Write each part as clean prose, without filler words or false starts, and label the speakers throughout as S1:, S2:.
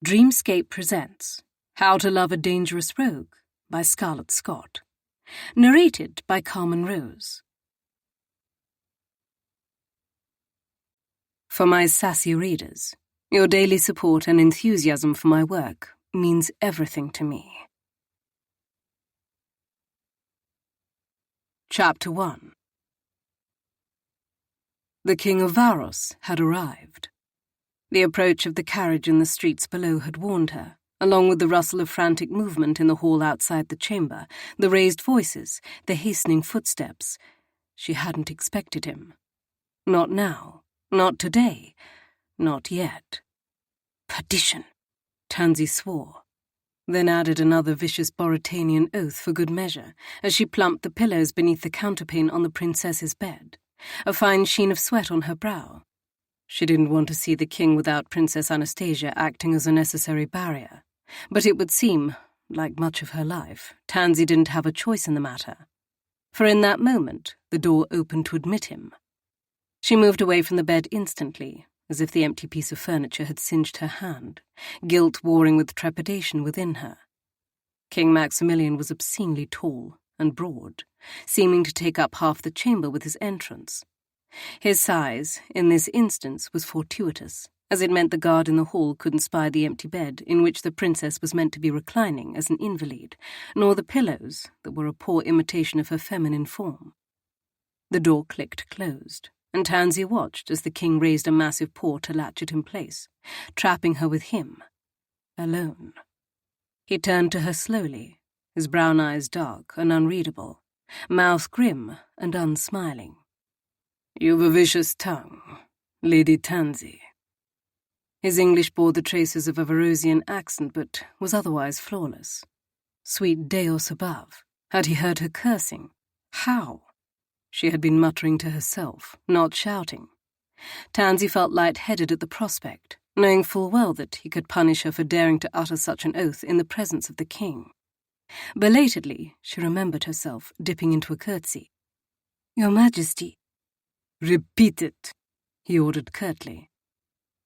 S1: Dreamscape presents How to Love a Dangerous Rogue by Scarlett Scott. Narrated by Carmen Rose. For my sassy readers, your daily support and enthusiasm for my work means everything to me. Chapter 1. The King of Varos had arrived. The approach of the carriage in the streets below had warned her, along with the rustle of frantic movement in the hall outside the chamber, the raised voices, the hastening footsteps. She hadn't expected him. Not now, not today, not yet. Perdition, Tansy swore, then added another vicious Boretanian oath for good measure as she plumped the pillows beneath the counterpane on the princess's bed, a fine sheen of sweat on her brow. She didn't want to see the king without Princess Anastasia acting as a necessary barrier, but it would seem, like much of her life, Tansy didn't have a choice in the matter. For in that moment, the door opened to admit him. She moved away from the bed instantly, as if the empty piece of furniture had singed her hand, guilt warring with trepidation within her. King Maximilian was obscenely tall and broad, seeming to take up half the chamber with his entrance. His size, in this instance, was fortuitous, as it meant the guard in the hall couldn't spy the empty bed in which the princess was meant to be reclining as an invalid, nor the pillows that were a poor imitation of her feminine form. The door clicked closed, and Tansy watched as the king raised a massive paw to latch it in place, trapping her with him, alone. He turned to her slowly, his brown eyes dark and unreadable, mouth grim and unsmiling. "You've a vicious tongue, Lady Tansy." His English bore the traces of a Varosian accent, but was otherwise flawless. Sweet Deus above, had he heard her cursing? How? She had been muttering to herself, not shouting. Tansy felt light-headed at the prospect, knowing full well that he could punish her for daring to utter such an oath in the presence of the king. Belatedly, she remembered herself, dipping into a curtsy. "Your Majesty." "Repeat it," he ordered curtly.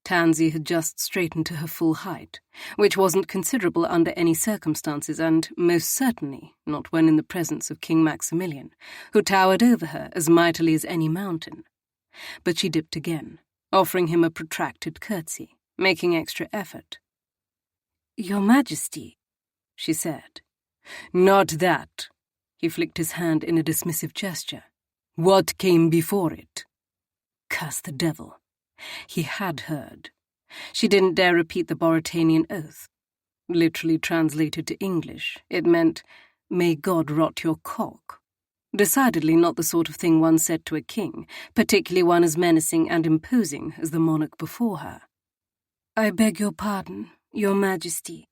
S1: Tansy had just straightened to her full height, which wasn't considerable under any circumstances and most certainly not when in the presence of King Maximilian, who towered over her as mightily as any mountain. But she dipped again, offering him a protracted curtsy, making extra effort. "Your Majesty," she said. "Not that." He flicked his hand in a dismissive gesture. "What came before it?" Curse the devil. He had heard. She didn't dare repeat the Boretanian oath. Literally translated to English, it meant, "May God rot your cock." Decidedly not the sort of thing one said to a king, particularly one as menacing and imposing as the monarch before her. "I beg your pardon, Your Majesty,"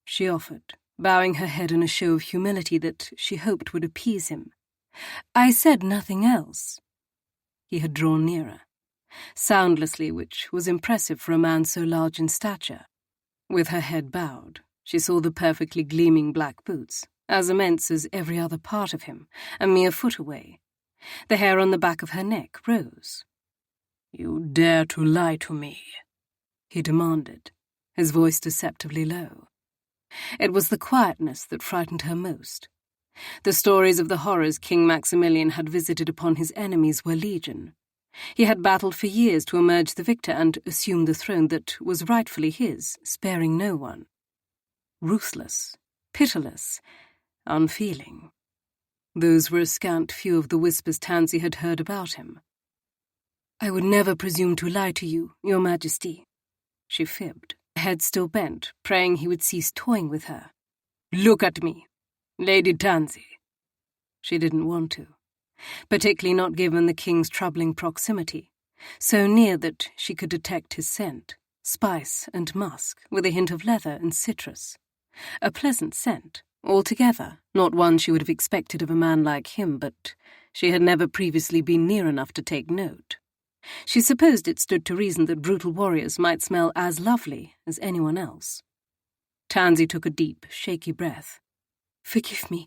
S1: she offered, bowing her head in a show of humility that she hoped would appease him. "I said nothing else." He had drawn nearer, soundlessly, which was impressive for a man so large in stature. With her head bowed, she saw the perfectly gleaming black boots, as immense as every other part of him, a mere foot away. The hair on the back of her neck rose. "You dare to lie to me?" he demanded, his voice deceptively low. It was the quietness that frightened her most. The stories of the horrors King Maximilian had visited upon his enemies were legion. He had battled for years to emerge the victor and assume the throne that was rightfully his, sparing no one. Ruthless, pitiless, unfeeling. Those were a scant few of the whispers Tansy had heard about him. "I would never presume to lie to you, Your Majesty," she fibbed, head still bent, praying he would cease toying with her. "Look at me, Lady Tansy." She didn't want to, particularly not given the king's troubling proximity, so near that she could detect his scent, spice and musk, with a hint of leather and citrus. A pleasant scent, altogether, not one she would have expected of a man like him, but she had never previously been near enough to take note. She supposed it stood to reason that brutal warriors might smell as lovely as anyone else. Tansy took a deep, shaky breath. "Forgive me,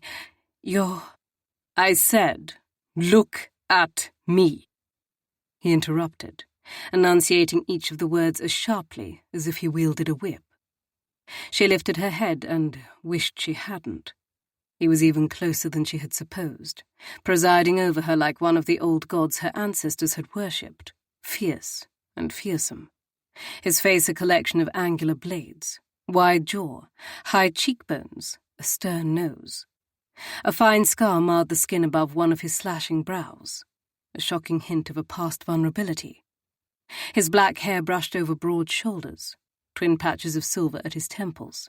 S1: I said, look at me," he interrupted, enunciating each of the words as sharply as if he wielded a whip. She lifted her head and wished she hadn't. He was even closer than she had supposed, presiding over her like one of the old gods her ancestors had worshipped, fierce and fearsome. His face a collection of angular blades, wide jaw, high cheekbones, a stern nose. A fine scar marred the skin above one of his slashing brows, a shocking hint of a past vulnerability. His black hair brushed over broad shoulders, twin patches of silver at his temples.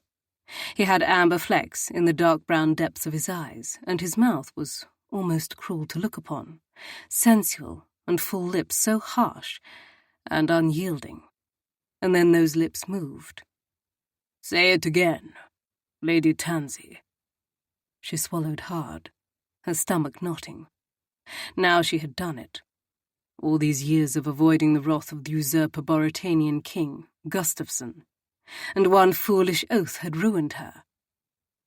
S1: He had amber flecks in the dark brown depths of his eyes, and his mouth was almost cruel to look upon, sensual and full lips so harsh and unyielding. And then those lips moved. "Say it again, Lady Tansy." She swallowed hard, her stomach knotting. Now she had done it. All these years of avoiding the wrath of the usurper Boritanian king, Gustafsson, and one foolish oath had ruined her.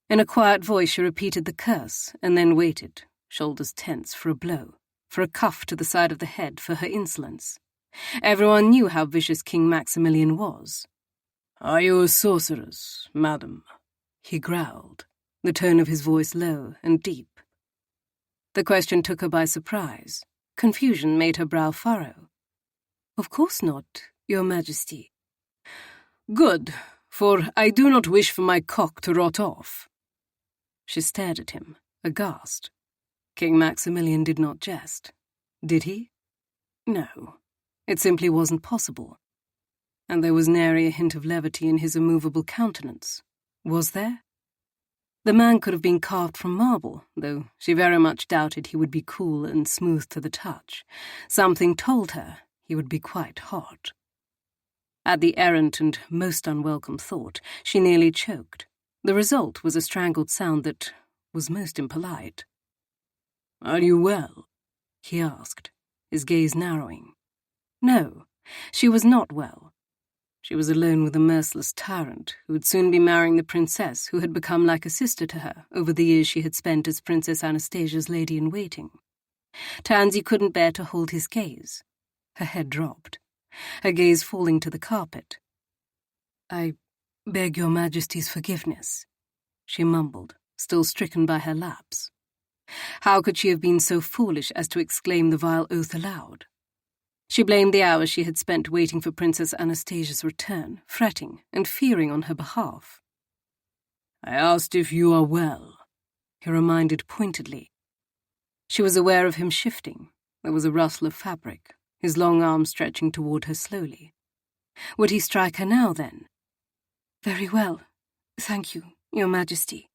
S1: In a quiet voice she repeated the curse, and then waited, shoulders tense, for a blow, for a cuff to the side of the head for her insolence. Everyone knew how vicious King Maximilian was. "Are you a sorceress, madam?" he growled, the tone of his voice low and deep. The question took her by surprise. Confusion made her brow furrow. "Of course not, Your Majesty." "Good, for I do not wish for my cock to rot off." She stared at him, aghast. King Maximilian did not jest. Did he? No, it simply wasn't possible. And there was nary a hint of levity in his immovable countenance. Was there? The man could have been carved from marble, though she very much doubted he would be cool and smooth to the touch. Something told her he would be quite hot. At the errant and most unwelcome thought, she nearly choked. The result was a strangled sound that was most impolite. "Are you well?" he asked, his gaze narrowing. No, she was not well. She was alone with a merciless tyrant who would soon be marrying the princess who had become like a sister to her over the years she had spent as Princess Anastasia's lady-in-waiting. Tansy couldn't bear to hold his gaze. Her head dropped, her gaze falling to the carpet. "I beg your Majesty's forgiveness," she mumbled, still stricken by her lapse. How could she have been so foolish as to exclaim the vile oath aloud? She blamed the hours she had spent waiting for Princess Anastasia's return, fretting and fearing on her behalf. "I asked if you are well," he reminded pointedly. She was aware of him shifting. There was a rustle of fabric, his long arm stretching toward her slowly. Would he strike her now, then? "Very well, thank you, Your Majesty,"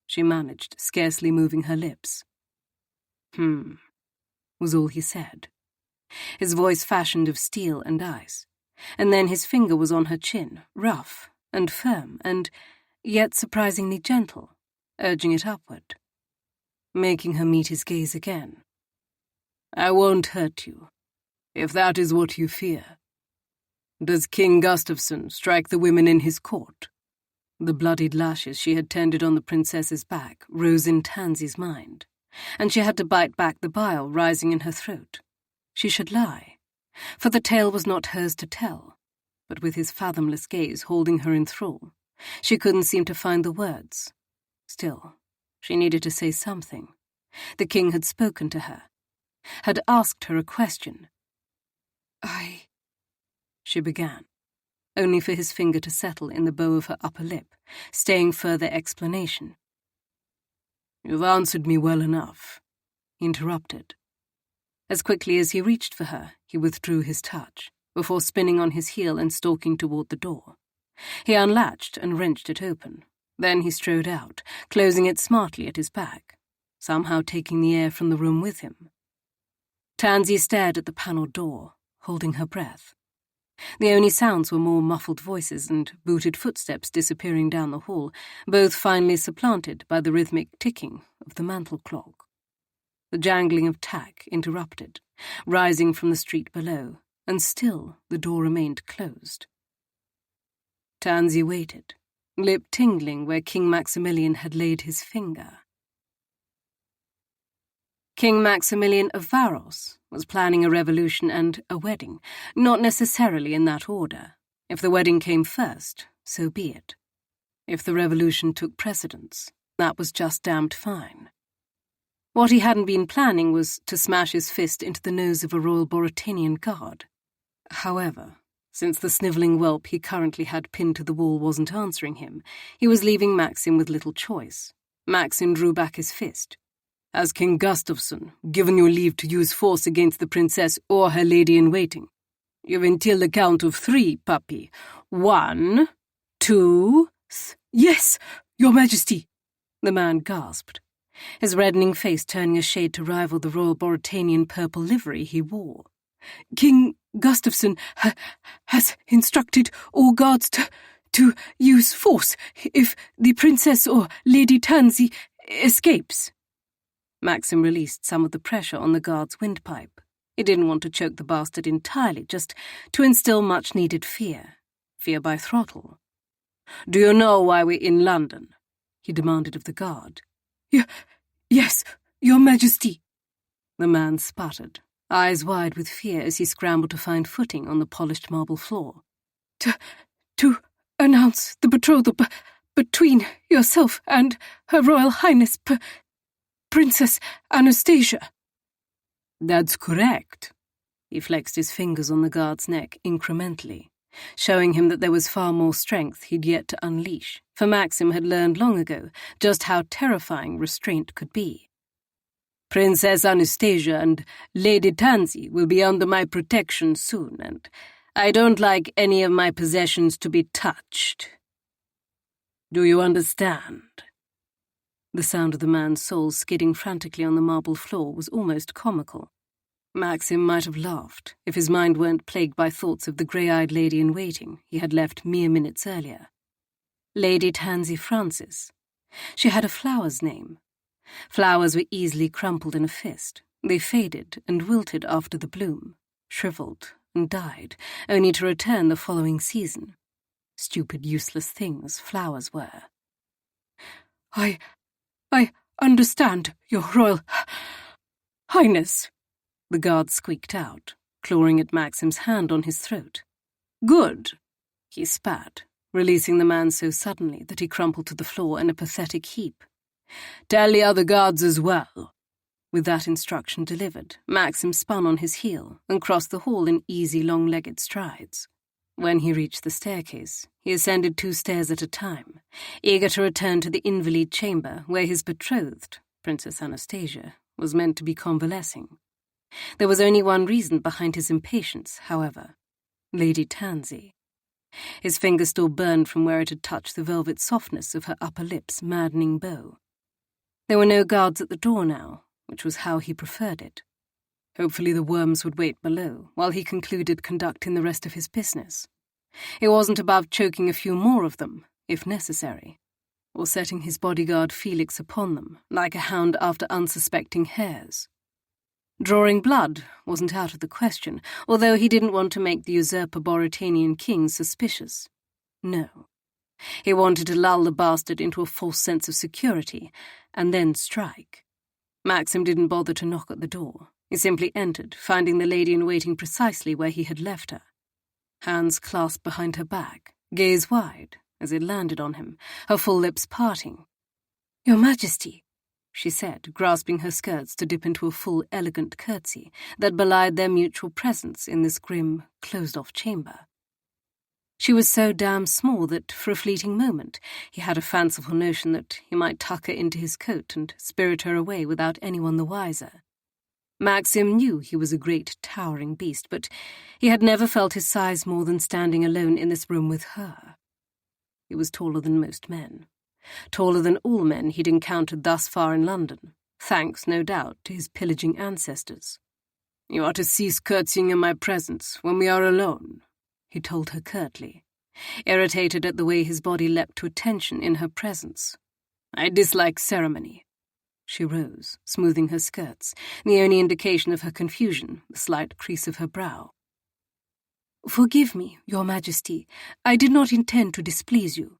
S1: she managed, scarcely moving her lips. Was all he said. His voice fashioned of steel and ice, and then his finger was on her chin, rough and firm and yet surprisingly gentle, urging it upward, making her meet his gaze again. "I won't hurt you, if that is what you fear. Does King Gustafsson strike the women in his court?" The bloodied lashes she had tended on the princess's back rose in Tansy's mind, and she had to bite back the bile rising in her throat. She should lie, for the tale was not hers to tell, but with his fathomless gaze holding her in thrall, she couldn't seem to find the words. Still, she needed to say something. The king had spoken to her, had asked her a question. She began, only for his finger to settle in the bow of her upper lip, staying further explanation. "You've answered me well enough," he interrupted. As quickly as he reached for her, he withdrew his touch, before spinning on his heel and stalking toward the door. He unlatched and wrenched it open. Then he strode out, closing it smartly at his back, somehow taking the air from the room with him. Tansy stared at the panelled door, holding her breath. The only sounds were more muffled voices and booted footsteps disappearing down the hall, both finally supplanted by the rhythmic ticking of the mantel clock. The jangling of tack interrupted, rising from the street below, and still the door remained closed. Tansy waited, lip tingling where King Maximilian had laid his finger. King Maximilian of Varos was planning a revolution and a wedding, not necessarily in that order. If the wedding came first, so be it. If the revolution took precedence, that was just damned fine. What he hadn't been planning was to smash his fist into the nose of a Royal Boratanian guard. However, since the snivelling whelp he currently had pinned to the wall wasn't answering him, he was leaving Maxim with little choice. Maxim drew back his fist. "Has King Gustafsson given you leave to use force against the princess or her lady-in-waiting? You've until the count of 3, puppy. 1, 2, Yes, Your Majesty!" the man gasped, his reddening face turning a shade to rival the Royal Boratanian purple livery he wore. "King Gustafsson has instructed all guards to use force if the princess or Lady Tansy escapes." Maxim released some of the pressure on the guard's windpipe. He didn't want to choke the bastard entirely, just to instill much-needed fear. Fear by throttle. "Do you know why we're in London?" he demanded of the guard. Yes, Your Majesty," the man sputtered, eyes wide with fear as he scrambled to find footing on the polished marble floor. To announce the betrothal between yourself and Her Royal Highness Princess Anastasia." "That's correct." He flexed his fingers on the guard's neck incrementally, showing him that there was far more strength he'd yet to unleash, for Maxim had learned long ago just how terrifying restraint could be. "Princess Anastasia and Lady Tansy will be under my protection soon, and I don't like any of my possessions to be touched. Do you understand?" The sound of the man's soul skidding frantically on the marble floor was almost comical. Maxim might have laughed if his mind weren't plagued by thoughts of the grey-eyed lady-in-waiting he had left mere minutes earlier. Lady Tansy Francis. She had a flower's name. Flowers were easily crumpled in a fist. They faded and wilted after the bloom, shriveled and died, only to return the following season. Stupid, useless things flowers were. I understand, Your Royal Highness," the guard squeaked out, clawing at Maxim's hand on his throat. "Good," he spat, releasing the man so suddenly that he crumpled to the floor in a pathetic heap. "Tell the other guards as well." With that instruction delivered, Maxim spun on his heel and crossed the hall in easy, long-legged strides. When he reached the staircase, he ascended 2 stairs at a time, eager to return to the invalid chamber where his betrothed, Princess Anastasia, was meant to be convalescing. There was only one reason behind his impatience, however. Lady Tansy. His finger still burned from where it had touched the velvet softness of her upper lip's maddening bow. There were no guards at the door now, which was how he preferred it. Hopefully the worms would wait below while he concluded conducting the rest of his business. It wasn't above choking a few more of them, if necessary, or setting his bodyguard Felix upon them, like a hound after unsuspecting hares. Drawing blood wasn't out of the question, although he didn't want to make the usurper Boratanian king suspicious. No. He wanted to lull the bastard into a false sense of security, and then strike. Maxim didn't bother to knock at the door. He simply entered, finding the lady-in-waiting precisely where he had left her. Hands clasped behind her back, gaze wide, as it landed on him, her full lips parting. "Your Majesty," she said, grasping her skirts to dip into a full, elegant curtsy that belied their mutual presence in this grim, closed-off chamber. She was so damn small that, for a fleeting moment, he had a fanciful notion that he might tuck her into his coat and spirit her away without anyone the wiser. Maxim knew he was a great, towering beast, but he had never felt his size more than standing alone in this room with her. He was taller than most men. Taller than all men he'd encountered thus far in London, thanks, no doubt, to his pillaging ancestors. "You are to cease curtsying in my presence when we are alone," he told her curtly, irritated at the way his body leapt to attention in her presence. "I dislike ceremony." She rose, smoothing her skirts, the only indication of her confusion, the slight crease of her brow. "Forgive me, Your Majesty. I did not intend to displease you."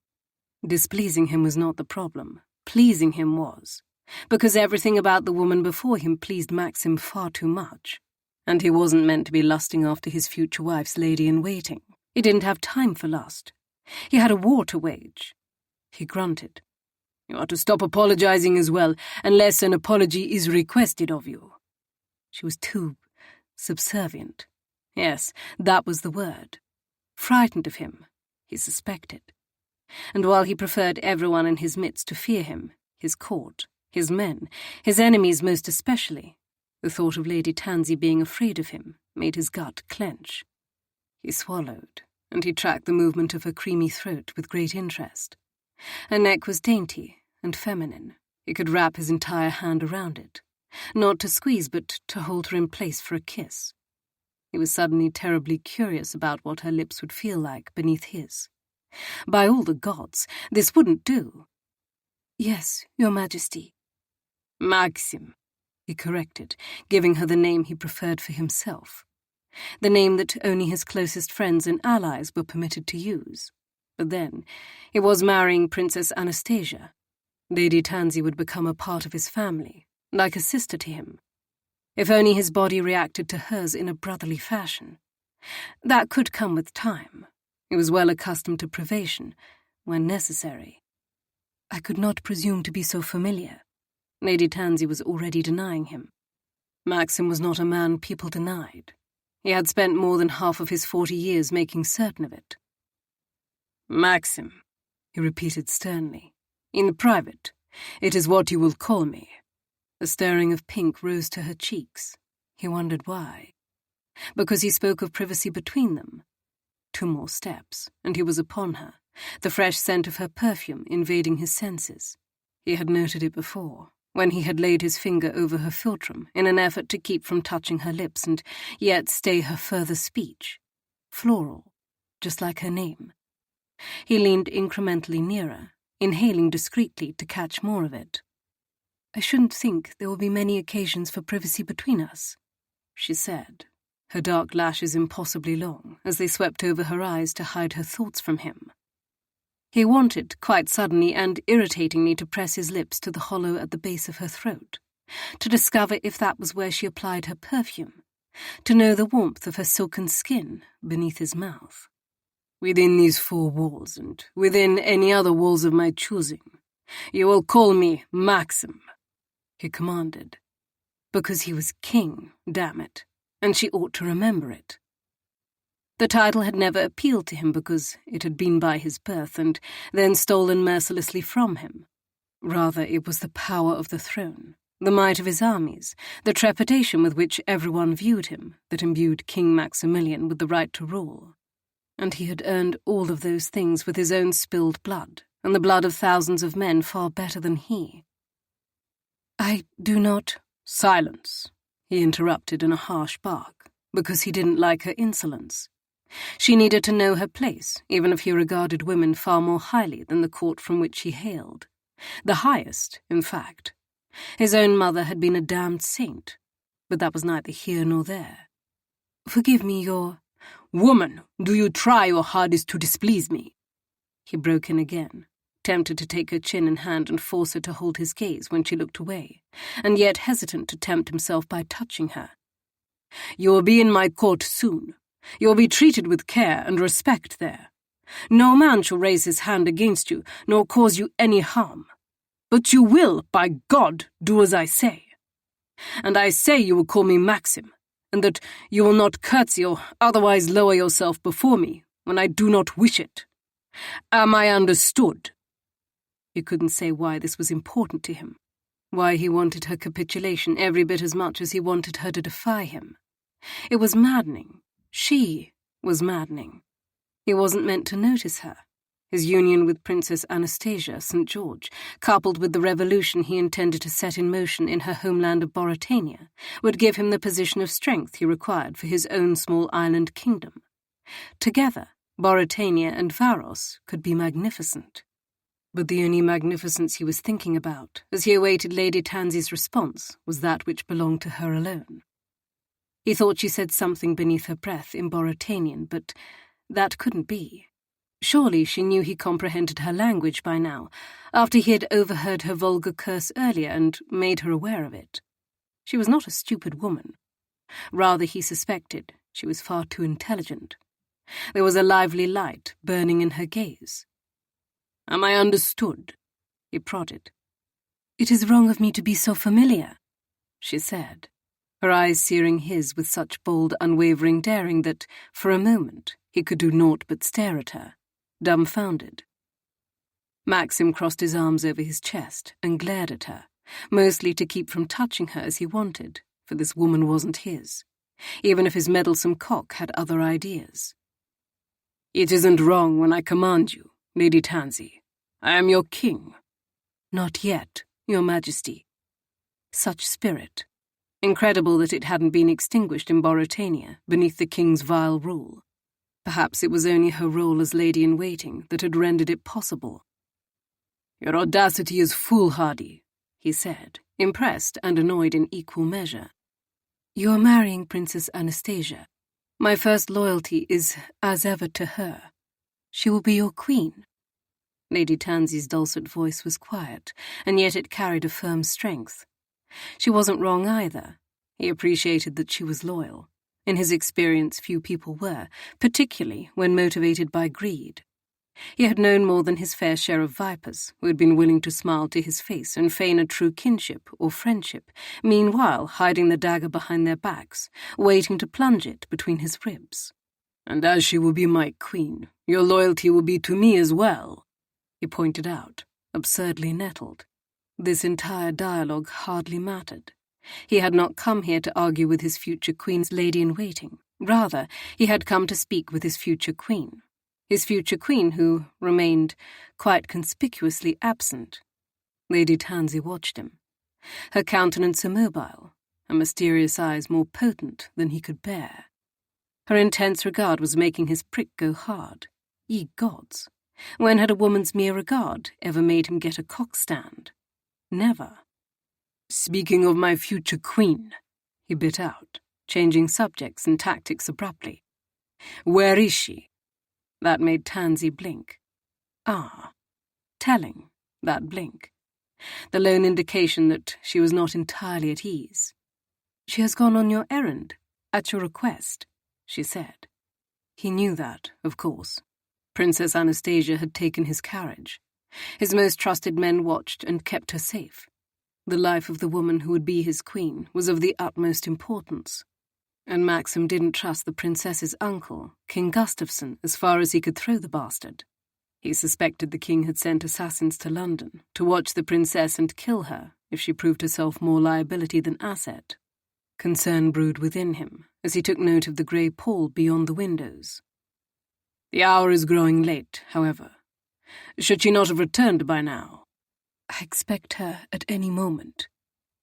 S1: Displeasing him was not the problem. Pleasing him was, because everything about the woman before him pleased Maxim far too much. And he wasn't meant to be lusting after his future wife's lady-in-waiting. He didn't have time for lust. He had a war to wage. He grunted. "You are to stop apologizing as well, unless an apology is requested of you." She was too subservient. Yes, that was the word. Frightened of him, he suspected. And while he preferred everyone in his midst to fear him, his court, his men, his enemies most especially, the thought of Lady Tansy being afraid of him made his gut clench. He swallowed, and he tracked the movement of her creamy throat with great interest. Her neck was dainty and feminine. He could wrap his entire hand around it, not to squeeze but to hold her in place for a kiss. He was suddenly terribly curious about what her lips would feel like beneath his. By all the gods, this wouldn't do. "Yes, Your Majesty." "Maxim," he corrected, giving her the name he preferred for himself. The name that only his closest friends and allies were permitted to use. But then, he was marrying Princess Anastasia. Lady Tansy would become a part of his family, like a sister to him. If only his body reacted to hers in a brotherly fashion. That could come with time. He was well accustomed to privation, when necessary. "I could not presume to be so familiar." Lady Tansy was already denying him. Maxim was not a man people denied. He had spent more than half of his 40 years making certain of it. "Maxim," he repeated sternly. "In private, it is what you will call me." A stirring of pink rose to her cheeks. He wondered why. Because he spoke of privacy between them. 2 more steps, and he was upon her, the fresh scent of her perfume invading his senses. He had noted it before, when he had laid his finger over her philtrum in an effort to keep from touching her lips and yet stay her further speech. Floral, just like her name. He leaned incrementally nearer, inhaling discreetly to catch more of it. "I shouldn't think there will be many occasions for privacy between us," she said, her dark lashes impossibly long as they swept over her eyes to hide her thoughts from him. He wanted, quite suddenly and irritatingly, to press his lips to the hollow at the base of her throat, to discover if that was where she applied her perfume, to know the warmth of her silken skin beneath his mouth. "Within these 4 walls, and within any other walls of my choosing, you will call me Maxim," he commanded. Because he was king, damn it, and she ought to remember it. The title had never appealed to him because it had been by his birth and then stolen mercilessly from him. Rather, it was the power of the throne, the might of his armies, the trepidation with which everyone viewed him that imbued King Maximilian with the right to rule. And he had earned all of those things with his own spilled blood, and the blood of thousands of men far better than he. "I do not—" "Silence," he interrupted in a harsh bark, because he didn't like her insolence. She needed to know her place, even if he regarded women far more highly than the court from which he hailed. The highest, in fact. His own mother had been a damned saint, but that was neither here nor there. "Forgive me, Your—" "Woman, do you try your hardest to displease me?" He broke in again, tempted to take her chin in hand and force her to hold his gaze when she looked away, and yet hesitant to tempt himself by touching her. "You will be in my court soon. You will be treated with care and respect there. No man shall raise his hand against you, nor cause you any harm. But you will, by God, do as I say. And I say you will call me Maxim, and that you will not curtsy or otherwise lower yourself before me when I do not wish it. Am I understood?" He couldn't say why this was important to him, why he wanted her capitulation every bit as much as he wanted her to defy him. It was maddening. She was maddening. He wasn't meant to notice her. His union with Princess Anastasia, St. George, coupled with the revolution he intended to set in motion in her homeland of Mauritania, would give him the position of strength he required for his own small island kingdom. Together, Mauritania and Varos could be magnificent. But the only magnificence he was thinking about, as he awaited Lady Tansy's response, was that which belonged to her alone. He thought she said something beneath her breath in Mauritanian, but that couldn't be. Surely she knew he comprehended her language by now, after he had overheard her vulgar curse earlier and made her aware of it. She was not a stupid woman. Rather, he suspected she was far too intelligent. There was a lively light burning in her gaze. Am I understood?" He prodded. "It is wrong of me to be so familiar," she said, her eyes searing his with such bold, unwavering daring that, for a moment, he could do naught but stare at her, dumbfounded. Maxim crossed his arms over his chest and glared at her, mostly to keep from touching her as he wanted, for this woman wasn't his, even if his meddlesome cock had other ideas. "It isn't wrong when I command you, Lady Tansy. I am your king." "Not yet, Your Majesty." Such spirit. Incredible that it hadn't been extinguished in Boritania beneath the king's vile rule. Perhaps it was only her role as lady-in-waiting that had rendered it possible. "Your audacity is foolhardy," he said, impressed and annoyed in equal measure. "You are marrying Princess Anastasia. My first loyalty is, as ever, to her. She will be your queen." Lady Tansy's dulcet voice was quiet, and yet it carried a firm strength. She wasn't wrong either. He appreciated that she was loyal. In his experience, few people were, particularly when motivated by greed. He had known more than his fair share of vipers who had been willing to smile to his face and feign a true kinship or friendship, meanwhile hiding the dagger behind their backs, waiting to plunge it between his ribs. "And as she will be my queen, your loyalty will be to me as well," he pointed out, absurdly nettled. This entire dialogue hardly mattered. He had not come here to argue with his future queen's lady-in-waiting. Rather, he had come to speak with his future queen. His future queen who remained quite conspicuously absent. Lady Tansy watched him, her countenance immobile, her mysterious eyes more potent than he could bear. Her intense regard was making his prick go hard. Ye gods! When had a woman's mere regard ever made him get a cock-stand? Never. "Speaking of my future queen," he bit out, changing subjects and tactics abruptly. "Where is she?" That made Tansy blink. Ah, telling, that blink. The lone indication that she was not entirely at ease. "She has gone on your errand, at your request," she said. He knew that, of course. Princess Anastasia had taken his carriage. His most trusted men watched and kept her safe. The life of the woman who would be his queen was of the utmost importance. And Maxim didn't trust the princess's uncle, King Gustafsson, as far as he could throw the bastard. He suspected the king had sent assassins to London to watch the princess and kill her if she proved herself more liability than asset. Concern brewed within him as he took note of the grey pall beyond the windows. "The hour is growing late, however. Should she not have returned by now?" "I expect her at any moment,"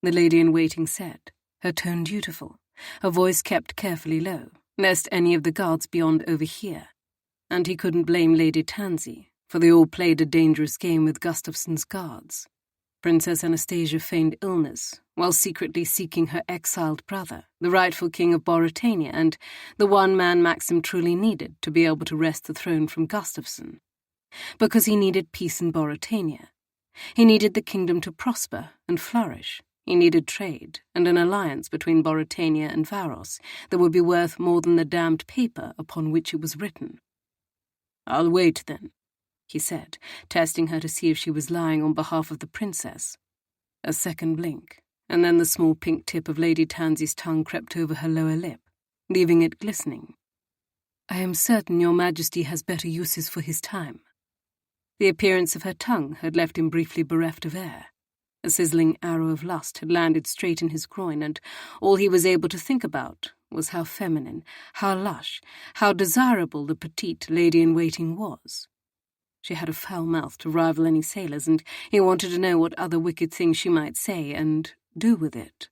S1: the lady-in-waiting said, her tone dutiful, her voice kept carefully low, lest any of the guards beyond overhear. And he couldn't blame Lady Tansy, for they all played a dangerous game with Gustafsson's guards. Princess Anastasia feigned illness, while secretly seeking her exiled brother, the rightful king of Boritania, and the one man Maxim truly needed to be able to wrest the throne from Gustafsson. Because he needed peace in Boritania. He needed the kingdom to prosper and flourish. He needed trade and an alliance between Boritania and Varos that would be worth more than the damned paper upon which it was written. "I'll wait, then," he said, testing her to see if she was lying on behalf of the princess. A second blink, and then the small pink tip of Lady Tansy's tongue crept over her lower lip, leaving it glistening. "I am certain your Majesty has better uses for his time." The appearance of her tongue had left him briefly bereft of air. A sizzling arrow of lust had landed straight in his groin, and all he was able to think about was how feminine, how lush, how desirable the petite lady-in-waiting was. She had a foul mouth to rival any sailor's, and he wanted to know what other wicked things she might say and do with it.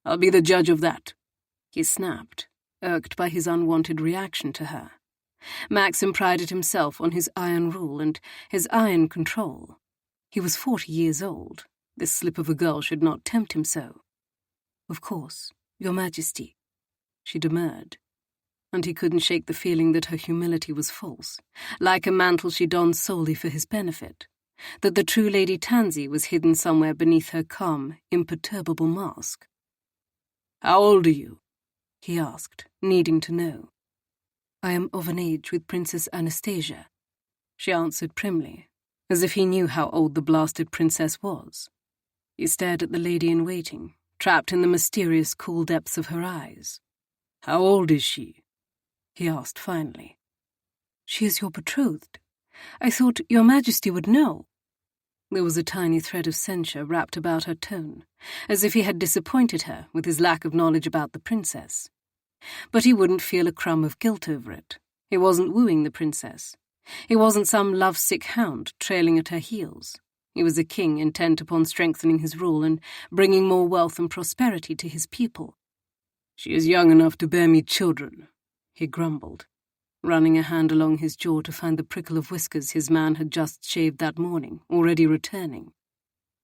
S1: "I'll be the judge of that," he snapped, irked by his unwanted reaction to her. Maxim prided himself on his iron rule and his iron control. He was 40 years old. This slip of a girl should not tempt him so. "Of course, Your Majesty," she demurred, and he couldn't shake the feeling that her humility was false, like a mantle she donned solely for his benefit, that the true Lady Tansy was hidden somewhere beneath her calm, imperturbable mask. "How old are you?" he asked, needing to know. "I am of an age with Princess Anastasia," she answered primly, as if he knew how old the blasted princess was. He stared at the lady-in-waiting, trapped in the mysterious cool depths of her eyes. "How old is she?" he asked finally. "She is your betrothed. I thought your majesty would know." There was a tiny thread of censure wrapped about her tone, as if he had disappointed her with his lack of knowledge about the princess. But he wouldn't feel a crumb of guilt over it. He wasn't wooing the princess. He wasn't some lovesick hound trailing at her heels. He was a king intent upon strengthening his rule and bringing more wealth and prosperity to his people. "She is young enough to bear me children," he grumbled, running a hand along his jaw to find the prickle of whiskers his man had just shaved that morning, already returning.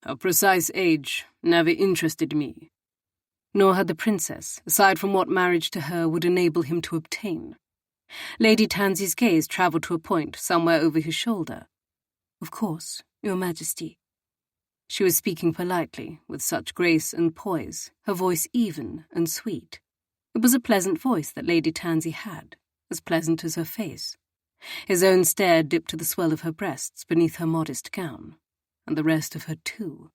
S1: Her precise age never interested me. Nor had the princess, aside from what marriage to her would enable him to obtain. Lady Tansy's gaze travelled to a point somewhere over his shoulder. "Of course, your majesty." She was speaking politely, with such grace and poise, her voice even and sweet. It was a pleasant voice that Lady Tansy had, as pleasant as her face. His own stare dipped to the swell of her breasts beneath her modest gown, and the rest of her too.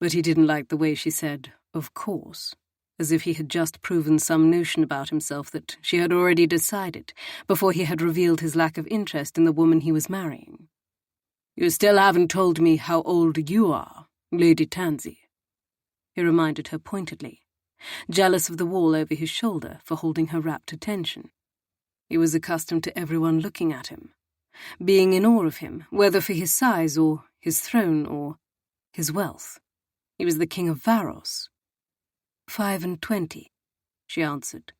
S1: But he didn't like the way she said, "of course," as if he had just proven some notion about himself that she had already decided before he had revealed his lack of interest in the woman he was marrying. "You still haven't told me how old you are, Lady Tansy," he reminded her pointedly, jealous of the wall over his shoulder for holding her rapt attention. He was accustomed to everyone looking at him, being in awe of him, whether for his size or his throne or his wealth. He was the king of Varos. 25, she answered,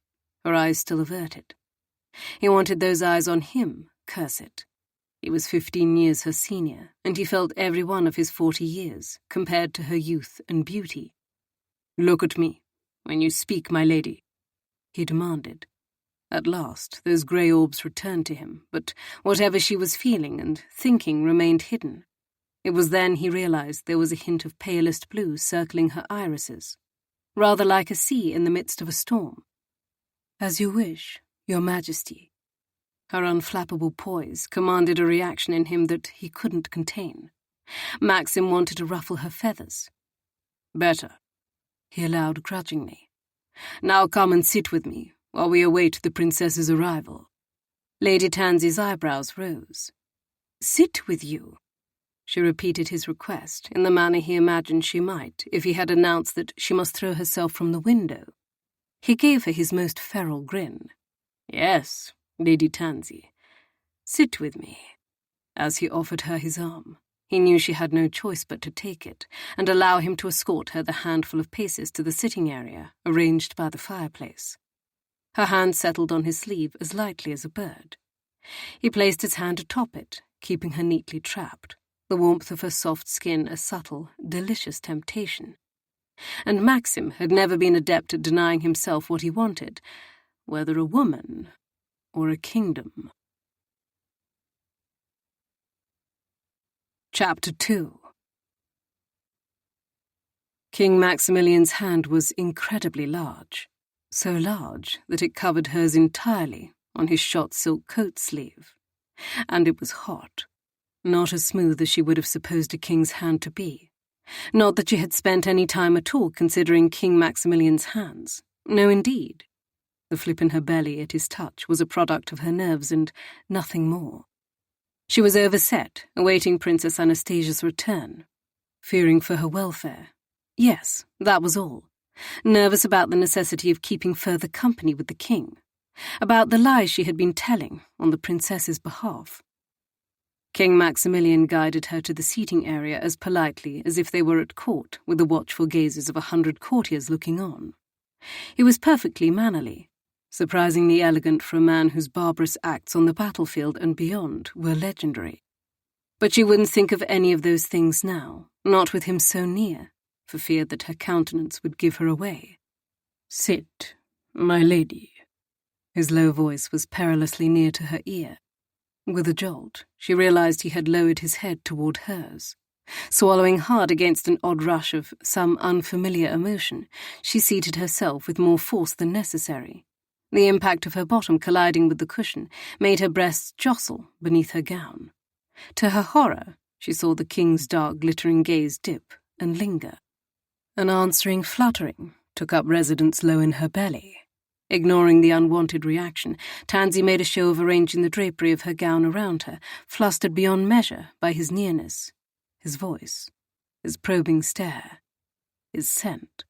S1: her eyes still averted. He wanted those eyes on him, curse it. He was 15 years her senior, and he felt every one of his 40 years, compared to her youth and beauty. "Look at me, when you speak, my lady," he demanded. At last, those grey orbs returned to him, but whatever she was feeling and thinking remained hidden. It was then he realized there was a hint of palest blue circling her irises, rather like a sea in the midst of a storm. "As you wish, your majesty." Her unflappable poise commanded a reaction in him that he couldn't contain. Maxim wanted to ruffle her feathers. "Better," he allowed grudgingly. "Now come and sit with me while we await the princess's arrival." Lady Tansy's eyebrows rose. "Sit with you?" She repeated his request in the manner he imagined she might if he had announced that she must throw herself from the window. He gave her his most feral grin. "Yes, Lady Tansy, sit with me." As he offered her his arm, he knew she had no choice but to take it and allow him to escort her the handful of paces to the sitting area arranged by the fireplace. Her hand settled on his sleeve as lightly as a bird. He placed his hand atop it, keeping her neatly trapped, the warmth of her soft skin a subtle, delicious temptation. And Maxim had never been adept at denying himself what he wanted, whether a woman or a kingdom. Chapter 2. King Maximilian's hand was incredibly large, so large that it covered hers entirely on his shot silk coat sleeve. And it was hot, not as smooth as she would have supposed a king's hand to be. Not that she had spent any time at all considering King Maximilian's hands. No, indeed. The flip in her belly at his touch was a product of her nerves and nothing more. She was overset, awaiting Princess Anastasia's return. Fearing for her welfare. Yes, that was all. Nervous about the necessity of keeping further company with the king. About the lies she had been telling on the princess's behalf. King Maximilian guided her to the seating area as politely as if they were at court with the watchful gazes of 100 courtiers looking on. He was perfectly mannerly, surprisingly elegant for a man whose barbarous acts on the battlefield and beyond were legendary. But she wouldn't think of any of those things now, not with him so near, for fear that her countenance would give her away. "Sit, my lady." His low voice was perilously near to her ear. With a jolt, she realized he had lowered his head toward hers. Swallowing hard against an odd rush of some unfamiliar emotion, she seated herself with more force than necessary. The impact of her bottom colliding with the cushion made her breasts jostle beneath her gown. To her horror, She saw the king's dark, glittering gaze dip and linger. An answering fluttering took up residence low in her belly. Ignoring the unwanted reaction, Tansy made a show of arranging the drapery of her gown around her, flustered beyond measure by his nearness, his voice, his probing stare, his scent.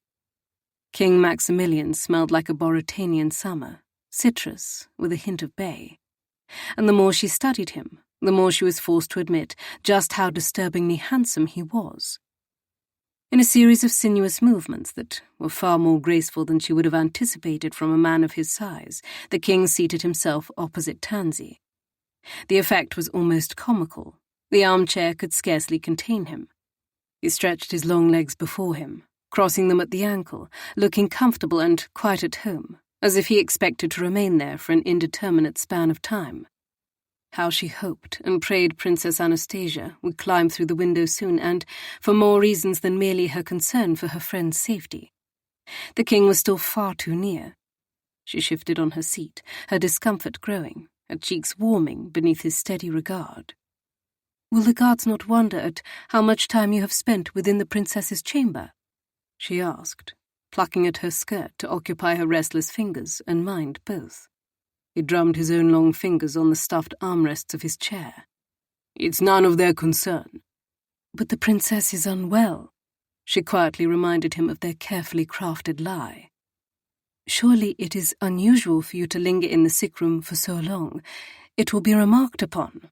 S1: King Maximilian smelled like a Boritanian summer, citrus with a hint of bay. And the more she studied him, the more she was forced to admit just how disturbingly handsome he was. In a series of sinuous movements that were far more graceful than she would have anticipated from a man of his size, the king seated himself opposite Tansy. The effect was almost comical. The armchair could scarcely contain him. He stretched his long legs before him, crossing them at the ankle, looking comfortable and quite at home, as if he expected to remain there for an indeterminate span of time. How she hoped and prayed Princess Anastasia would climb through the window soon, and for more reasons than merely her concern for her friend's safety. The king was still far too near. She shifted on her seat, her discomfort growing, her cheeks warming beneath his steady regard. "Will the guards not wonder at how much time you have spent within the princess's chamber?" she asked, plucking at her skirt to occupy her restless fingers and mind both. He drummed his own long fingers on the stuffed armrests of his chair. "It's none of their concern." "But the princess is unwell," she quietly reminded him of their carefully crafted lie. "Surely it is unusual for you to linger in the sick room for so long. It will be remarked upon."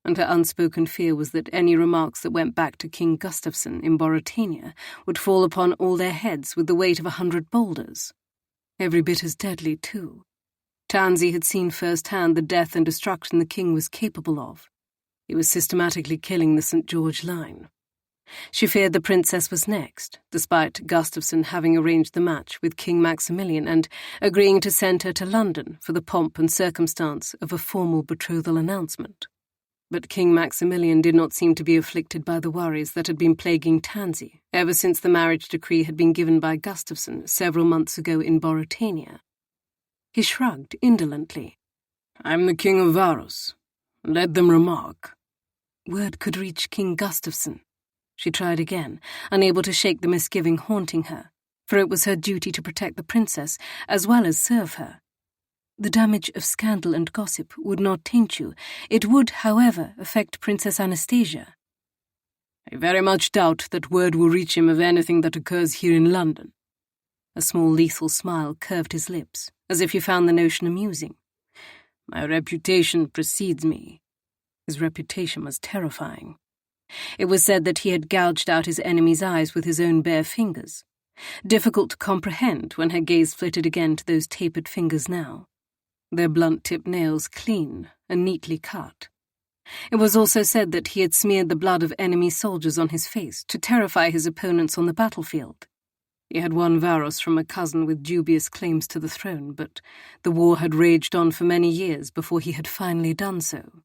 S1: And her unspoken fear was that any remarks that went back to King Gustafsson in Boritania would fall upon all their heads with the weight of 100 boulders. Every bit as deadly, too. Tansy had seen firsthand the death and destruction the king was capable of. He was systematically killing the St. George line. She feared the princess was next, despite Gustafsson having arranged the match with King Maximilian and agreeing to send her to London for the pomp and circumstance of a formal betrothal announcement. But King Maximilian did not seem to be afflicted by the worries that had been plaguing Tansy ever since the marriage decree had been given by Gustafsson several months ago in Boritania. He shrugged indolently. "I'm the King of Varos. Let them remark." Word could reach King Gustafsson. She tried again, unable to shake the misgiving haunting her, for it was her duty to protect the princess as well as serve her. "The damage of scandal and gossip would not taint you. It would, however, affect Princess Anastasia." "I very much doubt that word will reach him of anything that occurs here in London." A small lethal smile curved his lips, as if he found the notion amusing. "My reputation precedes me." His reputation was terrifying. It was said that he had gouged out his enemy's eyes with his own bare fingers. Difficult to comprehend when her gaze flitted again to those tapered fingers now, their blunt-tipped nails clean and neatly cut. It was also said that he had smeared the blood of enemy soldiers on his face to terrify his opponents on the battlefield. He had won Varos from a cousin with dubious claims to the throne, but the war had raged on for many years before he had finally done so.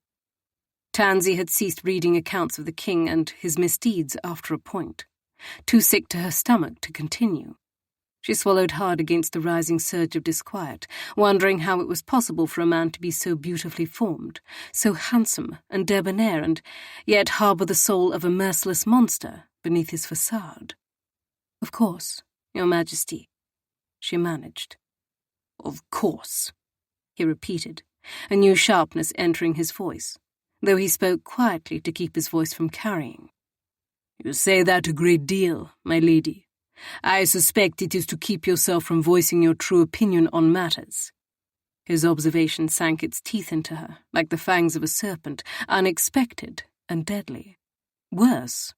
S1: Tansy had ceased reading accounts of the king and his misdeeds after a point, too sick to her stomach to continue. She swallowed hard against the rising surge of disquiet, wondering how it was possible for a man to be so beautifully formed, so handsome and debonair, and yet harbour the soul of a merciless monster beneath his facade. "Of course, Your Majesty," she managed. "Of course," he repeated, a new sharpness entering his voice, though he spoke quietly to keep his voice from carrying. "You say that a great deal, my lady. I suspect it is to keep yourself from voicing your true opinion on matters." His observation sank its teeth into her, like the fangs of a serpent, unexpected and deadly. Worse,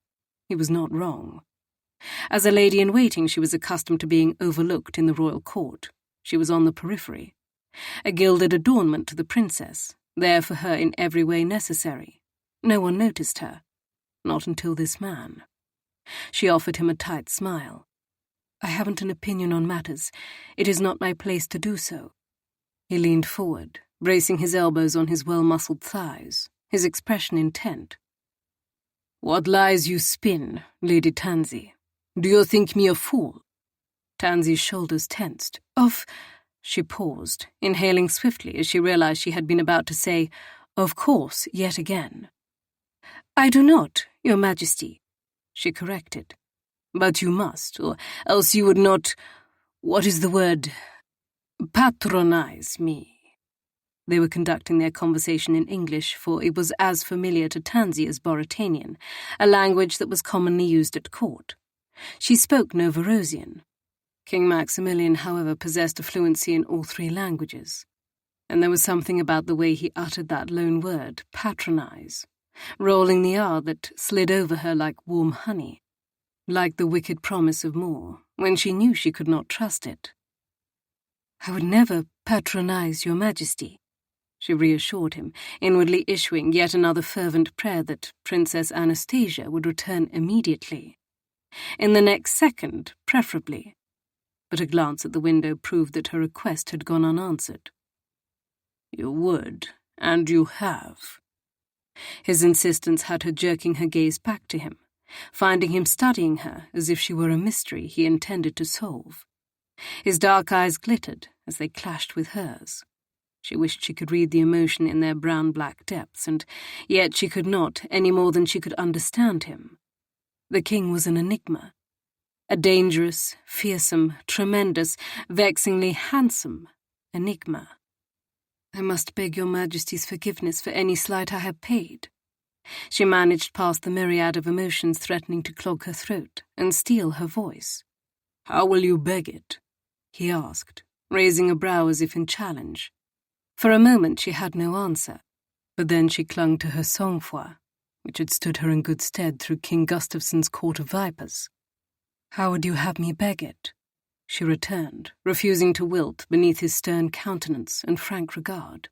S1: he was not wrong. As a lady-in-waiting, she was accustomed to being overlooked in the royal court. She was on the periphery. A gilded adornment to the princess, there for her in every way necessary. No one noticed her. Not until this man. She offered him a tight smile. "I haven't an opinion on matters. It is not my place to do so." He leaned forward, bracing his elbows on his well-muscled thighs, his expression intent. "What lies you spin, Lady Tansy? Do you think me a fool?" Tansy's shoulders tensed. She paused, inhaling swiftly as she realized she had been about to say, "Of course," yet again. "I do not, Your Majesty," she corrected. "But you must, or else you would not— what is the word? Patronize me." They were conducting their conversation in English, for it was as familiar to Tansy as Boritanian, a language that was commonly used at court. She spoke Novorosian. King Maximilian, however, possessed a fluency in all three languages, and there was something about the way he uttered that lone word, patronize, rolling the R that slid over her like warm honey, like the wicked promise of more, when she knew she could not trust it. "I would never patronize Your Majesty," she reassured him, inwardly issuing yet another fervent prayer that Princess Anastasia would return immediately. In the next second, preferably. But a glance at the window proved that her request had gone unanswered. "You would, and you have." His insistence had her jerking her gaze back to him, finding him studying her as if she were a mystery he intended to solve. His dark eyes glittered as they clashed with hers. She wished she could read the emotion in their brown-black depths, and yet she could not, any more than she could understand him. The king was an enigma. A dangerous, fearsome, tremendous, vexingly handsome enigma. "I must beg Your Majesty's forgiveness for any slight I have paid." She managed past the myriad of emotions threatening to clog her throat and steal her voice. "How will you beg it?" he asked, raising a brow as if in challenge. For a moment she had no answer, but then she clung to her sang-froid, which had stood her in good stead through King Gustafson's court of vipers. "How would you have me beg it?" she returned, refusing to wilt beneath his stern countenance and frank regard.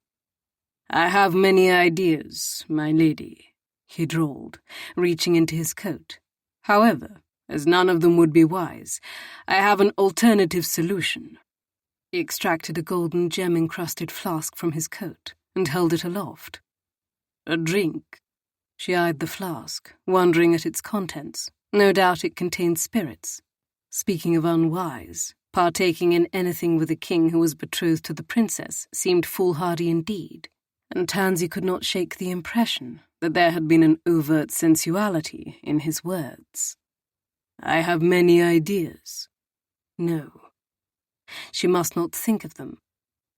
S1: "I have many ideas, my lady," he drawled, reaching into his coat. "However, as none of them would be wise, I have an alternative solution." He extracted a golden gem-encrusted flask from his coat and held it aloft. "A drink." She eyed the flask, wondering at its contents. No doubt it contained spirits. Speaking of unwise, partaking in anything with a king who was betrothed to the princess seemed foolhardy indeed, and Tansy could not shake the impression that there had been an overt sensuality in his words. "I have many ideas." No. She must not think of them,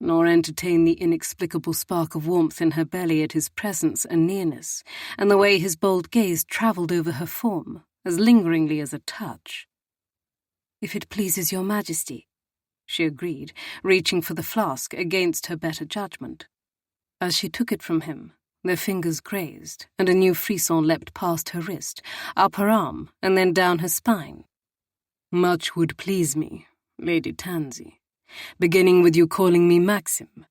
S1: nor entertain the inexplicable spark of warmth in her belly at his presence and nearness, and the way his bold gaze travelled over her form, as lingeringly as a touch. "If it pleases Your Majesty," she agreed, reaching for the flask against her better judgment. As she took it from him, their fingers grazed, and a new frisson leapt past her wrist, up her arm, and then down her spine. "Much would please me, Lady Tansy, beginning with you calling me Maxim."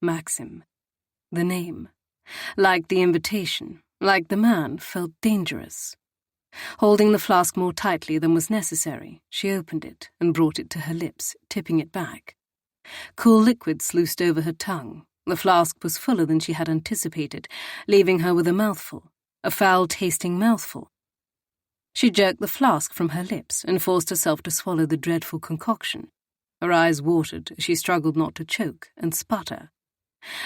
S1: Maxim. The name. Like the invitation, like the man, felt dangerous. Holding the flask more tightly than was necessary, she opened it and brought it to her lips, tipping it back. Cool liquid sluiced over her tongue. The flask was fuller than she had anticipated, leaving her with a mouthful, a foul-tasting mouthful. She jerked the flask from her lips and forced herself to swallow the dreadful concoction. Her eyes watered as she struggled not to choke and sputter.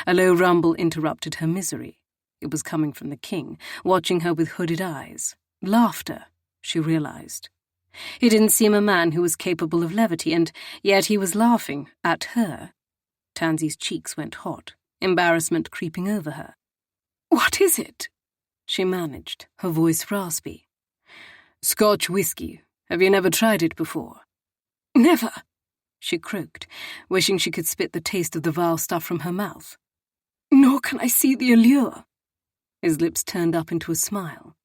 S1: A low rumble interrupted her misery. It was coming from the king, watching her with hooded eyes. Laughter, she realized. He didn't seem a man who was capable of levity, and yet he was laughing at her. Tansy's cheeks went hot, embarrassment creeping over her. "What is it?" she managed, her voice raspy. "Scotch whiskey. Have you never tried it before?" "Never," she croaked, wishing she could spit the taste of the vile stuff from her mouth. "Nor can I see the allure." His lips turned up into a smile,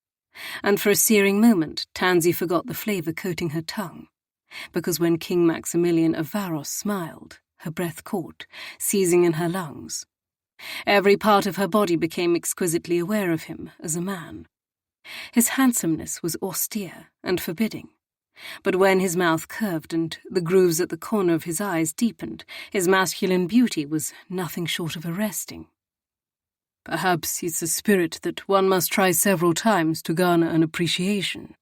S1: and for a searing moment Tansy forgot the flavour coating her tongue, because when King Maximilian of Varos smiled, her breath caught, seizing in her lungs. Every part of her body became exquisitely aware of him as a man. His handsomeness was austere and forbidding, but when his mouth curved and the grooves at the corner of his eyes deepened, his masculine beauty was nothing short of arresting. "Perhaps it's a spirit that one must try several times to garner an appreciation."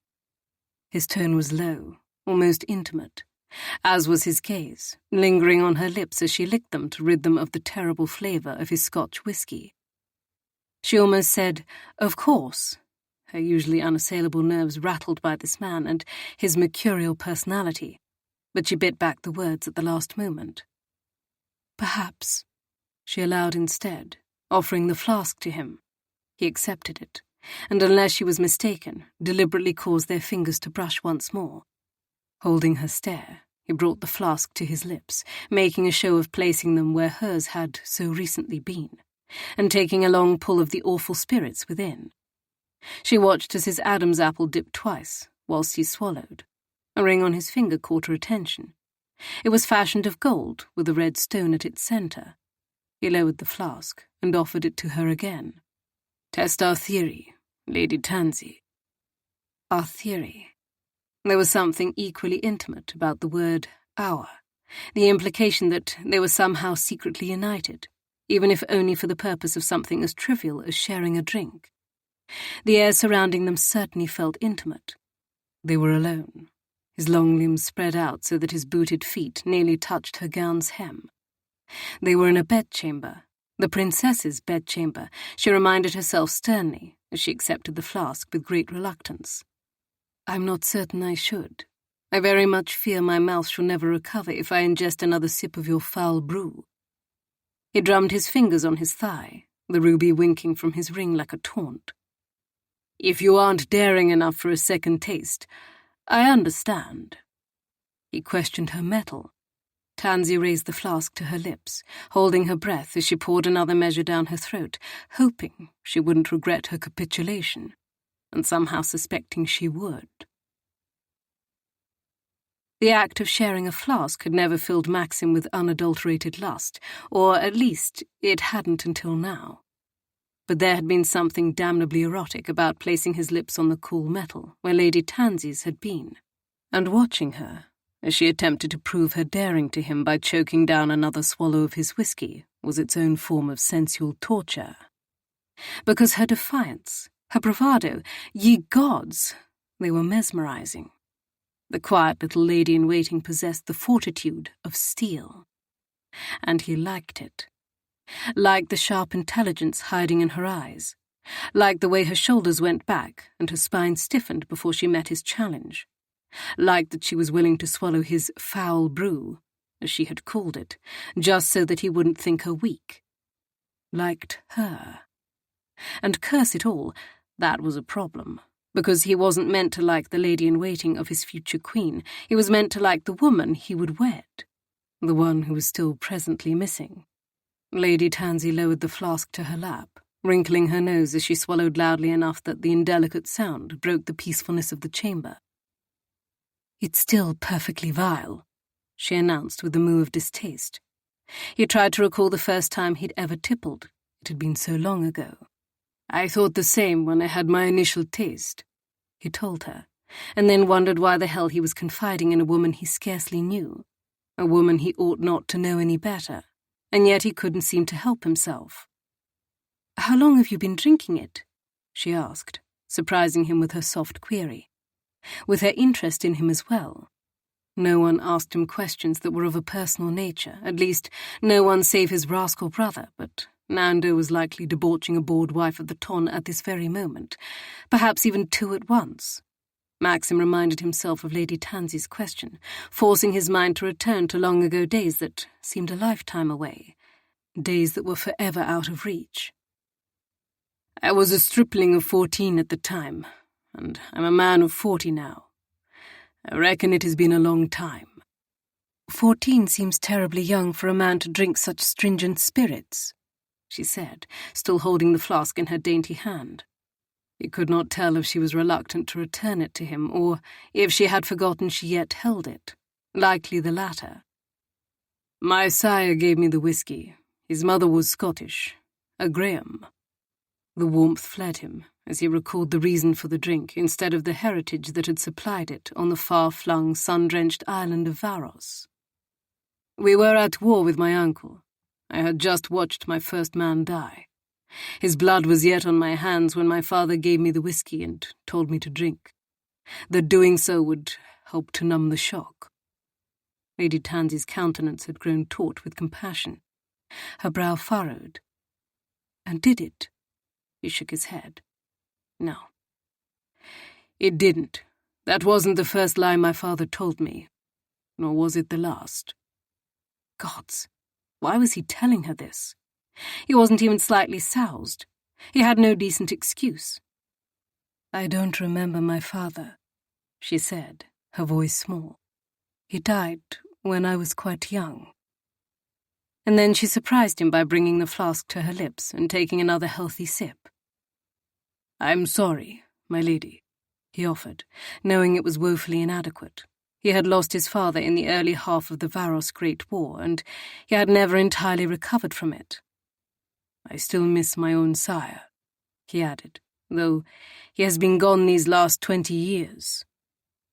S1: His tone was low, almost intimate, as was his gaze, lingering on her lips as she licked them to rid them of the terrible flavour of his Scotch whiskey. She almost said, "Of course," her usually unassailable nerves rattled by this man and his mercurial personality, but she bit back the words at the last moment. "Perhaps," she allowed instead, offering the flask to him. He accepted it, and unless she was mistaken, deliberately caused their fingers to brush once more. Holding her stare, he brought the flask to his lips, making a show of placing them where hers had so recently been, and taking a long pull of the awful spirits within. She watched as his Adam's apple dipped twice, whilst he swallowed. A ring on his finger caught her attention. It was fashioned of gold, with a red stone at its centre. He lowered the flask and offered it to her again. "Test our theory, Lady Tansy." Our theory. There was something equally intimate about the word our, the implication that they were somehow secretly united, even if only for the purpose of something as trivial as sharing a drink. The air surrounding them certainly felt intimate. They were alone, his long limbs spread out so that his booted feet nearly touched her gown's hem. They were in a bedchamber, the princess's bedchamber, she reminded herself sternly as she accepted the flask with great reluctance. "I'm not certain I should. I very much fear my mouth shall never recover if I ingest another sip of your foul brew." He drummed his fingers on his thigh, the ruby winking from his ring like a taunt. "If you aren't daring enough for a second taste, I understand." He questioned her mettle. Tansy raised the flask to her lips, holding her breath as she poured another measure down her throat, hoping she wouldn't regret her capitulation, and somehow suspecting she would. The act of sharing a flask had never filled Maxim with unadulterated lust, or at least it hadn't until now. But there had been something damnably erotic about placing his lips on the cool metal where Lady Tansy's had been, and watching her as she attempted to prove her daring to him by choking down another swallow of his whiskey was its own form of sensual torture. Because her defiance, her bravado, ye gods, they were mesmerizing. The quiet little lady-in-waiting possessed the fortitude of steel. And he liked it. Liked the sharp intelligence hiding in her eyes. Liked the way her shoulders went back and her spine stiffened before she met his challenge. Liked that she was willing to swallow his foul brew, as she had called it, just so that he wouldn't think her weak. Liked her. And curse it all, that was a problem, because he wasn't meant to like the lady-in-waiting of his future queen. He was meant to like the woman he would wed, the one who was still presently missing. Lady Tansy lowered the flask to her lap, wrinkling her nose as she swallowed loudly enough that the indelicate sound broke the peacefulness of the chamber. "It's still perfectly vile," she announced with a moue of distaste. He tried to recall the first time he'd ever tippled. It had been so long ago. "I thought the same when I had my initial taste," he told her, and then wondered why the hell he was confiding in a woman he scarcely knew, a woman he ought not to know any better, and yet he couldn't seem to help himself. "How long have you been drinking it?" she asked, surprising him with her soft query, with her interest in him as well. No one asked him questions that were of a personal nature, at least no one save his rascal brother, but Nando was likely debauching a bored wife of the Ton at this very moment, perhaps even two at once. Maxim reminded himself of Lady Tansy's question, forcing his mind to return to long-ago days that seemed a lifetime away, days that were forever out of reach. "I was a stripling of 14 at the time, and I'm a man of 40 now. I reckon it has been a long time." 14 seems terribly young for a man to drink such stringent spirits, she said, still holding the flask in her dainty hand. He could not tell if she was reluctant to return it to him, or if she had forgotten she yet held it, likely the latter. "My sire gave me the whiskey. His mother was Scottish, a Graham." The warmth fled him as he recalled the reason for the drink instead of the heritage that had supplied it on the far-flung, sun-drenched island of Varos. "We were at war with my uncle. I had just watched my first man die. His blood was yet on my hands when my father gave me the whiskey and told me to drink. That doing so would help to numb the shock." Lady Tansy's countenance had grown taut with compassion. Her brow furrowed. "And did it?" He shook his head. No. It didn't. That wasn't the first lie my father told me. Nor was it the last. Gods, why was he telling her this? He wasn't even slightly soused. He had no decent excuse. I don't remember my father, she said, her voice small. He died when I was quite young. And then she surprised him by bringing the flask to her lips and taking another healthy sip. I'm sorry, my lady, he offered, knowing it was woefully inadequate. He had lost his father in the early half of the Varos Great War, and he had never entirely recovered from it. I still miss my own sire, he added, though he has been gone these last 20 years.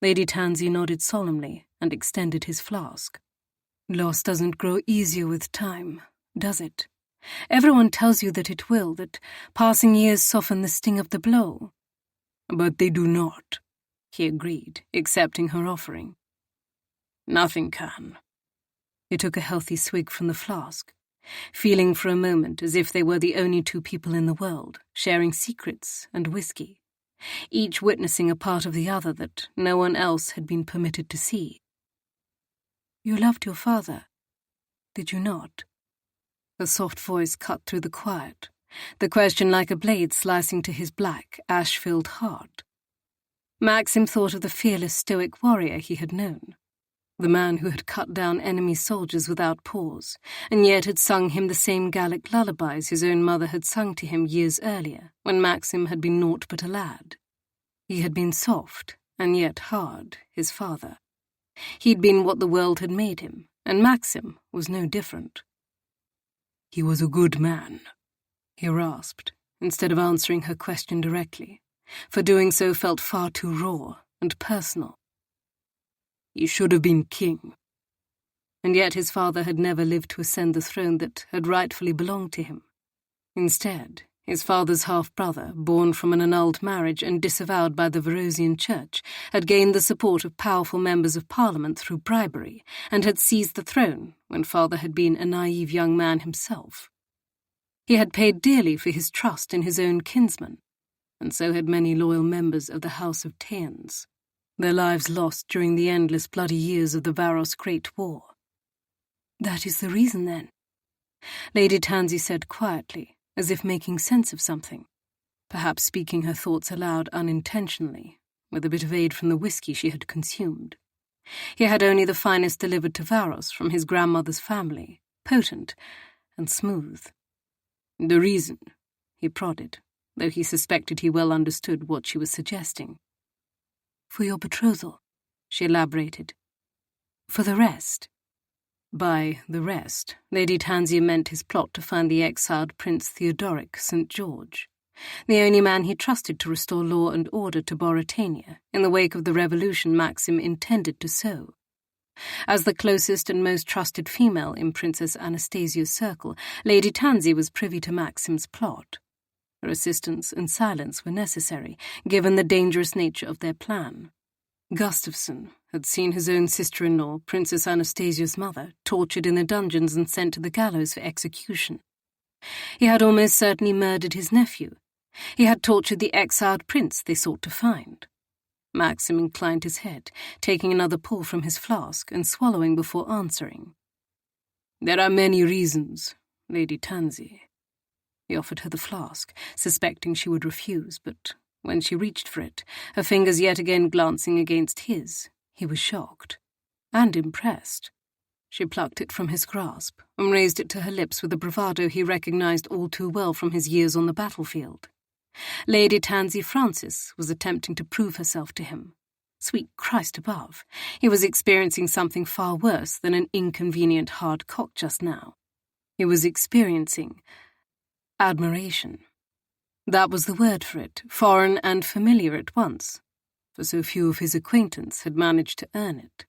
S1: Lady Tansy nodded solemnly and extended his flask. Loss doesn't grow easier with time, does it? Everyone tells you that it will, that passing years soften the sting of the blow. But they do not, he agreed, accepting her offering. Nothing can. He took a healthy swig from the flask, feeling for a moment as if they were the only two people in the world, sharing secrets and whiskey, each witnessing a part of the other that no one else had been permitted to see. You loved your father, did you not? Her soft voice cut through the quiet, the question like a blade slicing to his black, ash-filled heart. Maxim thought of the fearless stoic warrior he had known, the man who had cut down enemy soldiers without pause, and yet had sung him the same Gallic lullabies his own mother had sung to him years earlier, when Maxim had been naught but a lad. He had been soft, and yet hard, his father. He'd been what the world had made him, and Maxim was no different. He was a good man, he rasped, instead of answering her question directly, for doing so felt far too raw and personal. He should have been king. And yet his father had never lived to ascend the throne that had rightfully belonged to him. Instead, his father's half-brother, born from an annulled marriage and disavowed by the Varosian Church, had gained the support of powerful members of Parliament through bribery and had seized the throne when father had been a naive young man himself. He had paid dearly for his trust in his own kinsman, and so had many loyal members of the House of Taeans, their lives lost during the endless bloody years of the Varos Great War. That is the reason, then, Lady Tansy said quietly, as if making sense of something, perhaps speaking her thoughts aloud unintentionally, with a bit of aid from the whiskey she had consumed. He had only the finest delivered to Varos from his grandmother's family, potent and smooth. The reason, he prodded, though he suspected he well understood what she was suggesting. For your betrothal, she elaborated. For the rest. By the rest, Lady Tansy meant his plot to find the exiled Prince Theodoric St. George, the only man he trusted to restore law and order to Boritania in the wake of the revolution Maxim intended to sow. As the closest and most trusted female in Princess Anastasia's circle, Lady Tansy was privy to Maxim's plot. Her assistance and silence were necessary, given the dangerous nature of their plan. Gustafsson had seen his own sister-in-law, Princess Anastasia's mother, tortured in the dungeons and sent to the gallows for execution. He had almost certainly murdered his nephew. He had tortured the exiled prince they sought to find. Maxim inclined his head, taking another pull from his flask and swallowing before answering. There are many reasons, Lady Tansy. He offered her the flask, suspecting she would refuse, but when she reached for it, her fingers yet again glancing against his, he was shocked and impressed. She plucked it from his grasp and raised it to her lips with a bravado he recognized all too well from his years on the battlefield. Lady Tansy Francis was attempting to prove herself to him. Sweet Christ above, he was experiencing something far worse than an inconvenient hard cock just now. He was experiencing admiration. That was the word for it, foreign and familiar at once, for so few of his acquaintance had managed to earn it.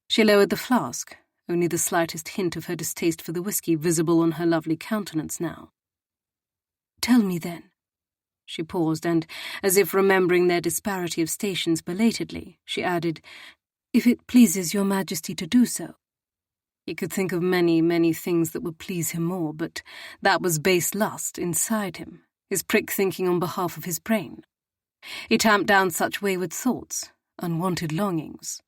S1: She lowered the flask, only the slightest hint of her distaste for the whiskey visible on her lovely countenance now. Tell me, then. She paused, and, as if remembering their disparity of stations belatedly, she added, if it pleases your Majesty to do so. He could think of many, many things that would please him more, but that was base lust inside him, his prick thinking on behalf of his brain. He tamped down such wayward thoughts, unwanted longings.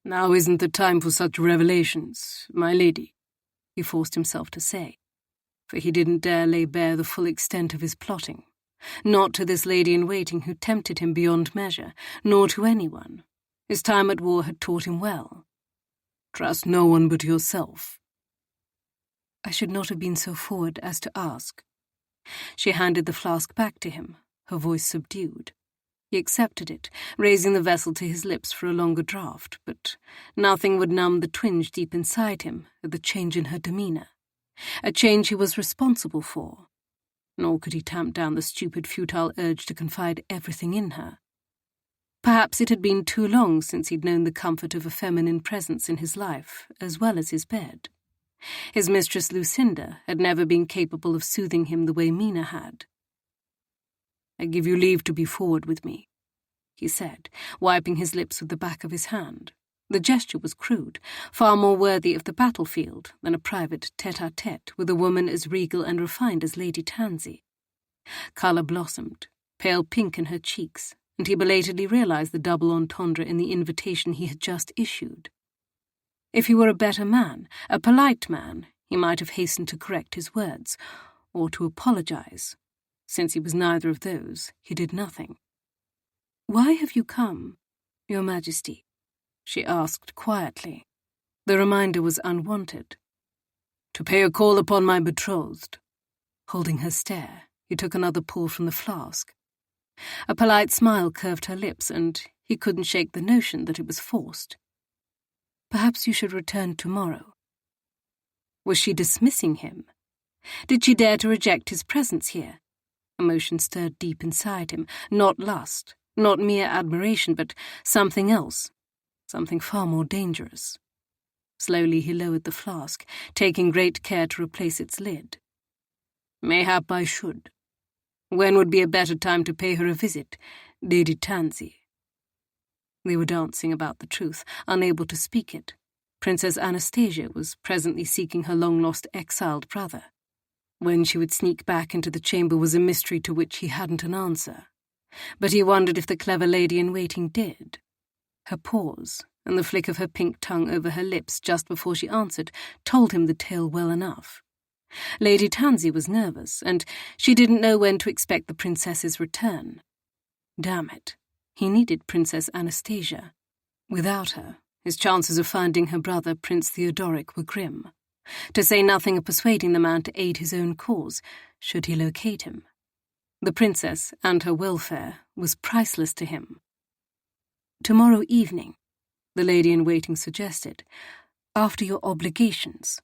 S1: "Now isn't the time for such revelations, my lady," he forced himself to say, for he didn't dare lay bare the full extent of his plotting, not to this lady-in-waiting who tempted him beyond measure, nor to anyone. His time at war had taught him well. "Trust no one but yourself." "I should not have been so forward as to ask." She handed the flask back to him, her voice subdued. He accepted it, raising the vessel to his lips for a longer draught, but nothing would numb the twinge deep inside him at the change in her demeanour, a change he was responsible for. Nor could he tamp down the stupid, futile urge to confide everything in her. Perhaps it had been too long since he'd known the comfort of a feminine presence in his life, as well as his bed. His mistress Lucinda had never been capable of soothing him the way Mina had. "I give you leave to be forward with me," he said, wiping his lips with the back of his hand. The gesture was crude, far more worthy of the battlefield than a private tête-à-tête with a woman as regal and refined as Lady Tansey. Colour blossomed, pale pink in her cheeks, and he belatedly realized the double entendre in the invitation he had just issued. If he were a better man, a polite man, he might have hastened to correct his words, or to apologize. Since he was neither of those, he did nothing. "Why have you come, Your Majesty?" she asked quietly. The reminder was unwanted. "To pay a call upon my betrothed." Holding her stare, he took another pull from the flask. A polite smile curved her lips, and he couldn't shake the notion that it was forced. "Perhaps you should return tomorrow." Was she dismissing him? Did she dare to reject his presence here? Emotion stirred deep inside him, not lust, not mere admiration, but something else, something far more dangerous. Slowly he lowered the flask, taking great care to replace its lid. "Mayhap I should. When would be a better time to pay her a visit, Lady Tansey?" They were dancing about the truth, unable to speak it. Princess Anastasia was presently seeking her long-lost exiled brother. When she would sneak back into the chamber was a mystery to which he hadn't an answer. But he wondered if the clever lady-in-waiting did. Her pause, and the flick of her pink tongue over her lips just before she answered, told him the tale well enough. Lady Tansey was nervous, and she didn't know when to expect the princess's return. Damn it, he needed Princess Anastasia. Without her, his chances of finding her brother, Prince Theodoric, were grim. To say nothing of persuading the man to aid his own cause, should he locate him. The princess and her welfare was priceless to him. "Tomorrow evening," the lady-in-waiting suggested, "after your obligations."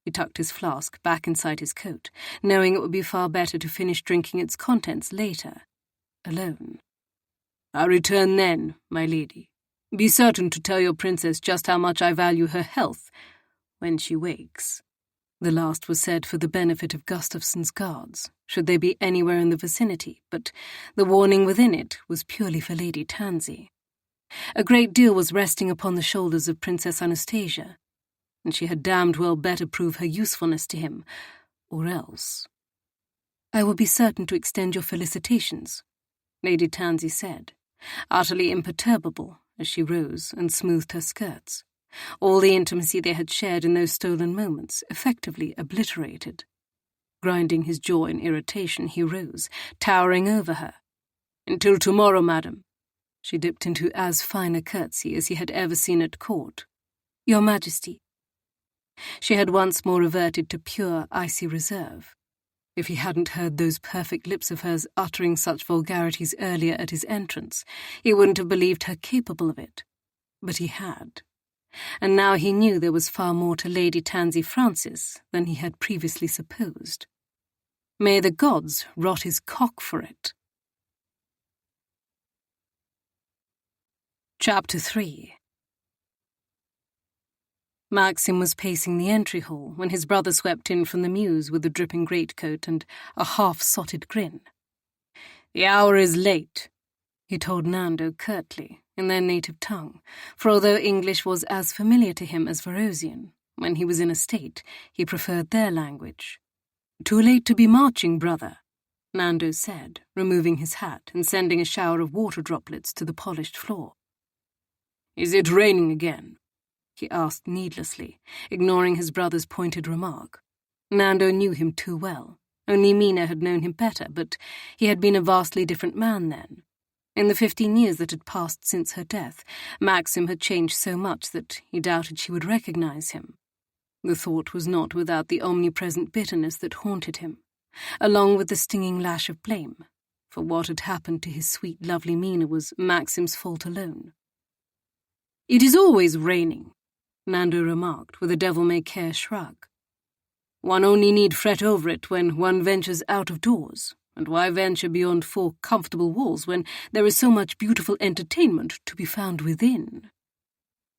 S1: He tucked his flask back inside his coat, knowing it would be far better to finish drinking its contents later, alone. "I return then, my lady. Be certain to tell your princess just how much I value her health when she wakes." The last was said for the benefit of Gustafson's guards, should they be anywhere in the vicinity, but the warning within it was purely for Lady Tansey. A great deal was resting upon the shoulders of Princess Anastasia, and she had damned well better prove her usefulness to him, or else. "I will be certain to extend your felicitations," Lady Tansey said, utterly imperturbable as she rose and smoothed her skirts. All the intimacy they had shared in those stolen moments effectively obliterated. Grinding his jaw in irritation, he rose, towering over her. "Until tomorrow, madam." She dipped into as fine a curtsy as he had ever seen at court. "Your Majesty." She had once more reverted to pure, icy reserve. If he hadn't heard those perfect lips of hers uttering such vulgarities earlier at his entrance, he wouldn't have believed her capable of it. But he had. And now he knew there was far more to Lady Tansey Francis than he had previously supposed. May the gods rot his cock for it. Chapter 3. Maxim was pacing the entry hall when his brother swept in from the mews with a dripping greatcoat and a half-sotted grin. "The hour is late," he told Nando curtly, in their native tongue, for although English was as familiar to him as Varosian, when he was in a state, he preferred their language. "Too late to be marching, brother." Nando said, removing his hat and sending a shower of water droplets to the polished floor. "Is it raining again?" he asked needlessly, ignoring his brother's pointed remark. Nando knew him too well. Only Mina had known him better, but he had been a vastly different man then. In the 15 years that had passed since her death, Maxim had changed so much that he doubted she would recognize him. The thought was not without the omnipresent bitterness that haunted him, along with the stinging lash of blame, for what had happened to his sweet, lovely Mina was Maxim's fault alone. "It is always raining," Nando remarked with a devil-may-care shrug. "One only need fret over it when one ventures out of doors, and why venture beyond 4 comfortable walls when there is so much beautiful entertainment to be found within?"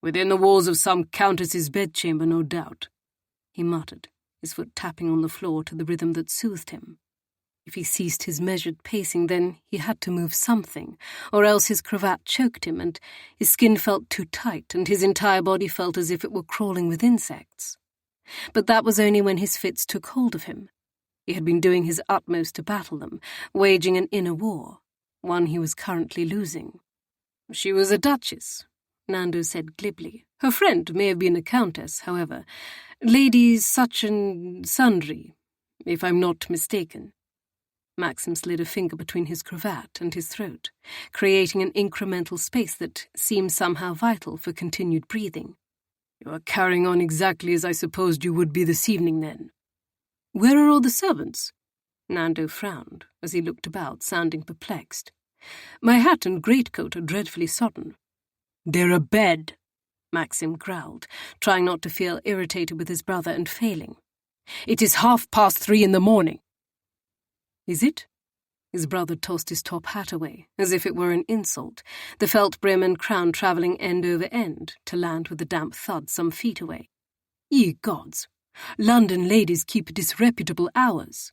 S1: "Within the walls of some countess's bedchamber, no doubt," he muttered, his foot tapping on the floor to the rhythm that soothed him. If he ceased his measured pacing, then he had to move something, or else his cravat choked him, and his skin felt too tight, and his entire body felt as if it were crawling with insects. But that was only when his fits took hold of him. He had been doing his utmost to battle them, waging an inner war, one he was currently losing. "She was a duchess," Nando said glibly. "Her friend may have been a countess, however. Lady such and sundry, if I'm not mistaken." Maxim slid a finger between his cravat and his throat, creating an incremental space that seemed somehow vital for continued breathing. "You are carrying on exactly as I supposed you would be this evening, then." "Where are all the servants?" Nando frowned as he looked about, sounding perplexed. "My hat and greatcoat are dreadfully sodden." "They're abed," Maxim growled, trying not to feel irritated with his brother and failing. "It is 3:30 in the morning." "Is it?" His brother tossed his top hat away, as if it were an insult, the felt brim and crown travelling end over end to land with a damp thud some feet away. "Ye gods! London ladies keep disreputable hours."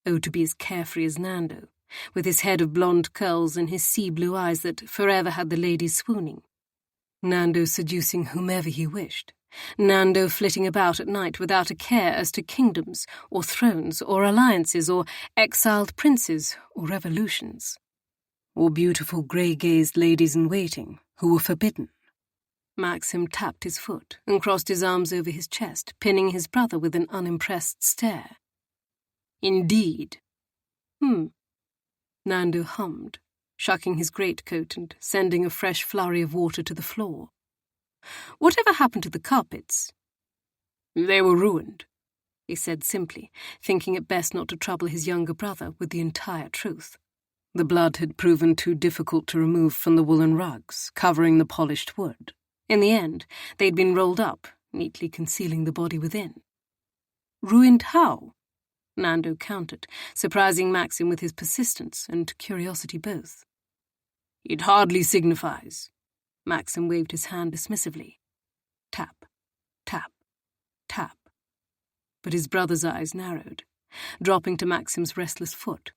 S1: Oh, to be as carefree as Nando, with his head of blonde curls and his sea-blue eyes that forever had the ladies swooning. Nando seducing whomever he wished. Nando flitting about at night without a care as to kingdoms, or thrones, or alliances, or exiled princes, or revolutions. Or beautiful grey-gazed ladies-in-waiting who were forbidden. Maxim tapped his foot and crossed his arms over his chest, pinning his brother with an unimpressed stare. "Indeed." Nando hummed, shucking his greatcoat and sending a fresh flurry of water to the floor. "Whatever happened to the carpets?" "They were ruined," he said simply, thinking it best not to trouble his younger brother with the entire truth. The blood had proven too difficult to remove from the woolen rugs, covering the polished wood. In the end, they'd been rolled up, neatly concealing the body within. "Ruined how?" Nando countered, surprising Maxim with his persistence and curiosity both. "It hardly signifies." Maxim waved his hand dismissively. Tap, tap, tap. But his brother's eyes narrowed, dropping to Maxim's restless foot.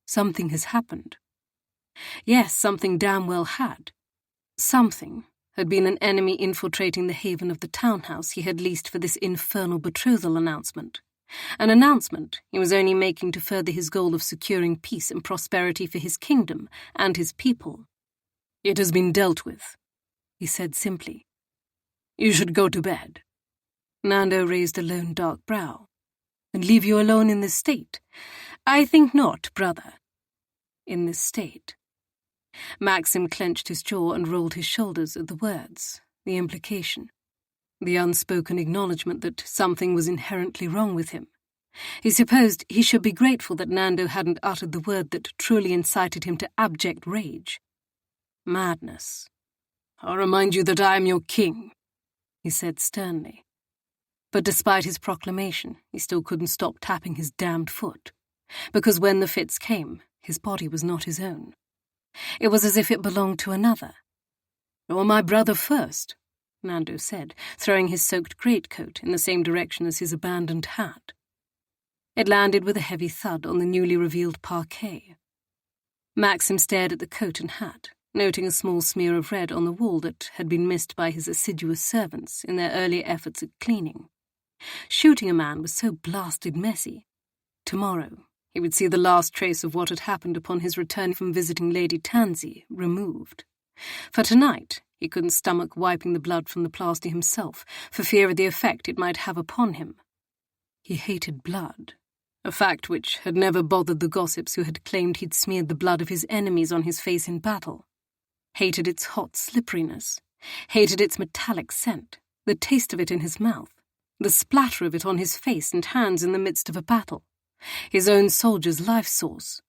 S1: Something has happened. Yes, something damn well had. Something had been an enemy infiltrating the haven of the townhouse he had leased for this infernal betrothal announcement. An announcement he was only making to further his goal of securing peace and prosperity for his kingdom and his people. "It has been dealt with," he said simply. "You should go to bed." Nando raised a lone dark brow. "And leave you alone in this state?" "I think not, brother." "In this state." Maxim clenched his jaw and rolled his shoulders at the words, the implication, the unspoken acknowledgement that something was inherently wrong with him. He supposed he should be grateful that Nando hadn't uttered the word that truly incited him to abject rage. Madness. "I'll remind you that I am your king," he said sternly. But despite his proclamation, he still couldn't stop tapping his damned foot, because when the fits came, his body was not his own. It was as if it belonged to another. "You're my brother first," Nando said, throwing his soaked greatcoat in the same direction as his abandoned hat. It landed with a heavy thud on the newly revealed parquet. Maxim stared at the coat and hat, noting a small smear of red on the wall that had been missed by his assiduous servants in their earlier efforts at cleaning. Shooting a man was so blasted messy. Tomorrow, He would see the last trace of what had happened upon his return from visiting Lady Tansy removed. For tonight, he couldn't stomach wiping the blood from the plaster himself, for fear of the effect it might have upon him. He hated blood, a fact which had never bothered the gossips who had claimed he'd smeared the blood of his enemies on his face in battle. Hated its hot slipperiness, hated its metallic scent, the taste of it in his mouth, the splatter of it on his face and hands in the midst of a battle, his own soldier's life source.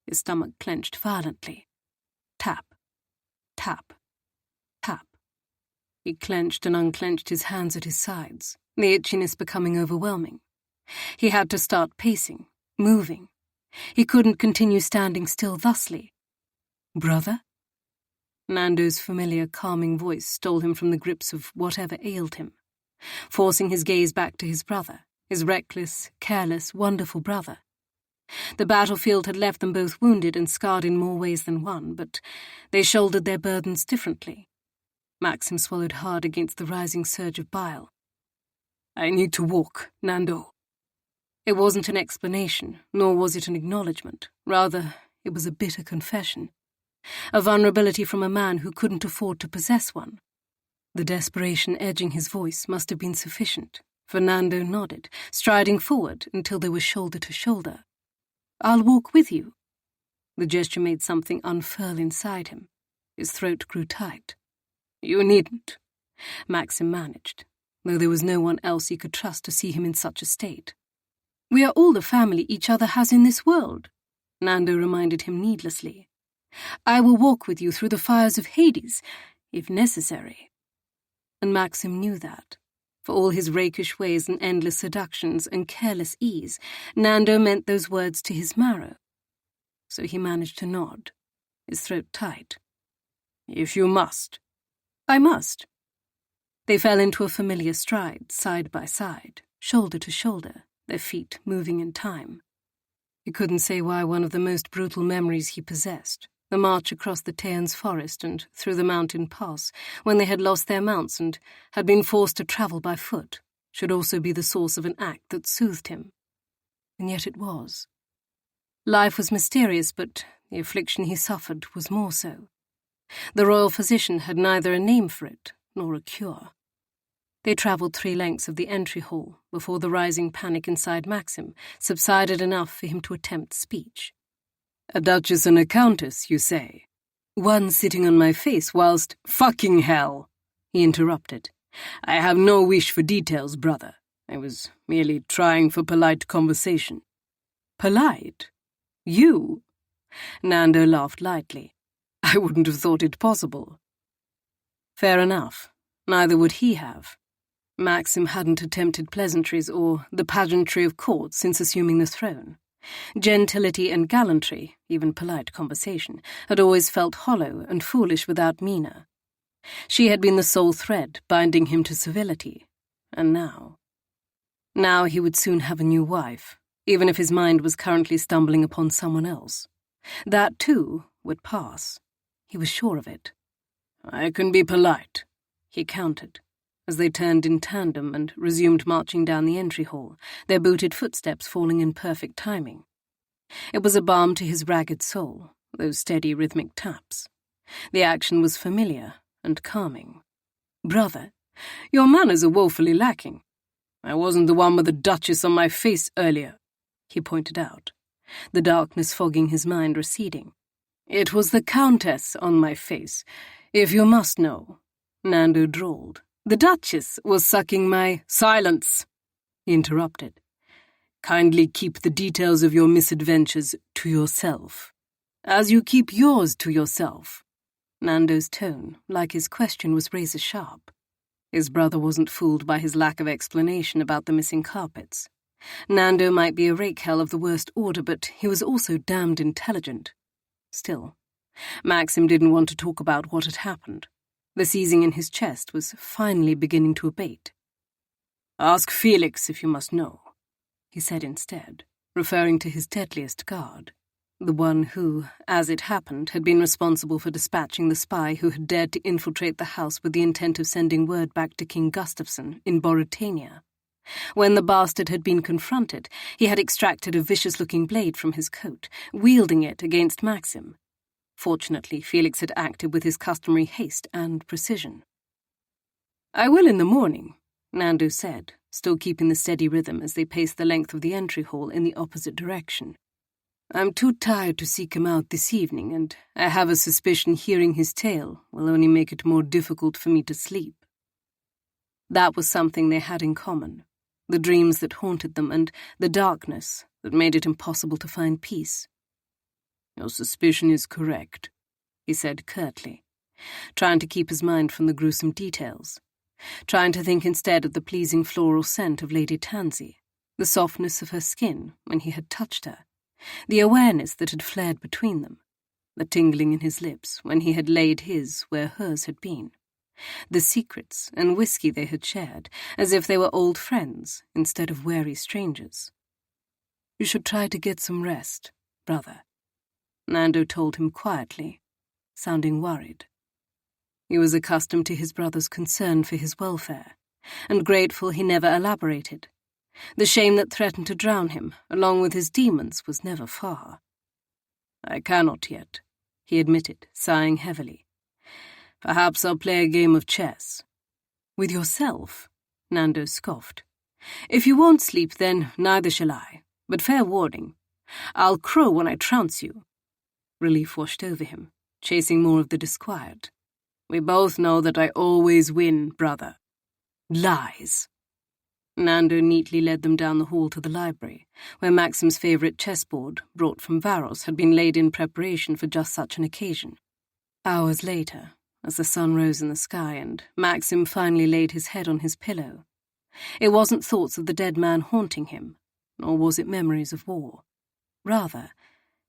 S1: His stomach clenched violently. Tap, tap, tap. He clenched and unclenched his hands at his sides, the itchiness becoming overwhelming. He had to start pacing, moving. He couldn't continue standing still thusly. "Brother?" Nando's familiar, calming voice stole him from the grips of whatever ailed him, forcing his gaze back to his brother, his reckless, careless, wonderful brother. The battlefield had left them both wounded and scarred in more ways than one, but they shouldered their burdens differently. Maxim swallowed hard against the rising surge of bile. "I need to walk, Nando." It wasn't an explanation, nor was it an acknowledgement. Rather, it was a bitter confession. A vulnerability from a man who couldn't afford to possess one. The desperation edging his voice must have been sufficient, for Nando nodded, striding forward until they were shoulder to shoulder. "I'll walk with you." The gesture made something unfurl inside him. His throat grew tight. "You needn't," Maxim managed, though there was no one else he could trust to see him in such a state. "We are all the family each other has in this world," Nando reminded him needlessly. "I will walk with you through the fires of Hades, if necessary." And Maxim knew that. For all his rakish ways and endless seductions and careless ease, Nando meant those words to his marrow. So he managed to nod, his throat tight. "If you must." "I must." They fell into a familiar stride, side by side, shoulder to shoulder, their feet moving in time. He couldn't say why one of the most brutal memories he possessed, the march across the Taean's forest and through the mountain pass, when they had lost their mounts and had been forced to travel by foot, should also be the source of an act that soothed him. And yet it was. Life was mysterious, but the affliction he suffered was more so. The royal physician had neither a name for it nor a cure. They travelled 3 lengths of the entry hall before the rising panic inside Maxim subsided enough for him to attempt speech. "A duchess and a countess, you say? One sitting on my face whilst— Fucking hell!" he interrupted. "I have no wish for details, brother. I was merely trying for polite conversation." "Polite? You?" Nando laughed lightly. "I wouldn't have thought it possible." Fair enough. Neither would he have. Maxim hadn't attempted pleasantries or the pageantry of court since assuming the throne. Gentility and gallantry, even polite conversation, had always felt hollow and foolish without Mina. She had been the sole thread binding him to civility, and now he would soon have a new wife, even if his mind was currently stumbling upon someone else. That, too, would pass. He was sure of it. "I can be polite," he countered, as they turned in tandem and resumed marching down the entry hall, their booted footsteps falling in perfect timing. It was a balm to his ragged soul, those steady rhythmic taps. The action was familiar and calming. "Brother, your manners are woefully lacking. I wasn't the one with the duchess on my face earlier," he pointed out, the darkness fogging his mind receding. "It was the countess on my face, if you must know," Nando drawled. "The duchess was sucking my—" "Silence!" he interrupted. "Kindly keep the details of your misadventures to yourself, as you keep yours to yourself." Nando's tone, like his question, was razor-sharp. His brother wasn't fooled by his lack of explanation about the missing carpets. Nando might be a rakehell of the worst order, but he was also damned intelligent. Still, Maxim didn't want to talk about what had happened. The seizing in his chest was finally beginning to abate. "Ask Felix if you must know," he said instead, referring to his deadliest guard, the one who, as it happened, had been responsible for dispatching the spy who had dared to infiltrate the house with the intent of sending word back to King Gustafsson in Boritania. When the bastard had been confronted, he had extracted a vicious-looking blade from his coat, wielding it against Maxim. Fortunately, Felix had acted with his customary haste and precision. "I will in the morning," Nando said, still keeping the steady rhythm as they paced the length of the entry hall in the opposite direction. "I'm too tired to seek him out this evening, and I have a suspicion hearing his tale will only make it more difficult for me to sleep." That was something they had in common, the dreams that haunted them and the darkness that made it impossible to find peace. "Your suspicion is correct," he said curtly, trying to keep his mind from the gruesome details, trying to think instead of the pleasing floral scent of Lady Tansy, the softness of her skin when he had touched her, the awareness that had flared between them, the tingling in his lips when he had laid his where hers had been, the secrets and whiskey they had shared, as if they were old friends instead of wary strangers. "You should try to get some rest, brother," Nando told him quietly, sounding worried. He was accustomed to his brother's concern for his welfare, and grateful he never elaborated. The shame that threatened to drown him, along with his demons, was never far. "I cannot yet," he admitted, sighing heavily. "Perhaps I'll play a game of chess." "With yourself?" Nando scoffed. "If you won't sleep, then neither shall I. But fair warning, I'll crow when I trounce you." Relief washed over him, chasing more of the disquiet. "We both know that I always win, brother." "Lies." Nando neatly led them down the hall to the library, where Maxim's favourite chessboard, brought from Varos, had been laid in preparation for just such an occasion. Hours later, as the sun rose in the sky and Maxim finally laid his head on his pillow, it wasn't thoughts of the dead man haunting him, nor was it memories of war. Rather,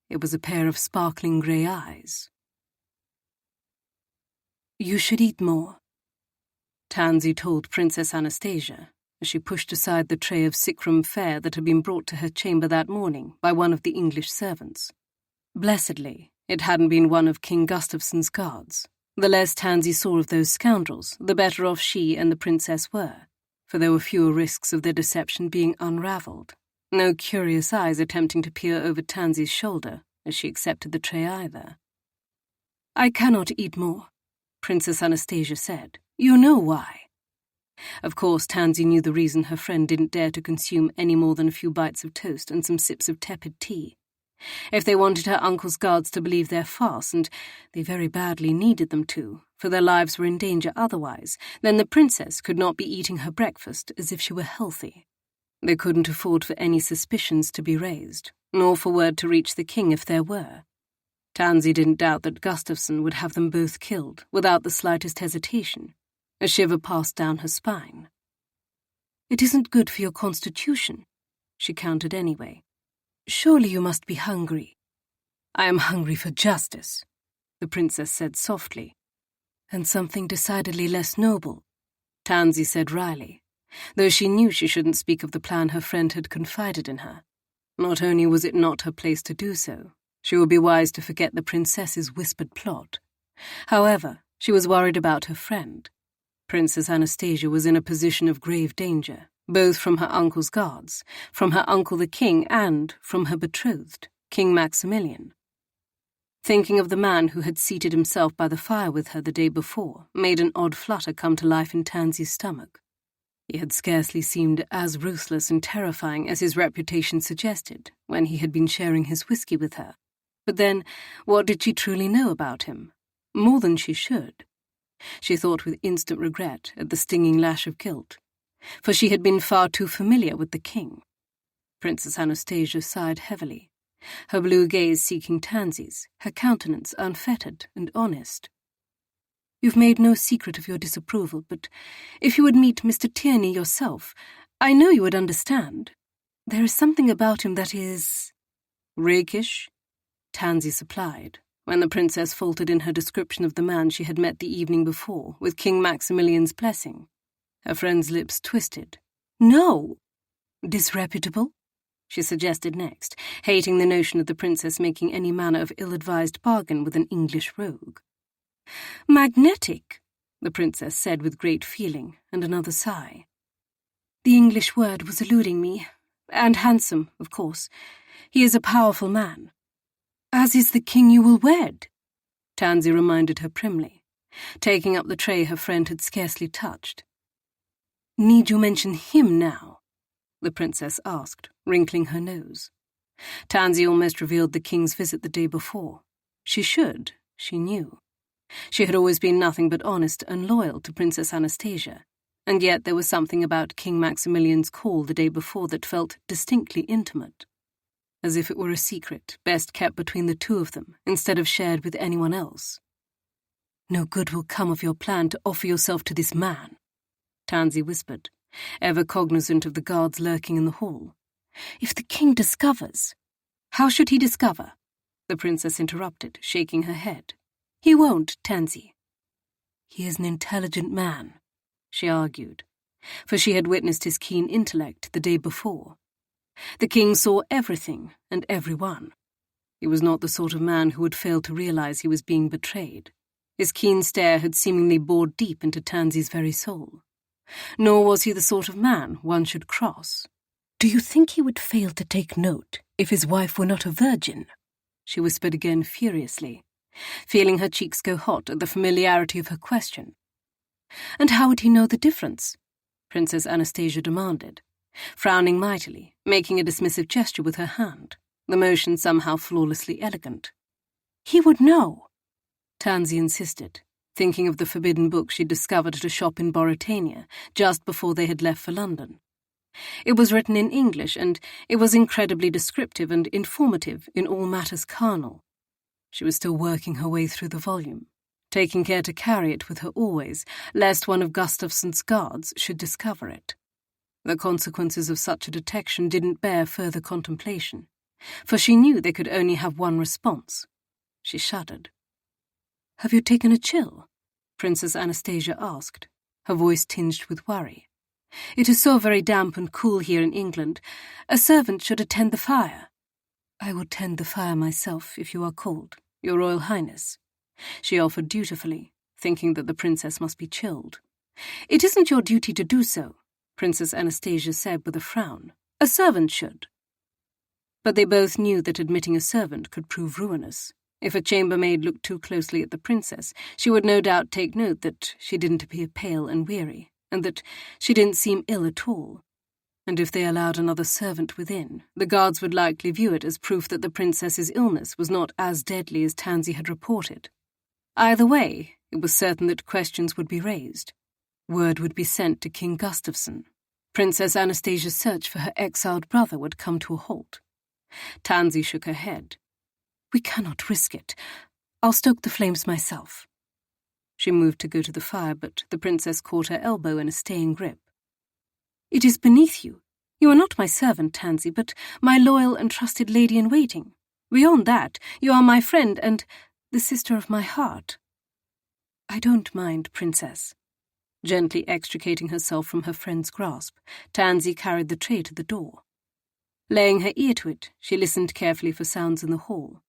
S1: it was a pair of sparkling grey eyes. "You should eat more," Tansy told Princess Anastasia, as she pushed aside the tray of sick-room fare that had been brought to her chamber that morning by one of the English servants. Blessedly, it hadn't been one of King Gustafson's guards. The less Tansy saw of those scoundrels, the better off she and the princess were, for there were fewer risks of their deception being unravelled. No curious eyes attempting to peer over Tansy's shoulder as she accepted the tray either. "I cannot eat more," Princess Anastasia said. "You know why." Of course, Tansy knew the reason her friend didn't dare to consume any more than a few bites of toast and some sips of tepid tea. If they wanted her uncle's guards to believe their farce, and they very badly needed them to, for their lives were in danger otherwise, then the princess could not be eating her breakfast as if she were healthy. They couldn't afford for any suspicions to be raised, nor for word to reach the king if there were. Tansy didn't doubt that Gustafson would have them both killed without the slightest hesitation. A shiver passed down her spine. "It isn't good for your constitution," she countered anyway. "Surely you must be hungry." "I am hungry for justice," the princess said softly. "And something decidedly less noble," Tansy said wryly, though she knew she shouldn't speak of the plan her friend had confided in her. Not only was it not her place to do so, she would be wise to forget the princess's whispered plot. However, she was worried about her friend. Princess Anastasia was in a position of grave danger, both from her uncle's guards, from her uncle the king, and from her betrothed, King Maximilian. Thinking of the man who had seated himself by the fire with her the day before made an odd flutter come to life in Tansy's stomach. He had scarcely seemed as ruthless and terrifying as his reputation suggested when he had been sharing his whiskey with her. But then, what did she truly know about him? More than she should. She thought with instant regret at the stinging lash of guilt, for she had been far too familiar with the king. Princess Anastasia sighed heavily, her blue gaze seeking Tansy's, her countenance unfettered and honest. "You've made no secret of your disapproval, but if you would meet Mr. Tierney yourself, I know you would understand. There is something about him that is—" "Rakish?" Tansy supplied, when the princess faltered in her description of the man she had met the evening before with King Maximilian's blessing. Her friend's lips twisted. "No!" "Disreputable?" she suggested next, hating the notion of the princess making any manner of ill-advised bargain with an English rogue. "Magnetic," the princess said with great feeling, and another sigh. The English word was eluding me. And handsome, of course. He is a powerful man. As is the king you will wed, Tansy reminded her primly, taking up the tray her friend had scarcely touched. Need you mention him now? The princess asked, wrinkling her nose. Tansy almost revealed the king's visit the day before. She should, she knew. She had always been nothing but honest and loyal to Princess Anastasia, and yet there was something about King Maximilian's call the day before that felt distinctly intimate, as if it were a secret best kept between the two of them instead of shared with anyone else. No good will come of your plan to offer yourself to this man, Tansy whispered, ever cognizant of the guards lurking in the hall. If the king discovers— How should he discover? The princess interrupted, shaking her head. He won't, Tansy. He is an intelligent man, she argued, for she had witnessed his keen intellect the day before. The king saw everything and everyone. He was not the sort of man who would fail to realize he was being betrayed. His keen stare had seemingly bored deep into Tansy's very soul. Nor was he the sort of man one should cross. Do you think he would fail to take note if his wife were not a virgin? She whispered again furiously, feeling her cheeks go hot at the familiarity of her question. And how would he know the difference? Princess Anastasia demanded, frowning mightily, making a dismissive gesture with her hand, the motion somehow flawlessly elegant. He would know, Tansy insisted, thinking of the forbidden book she'd discovered at a shop in Boritania just before they had left for London. It was written in English, and it was incredibly descriptive and informative in all matters carnal. She was still working her way through the volume, taking care to carry it with her always, lest one of Gustafson's guards should discover it. The consequences of such a detection didn't bear further contemplation, for she knew they could only have one response. She shuddered. "Have you taken a chill?" Princess Anastasia asked, her voice tinged with worry. "It is so very damp and cool here in England. A servant should attend the fire." "I will tend the fire myself if you are cold, Your Royal Highness," she offered dutifully, thinking that the princess must be chilled. "It isn't your duty to do so," Princess Anastasia said with a frown. "A servant should." But they both knew that admitting a servant could prove ruinous. If a chambermaid looked too closely at the princess, she would no doubt take note that she didn't appear pale and weary, and that she didn't seem ill at all. And if they allowed another servant within, the guards would likely view it as proof that the princess's illness was not as deadly as Tansy had reported. Either way, it was certain that questions would be raised. Word would be sent to King Gustafson. Princess Anastasia's search for her exiled brother would come to a halt. Tansy shook her head. "We cannot risk it. I'll stoke the flames myself." She moved to go to the fire, but the princess caught her elbow in a staying grip. "It is beneath you. You are not my servant, Tansy, but my loyal and trusted lady-in-waiting. Beyond that, you are my friend and the sister of my heart." "I don't mind, Princess." Gently extricating herself from her friend's grasp, Tansy carried the tray to the door. Laying her ear to it, she listened carefully for sounds in the hall.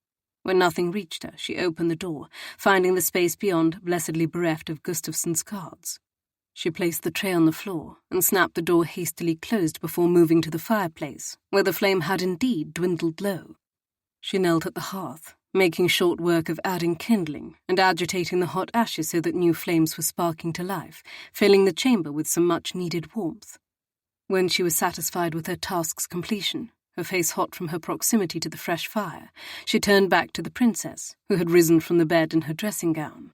S1: When nothing reached her, she opened the door, finding the space beyond blessedly bereft of Gustafson's guards. She placed the tray on the floor and snapped the door hastily closed before moving to the fireplace, where the flame had indeed dwindled low. She knelt at the hearth, making short work of adding kindling and agitating the hot ashes so that new flames were sparking to life, filling the chamber with some much-needed warmth. When she was satisfied with her task's completion, her face hot from her proximity to the fresh fire, she turned back to the princess, who had risen from the bed in her dressing gown.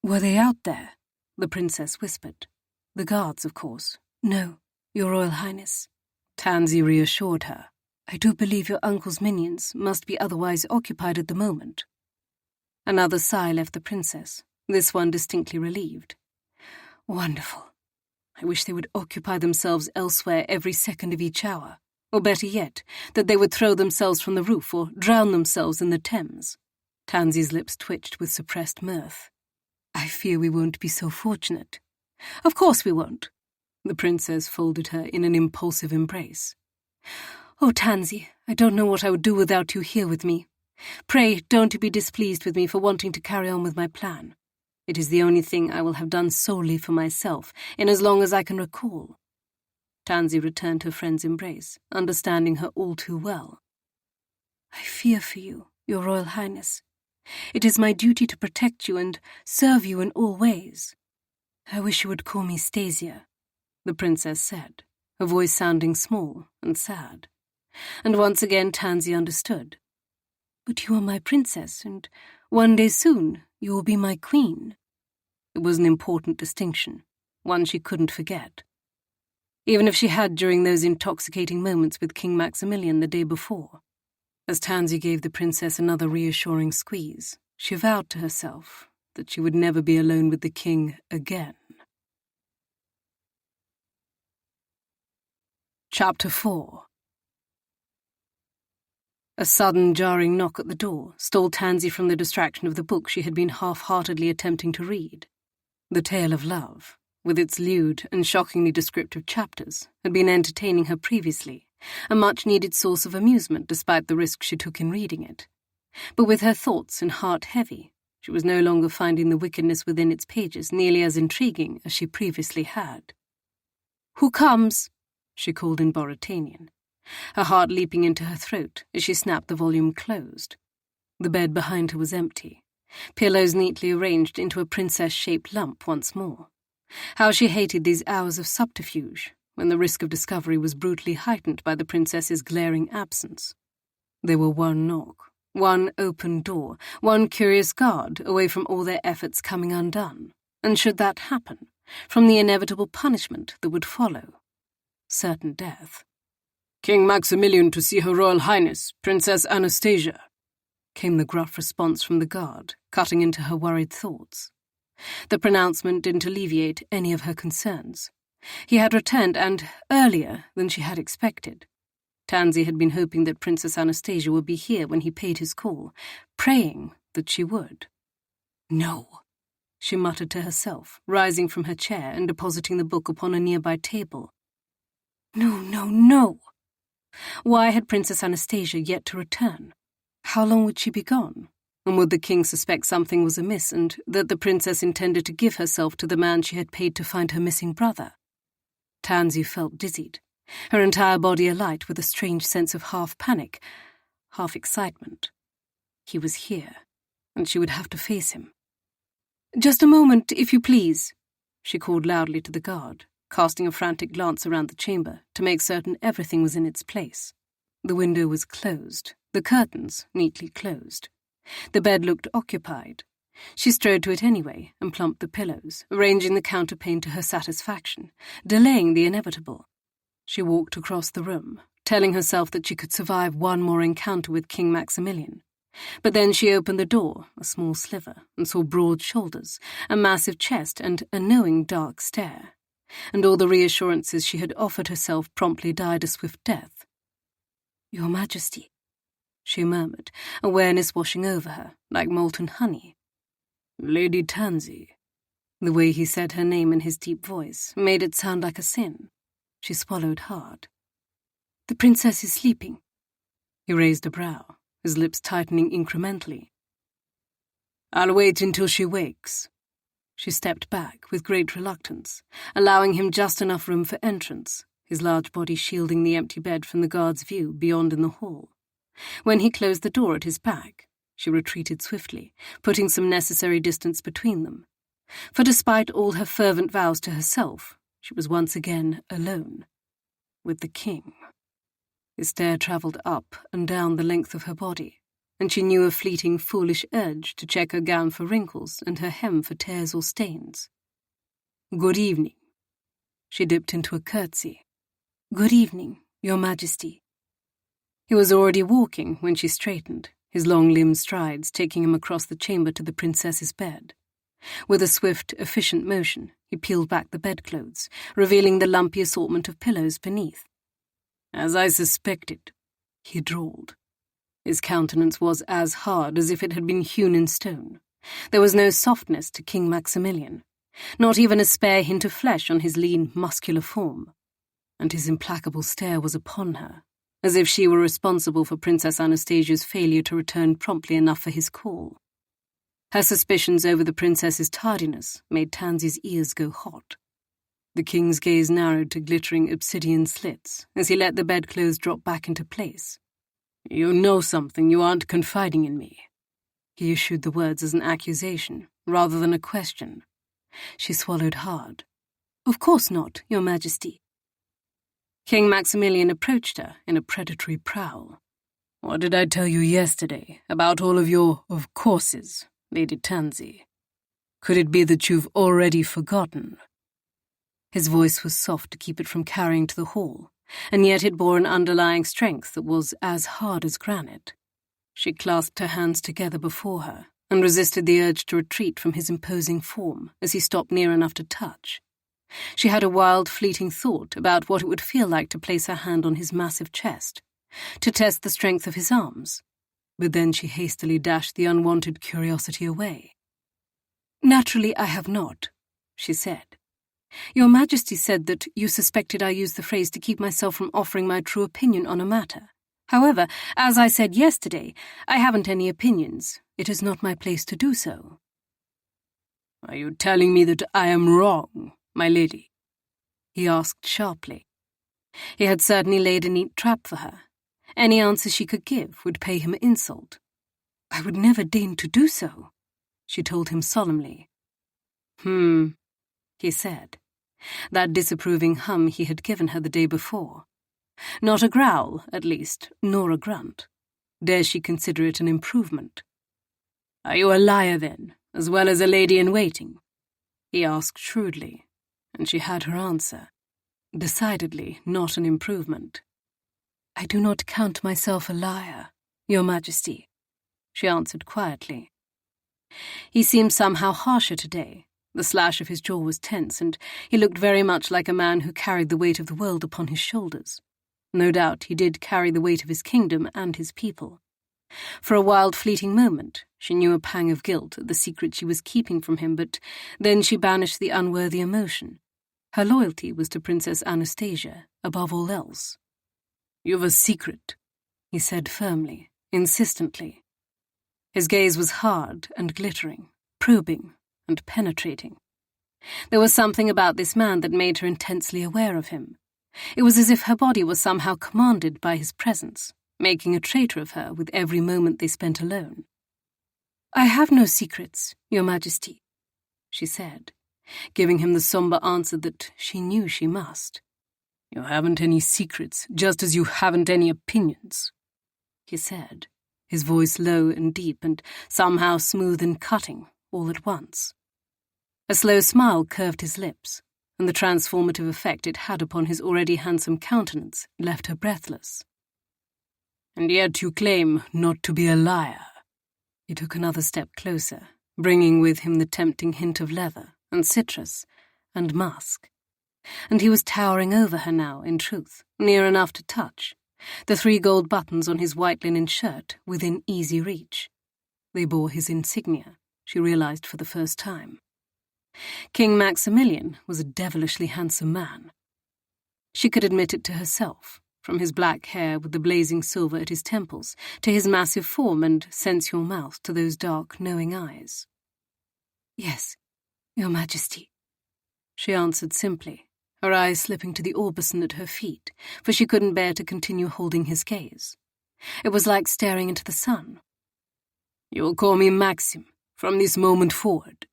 S1: "Were they out there?" the princess whispered. "The guards, of course." "No, Your Royal Highness," Tansy reassured her. "I do believe your uncle's minions must be otherwise occupied at the moment." Another sigh left the princess, this one distinctly relieved. "Wonderful. I wish they would occupy themselves elsewhere every second of each hour. Or better yet, that they would throw themselves from the roof or drown themselves in the Thames." Tansy's lips twitched with suppressed mirth. "I fear we won't be so fortunate." "Of course we won't." The princess folded her in an impulsive embrace. "Oh, Tansy, I don't know what I would do without you here with me. Pray don't be displeased with me for wanting to carry on with my plan. It is the only thing I will have done solely for myself in as long as I can recall." Tansy returned her friend's embrace, understanding her all too well. "I fear for you, Your Royal Highness. It is my duty to protect you and serve you in all ways. I wish you would call me Stasia," the princess said, her voice sounding small and sad. And once again Tansy understood. "But you are my princess, and one day soon you will be my queen." It was an important distinction, one she couldn't forget. Even if she had during those intoxicating moments with King Maximilian the day before. As Tansy gave the princess another reassuring squeeze, she vowed to herself that she would never be alone with the king again. Chapter 4. A sudden, jarring knock at the door stole Tansy from the distraction of the book she had been half-heartedly attempting to read. The Tale of Love, with its lewd and shockingly descriptive chapters, had been entertaining her previously, a much-needed source of amusement despite the risk she took in reading it. But with her thoughts and heart heavy, she was no longer finding the wickedness within its pages nearly as intriguing as she previously had. "Who comes?" she called in Boratanian, her heart leaping into her throat as she snapped the volume closed. The bed behind her was empty, pillows neatly arranged into a princess-shaped lump once more. How she hated these hours of subterfuge, when the risk of discovery was brutally heightened by the princess's glaring absence. They were one knock, one open door, one curious guard away from all their efforts coming undone. And should that happen, from the inevitable punishment that would follow, certain death. "King Maximilian to see Her Royal Highness, Princess Anastasia," came the gruff response from the guard, cutting into her worried thoughts. The pronouncement didn't alleviate any of her concerns. He had returned, and earlier than she had expected. Tansy had been hoping that Princess Anastasia would be here when he paid his call, praying that she would. "No," she muttered to herself, rising from her chair and depositing the book upon a nearby table. "No, no, no." Why had Princess Anastasia yet to return? How long would she be gone? And would the king suspect something was amiss and that the princess intended to give herself to the man she had paid to find her missing brother? Tansy felt dizzied, her entire body alight with a strange sense of half-panic, half-excitement. He was here, and she would have to face him. "Just a moment, if you please," she called loudly to the guard, casting a frantic glance around the chamber to make certain everything was in its place. The window was closed, the curtains neatly closed. The bed looked occupied. She strode to it anyway and plumped the pillows, arranging the counterpane to her satisfaction, delaying the inevitable. She walked across the room, telling herself that she could survive one more encounter with King Maximilian. But then she opened the door, a small sliver, and saw broad shoulders, a massive chest, and a knowing dark stare. And all the reassurances she had offered herself promptly died a swift death. "Your Majesty," she murmured, awareness washing over her, like molten honey. "Lady Tansy." The way he said her name in his deep voice made it sound like a sin. She swallowed hard. "The princess is sleeping." He raised a brow, his lips tightening incrementally. "I'll wait until she wakes." She stepped back with great reluctance, allowing him just enough room for entrance, his large body shielding the empty bed from the guard's view beyond in the hall. When he closed the door at his back, she retreated swiftly, putting some necessary distance between them. For despite all her fervent vows to herself, she was once again alone, with the king. His stare travelled up and down the length of her body, and she knew a fleeting, foolish urge to check her gown for wrinkles and her hem for tears or stains. "Good evening." She dipped into a curtsy. "Good evening, Your Majesty." He was already walking when she straightened, his long-limbed strides taking him across the chamber to the princess's bed. With a swift, efficient motion, he peeled back the bedclothes, revealing the lumpy assortment of pillows beneath. "As I suspected," he drawled. His countenance was as hard as if it had been hewn in stone. There was no softness to King Maximilian, not even a spare hint of flesh on his lean, muscular form. And his implacable stare was upon her, as if she were responsible for Princess Anastasia's failure to return promptly enough for his call. Her suspicions over the princess's tardiness made Tansy's ears go hot. The king's gaze narrowed to glittering obsidian slits as he let the bedclothes drop back into place. "You know something you aren't confiding in me." He issued the words as an accusation, rather than a question. She swallowed hard. "Of course not, Your Majesty." King Maximilian approached her in a predatory prowl. "What did I tell you yesterday about all of your of courses, Lady Tansy? Could it be that you've already forgotten?" His voice was soft to keep it from carrying to the hall, and yet it bore an underlying strength that was as hard as granite. She clasped her hands together before her and resisted the urge to retreat from his imposing form as he stopped near enough to touch. She had a wild, fleeting thought about what it would feel like to place her hand on his massive chest, to test the strength of his arms, but then she hastily dashed the unwanted curiosity away. "Naturally, I have not," she said. "Your Majesty said that you suspected I used the phrase to keep myself from offering my true opinion on a matter. However, as I said yesterday, I haven't any opinions. It is not my place to do so." "Are you telling me that I am wrong, my lady?" he asked sharply. He had certainly laid a neat trap for her. Any answer she could give would pay him insult. "I would never deign to do so," she told him solemnly. He said. That disapproving hum he had given her the day before. Not a growl, at least, nor a grunt. Dare she consider it an improvement? "Are you a liar, then, as well as a lady-in-waiting?" he asked shrewdly, and she had her answer. Decidedly not an improvement. "I do not count myself a liar, Your Majesty," she answered quietly. He seemed somehow harsher today. The slash of his jaw was tense, and he looked very much like a man who carried the weight of the world upon his shoulders. No doubt he did carry the weight of his kingdom and his people. For a wild, fleeting moment, she knew a pang of guilt at the secret she was keeping from him, but then she banished the unworthy emotion. Her loyalty was to Princess Anastasia, above all else. "You've a secret," he said firmly, insistently. His gaze was hard and glittering, probing and penetrating. There was something about this man that made her intensely aware of him. It was as if her body was somehow commanded by his presence, making a traitor of her with every moment they spent alone. "I have no secrets, Your Majesty," she said, giving him the somber answer that she knew she must. "You haven't any secrets, just as you haven't any opinions," he said, his voice low and deep and somehow smooth and cutting all at once. A slow smile curved his lips, and the transformative effect it had upon his already handsome countenance left her breathless. "And yet you claim not to be a liar." He took another step closer, bringing with him the tempting hint of leather and citrus and musk. And he was towering over her now, in truth, near enough to touch, the 3 gold buttons on his white linen shirt within easy reach. They bore his insignia, she realized for the first time. King Maximilian was a devilishly handsome man. She could admit it to herself, from his black hair with the blazing silver at his temples, to his massive form and sensual mouth to those dark, knowing eyes. "Yes, Your Majesty," she answered simply, her eyes slipping to the orbison at her feet, for she couldn't bear to continue holding his gaze. It was like staring into the sun. "You will call me Maxim from this moment forward."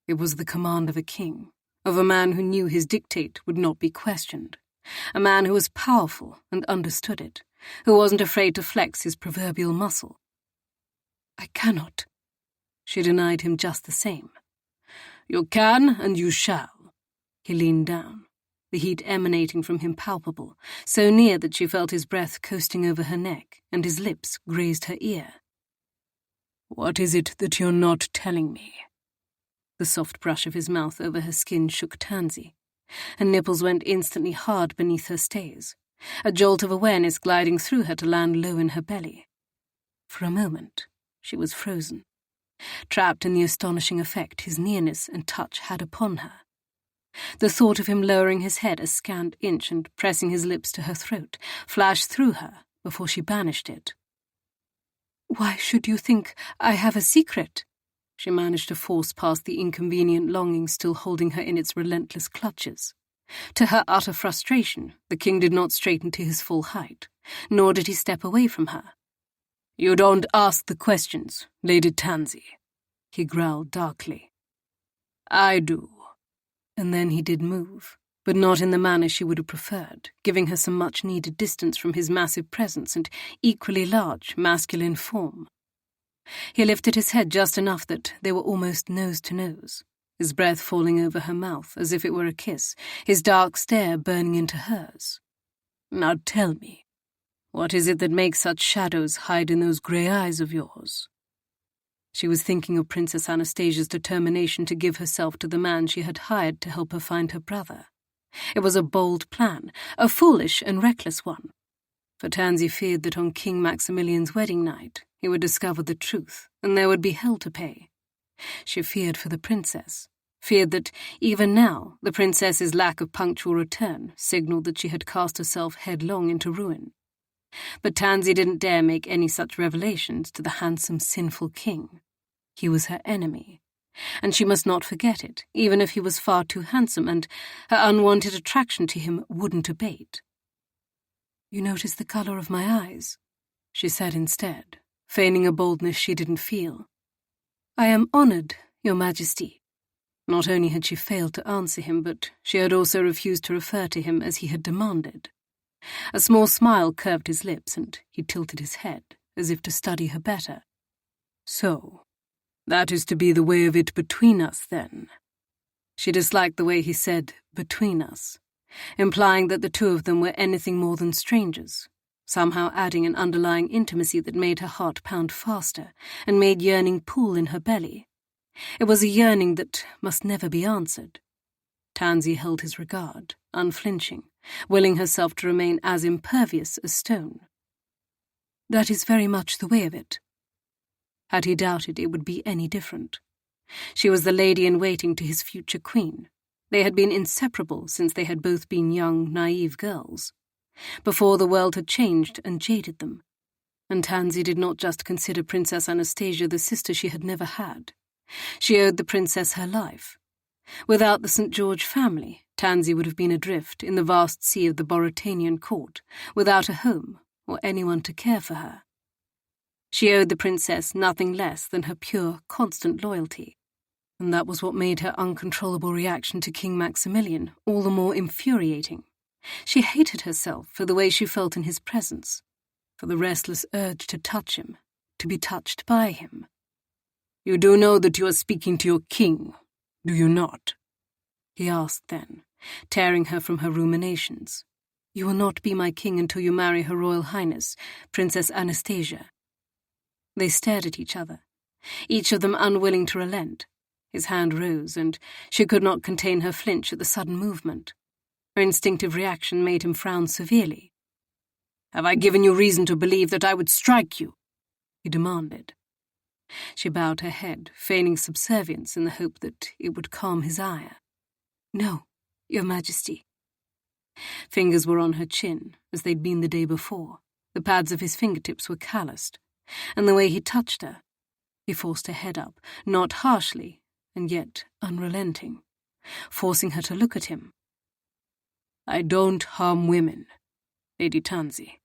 S1: It was the command of a king, of a man who knew his dictate would not be questioned, a man who was powerful and understood it, who wasn't afraid to flex his proverbial muscle. "I cannot," she denied him just the same. "You can and you shall." He leaned down, the heat emanating from him palpable, so near that she felt his breath coasting over her neck and his lips grazed her ear. "What is it that you're not telling me?" The soft brush of his mouth over her skin shook Tansy. Her nipples went instantly hard beneath her stays, a jolt of awareness gliding through her to land low in her belly. For a moment, she was frozen, trapped in the astonishing effect his nearness and touch had upon her. The thought of him lowering his head a scant inch and pressing his lips to her throat flashed through her before she banished it. "Why should you think I have a secret?" She managed to force past the inconvenient longing still holding her in its relentless clutches. To her utter frustration, the king did not straighten to his full height, nor did he step away from her. "You don't ask the questions, Lady Tansy," he growled darkly. "I do." And then he did move, but not in the manner she would have preferred, giving her some much-needed distance from his massive presence and equally large, masculine form. He lifted his head just enough that they were almost nose to nose, his breath falling over her mouth as if it were a kiss, his dark stare burning into hers. "Now tell me, what is it that makes such shadows hide in those grey eyes of yours?" She was thinking of Princess Anastasia's determination to give herself to the man she had hired to help her find her brother. It was a bold plan, a foolish and reckless one. For Tansy feared that on King Maximilian's wedding night he would discover the truth, and there would be hell to pay. She feared for the princess, feared that, even now, the princess's lack of punctual return signalled that she had cast herself headlong into ruin. But Tansy didn't dare make any such revelations to the handsome, sinful king. He was her enemy, and she must not forget it, even if he was far too handsome, and her unwanted attraction to him wouldn't abate. "You notice the colour of my eyes?" she said instead, feigning a boldness she didn't feel. "I am honoured, Your Majesty." Not only had she failed to answer him, but she had also refused to refer to him as he had demanded. A small smile curved his lips, and he tilted his head, as if to study her better. "So, that is to be the way of it between us, then?" She disliked the way he said, "between us," implying that the two of them were anything more than strangers, somehow adding an underlying intimacy that made her heart pound faster and made yearning pool in her belly. It was a yearning that must never be answered. Tansy held his regard, unflinching, willing herself to remain as impervious as stone. "That is very much the way of it." Had he doubted, it would be any different. She was the lady-in-waiting to his future queen. They had been inseparable since they had both been young, naive girls, before the world had changed and jaded them. And Tansy did not just consider Princess Anastasia the sister she had never had. She owed the princess her life. Without the St. George family, Tansy would have been adrift in the vast sea of the Boratanian court, without a home or anyone to care for her. She owed the princess nothing less than her pure, constant loyalty, and that was what made her uncontrollable reaction to King Maximilian all the more infuriating. She hated herself for the way she felt in his presence, for the restless urge to touch him, to be touched by him. "You do know that you are speaking to your king, do you not?" he asked then, tearing her from her ruminations. "You will not be my king until you marry Her Royal Highness, Princess Anastasia." They stared at each other, each of them unwilling to relent. His hand rose, and she could not contain her flinch at the sudden movement. Her instinctive reaction made him frown severely. "Have I given you reason to believe that I would strike you?" he demanded. She bowed her head, feigning subservience in the hope that it would calm his ire. "No, Your Majesty." Fingers were on her chin, as they'd been the day before. The pads of his fingertips were calloused, and the way he touched her, he forced her head up, not harshly, and yet unrelenting, forcing her to look at him. "I don't harm women, Lady Tansy."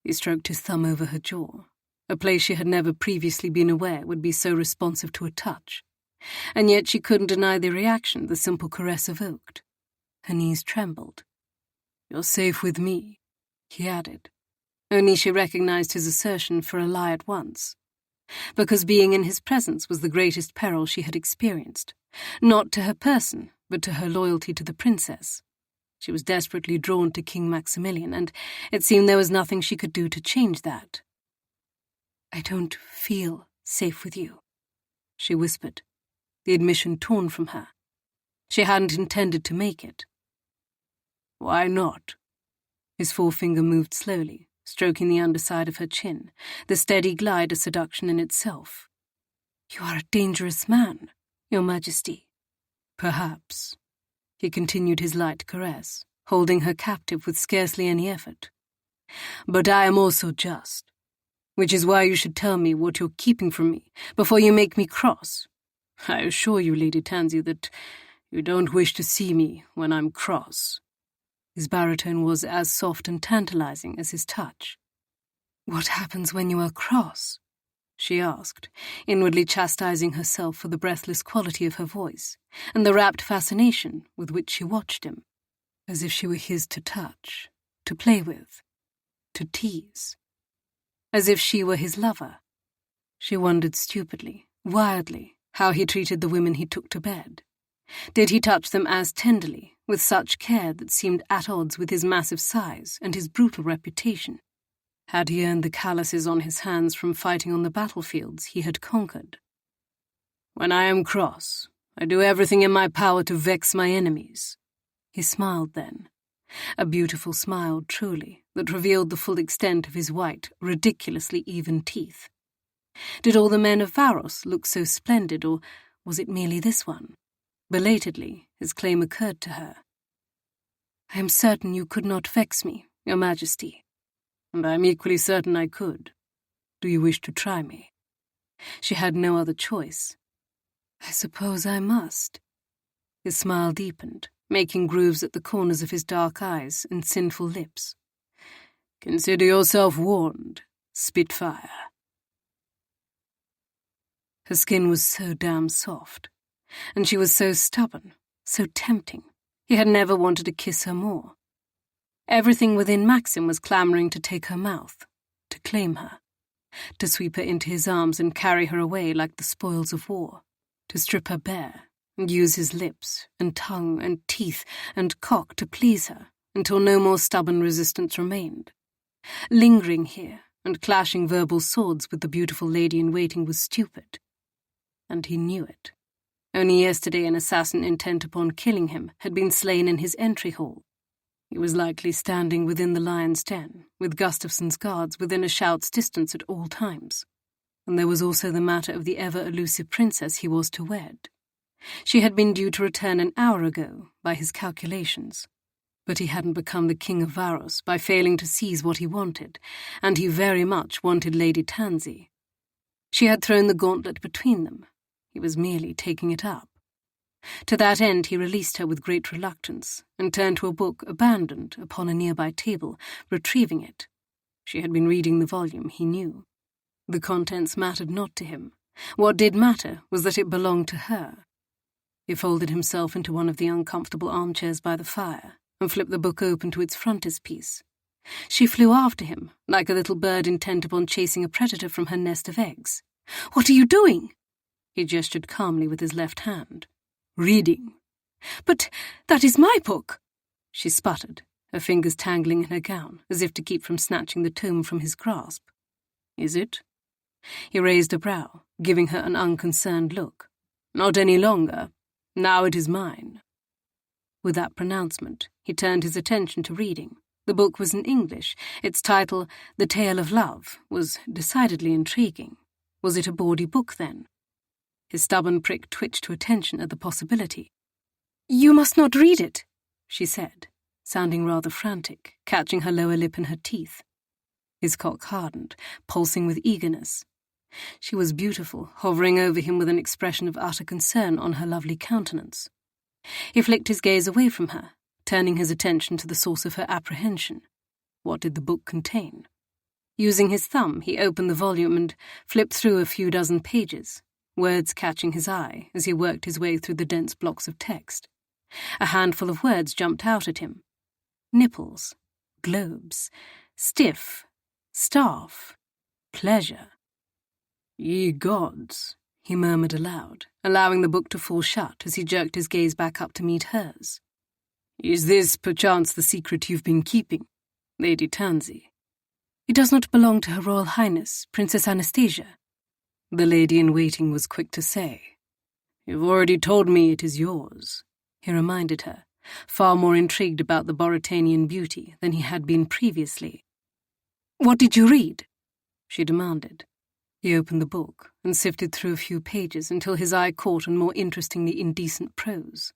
S1: He stroked his thumb over her jaw, a place she had never previously been aware would be so responsive to a touch, and yet she couldn't deny the reaction the simple caress evoked. Her knees trembled. "You're safe with me," he added. Only she recognized his assertion for a lie at once, because being in his presence was the greatest peril she had experienced, not to her person, but to her loyalty to the princess. She was desperately drawn to King Maximilian, and it seemed there was nothing she could do to change that. "I don't feel safe with you," she whispered, the admission torn from her. She hadn't intended to make it. "Why not?" His forefinger moved slowly, stroking the underside of her chin, the steady glide a seduction in itself. "You are a dangerous man, Your Majesty." "Perhaps." He continued his light caress, holding her captive with scarcely any effort. "But I am also just, which is why you should tell me what you're keeping from me before you make me cross. I assure you, Lady Tansy, that You don't wish to see me when I'm cross." His baritone was as soft and tantalizing as his touch. "What happens when you are cross?" she asked, inwardly chastising herself for the breathless quality of her voice and the rapt fascination with which she watched him, as if she were his to touch, to play with, to tease. As if she were his lover. She wondered stupidly, wildly, how he treated the women he took to bed. Did he touch them as tenderly, with such care that seemed at odds with his massive size and his brutal reputation? Had he earned the calluses on his hands from fighting on the battlefields he had conquered? "When I am cross, I do everything in my power to vex my enemies." He smiled then, a beautiful smile truly, that revealed the full extent of his white, ridiculously even teeth. Did all the men of Varos look so splendid, or was it merely this one? Belatedly, his claim occurred to her. "I am certain you could not vex me, Your Majesty." "And I am equally certain I could. Do you wish to try me?" She had no other choice. "I suppose I must." His smile deepened, making grooves at the corners of his dark eyes and sinful lips. "Consider yourself warned, Spitfire." Her skin was so damn soft, and she was so stubborn, so tempting. He had never wanted to kiss her more. Everything within Maxim was clamoring to take her mouth, to claim her, to sweep her into his arms and carry her away like the spoils of war, to strip her bare and use his lips and tongue and teeth and cock to please her until no more stubborn resistance remained. Lingering here and clashing verbal swords with the beautiful lady-in-waiting was stupid, and he knew it. Only yesterday an assassin intent upon killing him had been slain in his entry hall. He was likely standing within the lion's den, with Gustafson's guards within a shout's distance at all times. And there was also the matter of the ever-elusive princess he was to wed. She had been due to return an hour ago, by his calculations. But he hadn't become the king of Varos by failing to seize what he wanted, and he very much wanted Lady Tansy. She had thrown the gauntlet between them. He was merely taking it up. To that end he released her with great reluctance, and turned to a book abandoned upon a nearby table, retrieving it. She had been reading the volume, he knew. The contents mattered not to him. What did matter was that it belonged to her. He folded himself into one of the uncomfortable armchairs by the fire, and flipped the book open to its frontispiece. She flew after him, like a little bird intent upon chasing a predator from her nest of eggs. "What are you doing?" He gestured calmly with his left hand. "Reading." "But that is my book," she sputtered, her fingers tangling in her gown, as if to keep from snatching the tome from his grasp. "Is it?" He raised a brow, giving her an unconcerned look. "Not any longer. Now it is mine." With that pronouncement, he turned his attention to reading. The book was in English. Its title, The Tale of Love, was decidedly intriguing. Was it a bawdy book, then? His stubborn prick twitched to attention at the possibility. "You must not read it," she said, sounding rather frantic, catching her lower lip in her teeth. His cock hardened, pulsing with eagerness. She was beautiful, hovering over him with an expression of utter concern on her lovely countenance. He flicked his gaze away from her, turning his attention to the source of her apprehension. What did the book contain? Using his thumb, he opened the volume and flipped through a few dozen pages, words catching his eye as he worked his way through the dense blocks of text. A handful of words jumped out at him. Nipples, globes, stiff, staff, pleasure. "Ye gods," he murmured aloud, allowing the book to fall shut as he jerked his gaze back up to meet hers. "Is this, perchance, the secret you've been keeping, Lady Tansy?" "It does not belong to Her Royal Highness, Princess Anastasia," the lady-in-waiting was quick to say. "You've already told me it is yours," he reminded her, far more intrigued about the Boritanian beauty than he had been previously. "What did you read?" she demanded. He opened the book and sifted through a few pages until his eye caught on more interestingly indecent prose.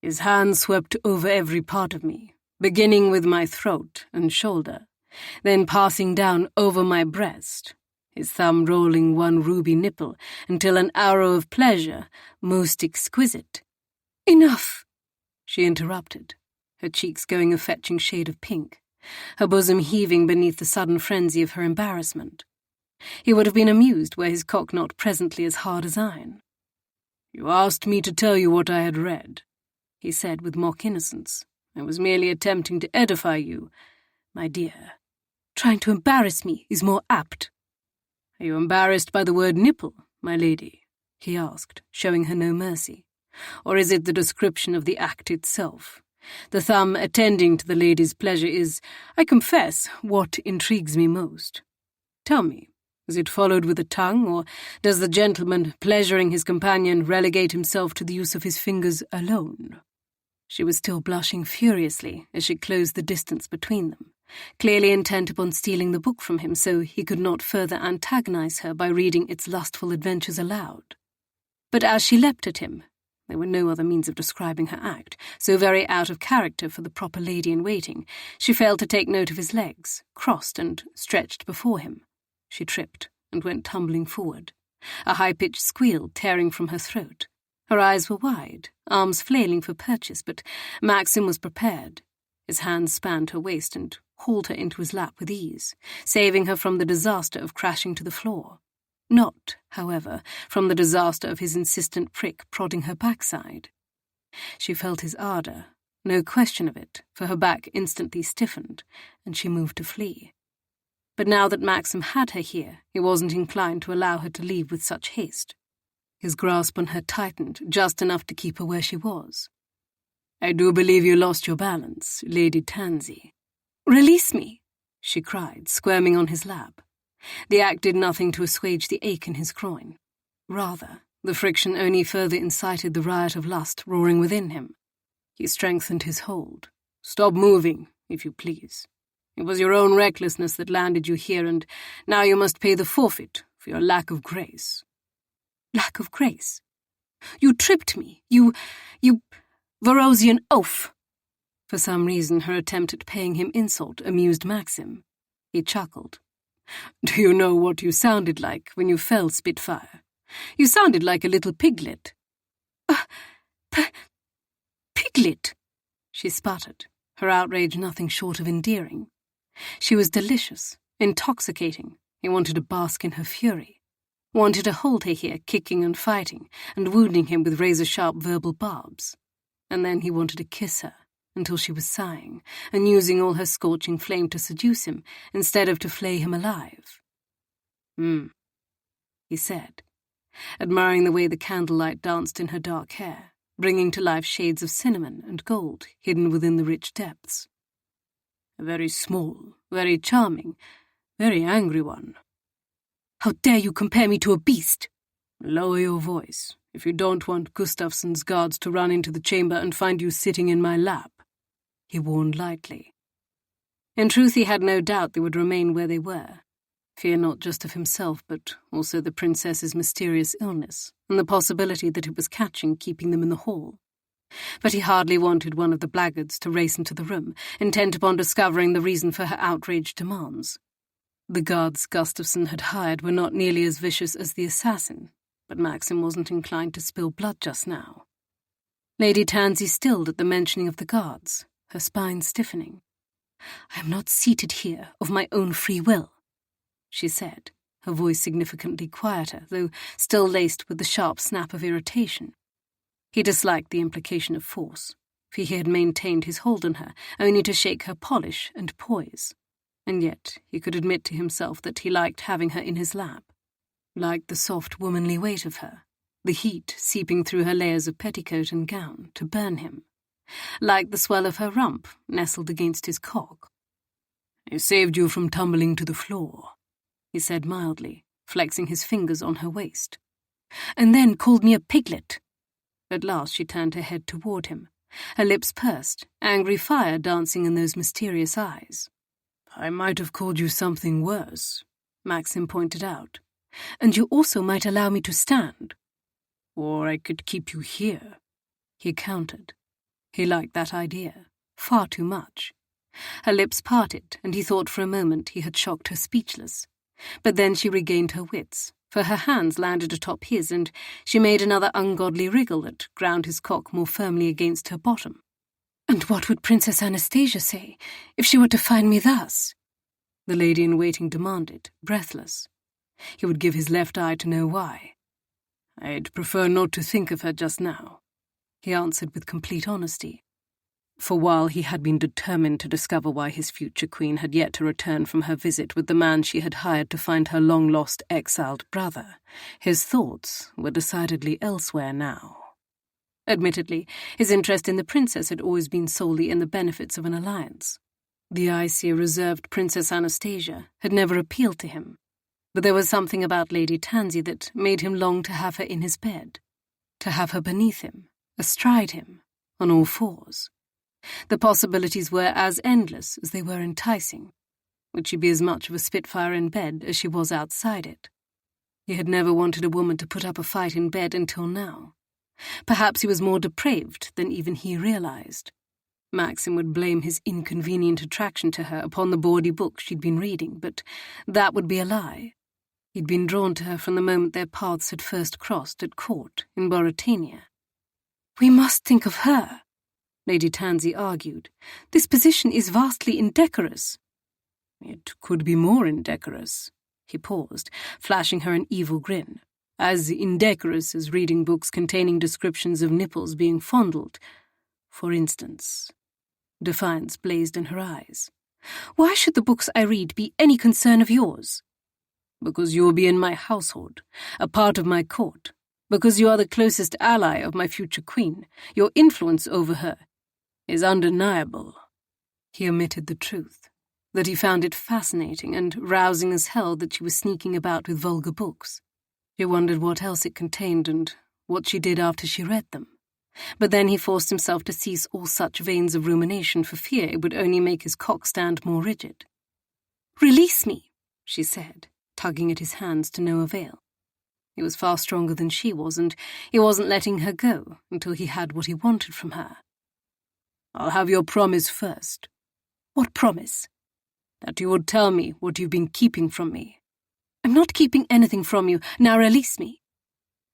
S1: His hand swept over every part of me, beginning with my throat and shoulder, then passing down over my breast, his thumb rolling one ruby nipple until an arrow of pleasure, most exquisite. Enough, she interrupted, her cheeks going a fetching shade of pink, her bosom heaving beneath the sudden frenzy of her embarrassment. He would have been amused were his cock not presently as hard as iron. "You asked me to tell you what I had read," he said with mock innocence. "I was merely attempting to edify you, my dear." "Trying to embarrass me is more apt." "Are you embarrassed by the word nipple, my lady?" he asked, showing her no mercy. "Or is it the description of the act itself? The thumb attending to the lady's pleasure is, I confess, what intrigues me most. Tell me, is it followed with a tongue, or does the gentleman pleasuring his companion relegate himself to the use of his fingers alone?" She was still blushing furiously as she closed the distance between them, clearly intent upon stealing the book from him so he could not further antagonize her by reading its lustful adventures aloud. But as she leapt at him, there were no other means of describing her act, so very out of character for the proper lady-in-waiting, she failed to take note of his legs, crossed and stretched before him. She tripped and went tumbling forward, a high-pitched squeal tearing from her throat. Her eyes were wide, arms flailing for purchase, but Maxim was prepared. His hands spanned her waist and hauled her into his lap with ease, saving her from the disaster of crashing to the floor. Not, however, from the disaster of his insistent prick prodding her backside. She felt his ardour, no question of it, for her back instantly stiffened, and she moved to flee. But now that Maxim had her here, he wasn't inclined to allow her to leave with such haste. His grasp on her tightened just enough to keep her where she was. "I do believe you lost your balance, Lady Tansy." "Release me," she cried, squirming on his lap. The act did nothing to assuage the ache in his groin. Rather, the friction only further incited the riot of lust roaring within him. He strengthened his hold. "Stop moving, if you please. It was your own recklessness that landed you here, and now you must pay the forfeit for your lack of grace." "Lack of grace? You tripped me. You Varosian oaf." For some reason, her attempt at paying him insult amused Maxim. He chuckled. "Do you know what you sounded like when you fell, Spitfire? You sounded like a little piglet." Piglet?" she sputtered, her outrage nothing short of endearing. She was delicious, intoxicating. He wanted to bask in her fury. Wanted to hold her here, kicking and fighting, and wounding him with razor-sharp verbal barbs. And then he wanted to kiss her, until she was sighing, and using all her scorching flame to seduce him, instead of to flay him alive. He said, admiring the way the candlelight danced in her dark hair, bringing to life shades of cinnamon and gold hidden within the rich depths. "A very small, very charming, very angry one." "How dare you compare me to a beast?" "Lower your voice, if you don't want Gustafsson's guards to run into the chamber and find you sitting in my lap," he warned lightly. In truth, he had no doubt they would remain where they were. Fear not just of himself, but also the princess's mysterious illness, and the possibility that it was catching keeping them in the hall. But he hardly wanted one of the blackguards to race into the room, intent upon discovering the reason for her outraged demands. The guards Gustafsson had hired were not nearly as vicious as the assassin, but Maxim wasn't inclined to spill blood just now. Lady Tansy stilled at the mentioning of the guards, her spine stiffening. "I am not seated here of my own free will," she said, her voice significantly quieter, though still laced with the sharp snap of irritation. He disliked the implication of force, for he had maintained his hold on her only to shake her polish and poise. And yet he could admit to himself that he liked having her in his lap, liked the soft womanly weight of her, the heat seeping through her layers of petticoat and gown to burn him, liked the swell of her rump nestled against his cock. "I saved you from tumbling to the floor," he said mildly, flexing his fingers on her waist. "And then called me a piglet." At last she turned her head toward him, her lips pursed, angry fire dancing in those mysterious eyes. "I might have called you something worse," Maxim pointed out. "And you also might allow me to stand." "Or I could keep you here," he countered. He liked that idea, far too much. Her lips parted, and he thought for a moment he had shocked her speechless. But then she regained her wits, for her hands landed atop his, and she made another ungodly wriggle that ground his cock more firmly against her bottom. "And what would Princess Anastasia say if she were to find me thus?" the lady-in-waiting demanded, breathless. He would give his left eye to know why. "I'd prefer not to think of her just now," he answered with complete honesty. For while he had been determined to discover why his future queen had yet to return from her visit with the man she had hired to find her long-lost exiled brother, his thoughts were decidedly elsewhere now. Admittedly, his interest in the princess had always been solely in the benefits of an alliance. The icy, reserved Princess Anastasia had never appealed to him, but there was something about Lady Tansy that made him long to have her in his bed, to have her beneath him, astride him, on all fours. The possibilities were as endless as they were enticing. Would she be as much of a spitfire in bed as she was outside it? He had never wanted a woman to put up a fight in bed until now. Perhaps he was more depraved than even he realized. Maxim would blame his inconvenient attraction to her upon the bawdy book she'd been reading, but that would be a lie. He'd been drawn to her from the moment their paths had first crossed at court in Boratania. "We must think of her," Lady Tansy argued. "This position is vastly indecorous." "It could be more indecorous," he paused, flashing her an evil grin. "As indecorous as reading books containing descriptions of nipples being fondled, for instance." Defiance blazed in her eyes. "Why should the books I read be any concern of yours?" "Because you will be in my household, a part of my court. Because you are the closest ally of my future queen. Your influence over her is undeniable." He omitted the truth, that he found it fascinating and rousing as hell that she was sneaking about with vulgar books. He wondered what else it contained and what she did after she read them. But then he forced himself to cease all such veins of rumination for fear it would only make his cock stand more rigid. "Release me," she said, tugging at his hands to no avail. He was far stronger than she was, and he wasn't letting her go until he had what he wanted from her. "I'll have your promise first." "What promise?" "That you would tell me what you've been keeping from me." "I'm not keeping anything from you. Now release me."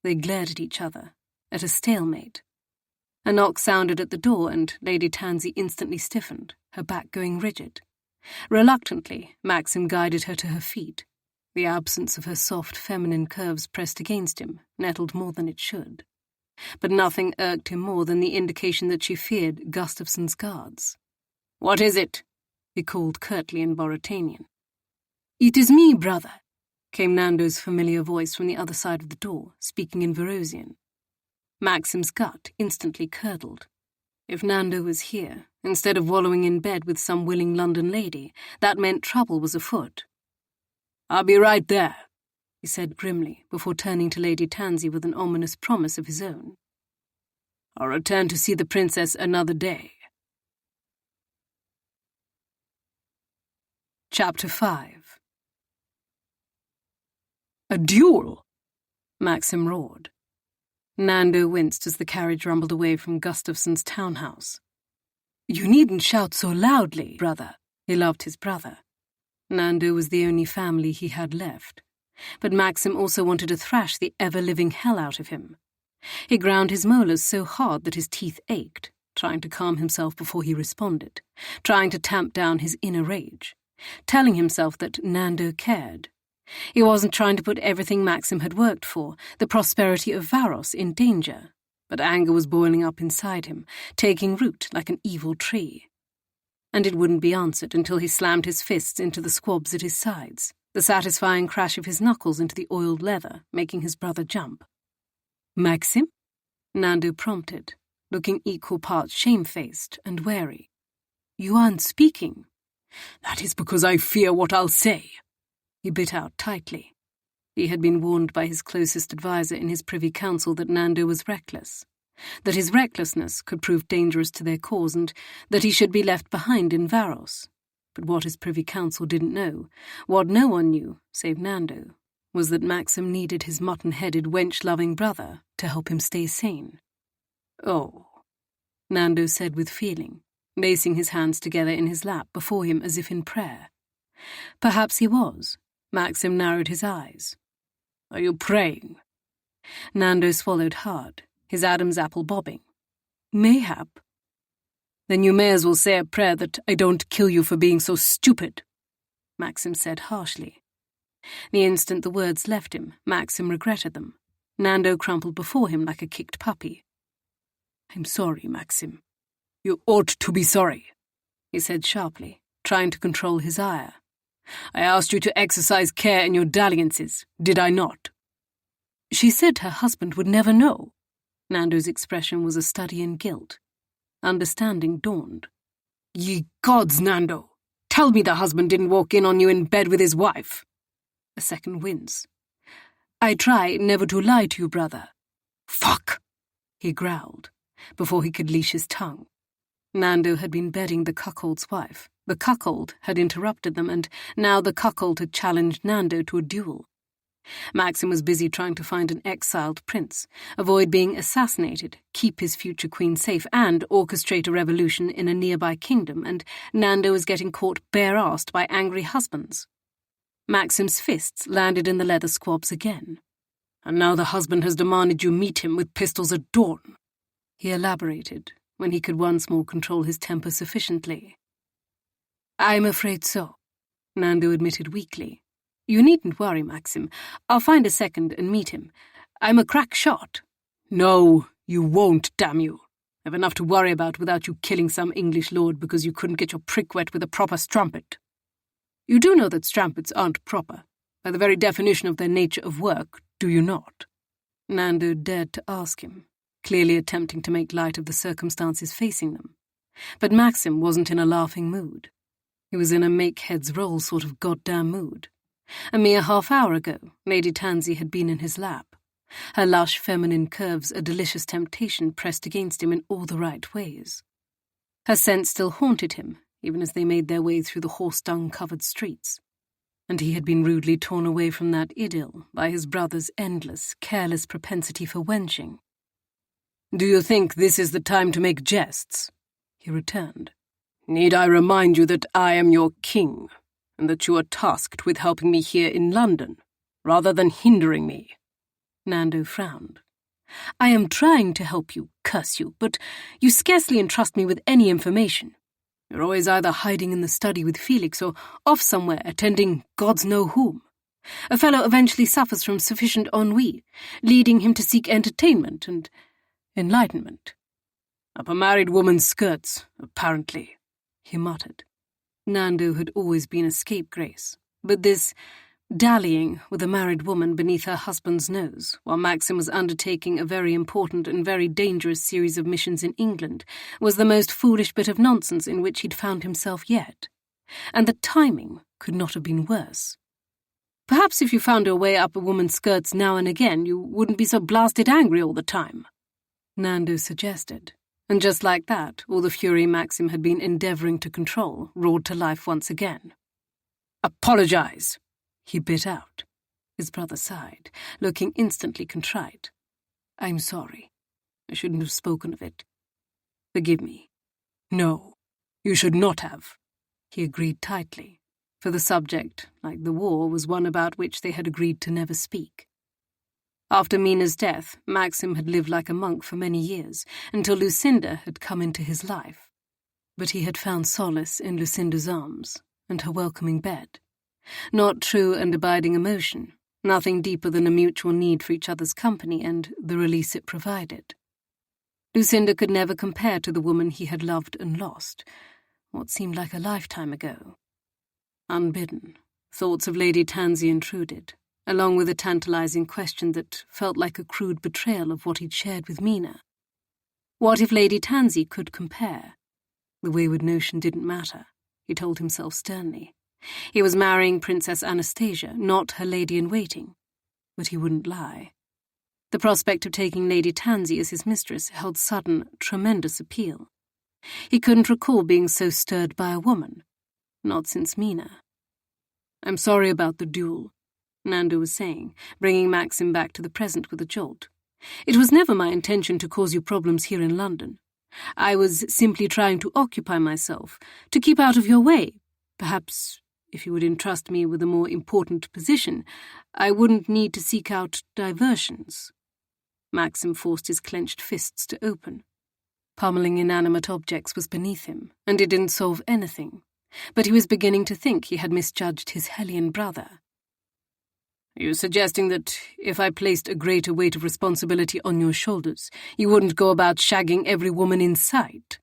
S1: They glared at each other, at a stalemate. A knock sounded at the door, and Lady Tansy instantly stiffened, her back going rigid. Reluctantly, Maxim guided her to her feet. The absence of her soft, feminine curves pressed against him, nettled more than it should. But nothing irked him more than the indication that she feared Gustafson's guards. "What is it?" he called curtly in Boratanian. "It is me, brother," came Nando's familiar voice from the other side of the door, speaking in Verosian. Maxim's gut instantly curdled. If Nando was here, instead of wallowing in bed with some willing London lady, that meant trouble was afoot. "I'll be right there," he said grimly, before turning to Lady Tansy with an ominous promise of his own. "I'll return to see the princess another day." Chapter 5. "A duel!" Maxim roared. Nando winced as the carriage rumbled away from Gustafson's townhouse. "You needn't shout so loudly, brother." He loved his brother. Nando was the only family he had left. But Maxim also wanted to thrash the ever-living hell out of him. He ground his molars so hard that his teeth ached, trying to calm himself before he responded, trying to tamp down his inner rage, telling himself that Nando cared. He wasn't trying to put everything Maxim had worked for, the prosperity of Varos, in danger, but anger was boiling up inside him, taking root like an evil tree. And it wouldn't be answered until he slammed his fists into the squabs at his sides, the satisfying crash of his knuckles into the oiled leather, making his brother jump. "Maxim?" Nando prompted, looking equal parts shamefaced and wary. "You aren't speaking." "That is because I fear what I'll say," he bit out tightly. He had been warned by his closest adviser in his privy council that Nando was reckless, that his recklessness could prove dangerous to their cause, and that he should be left behind in Varos. But what his privy council didn't know, what no one knew, save Nando, was that Maxim needed his mutton-headed, wench-loving brother to help him stay sane. "Oh," Nando said with feeling, lacing his hands together in his lap before him as if in prayer. Perhaps he was. Maxim narrowed his eyes. Are you praying? Nando swallowed hard, his Adam's apple bobbing. Mayhap. Then you may as well say a prayer that I don't kill you for being so stupid, Maxim said harshly. The instant the words left him, Maxim regretted them. Nando crumpled before him like a kicked puppy. I'm sorry, Maxim. You ought to be sorry, he said sharply, trying to control his ire. I asked you to exercise care in your dalliances, did I not? She said her husband would never know. Nando's expression was a study in guilt. Understanding dawned. Ye gods, Nando! Tell me the husband didn't walk in on you in bed with his wife. A second wince. I try never to lie to you, brother. Fuck! He growled, before he could leash his tongue. Nando had been bedding the cuckold's wife. The cuckold had interrupted them, and now the cuckold had challenged Nando to a duel. Maxim was busy trying to find an exiled prince, avoid being assassinated, keep his future queen safe, and orchestrate a revolution in a nearby kingdom, and Nando was getting caught bare-assed by angry husbands. Maxim's fists landed in the leather squabs again. And now the husband has demanded you meet him with pistols at dawn, he elaborated, when he could once more control his temper sufficiently. I'm afraid so, Nando admitted weakly. You needn't worry, Maxim. I'll find a second and meet him. I'm a crack shot. No, you won't, damn you. I've enough to worry about without you killing some English lord because you couldn't get your prick wet with a proper strumpet. You do know that strumpets aren't proper, by the very definition of their nature of work, do you not? Nando dared to ask him, clearly attempting to make light of the circumstances facing them. But Maxim wasn't in a laughing mood. He was in a make-heads-roll sort of goddamn mood. A mere half-hour ago, Lady Tansy had been in his lap. Her lush feminine curves a delicious temptation pressed against him in all the right ways. Her scent still haunted him, even as they made their way through the horse-dung-covered streets. And he had been rudely torn away from that idyll by his brother's endless, careless propensity for wenching. Do you think this is the time to make jests? He returned. Need I remind you that I am your king, and that you are tasked with helping me here in London, rather than hindering me? Nando frowned. I am trying to help you, curse you, but you scarcely entrust me with any information. You're always either hiding in the study with Felix or off somewhere attending gods know whom. A fellow eventually suffers from sufficient ennui, leading him to seek entertainment and enlightenment. Up a married woman's skirts, apparently, he muttered. Nando had always been a scapegrace, but this dallying with a married woman beneath her husband's nose, while Maxim was undertaking a very important and very dangerous series of missions in England, was the most foolish bit of nonsense in which he'd found himself yet. And the timing could not have been worse. Perhaps if you found your way up a woman's skirts now and again, you wouldn't be so blasted angry all the time, Nando suggested. And just like that, all the fury Maxim had been endeavouring to control roared to life once again. Apologize, he bit out. His brother sighed, looking instantly contrite. I'm sorry. I shouldn't have spoken of it. Forgive me. No, you should not have, he agreed tightly, for the subject, like the war, was one about which they had agreed to never speak. After Mina's death, Maxim had lived like a monk for many years, until Lucinda had come into his life. But he had found solace in Lucinda's arms and her welcoming bed. Not true and abiding emotion, nothing deeper than a mutual need for each other's company and the release it provided. Lucinda could never compare to the woman he had loved and lost, what seemed like a lifetime ago. Unbidden, thoughts of Lady Tansy intruded, along with a tantalizing question that felt like a crude betrayal of what he'd shared with Mina. What if Lady Tansy could compare? The wayward notion didn't matter, he told himself sternly. He was marrying Princess Anastasia, not her lady-in-waiting. But he wouldn't lie. The prospect of taking Lady Tansy as his mistress held sudden, tremendous appeal. He couldn't recall being so stirred by a woman. Not since Mina. I'm sorry about the duel, Nando was saying, bringing Maxim back to the present with a jolt. It was never my intention to cause you problems here in London. I was simply trying to occupy myself, to keep out of your way. Perhaps if you would entrust me with a more important position, I wouldn't need to seek out diversions. Maxim forced his clenched fists to open. Pummeling inanimate objects was beneath him, and it didn't solve anything. But he was beginning to think he had misjudged his Hellion brother. Are you suggesting that if I placed a greater weight of responsibility on your shoulders, you wouldn't go about shagging every woman in sight?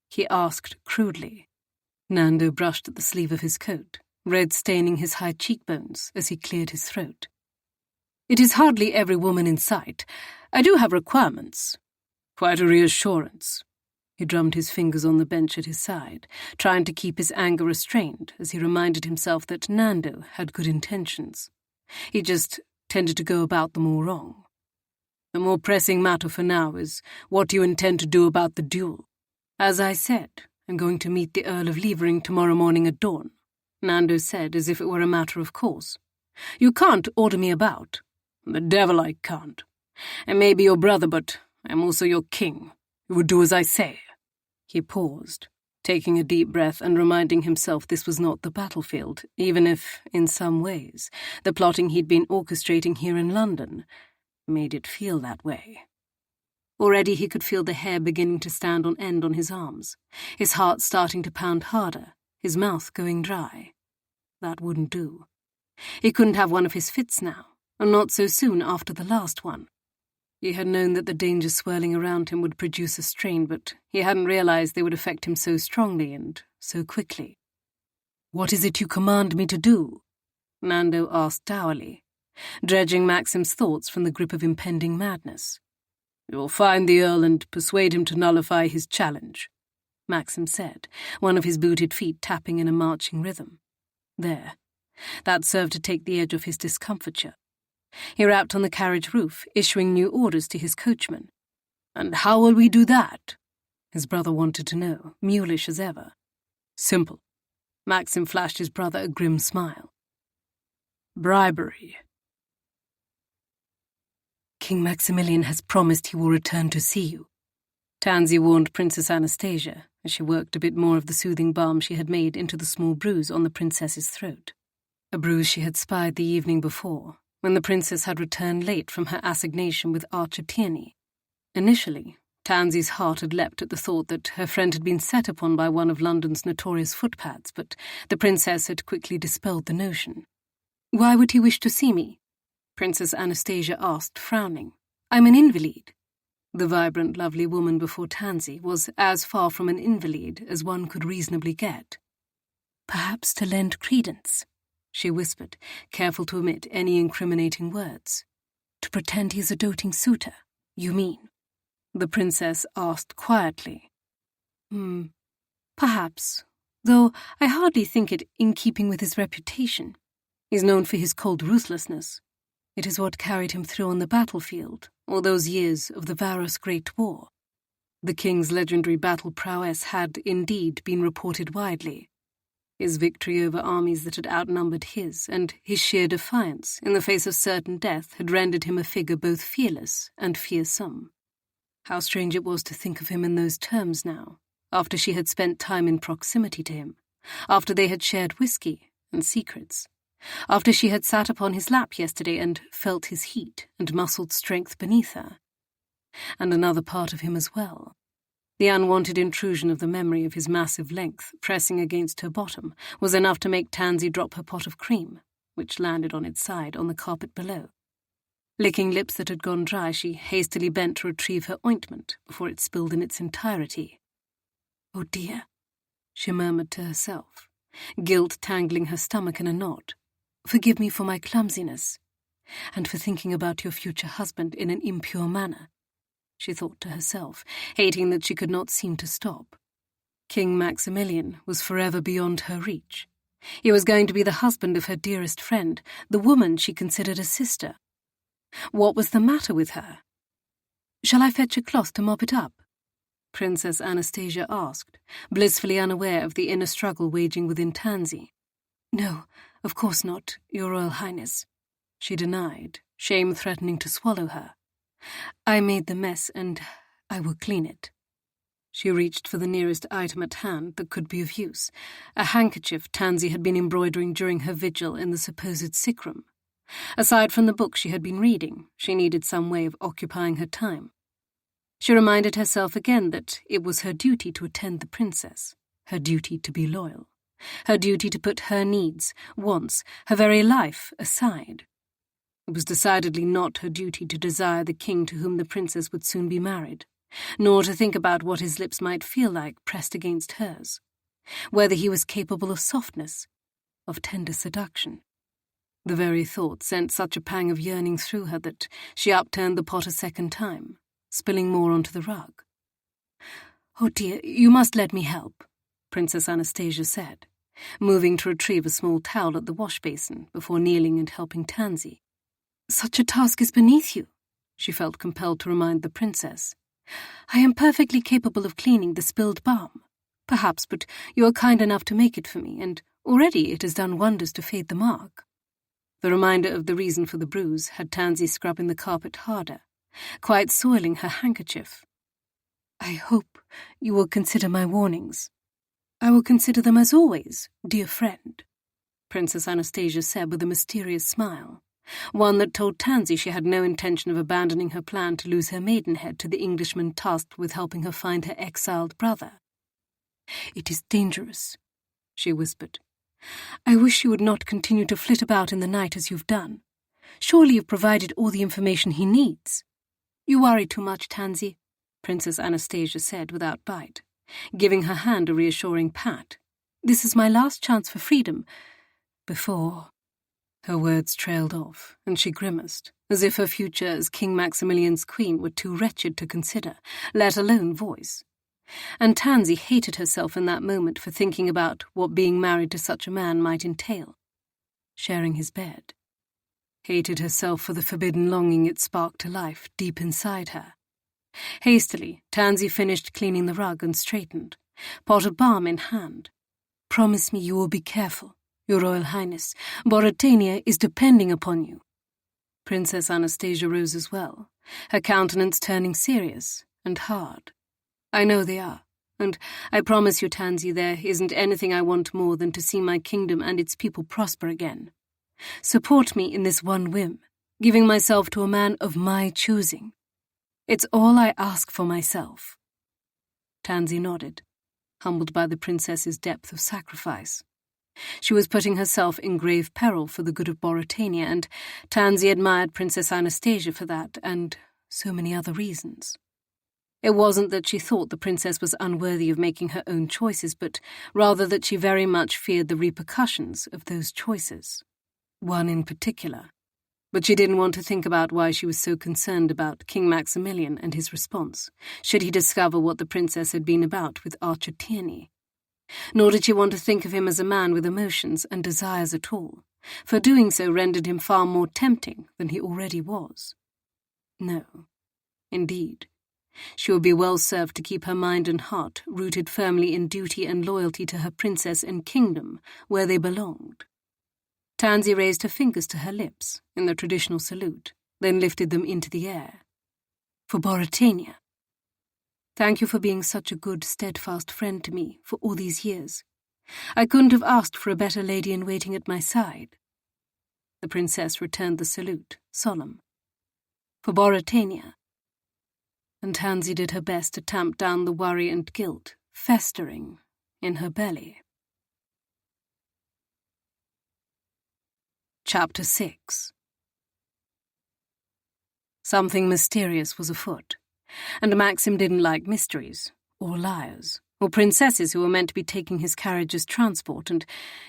S1: He asked crudely. Nando brushed at the sleeve of his coat, red staining his high cheekbones as he cleared his throat. It is hardly every woman in sight. I do have requirements. Quite a reassurance. He drummed his fingers on the bench at his side, trying to keep his anger restrained as he reminded himself that Nando had good intentions. He just tended to go about them all wrong. The more pressing matter for now is what you intend to do about the duel. As I said, I'm going to meet the Earl of Levering tomorrow morning at dawn, Nando said as if it were a matter of course. You can't order me about. The devil I can't. I may be your brother, but I'm also your king. You would do as I say. He paused, taking a deep breath and reminding himself this was not the battlefield, even if, in some ways, the plotting he'd been orchestrating here in London made it feel that way. Already he could feel the hair beginning to stand on end on his arms, his heart starting to pound harder, his mouth going dry. That wouldn't do. He couldn't have one of his fits now, and not so soon after the last one. He had known that the dangers swirling around him would produce a strain, but he hadn't realized they would affect him so strongly and so quickly. What is it you command me to do? Nando asked dourly, dredging Maxim's thoughts from the grip of impending madness. You'll find the Earl and persuade him to nullify his challenge, Maxim said, one of his booted feet tapping in a marching rhythm. There. That served to take the edge off his discomfiture. He rapped on the carriage roof, issuing new orders to his coachman. And how will we do that? His brother wanted to know, mulish as ever. Simple. Maxim flashed his brother a grim smile. Bribery. King Maximilian has promised he will return to see you, Tansy warned Princess Anastasia as she worked a bit more of the soothing balm she had made into the small bruise on the princess's throat. A bruise she had spied the evening before, when the princess had returned late from her assignation with Archer Tierney. Initially, Tansy's heart had leapt at the thought that her friend had been set upon by one of London's notorious footpads, but the princess had quickly dispelled the notion. Why would he wish to see me? Princess Anastasia asked, frowning. I'm an invalid. The vibrant, lovely woman before Tansy was as far from an invalid as one could reasonably get. Perhaps to lend credence, she whispered, careful to omit any incriminating words. To pretend he's a doting suitor, you mean? The princess asked quietly. Perhaps, though I hardly think it in keeping with his reputation. He's known for his cold ruthlessness. It is what carried him through on the battlefield, all those years of the Varos Great War. The king's legendary battle prowess had, indeed, been reported widely. His victory over armies that had outnumbered his, and his sheer defiance in the face of certain death had rendered him a figure both fearless and fearsome. How strange it was to think of him in those terms now, after she had spent time in proximity to him, after they had shared whiskey and secrets, after she had sat upon his lap yesterday and felt his heat and muscled strength beneath her. And another part of him as well. The unwanted intrusion of the memory of his massive length pressing against her bottom was enough to make Tansy drop her pot of cream, which landed on its side on the carpet below. Licking lips that had gone dry, she hastily bent to retrieve her ointment before it spilled in its entirety. Oh dear, she murmured to herself, guilt tangling her stomach in a knot. Forgive me for my clumsiness, and for thinking about your future husband in an impure manner, she thought to herself, hating that she could not seem to stop. King Maximilian was forever beyond her reach. He was going to be the husband of her dearest friend, the woman she considered a sister. What was the matter with her? Shall I fetch a cloth to mop it up? Princess Anastasia asked, blissfully unaware of the inner struggle waging within Tansy. No, of course not, Your Royal Highness, she denied, shame threatening to swallow her. I made the mess, and I will clean it. She reached for the nearest item at hand that could be of use, a handkerchief Tansy had been embroidering during her vigil in the supposed sick room. Aside from the book she had been reading, she needed some way of occupying her time. She reminded herself again that it was her duty to attend the princess, her duty to be loyal, her duty to put her needs, wants, her very life aside. It was decidedly not her duty to desire the king to whom the princess would soon be married, nor to think about what his lips might feel like pressed against hers, whether he was capable of softness, of tender seduction. The very thought sent such a pang of yearning through her that she upturned the pot a second time, spilling more onto the rug. "Oh dear, you must let me help," Princess Anastasia said, moving to retrieve a small towel at the wash-basin before kneeling and helping Tansy. "Such a task is beneath you," she felt compelled to remind the princess. "I am perfectly capable of cleaning the spilled balm, perhaps, but you are kind enough to make it for me, and already it has done wonders to fade the mark." The reminder of the reason for the bruise had Tansy scrubbing the carpet harder, quite soiling her handkerchief. "I hope you will consider my warnings." "I will consider them as always, dear friend," Princess Anastasia said with a mysterious smile, one that told Tansy she had no intention of abandoning her plan to lose her maidenhead to the Englishman tasked with helping her find her exiled brother. "It is dangerous," she whispered. "I wish you would not continue to flit about in the night as you've done. Surely you've provided all the information he needs." "You worry too much, Tansy," Princess Anastasia said without bite, giving her hand a reassuring pat. "This is my last chance for freedom, before—" Her words trailed off, and she grimaced, as if her future as King Maximilian's queen were too wretched to consider, let alone voice. And Tansy hated herself in that moment for thinking about what being married to such a man might entail. Sharing his bed. Hated herself for the forbidden longing it sparked to life deep inside her. Hastily, Tansy finished cleaning the rug and straightened, pot of balm in hand. "Promise me you will be careful, Your Royal Highness. Boratania is depending upon you." Princess Anastasia rose as well, her countenance turning serious and hard. "I know they are, and I promise you, Tansy, there isn't anything I want more than to see my kingdom and its people prosper again. Support me in this one whim, giving myself to a man of my choosing. It's all I ask for myself." Tansy nodded, humbled by the princess's depth of sacrifice. She was putting herself in grave peril for the good of Boratania, and Tansy admired Princess Anastasia for that, and so many other reasons. It wasn't that she thought the princess was unworthy of making her own choices, but rather that she very much feared the repercussions of those choices. One in particular. But she didn't want to think about why she was so concerned about King Maximilian and his response, should he discover what the princess had been about with Archer Tierney. Nor did she want to think of him as a man with emotions and desires at all, for doing so rendered him far more tempting than he already was. No, indeed. She would be well served to keep her mind and heart rooted firmly in duty and loyalty to her princess and kingdom, where they belonged. Tansy raised her fingers to her lips in the traditional salute, then lifted them into the air. "For Boratania. Thank you for being such a good, steadfast friend to me for all these years. I couldn't have asked for a better lady-in-waiting at my side." The princess returned the salute, solemn. "For Boratania." And Tansy did her best to tamp down the worry and guilt festering in her belly. Chapter 6. Something mysterious was afoot, and Maxim didn't like mysteries, or liars, or princesses who were meant to be taking his carriage as transport, and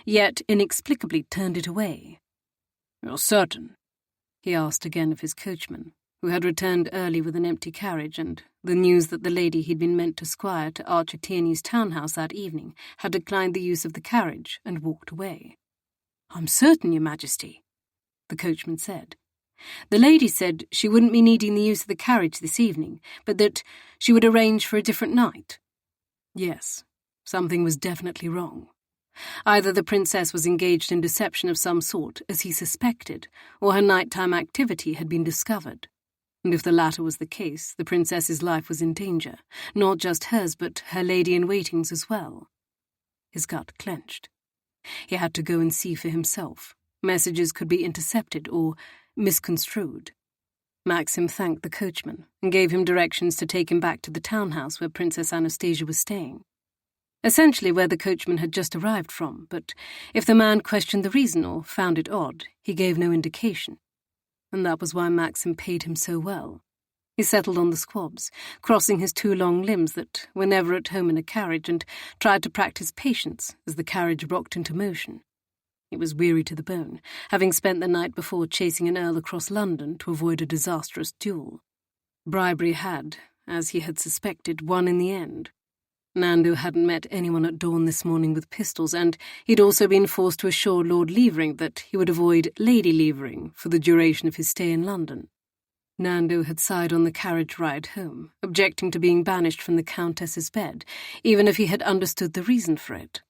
S1: yet inexplicably turned it away. "You're certain?" he asked again of his coachman, who had returned early with an empty carriage, and the news that the lady he'd been meant to squire to Archer Tierney's townhouse that evening had declined the use of the carriage and walked away. "I'm certain, Your Majesty," the coachman said. "The lady said she wouldn't be needing the use of the carriage this evening, but that she would arrange for a different night." Yes, something was definitely wrong. Either the princess was engaged in deception of some sort, as he suspected, or her nighttime activity had been discovered. And if the latter was the case, the princess's life was in danger, not just hers but her lady-in-waiting's as well. His gut clenched. He had to go and see for himself. Messages could be intercepted or misconstrued. Maxim thanked the coachman and gave him directions to take him back to the townhouse where Princess Anastasia was staying. Essentially where the coachman had just arrived from, but if the man questioned the reason or found it odd, he gave no indication. And that was why Maxim paid him so well. He settled on the squabs, crossing his 2 long limbs that were never at home in a carriage, and tried to practice patience as the carriage rocked into motion. He was weary to the bone, having spent the night before chasing an earl across London to avoid a disastrous duel. Bribery had, as he had suspected, won in the end. Nando hadn't met anyone at dawn this morning with pistols, and he'd also been forced to assure Lord Levering that he would avoid Lady Levering for the duration of his stay in London. Nando had sighed on the carriage ride home, objecting to being banished from the Countess's bed, even if he had understood the reason for it.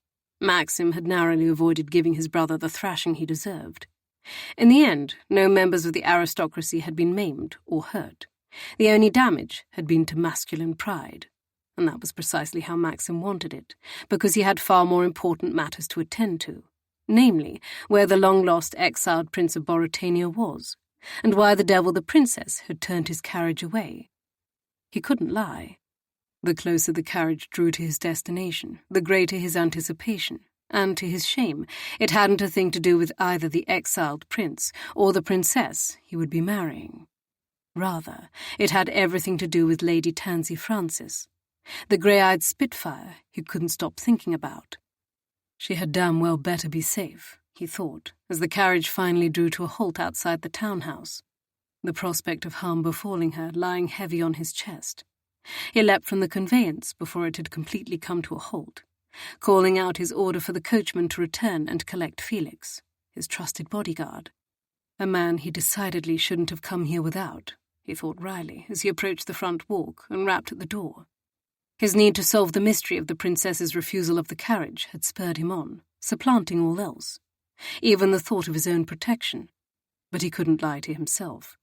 S1: Maxim had narrowly avoided giving his brother the thrashing he deserved. In the end, no members of the aristocracy had been maimed or hurt. The only damage had been to masculine pride. And that was precisely how Maxim wanted it, because he had far more important matters to attend to, namely, where the long-lost exiled Prince of Boritania was, and why the devil the princess had turned his carriage away. He couldn't lie. The closer the carriage drew to his destination, the greater his anticipation, and to his shame, it hadn't a thing to do with either the exiled prince or the princess he would be marrying. Rather, it had everything to do with Lady Tansy Francis, the grey-eyed spitfire he couldn't stop thinking about. She had damn well better be safe, he thought, as the carriage finally drew to a halt outside the townhouse, the prospect of harm befalling her lying heavy on his chest. He leapt from the conveyance before it had completely come to a halt, calling out his order for the coachman to return and collect Felix, his trusted bodyguard. A man he decidedly shouldn't have come here without, he thought wryly as he approached the front walk and rapped at the door. His need to solve the mystery of the princess's refusal of the carriage had spurred him on, supplanting all else, even the thought of his own protection. But he couldn't lie to himself.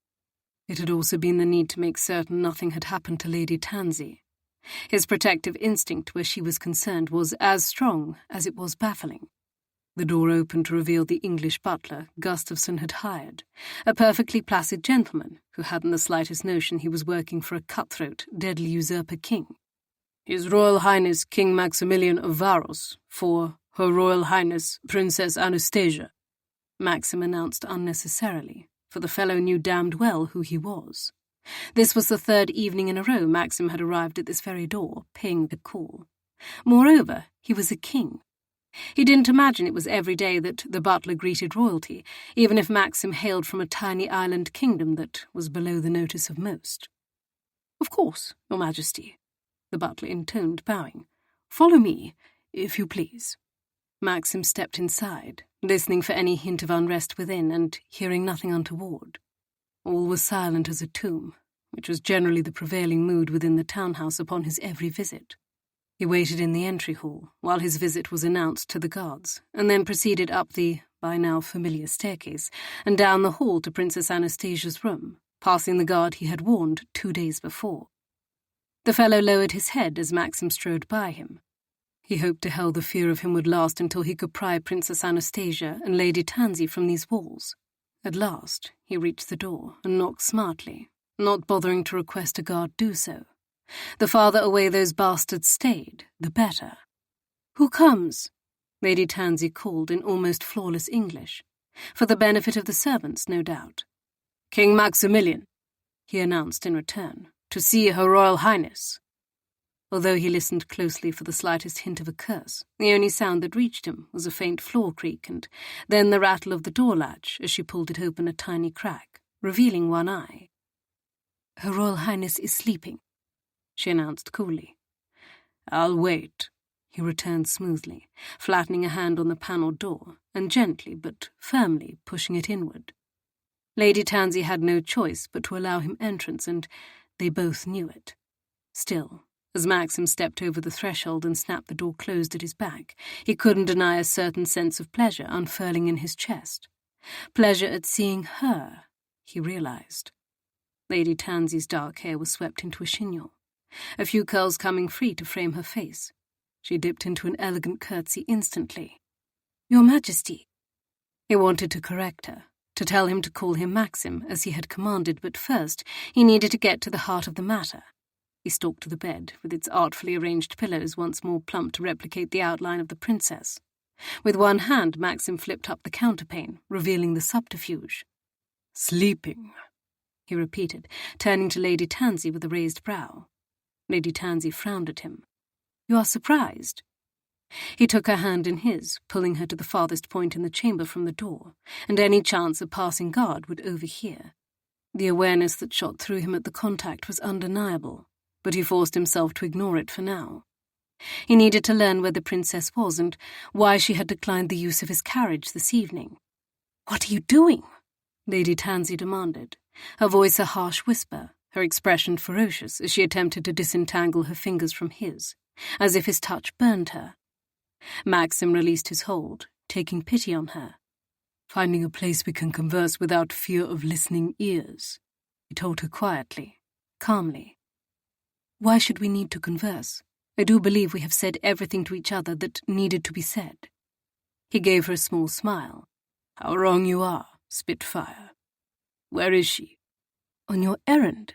S1: It had also been the need to make certain nothing had happened to Lady Tansy. His protective instinct where she was concerned was as strong as it was baffling. The door opened to reveal the English butler Gustafson had hired, a perfectly placid gentleman who hadn't the slightest notion he was working for a cutthroat, deadly usurper king. His Royal Highness King Maximilian of Varos, for Her Royal Highness Princess Anastasia, Maxim announced unnecessarily, for the fellow knew damned well who he was. This was the 3rd evening in a row Maxim had arrived at this very door, paying the call. Moreover, he was a king. He didn't imagine it was every day that the butler greeted royalty, even if Maxim hailed from a tiny island kingdom that was below the notice of most. "Of course, Your Majesty," the butler intoned, bowing. "Follow me, if you please." Maxim stepped inside, listening for any hint of unrest within and hearing nothing untoward. All was silent as a tomb, which was generally the prevailing mood within the townhouse upon his every visit. He waited in the entry hall while his visit was announced to the guards, and then proceeded up the, by now familiar staircase, and down the hall to Princess Anastasia's room, passing the guard he had warned 2 days before. The fellow lowered his head as Maxim strode by him. He hoped to hell the fear of him would last until he could pry Princess Anastasia and Lady Tansy from these walls. At last, he reached the door and knocked smartly, not bothering to request a guard do so. The farther away those bastards stayed, the better. "Who comes?" Lady Tansy called in almost flawless English, for the benefit of the servants, no doubt. "King Maximilian," he announced in return, "to see Her Royal Highness." Although he listened closely for the slightest hint of a curse, the only sound that reached him was a faint floor creak and then the rattle of the door latch as she pulled it open a tiny crack, revealing one eye. "Her Royal Highness is sleeping," she announced coolly. "I'll wait," he returned smoothly, flattening a hand on the panelled door and gently but firmly pushing it inward. Lady Tansy had no choice but to allow him entrance, and they both knew it. Still, as Maxim stepped over the threshold and snapped the door closed at his back, he couldn't deny a certain sense of pleasure unfurling in his chest. Pleasure at seeing her, he realized. Lady Tansy's dark hair was swept into a chignon, a few curls coming free to frame her face. She dipped into an elegant curtsy instantly. "Your Majesty." He wanted to correct her, to tell him to call him Maxim, as he had commanded, but first he needed to get to the heart of the matter. He stalked to the bed, with its artfully arranged pillows once more plump to replicate the outline of the princess. With one hand, Maxim flipped up the counterpane, revealing the subterfuge. "Sleeping," he repeated, turning to Lady Tansy with a raised brow. Lady Tansy frowned at him. "You are surprised?" He took her hand in his, pulling her to the farthest point in the chamber from the door, and any chance a passing guard would overhear. The awareness that shot through him at the contact was undeniable, but he forced himself to ignore it for now. He needed to learn where the princess was and why she had declined the use of his carriage this evening. "What are you doing?" Lady Tansy demanded, her voice a harsh whisper, her expression ferocious as she attempted to disentangle her fingers from his, as if his touch burned her. Maxim released his hold, taking pity on her. "Finding a place we can converse without fear of listening ears," he told her quietly, calmly. "Why should we need to converse? I do believe we have said everything to each other that needed to be said." He gave her a small smile. "How wrong you are, Spitfire. Where is she?" "On your errand."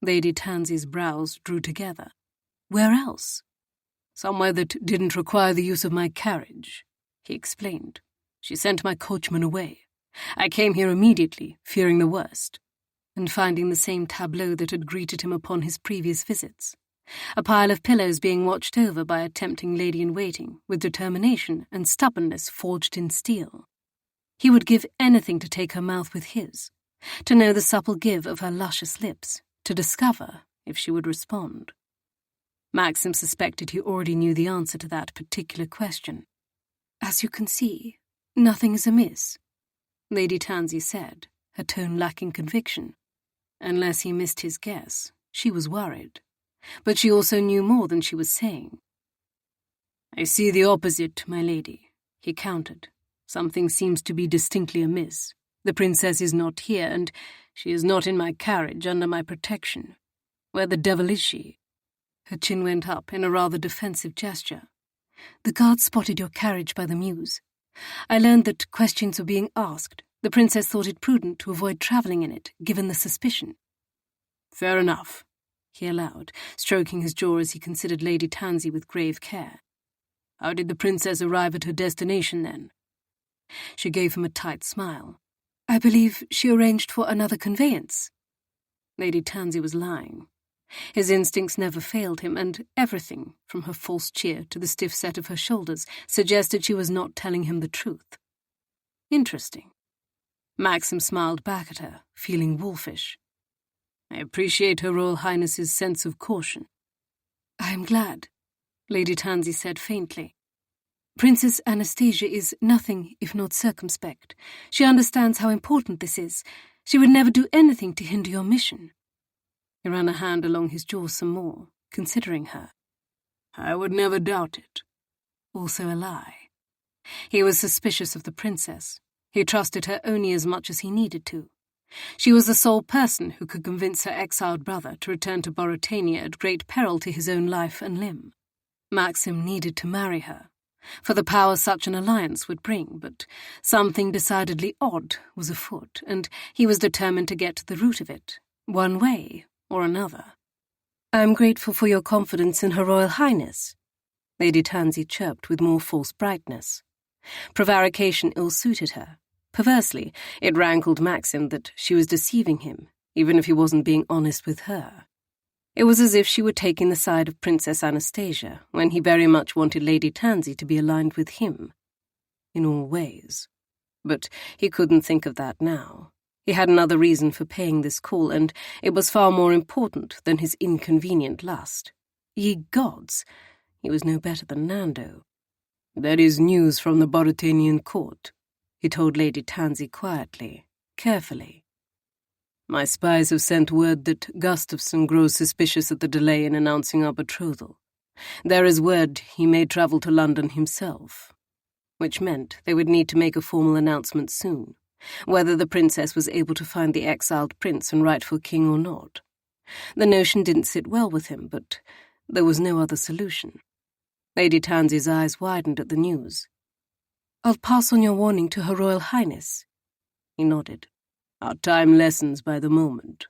S1: Lady Tansy's brows drew together. "Where else?" "Somewhere that didn't require the use of my carriage," he explained. "She sent my coachman away. I came here immediately, fearing the worst," and finding the same tableau that had greeted him upon his previous visits. A pile of pillows being watched over by a tempting lady-in-waiting, with determination and stubbornness forged in steel. He would give anything to take her mouth with his, to know the supple give of her luscious lips, to discover if she would respond. Maxim suspected he already knew the answer to that particular question. "As you can see, nothing is amiss," Lady Tansy said, her tone lacking conviction. Unless he missed his guess, she was worried. But she also knew more than she was saying. "I see the opposite, my lady," he countered. "Something seems to be distinctly amiss. The princess is not here, and she is not in my carriage under my protection. Where the devil is she?" Her chin went up in a rather defensive gesture. "The guards spotted your carriage by the mews. I learned that questions were being asked. The princess thought it prudent to avoid travelling in it, given the suspicion." "Fair enough," he allowed, stroking his jaw as he considered Lady Tansy with grave care. "How did the princess arrive at her destination, then?" She gave him a tight smile. "I believe she arranged for another conveyance." Lady Tansy was lying. His instincts never failed him, and everything, from her false cheer to the stiff set of her shoulders, suggested she was not telling him the truth. Interesting. Maxim smiled back at her, feeling wolfish. "I appreciate Her Royal Highness's sense of caution." "I am glad," Lady Tansy said faintly. "Princess Anastasia is nothing if not circumspect. She understands how important this is. She would never do anything to hinder your mission." He ran a hand along his jaw some more, considering her. "I would never doubt it." Also a lie. He was suspicious of the princess. He trusted her only as much as he needed to. She was the sole person who could convince her exiled brother to return to Boritania at great peril to his own life and limb. Maxim needed to marry her, for the power such an alliance would bring, but something decidedly odd was afoot, and he was determined to get to the root of it, one way or another. "I am grateful for your confidence in Her Royal Highness," Lady Tansy chirped with more false brightness. Prevarication ill-suited her. Perversely, it rankled Maxim that she was deceiving him, even if he wasn't being honest with her. It was as if she were taking the side of Princess Anastasia, when he very much wanted Lady Tansy to be aligned with him. In all ways. But he couldn't think of that now. He had another reason for paying this call, and it was far more important than his inconvenient lust. Ye gods, he was no better than Nando. "There is news from the Boritanian court," he told Lady Tansy quietly, carefully. "My spies have sent word that Gustafsson grows suspicious at the delay in announcing our betrothal. There is word he may travel to London himself," which meant they would need to make a formal announcement soon, whether the princess was able to find the exiled prince and rightful king or not. The notion didn't sit well with him, but there was no other solution. Lady Tansy's eyes widened at the news. "I'll pass on your warning to Her Royal Highness." He nodded. "Our time lessens by the moment."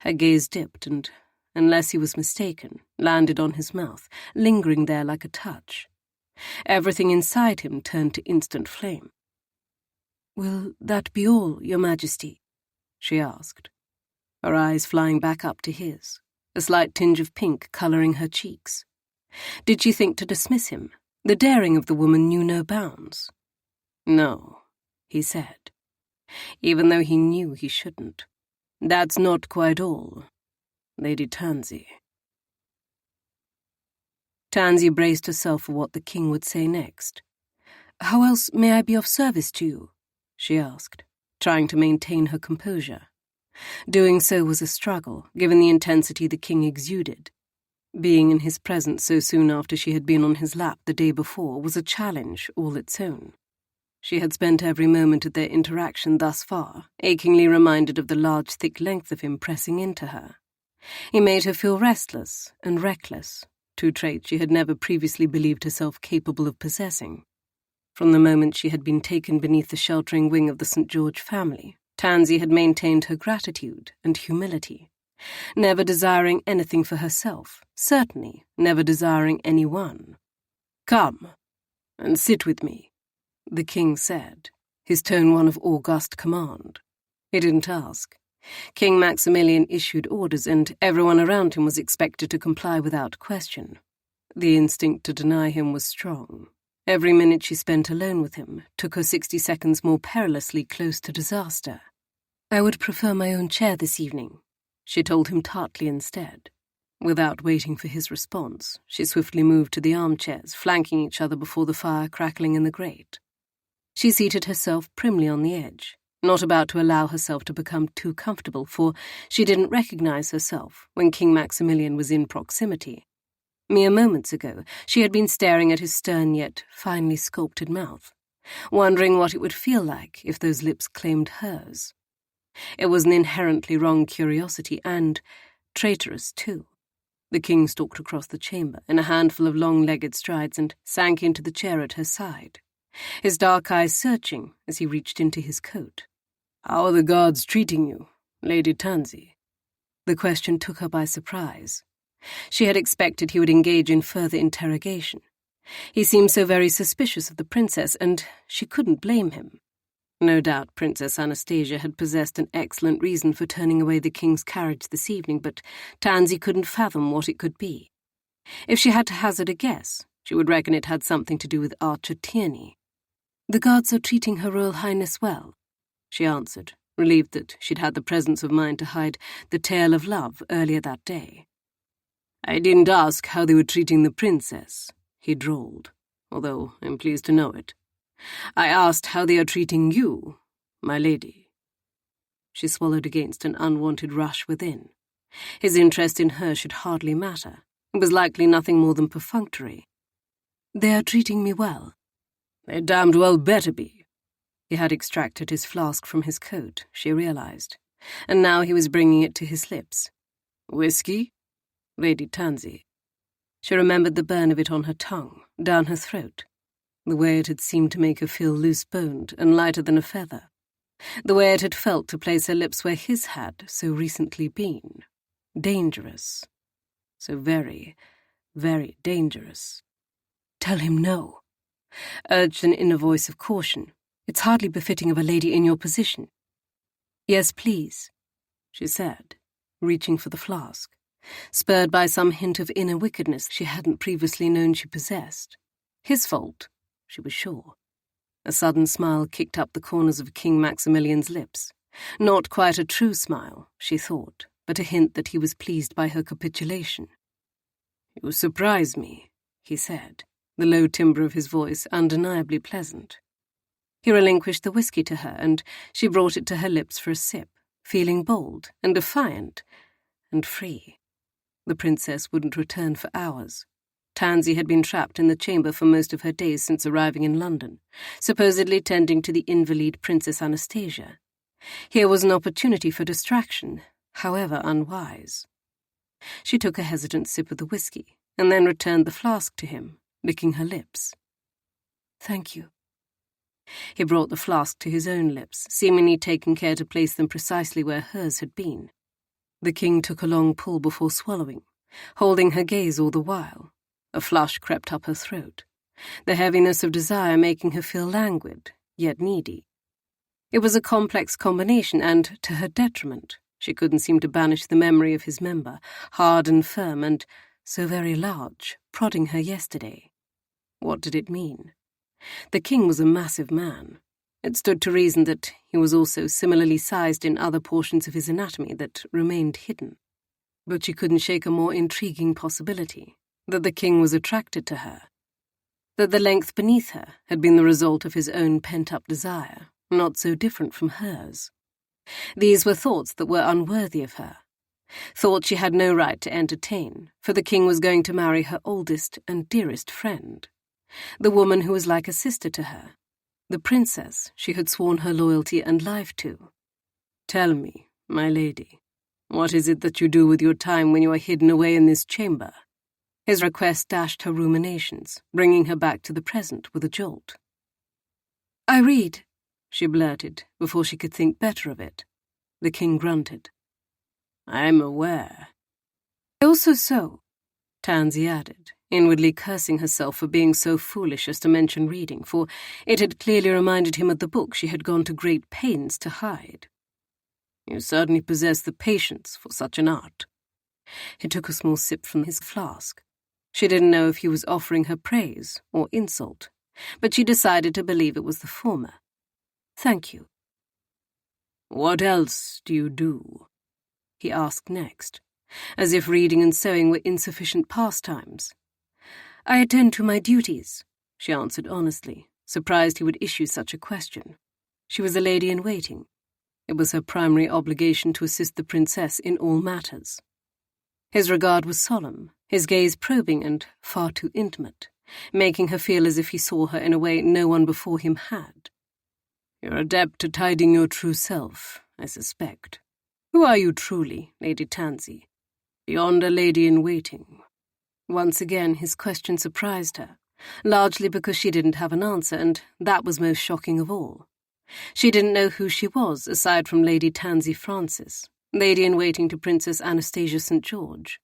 S1: Her gaze dipped and, unless he was mistaken, landed on his mouth, lingering there like a touch. Everything inside him turned to instant flame. "Will that be all, Your Majesty?" she asked, her eyes flying back up to his, a slight tinge of pink colouring her cheeks. Did she think to dismiss him? The daring of the woman knew no bounds. "No," he said, even though he knew he shouldn't. "That's not quite all, Lady Tansy." Tansy braced herself for what the king would say next. "How else may I be of service to you?" she asked, trying to maintain her composure. Doing so was a struggle, given the intensity the king exuded. Being in his presence so soon after she had been on his lap the day before was a challenge all its own. She had spent every moment of their interaction thus far, achingly reminded of the large, thick length of him pressing into her. He made her feel restless and reckless, two traits she had never previously believed herself capable of possessing. From the moment she had been taken beneath the sheltering wing of the St. George family, Tansy had maintained her gratitude and humility, never desiring anything for herself, certainly never desiring anyone. "Come and sit with me," the king said, his tone one of august command. He didn't ask. King Maximilian issued orders, and everyone around him was expected to comply without question. The instinct to deny him was strong. Every minute she spent alone with him took her 60 seconds more perilously close to disaster. "I would prefer my own chair this evening," she told him tartly instead. Without waiting for his response, she swiftly moved to the armchairs, flanking each other before the fire crackling in the grate. She seated herself primly on the edge, not about to allow herself to become too comfortable, for she didn't recognize herself when King Maximilian was in proximity. Mere moments ago, she had been staring at his stern yet finely sculpted mouth, wondering what it would feel like if those lips claimed hers. It was an inherently wrong curiosity, and traitorous too. The king stalked across the chamber in a handful of long-legged strides and sank into the chair at her side, his dark eyes searching as he reached into his coat. "How are the guards treating you, Lady Tansy?" The question took her by surprise. She had expected he would engage in further interrogation. He seemed so very suspicious of the princess, and she couldn't blame him. No doubt Princess Anastasia had possessed an excellent reason for turning away the king's carriage this evening, but Tansy couldn't fathom what it could be. If she had to hazard a guess, she would reckon it had something to do with Archer Tierney. "The guards are treating Her Royal Highness well," she answered, relieved that she'd had the presence of mind to hide the tale of love earlier that day. "I didn't ask how they were treating the princess," he drawled, "although I'm pleased to know it. I asked how they are treating you, my lady." She swallowed against an unwanted rush within. His interest in her should hardly matter. It was likely nothing more than perfunctory. "They are treating me well." "They damned well better be." He had extracted his flask from his coat, she realized, and now he was bringing it to his lips. "Whiskey, Lady Tansy?" She remembered the burn of it on her tongue, down her throat, the way it had seemed to make her feel loose-boned and lighter than a feather, the way it had felt to place her lips where his had so recently been. Dangerous. So very, very dangerous. "Tell him no," urged an inner voice of caution. "It's hardly befitting of a lady in your position." "Yes, please," she said, reaching for the flask, spurred by some hint of inner wickedness she hadn't previously known she possessed. His fault, she was sure. A sudden smile kicked up the corners of King Maximilian's lips. Not quite a true smile, she thought, but a hint that he was pleased by her capitulation. "You surprise me," he said, the low timbre of his voice undeniably pleasant. He relinquished the whiskey to her, and she brought it to her lips for a sip, feeling bold and defiant and free. The princess wouldn't return for hours. Tansy had been trapped in the chamber for most of her days since arriving in London, supposedly tending to the invalid Princess Anastasia. Here was an opportunity for distraction, however unwise. She took a hesitant sip of the whiskey, and then returned the flask to him, licking her lips. "Thank you." He brought the flask to his own lips, seemingly taking care to place them precisely where hers had been. The king took a long pull before swallowing, holding her gaze all the while. A flush crept up her throat, the heaviness of desire making her feel languid, yet needy. It was a complex combination, and, to her detriment, she couldn't seem to banish the memory of his member, hard and firm and so very large, prodding her yesterday. What did it mean? The king was a massive man. It stood to reason that he was also similarly sized in other portions of his anatomy that remained hidden. But she couldn't shake a more intriguing possibility, that the king was attracted to her, that the length beneath her had been the result of his own pent-up desire, not so different from hers. These were thoughts that were unworthy of her, thoughts she had no right to entertain, for the king was going to marry her oldest and dearest friend, the woman who was like a sister to her, the princess she had sworn her loyalty and life to. "Tell me, my lady, what is it that you do with your time when you are hidden away in this chamber?" His request dashed her ruminations, bringing her back to the present with a jolt. "I read," she blurted, before she could think better of it. The king grunted. "I'm aware." "Also so," Tansy added, inwardly cursing herself for being so foolish as to mention reading, for it had clearly reminded him of the book she had gone to great pains to hide. "You certainly possess the patience for such an art." He took a small sip from his flask. She didn't know if he was offering her praise or insult, but she decided to believe it was the former. "Thank you." "What else do you do?" he asked next, as if reading and sewing were insufficient pastimes. "I attend to my duties," she answered honestly, surprised he would issue such a question. She was a lady-in-waiting. It was her primary obligation to assist the princess in all matters. His regard was solemn, his gaze probing and far too intimate, making her feel as if he saw her in a way no one before him had. "You're adept at hiding your true self, I suspect. Who are you truly, Lady Tansy? Beyond a lady-in-waiting?" Once again his question surprised her, largely because she didn't have an answer, and that was most shocking of all. She didn't know who she was, aside from Lady Tansy Francis, lady-in-waiting to Princess Anastasia St. George.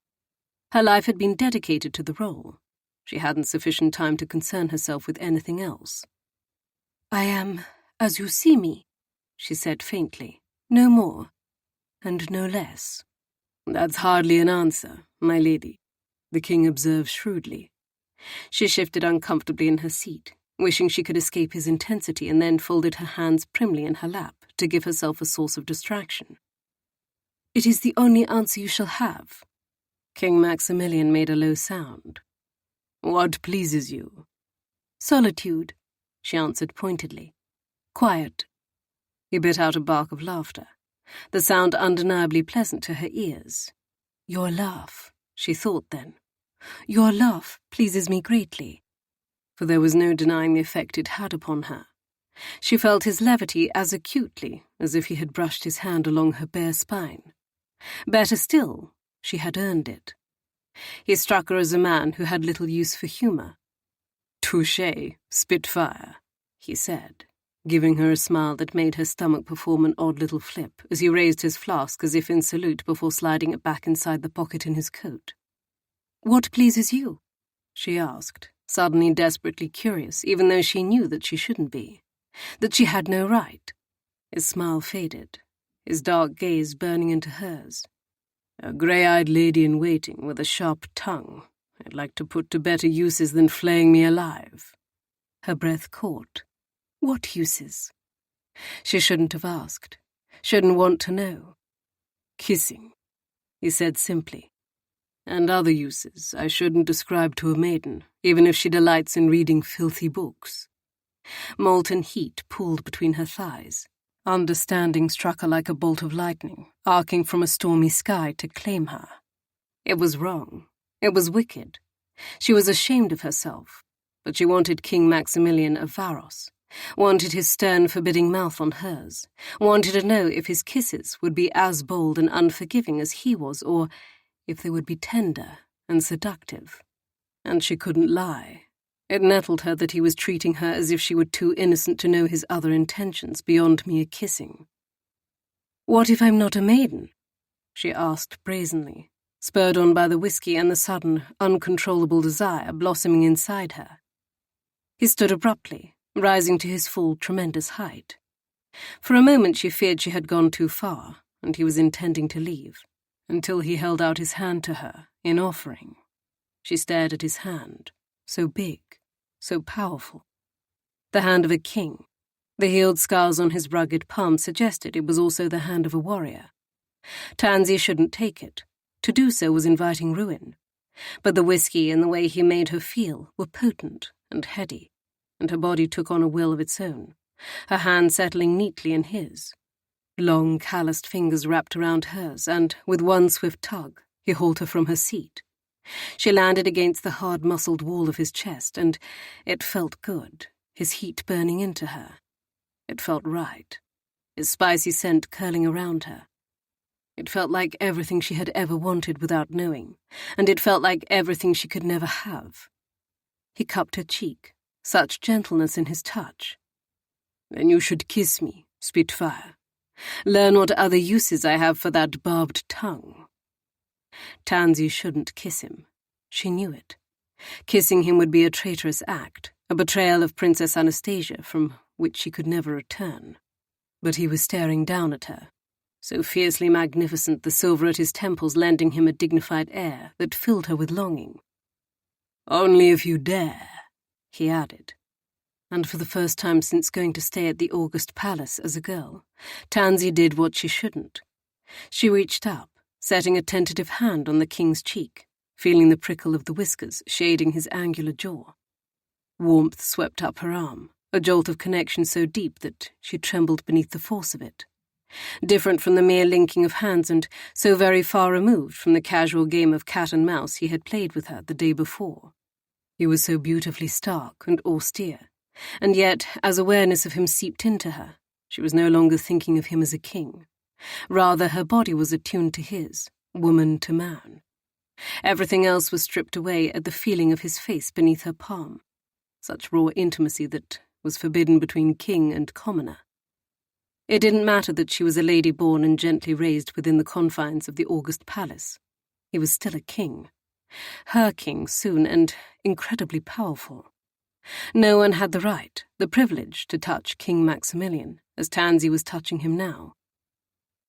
S1: Her life had been dedicated to the role. She hadn't sufficient time to concern herself with anything else. "I am as you see me," she said faintly, "no more, and no less." "That's hardly an answer, my lady," the king observed shrewdly. She shifted uncomfortably in her seat, wishing she could escape his intensity, and then folded her hands primly in her lap to give herself a source of distraction. "It is the only answer you shall have." King Maximilian made a low sound. "What pleases you?" "Solitude," she answered pointedly. "Quiet." He bit out a bark of laughter, the sound undeniably pleasant to her ears. "Your laugh," she thought then. "Your laugh pleases me greatly." For there was no denying the effect it had upon her. She felt his levity as acutely as if he had brushed his hand along her bare spine. Better still, she had earned it. He struck her as a man who had little use for humour. "Touché, Spitfire," he said, giving her a smile that made her stomach perform an odd little flip as he raised his flask as if in salute before sliding it back inside the pocket in his coat. "What pleases you?" she asked, suddenly desperately curious, even though she knew that she shouldn't be, that she had no right. His smile faded, his dark gaze burning into hers. "A grey-eyed lady-in-waiting with a sharp tongue I'd like to put to better uses than flaying me alive." Her breath caught. What uses? She shouldn't have asked, shouldn't want to know. "Kissing," he said simply. "And other uses I shouldn't describe to a maiden, even if she delights in reading filthy books." Molten heat pooled between her thighs. Understanding struck her like a bolt of lightning, arcing from a stormy sky to claim her. It was wrong. It was wicked. She was ashamed of herself, but she wanted King Maximilian of Varos, wanted his stern, forbidding mouth on hers, wanted to know if his kisses would be as bold and unforgiving as he was, or if they would be tender and seductive. And she couldn't lie. It nettled her that he was treating her as if she were too innocent to know his other intentions beyond mere kissing. "What if I'm not a maiden?" she asked brazenly, spurred on by the whiskey and the sudden, uncontrollable desire blossoming inside her. He stood abruptly, rising to his full, tremendous height. For a moment she feared she had gone too far, and he was intending to leave, until he held out his hand to her, in offering. She stared at his hand, so big, so powerful. The hand of a king. The healed scars on his rugged palm suggested it was also the hand of a warrior. Tansy shouldn't take it. To do so was inviting ruin. But the whiskey and the way he made her feel were potent and heady, and her body took on a will of its own, her hand settling neatly in his. Long, calloused fingers wrapped around hers, and, with one swift tug, he hauled her from her seat. She landed against the hard-muscled wall of his chest, and it felt good, his heat burning into her. It felt right, his spicy scent curling around her. It felt like everything she had ever wanted without knowing, and it felt like everything she could never have. He cupped her cheek, such gentleness in his touch. "Then you should kiss me, Spitfire. Learn what other uses I have for that barbed tongue." Tansy shouldn't kiss him. She knew it. Kissing him would be a traitorous act, a betrayal of Princess Anastasia from which she could never return. But he was staring down at her, so fiercely magnificent, the silver at his temples lending him a dignified air that filled her with longing. "Only if you dare," he added. And for the first time since going to stay at the August Palace as a girl, Tansy did what she shouldn't. She reached up, setting a tentative hand on the king's cheek, feeling the prickle of the whiskers shading his angular jaw. Warmth swept up her arm, a jolt of connection so deep that she trembled beneath the force of it. Different from the mere linking of hands, and so very far removed from the casual game of cat and mouse he had played with her the day before. He was so beautifully stark and austere, and yet, as awareness of him seeped into her, she was no longer thinking of him as a king. Rather, her body was attuned to his, woman to man. Everything else was stripped away at the feeling of his face beneath her palm, such raw intimacy that was forbidden between king and commoner. It didn't matter that she was a lady born and gently raised within the confines of the August Palace. He was still a king. Her king soon, and incredibly powerful. No one had the right, the privilege, to touch King Maximilian, as Tansy was touching him now.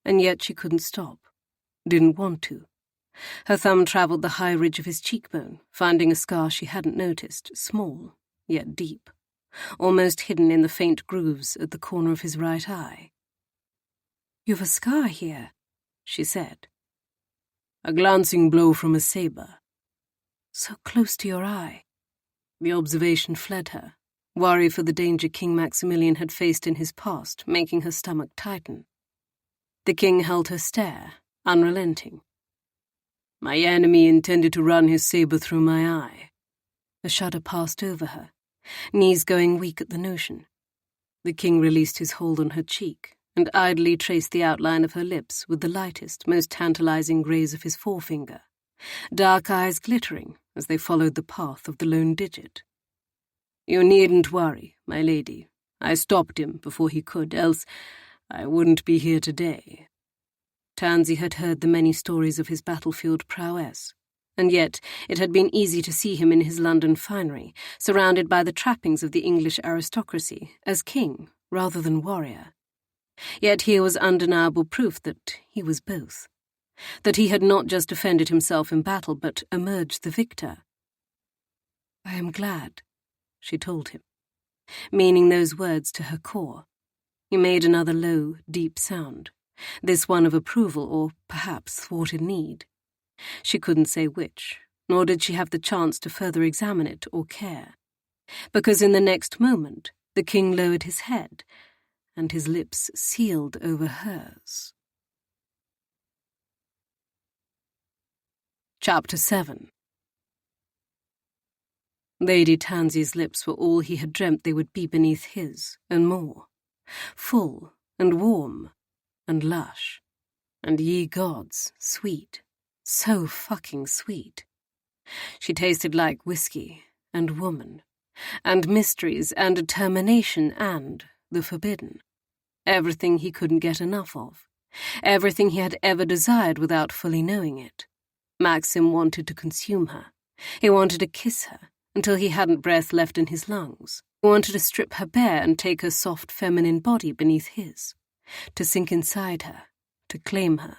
S1: And yet she couldn't stop. Didn't want to. Her thumb travelled the high ridge of his cheekbone, finding a scar she hadn't noticed, small, yet deep, almost hidden in the faint grooves at the corner of his right eye. "You've a scar here," she said. "A glancing blow from a sabre." "So close to your eye." The observation fled her, worry for the danger King Maximilian had faced in his past, making her stomach tighten. The king held her stare, unrelenting. "My enemy intended to run his sabre through my eye." A shudder passed over her, knees going weak at the notion. The king released his hold on her cheek and idly traced the outline of her lips with the lightest, most tantalizing graze of his forefinger, dark eyes glittering as they followed the path of the lone digit. "You needn't worry, my lady. I stopped him before he could, else I wouldn't be here today." Tansy had heard the many stories of his battlefield prowess, and yet it had been easy to see him in his London finery, surrounded by the trappings of the English aristocracy, as king rather than warrior. Yet here was undeniable proof that he was both, that he had not just defended himself in battle, but emerged the victor. "I am glad," she told him, meaning those words to her core. He made another low, deep sound, this one of approval or, perhaps, thwarted need. She couldn't say which, nor did she have the chance to further examine it or care, because in the next moment the king lowered his head, and his lips sealed over hers. Chapter 7. Lady Tansy's lips were all he had dreamt they would be beneath his, and more. Full, and warm, and lush. And ye gods, sweet. So fucking sweet. She tasted like whiskey, and woman, and mysteries, and determination, and the forbidden. Everything he couldn't get enough of. Everything he had ever desired without fully knowing it. Maxim wanted to consume her. He wanted to kiss her until he hadn't breath left in his lungs. He wanted to strip her bare and take her soft feminine body beneath his. To sink inside her. To claim her.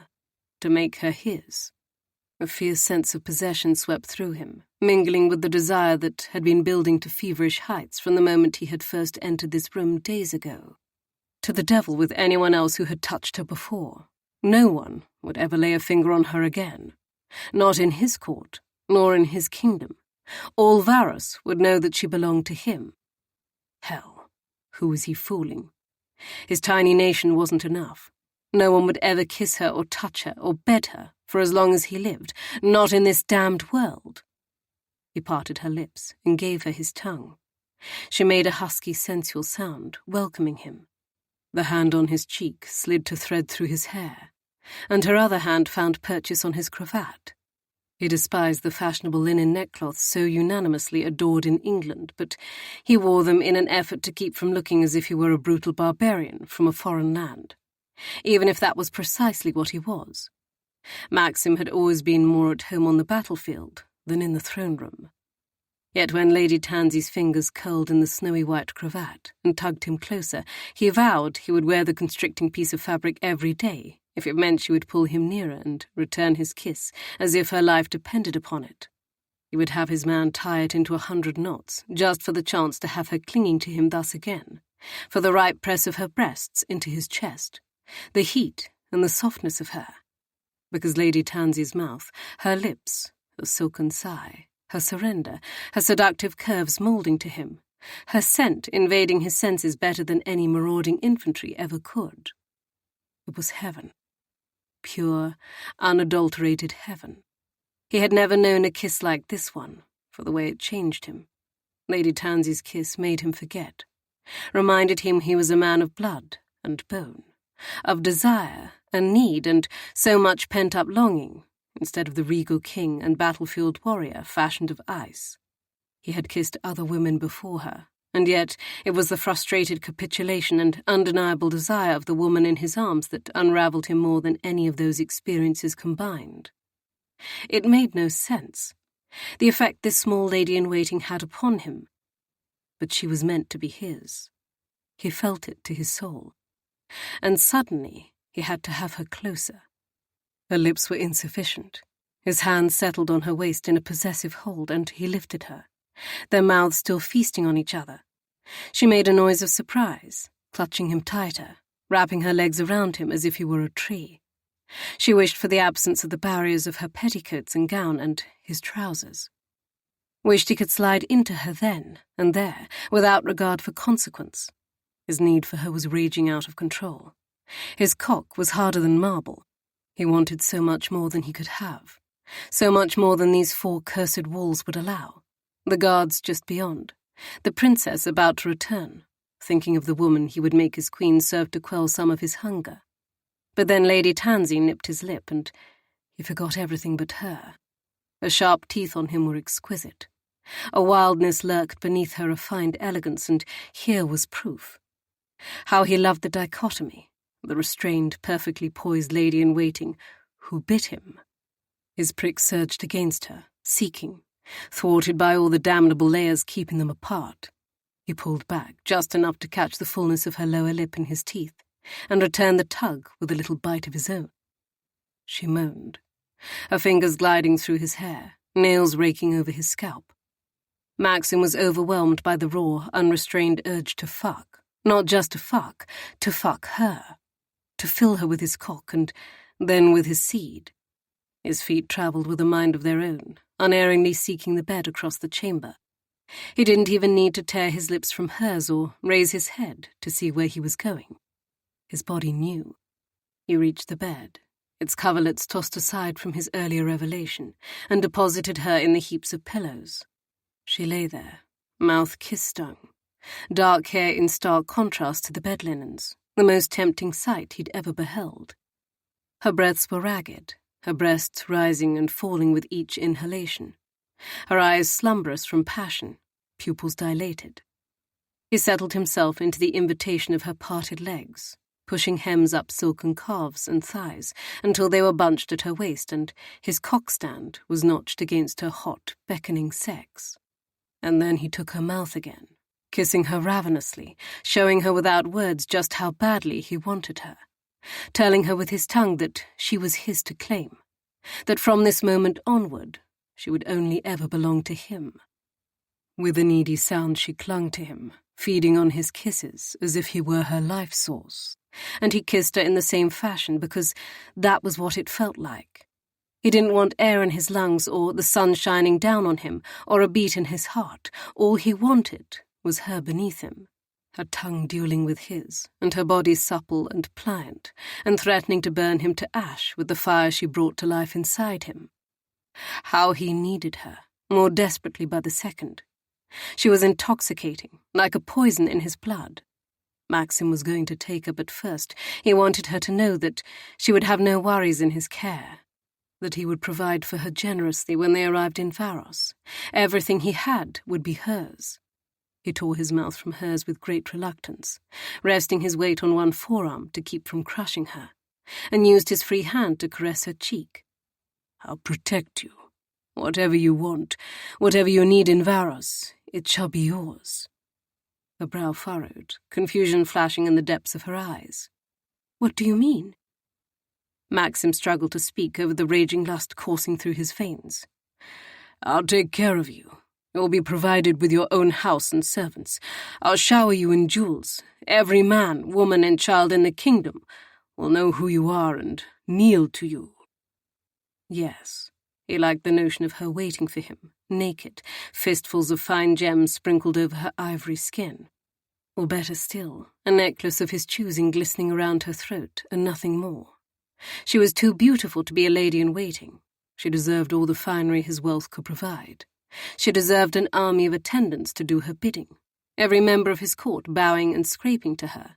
S1: To make her his. A fierce sense of possession swept through him, mingling with the desire that had been building to feverish heights from the moment he had first entered this room days ago. To the devil with anyone else who had touched her before. No one would ever lay a finger on her again. Not in his court, nor in his kingdom. All Varos would know that she belonged to him. Hell, who was he fooling? His tiny nation wasn't enough. No one would ever kiss her or touch her or bed her for as long as he lived, not in this damned world. He parted her lips and gave her his tongue. She made a husky, sensual sound, welcoming him. The hand on his cheek slid to thread through his hair, and her other hand found purchase on his cravat. He despised the fashionable linen neckcloths so unanimously adored in England, but he wore them in an effort to keep from looking as if he were a brutal barbarian from a foreign land, even if that was precisely what he was. Maxim had always been more at home on the battlefield than in the throne room. Yet when Lady Tansy's fingers curled in the snowy white cravat and tugged him closer, he vowed he would wear the constricting piece of fabric every day if it meant she would pull him nearer and return his kiss as if her life depended upon it. He would have his man tie it into 100 knots just for the chance to have her clinging to him thus again, for the right press of her breasts into his chest, the heat and the softness of her. Because Lady Tansy's mouth, her lips, her silken sigh, her surrender, her seductive curves moulding to him, her scent invading his senses better than any marauding infantry ever could. It was heaven. Pure, unadulterated heaven. He had never known a kiss like this one, for the way it changed him. Lady Tansy's kiss made him forget, reminded him he was a man of blood and bone, of desire and need and so much pent-up longing, instead of the regal king and battlefield warrior fashioned of ice. He had kissed other women before her, and yet it was the frustrated capitulation and undeniable desire of the woman in his arms that unravelled him more than any of those experiences combined. It made no sense, the effect this small lady-in-waiting had upon him. But she was meant to be his. He felt it to his soul. And suddenly he had to have her closer. Her lips were insufficient. His hand settled on her waist in a possessive hold, and he lifted her, their mouths still feasting on each other. She made a noise of surprise, clutching him tighter, wrapping her legs around him as if he were a tree. She wished for the absence of the barriers of her petticoats and gown and his trousers. Wished he could slide into her then and there, without regard for consequence. His need for her was raging out of control. His cock was harder than marble. He wanted so much more than he could have, so much more than these 4 cursed walls would allow. The guards just beyond, the princess about to return, thinking of the woman he would make his queen serve to quell some of his hunger. But then Lady Tansy nipped his lip, and he forgot everything but her. Her sharp teeth on him were exquisite. A wildness lurked beneath her refined elegance, and here was proof. How he loved the dichotomy, the restrained, perfectly poised lady-in-waiting who bit him. His prick surged against her, seeking, thwarted by all the damnable layers keeping them apart. He pulled back, just enough to catch the fullness of her lower lip in his teeth, and returned the tug with a little bite of his own. She moaned, her fingers gliding through his hair, nails raking over his scalp. Maxim was overwhelmed by the raw, unrestrained urge to fuck. Not just to fuck her. To fill her with his cock and then with his seed. His feet travelled with a mind of their own, unerringly seeking the bed across the chamber. He didn't even need to tear his lips from hers or raise his head to see where he was going. His body knew. He reached the bed, its coverlets tossed aside from his earlier revelation, and deposited her in the heaps of pillows. She lay there, mouth kiss-stung, dark hair in stark contrast to the bed linens, the most tempting sight he'd ever beheld. Her breaths were ragged, her breasts rising and falling with each inhalation, her eyes slumberous from passion, pupils dilated. He settled himself into the invitation of her parted legs, pushing hems up silken calves and thighs until they were bunched at her waist and his cockstand was notched against her hot, beckoning sex. And then he took her mouth again, kissing her ravenously, showing her without words just how badly he wanted her, telling her with his tongue that she was his to claim, that from this moment onward she would only ever belong to him. With a needy sound she clung to him, feeding on his kisses as if he were her life source, and he kissed her in the same fashion because that was what it felt like. He didn't want air in his lungs or the sun shining down on him or a beat in his heart. All he wanted was her beneath him, her tongue dueling with his, and her body supple and pliant, and threatening to burn him to ash with the fire she brought to life inside him. How he needed her, more desperately by the second. She was intoxicating, like a poison in his blood. Maxim was going to take her, but first he wanted her to know that she would have no worries in his care, that he would provide for her generously when they arrived in Varos. Everything he had would be hers. He tore his mouth from hers with great reluctance, resting his weight on one forearm to keep from crushing her, and used his free hand to caress her cheek. "I'll protect you. Whatever you want, whatever you need in Varos, it shall be yours." Her brow furrowed, confusion flashing in the depths of her eyes. "What do you mean?" Maxim struggled to speak over the raging lust coursing through his veins. "I'll take care of you. You'll be provided with your own house and servants. I'll shower you in jewels. Every man, woman, and child in the kingdom will know who you are and kneel to you." Yes, he liked the notion of her waiting for him, naked, fistfuls of fine gems sprinkled over her ivory skin. Or better still, a necklace of his choosing glistening around her throat, and nothing more. She was too beautiful to be a lady-in-waiting. She deserved all the finery his wealth could provide. She deserved an army of attendants to do her bidding, every member of his court bowing and scraping to her.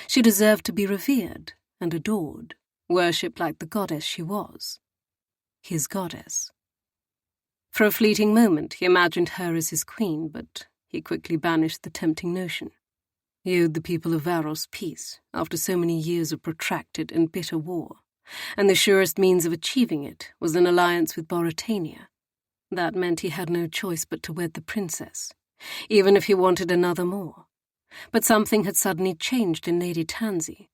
S1: She deserved to be revered and adored, worshipped like the goddess she was. His goddess. For a fleeting moment he imagined her as his queen, but he quickly banished the tempting notion. He owed the people of Varos peace after so many years of protracted and bitter war, and the surest means of achieving it was an alliance with Boratania. That meant he had no choice but to wed the princess, even if he wanted another more. But something had suddenly changed in Lady Tansy.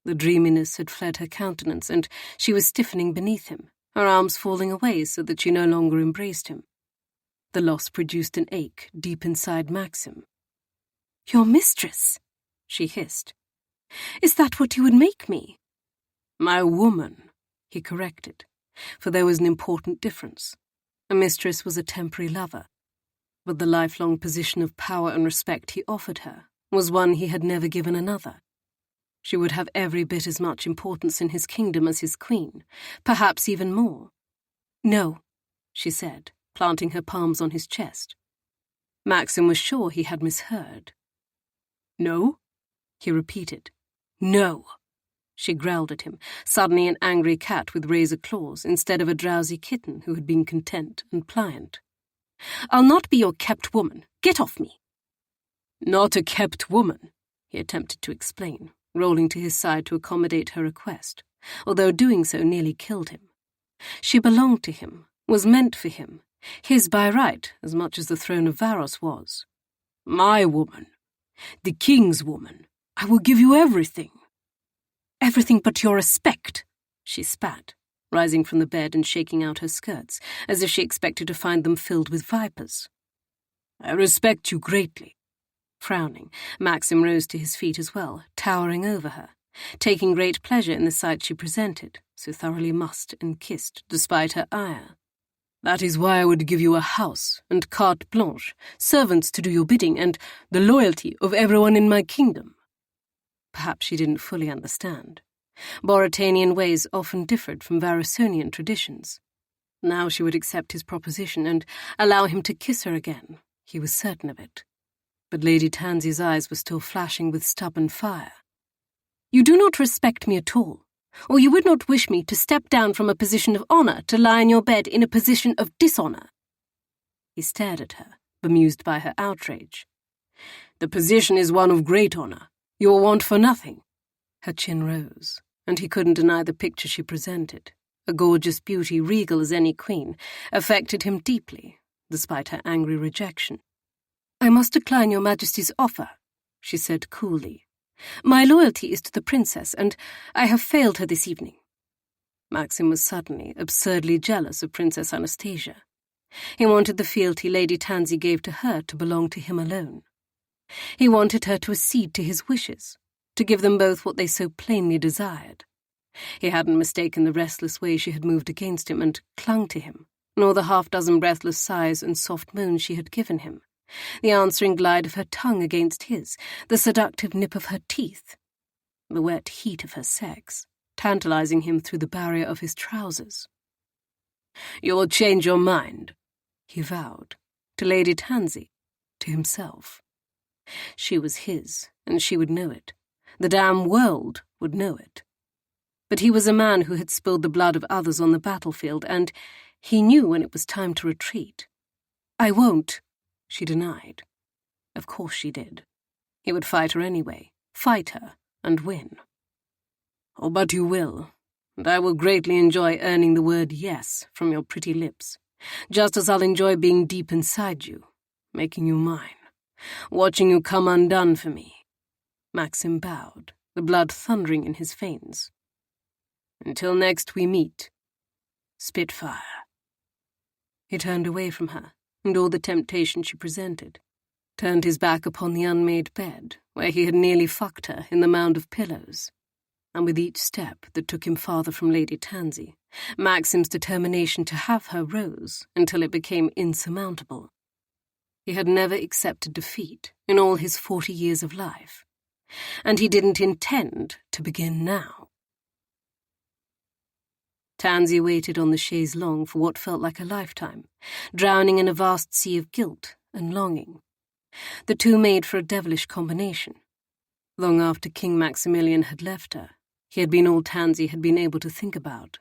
S1: The dreaminess had fled her countenance, and she was stiffening beneath him, her arms falling away so that she no longer embraced him. The loss produced an ache deep inside Maxim. "Your mistress," she hissed. "Is that what you would make me?" "My woman," he corrected, for there was an important difference. A mistress was a temporary lover, but the lifelong position of power and respect he offered her was one he had never given another. She would have every bit as much importance in his kingdom as his queen, perhaps even more. "No," she said, planting her palms on his chest. Maxim was sure he had misheard. "No?" he repeated. "No." She growled at him, suddenly an angry cat with razor claws instead of a drowsy kitten who had been content and pliant. "I'll not be your kept woman. Get off me." "Not a kept woman," he attempted to explain, rolling to his side to accommodate her request, although doing so nearly killed him. She belonged to him, was meant for him, his by right as much as the throne of Varos was. "My woman. The king's woman. I will give you everything." "Everything but your respect," she spat, rising from the bed and shaking out her skirts, as if she expected to find them filled with vipers. "I respect you greatly." Frowning, Maxim rose to his feet as well, towering over her, taking great pleasure in the sight she presented, so thoroughly mussed and kissed despite her ire. "That is why I would give you a house and carte blanche, servants to do your bidding, and the loyalty of everyone in my kingdom." Perhaps she didn't fully understand. Boratanian ways often differed from Varosonian traditions. Now she would accept his proposition and allow him to kiss her again. He was certain of it. But Lady Tansy's eyes were still flashing with stubborn fire. "You do not respect me at all, or you would not wish me to step down from a position of honour to lie in your bed in a position of dishonour." He stared at her, bemused by her outrage. "The position is one of great honour. You will want for nothing." Her chin rose, and he couldn't deny the picture she presented. A gorgeous beauty, regal as any queen, affected him deeply, despite her angry rejection. "I must decline your Majesty's offer," she said coolly. "My loyalty is to the princess, and I have failed her this evening." Maxim was suddenly, absurdly jealous of Princess Anastasia. He wanted the fealty Lady Tansy gave to her to belong to him alone. He wanted her to accede to his wishes, to give them both what they so plainly desired. He hadn't mistaken the restless way she had moved against him and clung to him, nor the half-dozen breathless sighs and soft moans she had given him, the answering glide of her tongue against his, the seductive nip of her teeth, the wet heat of her sex, tantalizing him through the barrier of his trousers. "You will change your mind," he vowed, to Lady Tansy, to himself. She was his, and she would know it. The damn world would know it. But he was a man who had spilled the blood of others on the battlefield, and he knew when it was time to retreat. "I won't," she denied. Of course she did. He would fight her anyway, fight her, and win. "Oh, but you will, and I will greatly enjoy earning the word yes from your pretty lips, just as I'll enjoy being deep inside you, making you mine, watching you come undone for me." Maxim bowed, the blood thundering in his veins. "Until next we meet, Spitfire." He turned away from her, and all the temptation she presented, turned his back upon the unmade bed, where he had nearly fucked her in the mound of pillows. And with each step that took him farther from Lady Tansy, Maxim's determination to have her rose until it became insurmountable. He had never accepted defeat in all his 40 years of life, and he didn't intend to begin now. Tansy waited on the chaise longue for what felt like a lifetime, drowning in a vast sea of guilt and longing. The two made for a devilish combination. Long after King Maximilian had left her, he had been all Tansy had been able to think about.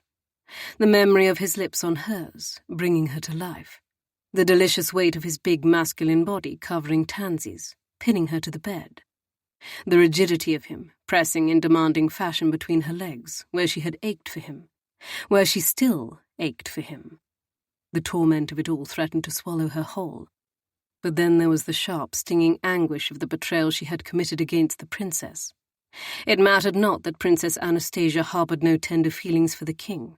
S1: The memory of his lips on hers, bringing her to life. The delicious weight of his big masculine body covering Tansy's, pinning her to the bed. The rigidity of him, pressing in demanding fashion between her legs, where she had ached for him, where she still ached for him. The torment of it all threatened to swallow her whole. But then there was the sharp, stinging anguish of the betrayal she had committed against the princess. It mattered not that Princess Anastasia harboured no tender feelings for the king.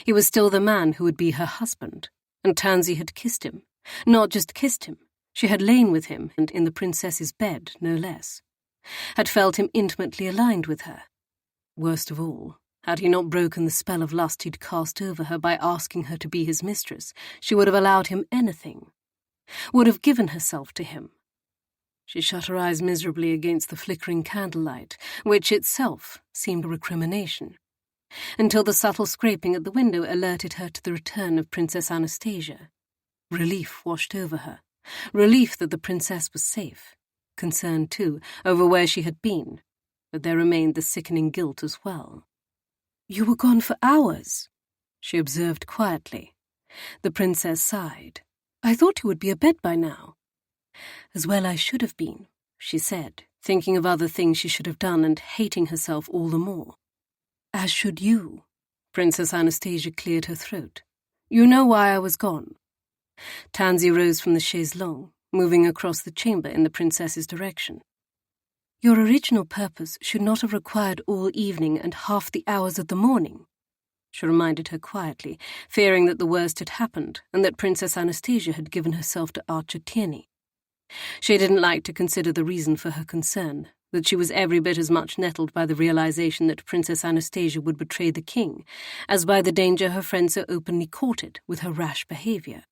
S1: He was still the man who would be her husband, and Tansy had kissed him. Not just kissed him, she had lain with him, and in the princess's bed, no less. Had felt him intimately aligned with her. Worst of all, had he not broken the spell of lust he'd cast over her by asking her to be his mistress, she would have allowed him anything, would have given herself to him. She shut her eyes miserably against the flickering candlelight, which itself seemed a recrimination, until the subtle scraping at the window alerted her to the return of Princess Anastasia. Relief washed over her, relief that the princess was safe, concern, too, over where she had been, but there remained the sickening guilt as well. "You were gone for hours," she observed quietly. The princess sighed. "I thought you would be abed by now." "As well I should have been," she said, thinking of other things she should have done and hating herself all the more. "As should you." Princess Anastasia cleared her throat. "You know why I was gone." Tansy rose from the chaise longue, moving across the chamber in the princess's direction. "Your original purpose should not have required all evening and half the hours of the morning," she reminded her quietly, fearing that the worst had happened and that Princess Anastasia had given herself to Archer Tierney. She didn't like to consider the reason for her concern, that she was every bit as much nettled by the realization that Princess Anastasia would betray the king as by the danger her friend so openly courted with her rash behavior.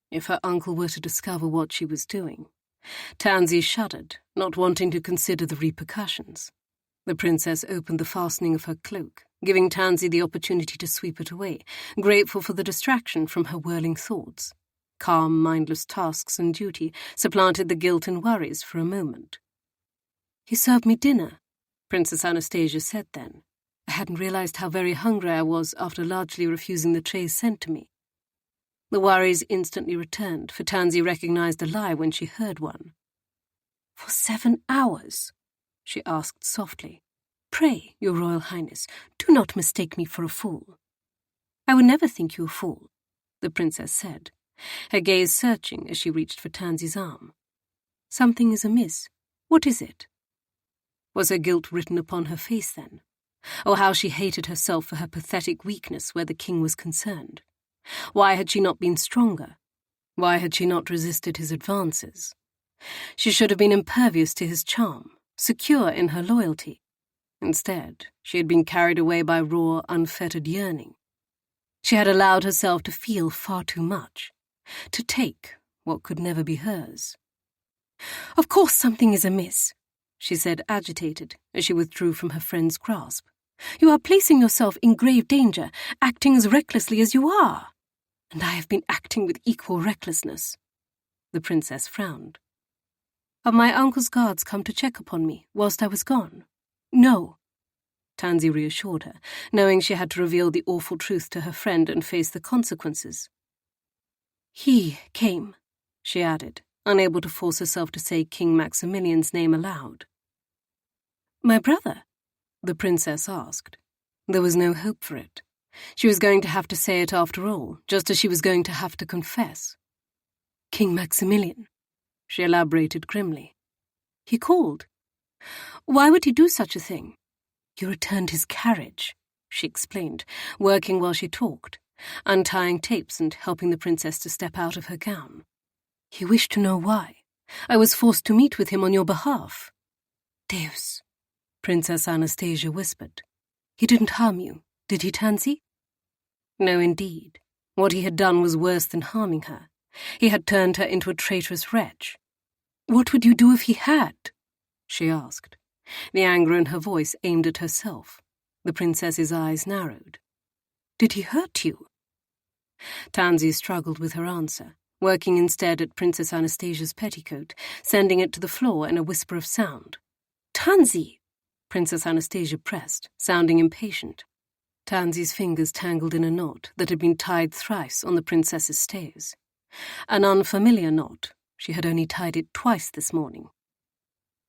S1: If her uncle were to discover what she was doing. Tansy shuddered, not wanting to consider the repercussions. The princess opened the fastening of her cloak, giving Tansy the opportunity to sweep it away, grateful for the distraction from her whirling thoughts. Calm, mindless tasks and duty supplanted the guilt and worries for a moment. "He served me dinner," Princess Anastasia said then. "I hadn't realized how very hungry I was after largely refusing the trays sent to me." The worries instantly returned, for Tansy recognized a lie when she heard one. "For 7 hours?" she asked softly. "Pray, Your Royal Highness, do not mistake me for a fool." "I would never think you a fool," the princess said, her gaze searching as she reached for Tansy's arm. "Something is amiss. What is it?" Was her guilt written upon her face then? Or how she hated herself for her pathetic weakness where the king was concerned? Why had she not been stronger? Why had she not resisted his advances? She should have been impervious to his charm, secure in her loyalty. Instead, she had been carried away by raw, unfettered yearning. She had allowed herself to feel far too much, to take what could never be hers. "Of course something is amiss," she said, agitated, as she withdrew from her friend's grasp. "You are placing yourself in grave danger, acting as recklessly as you are. And I have been acting with equal recklessness." The princess frowned. "Have my uncle's guards come to check upon me whilst I was gone?" "No," Tansy reassured her, knowing she had to reveal the awful truth to her friend and face the consequences. "He came," she added, unable to force herself to say King Maximilian's name aloud. "My brother?" the princess asked. There was no hope for it. She was going to have to say it after all, just as she was going to have to confess. "King Maximilian," she elaborated grimly. "He called. Why would he do such a thing?" "You returned his carriage," she explained, working while she talked, untying tapes and helping the princess to step out of her gown. "He wished to know why. I was forced to meet with him on your behalf." "Deus," Princess Anastasia whispered. "He didn't harm you, did he, Tansy?" No, indeed. What he had done was worse than harming her. He had turned her into a traitorous wretch. "What would you do if he had?" she asked, the anger in her voice aimed at herself. The princess's eyes narrowed. "Did he hurt you?" Tansy struggled with her answer, working instead at Princess Anastasia's petticoat, sending it to the floor in a whisper of sound. "Tansy!" Princess Anastasia pressed, sounding impatient. Tansy's fingers tangled in a knot that had been tied thrice on the princess's stays. An unfamiliar knot. She had only tied it twice this morning.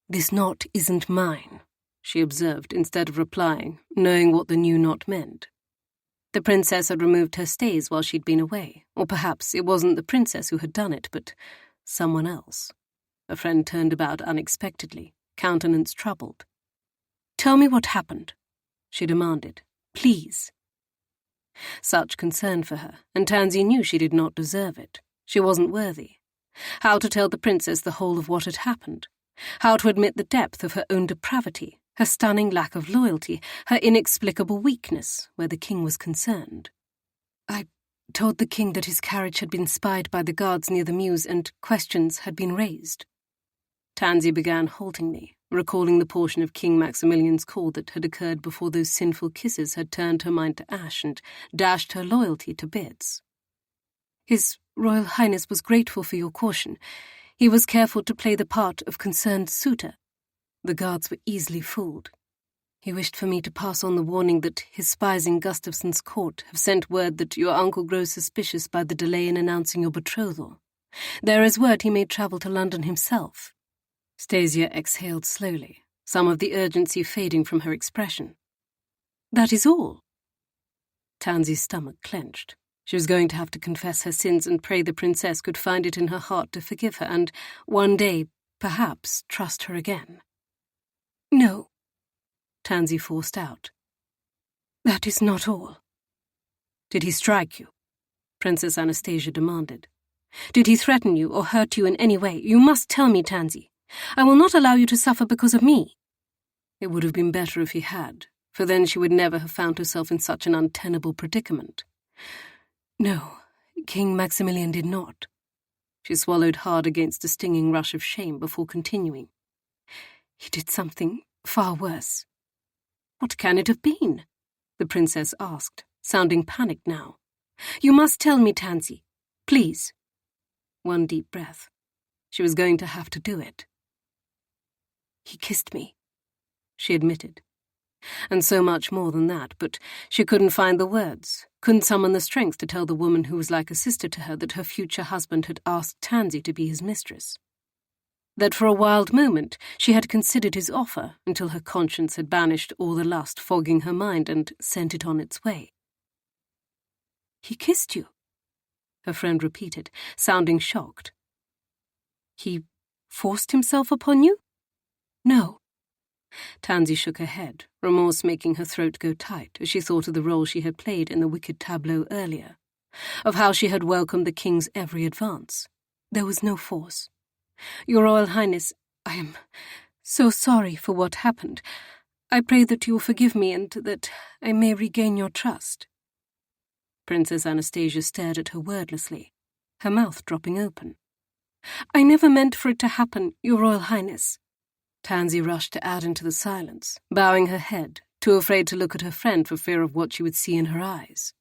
S1: "This knot isn't mine," she observed instead of replying, knowing what the new knot meant. The princess had removed her stays while she'd been away, or perhaps it wasn't the princess who had done it, but someone else. Her friend turned about unexpectedly, countenance troubled. "Tell me what happened," she demanded. "Please." Such concern for her, and Tansy knew she did not deserve it. She wasn't worthy. How to tell the princess the whole of what had happened? How to admit the depth of her own depravity, her stunning lack of loyalty, her inexplicable weakness where the king was concerned? "I told the king that his carriage had been spied by the guards near the mews and questions had been raised." Tansy began haltingly, recalling the portion of King Maximilian's call that had occurred before those sinful kisses had turned her mind to ash and dashed her loyalty to bits. "His Royal Highness was grateful for your caution. He was careful to play the part of concerned suitor. The guards were easily fooled. He wished for me to pass on the warning that his spies in Gustafson's court have sent word that your uncle grows suspicious by the delay in announcing your betrothal. There is word he may travel to London himself." Stasia exhaled slowly, some of the urgency fading from her expression. "That is all?" Tansy's stomach clenched. She was going to have to confess her sins and pray the princess could find it in her heart to forgive her and, one day, perhaps, trust her again. "No," Tansy forced out. "That is not all." "Did he strike you?" Princess Anastasia demanded. "Did he threaten you or hurt you in any way? You must tell me, Tansy. I will not allow you to suffer because of me." It would have been better if he had, for then she would never have found herself in such an untenable predicament. "No, King Maximilian did not." She swallowed hard against a stinging rush of shame before continuing. "He did something far worse. What can it have been? The princess asked, sounding panicked now. You must tell me, Tansy. Please. One deep breath. She was going to have to do it. He kissed me, she admitted. And so much more than that, but she couldn't find the words, couldn't summon the strength to tell the woman who was like a sister to her that her future husband had asked Tansy to be his mistress. That for a wild moment she had considered his offer until her conscience had banished all the lust fogging her mind and sent it on its way. He kissed you, her friend repeated, sounding shocked. He forced himself upon you? No. Tansy shook her head, remorse making her throat go tight as she thought of the role she had played in the wicked tableau earlier, of how she had welcomed the king's every advance. There was no force. Your Royal Highness, I am so sorry for what happened. I pray that you will forgive me and that I may regain your trust. Princess Anastasia stared at her wordlessly, her mouth dropping open. I never meant for it to happen, Your Royal Highness. Tansy rushed to add into the silence, bowing her head, too afraid to look at her friend for fear of what she would see in her eyes.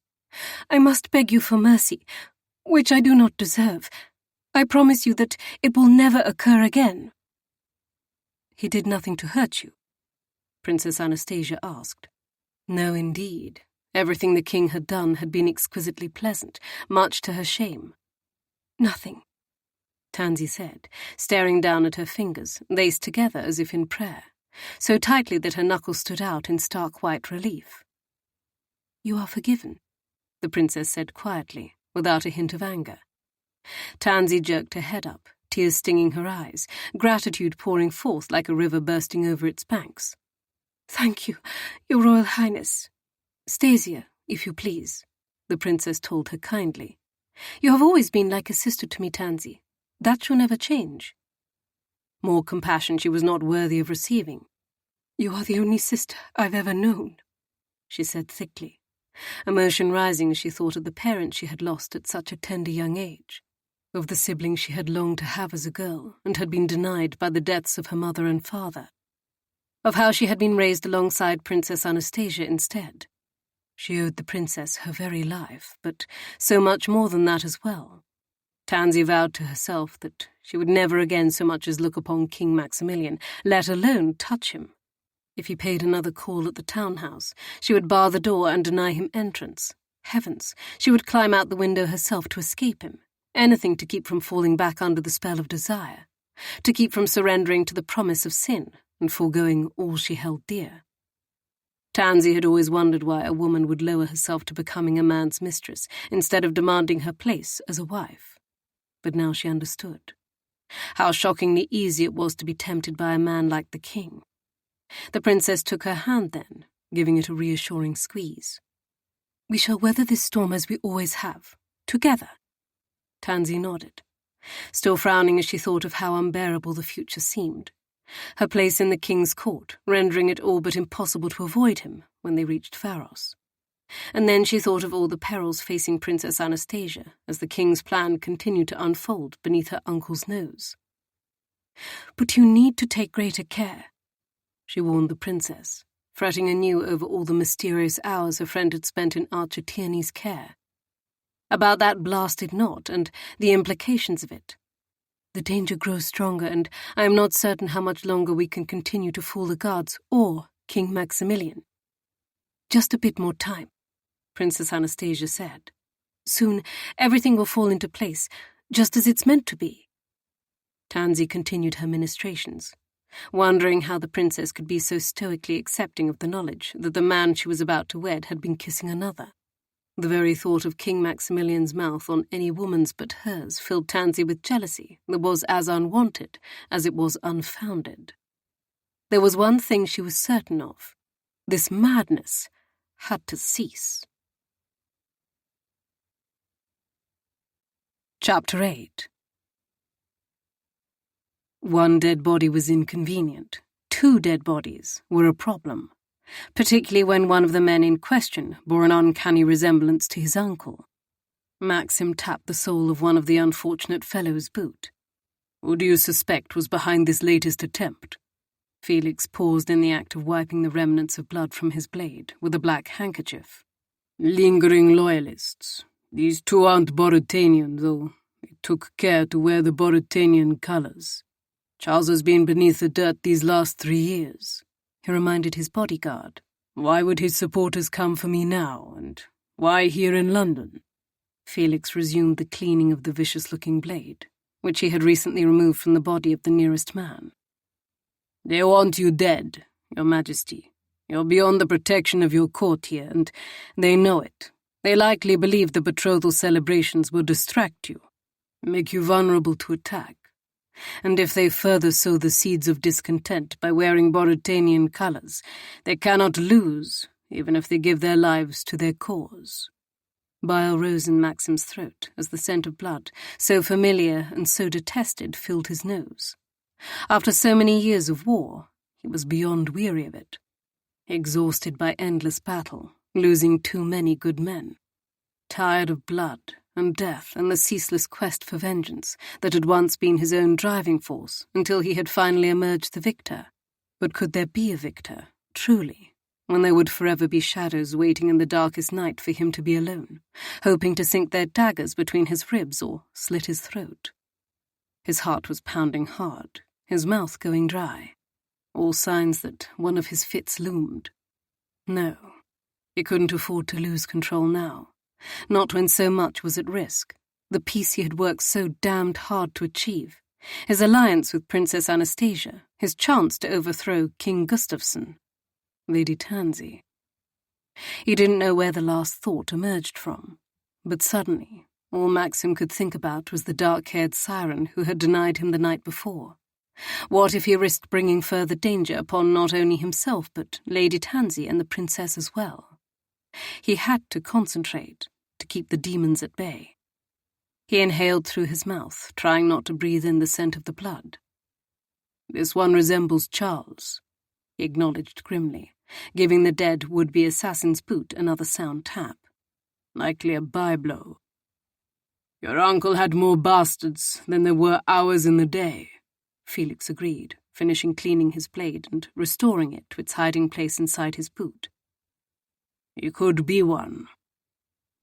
S1: I must beg you for mercy, which I do not deserve. I promise you that it will never occur again. He did nothing to hurt you? Princess Anastasia asked. No, indeed. Everything the king had done had been exquisitely pleasant, much to her shame. Nothing, Tansy said, staring down at her fingers, laced together as if in prayer, so tightly that her knuckles stood out in stark white relief. You are forgiven, the princess said quietly, without a hint of anger. Tansy jerked her head up, tears stinging her eyes, gratitude pouring forth like a river bursting over its banks. Thank you, Your Royal Highness. Stasia, if you please, the princess told her kindly. You have always been like a sister to me, Tansy. That shall never change. More compassion she was not worthy of receiving. You are the only sister I've ever known, she said thickly, emotion rising as she thought of the parent she had lost at such a tender young age, of the siblings she had longed to have as a girl and had been denied by the deaths of her mother and father, of how she had been raised alongside Princess Anastasia instead. She owed the princess her very life, but so much more than that as well. Tansy vowed to herself that she would never again so much as look upon King Maximilian, let alone touch him. If he paid another call at the townhouse, she would bar the door and deny him entrance. Heavens, she would climb out the window herself to escape him. Anything to keep from falling back under the spell of desire, to keep from surrendering to the promise of sin and foregoing all she held dear. Tansy had always wondered why a woman would lower herself to becoming a man's mistress instead of demanding her place as a wife. But now she understood. How shockingly easy it was to be tempted by a man like the king. The princess took her hand then, giving it a reassuring squeeze. We shall weather this storm as we always have, together. Tansy nodded, still frowning as she thought of how unbearable the future seemed. Her place in the king's court, rendering it all but impossible to avoid him when they reached Pharos. And then she thought of all the perils facing Princess Anastasia as the king's plan continued to unfold beneath her uncle's nose. But you need to take greater care, she warned the princess, fretting anew over all the mysterious hours her friend had spent in Archer Tierney's care. About that blasted knot and the implications of it. The danger grows stronger, and I am not certain how much longer we can continue to fool the guards or King Maximilian. Just a bit more time, Princess Anastasia said. Soon, everything will fall into place, just as it's meant to be. Tansy continued her ministrations, wondering how the princess could be so stoically accepting of the knowledge that the man she was about to wed had been kissing another. The very thought of King Maximilian's mouth on any woman's but hers filled Tansy with jealousy that was as unwanted as it was unfounded. There was one thing she was certain of. This madness had to cease. Chapter 8. One dead body was inconvenient. 2 dead bodies were a problem, particularly when one of the men in question bore an uncanny resemblance to his uncle. Maxim tapped the sole of one of the unfortunate fellow's boot. Who do you suspect was behind this latest attempt? Felix paused in the act of wiping the remnants of blood from his blade with a black handkerchief. "Lingering loyalists. These two aren't Boruthanian, though they took care to wear the Boruthanian colors. Charles has been beneath the dirt these last 3 years," he reminded his bodyguard. "Why would his supporters come for me now, and why here in London?" Felix resumed the cleaning of the vicious-looking blade, which he had recently removed from the body of the nearest man. "They want you dead, Your Majesty. You're beyond the protection of your court here, and they know it. They likely believe the betrothal celebrations will distract you, make you vulnerable to attack. And if they further sow the seeds of discontent by wearing Boruthanian colors, they cannot lose, even if they give their lives to their cause." Bile rose in Maxim's throat as the scent of blood, so familiar and so detested, filled his nose. After so many years of war, he was beyond weary of it. Exhausted by endless battle, losing too many good men. Tired of blood and death and the ceaseless quest for vengeance that had once been his own driving force until he had finally emerged the victor. But could there be a victor, truly, when there would forever be shadows waiting in the darkest night for him to be alone, hoping to sink their daggers between his ribs or slit his throat? His heart was pounding hard, his mouth going dry. All signs that one of his fits loomed. No, he couldn't afford to lose control now. Not when so much was at risk. The peace he had worked so damned hard to achieve. His alliance with Princess Anastasia. His chance to overthrow King Gustafsson. Lady Tansy. He didn't know where the last thought emerged from. But suddenly, all Maxim could think about was the dark-haired siren who had denied him the night before. What if he risked bringing further danger upon not only himself but Lady Tansy and the princess as well? He had to concentrate, to keep the demons at bay. He inhaled through his mouth, trying not to breathe in the scent of the blood. "This one resembles Charles," he acknowledged grimly, giving the dead would-be assassin's boot another sound tap. "Likely a byblow." "Your uncle had more bastards than there were hours in the day," Felix agreed, finishing cleaning his blade and restoring it to its hiding place inside his boot. "He could be one."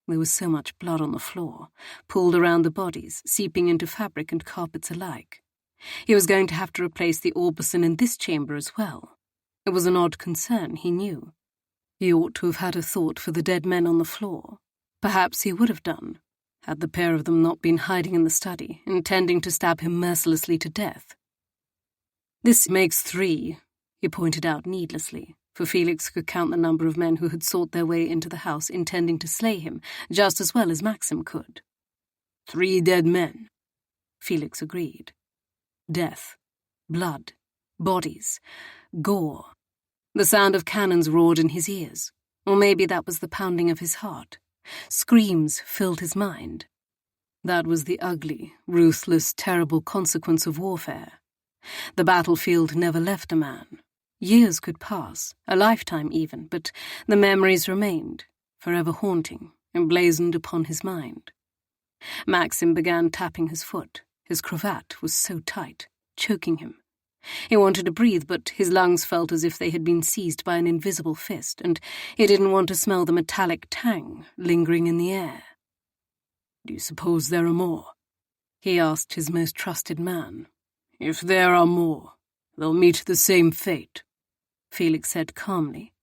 S1: There was so much blood on the floor, pooled around the bodies, seeping into fabric and carpets alike. He was going to have to replace the Orbison in this chamber as well. It was an odd concern, he knew. He ought to have had a thought for the dead men on the floor. Perhaps he would have done, had the pair of them not been hiding in the study, intending to stab him mercilessly to death. "This makes 3, he pointed out needlessly, for Felix could count the number of men who had sought their way into the house intending to slay him, just as well as Maxim could. 3 dead men, Felix agreed. Death, blood, bodies, gore. The sound of cannons roared in his ears, or maybe that was the pounding of his heart. Screams filled his mind. That was the ugly, ruthless, terrible consequence of warfare. The battlefield never left a man. Years could pass, a lifetime even, but the memories remained, forever haunting, emblazoned upon his mind. Maxim began tapping his foot. His cravat was so tight, choking him. He wanted to breathe, but his lungs felt as if they had been seized by an invisible fist, and he didn't want to smell the metallic tang lingering in the air. "Do you suppose there are more?" he asked his most trusted man. "If there are more, they'll meet the same fate," Felix said calmly,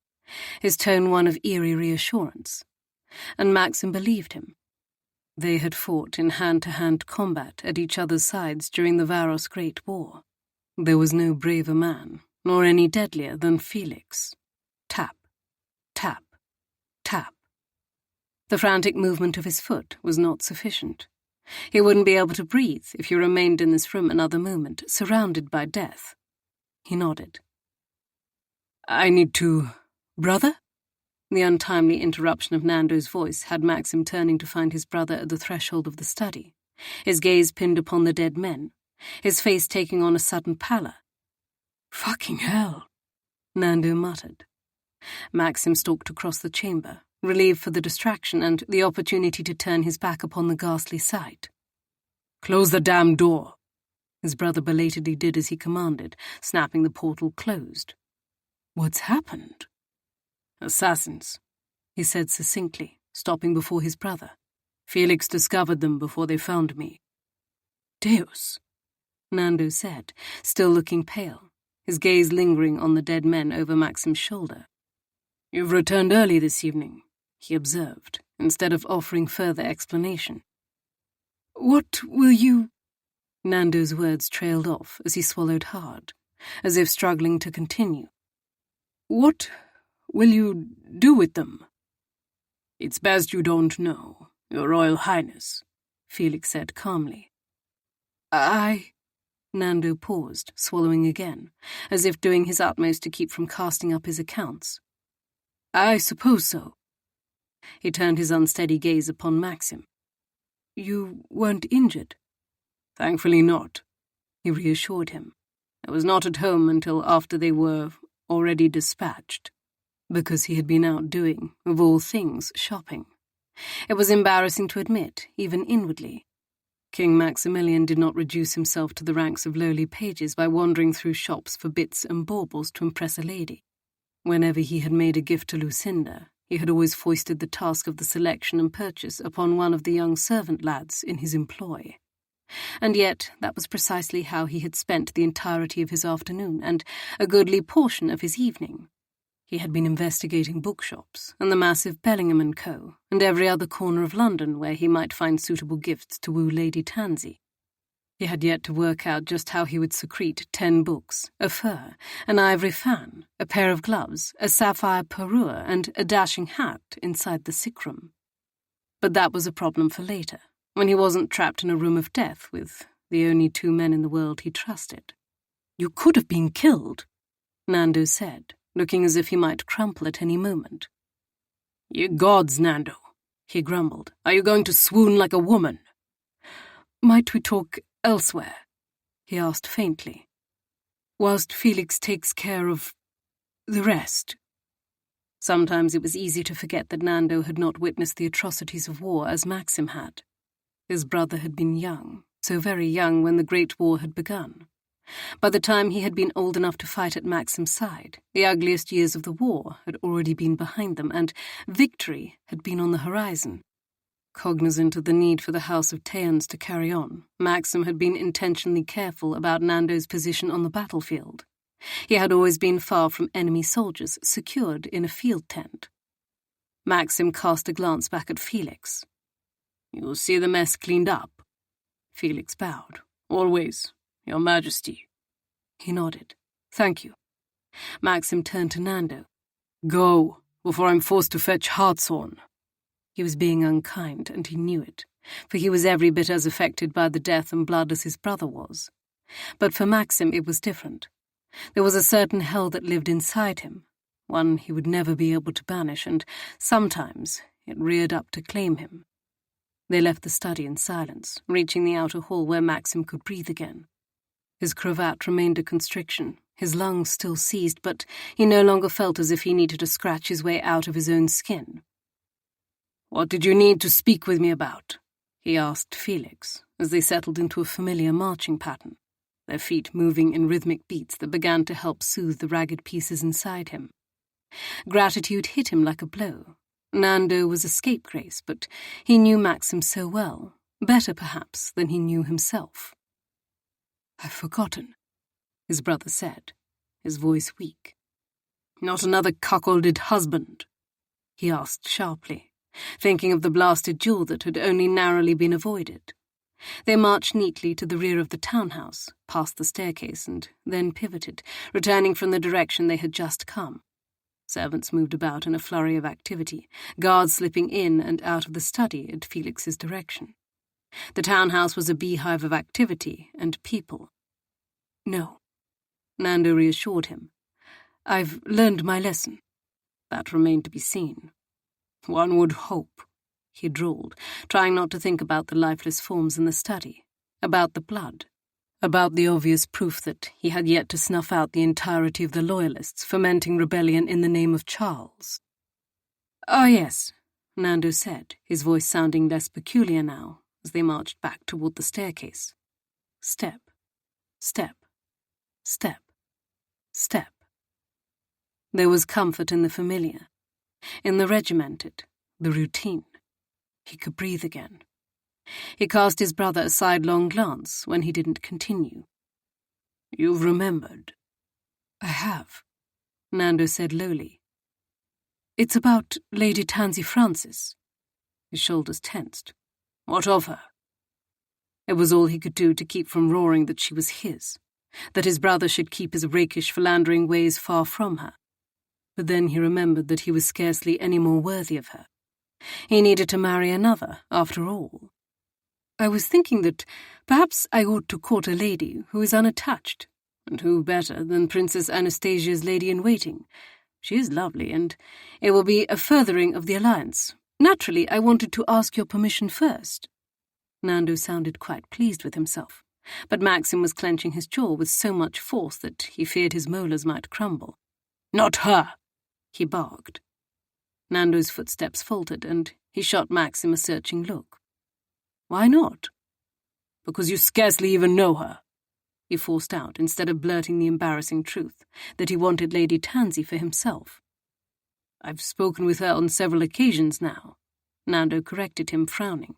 S1: his tone one of eerie reassurance. And Maxim believed him. They had fought in hand-to-hand combat at each other's sides during the Varos Great War. There was no braver man, nor any deadlier than Felix. Tap, tap, tap. The frantic movement of his foot was not sufficient. He wouldn't be able to breathe if he remained in this room another moment, surrounded by death. He nodded. "I need to... Brother?" The untimely interruption of Nando's voice had Maxim turning to find his brother at the threshold of the study, his gaze pinned upon the dead men, his face taking on a sudden pallor. "Fucking hell," Nando muttered. Maxim stalked across the chamber, relieved for the distraction and the opportunity to turn his back upon the ghastly sight. "Close the damn door," His brother belatedly did as he commanded, snapping the portal closed. "What's happened?" "Assassins," he said succinctly, stopping before his brother. "Felix discovered them before they found me." "Deus," Nando said, still looking pale, his gaze lingering on the dead men over Maxim's shoulder. "You've returned early this evening," he observed, instead of offering further explanation. "What will you—" Nando's words trailed off as he swallowed hard, as if struggling to continue. "What will you do with them?" "It's best you don't know, Your Royal Highness," Felix said calmly. Nando paused, swallowing again, as if doing his utmost to keep from casting up his accounts. "I suppose so." He turned his unsteady gaze upon Maxim. "You weren't injured?" "Thankfully not," he reassured him. "I was not at home until after they were already dispatched," because he had been out doing, of all things, shopping. It was embarrassing to admit, even inwardly. King Maximilian did not reduce himself to the ranks of lowly pages by wandering through shops for bits and baubles to impress a lady. Whenever he had made a gift to Lucinda, he had always foisted the task of the selection and purchase upon one of the young servant lads in his employ. And yet that was precisely how he had spent the entirety of his afternoon and a goodly portion of his evening. He had been investigating bookshops and the massive Bellingham & Co. and every other corner of London where he might find suitable gifts to woo Lady Tansy. He had yet to work out just how he would secrete 10 books, a fur, an ivory fan, a pair of gloves, a sapphire parure, and a dashing hat inside the sick room. But that was a problem for later, when he wasn't trapped in a room of death with the only 2 men in the world he trusted. "You could have been killed," Nando said, looking as if he might crumple at any moment. "Ye gods, Nando," he grumbled. "Are you going to swoon like a woman?" "Might we talk elsewhere?" he asked faintly. "Whilst Felix takes care of the rest." Sometimes it was easy to forget that Nando had not witnessed the atrocities of war as Maxim had. His brother had been young, so very young when the Great War had begun. By the time he had been old enough to fight at Maxim's side, the ugliest years of the war had already been behind them, and victory had been on the horizon. Cognizant of the need for the House of Tayans to carry on, Maxim had been intentionally careful about Nando's position on the battlefield. He had always been far from enemy soldiers, secured in a field tent. Maxim cast a glance back at Felix. "You'll see the mess cleaned up." Felix bowed. "Always, Your Majesty." He nodded. "Thank you." Maxim turned to Nando. "Go, before I'm forced to fetch hartshorn." He was being unkind, and he knew it, for he was every bit as affected by the death and blood as his brother was. But for Maxim it was different. There was a certain hell that lived inside him, one he would never be able to banish, and sometimes it reared up to claim him. They left the study in silence, reaching the outer hall where Maxim could breathe again. His cravat remained a constriction, his lungs still seized, but he no longer felt as if he needed to scratch his way out of his own skin. "What did you need to speak with me about?" he asked Felix, as they settled into a familiar marching pattern, their feet moving in rhythmic beats that began to help soothe the ragged pieces inside him. Gratitude hit him like a blow. Nando was a scapegrace, but he knew Maxim so well, better perhaps than he knew himself. "I've forgotten," his brother said, his voice weak. "Not another cuckolded husband?" he asked sharply, thinking of the blasted duel that had only narrowly been avoided. They marched neatly to the rear of the townhouse, past the staircase, and then pivoted, returning from the direction they had just come. Servants moved about in a flurry of activity, guards slipping in and out of the study at Felix's direction. The townhouse was a beehive of activity and people. "No," Nando reassured him. "I've learned my lesson." That remained to be seen. "One would hope," he drawled, trying not to think about the lifeless forms in the study, about the blood, about the obvious proof that he had yet to snuff out the entirety of the Loyalists fomenting rebellion in the name of Charles. "Ah, yes," Nando said, his voice sounding less peculiar now, as they marched back toward the staircase. Step, Step, step, step. There was comfort in the familiar, in the regimented, the routine. He could breathe again. He cast his brother a sidelong glance when he didn't continue. "You've remembered." "I have," Nando said lowly. "It's about Lady Tansy Francis." His shoulders tensed. "What of her?" It was all he could do to keep from roaring that she was his, that his brother should keep his rakish, philandering ways far from her. But then he remembered that he was scarcely any more worthy of her. He needed to marry another, after all. "I was thinking that perhaps I ought to court a lady who is unattached, and who better than Princess Anastasia's lady-in-waiting? She is lovely, and it will be a furthering of the alliance. Naturally, I wanted to ask your permission first." Nando sounded quite pleased with himself, but Maxim was clenching his jaw with so much force that he feared his molars might crumble. "Not her!" he barked. Nando's footsteps faltered, and he shot Maxim a searching look. "Why not?" "Because you scarcely even know her," he forced out, instead of blurting the embarrassing truth, that he wanted Lady Tansy for himself. "I've spoken with her on several occasions now," Nando corrected him, frowning.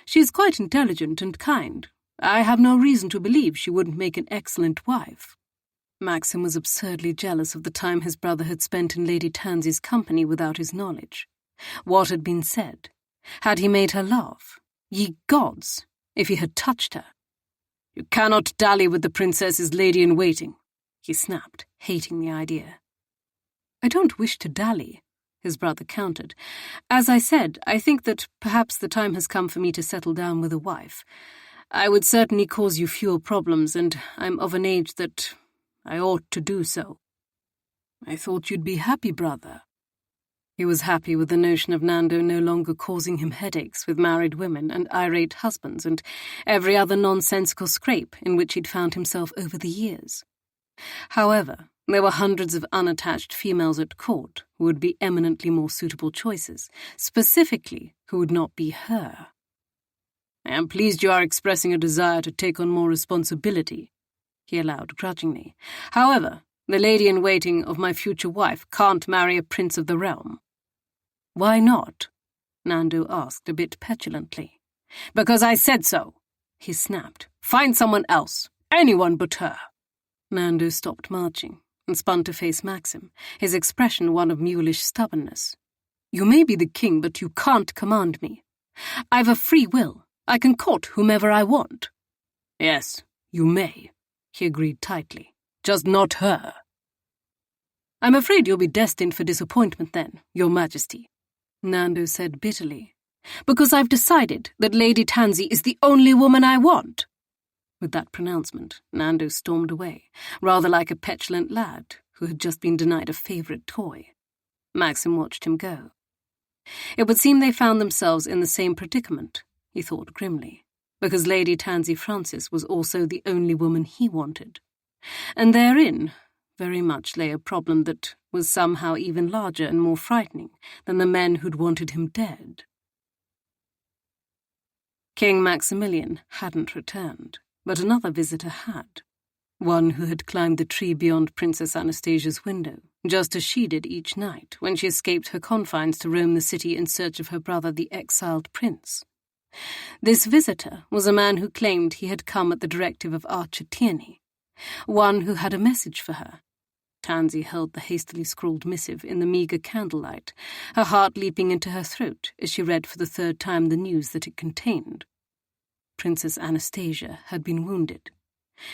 S1: "She is quite intelligent and kind. I have no reason to believe she wouldn't make an excellent wife." Maxim was absurdly jealous of the time his brother had spent in Lady Tansy's company without his knowledge. What had been said? Had he made her laugh? Ye gods, if he had touched her! "You cannot dally with the princess's lady-in-waiting," he snapped, hating the idea. "I don't wish to dally," his brother countered. "As I said, I think that perhaps the time has come for me to settle down with a wife. I would certainly cause you fewer problems, and I'm of an age that I ought to do so." "I thought you'd be happy, brother." He was happy with the notion of Nando no longer causing him headaches with married women and irate husbands and every other nonsensical scrape in which he'd found himself over the years. However, there were hundreds of unattached females at court who would be eminently more suitable choices, specifically who would not be her. "I am pleased you are expressing a desire to take on more responsibility," he allowed grudgingly. "However, the lady-in-waiting of my future wife can't marry a prince of the realm." "Why not?" Nando asked a bit petulantly. "Because I said so," he snapped. "Find someone else. Anyone but her." Nando stopped marching and spun to face Maxim, his expression one of mulish stubbornness. "You may be the king, but you can't command me. I've a free will. I can court whomever I want." "Yes, you may," he agreed tightly. "Just not her." "I'm afraid you'll be destined for disappointment then, Your Majesty," Nando said bitterly, "because I've decided that Lady Tansy is the only woman I want." With that pronouncement, Nando stormed away, rather like a petulant lad who had just been denied a favourite toy. Maxim watched him go. It would seem they found themselves in the same predicament, he thought grimly, because Lady Tansy Francis was also the only woman he wanted. And therein very much lay a problem that was somehow even larger and more frightening than the men who'd wanted him dead. King Maximilian hadn't returned, but another visitor had. One who had climbed the tree beyond Princess Anastasia's window, just as she did each night when she escaped her confines to roam the city in search of her brother, the exiled prince. This visitor was a man who claimed he had come at the directive of Archer Tierney, one who had a message for her. Tansy held the hastily scrawled missive in the meagre candlelight, her heart leaping into her throat as she read for the third time the news that it contained. Princess Anastasia had been wounded.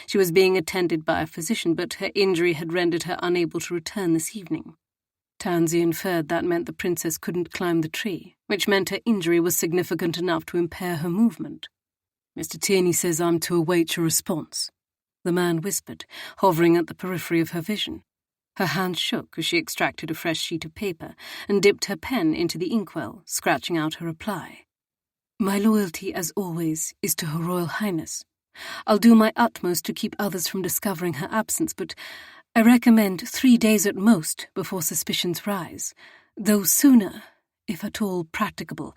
S1: She was being attended by a physician, but her injury had rendered her unable to return this evening. Tansy inferred that meant the princess couldn't climb the tree, which meant her injury was significant enough to impair her movement. "Mr. Tierney says I'm to await your response," the man whispered, hovering at the periphery of her vision. Her hand shook as she extracted a fresh sheet of paper and dipped her pen into the inkwell, scratching out her reply. "My loyalty, as always, is to Her Royal Highness. I'll do my utmost to keep others from discovering her absence, but I recommend 3 days at most before suspicions rise, though sooner, if at all practicable.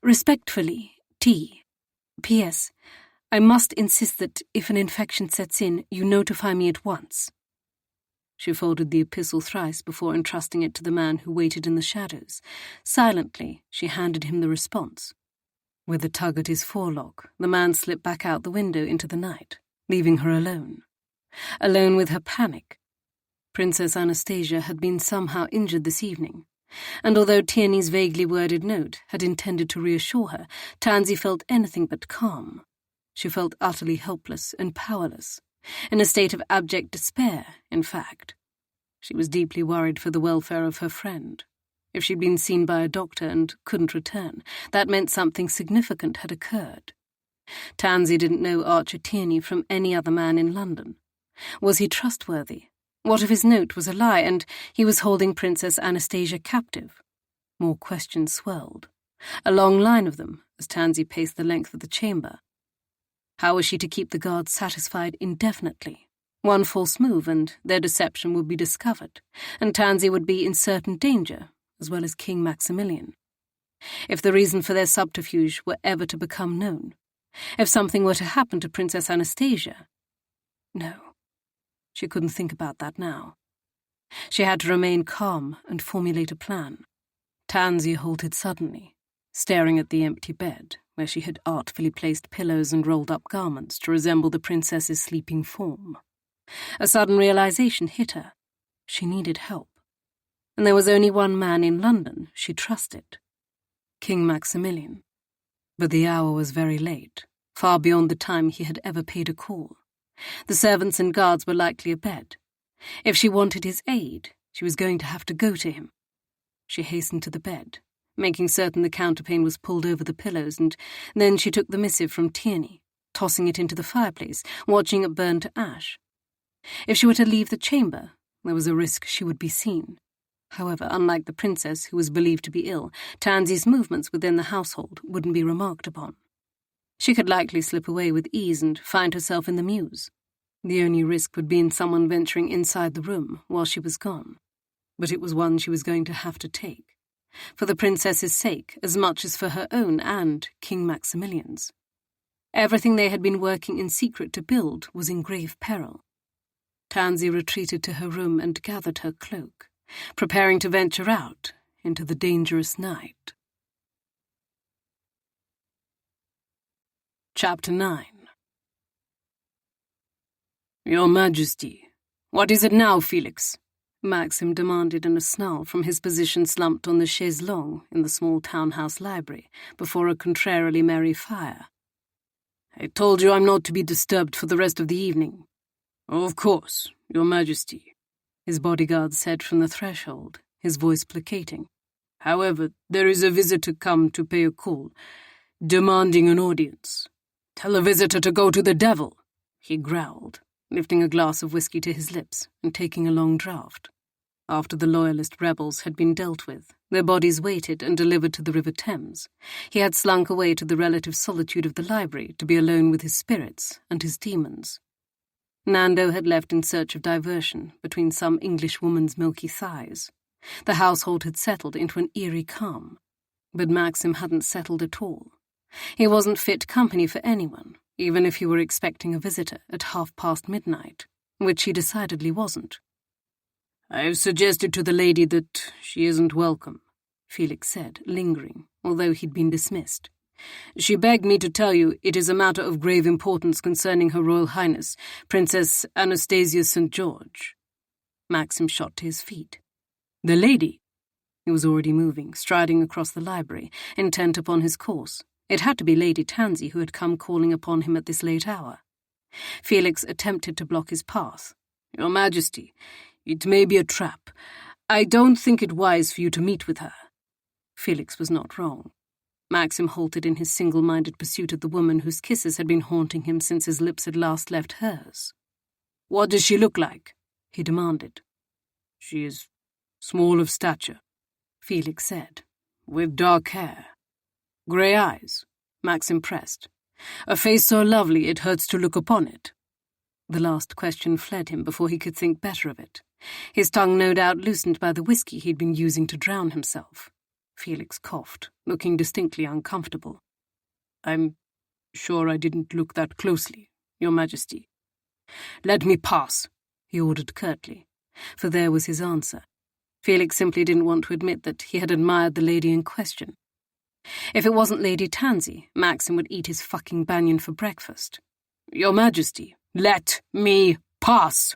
S1: Respectfully, T. P.S. I must insist that if an infection sets in, you notify me at once." She folded the epistle thrice before entrusting it to the man who waited in the shadows. Silently, she handed him the response. With a tug at his forelock, the man slipped back out the window into the night, leaving her alone. Alone with her panic. Princess Anastasia had been somehow injured this evening, and although Tierney's vaguely worded note had intended to reassure her, Tansy felt anything but calm. She felt utterly helpless and powerless, in a state of abject despair, in fact. She was deeply worried for the welfare of her friend. If she'd been seen by a doctor and couldn't return, that meant something significant had occurred. Tansy didn't know Archer Tierney from any other man in London. Was he trustworthy? What if his note was a lie and he was holding Princess Anastasia captive? More questions swelled. A long line of them, as Tansy paced the length of the chamber. How was she to keep the guards satisfied indefinitely? One false move and their deception would be discovered, and Tansy would be in certain danger, as well as King Maximilian. If the reason for their subterfuge were ever to become known, if something were to happen to Princess Anastasia... No, she couldn't think about that now. She had to remain calm and formulate a plan. Tansy halted suddenly, staring at the empty bed, where she had artfully placed pillows and rolled up garments to resemble the princess's sleeping form. A sudden realization hit her. She needed help. And there was only one man in London she trusted. King Maximilian. But the hour was very late, far beyond the time he had ever paid a call. The servants and guards were likely abed. If she wanted his aid, she was going to have to go to him. She hastened to the bed, making certain the counterpane was pulled over the pillows, and then she took the missive from Tierney, tossing it into the fireplace, watching it burn to ash. If she were to leave the chamber, there was a risk she would be seen. However, unlike the princess, who was believed to be ill, Tansy's movements within the household wouldn't be remarked upon. She could likely slip away with ease and find herself in the mews. The only risk would be in someone venturing inside the room while she was gone. But it was one she was going to have to take, for the princess's sake as much as for her own and King Maximilian's. Everything they had been working in secret to build was in grave peril. Tansy retreated to her room and gathered her cloak, preparing to venture out into the dangerous night. Chapter 9. "Your Majesty, what is it now, Felix?" Maxim demanded in a snarl from his position slumped on the chaise longue in the small townhouse library before a contrarily merry fire. "I told you I'm not to be disturbed for the rest of the evening." "Of course, Your Majesty," his bodyguard said from the threshold, his voice placating. "However, there is a visitor come to pay a call, demanding an audience. Tell a visitor to go to the devil," he growled, lifting a glass of whiskey to his lips and taking a long draught. After the loyalist rebels had been dealt with, their bodies weighted and delivered to the River Thames, he had slunk away to the relative solitude of the library to be alone with his spirits and his demons. Nando had left in search of diversion between some English woman's milky thighs. The household had settled into an eerie calm, but Maxim hadn't settled at all. He wasn't fit company for anyone, even if he were expecting a visitor at midnight, which he decidedly wasn't. "I've suggested to the lady that she isn't welcome," Felix said, lingering, although he'd been dismissed. "She begged me to tell you it is a matter of grave importance concerning Her Royal Highness, Princess Anastasia St. George." Maxim shot to his feet. "The lady?" He was already moving, striding across the library, intent upon his course. It had to be Lady Tansy who had come calling upon him at this late hour. Felix attempted to block his path. "Your Majesty, it may be a trap. I don't think it wise for you to meet with her." Felix was not wrong. Maxim halted in his single-minded pursuit of the woman whose kisses had been haunting him since his lips had last left hers. "What does she look like?" he demanded. "She is small of stature," Felix said, "with dark hair. Grey eyes," Maxim pressed. "A face so lovely it hurts to look upon it." The last question fled him before he could think better of it, his tongue no doubt loosened by the whiskey he'd been using to drown himself. Felix coughed, looking distinctly uncomfortable. I'm Sure I didn't look that closely, Your Majesty. Let me pass, he ordered curtly, for there was his answer. Felix simply didn't want to admit that he had admired the lady in question. If it wasn't Lady Tansy, Maxim would eat his fucking banyan for breakfast. Your Majesty, let me pass!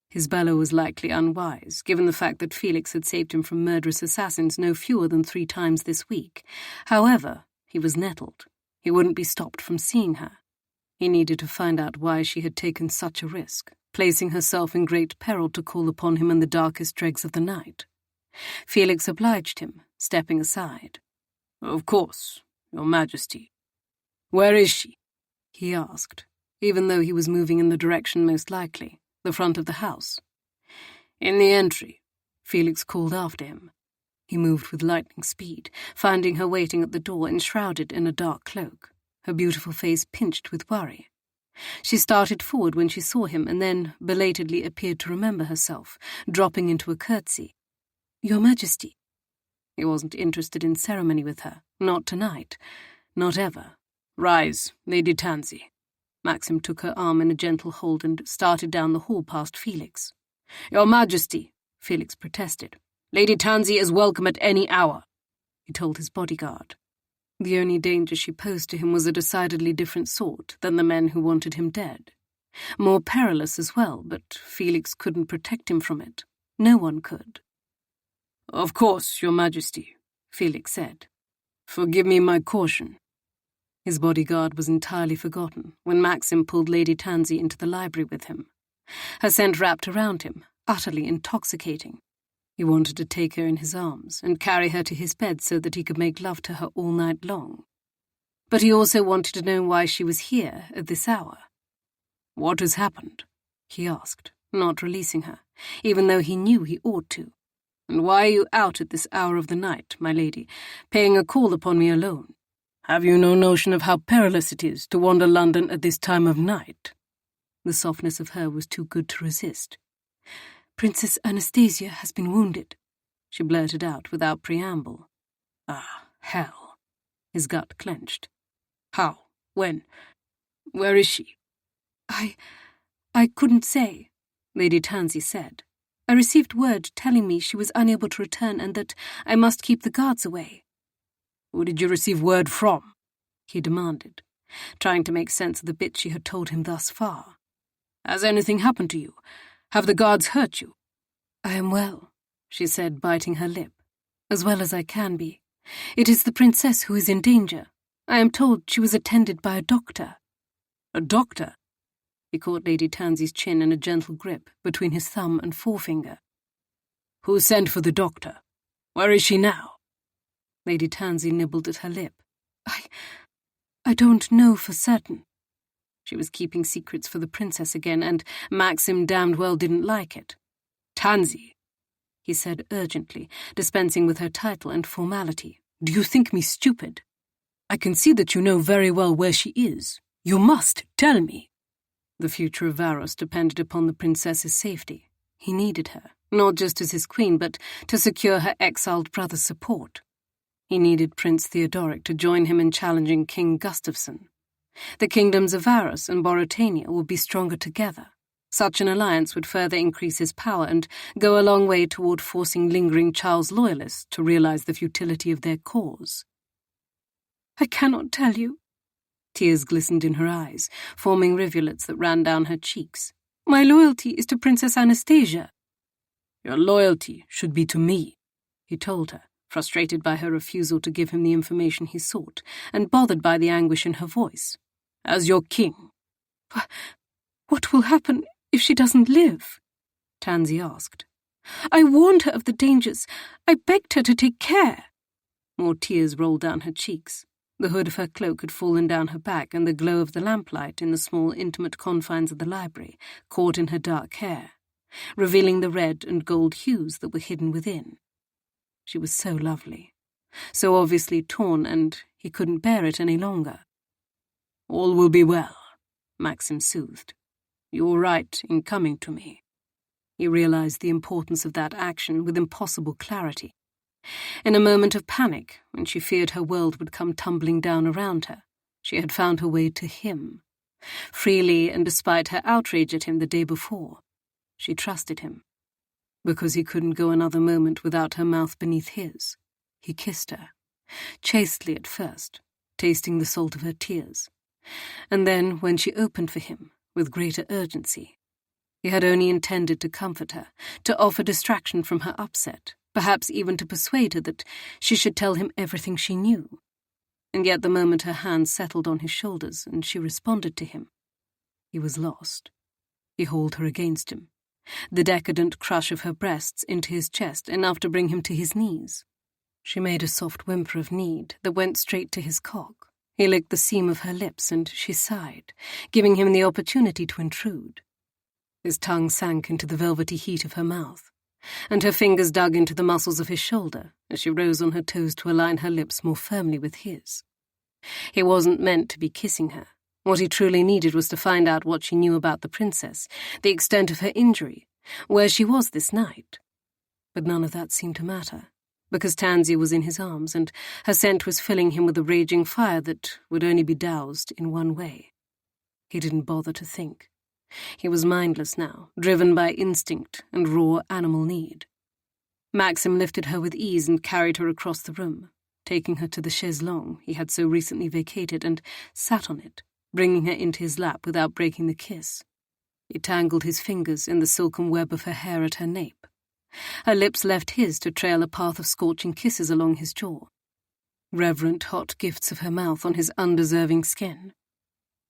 S1: His bellow was likely unwise, given the fact that Felix had saved him from murderous assassins no fewer than 3 times this week. However, he was nettled. He wouldn't be stopped from seeing her. He needed to find out why she had taken such a risk, placing herself in great peril to call upon him in the darkest dregs of the night. Felix obliged him, stepping aside. Of course, Your Majesty. Where is she? He asked, even though he was moving in the direction most likely, the front of the house. In the entry, Felix called after him. He moved with lightning speed, finding her waiting at the door enshrouded in a dark cloak, her beautiful face pinched with worry. She started forward when she saw him and then belatedly appeared to remember herself, dropping into a curtsy. Your Majesty. He wasn't interested in ceremony with her, not tonight, not ever. Rise, Lady Tansy. Maxim took her arm in a gentle hold and started down the hall past Felix. Your Majesty, Felix protested. Lady Tansy is welcome at any hour, he told his bodyguard. The only danger she posed to him was a decidedly different sort than the men who wanted him dead. More perilous as well, but Felix couldn't protect him from it. No one could. Of course, Your Majesty, Felix said. Forgive me my caution. His bodyguard was entirely forgotten when Maxim pulled Lady Tansy into the library with him. Her scent wrapped around him, utterly intoxicating. He wanted to take her in his arms and carry her to his bed so that he could make love to her all night long. But he also wanted to know why she was here at this hour. What has happened? He asked, not releasing her, even though he knew he ought to. And why are you out at this hour of the night, my lady, paying a call upon me alone? Have you no notion of how perilous it is to wander London at this time of night? The softness of her was too good to resist. Princess Anastasia has been wounded, she blurted out without preamble. Ah, hell. His gut clenched. How? When? Where is she? I couldn't say, Lady Tansy said. I received word telling me she was unable to return and that I must keep the guards away. Who did you receive word from? He demanded, trying to make sense of the bit she had told him thus far. Has anything happened to you? Have the guards hurt you? I am well, she said, biting her lip. As well as I can be. It is the princess who is in danger. I am told she was attended by a doctor. A doctor? He caught Lady Tansy's chin in a gentle grip between his thumb and forefinger. Who sent for the doctor? Where is she now? Lady Tansy nibbled at her lip. I don't know for certain. She was keeping secrets for the princess again, and Maxim damned well didn't like it. Tansy, he said urgently, dispensing with her title and formality. Do you think me stupid? I can see that you know very well where she is. You must tell me. The future of Varos depended upon the princess's safety. He needed her, not just as his queen, but to secure her exiled brother's support. He needed Prince Theodoric to join him in challenging King Gustafsson. The kingdoms of Varos and Boritania would be stronger together. Such an alliance would further increase his power and go a long way toward forcing lingering Charles loyalists to realize the futility of their cause. I cannot tell you. Tears glistened in her eyes, forming rivulets that ran down her cheeks. My loyalty is to Princess Anastasia. Your loyalty should be to me, he told her, frustrated by her refusal to give him the information he sought, and bothered by the anguish in her voice. As your king. What will happen if she doesn't live? Tansy asked. I warned her of the dangers. I begged her to take care. More tears rolled down her cheeks. The hood of her cloak had fallen down her back, and the glow of the lamplight in the small, intimate confines of the library caught in her dark hair, revealing the red and gold hues that were hidden within. She was so lovely, so obviously torn, and he couldn't bear it any longer. All will be well, Maxim soothed. You were right in coming to me. He realized the importance of that action with impossible clarity. In a moment of panic, when she feared her world would come tumbling down around her, She had found her way to him. Freely and despite her outrage at him the day before, she trusted him. Because he couldn't go another moment without her mouth beneath his, he kissed her, chastely at first, tasting the salt of her tears. And then, when she opened for him, with greater urgency, he had only intended to comfort her, to offer distraction from her upset, perhaps even to persuade her that she should tell him everything she knew. And yet the moment her hands settled on his shoulders and she responded to him, he was lost. He hauled her against him, the decadent crush of her breasts into his chest, enough to bring him to his knees. She made a soft whimper of need that went straight to his cock. He licked the seam of her lips and she sighed, giving him the opportunity to intrude. His tongue sank into the velvety heat of her mouth, and her fingers dug into the muscles of his shoulder as she rose on her toes to align her lips more firmly with his. He wasn't meant to be kissing her. What he truly needed was to find out what she knew about the princess, the extent of her injury, where she was this night. But none of that seemed to matter, because Tansy was in his arms, and her scent was filling him with a raging fire that would only be doused in one way. He didn't bother to think. He was mindless now, driven by instinct and raw animal need. Maxim lifted her with ease and carried her across the room, taking her to the chaise longue he had so recently vacated, and sat on it, bringing her into his lap without breaking the kiss. He tangled his fingers in the silken web of her hair at her nape. Her lips left his to trail a path of scorching kisses along his jaw. Reverent hot gifts of her mouth on his undeserving skin.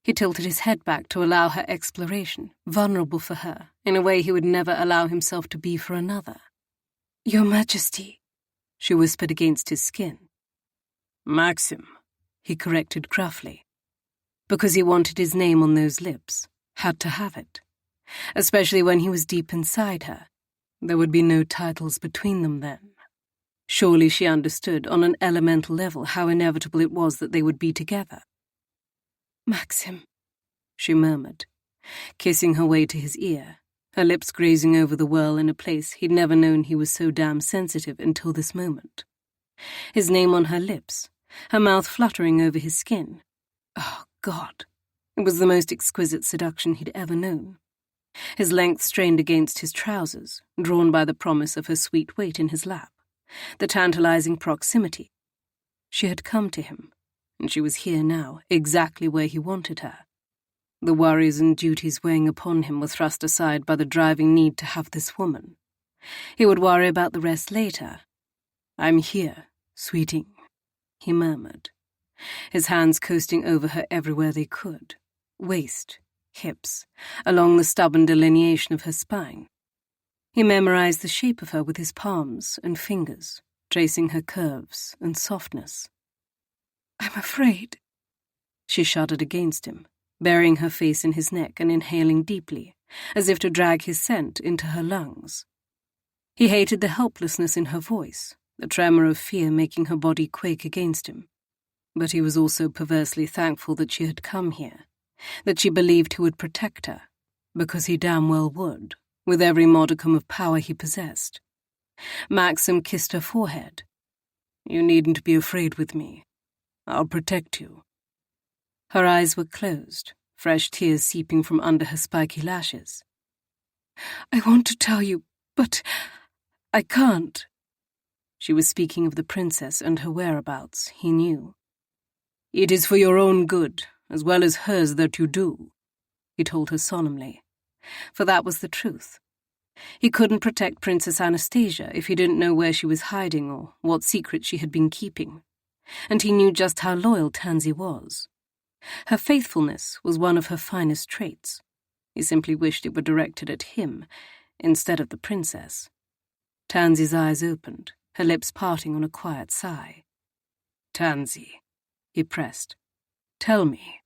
S1: He tilted his head back to allow her exploration, vulnerable for her, in a way he would never allow himself to be for another. "Your Majesty," she whispered against his skin. "Maxim," he corrected gruffly. Because he wanted his name on those lips, had to have it. Especially when he was deep inside her. There would be no titles between them then. Surely she understood on an elemental level how inevitable it was that they would be together. "Maxim," she murmured, kissing her way to his ear, her lips grazing over the whirl in a place he'd never known he was so damn sensitive until this moment. His name on her lips, her mouth fluttering over his skin. Oh, God. It was the most exquisite seduction he'd ever known. His length strained against his trousers, drawn by the promise of her sweet weight in his lap, the tantalizing proximity. She had come to him, and she was here now, exactly where he wanted her. The worries and duties weighing upon him were thrust aside by the driving need to have this woman. He would worry about the rest later. "I'm here, sweeting," he murmured, his hands coasting over her everywhere they could, waist, hips, along the stubborn delineation of her spine. He memorized the shape of her with his palms and fingers, tracing her curves and softness. "I'm afraid." She shuddered against him, burying her face in his neck and inhaling deeply, as if to drag his scent into her lungs. He hated the helplessness in her voice, the tremor of fear making her body quake against him. But he was also perversely thankful that she had come here, that she believed he would protect her, because he damn well would, with every modicum of power he possessed. Maxim kissed her forehead. "You needn't be afraid with me. I'll protect you." Her eyes were closed, fresh tears seeping from under her spiky lashes. "I want to tell you, but I can't." She was speaking of the princess and her whereabouts, he knew. "It is for your own good, as well as hers, that you do," he told her solemnly, for that was the truth. He couldn't protect Princess Anastasia if he didn't know where she was hiding or what secret she had been keeping, and he knew just how loyal Tansy was. Her faithfulness was one of her finest traits. He simply wished it were directed at him instead of the princess. Tansy's eyes opened, her lips parting on a quiet sigh. "Tansy," he pressed, "tell me."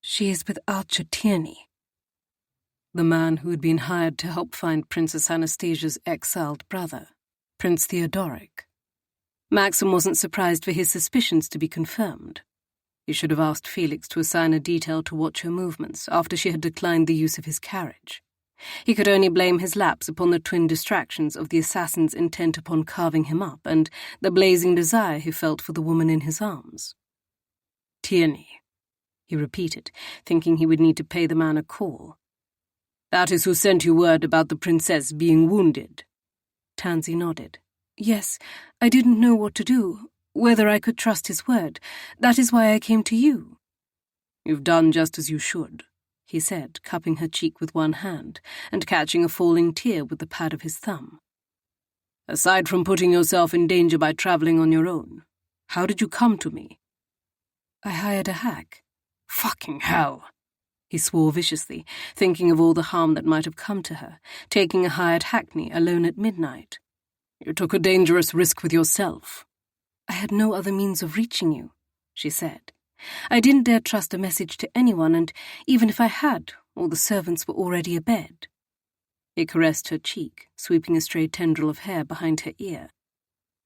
S1: "She is with Archer Tierney." The man who had been hired to help find Princess Anastasia's exiled brother, Prince Theodoric. Maxim wasn't surprised for his suspicions to be confirmed. He should have asked Felix to assign a detail to watch her movements after she had declined the use of his carriage. He could only blame his lapse upon the twin distractions of the assassin's intent upon carving him up and the blazing desire he felt for the woman in his arms. Tierney, he repeated, thinking he would need to pay the man a call. That is who sent you word about the princess being wounded. Tansy nodded. Yes, I didn't know what to do, whether I could trust his word. That is why I came to you. You've done just as you should, he said, cupping her cheek with one hand and catching a falling tear with the pad of his thumb. Aside from putting yourself in danger by traveling on your own, how did you come to me? I hired a hack. Fucking hell! He swore viciously, thinking of all the harm that might have come to her, taking a hired hackney alone at midnight. You took a dangerous risk with yourself. I had no other means of reaching you, she said. I didn't dare trust a message to anyone, and even if I had, all the servants were already abed. He caressed her cheek, sweeping a stray tendril of hair behind her ear.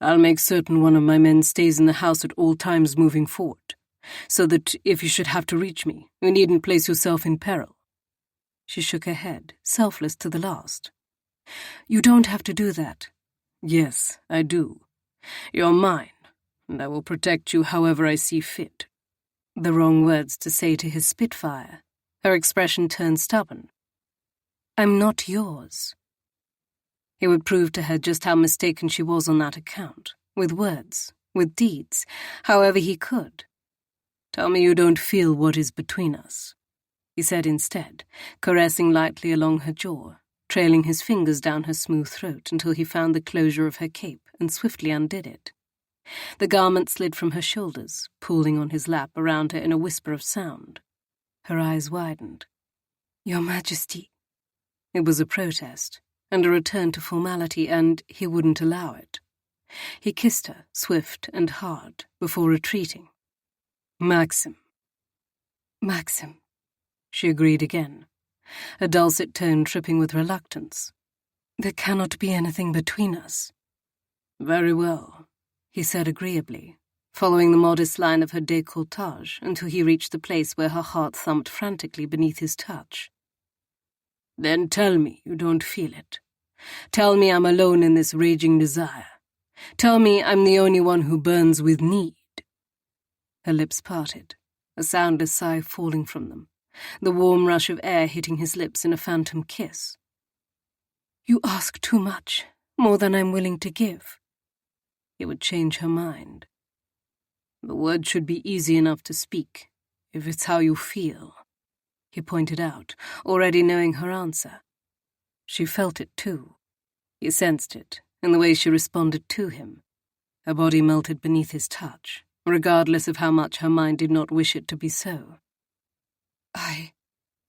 S1: I'll make certain one of my men stays in the house at all times moving forward, so that if you should have to reach me, you needn't place yourself in peril. She shook her head, selfless to the last. You don't have to do that. Yes, I do. You're mine, and I will protect you however I see fit. The wrong words to say to his Spitfire. Her expression turned stubborn. I'm not yours. He would prove to her just how mistaken she was on that account, with words, with deeds, however he could. Tell me you don't feel what is between us, he said instead, caressing lightly along her jaw, trailing his fingers down her smooth throat until he found the closure of her cape and swiftly undid it. The garment slid from her shoulders, pooling on his lap around her in a whisper of sound. Her eyes widened. Your Majesty. It was a protest, and a return to formality, and he wouldn't allow it. He kissed her, swift and hard, before retreating. Maxim, she agreed again, a dulcet tone tripping with reluctance. There cannot be anything between us. Very well, he said agreeably, following the modest line of her décolletage until he reached the place where her heart thumped frantically beneath his touch. Then tell me you don't feel it. Tell me I'm alone in this raging desire. Tell me I'm the only one who burns with need. Her lips parted, a soundless sigh falling from them, the warm rush of air hitting his lips in a phantom kiss. You ask too much, more than I'm willing to give. It would change her mind. The word should be easy enough to speak, if it's how you feel, he pointed out, already knowing her answer. She felt it too. He sensed it, in the way she responded to him. Her body melted beneath his touch, regardless of how much her mind did not wish it to be so.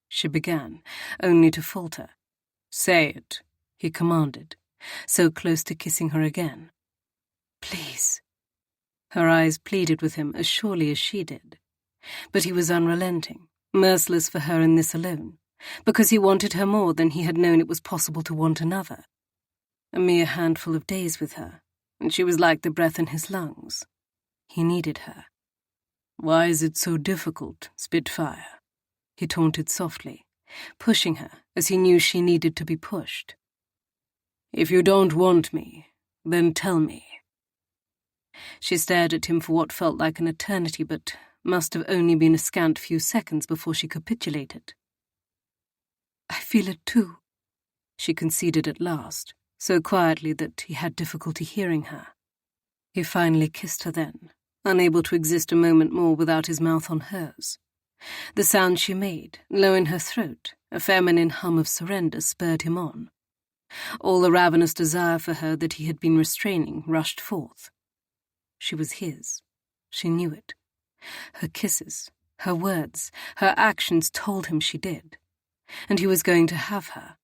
S1: She began, only to falter. Say it, he commanded, so close to kissing her again. Please. Her eyes pleaded with him as surely as she did. But he was unrelenting, merciless for her in this alone, because he wanted her more than he had known it was possible to want another. A mere handful of days with her, and she was like the breath in his lungs. He needed her. Why is it so difficult, Spitfire? He taunted softly, pushing her as he knew she needed to be pushed. If you don't want me, then tell me. She stared at him for what felt like an eternity, but must have only been a scant few seconds before she capitulated. I feel it too, she conceded at last, so quietly that he had difficulty hearing her. He finally kissed her then, unable to exist a moment more without his mouth on hers. The sound she made, low in her throat, a feminine hum of surrender, spurred him on. All the ravenous desire for her that he had been restraining rushed forth. She was his. She knew it. Her kisses, her words, her actions told him she did. And he was going to have her.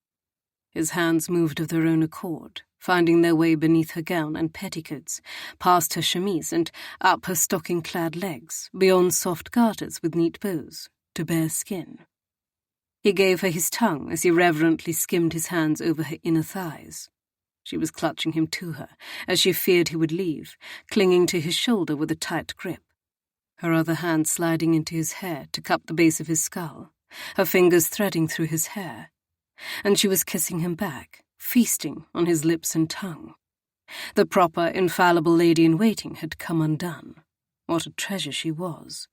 S1: His hands moved of their own accord, finding their way beneath her gown and petticoats, past her chemise and up her stocking-clad legs, beyond soft garters with neat bows, to bare skin. He gave her his tongue as he reverently skimmed his hands over her inner thighs. She was clutching him to her, as she feared he would leave, clinging to his shoulder with a tight grip. Her other hand sliding into his hair to cup the base of his skull, her fingers threading through his hair. And she was kissing him back, feasting on his lips and tongue. The proper, infallible lady-in-waiting had come undone. What a treasure she was.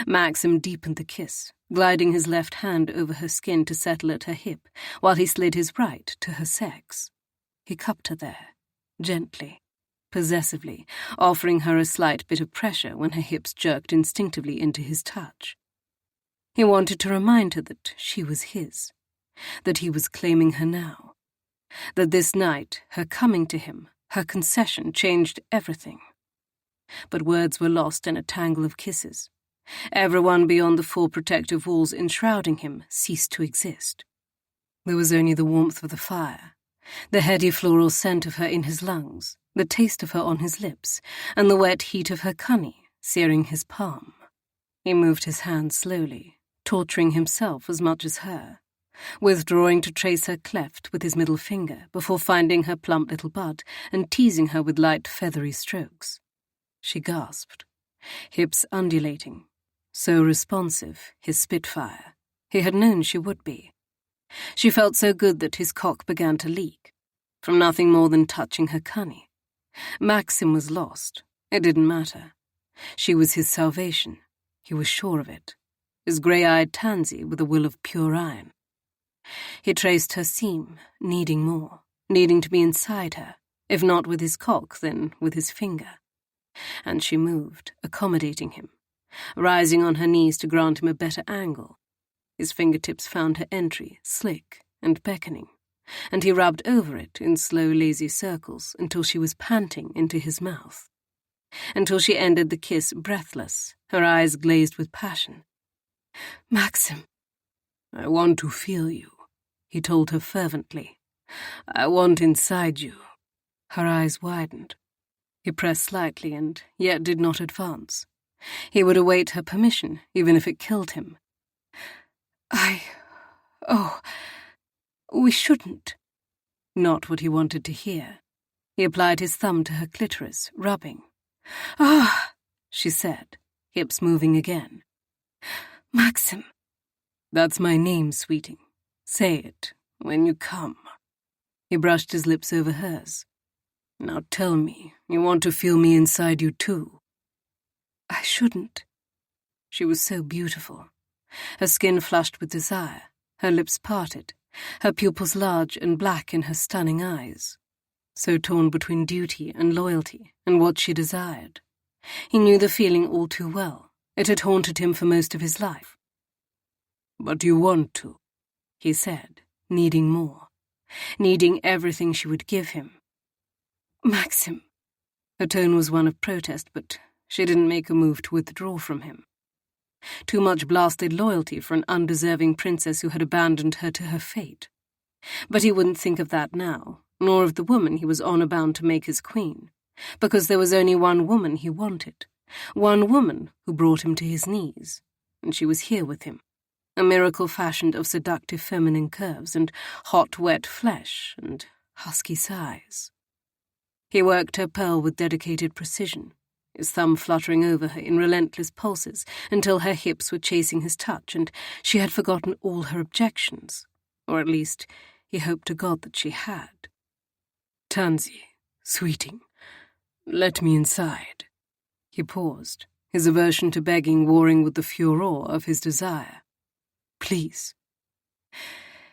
S1: Maxim deepened the kiss, gliding his left hand over her skin to settle at her hip, while he slid his right to her sex. He cupped her there, gently, possessively, offering her a slight bit of pressure when her hips jerked instinctively into his touch. He wanted to remind her that she was his, that he was claiming her now, that this night, her coming to him, her concession changed everything. But words were lost in a tangle of kisses. Everyone beyond the four protective walls enshrouding him ceased to exist. There was only the warmth of the fire, the heady floral scent of her in his lungs, the taste of her on his lips, and the wet heat of her cunny searing his palm. He moved his hand slowly, torturing himself as much as her, withdrawing to trace her cleft with his middle finger before finding her plump little butt and teasing her with light feathery strokes. She gasped, hips undulating, so responsive, his spitfire. He had known she would be. She felt so good that his cock began to leak, from nothing more than touching her cunny. Maxim was lost. It didn't matter. She was his salvation. He was sure of it. His grey-eyed tansy with a will of pure iron. He traced her seam, needing more, needing to be inside her, if not with his cock, then with his finger. And she moved, accommodating him, rising on her knees to grant him a better angle. His fingertips found her entry, slick and beckoning, and he rubbed over it in slow, lazy circles until she was panting into his mouth. Until she ended the kiss breathless, her eyes glazed with passion. "Maxim, I want to feel you," he told her fervently. "I want inside you." Her eyes widened. He pressed slightly and yet did not advance. He would await her permission, even if it killed him. We shouldn't." Not what he wanted to hear. He applied his thumb to her clitoris, rubbing. "Ah," she said, hips moving again. "Maxim." "That's my name, sweeting. Say it, when you come." He brushed his lips over hers. "Now tell me, you want to feel me inside you too." "I shouldn't." She was so beautiful. Her skin flushed with desire, her lips parted, her pupils large and black in her stunning eyes. So torn between duty and loyalty and what she desired. He knew the feeling all too well. It had haunted him for most of his life. "But you want to," he said, needing more, needing everything she would give him. "Maxim." Her tone was one of protest, but she didn't make a move to withdraw from him. Too much blasted loyalty for an undeserving princess who had abandoned her to her fate. But he wouldn't think of that now, nor of the woman he was honour-bound to make his queen, because there was only one woman he wanted, one woman who brought him to his knees, and she was here with him, a miracle fashioned of seductive feminine curves and hot, wet flesh and husky sighs. He worked her pearl with dedicated precision, his thumb fluttering over her in relentless pulses until her hips were chasing his touch and she had forgotten all her objections, or at least he hoped to God that she had. "Tansy, sweeting, let me inside." He paused, his aversion to begging warring with the furor of his desire. "Please."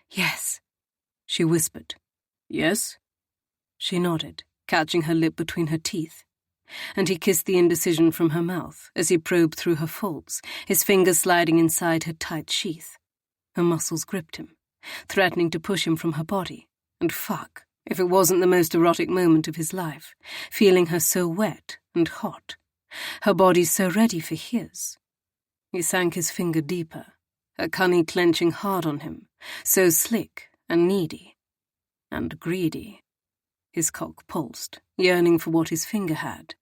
S1: "Yes," she whispered. "Yes?" She nodded, catching her lip between her teeth, and he kissed the indecision from her mouth as he probed through her folds, his fingers sliding inside her tight sheath. Her muscles gripped him, threatening to push him from her body, and fuck, if it wasn't the most erotic moment of his life, feeling her so wet and hot, her body so ready for his. He sank his finger deeper, her cunny clenching hard on him, so slick and needy and greedy. His cock pulsed, yearning for what his finger had.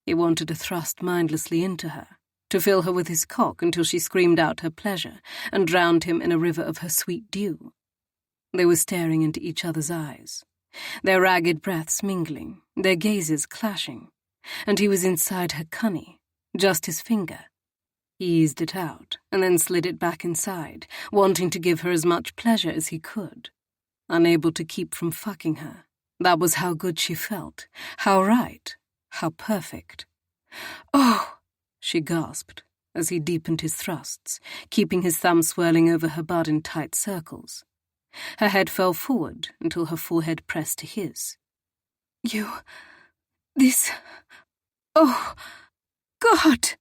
S1: He wanted to thrust mindlessly into her, to fill her with his cock until she screamed out her pleasure and drowned him in a river of her sweet dew. They were staring into each other's eyes, their ragged breaths mingling, their gazes clashing, and he was inside her cunny, just his finger. He eased it out and then slid it back inside, wanting to give her as much pleasure as he could, unable to keep from fucking her. That was how good she felt, how right, how perfect. "Oh!" she gasped, as he deepened his thrusts, keeping his thumb swirling over her bud in tight circles. Her head fell forward until her forehead pressed to his. Oh, God!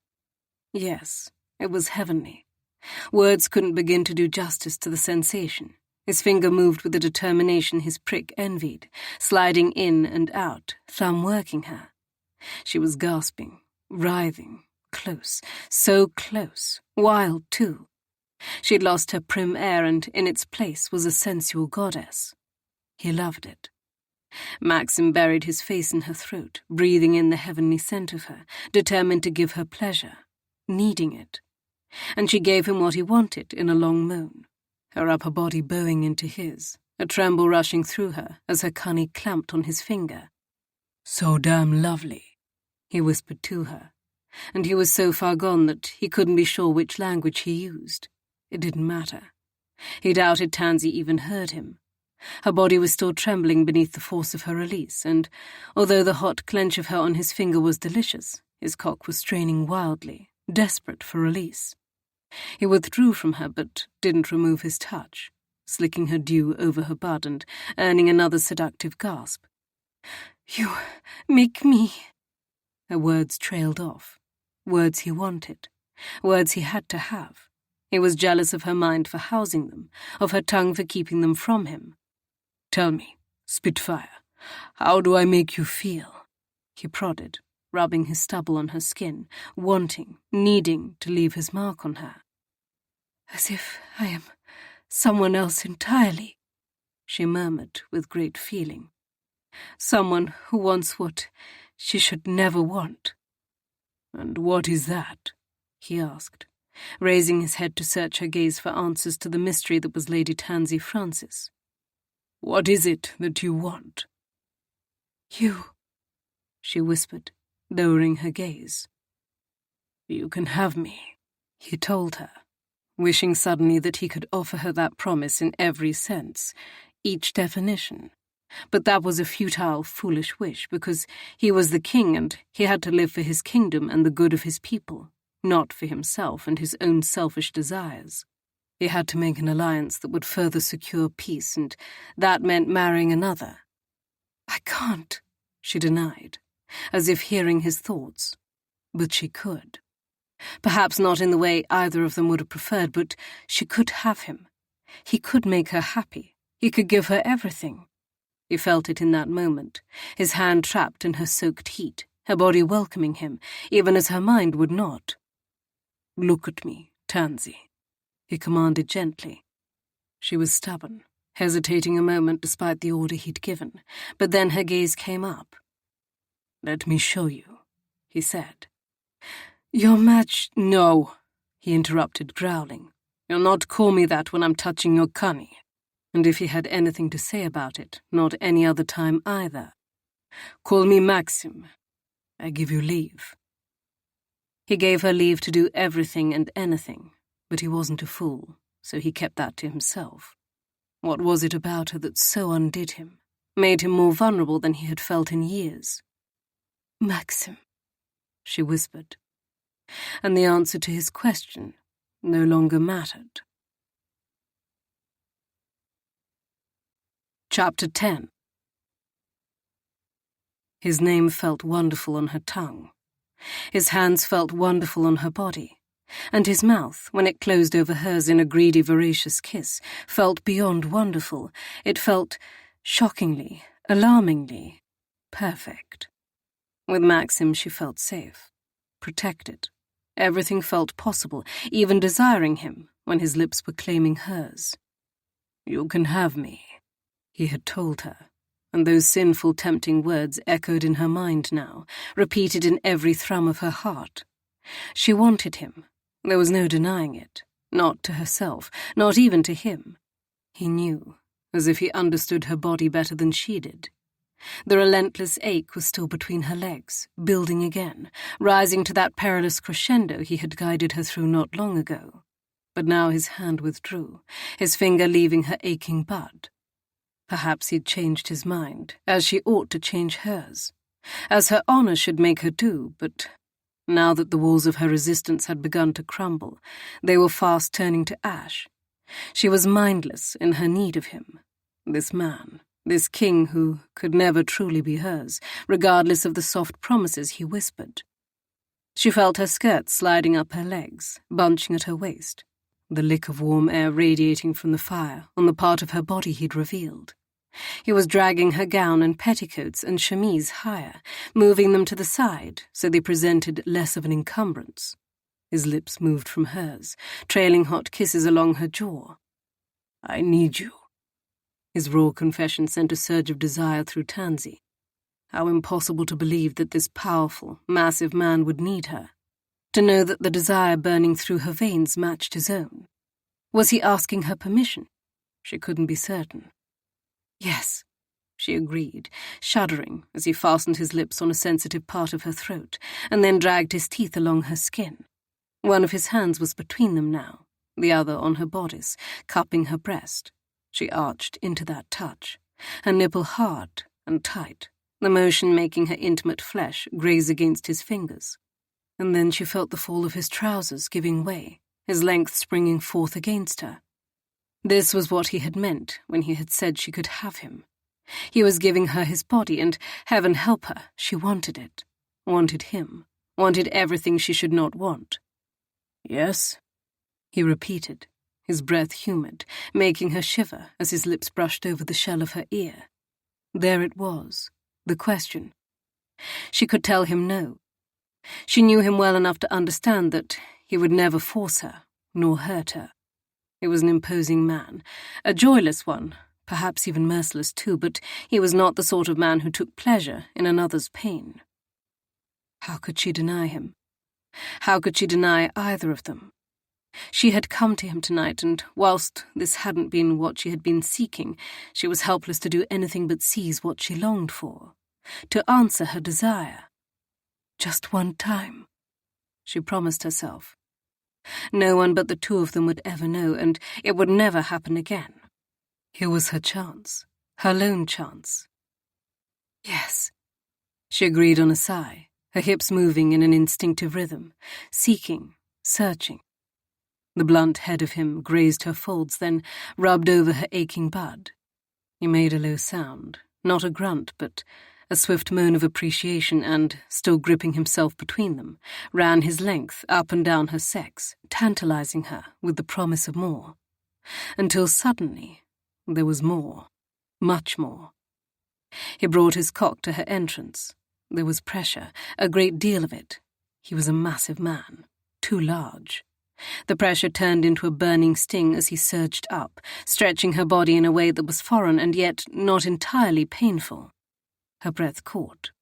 S1: Yes, it was heavenly. Words couldn't begin to do justice to the sensation. His finger moved with a determination his prick envied, sliding in and out, thumb working her. She was gasping, writhing, close, so close, wild too. She'd lost her prim air, and in its place was a sensual goddess. He loved it. Maxim buried his face in her throat, breathing in the heavenly scent of her, determined to give her pleasure, needing it. And she gave him what he wanted in a long moan, her upper body bowing into his, a tremble rushing through her as her cunny clamped on his finger. "So damn lovely," he whispered to her, and he was so far gone that he couldn't be sure which language he used. It didn't matter. He doubted Tansy even heard him. Her body was still trembling beneath the force of her release, and although the hot clench of her on his finger was delicious, his cock was straining wildly, desperate for release. He withdrew from her but didn't remove his touch, slicking her dew over her bud and earning another seductive gasp. "You make me..." Her words trailed off. Words he wanted. Words he had to have. He was jealous of her mind for housing them, of her tongue for keeping them from him. "Tell me, Spitfire, how do I make you feel?" he prodded, rubbing his stubble on her skin, wanting, needing to leave his mark on her. "As if I am someone else entirely," she murmured with great feeling. "Someone who wants what she should never want." "And what is that?" he asked, raising his head to search her gaze for answers to the mystery that was Lady Tansy Francis. "What is it that you want?" "You," she whispered, lowering her gaze. "You can have me," he told her, wishing suddenly that he could offer her that promise in every sense, each definition. But that was a futile, foolish wish, because he was the king and he had to live for his kingdom and the good of his people, not for himself and his own selfish desires. He had to make an alliance that would further secure peace, and that meant marrying another. "I can't," she denied, as if hearing his thoughts. But she could. Perhaps not in the way either of them would have preferred, but she could have him. He could make her happy. He could give her everything. He felt it in that moment, his hand trapped in her soaked heat, her body welcoming him, even as her mind would not. "Look at me, Tansy," he commanded gently. She was stubborn, hesitating a moment despite the order he'd given, but then her gaze came up. "Let me show you," he said. "No," he interrupted, growling. "You'll not call me that when I'm touching your cunny." And if he had anything to say about it, not any other time either. "Call me Maxim. I give you leave." He gave her leave to do everything and anything, but he wasn't a fool, so he kept that to himself. What was it about her that so undid him, made him more vulnerable than he had felt in years? "Maxim," she whispered. And the answer to his question no longer mattered. Chapter 10. His name felt wonderful on her tongue. His hands felt wonderful on her body. And his mouth, when it closed over hers in a greedy, voracious kiss, felt beyond wonderful. It felt shockingly, alarmingly perfect. With Maxim she felt safe, protected. Everything felt possible, even desiring him, when his lips were claiming hers. "You can have me," he had told her, and those sinful, tempting words echoed in her mind now, repeated in every thrum of her heart. She wanted him. There was no denying it, not to herself, not even to him. He knew, as if he understood her body better than she did. The relentless ache was still between her legs, building again, rising to that perilous crescendo he had guided her through not long ago. But now his hand withdrew, his finger leaving her aching bud. Perhaps he'd changed his mind, as she ought to change hers, as her honor should make her do, but Now that the walls of her resistance had begun to crumble, they were fast turning to ash. She was mindless in her need of him. This man, this king who could never truly be hers, regardless of the soft promises he whispered. She felt her skirts sliding up her legs, bunching at her waist, the lick of warm air radiating from the fire on the part of her body he'd revealed. He was dragging her gown and petticoats and chemise higher, moving them to the side so they presented less of an encumbrance. His lips moved from hers, trailing hot kisses along her jaw. "I need you." His raw confession sent a surge of desire through Tansy. How impossible to believe that this powerful, massive man would need her. To know that the desire burning through her veins matched his own. Was he asking her permission? She couldn't be certain. "Yes," she agreed, shuddering as he fastened his lips on a sensitive part of her throat and then dragged his teeth along her skin. One of his hands was between them now, the other on her bodice, cupping her breast. She arched into that touch, her nipple hard and tight, the motion making her intimate flesh graze against his fingers. And then she felt the fall of his trousers giving way, his length springing forth against her. This was what he had meant when he had said she could have him. He was giving her his body, and heaven help her, she wanted it. Wanted him. Wanted everything she should not want. "Yes?" he repeated, his breath humid, making her shiver as his lips brushed over the shell of her ear. There it was, the question. She could tell him no. She knew him well enough to understand that he would never force her, nor hurt her. He was an imposing man, a joyless one, perhaps even merciless too, but he was not the sort of man who took pleasure in another's pain. How could she deny him? How could she deny either of them? She had come to him tonight, and whilst this hadn't been what she had been seeking, she was helpless to do anything but seize what she longed for, to answer her desire. Just one time, she promised herself. No one but the two of them would ever know, and it would never happen again. Here was her chance, her lone chance. "Yes," she agreed on a sigh, her hips moving in an instinctive rhythm, seeking, searching. The blunt head of him grazed her folds, then rubbed over her aching bud. He made a low sound, not a grunt, but a swift moan of appreciation, and, still gripping himself between them, ran his length up and down her sex, tantalizing her with the promise of more. Until suddenly, there was more, much more. He brought his cock to her entrance. There was pressure, a great deal of it. He was a massive man, too large. The pressure turned into a burning sting as he surged up, stretching her body in a way that was foreign and yet not entirely painful. Her breath caught.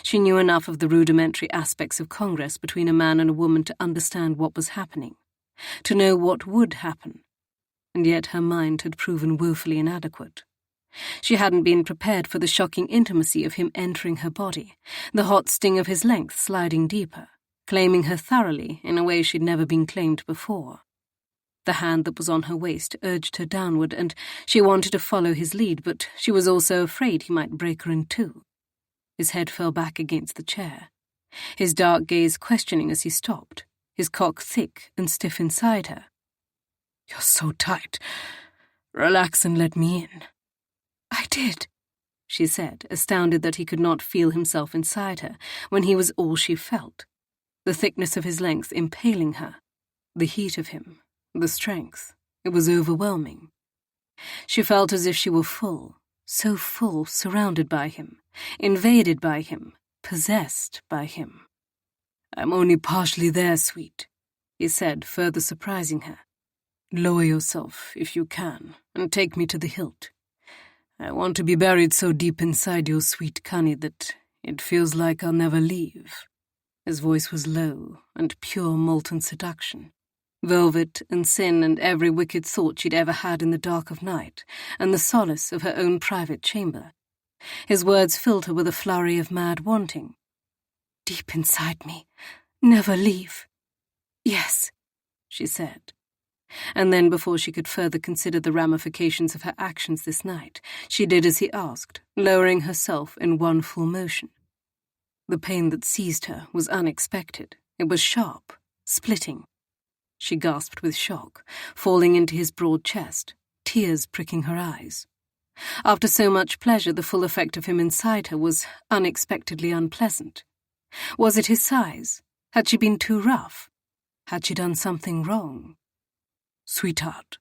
S1: She knew enough of the rudimentary aspects of Congress between a man and a woman to understand what was happening, to know what would happen, and yet her mind had proven woefully inadequate. She hadn't been prepared for the shocking intimacy of him entering her body, the hot sting of his length sliding deeper, claiming her thoroughly in a way she'd never been claimed before. The hand that was on her waist urged her downward, and she wanted to follow his lead, but she was also afraid he might break her in two. His head fell back against the chair, his dark gaze questioning as he stopped, his cock thick and stiff inside her. "You're so tight. Relax and let me in." "I did," she said, astounded that he could not feel himself inside her when he was all she felt. The thickness of his length impaling her, the heat of him, the strength, it was overwhelming. She felt as if she were full, so full, surrounded by him, invaded by him, possessed by him. "I'm only partially there, sweet," he said, further surprising her. "Lower yourself, if you can, and take me to the hilt. I want to be buried so deep inside your sweet cunny that it feels like I'll never leave." His voice was low and pure molten seduction. Velvet and sin and every wicked thought she'd ever had in the dark of night, and the solace of her own private chamber. His words filled her with a flurry of mad wanting. "Deep inside me. Never leave." "Yes," she said. And then, before she could further consider the ramifications of her actions this night, she did as he asked, lowering herself in one full motion. The pain that seized her was unexpected. It was sharp, splitting. She gasped with shock, falling into his broad chest, tears pricking her eyes. After so much pleasure, the full effect of him inside her was unexpectedly unpleasant. Was it his size? Had she been too rough? Had she done something wrong? "Sweetheart."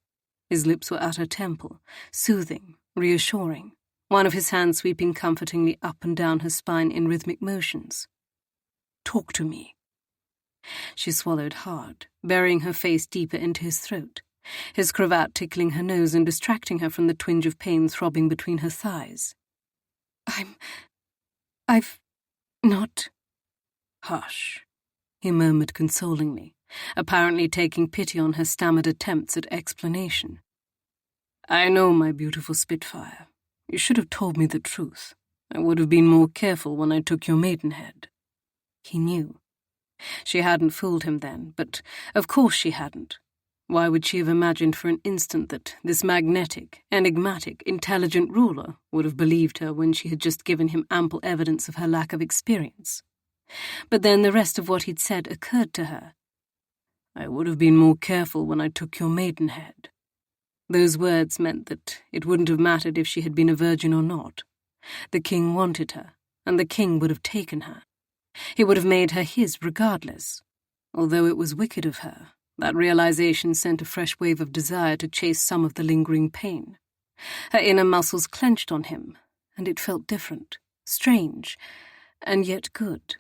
S1: His lips were at her temple, soothing, reassuring, one of his hands sweeping comfortingly up and down her spine in rhythmic motions. "Talk to me." She swallowed hard, burying her face deeper into his throat, his cravat tickling her nose and distracting her from the twinge of pain throbbing between her thighs. I've not... "Hush," he murmured consolingly, apparently taking pity on her stammered attempts at explanation. "I know, my beautiful Spitfire. You should have told me the truth. I would have been more careful when I took your maidenhead." He knew. She hadn't fooled him then, but of course she hadn't. Why would she have imagined for an instant that this magnetic, enigmatic, intelligent ruler would have believed her when she had just given him ample evidence of her lack of experience? But then the rest of what he'd said occurred to her. "I would have been more careful when I took your maidenhead." Those words meant that it wouldn't have mattered if she had been a virgin or not. The king wanted her, and the king would have taken her. He would have made her his regardless. Although it was wicked of her, that realization sent a fresh wave of desire to chase some of the lingering pain. Her inner muscles clenched on him, and it felt different, strange, and yet good.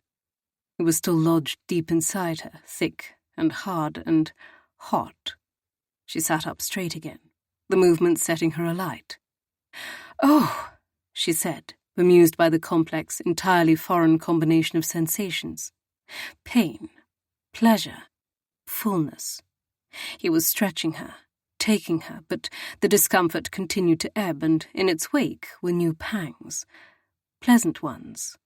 S1: It was still lodged deep inside her, thick and hard and hot. She sat up straight again, the movement setting her alight. "Oh," she said, bemused by the complex, entirely foreign combination of sensations. Pain, pleasure, fullness. He was stretching her, taking her, but the discomfort continued to ebb, and in its wake were new pangs, pleasant ones.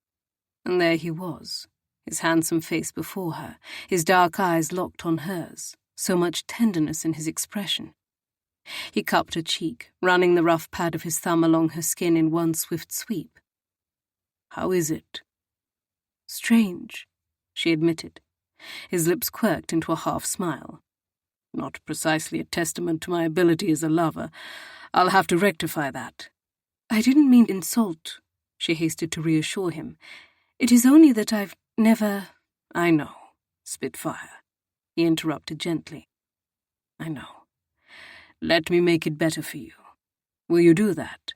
S1: And there he was, his handsome face before her, his dark eyes locked on hers, so much tenderness in his expression. He cupped her cheek, running the rough pad of his thumb along her skin in one swift sweep. "How is it?" "Strange," she admitted. His lips quirked into a half-smile. "Not precisely a testament to my ability as a lover. I'll have to rectify that." "I didn't mean insult," she hasted to reassure him. "It is only that I've never—" "I know, Spitfire," he interrupted gently. "I know. Let me make it better for you. Will you do that?"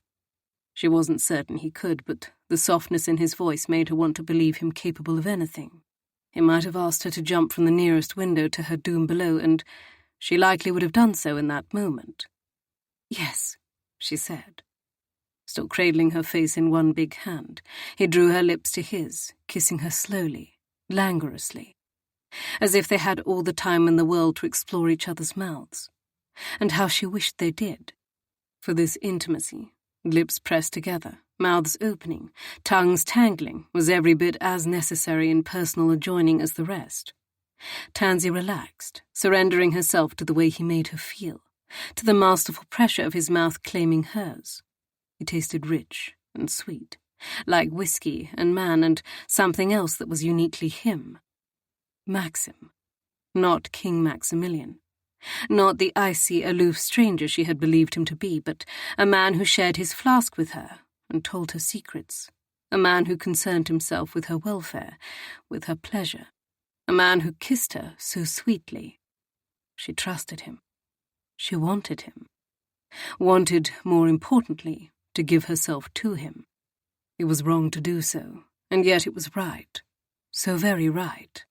S1: She wasn't certain he could, but the softness in his voice made her want to believe him capable of anything. He might have asked her to jump from the nearest window to her doom below, and she likely would have done so in that moment. "Yes," she said. Still cradling her face in one big hand, he drew her lips to his, kissing her slowly, languorously, as if they had all the time in the world to explore each other's mouths. And how she wished they did. For this intimacy, lips pressed together, mouths opening, tongues tangling, was every bit as necessary in personal adjoining as the rest. Tansy relaxed, surrendering herself to the way he made her feel, to the masterful pressure of his mouth claiming hers. He tasted rich and sweet, like whiskey and man and something else that was uniquely him. Maxim, not King Maximilian. Not the icy, aloof stranger she had believed him to be, but a man who shared his flask with her and told her secrets. A man who concerned himself with her welfare, with her pleasure. A man who kissed her so sweetly. She trusted him. She wanted him. Wanted, more importantly, to give herself to him. It was wrong to do so, and yet it was right. So very right.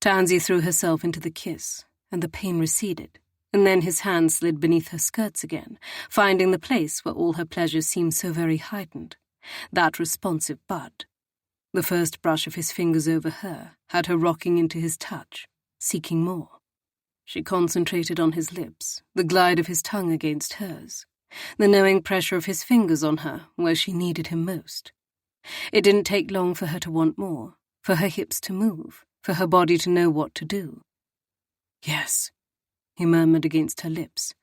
S1: Tansy threw herself into the kiss, and the pain receded, and then his hand slid beneath her skirts again, finding the place where all her pleasures seemed so very heightened, that responsive bud. The first brush of his fingers over her had her rocking into his touch, seeking more. She concentrated on his lips, the glide of his tongue against hers, the knowing pressure of his fingers on her where she needed him most. It didn't take long for her to want more, for her hips to move, for her body to know what to do. "Yes," he murmured against her lips.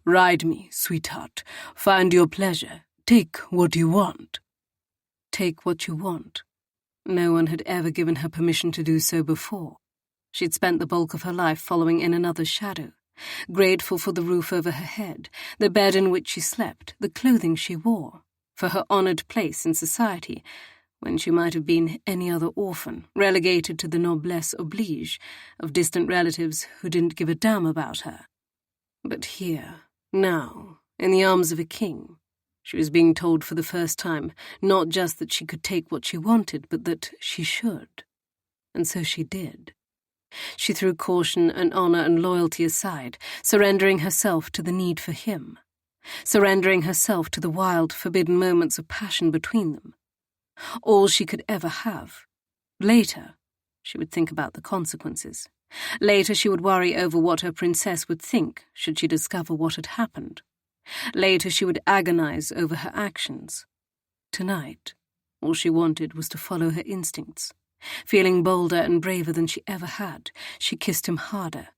S1: "Ride me, sweetheart. Find your pleasure. Take what you want." Take what you want. No one had ever given her permission to do so before. She'd spent the bulk of her life following in another's shadow, grateful for the roof over her head, the bed in which she slept, the clothing she wore, for her honored place in society, when she might have been any other orphan, relegated to the noblesse oblige of distant relatives who didn't give a damn about her. But here, now, in the arms of a king, she was being told for the first time not just that she could take what she wanted, but that she should. And so she did. She threw caution and honor and loyalty aside, surrendering herself to the need for him, surrendering herself to the wild, forbidden moments of passion between them. All she could ever have. Later, she would think about the consequences. Later, she would worry over what her princess would think should she discover what had happened. Later, she would agonize over her actions. Tonight, all she wanted was to follow her instincts. Feeling bolder and braver than she ever had, she kissed him harder,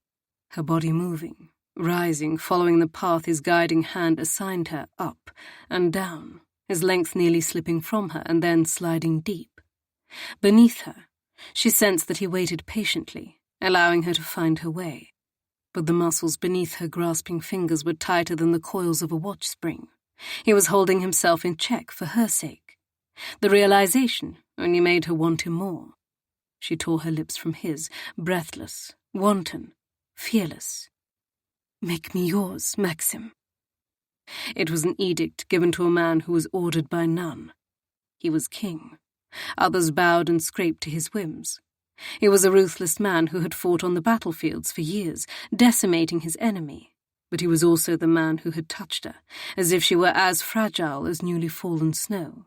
S1: her body moving, rising, following the path his guiding hand assigned her, up and down, his length nearly slipping from her and then sliding deep. Beneath her, she sensed that he waited patiently, allowing her to find her way. But the muscles beneath her grasping fingers were tighter than the coils of a watch spring. He was holding himself in check for her sake. The realization only made her want him more. She tore her lips from his, breathless, wanton, fearless. "Make me yours, Maxim." It was an edict given to a man who was ordered by none. He was king. Others bowed and scraped to his whims. He was a ruthless man who had fought on the battlefields for years, decimating his enemy. But he was also the man who had touched her, as if she were as fragile as newly fallen snow,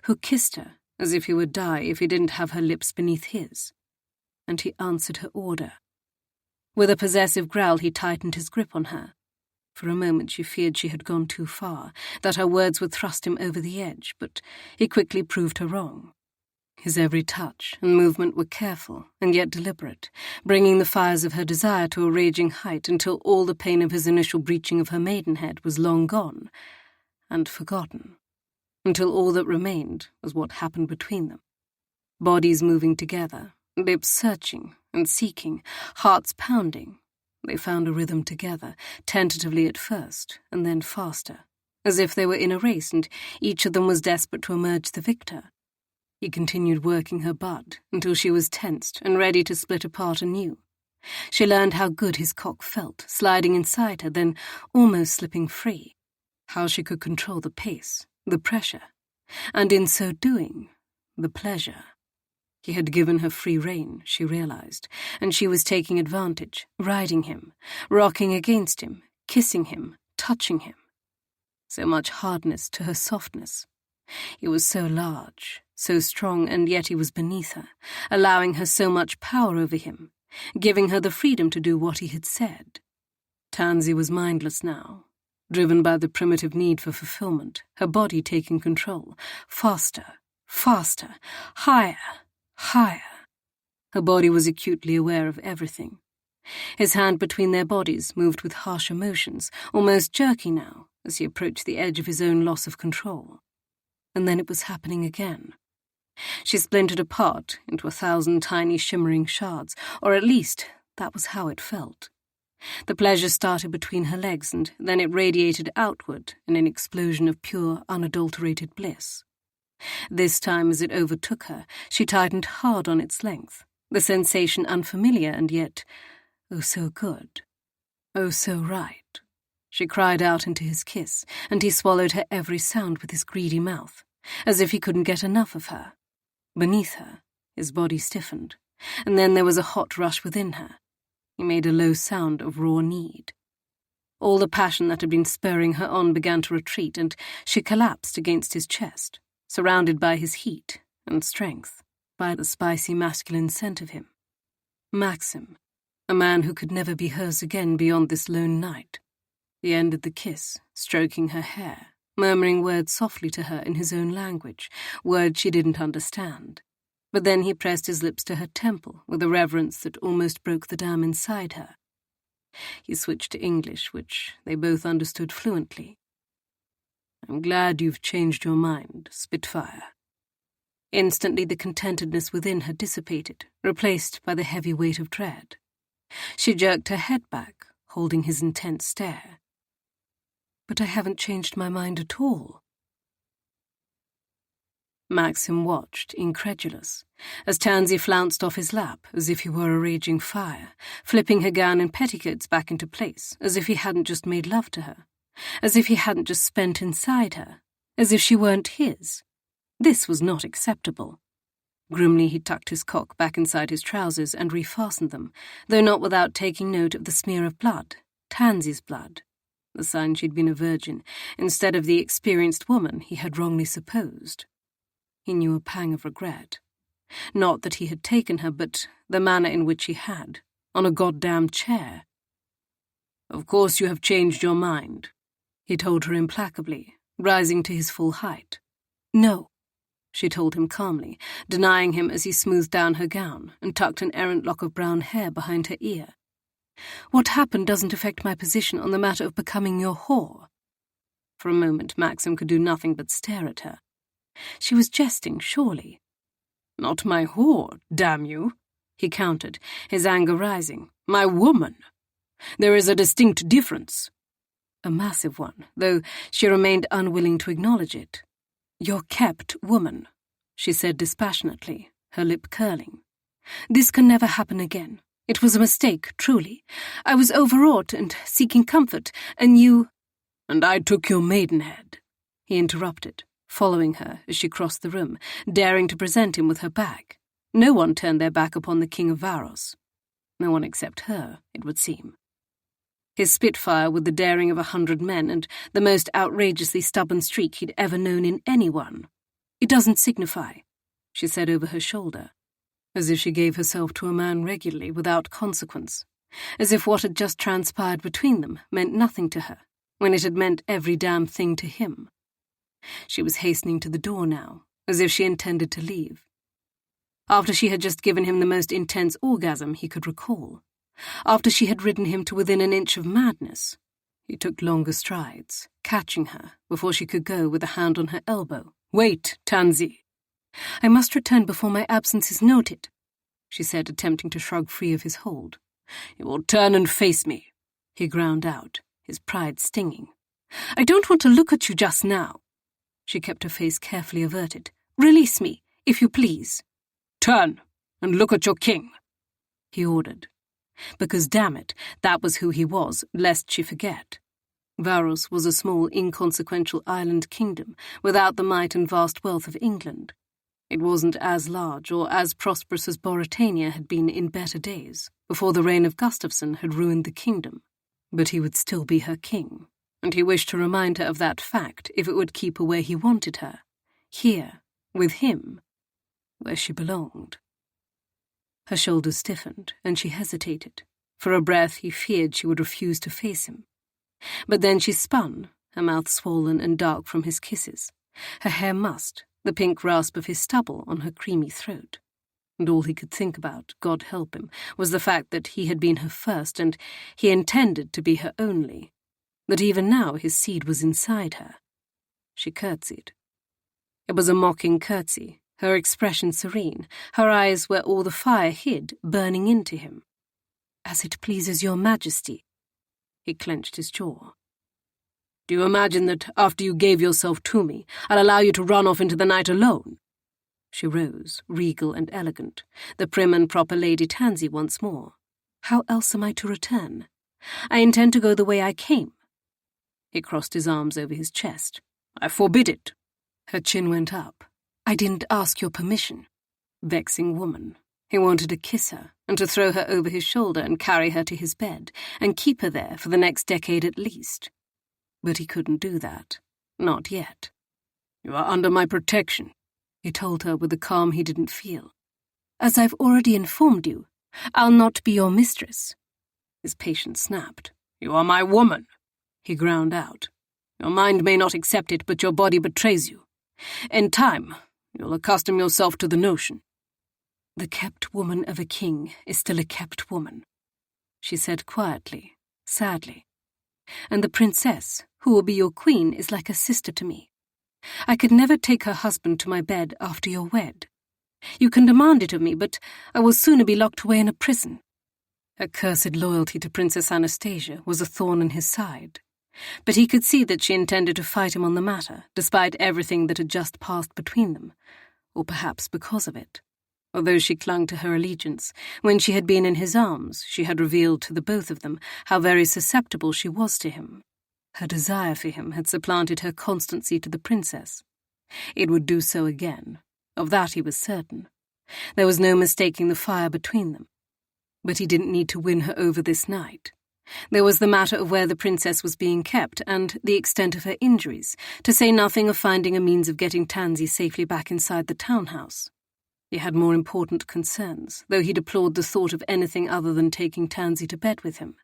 S1: who kissed her as if he would die if he didn't have her lips beneath his. And he answered her order. With a possessive growl, he tightened his grip on her. For a moment she feared she had gone too far, that her words would thrust him over the edge, but he quickly proved her wrong. His every touch and movement were careful and yet deliberate, bringing the fires of her desire to a raging height until all the pain of his initial breaching of her maidenhead was long gone and forgotten, until all that remained was what happened between them. Bodies moving together, lips searching and seeking, hearts pounding. They found a rhythm together, tentatively at first, and then faster, as if they were in a race and each of them was desperate to emerge the victor. He continued working her butt until she was tensed and ready to split apart anew. She learned how good his cock felt, sliding inside her, then almost slipping free. How she could control the pace, the pressure, and in so doing, the pleasure. He had given her free rein, she realized, and she was taking advantage, riding him, rocking against him, kissing him, touching him. So much hardness to her softness. He was so large, so strong, and yet he was beneath her, allowing her so much power over him, giving her the freedom to do what he had said. Tansy was mindless now, driven by the primitive need for fulfillment, her body taking control, faster, faster, higher, higher. Her body was acutely aware of everything. His hand between their bodies moved with harsh emotions, almost jerky now, as he approached the edge of his own loss of control. And then it was happening again. She splintered apart into 1,000 tiny shimmering shards, or at least that was how it felt. The pleasure started between her legs, and then it radiated outward in an explosion of pure, unadulterated bliss. This time, as it overtook her, she tightened hard on its length, the sensation unfamiliar and yet, oh so good, oh so right. She cried out into his kiss, and he swallowed her every sound with his greedy mouth, as if he couldn't get enough of her. Beneath her, his body stiffened, and then there was a hot rush within her. He made a low sound of raw need. All the passion that had been spurring her on began to retreat, and she collapsed against his chest, surrounded by his heat and strength, by the spicy masculine scent of him. Maxim, a man who could never be hers again beyond this lone night. He ended the kiss, stroking her hair, murmuring words softly to her in his own language, words she didn't understand. But then he pressed his lips to her temple with a reverence that almost broke the dam inside her. He switched to English, which they both understood fluently. "I'm glad you've changed your mind, Spitfire." Instantly the contentedness within her dissipated, replaced by the heavy weight of dread. She jerked her head back, holding his intense stare. "But I haven't changed my mind at all." Maxim watched, incredulous, as Tansy flounced off his lap as if he were a raging fire, flipping her gown and petticoats back into place as if he hadn't just made love to her, as if he hadn't just spent inside her, as if she weren't his. This was not acceptable. Grimly he tucked his cock back inside his trousers and refastened them, though not without taking note of the smear of blood, Tansy's blood, the sign she'd been a virgin, instead of the experienced woman he had wrongly supposed. He knew a pang of regret. Not that he had taken her, but the manner in which he had, on a goddamn chair. "Of course you have changed your mind," he told her implacably, rising to his full height. "No," she told him calmly, denying him as he smoothed down her gown and tucked an errant lock of brown hair behind her ear. "What happened doesn't affect my position on the matter of becoming your whore." For a moment Maxim could do nothing but stare at her. She was jesting, surely. "Not my whore, damn you," he countered, his anger rising. "My woman. There is a distinct difference." A massive one, though she remained unwilling to acknowledge it. "Your kept woman," she said dispassionately, her lip curling. "This can never happen again. It was a mistake, truly. I was overwrought and seeking comfort, and you—" "And I took your maidenhead," he interrupted, following her as she crossed the room, daring to present him with her bag. No one turned their back upon the King of Varos. No one except her, it would seem. His spitfire with the daring of 100 men and the most outrageously stubborn streak he'd ever known in anyone. "It doesn't signify," she said over her shoulder, as if she gave herself to a man regularly without consequence, as if what had just transpired between them meant nothing to her, when it had meant every damn thing to him. She was hastening to the door now, as if she intended to leave. After she had just given him the most intense orgasm he could recall, after she had ridden him to within an inch of madness, he took longer strides, catching her before she could go with a hand on her elbow. "Wait, Tansy." "I must return before my absence is noted," she said, attempting to shrug free of his hold. "You will turn and face me," he ground out, his pride stinging. "I don't want to look at you just now." She kept her face carefully averted. "Release me, if you please." "Turn and look at your king," he ordered. Because, damn it, that was who he was, lest she forget. Varos was a small, inconsequential island kingdom without the might and vast wealth of England. It wasn't as large or as prosperous as Mauritania had been in better days, before the reign of Gustafsson had ruined the kingdom. But he would still be her king, and he wished to remind her of that fact if it would keep her where he wanted her, here, with him, where she belonged. Her shoulders stiffened, and she hesitated. For a breath he feared she would refuse to face him. But then she spun, her mouth swollen and dark from his kisses, her hair mussed, the pink rasp of his stubble on her creamy throat. And all he could think about, God help him, was the fact that he had been her first and he intended to be her only, that even now his seed was inside her. She curtsied. It was a mocking curtsy, her expression serene, her eyes where all the fire hid, burning into him. "As it pleases your majesty." He clenched his jaw. "Do you imagine that after you gave yourself to me, I'll allow you to run off into the night alone?" She rose, regal and elegant, the prim and proper Lady Tansy once more. "How else am I to return? I intend to go the way I came." He crossed his arms over his chest. "I forbid it." Her chin went up. "I didn't ask your permission." Vexing woman. He wanted to kiss her and to throw her over his shoulder and carry her to his bed and keep her there for the next decade at least. But he couldn't do that. Not yet. "You are under my protection," he told her with a calm he didn't feel. "As I've already informed you, I'll not be your mistress." His patience snapped. "You are my woman," he ground out. "Your mind may not accept it, but your body betrays you. In time, you'll accustom yourself to the notion." "The kept woman of a king is still a kept woman," she said quietly, sadly. "And the princess, who will be your queen, is like a sister to me. I could never take her husband to my bed after you're wed. You can demand it of me, but I will sooner be locked away in a prison." Her cursed loyalty to Princess Anastasia was a thorn in his side, but he could see that she intended to fight him on the matter, despite everything that had just passed between them, or perhaps because of it. Although she clung to her allegiance, when she had been in his arms, she had revealed to the both of them how very susceptible she was to him. Her desire for him had supplanted her constancy to the princess. It would do so again. Of that he was certain. There was no mistaking the fire between them. But he didn't need to win her over this night. There was the matter of where the princess was being kept and the extent of her injuries, to say nothing of finding a means of getting Tansy safely back inside the townhouse. He had more important concerns, though he deplored the thought of anything other than taking Tansy to bed with him,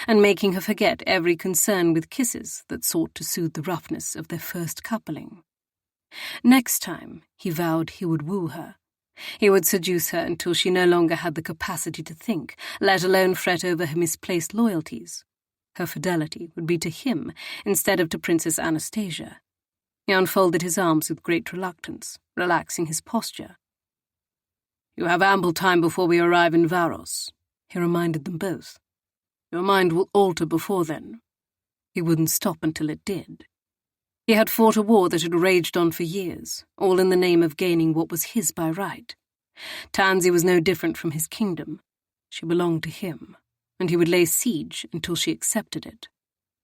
S1: and making her forget every concern with kisses that sought to soothe the roughness of their first coupling. Next time, he vowed he would woo her. He would seduce her until she no longer had the capacity to think, let alone fret over her misplaced loyalties. Her fidelity would be to him instead of to Princess Anastasia. He unfolded his arms with great reluctance, relaxing his posture. "You have ample time before we arrive in Varos," he reminded them both. "Your mind will alter before then." He wouldn't stop until it did. He had fought a war that had raged on for years, all in the name of gaining what was his by right. Tansy was no different from his kingdom. She belonged to him, and he would lay siege until she accepted it.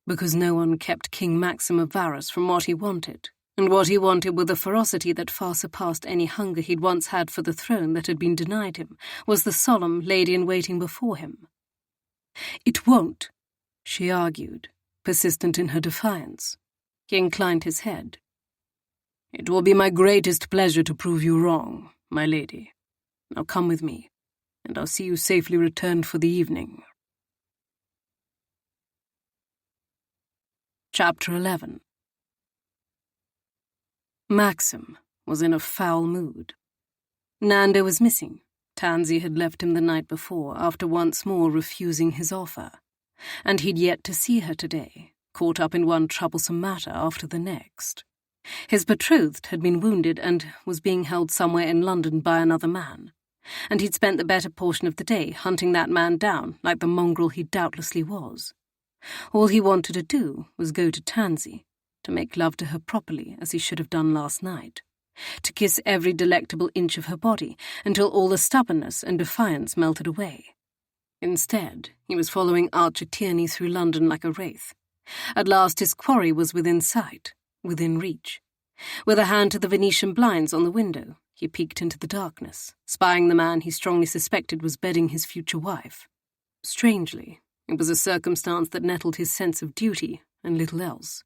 S1: Because no one kept King Maxim of Varos from what he wanted, and what he wanted with a ferocity that far surpassed any hunger he'd once had for the throne that had been denied him, was the solemn lady-in-waiting before him. "It won't," she argued, persistent in her defiance. He inclined his head. "It will be my greatest pleasure to prove you wrong, my lady. Now come with me, and I'll see you safely returned for the evening." Chapter 11. Maxim was in a foul mood. Nanda was missing. Tansy had left him the night before, after once more refusing his offer. And he'd yet to see her today, caught up in one troublesome matter after the next. His betrothed had been wounded and was being held somewhere in London by another man, and he'd spent the better portion of the day hunting that man down like the mongrel he doubtlessly was. All he wanted to do was go to Tansy, to make love to her properly as he should have done last night, to kiss every delectable inch of her body until all the stubbornness and defiance melted away. Instead, he was following Archer Tierney through London like a wraith. At last his quarry was within sight, within reach. With a hand to the Venetian blinds on the window, he peeked into the darkness, spying the man he strongly suspected was bedding his future wife. Strangely, it was a circumstance that nettled his sense of duty and little else.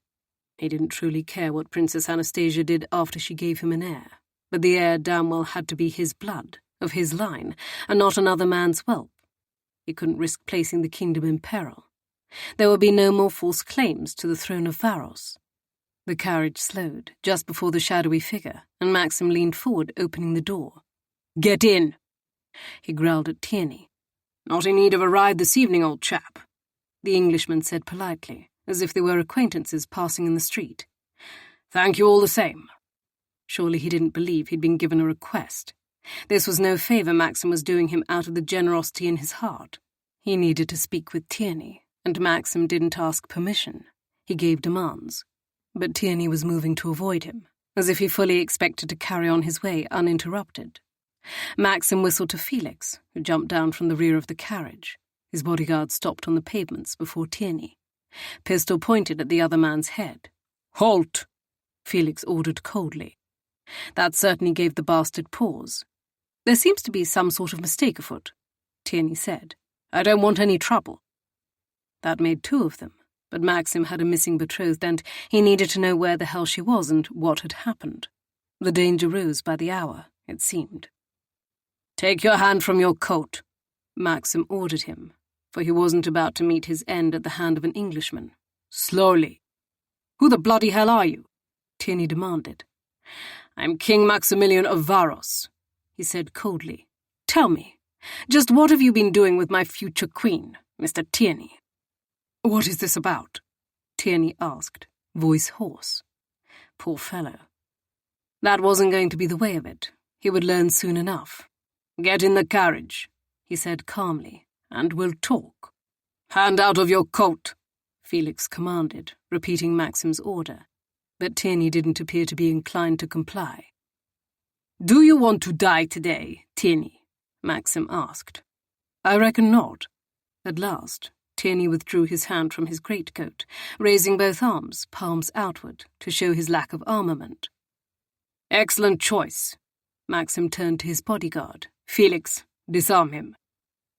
S1: He didn't truly care what Princess Anastasia did after she gave him an heir, but the heir damn well had to be his blood, of his line, and not another man's whelp. He couldn't risk placing the kingdom in peril. There would be no more false claims to the throne of Varos. The carriage slowed, just before the shadowy figure, and Maxim leaned forward, opening the door. "Get in!" he growled at Tierney. "Not in need of a ride this evening, old chap," the Englishman said politely, as if they were acquaintances passing in the street. "Thank you all the same." Surely he didn't believe he'd been given a request. This was no favour Maxim was doing him out of the generosity in his heart. He needed to speak with Tierney, and Maxim didn't ask permission. He gave demands. But Tierney was moving to avoid him, as if he fully expected to carry on his way uninterrupted. Maxim whistled to Felix, who jumped down from the rear of the carriage. His bodyguard stopped on the pavements before Tierney. Pistol pointed at the other man's head. "Halt!" Felix ordered coldly. That certainly gave the bastard pause. "There seems to be some sort of mistake afoot," Tierney said. "I don't want any trouble." That made two of them, but Maxim had a missing betrothed and he needed to know where the hell she was and what had happened. The danger rose by the hour, it seemed. "Take your hand from your coat," Maxim ordered him, for he wasn't about to meet his end at the hand of an Englishman. "Slowly." "Who the bloody hell are you?" Tierney demanded. "I'm King Maximilian of Varos," he said coldly. "Tell me, just what have you been doing with my future queen, Mr. Tierney?" "What is this about?" Tierney asked, voice hoarse. Poor fellow, That wasn't going to be the way of it. He would learn soon enough. "Get in the carriage," he said calmly, "and we'll talk." "Hand out of your coat," Felix commanded, repeating Maxim's order. But Tierney didn't appear to be inclined to comply. "Do you want to die today, Tierney?" Maxim asked. "I reckon not." At last, Tierney withdrew his hand from his greatcoat, raising both arms, palms outward, to show his lack of armament. "Excellent choice." Maxim turned to his bodyguard. "Felix, disarm him."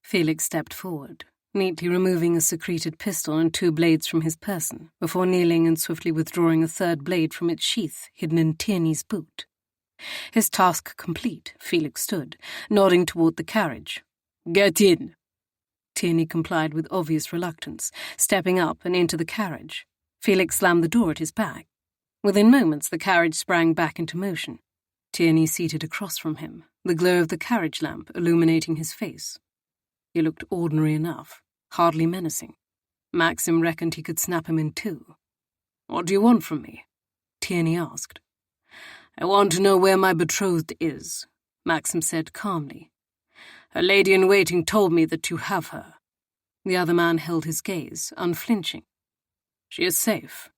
S1: Felix stepped forward, neatly removing a secreted pistol and 2 blades from his person, before kneeling and swiftly withdrawing a 3rd blade from its sheath hidden in Tierney's boot. His task complete, Felix stood, nodding toward the carriage. "Get in." Tierney complied with obvious reluctance, stepping up and into the carriage. Felix slammed the door at his back. Within moments, the carriage sprang back into motion. Tierney seated across from him, the glow of the carriage lamp illuminating his face. He looked ordinary enough, hardly menacing. Maxim reckoned he could snap him in 2. "What do you want from me?" Tierney asked. "I want to know where my betrothed is," Maxim said calmly. "Her lady-in-waiting told me that you have her." The other man held his gaze, unflinching. "She is safe."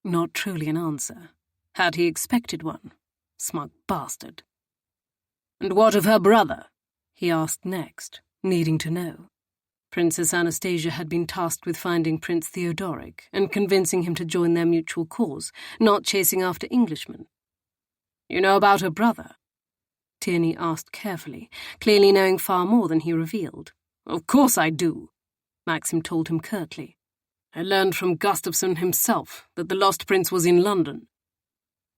S1: Not truly an answer. Had he expected one? Smug bastard. "And what of her brother?" he asked next, needing to know. Princess Anastasia had been tasked with finding Prince Theodoric and convincing him to join their mutual cause, not chasing after Englishmen. "You know about her brother?" Tierney asked carefully, clearly knowing far more than he revealed. "Of course I do," Maxim told him curtly. "I learned from Gustafsson himself that the Lost Prince was in London."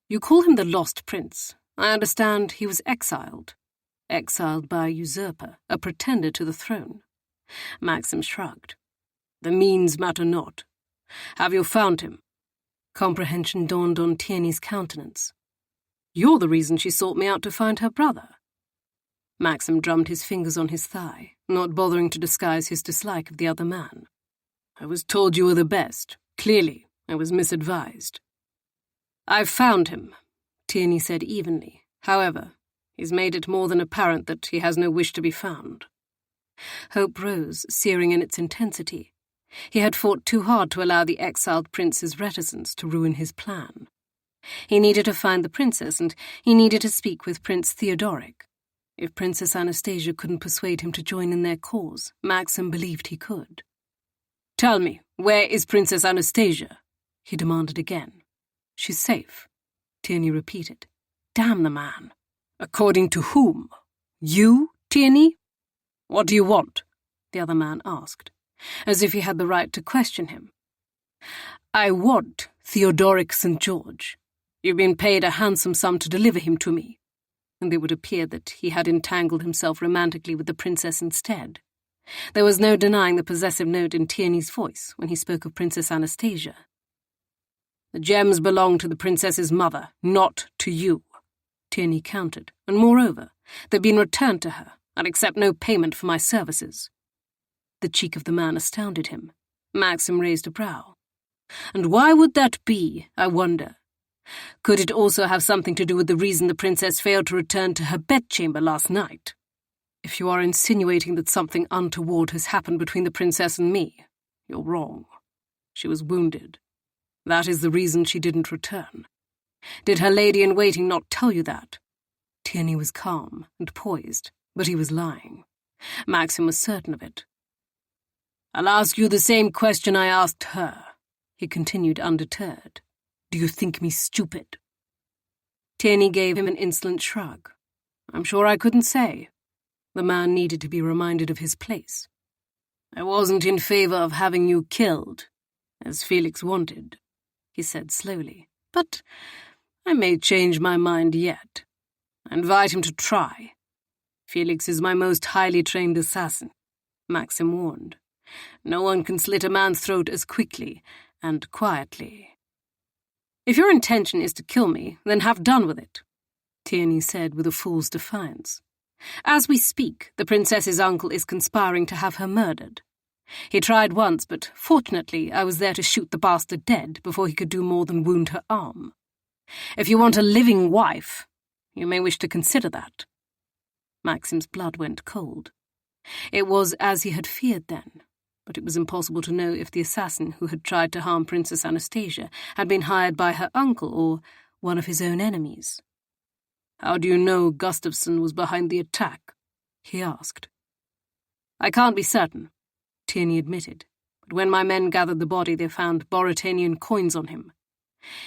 S1: "You call him the Lost Prince. I understand he was exiled." Exiled by a usurper, a pretender to the throne. Maxim shrugged. "The means matter not. Have you found him?" Comprehension dawned on Tierney's countenance. "You're the reason she sought me out to find her brother." Maxim drummed his fingers on his thigh, not bothering to disguise his dislike of the other man. "I was told you were the best. Clearly, I was misadvised." "I've found him," Tierney said evenly. "However, he's made it more than apparent that he has no wish to be found." Hope rose, searing in its intensity. He had fought too hard to allow the exiled prince's reticence to ruin his plan. He needed to find the princess, and he needed to speak with Prince Theodoric. If Princess Anastasia couldn't persuade him to join in their cause, Maxim believed he could. "Tell me, where is Princess Anastasia?" he demanded again. "She's safe," Tierney repeated. Damn the man. "According to whom? You, Tierney?" "What do you want?" the other man asked, as if he had the right to question him. "I want Theodoric St. George. You've been paid a handsome sum to deliver him to me." And it would appear that he had entangled himself romantically with the princess instead. There was no denying the possessive note in Tierney's voice when he spoke of Princess Anastasia. "The gems belong to the princess's mother, not to you," Tierney countered, "and moreover, they've been returned to her. I'll accept no payment for my services." The cheek of the man astounded him. Maxim raised a brow. "And why would that be, I wonder? Could it also have something to do with the reason the princess failed to return to her bedchamber last night? If you are insinuating that something untoward has happened between the princess and me, you're wrong. She was wounded. That is the reason she didn't return. Did her lady-in-waiting not tell you that?" Tierney was calm and poised, but he was lying. Maxim was certain of it. "I'll ask you the same question I asked her," he continued undeterred. "Do you think me stupid?" Tierney gave him an insolent shrug. "I'm sure I couldn't say." The man needed to be reminded of his place. "I wasn't in favor of having you killed, as Felix wanted," he said slowly. "But I may change my mind yet. I invite him to try. Felix is my most highly trained assassin," Maxim warned. "No one can slit a man's throat as quickly and quietly." "If your intention is to kill me, then have done with it," Tierney said with a fool's defiance. "As we speak, the princess's uncle is conspiring to have her murdered. He tried once, but fortunately I was there to shoot the bastard dead before he could do more than wound her arm. If you want a living wife, you may wish to consider that." Maxim's blood went cold. It was as he had feared then, but it was impossible to know if the assassin who had tried to harm Princess Anastasia had been hired by her uncle or one of his own enemies. "How do you know Gustafsson was behind the attack?" he asked. "I can't be certain," Tierney admitted, "but when my men gathered the body they found Boritanian coins on him.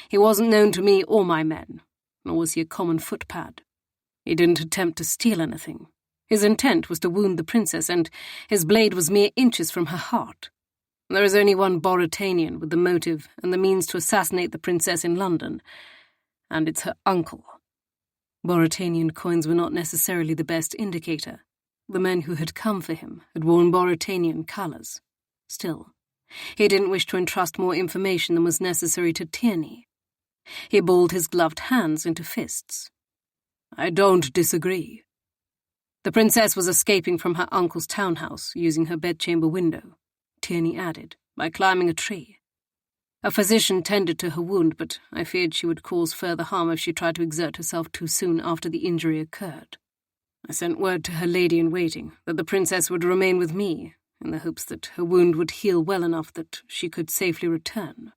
S1: He wasn't known to me or my men, nor was he a common footpad. He didn't attempt to steal anything. His intent was to wound the princess, and his blade was mere inches from her heart. There is only one Boritanian with the motive and the means to assassinate the princess in London, and it's her uncle." Boritanian coins were not necessarily the best indicator. The men who had come for him had worn Boritanian colours. Still, he didn't wish to entrust more information than was necessary to Tierney. He balled his gloved hands into fists. "I don't disagree. The princess was escaping from her uncle's townhouse using her bedchamber window," Tierney added, "by climbing a tree. A physician tended to her wound, but I feared she would cause further harm if she tried to exert herself too soon after the injury occurred. I sent word to her lady-in-waiting that the princess would remain with me, in the hopes that her wound would heal well enough that she could safely return.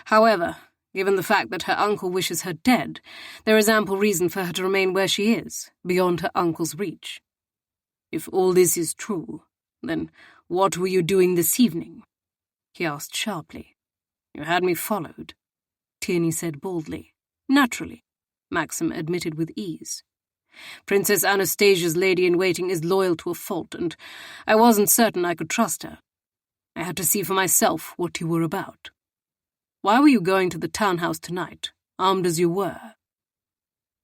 S1: However, given the fact that her uncle wishes her dead, there is ample reason for her to remain where she is, beyond her uncle's reach. If all this is true, then what were you doing this evening?" he asked sharply. "You had me followed," Tierney said baldly. "Naturally," Maxim admitted with ease. "Princess Anastasia's lady-in-waiting is loyal to a fault, and I wasn't certain I could trust her. I had to see for myself what you were about. Why were you going to the townhouse tonight, armed as you were?"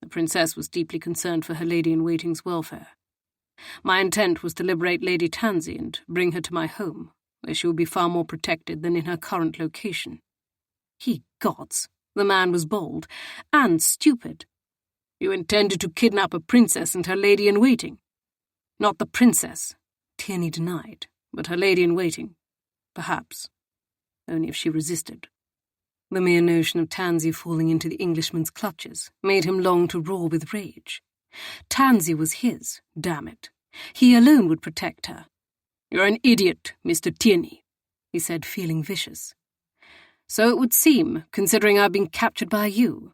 S1: The princess was deeply concerned for her lady-in-waiting's welfare. "My intent was to liberate Lady Tansy and bring her to my home, where she would be far more protected than in her current location." Ye gods, the man was bold and stupid. "You intended to kidnap a princess and her lady-in-waiting?" "Not the princess," Tierney denied, "but her lady-in-waiting. Perhaps. Only if she resisted." The mere notion of Tansy falling into the Englishman's clutches made him long to roar with rage. Tansy was his, damn it. He alone would protect her. "You're an idiot, Mr. Tierney," he said, feeling vicious. "So it would seem, considering I've been captured by you."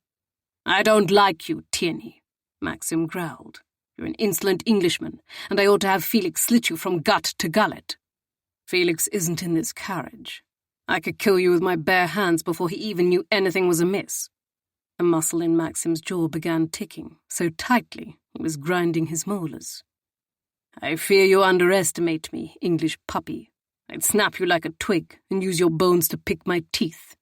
S1: "I don't like you, Tierney," Maxim growled. "You're an insolent Englishman, and I ought to have Felix slit you from gut to gullet." "Felix isn't in this carriage. I could kill you with my bare hands before he even knew anything was amiss." A muscle in Maxim's jaw began ticking, so tightly he was grinding his molars. "I fear you underestimate me, English puppy. I'd snap you like a twig and use your bones to pick my teeth."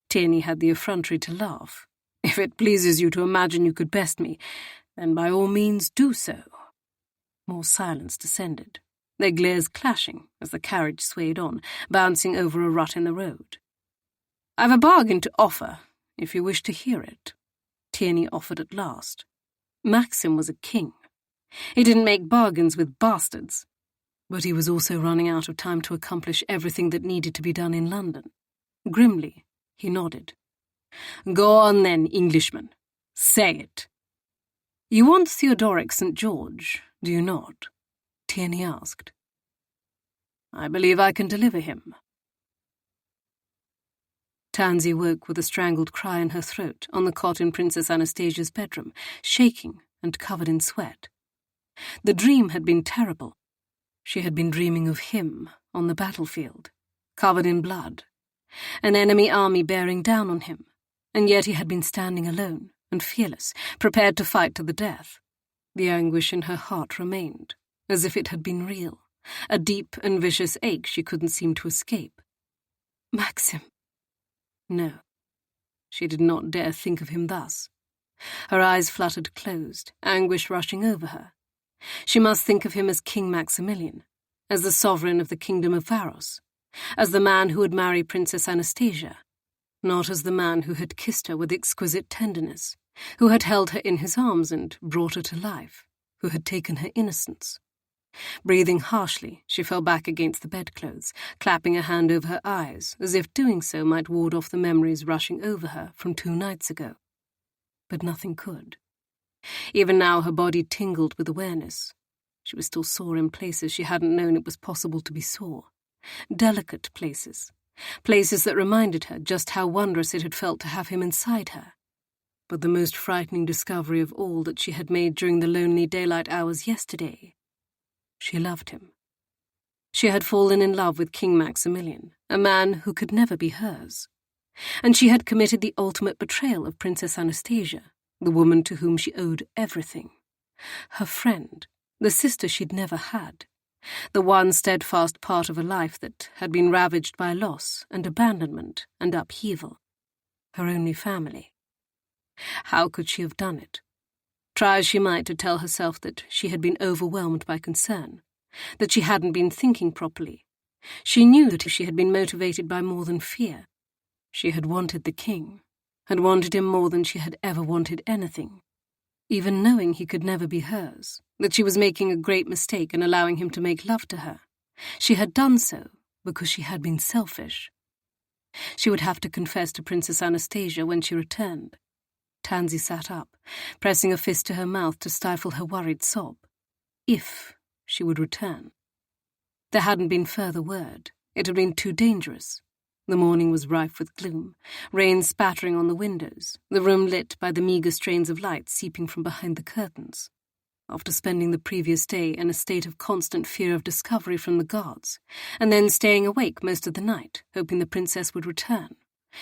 S1: Tierney had the effrontery to laugh. "If it pleases you to imagine you could best me, then by all means do so." More silence descended, their glares clashing as the carriage swayed on, bouncing over a rut in the road. "I've a bargain to offer, if you wish to hear it," Tierney offered at last. Maxim was a king. He didn't make bargains with bastards, but he was also running out of time to accomplish everything that needed to be done in London. Grimly, he nodded. "Go on then, Englishman. Say it." "You want Theodoric St. George, do you not?" Tierney asked. "I believe I can deliver him." Tansy woke with a strangled cry in her throat on the cot in Princess Anastasia's bedroom, shaking and covered in sweat. The dream had been terrible. She had been dreaming of him on the battlefield, covered in blood, an enemy army bearing down on him, and yet he had been standing alone and fearless, prepared to fight to the death. The anguish in her heart remained, as if it had been real, a deep and vicious ache she couldn't seem to escape. Maxim. No, she did not dare think of him thus. Her eyes fluttered closed, anguish rushing over her. She must think of him as King Maximilian, as the sovereign of the kingdom of Varos, as the man who would marry Princess Anastasia, not as the man who had kissed her with exquisite tenderness, who had held her in his arms and brought her to life, who had taken her innocence. Breathing harshly, she fell back against the bedclothes, clapping a hand over her eyes, as if doing so might ward off the memories rushing over her from 2 nights ago. But nothing could. Even now her body tingled with awareness. She was still sore in places she hadn't known it was possible to be sore. Delicate places. Places that reminded her just how wondrous it had felt to have him inside her. But the most frightening discovery of all that she had made during the lonely daylight hours yesterday, she loved him. She had fallen in love with King Maximilian, a man who could never be hers. And she had committed the ultimate betrayal of Princess Anastasia, the woman to whom she owed everything. Her friend, the sister she'd never had. The one steadfast part of a life that had been ravaged by loss and abandonment and upheaval. Her only family. How could she have done it? Try as she might to tell herself that she had been overwhelmed by concern, that she hadn't been thinking properly. She knew that she had been motivated by more than fear. She had wanted the king, had wanted him more than she had ever wanted anything. Even knowing he could never be hers, that she was making a great mistake in allowing him to make love to her, she had done so because she had been selfish. She would have to confess to Princess Anastasia when she returned. Tansy sat up, pressing a fist to her mouth to stifle her worried sob. If she would return. There hadn't been further word. It had been too dangerous. The morning was rife with gloom, rain spattering on the windows, the room lit by the meagre strains of light seeping from behind the curtains. After spending the previous day in a state of constant fear of discovery from the guards, and then staying awake most of the night, hoping the princess would return,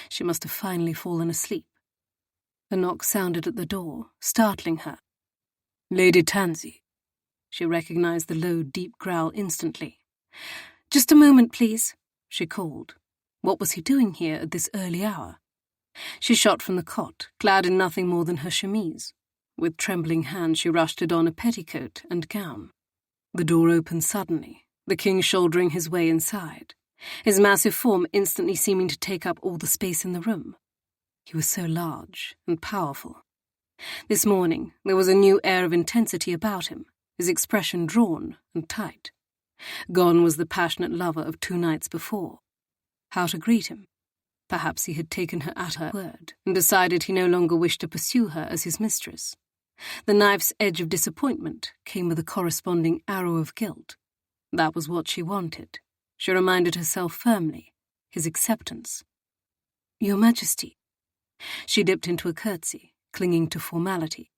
S1: she must have finally fallen asleep. A knock sounded at the door, startling her. "Lady Tansy." She recognized the low, deep growl instantly. "Just a moment, please," she called. What was he doing here at this early hour? She shot from the cot, clad in nothing more than her chemise. With trembling hands she rushed to don a petticoat and gown. The door opened suddenly, the king shouldering his way inside, his massive form instantly seeming to take up all the space in the room. He was so large and powerful. This morning there was a new air of intensity about him, his expression drawn and tight. Gone was the passionate lover of 2 nights before. How to greet him? Perhaps he had taken her at her word and decided he no longer wished to pursue her as his mistress. The knife's edge of disappointment came with a corresponding arrow of guilt. That was what she wanted. She reminded herself firmly. His acceptance. "Your Majesty." She dipped into a curtsy, clinging to formality.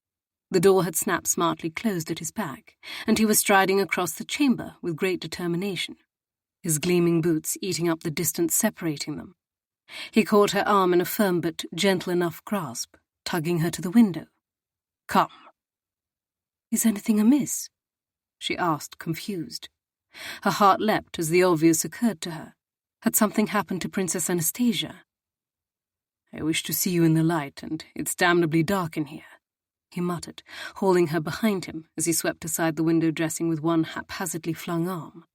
S1: The door had snapped smartly closed at his back, and he was striding across the chamber with great determination, his gleaming boots eating up the distance separating them. He caught her arm in a firm but gentle enough grasp, tugging her to the window. "Come." "Is anything amiss?" she asked, confused. Her heart leapt as the obvious occurred to her. Had something happened to Princess Anastasia? "I wish to see you in the light, and it's damnably dark in here," he muttered, hauling her behind him as he swept aside the window dressing with one haphazardly flung arm.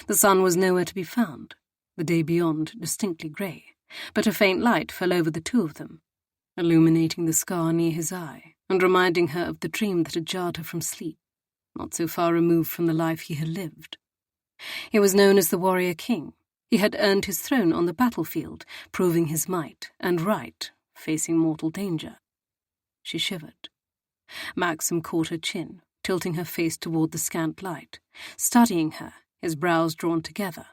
S1: The sun was nowhere to be found, the day beyond distinctly grey, but a faint light fell over the two of them, illuminating the scar near his eye and reminding her of the dream that had jarred her from sleep, not so far removed from the life he had lived. He was known as the Warrior King. He had earned his throne on the battlefield, proving his might and right, facing mortal danger. She shivered. Maxim caught her chin, tilting her face toward the scant light, studying her, his brows drawn together.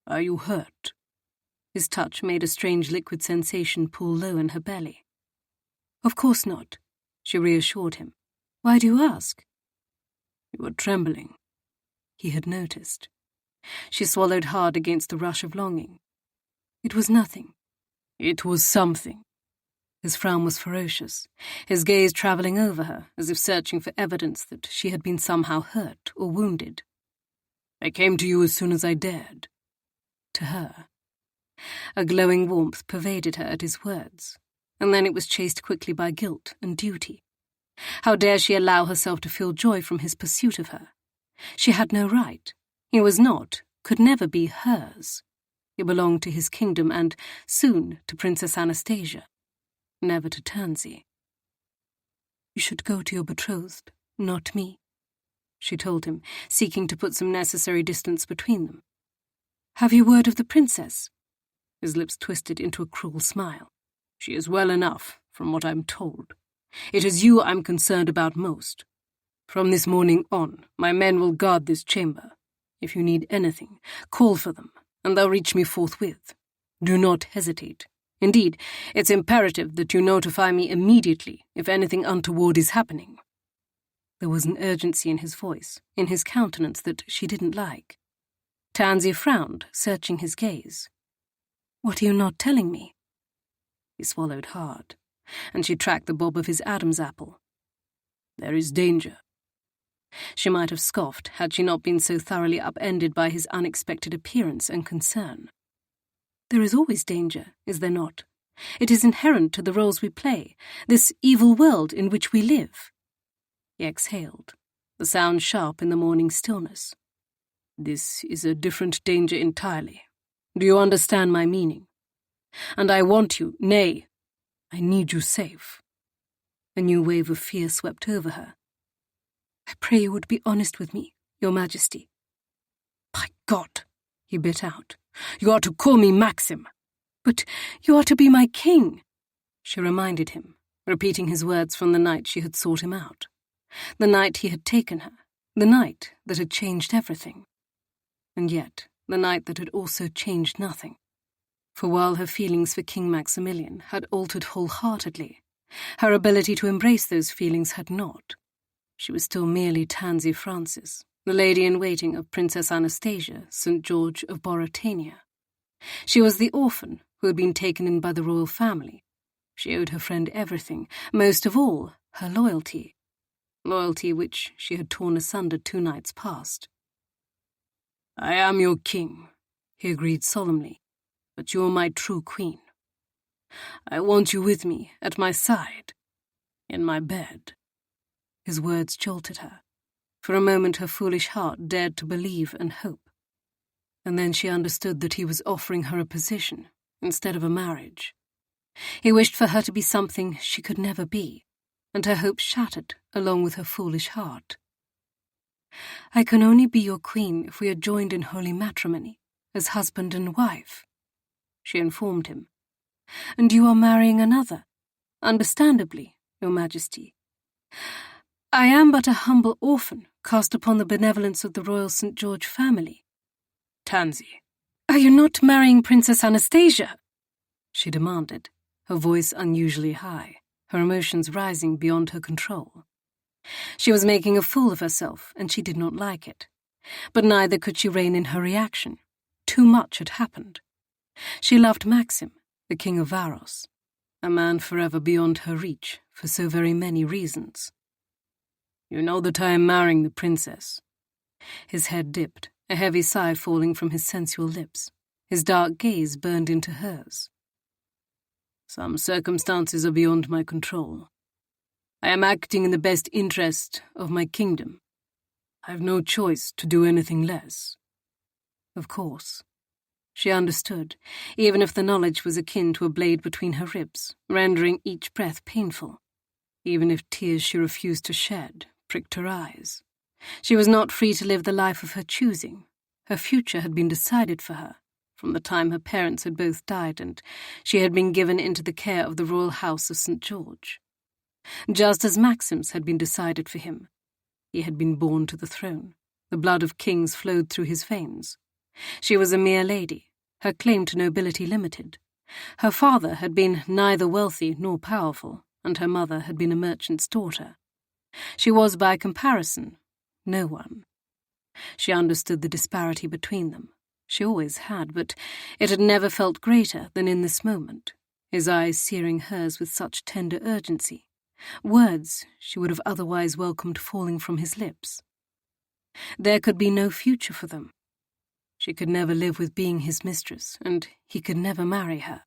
S1: "Are you hurt?" His touch made a strange liquid sensation pool low in her belly. "Of course not," she reassured him. "Why do you ask?" "You were trembling." He had noticed. She swallowed hard against the rush of longing. "It was nothing." "It was something." His frown was ferocious, his gaze travelling over her, as if searching for evidence that she had been somehow hurt or wounded. "I came to you as soon as I dared." To her. A glowing warmth pervaded her at his words, and then it was chased quickly by guilt and duty. How dare she allow herself to feel joy from his pursuit of her? She had no right. He was not, could never be hers. He belonged to his kingdom and, soon, to Princess Anastasia. Never to Tansy. "You should go to your betrothed, not me." she told him, seeking to put some necessary distance between them. "Have you word of the princess?" His lips twisted into a cruel smile. "She is well enough, from what I'm told. It is you I'm concerned about most. From this morning on, my men will guard this chamber. If you need anything, call for them, and they'll reach me forthwith. Do not hesitate. Indeed, it's imperative that you notify me immediately if anything untoward is happening." There was an urgency in his voice, in his countenance, that she didn't like. Tansy frowned, searching his gaze. "What are you not telling me?" He swallowed hard, and she tracked the bob of his Adam's apple. "There is danger." She might have scoffed had she not been so thoroughly upended by his unexpected appearance and concern. "There is always danger, is there not? It is inherent to the roles we play, this evil world in which we live." He exhaled, the sound sharp in the morning stillness. "This is a different danger entirely. Do you understand my meaning? And I want you, nay, I need you safe." A new wave of fear swept over her. "I pray you would be honest with me, Your Majesty." "By God," he bit out, "you are to call me Maxim." "But you are to be my king," she reminded him, repeating his words from the night she had sought him out. The night he had taken her, the night that had changed everything. And yet, the night that had also changed nothing. For while her feelings for King Maximilian had altered wholeheartedly, her ability to embrace those feelings had not. She was still merely Tansy Francis, the lady-in-waiting of Princess Anastasia, St. George of Boratania. She was the orphan who had been taken in by the royal family. She owed her friend everything, most of all, her loyalty. Loyalty which she had torn asunder 2 nights past. "I am your king," he agreed solemnly, "but you are my true queen. I want you with me, at my side, in my bed." His words jolted her. For a moment her foolish heart dared to believe and hope. And then she understood that he was offering her a position instead of a marriage. He wished for her to be something she could never be, and her hopes shattered along with her foolish heart. "I can only be your queen if we are joined in holy matrimony, as husband and wife," she informed him. "And you are marrying another, understandably, Your Majesty." "I am but a humble orphan cast upon the benevolence of the royal St. George family." "Tansy." "Are you not marrying Princess Anastasia?" she demanded, her voice unusually high, her emotions rising beyond her control. She was making a fool of herself, and she did not like it. But neither could she rein in her reaction. Too much had happened. She loved Maxim, the King of Varos, a man forever beyond her reach for so very many reasons. "You know that I am marrying the princess." His head dipped, a heavy sigh falling from his sensual lips. His dark gaze burned into hers. "Some circumstances are beyond my control. I am acting in the best interest of my kingdom. I have no choice to do anything less." Of course. She understood, even if the knowledge was akin to a blade between her ribs, rendering each breath painful. Even if tears she refused to shed pricked her eyes. She was not free to live the life of her choosing. Her future had been decided for her, from the time her parents had both died and she had been given into the care of the royal house of St. George. Just as Maxim's had been decided for him. He had been born to the throne. The blood of kings flowed through his veins. She was a mere lady, her claim to nobility limited. Her father had been neither wealthy nor powerful, and her mother had been a merchant's daughter. She was, by comparison, no one. She understood the disparity between them. She always had, but it had never felt greater than in this moment, his eyes searing hers with such tender urgency, words she would have otherwise welcomed falling from his lips. There could be no future for them. She could never live with being his mistress, and he could never marry her.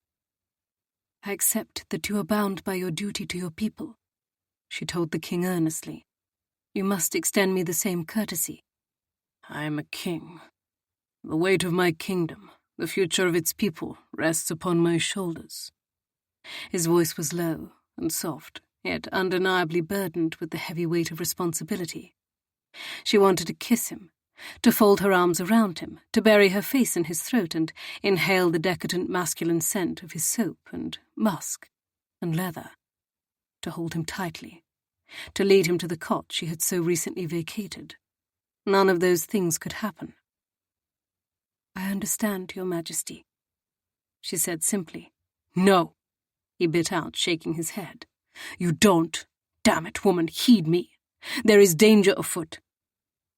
S1: "I accept that you are bound by your duty to your people," she told the king earnestly. "You must extend me the same courtesy." "I am a king. The weight of my kingdom, the future of its people, rests upon my shoulders." His voice was low and soft, yet undeniably burdened with the heavy weight of responsibility. She wanted to kiss him, to fold her arms around him, to bury her face in his throat and inhale the decadent masculine scent of his soap and musk and leather, to hold him tightly, to lead him to the cot she had so recently vacated. None of those things could happen. "I understand, Your Majesty," she said simply. "No," he bit out, shaking his head. "You don't. Damn it, woman, heed me. There is danger afoot.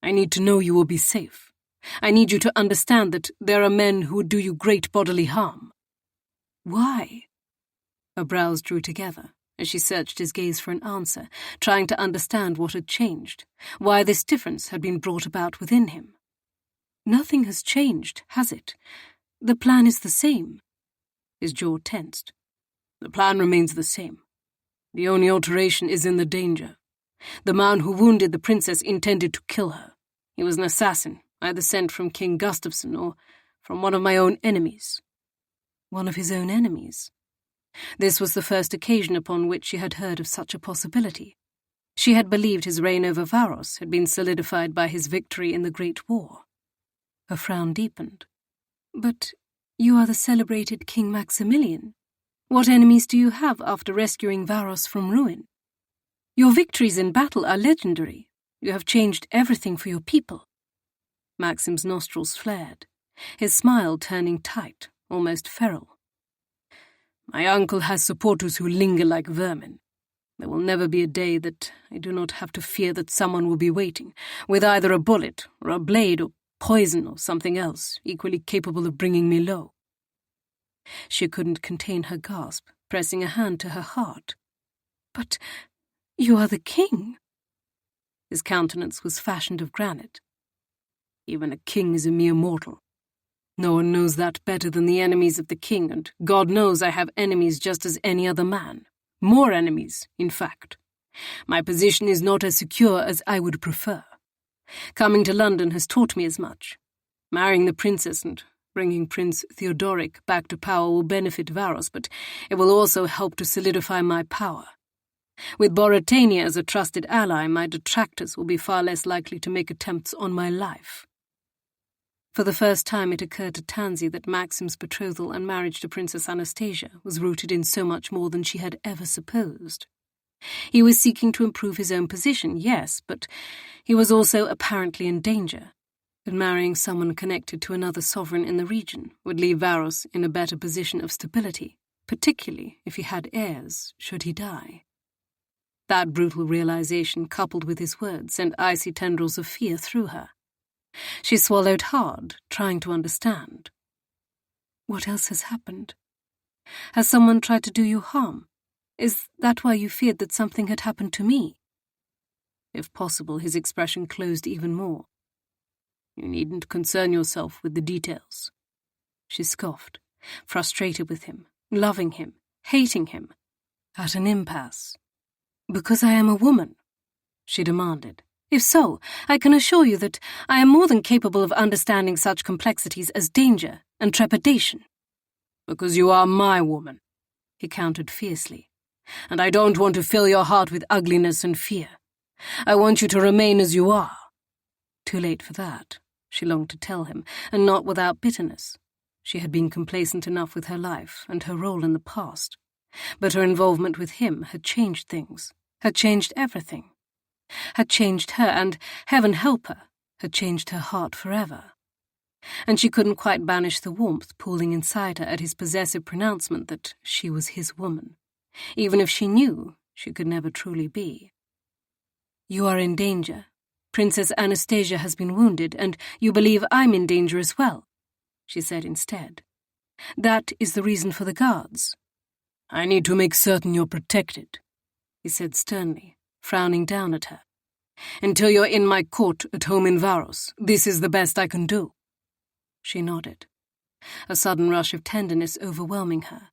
S1: I need to know you will be safe. I need you to understand that there are men who would do you great bodily harm." "Why?" Her brows drew together as she searched his gaze for an answer, trying to understand what had changed, why this difference had been brought about within him. "Nothing has changed, has it? The plan is the same." His jaw tensed. "The plan remains the same. The only alteration is in the danger. The man who wounded the princess intended to kill her. He was an assassin, either sent from King Gustafsson or from one of my own enemies." One of his own enemies? This was the first occasion upon which she had heard of such a possibility. She had believed his reign over Varos had been solidified by his victory in the Great War. Her frown deepened. "But you are the celebrated King Maximilian. What enemies do you have after rescuing Varos from ruin? Your victories in battle are legendary. You have changed everything for your people." Maxim's nostrils flared, his smile turning tight, almost feral. "My uncle has supporters who linger like vermin. There will never be a day that I do not have to fear that someone will be waiting, with either a bullet or a blade or poison or something else equally capable of bringing me low." She couldn't contain her gasp, pressing a hand to her heart. "But you are the king." His countenance was fashioned of granite. "Even a king is a mere mortal. No one knows that better than the enemies of the king, and God knows I have enemies just as any other man. More enemies, in fact. My position is not as secure as I would prefer. Coming to London has taught me as much. Marrying the princess and bringing Prince Theodoric back to power will benefit Varos, but it will also help to solidify my power. With Boratania as a trusted ally, my detractors will be far less likely to make attempts on my life." For the first time it occurred to Tansy that Maxim's betrothal and marriage to Princess Anastasia was rooted in so much more than she had ever supposed. He was seeking to improve his own position, yes, but he was also apparently in danger, and marrying someone connected to another sovereign in the region would leave Varos in a better position of stability, particularly if he had heirs, should he die. That brutal realization, coupled with his words, sent icy tendrils of fear through her. She swallowed hard, trying to understand. "What else has happened? Has someone tried to do you harm? Is that why you feared that something had happened to me?" If possible, his expression closed even more. "You needn't concern yourself with the details." She scoffed, frustrated with him, loving him, hating him, at an impasse. "Because I am a woman?" she demanded. "If so, I can assure you that I am more than capable of understanding such complexities as danger and trepidation." "Because you are my woman," he countered fiercely. "And I don't want to fill your heart with ugliness and fear. I want you to remain as you are." Too late for that, she longed to tell him, and not without bitterness. She had been complacent enough with her life and her role in the past. But her involvement with him had changed things, had changed everything. Had changed her, and, heaven help her, had changed her heart forever. And she couldn't quite banish the warmth pooling inside her at his possessive pronouncement that she was his woman, even if she knew she could never truly be. "You are in danger. Princess Anastasia has been wounded, and you believe I'm in danger as well," she said instead. "That is the reason for the guards." "I need to make certain you're protected," he said sternly, frowning down at her. "Until you're in my court at home in Varos, this is the best I can do." She nodded, a sudden rush of tenderness overwhelming her.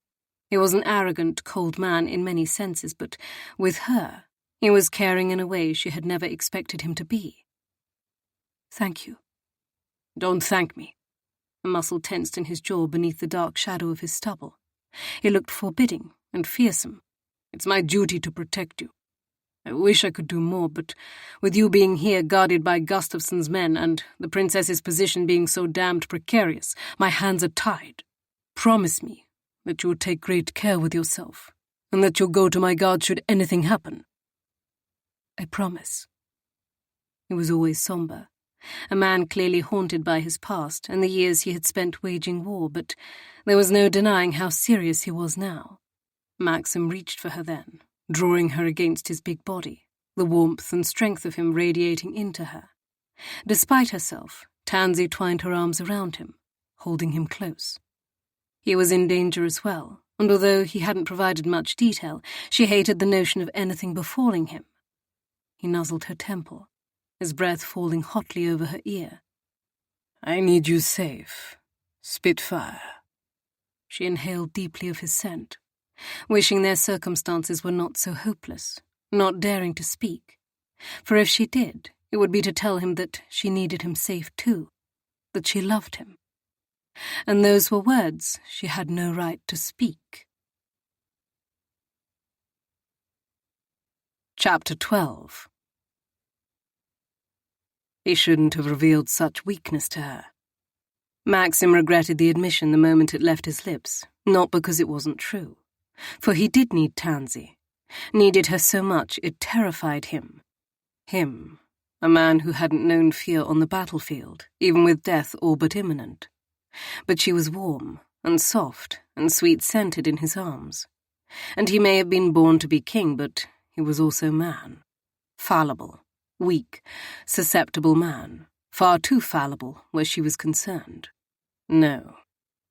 S1: He was an arrogant, cold man in many senses, but with her, he was caring in a way she had never expected him to be. "Thank you." "Don't thank me." A muscle tensed in his jaw beneath the dark shadow of his stubble. He looked forbidding and fearsome. "It's my duty to protect you. I wish I could do more, but with you being here guarded by Gustafson's men and the princess's position being so damned precarious, my hands are tied. Promise me that you will take great care with yourself, and that you'll go to my guard should anything happen." "I promise." He was always somber, a man clearly haunted by his past and the years he had spent waging war, but there was no denying how serious he was now. Maxim reached for her then, drawing her against his big body, the warmth and strength of him radiating into her. Despite herself, Tansy twined her arms around him, holding him close. He was in danger as well, and although he hadn't provided much detail, she hated the notion of anything befalling him. He nuzzled her temple, his breath falling hotly over her ear. "I need you safe, Spitfire." She inhaled deeply of his scent, wishing their circumstances were not so hopeless, not daring to speak. For if she did, it would be to tell him that she needed him safe too, that she loved him. And those were words she had no right to speak. Chapter 12. He shouldn't have revealed such weakness to her. Maxim regretted the admission the moment it left his lips, not because it wasn't true. For he did need Tansy, needed her so much it terrified him. Him, a man who hadn't known fear on the battlefield, even with death all but imminent. But she was warm and soft and sweet-scented in his arms. And he may have been born to be king, but he was also man. Fallible, weak, susceptible man, far too fallible where she was concerned. No,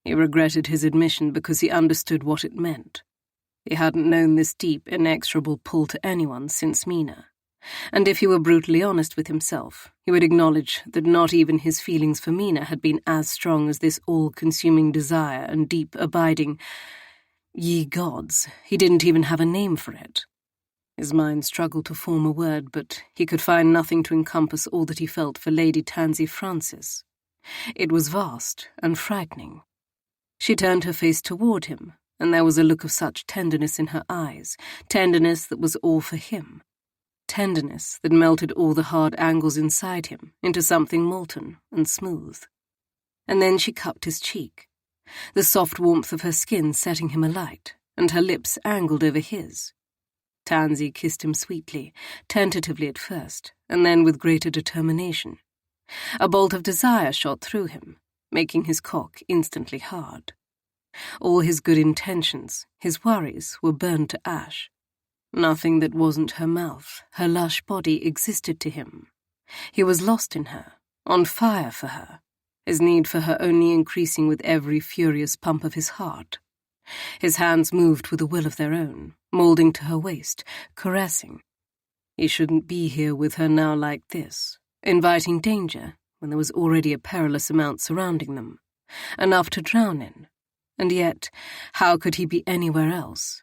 S1: he regretted his admission because he understood what it meant. He hadn't known this deep, inexorable pull to anyone since Mina. And if he were brutally honest with himself, he would acknowledge that not even his feelings for Mina had been as strong as this all-consuming desire and deep, abiding... Ye gods, he didn't even have a name for it. His mind struggled to form a word, but he could find nothing to encompass all that he felt for Lady Tansy Francis. It was vast and frightening. She turned her face toward him, and there was a look of such tenderness in her eyes, tenderness that was all for him. Tenderness that melted all the hard angles inside him into something molten and smooth. And then she cupped his cheek, the soft warmth of her skin setting him alight, and her lips angled over his. Tansy kissed him sweetly, tentatively at first, and then with greater determination. A bolt of desire shot through him, making his cock instantly hard. All his good intentions, his worries, were burned to ash. Nothing that wasn't her mouth, her lush body, existed to him. He was lost in her, on fire for her, his need for her only increasing with every furious pump of his heart. His hands moved with a will of their own, moulding to her waist, caressing. He shouldn't be here with her now like this, inviting danger when there was already a perilous amount surrounding them, enough to drown in. And yet, how could he be anywhere else?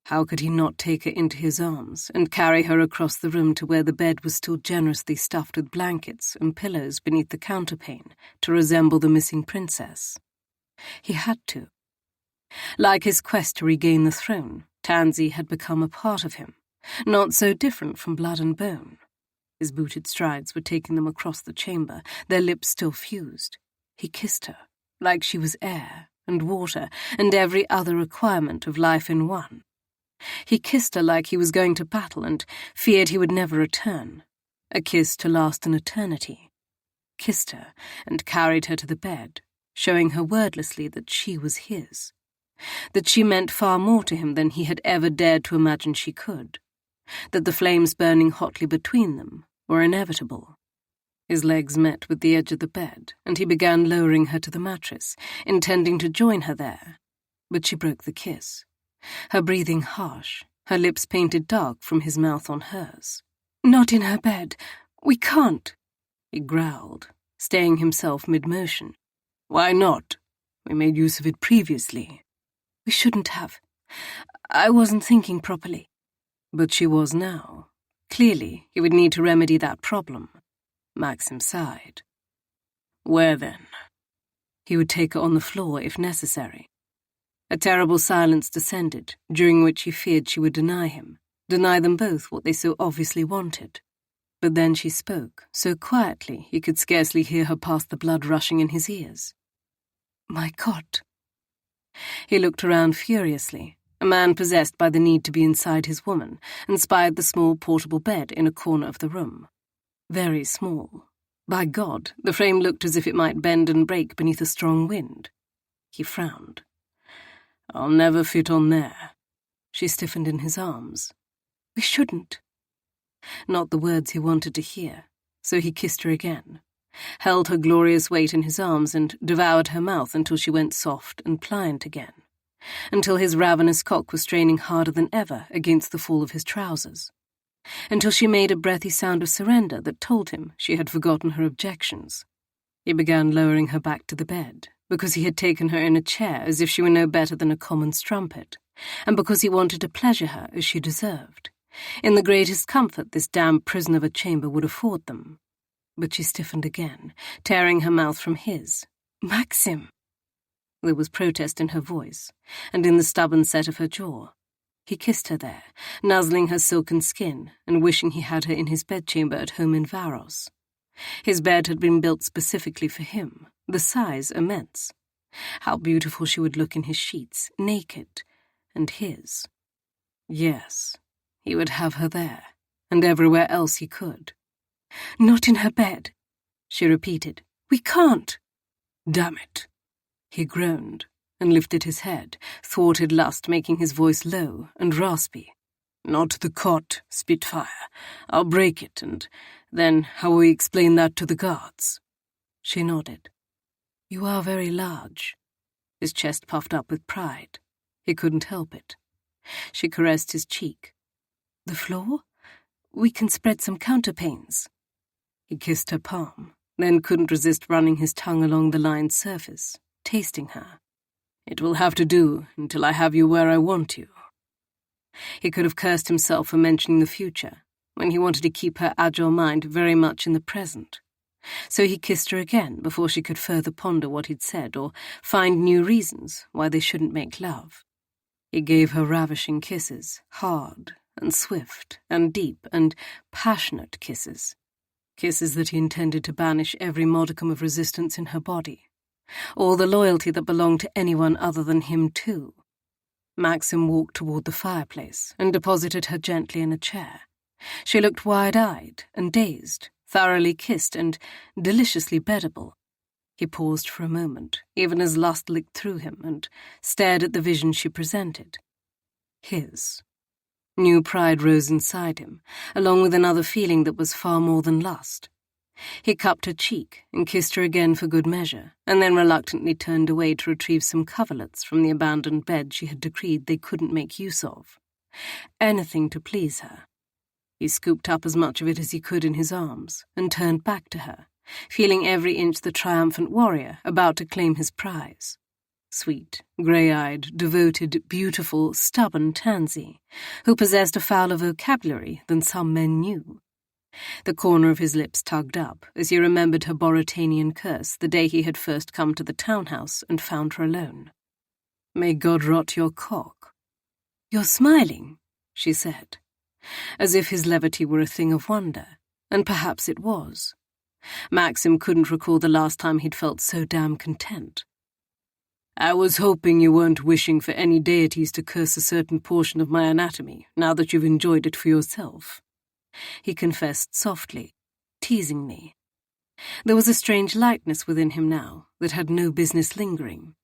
S1: How could he not take her into his arms and carry her across the room to where the bed was still generously stuffed with blankets and pillows beneath the counterpane to resemble the missing princess? He had to. Like his quest to regain the throne, Tansy had become a part of him, not so different from blood and bone. His booted strides were taking them across the chamber, their lips still fused. He kissed her, like she was air and water and every other requirement of life in one. He kissed her like he was going to battle and feared he would never return, a kiss to last an eternity. Kissed her and carried her to the bed, showing her wordlessly that she was his, that she meant far more to him than he had ever dared to imagine she could, that the flames burning hotly between them were inevitable. His legs met with the edge of the bed, and he began lowering her to the mattress, intending to join her there. But she broke the kiss, her breathing harsh, her lips painted dark from his mouth on hers. "Not in her bed. We can't," he growled, staying himself mid-motion. "Why not? We made use of it previously." "We shouldn't have. I wasn't thinking properly." But she was now. Clearly, he would need to remedy that problem. Maxim sighed. Where then? He would take her on the floor if necessary. A terrible silence descended, during which he feared she would deny him. deny them both what they so obviously wanted. But then she spoke, so quietly he could scarcely hear her past the blood rushing in his ears. "My God." He looked around furiously, a man possessed by the need to be inside his woman, and spied the small portable bed in a corner of the room. Very small. By God, the frame looked as if it might bend and break beneath a strong wind. He frowned. "I'll never fit on there." She stiffened in his arms. "We shouldn't." Not the words he wanted to hear, so he kissed her again, held her glorious weight in his arms and devoured her mouth until she went soft and pliant again, until his ravenous cock was straining harder than ever against the fall of his trousers, until she made a breathy sound of surrender that told him she had forgotten her objections. He began lowering her back to the bed, because he had taken her in a chair as if she were no better than a common strumpet, and because he wanted to pleasure her as she deserved, in the greatest comfort this damned prison of a chamber would afford them. But she stiffened again, tearing her mouth from his. "Maxim!" There was protest in her voice, and in the stubborn set of her jaw. He kissed her there, nuzzling her silken skin, and wishing he had her in his bedchamber at home in Varos. His bed had been built specifically for him, the size immense. How beautiful she would look in his sheets, naked, and his. Yes, he would have her there, and everywhere else he could. "Not in her bed," she repeated. "We can't." "Damn it," he groaned, and lifted his head, thwarted lust making his voice low and raspy. "Not the cot, Spitfire. I'll break it, and then how will we explain that to the guards?" She nodded. "You are very large." His chest puffed up with pride. He couldn't help it. She caressed his cheek. "The floor? We can spread some counterpanes." He kissed her palm, then couldn't resist running his tongue along the lined surface, tasting her. "It will have to do until I have you where I want you." He could have cursed himself for mentioning the future, when he wanted to keep her agile mind very much in the present. So he kissed her again before she could further ponder what he'd said or find new reasons why they shouldn't make love. He gave her ravishing kisses, hard and swift and deep and passionate kisses. Kisses that he intended to banish every modicum of resistance in her body, all the loyalty that belonged to anyone other than him too. Maxim walked toward the fireplace and deposited her gently in a chair. She looked wide-eyed and dazed, thoroughly kissed and deliciously beddable. He paused for a moment, even as lust licked through him, and stared at the vision she presented. His. New pride rose inside him, along with another feeling that was far more than lust. He cupped her cheek and kissed her again for good measure, and then reluctantly turned away to retrieve some coverlets from the abandoned bed she had decreed they couldn't make use of. Anything to please her. He scooped up as much of it as he could in his arms and turned back to her, feeling every inch the triumphant warrior about to claim his prize. Sweet, grey-eyed, devoted, beautiful, stubborn Tansy, who possessed a fouler vocabulary than some men knew. The corner of his lips tugged up as he remembered her Boratanian curse the day he had first come to the townhouse and found her alone. "May God rot your cock." "You're smiling," she said, as if his levity were a thing of wonder, and perhaps it was. Maxim couldn't recall the last time he'd felt so damn content. "I was hoping you weren't wishing for any deities to curse a certain portion of my anatomy, now that you've enjoyed it for yourself," he confessed softly, teasingly. There was a strange lightness within him now that had no business lingering,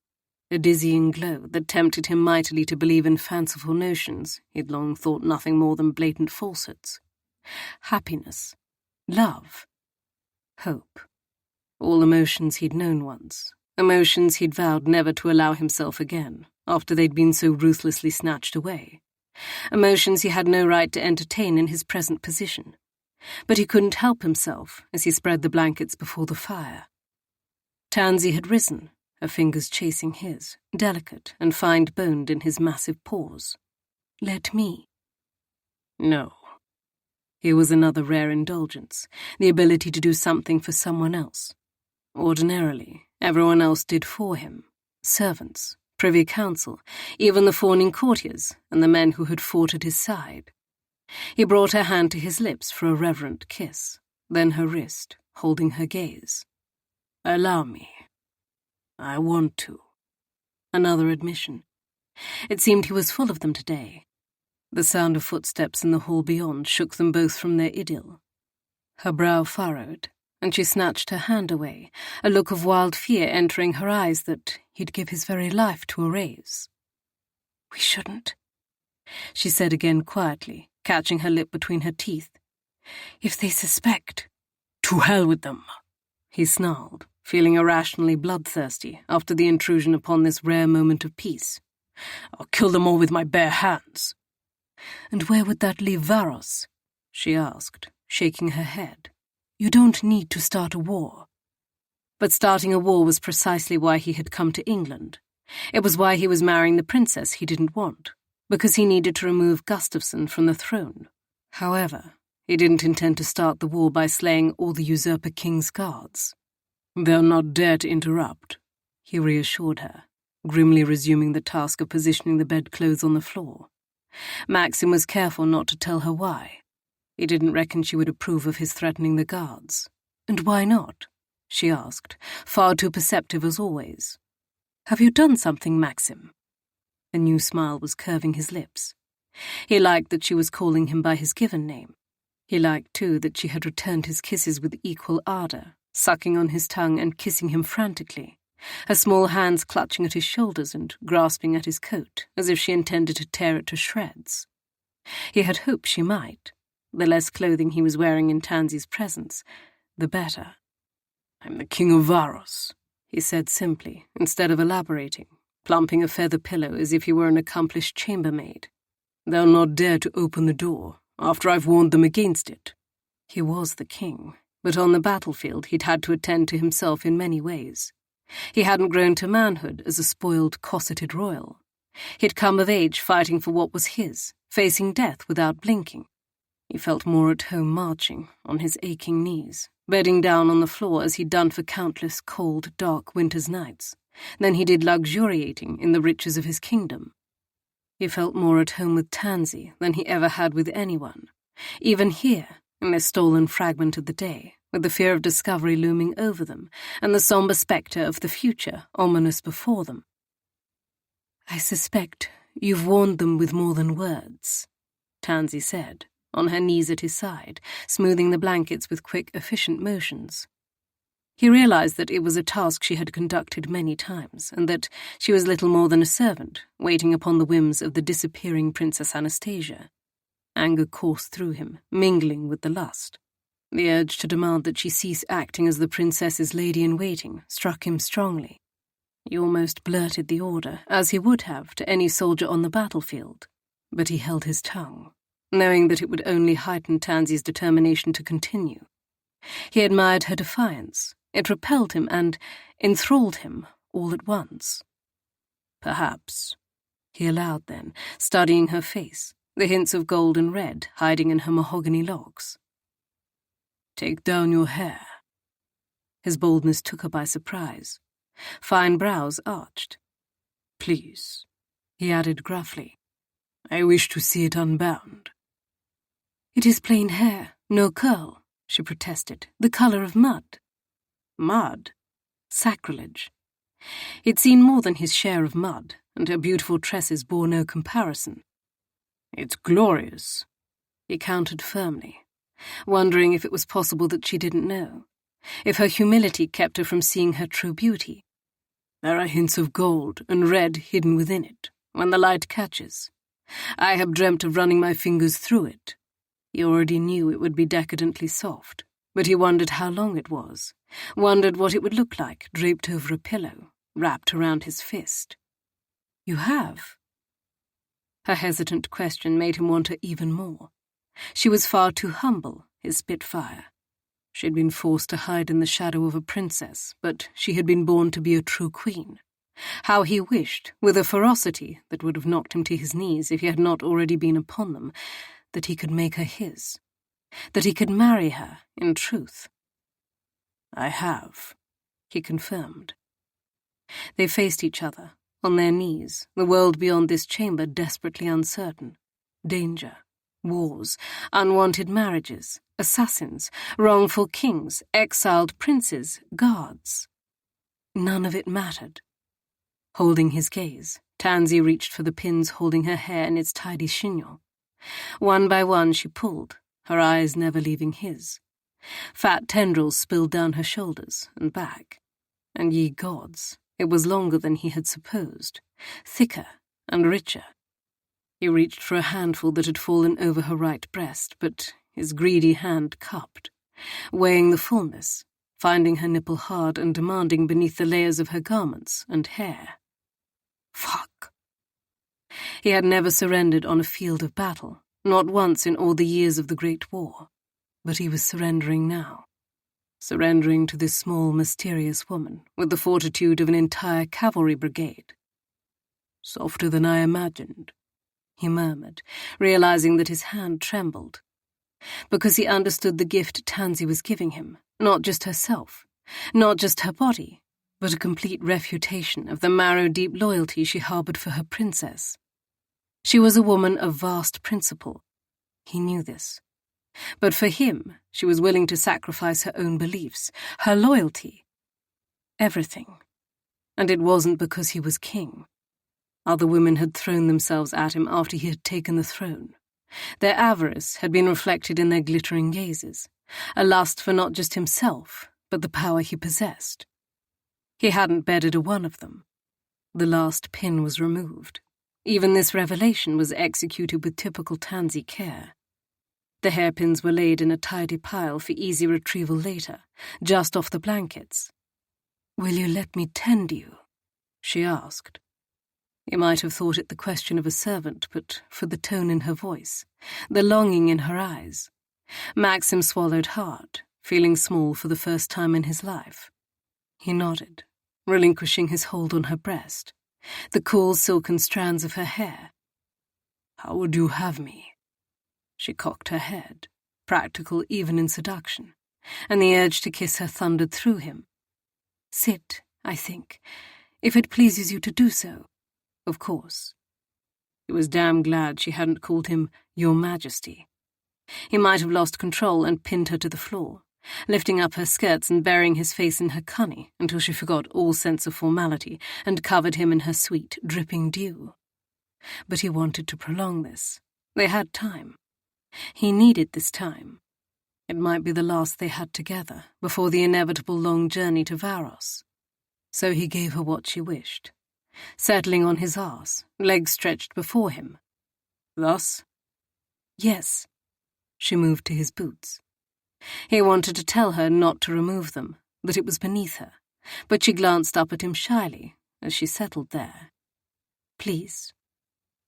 S1: a dizzying glow that tempted him mightily to believe in fanciful notions he'd long thought nothing more than blatant falsehoods. Happiness, love, hope, all emotions he'd known once. Emotions he'd vowed never to allow himself again, after they'd been so ruthlessly snatched away. Emotions he had no right to entertain in his present position. But he couldn't help himself as he spread the blankets before the fire. Tansy had risen, her fingers chasing his, delicate and fine-boned in his massive paws. "Let me." No. Here was another rare indulgence, the ability to do something for someone else. Ordinarily, everyone else did for him. Servants, privy council, even the fawning courtiers and the men who had fought at his side. He brought her hand to his lips for a reverent kiss, then her wrist, holding her gaze. "Allow me. I want to." Another admission. It seemed he was full of them today. The sound of footsteps in the hall beyond shook them both from their idyll. Her brow furrowed, and she snatched her hand away, a look of wild fear entering her eyes that he'd give his very life to erase. "We shouldn't," she said again quietly, catching her lip between her teeth. "If they suspect—" "To hell with them," he snarled, feeling irrationally bloodthirsty after the intrusion upon this rare moment of peace. "I'll kill them all with my bare hands." "And where would that leave Varos?" she asked, shaking her head. "You don't need to start a war." But starting a war was precisely why he had come to England. It was why he was marrying the princess he didn't want, because he needed to remove Gustafsson from the throne. However, he didn't intend to start the war by slaying all the usurper king's guards. "They'll not dare to interrupt," he reassured her, grimly resuming the task of positioning the bedclothes on the floor. Maxim was careful not to tell her why. He didn't reckon she would approve of his threatening the guards. "And why not?" she asked, far too perceptive as always. "Have you done something, Maxim?" A new smile was curving his lips. He liked that she was calling him by his given name. He liked, too, that she had returned his kisses with equal ardor, sucking on his tongue and kissing him frantically, her small hands clutching at his shoulders and grasping at his coat, as if she intended to tear it to shreds. He had hoped she might. The less clothing he was wearing in Tansy's presence, the better. "I'm the king of Varos," he said simply, instead of elaborating, plumping a feather pillow as if he were an accomplished chambermaid. "They'll not dare to open the door, after I've warned them against it." He was the king, but on the battlefield he'd had to attend to himself in many ways. He hadn't grown to manhood as a spoiled, cosseted royal. He'd come of age fighting for what was his, facing death without blinking. He felt more at home marching, on his aching knees, bedding down on the floor as he'd done for countless cold, dark winter's nights, than he did luxuriating in the riches of his kingdom. He felt more at home with Tansy than he ever had with anyone, even here, in this stolen fragment of the day, with the fear of discovery looming over them, and the somber spectre of the future ominous before them. "I suspect you've warned them with more than words," Tansy said, on her knees at his side, smoothing the blankets with quick, efficient motions. He realized that it was a task she had conducted many times, and that she was little more than a servant, waiting upon the whims of the disappearing Princess Anastasia. Anger coursed through him, mingling with the lust. The urge to demand that she cease acting as the princess's lady-in-waiting struck him strongly. He almost blurted the order, as he would have to any soldier on the battlefield, but he held his tongue, knowing that it would only heighten Tansy's determination to continue. He admired her defiance. It repelled him and enthralled him all at once. "Perhaps," he allowed then, studying her face, the hints of gold and red hiding in her mahogany locks. "Take down your hair." His boldness took her by surprise. Fine brows arched. "Please," he added gruffly. "I wish to see it unbound." "It is plain hair, no curl," she protested. "The color of mud." Mud? Sacrilege. He'd seen more than his share of mud, and her beautiful tresses bore no comparison. "It's glorious," he countered firmly, wondering if it was possible that she didn't know, if her humility kept her from seeing her true beauty. "There are hints of gold and red hidden within it, when the light catches. I have dreamt of running my fingers through it." He already knew it would be decadently soft, but he wondered how long it was, wondered what it would look like draped over a pillow, wrapped around his fist. "You have?" Her hesitant question made him want her even more. She was far too humble, his spitfire. She'd been forced to hide in the shadow of a princess, but she had been born to be a true queen. How he wished, with a ferocity that would have knocked him to his knees if he had not already been upon them, that he could make her his, that he could marry her in truth. "I have," he confirmed. They faced each other, on their knees, the world beyond this chamber desperately uncertain. Danger, Wars, unwanted marriages, assassins, wrongful kings, exiled princes, guards. None of it mattered. Holding his gaze, Tansy reached for the pins holding her hair in its tidy chignon. One by one she pulled, her eyes never leaving his. Fat tendrils spilled down her shoulders and back. And ye gods, it was longer than he had supposed, thicker and richer. He reached for a handful that had fallen over her right breast, but his greedy hand cupped, weighing the fullness, finding her nipple hard and demanding beneath the layers of her garments and hair. Fuck. He had never surrendered on a field of battle, not once in all the years of the Great War, but he was surrendering now. Surrendering to this small, mysterious woman with the fortitude of an entire cavalry brigade. Softer than I imagined, he murmured, realizing that his hand trembled. Because he understood the gift Tansy was giving him, not just herself, not just her body, but a complete refutation of the marrow-deep loyalty she harbored for her princess. She was a woman of vast principle. He knew this. But for him, she was willing to sacrifice her own beliefs, her loyalty. Everything. And it wasn't because he was king. Other women had thrown themselves at him after he had taken the throne. Their avarice had been reflected in their glittering gazes, a lust for not just himself, but the power he possessed. He hadn't bedded a one of them. The last pin was removed. Even this revelation was executed with typical Tansy care. The hairpins were laid in a tidy pile for easy retrieval later, just off the blankets. "Will you let me tend you?" she asked. He might have thought it the question of a servant, but for the tone in her voice, the longing in her eyes, Maxim swallowed hard, feeling small for the first time in his life. He nodded, relinquishing his hold on her breast, the cool silken strands of her hair. "How would you have me?" She cocked her head, practical even in seduction, and the urge to kiss her thundered through him. "Sit, I think, if it pleases you to do so, of course." He was damn glad she hadn't called him Your Majesty. He might have lost control and pinned her to the floor, lifting up her skirts and burying his face in her cunny until she forgot all sense of formality and covered him in her sweet, dripping dew. But he wanted to prolong this. They had time. He needed this time. It might be the last they had together before the inevitable long journey to Varos. So he gave her what she wished, settling on his arse, legs stretched before him. "Thus?" "Yes." She moved to his boots. He wanted to tell her not to remove them, that it was beneath her, but she glanced up at him shyly as she settled there. "Please,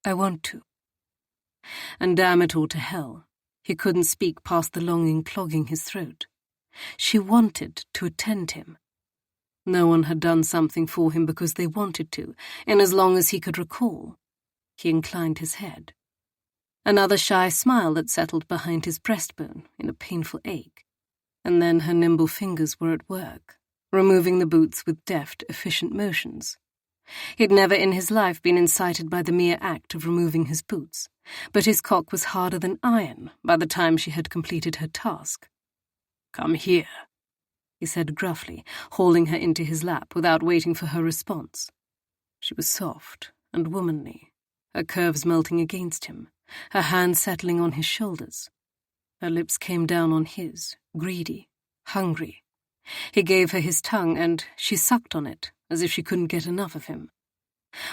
S1: I want to." And damn it all to hell, he couldn't speak past the longing clogging his throat. She wanted to attend him. No one had done something for him because they wanted to, in as long as he could recall. He inclined his head. Another shy smile that settled behind his breastbone in a painful ache, and then her nimble fingers were at work, removing the boots with deft, efficient motions. He'd never in his life been incited by the mere act of removing his boots, but his cock was harder than iron by the time she had completed her task. "Come here," he said gruffly, hauling her into his lap without waiting for her response. She was soft and womanly, her curves melting against him, her hands settling on his shoulders. Her lips came down on his, greedy, hungry. He gave her his tongue, and she sucked on it, as if she couldn't get enough of him.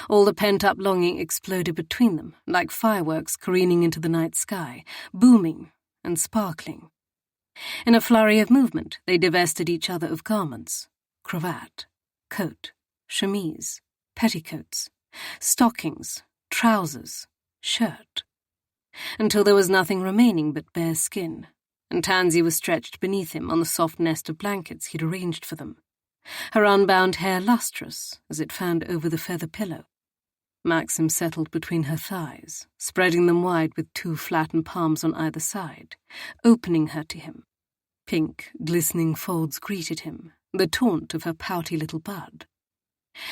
S1: All the pent-up longing exploded between them, like fireworks careening into the night sky, booming and sparkling. In a flurry of movement, they divested each other of garments, cravat, coat, chemise, petticoats, stockings, trousers, shirt, until there was nothing remaining but bare skin, and Tansy was stretched beneath him on the soft nest of blankets he'd arranged for them, her unbound hair lustrous as it fanned over the feather pillow. Maxim settled between her thighs, spreading them wide with two flattened palms on either side, opening her to him. Pink, glistening folds greeted him, the taunt of her pouty little bud.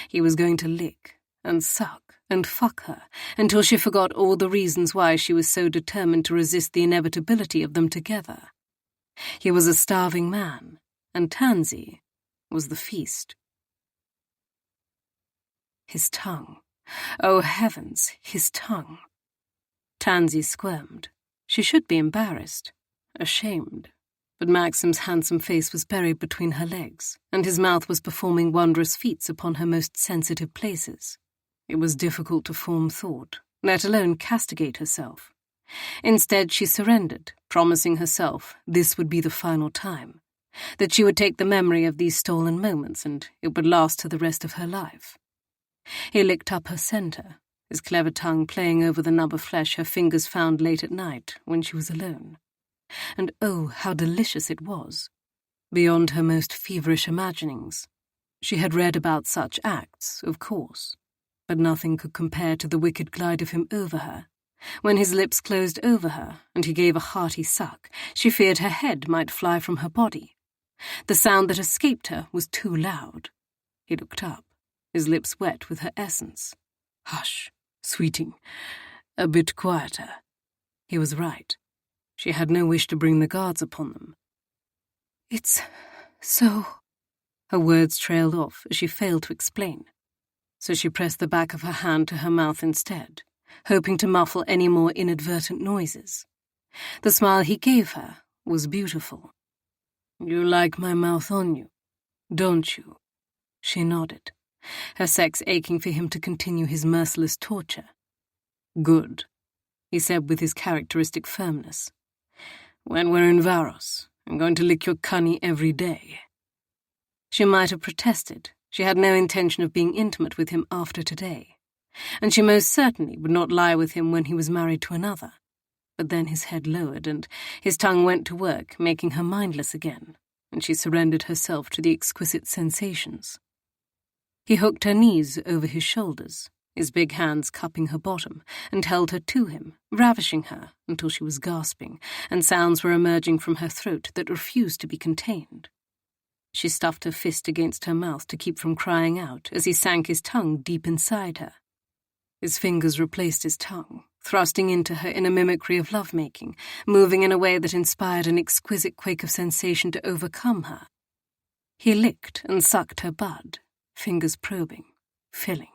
S1: He was going to lick and suck and fuck her until she forgot all the reasons why she was so determined to resist the inevitability of them together. He was a starving man, and Tansy was the feast. His tongue. Oh, heavens, his tongue. Tansy squirmed. She should be embarrassed, ashamed. But Maxim's handsome face was buried between her legs, and his mouth was performing wondrous feats upon her most sensitive places. It was difficult to form thought, let alone castigate herself. Instead, she surrendered, promising herself this would be the final time, that she would take the memory of these stolen moments and it would last to the rest of her life. He licked up her center, his clever tongue playing over the nub of flesh her fingers found late at night when she was alone. And oh, how delicious it was. Beyond her most feverish imaginings. She had read about such acts, of course, but nothing could compare to the wicked glide of him over her. When his lips closed over her and he gave a hearty suck, she feared her head might fly from her body. The sound that escaped her was too loud. He looked up, his lips wet with her essence. Hush, sweeting, a bit quieter. He was right. She had no wish to bring the guards upon them. It's so... Her words trailed off as she failed to explain. So she pressed the back of her hand to her mouth instead, hoping to muffle any more inadvertent noises. The smile he gave her was beautiful. You like my mouth on you, don't you? She nodded, her sex aching for him to continue his merciless torture. Good, he said with his characteristic firmness. When we're in Varos, I'm going to lick your cunny every day. She might have protested. She had no intention of being intimate with him after today, and she most certainly would not lie with him when he was married to another. But then his head lowered, and his tongue went to work, making her mindless again, and she surrendered herself to the exquisite sensations. He hooked her knees over his shoulders, his big hands cupping her bottom, and held her to him, ravishing her until she was gasping, and sounds were emerging from her throat that refused to be contained. She stuffed her fist against her mouth to keep from crying out as he sank his tongue deep inside her. His fingers replaced his tongue, thrusting into her in a mimicry of lovemaking, moving in a way that inspired an exquisite quake of sensation to overcome her. He licked and sucked her bud, fingers probing, filling,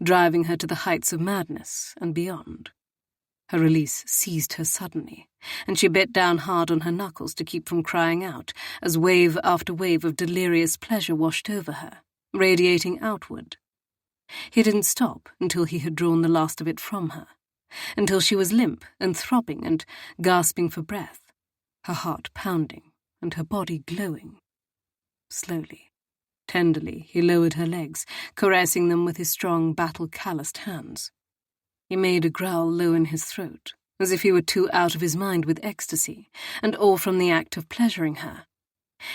S1: driving her to the heights of madness and beyond. Her release seized her suddenly, and she bit down hard on her knuckles to keep from crying out as wave after wave of delirious pleasure washed over her, radiating outward. He didn't stop until he had drawn the last of it from her, until she was limp and throbbing and gasping for breath, her heart pounding and her body glowing. Slowly, tenderly, he lowered her legs, caressing them with his strong, battle-calloused hands. He made a growl low in his throat, as if he were too out of his mind with ecstasy, and all from the act of pleasuring her.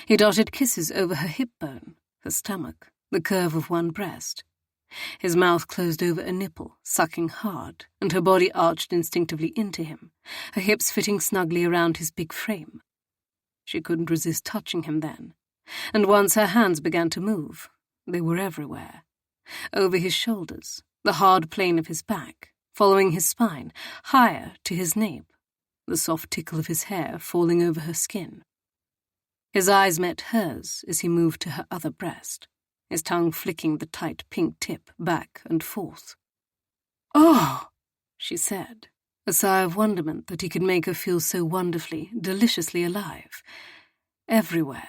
S1: He dotted kisses over her hip bone, her stomach, the curve of one breast. His mouth closed over a nipple, sucking hard, and her body arched instinctively into him, her hips fitting snugly around his big frame. She couldn't resist touching him then, and once her hands began to move, they were everywhere. Over his shoulders, the hard plane of his back, following his spine, higher to his nape, the soft tickle of his hair falling over her skin. His eyes met hers as he moved to her other breast, his tongue flicking the tight pink tip back and forth. "Oh," she said, a sigh of wonderment that he could make her feel so wonderfully, deliciously alive. Everywhere.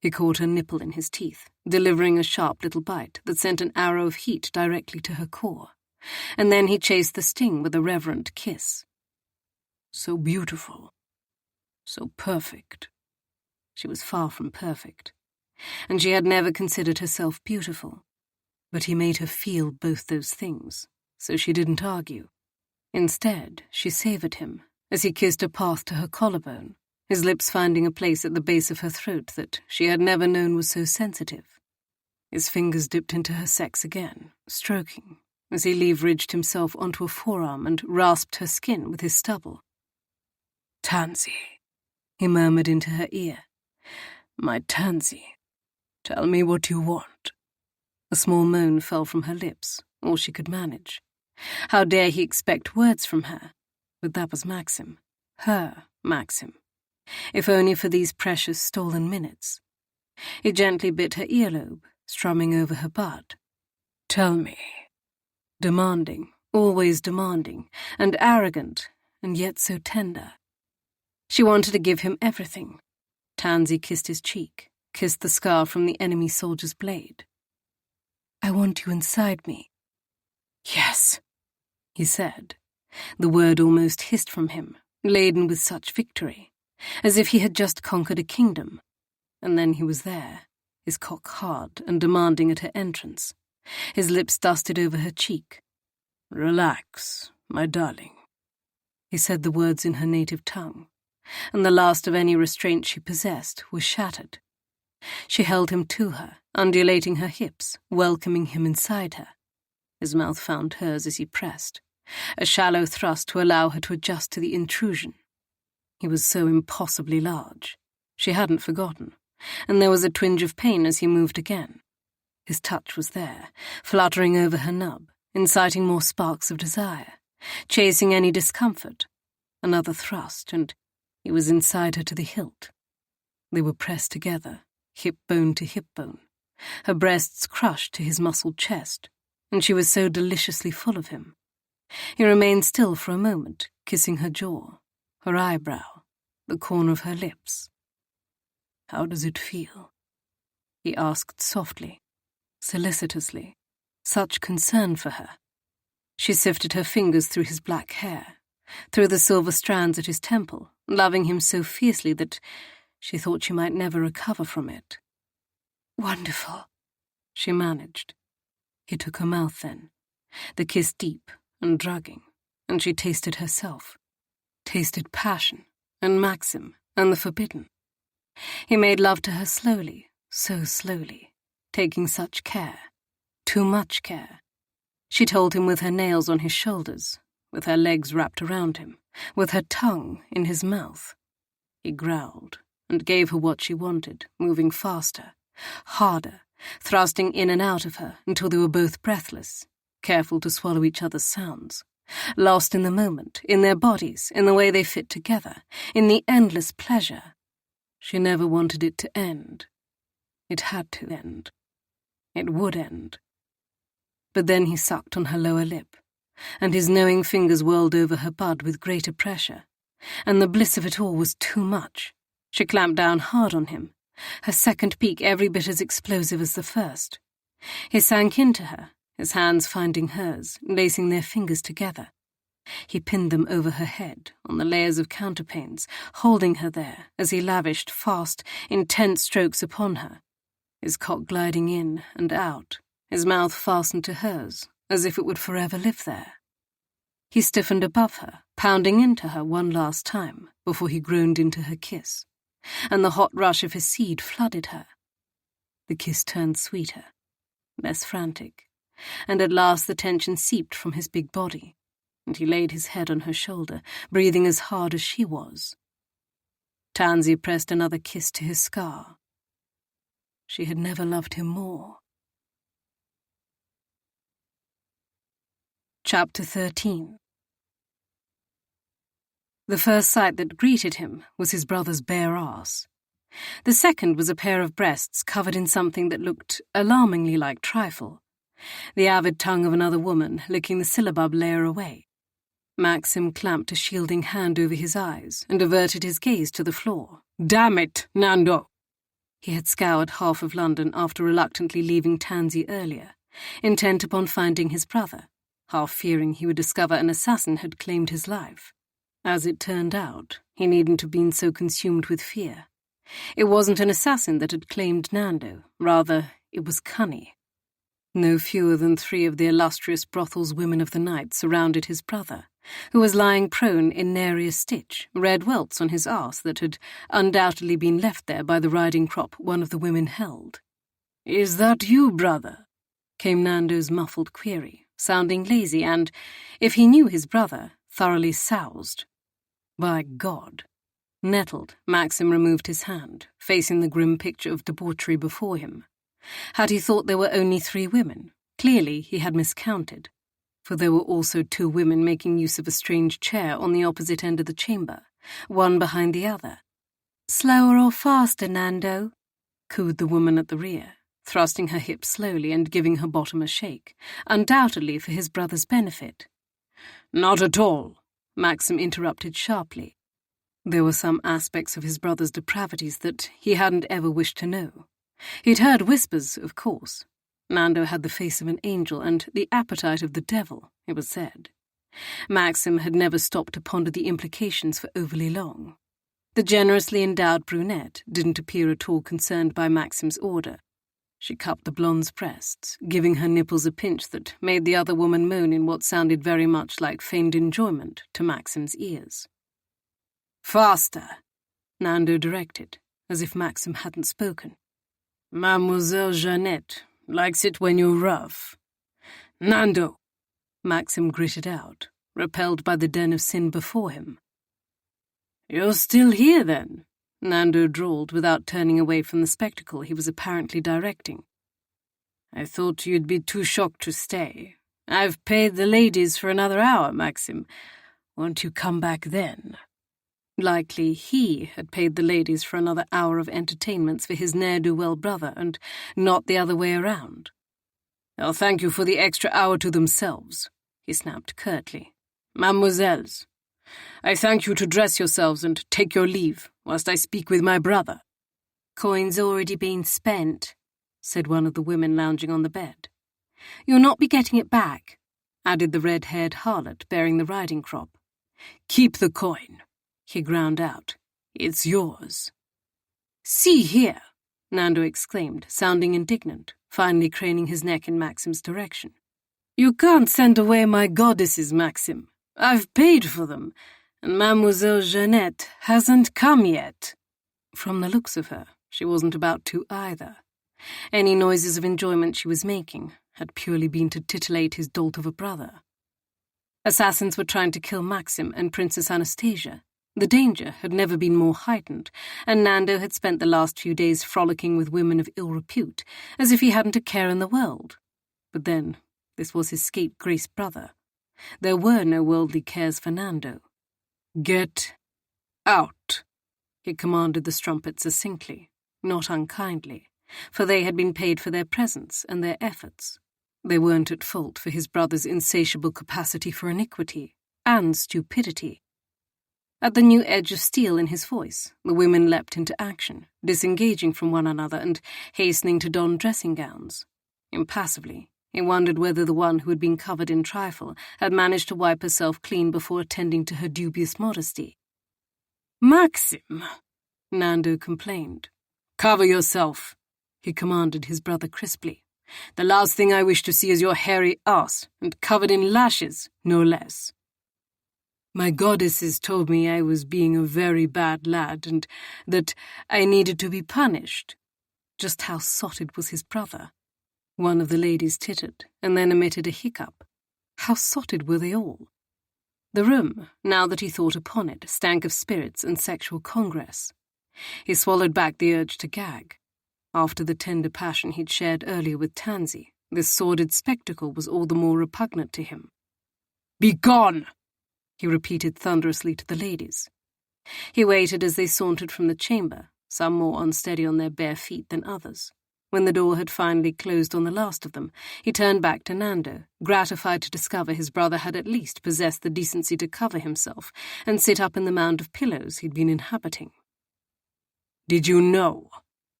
S1: He caught her nipple in his teeth, delivering a sharp little bite that sent an arrow of heat directly to her core. And then he chased the sting with a reverent kiss. So beautiful. So perfect. She was far from perfect, and she had never considered herself beautiful. But he made her feel both those things, so she didn't argue. Instead, she savored him as he kissed a path to her collarbone, his lips finding a place at the base of her throat that she had never known was so sensitive. His fingers dipped into her sex again, stroking, as he leveraged himself onto a forearm and rasped her skin with his stubble. "Tansy," he murmured into her ear. "My Tansy, tell me what you want." A small moan fell from her lips, all she could manage. How dare he expect words from her? But that was Maxim. Her Maxim. If only for these precious stolen minutes. He gently bit her earlobe, strumming over her bud. "Tell me." Demanding, always demanding, and arrogant, and yet so tender. She wanted to give him everything. Tansy kissed his cheek, kissed the scar from the enemy soldier's blade. "I want you inside me." "Yes," he said. The word almost hissed from him, laden with such victory, as if he had just conquered a kingdom. And then he was there, his cock hard and demanding at her entrance, his lips dusted over her cheek. "Relax, my darling." He said the words in her native tongue, and the last of any restraint she possessed was shattered. She held him to her, undulating her hips, welcoming him inside her. His mouth found hers as he pressed, a shallow thrust to allow her to adjust to the intrusion. He was so impossibly large. She hadn't forgotten, and there was a twinge of pain as he moved again. His touch was there, fluttering over her nub, inciting more sparks of desire, chasing any discomfort. Another thrust, and he was inside her to the hilt. They were pressed together, hip bone to hip bone, her breasts crushed to his muscled chest, and she was so deliciously full of him. He remained still for a moment, kissing her jaw, her eyebrow, the corner of her lips. "How does it feel?" he asked softly, solicitously, such concern for her. She sifted her fingers through his black hair, through the silver strands at his temple, loving him so fiercely that she thought she might never recover from it. "Wonderful," she managed. He took her mouth then, the kiss deep and drugging, and she tasted herself, tasted passion and Maxim and the forbidden. He made love to her slowly, so slowly, taking such care, too much care. She told him with her nails on his shoulders, with her legs wrapped around him, with her tongue in his mouth. He growled and gave her what she wanted, moving faster, harder, thrusting in and out of her until they were both breathless, careful to swallow each other's sounds, lost in the moment, in their bodies, in the way they fit together, in the endless pleasure. She never wanted it to end. It had to end. It would end. But then he sucked on her lower lip, and his knowing fingers whirled over her bud with greater pressure, and the bliss of it all was too much. She clamped down hard on him, her second peak every bit as explosive as the first. He sank into her, his hands finding hers, lacing their fingers together. He pinned them over her head, on the layers of counterpanes, holding her there as he lavished fast, intense strokes upon her, his cock gliding in and out, his mouth fastened to hers, as if it would forever live there. He stiffened above her, pounding into her one last time, before he groaned into her kiss, and the hot rush of his seed flooded her. The kiss turned sweeter, less frantic, and at last the tension seeped from his big body, and he laid his head on her shoulder, breathing as hard as she was. Tansy pressed another kiss to his scar. She had never loved him more. Chapter 13. The first sight that greeted him was his brother's bare ass. The second was a pair of breasts covered in something that looked alarmingly like trifle, the avid tongue of another woman licking the syllabub layer away. Maxim clamped a shielding hand over his eyes and averted his gaze to the floor. "Damn it, Nando!" He had scoured half of London after reluctantly leaving Tansy earlier, intent upon finding his brother, half fearing he would discover an assassin had claimed his life. As it turned out, he needn't have been so consumed with fear. It wasn't an assassin that had claimed Nando, rather, it was Cunny. No fewer than 3 of the illustrious brothel's women of the night surrounded his brother, who was lying prone in nary a stitch, red welts on his arse that had undoubtedly been left there by the riding crop one of the women held. "Is that you, brother?" came Nando's muffled query, sounding lazy and, if he knew his brother, thoroughly soused. By God. Nettled, Maxim removed his hand, facing the grim picture of debauchery before him. Had he thought there were only 3 women, Clearly, he had miscounted, for there were also 2 women making use of a strange chair on the opposite end of the chamber, one behind the other. "Slower or faster, Nando?" cooed the woman at the rear, thrusting her hips slowly and giving her bottom a shake, undoubtedly for his brother's benefit. "Not at all," Maxim interrupted sharply. There were some aspects of his brother's depravities that he hadn't ever wished to know. He'd heard whispers, of course. Nando had the face of an angel and the appetite of the devil, it was said. Maxim had never stopped to ponder the implications for overly long. The generously endowed brunette didn't appear at all concerned by Maxim's order. She cupped the blonde's breasts, giving her nipples a pinch that made the other woman moan in what sounded very much like feigned enjoyment to Maxim's ears. "Faster," Nando directed, as if Maxim hadn't spoken. "Mademoiselle Jeannette likes it when you're rough." "Nando," Maxim gritted out, repelled by the den of sin before him. "You're still here, then?" Nando drawled without turning away from the spectacle he was apparently directing. "I thought you'd be too shocked to stay. I've paid the ladies for another hour, Maxim. Won't you come back then?" Likely he had paid the ladies for another hour of entertainments for his ne'er-do-well brother, and not the other way around. "They'll thank you for the extra hour to themselves," he snapped curtly. "Mademoiselles, I thank you to dress yourselves and take your leave whilst I speak with my brother." "Coin's already been spent," said one of the women lounging on the bed. "You'll not be getting it back," added the red-haired harlot bearing the riding crop. "Keep the coin," he ground out. "It's yours." "See here," Nando exclaimed, sounding indignant, finally craning his neck in Maxim's direction. "You can't send away my goddesses, Maxim. I've paid for them, and Mademoiselle Jeannette hasn't come yet." From the looks of her, she wasn't about to either. Any noises of enjoyment she was making had purely been to titillate his dolt of a brother. Assassins were trying to kill Maxim and Princess Anastasia. The danger had never been more heightened, and Nando had spent the last few days frolicking with women of ill repute, as if he hadn't a care in the world. But then, this was his scapegrace brother. There were no worldly cares for Nando. "Get out," he commanded the strumpet succinctly, not unkindly, for they had been paid for their presence and their efforts. They weren't at fault for his brother's insatiable capacity for iniquity and stupidity. At the new edge of steel in his voice, the women leapt into action, disengaging from one another and hastening to don dressing gowns. Impassively, he wondered whether the one who had been covered in trifle had managed to wipe herself clean before attending to her dubious modesty. "Maxim," Nando complained. "Cover yourself," he commanded his brother crisply. "The last thing I wish to see is your hairy ass, and covered in lashes, no less. My goddesses told me I was being a very bad lad and that I needed to be punished." Just how sotted was his brother? One of the ladies tittered and then emitted a hiccup. How sotted were they all? The room, now that he thought upon it, stank of spirits and sexual congress. He swallowed back the urge to gag. After the tender passion he'd shared earlier with Tansy, this sordid spectacle was all the more repugnant to him. "Be gone!" he repeated thunderously to the ladies. He waited as they sauntered from the chamber, some more unsteady on their bare feet than others. When the door had finally closed on the last of them, he turned back to Nando, gratified to discover his brother had at least possessed the decency to cover himself and sit up in the mound of pillows he'd been inhabiting. "Did you know,"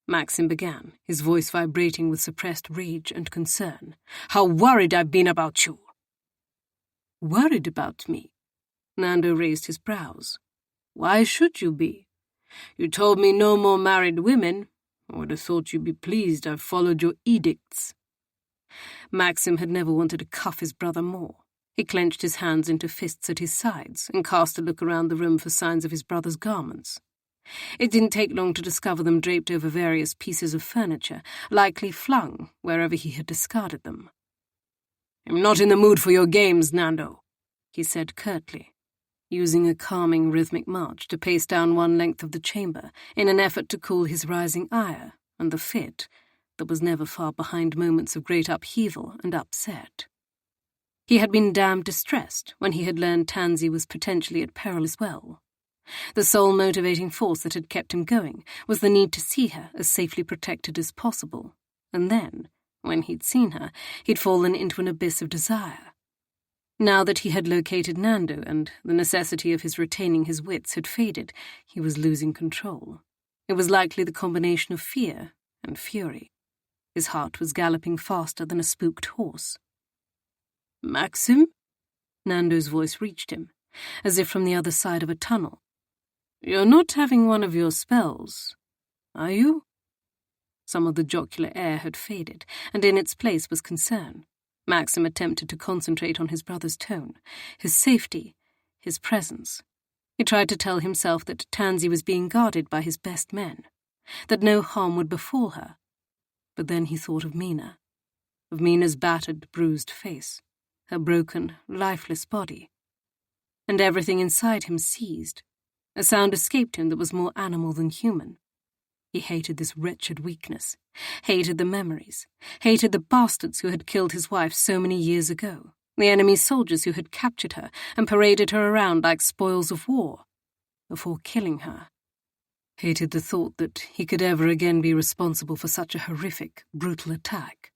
S1: Maxim began, his voice vibrating with suppressed rage and concern, "how worried I've been about you?" "Worried about me?" Nando raised his brows. "Why should you be? You told me no more married women. I would have thought you'd be pleased I've followed your edicts." Maxim had never wanted to cuff his brother more. He clenched his hands into fists at his sides and cast a look around the room for signs of his brother's garments. It didn't take long to discover them draped over various pieces of furniture, likely flung wherever he had discarded them. "I'm not in the mood for your games, Nando," he said curtly, using a calming rhythmic march to pace down one length of the chamber in an effort to cool his rising ire and the fit, that was never far behind moments of great upheaval and upset. He had been damned distressed when he had learned Tansy was potentially at peril as well. The sole motivating force that had kept him going was the need to see her as safely protected as possible, and then, when he'd seen her, he'd fallen into an abyss of desire. Now that he had located Nando and the necessity of his retaining his wits had faded, he was losing control. It was likely the combination of fear and fury. His heart was galloping faster than a spooked horse. "Maxim?" Nando's voice reached him, as if from the other side of a tunnel. "You're not having one of your spells, are you?" Some of the jocular air had faded, and in its place was concern. Maxim attempted to concentrate on his brother's tone, his safety, his presence. He tried to tell himself that Tansy was being guarded by his best men, that no harm would befall her. But then he thought of Mina's battered, bruised face, her broken, lifeless body. And everything inside him seized. A sound escaped him that was more animal than human. He hated this wretched weakness, hated the memories, hated the bastards who had killed his wife so many years ago, the enemy soldiers who had captured her and paraded her around like spoils of war, before killing her. Hated the thought that he could ever again be responsible for such a horrific, brutal attack.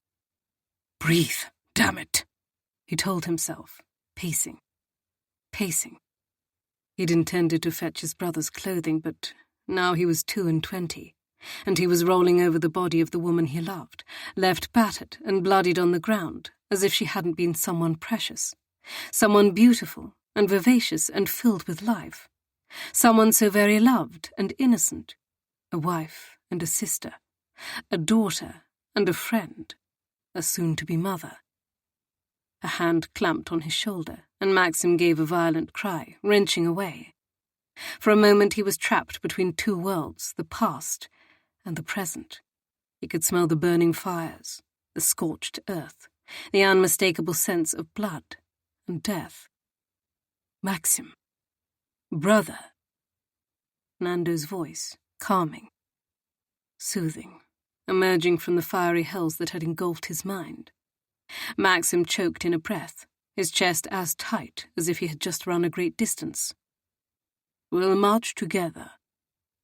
S1: "Breathe, damn it," he told himself, pacing. He'd intended to fetch his brother's clothing, but now he was 22, and he was rolling over the body of the woman he loved, left battered and bloodied on the ground, as if she hadn't been someone precious, someone beautiful and vivacious and filled with life, someone so very loved and innocent, a wife and a sister, a daughter and a friend, a soon-to-be mother. A hand clamped on his shoulder, and Maxim gave a violent cry, wrenching away. For a moment he was trapped between two worlds, the past and the present. He could smell the burning fires, the scorched earth, the unmistakable sense of blood and death. "Maxim. Brother." Nando's voice, calming, soothing, emerging from the fiery hells that had engulfed his mind. Maxim choked in a breath, his chest as tight as if he had just run a great distance. "We'll march together,"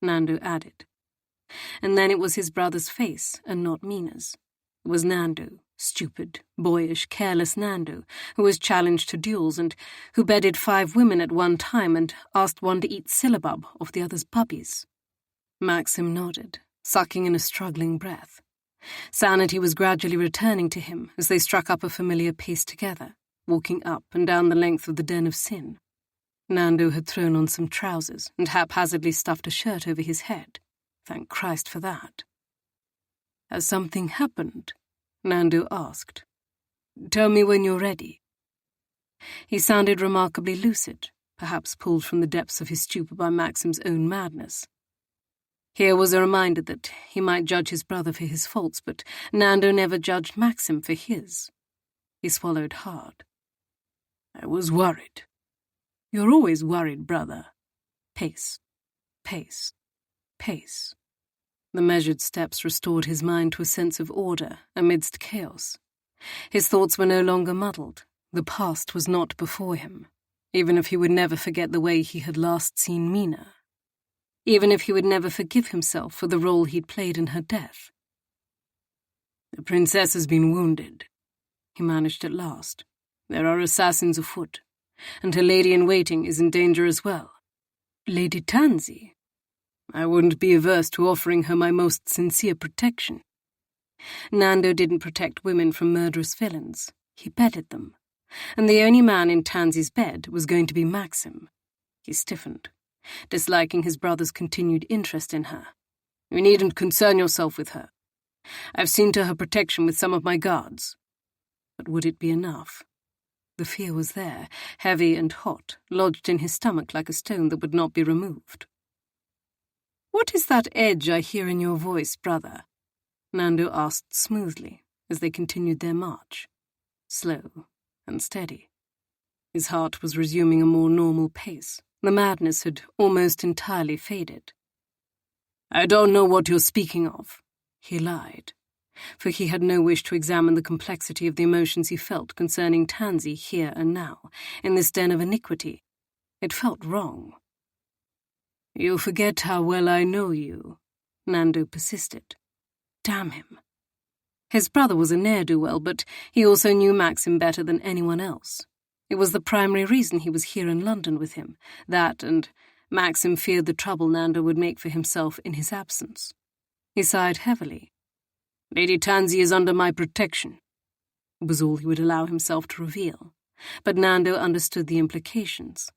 S1: Nando added. And then it was his brother's face and not Mina's. It was Nando, stupid, boyish, careless Nando, who was challenged to duels and who bedded 5 women at one time and asked one to eat syllabub off the other's puppies. Maxim nodded, sucking in a struggling breath. Sanity was gradually returning to him as they struck up a familiar pace together, walking up and down the length of the den of sin. Nando had thrown on some trousers and haphazardly stuffed a shirt over his head. Thank Christ for that. "Has something happened?" Nando asked. "Tell me when you're ready." He sounded remarkably lucid, perhaps pulled from the depths of his stupor by Maxim's own madness. Here was a reminder that he might judge his brother for his faults, but Nando never judged Maxim for his. He swallowed hard. "I was worried." "You're always worried, brother." Pace. The measured steps restored his mind to a sense of order amidst chaos. His thoughts were no longer muddled. The past was not before him, even if he would never forget the way he had last seen Mina. Even if he would never forgive himself for the role he'd played in her death. "The princess has been wounded," he managed at last. "There are assassins afoot, and her lady-in-waiting is in danger as well." "Lady Tansy?" "I wouldn't be averse to offering her my most sincere protection." Nando didn't protect women from murderous villains. He bedded them. And the only man in Tansy's bed was going to be Maxim. He stiffened, disliking his brother's continued interest in her. "You needn't concern yourself with her. I've seen to her protection with some of my guards." But would it be enough? The fear was there, heavy and hot, lodged in his stomach like a stone that would not be removed. "What is that edge I hear in your voice, brother?" Nando asked smoothly as they continued their march, slow and steady. His heart was resuming a more normal pace. The madness had almost entirely faded. "I don't know what you're speaking of," he lied. for he had no wish to examine the complexity of the emotions he felt concerning Tansy here and now, in this den of iniquity. It felt wrong. "You forget how well I know you," Nando persisted. Damn him. His brother was a ne'er-do-well, but he also knew Maxim better than anyone else. It was the primary reason he was here in London with him, that, and Maxim feared the trouble Nando would make for himself in his absence. He sighed heavily. "Lady Tansy is under my protection," was all he would allow himself to reveal, but Nando understood the implications.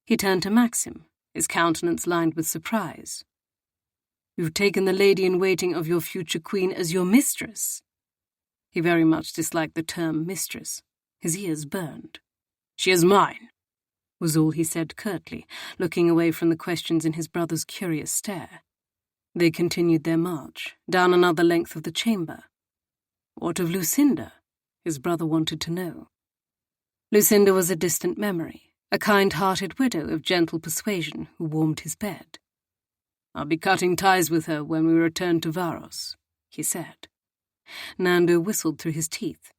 S1: He turned to Maxim, his countenance lined with surprise. "You've taken the lady-in-waiting of your future queen as your mistress?" He very much disliked the term mistress. His ears burned. "She is mine," was all he said curtly, looking away from the questions in his brother's curious stare. They continued their march, down another length of the chamber. What of Lucinda? His brother wanted to know. Lucinda was a distant memory, a kind-hearted widow of gentle persuasion who warmed his bed. "I'll be cutting ties with her when we return to Varos," he said. Nando whistled through his teeth.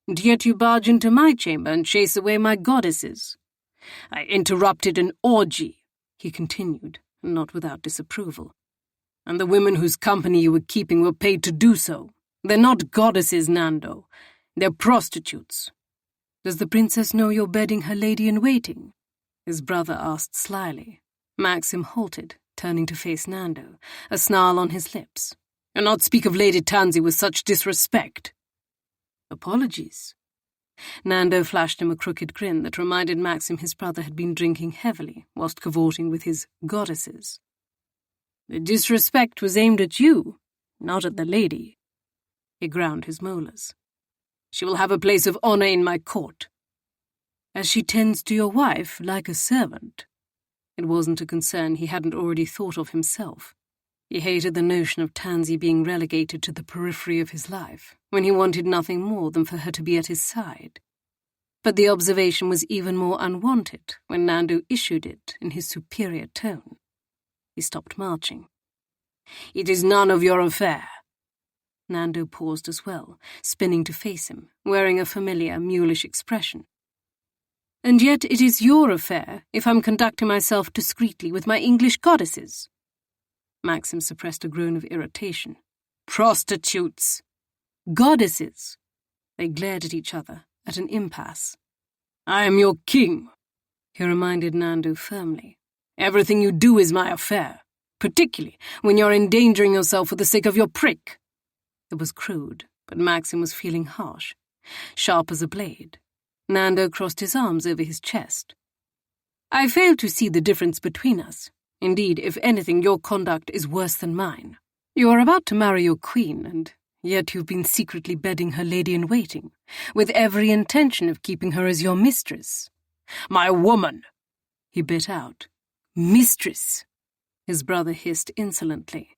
S1: "And yet you barge into my chamber and chase away my goddesses." "I interrupted an orgy," he continued, not without disapproval. "And the women whose company you were keeping were paid to do so. They're not goddesses, Nando. They're prostitutes." "Does the princess know you're bedding her lady-in-waiting?" his brother asked slyly. Maxim halted, turning to face Nando, a snarl on his lips. "Do not speak of Lady Tansy with such disrespect." "Apologies." Nando flashed him a crooked grin that reminded Maxim his brother had been drinking heavily whilst cavorting with his goddesses. "The disrespect was aimed at you, not at the lady." He ground his molars. "She will have a place of honor in my court." "As she tends to your wife like a servant." It wasn't a concern he hadn't already thought of himself. He hated the notion of Tansy being relegated to the periphery of his life, when he wanted nothing more than for her to be at his side. But the observation was even more unwanted when Nando issued it in his superior tone. He stopped marching. "It is none of your affair." Nando paused as well, spinning to face him, wearing a familiar, mulish expression. "And yet it is your affair if I'm conducting myself discreetly with my English goddesses." Maxim suppressed a groan of irritation. "Prostitutes!" "Goddesses!" They glared at each other, at an impasse. "I am your king," he reminded Nando firmly. "Everything you do is my affair, particularly when you're endangering yourself for the sake of your prick." It was crude, but Maxim was feeling harsh, sharp as a blade. Nando crossed his arms over his chest. "I fail to see the difference between us. Indeed, if anything, your conduct is worse than mine. You are about to marry your queen, and yet you've been secretly bedding her lady-in-waiting, with every intention of keeping her as your mistress." "My woman!" he bit out. "Mistress," his brother hissed insolently.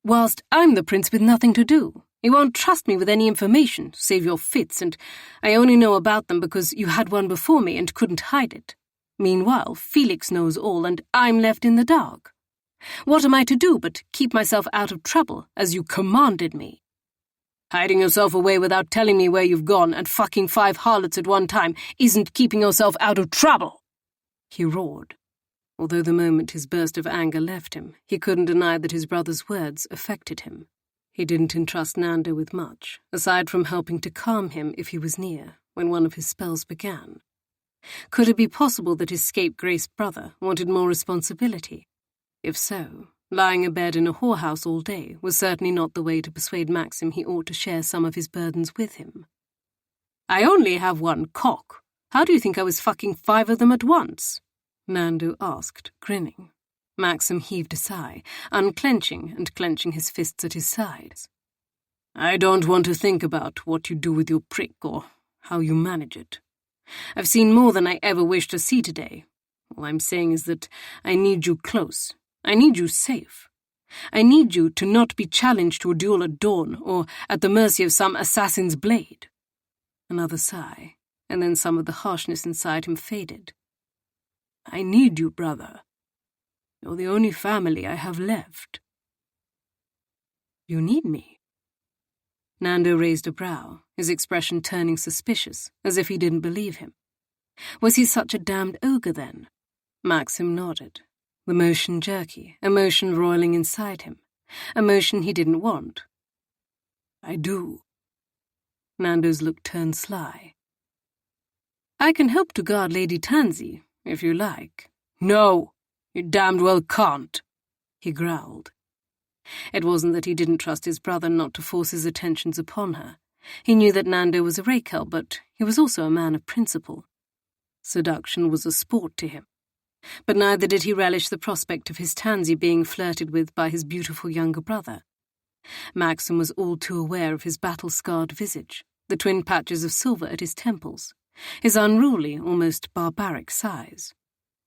S1: "Whilst I'm the prince with nothing to do. You won't trust me with any information, save your fits, and I only know about them because you had one before me and couldn't hide it. Meanwhile, Felix knows all, and I'm left in the dark. What am I to do but keep myself out of trouble, as you commanded me?" "Hiding yourself away without telling me where you've gone and fucking 5 harlots at one time isn't keeping yourself out of trouble," he roared. Although the moment his burst of anger left him, he couldn't deny that his brother's words affected him. He didn't entrust Nando with much, aside from helping to calm him if he was near, when one of his spells began. Could it be possible that his scapegrace brother wanted more responsibility? If so, lying abed in a whorehouse all day was certainly not the way to persuade Maxim he ought to share some of his burdens with him. "I only have one cock. How do you think I was fucking 5 of them at once?" Nando asked, grinning. Maxim heaved a sigh, unclenching and clenching his fists at his sides. "I don't want to think about what you do with your prick or how you manage it. I've seen more than I ever wished to see today. All I'm saying is that I need you close. I need you safe. I need you to not be challenged to a duel at dawn or at the mercy of some assassin's blade." Another sigh, and then some of the harshness inside him faded. "I need you, brother. You're the only family I have left." "You need me?" Nando raised a brow, his expression turning suspicious, as if he didn't believe him. Was he such a damned ogre, then? Maxim nodded, the motion jerky, emotion roiling inside him, emotion he didn't want. I do. Nando's look turned sly. I can help to guard Lady Tansy, if you like. No, you damned well can't, he growled. It wasn't that he didn't trust his brother not to force his attentions upon her. He knew that Nando was a rakel, but he was also a man of principle. Seduction was a sport to him. But neither did he relish the prospect of his Tansy being flirted with by his beautiful younger brother. Maxim was all too aware of his battle-scarred visage, the twin patches of silver at his temples, his unruly, almost barbaric size.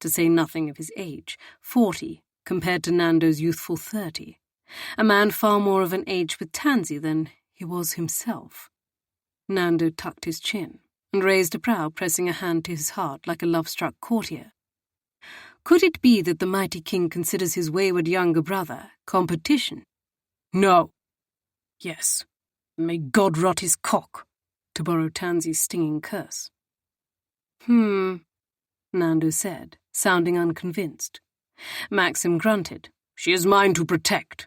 S1: To say nothing of his age, 40, compared to Nando's youthful 30. A man far more of an age with Tansy than he was himself. Nando tucked his chin and raised a brow, pressing a hand to his heart like a love-struck courtier. Could it be that the mighty king considers his wayward younger brother competition? No. Yes. May God rot his cock, to borrow Tansy's stinging curse. Nando said, sounding unconvinced. Maxim grunted. She is mine to protect.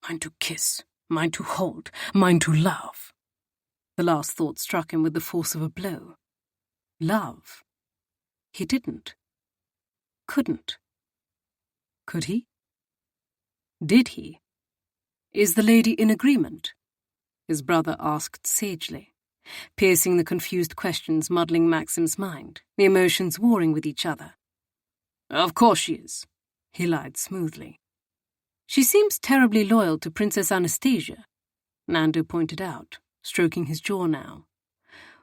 S1: Mine to kiss, mine to hold, mine to love. The last thought struck him with the force of a blow. Love. He didn't. Couldn't. Could he? Did he? Is the lady in agreement? His brother asked sagely, piercing the confused questions muddling Maxim's mind, the emotions warring with each other. Of course she is, he lied smoothly. She seems terribly loyal to Princess Anastasia, Nando pointed out, stroking his jaw now.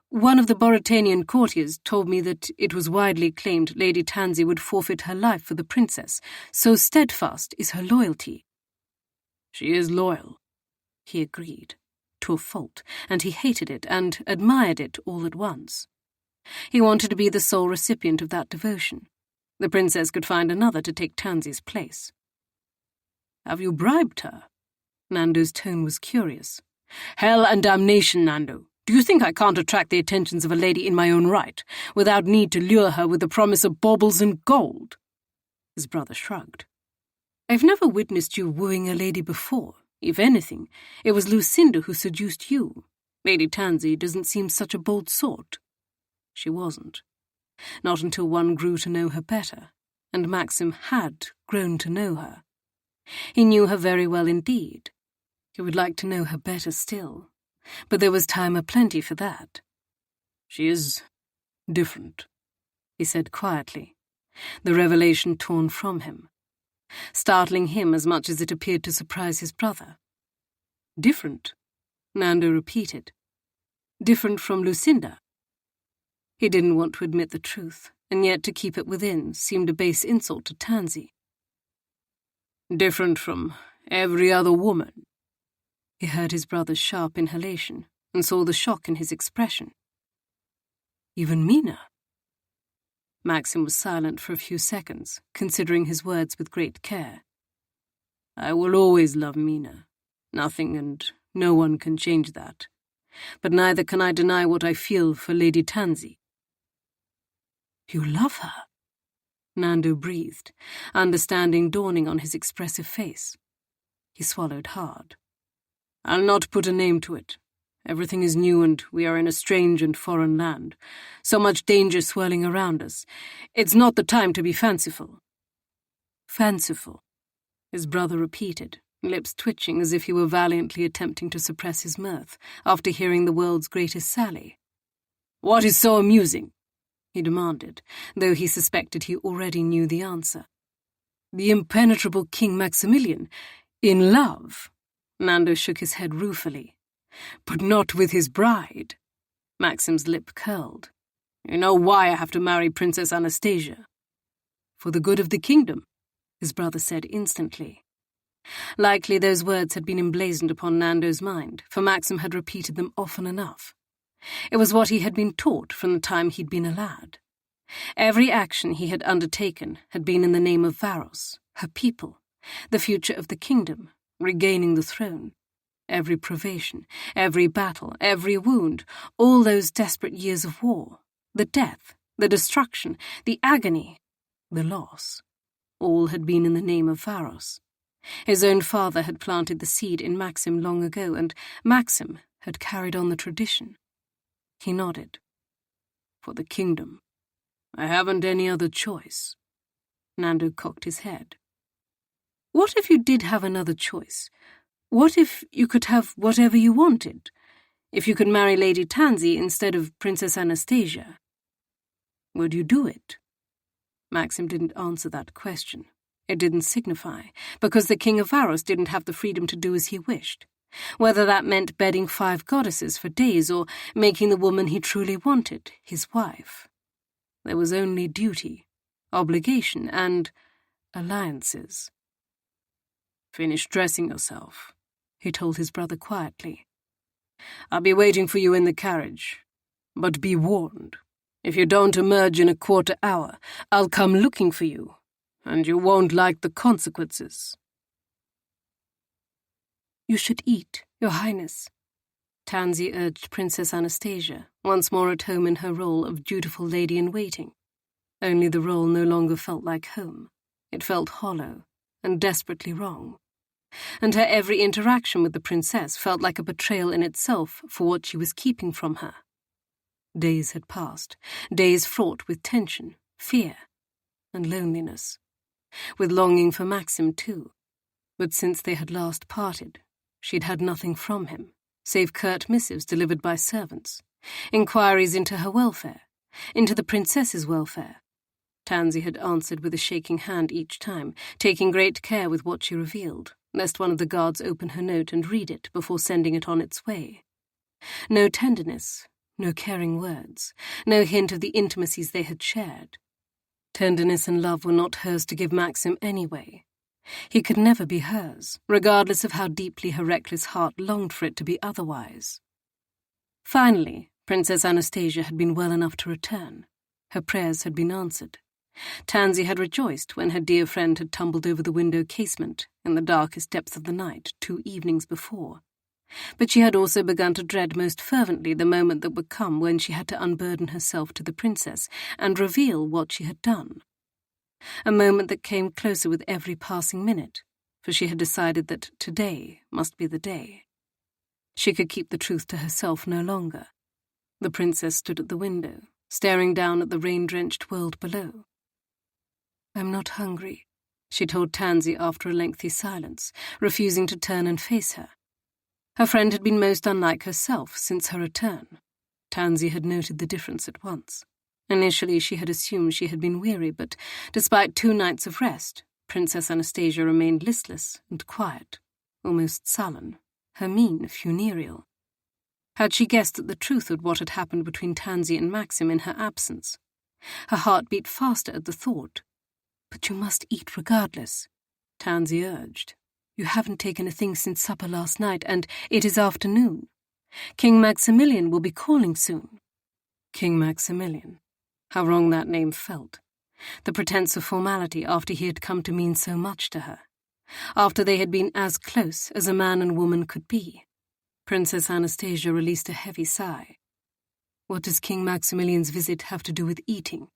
S1: One of the Boritanian courtiers told me that it was widely claimed Lady Tansy would forfeit her life for the princess, so steadfast is her loyalty. She is loyal, he agreed, to a fault, and he hated it and admired it all at once. He wanted to be the sole recipient of that devotion. The princess could find another to take Tansy's place. Have you bribed her? Nando's tone was curious. Hell and damnation, Nando. Do you think I can't attract the attentions of a lady in my own right, without need to lure her with the promise of baubles and gold? His brother shrugged. I've never witnessed you wooing a lady before. If anything, it was Lucinda who seduced you. Lady Tansy doesn't seem such a bold sort. She wasn't. Not until one grew to know her better, and Maxim had grown to know her. He knew her very well indeed. He would like to know her better still, but there was time aplenty for that. She is different, he said quietly, the revelation torn from him, startling him as much as it appeared to surprise his brother. Different, Nando repeated. Different from Lucinda. He didn't want to admit the truth, and yet to keep it within seemed a base insult to Tansy. Different from every other woman. He heard his brother's sharp inhalation and saw the shock in his expression. Even Mina? Maxim was silent for a few seconds, considering his words with great care. I will always love Mina. Nothing and no one can change that. But neither can I deny what I feel for Lady Tansy. You love her? Nando breathed, understanding dawning on his expressive face. He swallowed hard. I'll not put a name to it. Everything is new and we are in a strange and foreign land. So much danger swirling around us. It's not the time to be fanciful. Fanciful, his brother repeated, lips twitching as if he were valiantly attempting to suppress his mirth after hearing the world's greatest sally. What is so amusing? He demanded, though he suspected he already knew the answer. The impenetrable King Maximilian, in love? Nando shook his head ruefully. But not with his bride. Maxim's lip curled. You know why I have to marry Princess Anastasia? For the good of the kingdom, his brother said instantly. Likely those words had been emblazoned upon Nando's mind, for Maxim had repeated them often enough. It was what he had been taught from the time he'd been a lad. Every action he had undertaken had been in the name of Varos, her people, the future of the kingdom, regaining the throne. every privation, every battle, every wound, all those desperate years of war, the death, the destruction, the agony, the loss, all had been in the name of Varos. His own father had planted the seed in Maxim long ago, and Maxim had carried on the tradition. He nodded. For the kingdom. I haven't any other choice. Nando cocked his head. What if you did have another choice? What if you could have whatever you wanted? If you could marry Lady Tansy instead of Princess Anastasia? Would you do it? Maxim didn't answer that question. It didn't signify, because the King of Varos didn't have the freedom to do as he wished. Whether that meant bedding 5 goddesses for days or making the woman he truly wanted his wife. There was only duty, obligation, and alliances. Finish dressing yourself, he told his brother quietly. I'll be waiting for you in the carriage. But be warned, if you don't emerge in a quarter hour, I'll come looking for you, and you won't like the consequences. You should eat, Your Highness, Tansy urged Princess Anastasia, once more at home in her role of dutiful lady-in-waiting. Only the role no longer felt like home. It felt hollow and desperately wrong. And her every interaction with the princess felt like a betrayal in itself for what she was keeping from her. Days had passed, days fraught with tension, fear, and loneliness. With longing for Maxim, too. But since they had last parted, she'd had nothing from him, save curt missives delivered by servants, inquiries into her welfare, into the princess's welfare. Tansy had answered with a shaking hand each time, taking great care with what she revealed, lest one of the guards open her note and read it before sending it on its way. No tenderness, no caring words, no hint of the intimacies they had shared. Tenderness and love were not hers to give Maxim anyway. He could never be hers, regardless of how deeply her reckless heart longed for it to be otherwise. Finally, Princess Anastasia had been well enough to return. Her prayers had been answered. Tansy had rejoiced when her dear friend had tumbled over the window casement in the darkest depths of the night 2 evenings before. But she had also begun to dread most fervently the moment that would come when she had to unburden herself to the princess and reveal what she had done. A moment that came closer with every passing minute, for she had decided that today must be the day. She could keep the truth to herself no longer. The princess stood at the window, staring down at the rain-drenched world below. I'm not hungry, she told Tansy after a lengthy silence, refusing to turn and face her. Her friend had been most unlike herself since her return. Tansy had noted the difference at once. Initially, she had assumed she had been weary, but despite 2 nights of rest, Princess Anastasia remained listless and quiet, almost sullen, her mien funereal. Had she guessed at the truth of what had happened between Tansy and Maxim in her absence? Her heart beat faster at the thought. But you must eat regardless, Tansy urged. You haven't taken a thing since supper last night, and it is afternoon. King Maximilian will be calling soon. King Maximilian. How wrong that name felt. The pretense of formality after he had come to mean so much to her. After they had been as close as a man and woman could be. Princess Anastasia released a heavy sigh. What does King Maximilian's visit have to do with eating?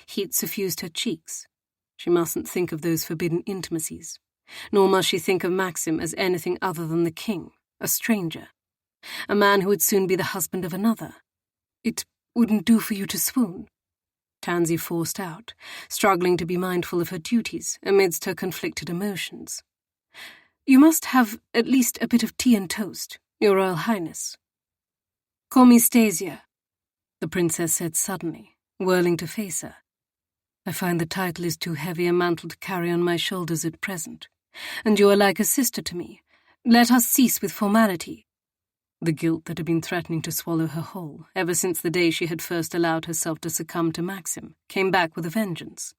S1: Heat suffused her cheeks. She mustn't think of those forbidden intimacies. Nor must she think of Maxim as anything other than the king, a stranger. A man who would soon be the husband of another. It wouldn't do for you to swoon, Tansy forced out, struggling to be mindful of her duties amidst her conflicted emotions. You must have at least a bit of tea and toast, Your Royal Highness. Call me Stasia, the princess said suddenly, whirling to face her. I find the title is too heavy a mantle to carry on my shoulders at present, and you are like a sister to me. Let us cease with formality. The guilt that had been threatening to swallow her whole, ever since the day she had first allowed herself to succumb to Maxim, came back with a vengeance.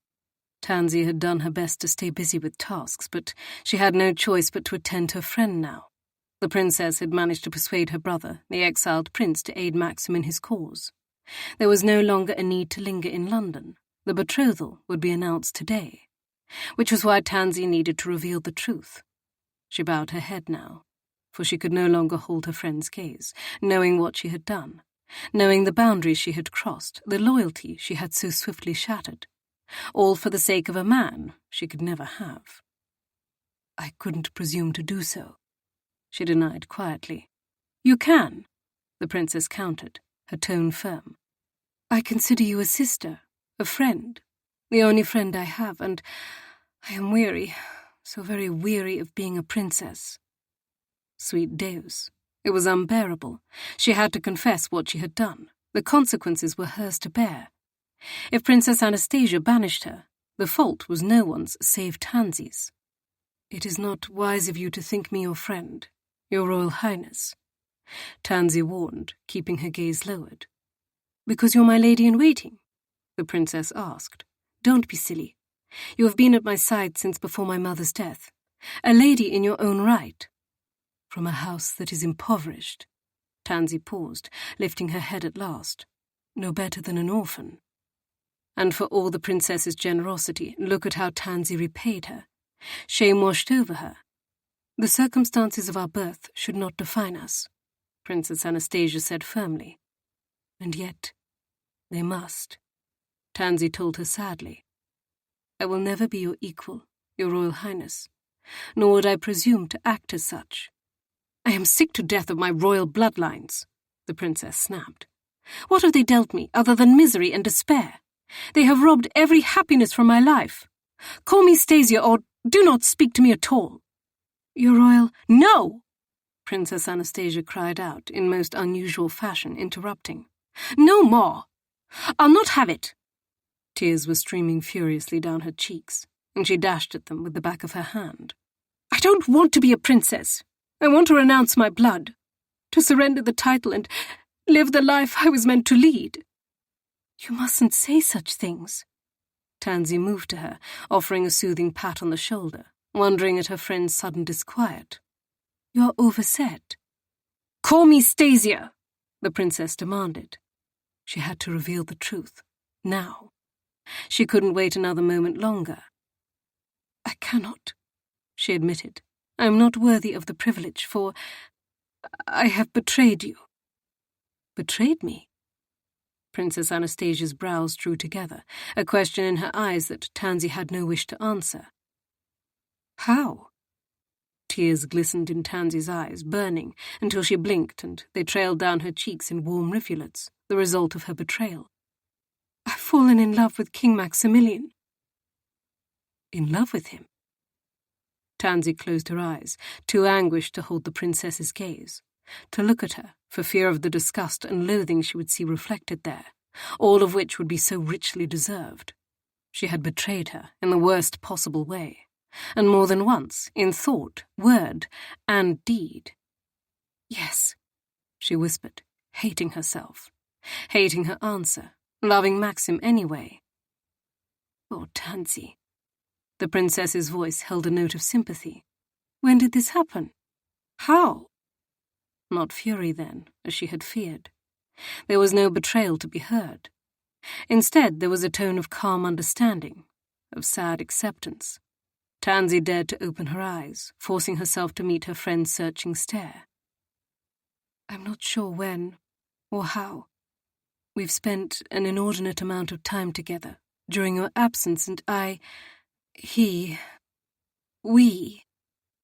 S1: Tansy had done her best to stay busy with tasks, but she had no choice but to attend her friend now. The princess had managed to persuade her brother, the exiled prince, to aid Maxim in his cause. There was no longer a need to linger in London. The betrothal would be announced today, which was why Tansy needed to reveal the truth. She bowed her head now. for she could no longer hold her friend's gaze, knowing what she had done, knowing the boundaries she had crossed, the loyalty she had so swiftly shattered, all for the sake of a man she could never have. "I couldn't presume to do so," she denied quietly. "You can," the princess countered, her tone firm. "I consider you a sister, a friend, the only friend I have, and I am weary, so very weary of being a princess." Sweet Deus, it was unbearable. She had to confess what she had done. The consequences were hers to bear. If Princess Anastasia banished her, the fault was no one's save Tansy's. "It is not wise of you to think me your friend, your Royal Highness," Tansy warned, keeping her gaze lowered. "Because you're my lady-in-waiting?" the princess asked. "Don't be silly. You have been at my side since before my mother's death. A lady in your own right. From a house that is impoverished." Tansy paused, lifting her head at last. "No better than an orphan." And for all the princess's generosity, look at how Tansy repaid her. Shame washed over her. "The circumstances of our birth should not define us," Princess Anastasia said firmly. "And yet, they must," Tansy told her sadly. "I will never be your equal, your Royal Highness, nor would I presume to act as such." "I am sick to death of my royal bloodlines," the princess snapped. "What have they dealt me other than misery and despair? They have robbed every happiness from my life. Call me Stasia or do not speak to me at all." "Your royal—" "No!" Princess Anastasia cried out in most unusual fashion, interrupting. "No more! I'll not have it!" Tears were streaming furiously down her cheeks, and she dashed at them with the back of her hand. "I don't want to be a princess. I want to renounce my blood, to surrender the title and live the life I was meant to lead." "You mustn't say such things." Tansy moved to her, offering a soothing pat on the shoulder, wondering at her friend's sudden disquiet. "You're overset." "Call me Stasia," the princess demanded. She had to reveal the truth, now. She couldn't wait another moment longer. "I cannot," she admitted. "I am not worthy of the privilege, for I have betrayed you." "Betrayed me?" Princess Anastasia's brows drew together, a question in her eyes that Tansy had no wish to answer. "How?" Tears glistened in Tansy's eyes, burning, until she blinked and they trailed down her cheeks in warm rivulets, the result of her betrayal. "I've fallen in love with King Maximilian." "In love with him?" Tansy closed her eyes, too anguished to hold the princess's gaze, to look at her for fear of the disgust and loathing she would see reflected there, all of which would be so richly deserved. She had betrayed her in the worst possible way, and more than once, in thought, word, and deed. "Yes," she whispered, hating herself, hating her answer, loving Maxim anyway. "Oh, Tansy." The princess's voice held a note of sympathy. "When did this happen? How?" Not fury, then, as she had feared. There was no betrayal to be heard. Instead, there was a tone of calm understanding, of sad acceptance. Tansy dared to open her eyes, forcing herself to meet her friend's searching stare. "I'm not sure when or how. We've spent an inordinate amount of time together during your absence, and we—"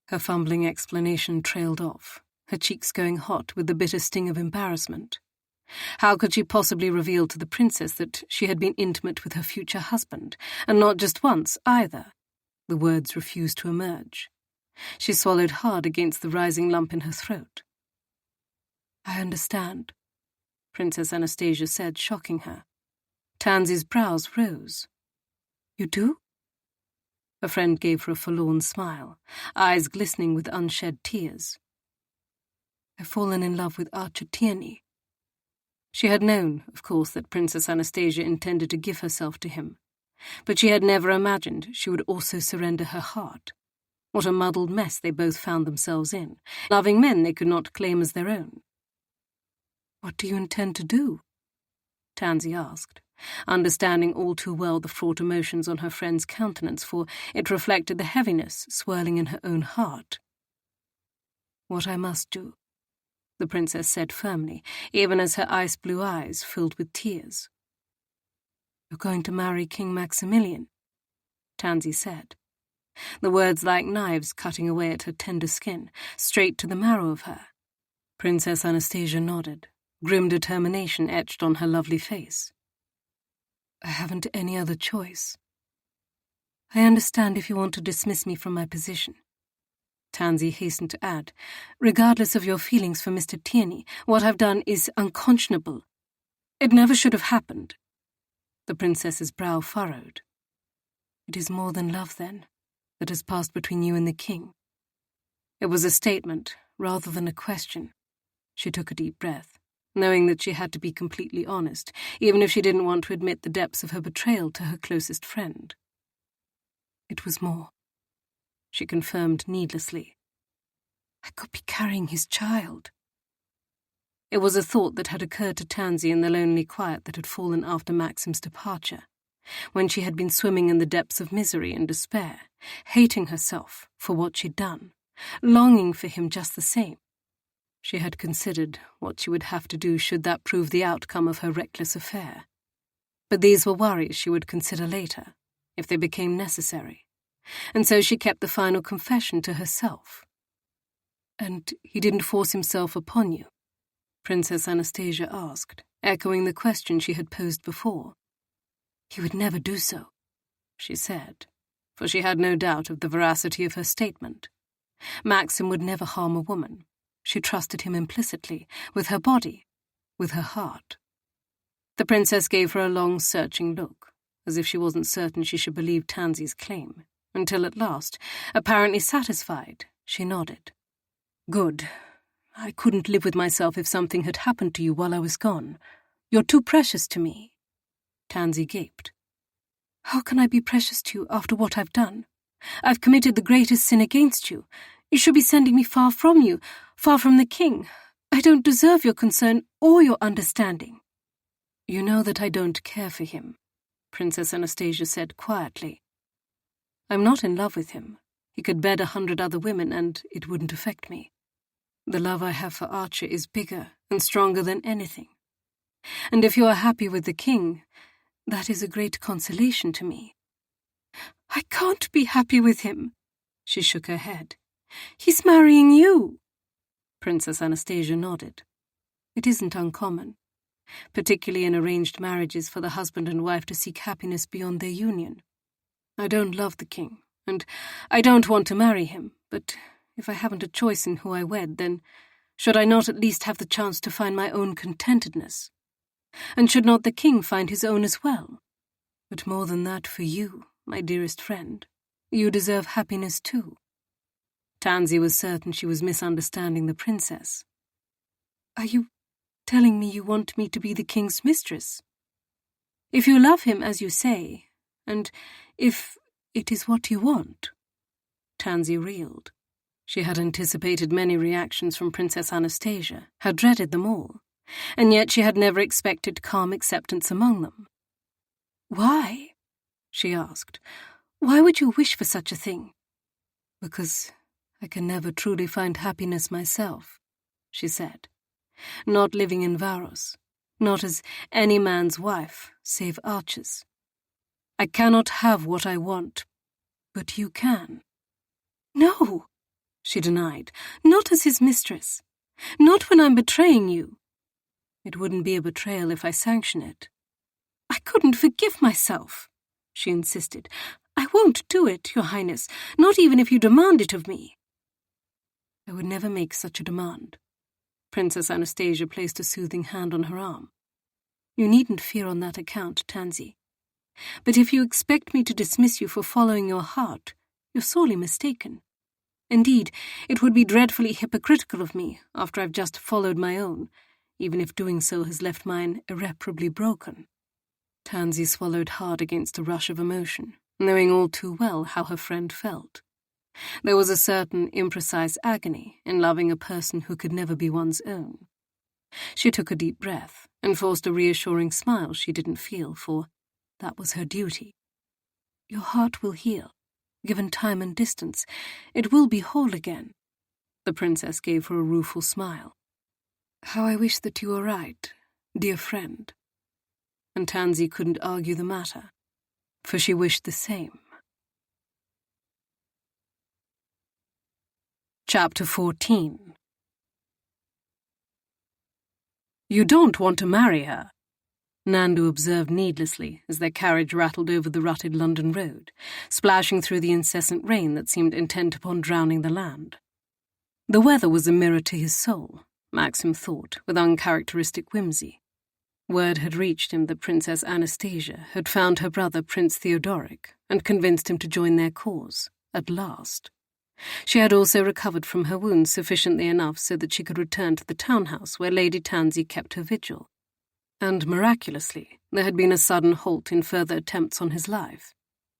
S1: Her fumbling explanation trailed off, her cheeks going hot with the bitter sting of embarrassment. How could she possibly reveal to the princess that she had been intimate with her future husband, and not just once, either? The words refused to emerge. She swallowed hard against the rising lump in her throat. "I understand," Princess Anastasia said, shocking her. Tansy's brows rose. "You do?" Her friend gave her a forlorn smile, eyes glistening with unshed tears. "I've fallen in love with Archer Tierney." She had known, of course, that Princess Anastasia intended to give herself to him, but she had never imagined she would also surrender her heart. What a muddled mess they both found themselves in, loving men they could not claim as their own. "What do you intend to do?" Tansy asked, understanding all too well the fraught emotions on her friend's countenance, for it reflected the heaviness swirling in her own heart. What I must do, the princess said firmly, even as her ice-blue eyes filled with tears. You're going to marry King Maximilian, Tansy said, the words like knives cutting away at her tender skin, straight to the marrow of her. Princess Anastasia nodded, grim determination etched on her lovely face. I haven't any other choice. I understand if you want to dismiss me from my position. Tansy hastened to add, regardless of your feelings for Mr. Tierney, what I've done is unconscionable. It never should have happened. The princess's brow furrowed. It is more than love, then, that has passed between you and the king. It was a statement, rather than a question. She took a deep breath, knowing that she had to be completely honest, even if she didn't want to admit the depths of her betrayal to her closest friend. It was more, she confirmed needlessly. I could be carrying his child. It was a thought that had occurred to Tansy in the lonely quiet that had fallen after Maxim's departure, when she had been swimming in the depths of misery and despair, hating herself for what she'd done, longing for him just the same. She had considered what she would have to do should that prove the outcome of her reckless affair. But these were worries she would consider later, if they became necessary, and so she kept the final confession to herself. And he didn't force himself upon you? Princess Anastasia asked, echoing the question she had posed before. He would never do so, she said, for she had no doubt of the veracity of her statement. Maxim would never harm a woman. She trusted him implicitly, with her body, with her heart. The princess gave her a long, searching look, as if she wasn't certain she should believe Tansy's claim, until at last, apparently satisfied, she nodded. Good. I couldn't live with myself if something had happened to you while I was gone. You're too precious to me. Tansy gaped. How can I be precious to you after what I've done? I've committed the greatest sin against you. You should be sending me far from you, far from the king. I don't deserve your concern or your understanding. You know that I don't care for him, Princess Anastasia said quietly. I'm not in love with him. He could bed 100 other women and it wouldn't affect me. The love I have for Archer is bigger and stronger than anything. And if you are happy with the king, that is a great consolation to me. I can't be happy with him, she shook her head. He's marrying you. Princess Anastasia nodded. It isn't uncommon, particularly in arranged marriages, for the husband and wife to seek happiness beyond their union. I don't love the king, and I don't want to marry him, but if I haven't a choice in who I wed, then should I not at least have the chance to find my own contentedness? And should not the king find his own as well? But more than that, for you, my dearest friend, you deserve happiness too. Tansy was certain she was misunderstanding the princess. Are you telling me you want me to be the king's mistress? If you love him as you say, and if it is what you want. Tansy reeled. She had anticipated many reactions from Princess Anastasia, had dreaded them all, and yet she had never expected calm acceptance among them. Why? She asked. Why would you wish for such a thing? Because I can never truly find happiness myself, she said. Not living in Varos, not as any man's wife, save Archer's. I cannot have what I want, but you can. No, she denied, not as his mistress. Not when I'm betraying you. It wouldn't be a betrayal if I sanction it. I couldn't forgive myself, she insisted. I won't do it, Your Highness, not even if you demand it of me. I would never make such a demand. Princess Anastasia placed a soothing hand on her arm. You needn't fear on that account, Tansy. But if you expect me to dismiss you for following your heart, you're sorely mistaken. Indeed, it would be dreadfully hypocritical of me after I've just followed my own, even if doing so has left mine irreparably broken. Tansy swallowed hard against a rush of emotion, knowing all too well how her friend felt. There was a certain imprecise agony in loving a person who could never be one's own. She took a deep breath and forced a reassuring smile she didn't feel, for that was her duty. Your heart will heal. Given time and distance, it will be whole again. The princess gave her a rueful smile. "How I wish that you were right, dear friend." And Tansy couldn't argue the matter, for she wished the same. Chapter 14. "You don't want to marry her," Nando observed needlessly as their carriage rattled over the rutted London road, splashing through the incessant rain that seemed intent upon drowning the land. The weather was a mirror to his soul, Maxim thought, with uncharacteristic whimsy. Word had reached him that Princess Anastasia had found her brother Prince Theodoric and convinced him to join their cause, at last. She had also recovered from her wounds sufficiently enough so that she could return to the townhouse where Lady Tansy kept her vigil. And miraculously, there had been a sudden halt in further attempts on his life,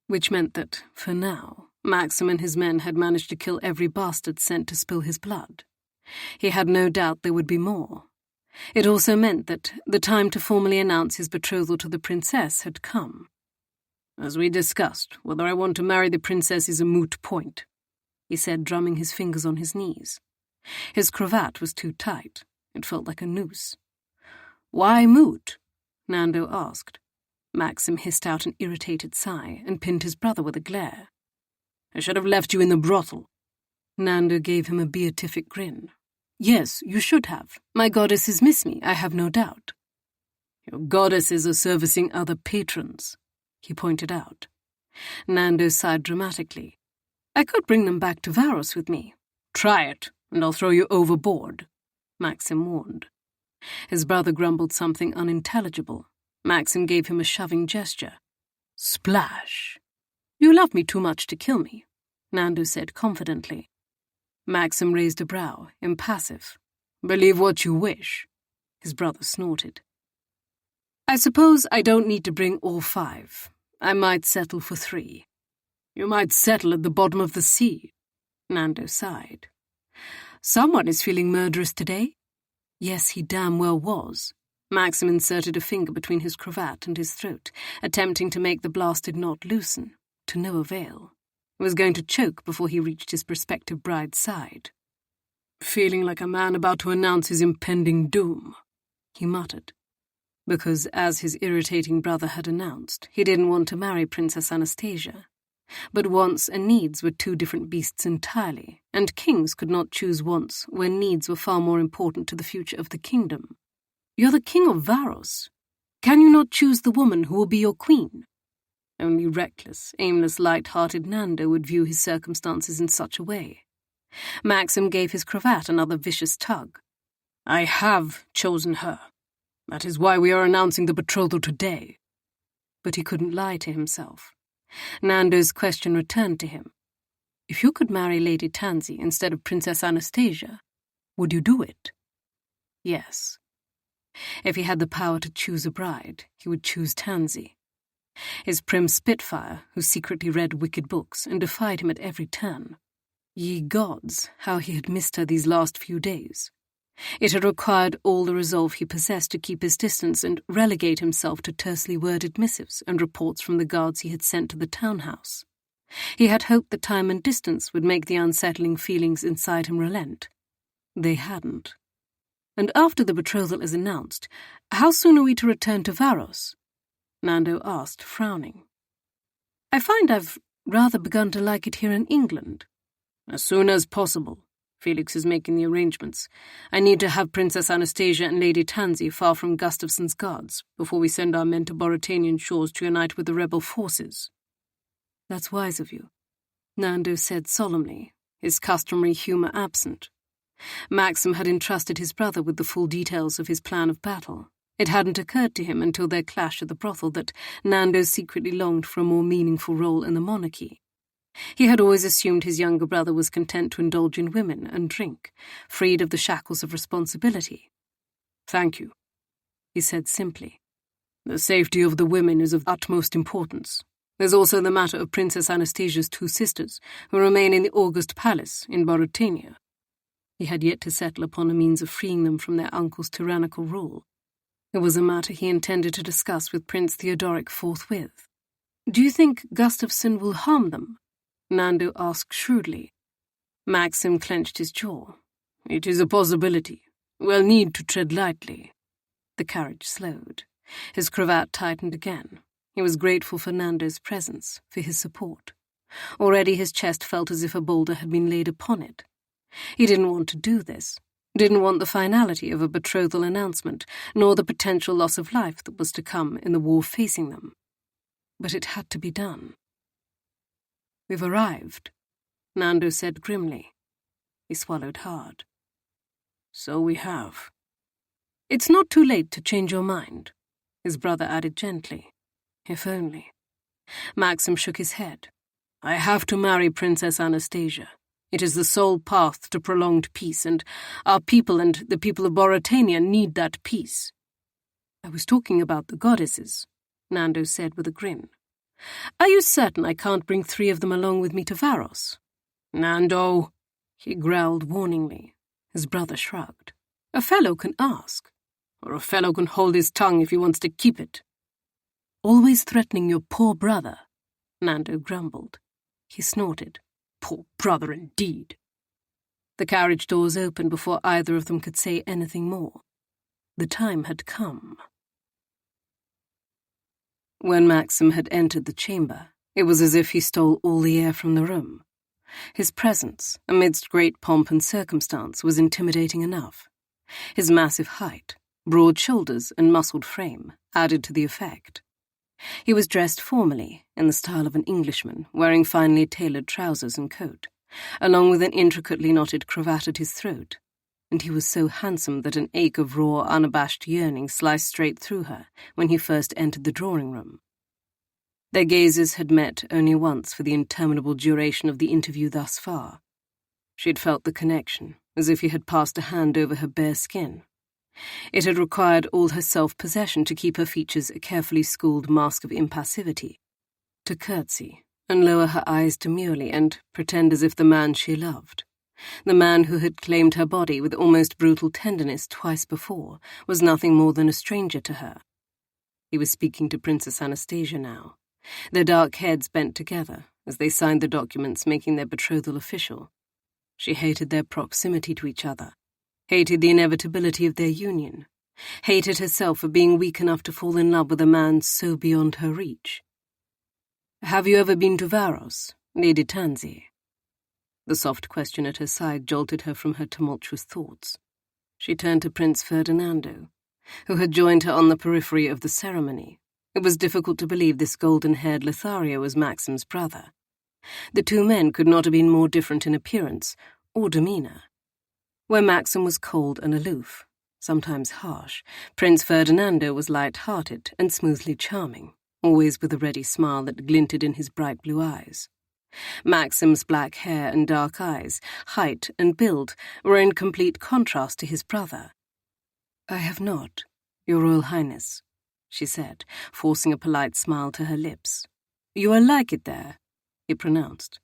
S1: which meant that, for now, Maxim and his men had managed to kill every bastard sent to spill his blood. He had no doubt there would be more. It also meant that the time to formally announce his betrothal to the princess had come. "As we discussed, whether I want to marry the princess is a moot point," he said, drumming his fingers on his knees. His cravat was too tight. It felt like a noose. "Why moot?" Nando asked. Maxim hissed out an irritated sigh and pinned his brother with a glare. "I should have left you in the brothel." Nando gave him a beatific grin. "Yes, you should have. My goddesses miss me, I have no doubt." "Your goddesses are servicing other patrons," he pointed out. Nando sighed dramatically. "I could bring them back to Varos with me." "Try it, and I'll throw you overboard," Maxim warned. His brother grumbled something unintelligible. Maxim gave him a shoving gesture. "Splash!" "You love me too much to kill me," Nando said confidently. Maxim raised a brow, impassive. "Believe what you wish," his brother snorted. "I suppose I don't need to bring all 5. I might settle for 3. "You might settle at the bottom of the sea," Nando sighed. "Someone is feeling murderous today." Yes, he damn well was. Maxim inserted a finger between his cravat and his throat, attempting to make the blasted knot loosen, to no avail. He was going to choke before he reached his prospective bride's side. "Feeling like a man about to announce his impending doom," he muttered. Because, as his irritating brother had announced, he didn't want to marry Princess Anastasia. But wants and needs were 2 different beasts entirely, and kings could not choose wants when needs were far more important to the future of the kingdom. "You're the king of Varos. Can you not choose the woman who will be your queen?" Only reckless, aimless, light-hearted Nando would view his circumstances in such a way. Maxim gave his cravat another vicious tug. "I have chosen her. That is why we are announcing the betrothal today." But he couldn't lie to himself. Nando's question returned to him. If you could marry Lady Tansy instead of Princess Anastasia, would you do it? Yes. If he had the power to choose a bride, he would choose Tansy. His prim spitfire, who secretly read wicked books and defied him at every turn. Ye gods, how he had missed her these last few days. It had required all the resolve he possessed to keep his distance and relegate himself to tersely worded missives and reports from the guards he had sent to the townhouse. He had hoped that time and distance would make the unsettling feelings inside him relent. They hadn't. And after the betrothal is announced, how soon are we to return to Varos? Nando asked, frowning. I find I've rather begun to like it here in England. As soon as possible. Felix is making the arrangements. I need to have Princess Anastasia and Lady Tansy far from Gustafson's guards before we send our men to Boritanian shores to unite with the rebel forces. That's wise of you, Nando said solemnly, his customary humour absent. Maxim had entrusted his brother with the full details of his plan of battle. It hadn't occurred to him until their clash at the brothel that Nando secretly longed for a more meaningful role in the monarchy. He had always assumed his younger brother was content to indulge in women and drink, freed of the shackles of responsibility. Thank you, he said simply. The safety of the women is of utmost importance. There's also the matter of Princess Anastasia's 2 sisters, who remain in the August Palace in Boritania. He had yet to settle upon a means of freeing them from their uncle's tyrannical rule. It was a matter he intended to discuss with Prince Theodoric forthwith. Do you think Gustafson will harm them? Nando asked shrewdly. Maxim clenched his jaw. "It is a possibility. We'll need to tread lightly." The carriage slowed. His cravat tightened again. He was grateful for Nando's presence, for his support. Already his chest felt as if a boulder had been laid upon it. He didn't want to do this, didn't want the finality of a betrothal announcement, nor the potential loss of life that was to come in the war facing them. But it had to be done. "We've arrived," Nando said grimly. He swallowed hard. "So we have." "It's not too late to change your mind," his brother added gently. "If only." Maxim shook his head. "I have to marry Princess Anastasia. It is the sole path to prolonged peace, and our people and the people of Boratania need that peace." "I was talking about the goddesses," Nando said with a grin. "Are you certain I can't bring 3 of them along with me to Varos?" "Nando," he growled warningly. His brother shrugged. "A fellow can ask. Or a fellow can hold his tongue if he wants to keep it." "Always threatening your poor brother," Nando grumbled. He snorted. "Poor brother indeed." The carriage doors opened before either of them could say anything more. The time had come. When Maxim had entered the chamber, it was as if he stole all the air from the room. His presence, amidst great pomp and circumstance, was intimidating enough. His massive height, broad shoulders and muscled frame added to the effect. He was dressed formally, in the style of an Englishman, wearing finely tailored trousers and coat, along with an intricately knotted cravat at his throat, and he was so handsome that an ache of raw, unabashed yearning sliced straight through her when he first entered the drawing-room. Their gazes had met only once for the interminable duration of the interview thus far. She had felt the connection, as if he had passed a hand over her bare skin. It had required all her self-possession to keep her features a carefully schooled mask of impassivity, to curtsy and lower her eyes demurely and pretend as if the man she loved, the man who had claimed her body with almost brutal tenderness twice before, was nothing more than a stranger to her. He was speaking to Princess Anastasia now, their dark heads bent together as they signed the documents making their betrothal official. She hated their proximity to each other, hated the inevitability of their union, hated herself for being weak enough to fall in love with a man so beyond her reach. "Have you ever been to Varos, Lady Tansy?" The soft question at her side jolted her from her tumultuous thoughts. She turned to Prince Ferdinando, who had joined her on the periphery of the ceremony. It was difficult to believe this golden-haired Lothario was Maxim's brother. The 2 men could not have been more different in appearance or demeanour. Where Maxim was cold and aloof, sometimes harsh, Prince Ferdinando was light-hearted and smoothly charming, always with a ready smile that glinted in his bright blue eyes. Maxim's black hair and dark eyes, height and build, were in complete contrast to his brother. "I have not, Your Royal Highness," she said, forcing a polite smile to her lips. "You are like it there," he pronounced,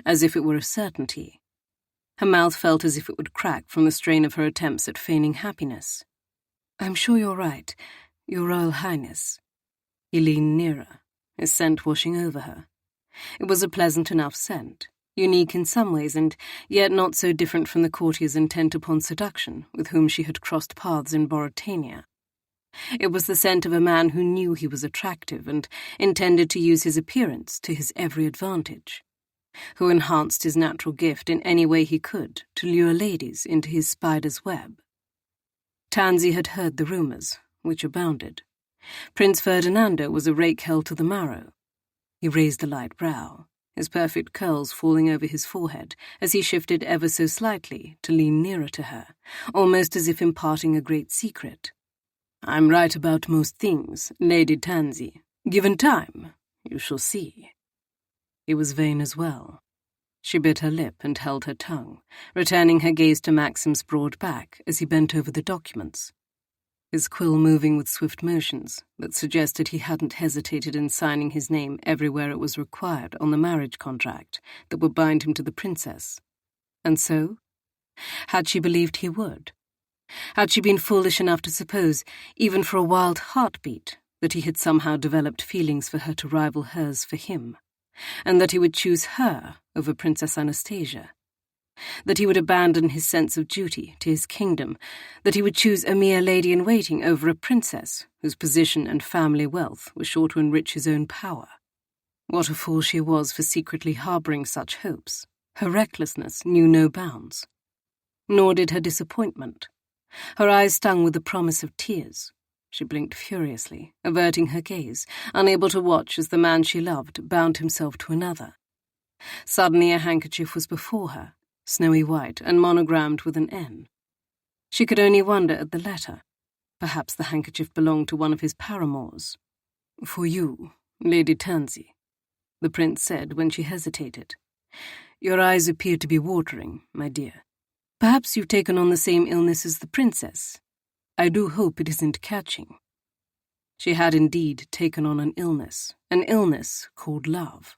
S1: as if it were a certainty. Her mouth felt as if it would crack from the strain of her attempts at feigning happiness. "I'm sure you're right, Your Royal Highness." He leaned nearer, his scent washing over her. It was a pleasant enough scent, unique in some ways and yet not so different from the courtiers intent upon seduction with whom she had crossed paths in Boratania. It was the scent of a man who knew he was attractive and intended to use his appearance to his every advantage, who enhanced his natural gift in any way he could to lure ladies into his spider's web. Tansy had heard the rumours, which abounded. Prince Ferdinando was a rake held to the marrow. He raised a light brow, his perfect curls falling over his forehead as he shifted ever so slightly to lean nearer to her, almost as if imparting a great secret. "I'm right about most things, Lady Tansy. Given time, you shall see." He was vain as well. She bit her lip and held her tongue, returning her gaze to Maxim's broad back as he bent over the documents, his quill moving with swift motions that suggested he hadn't hesitated in signing his name everywhere it was required on the marriage contract that would bind him to the princess. And so? Had she believed he would? Had she been foolish enough to suppose, even for a wild heartbeat, that he had somehow developed feelings for her to rival hers for him, and that he would choose her over Princess Anastasia? that he would abandon his sense of duty to his kingdom, that he would choose a mere lady-in-waiting over a princess whose position and family wealth were sure to enrich his own power. What a fool she was for secretly harbouring such hopes. Her recklessness knew no bounds. Nor did her disappointment. Her eyes stung with the promise of tears. She blinked furiously, averting her gaze, unable to watch as the man she loved bound himself to another. Suddenly a handkerchief was before her, snowy white and monogrammed with an N. She could only wonder at the letter. Perhaps the handkerchief belonged to one of his paramours. "For you, Lady Tansy," the prince said when she hesitated. "Your eyes appear to be watering, my dear. Perhaps you've taken on the same illness as the princess. I do hope it isn't catching." She had indeed taken on an illness called love,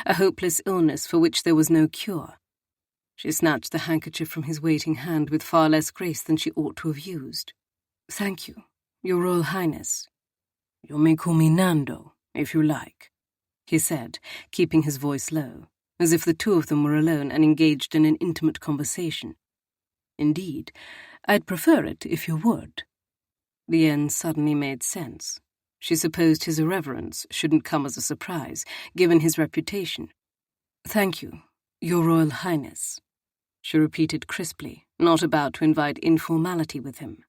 S1: a hopeless illness for which there was no cure. She snatched the handkerchief from his waiting hand with far less grace than she ought to have used. "Thank you, Your Royal Highness." "You may call me Nando, if you like," he said, keeping his voice low, as if the two of them were alone and engaged in an intimate conversation. "Indeed, I'd prefer it if you would." The end suddenly made sense. She supposed his irreverence shouldn't come as a surprise, given his reputation. "Thank you, Your Royal Highness," she repeated crisply, not about to invite informality with him.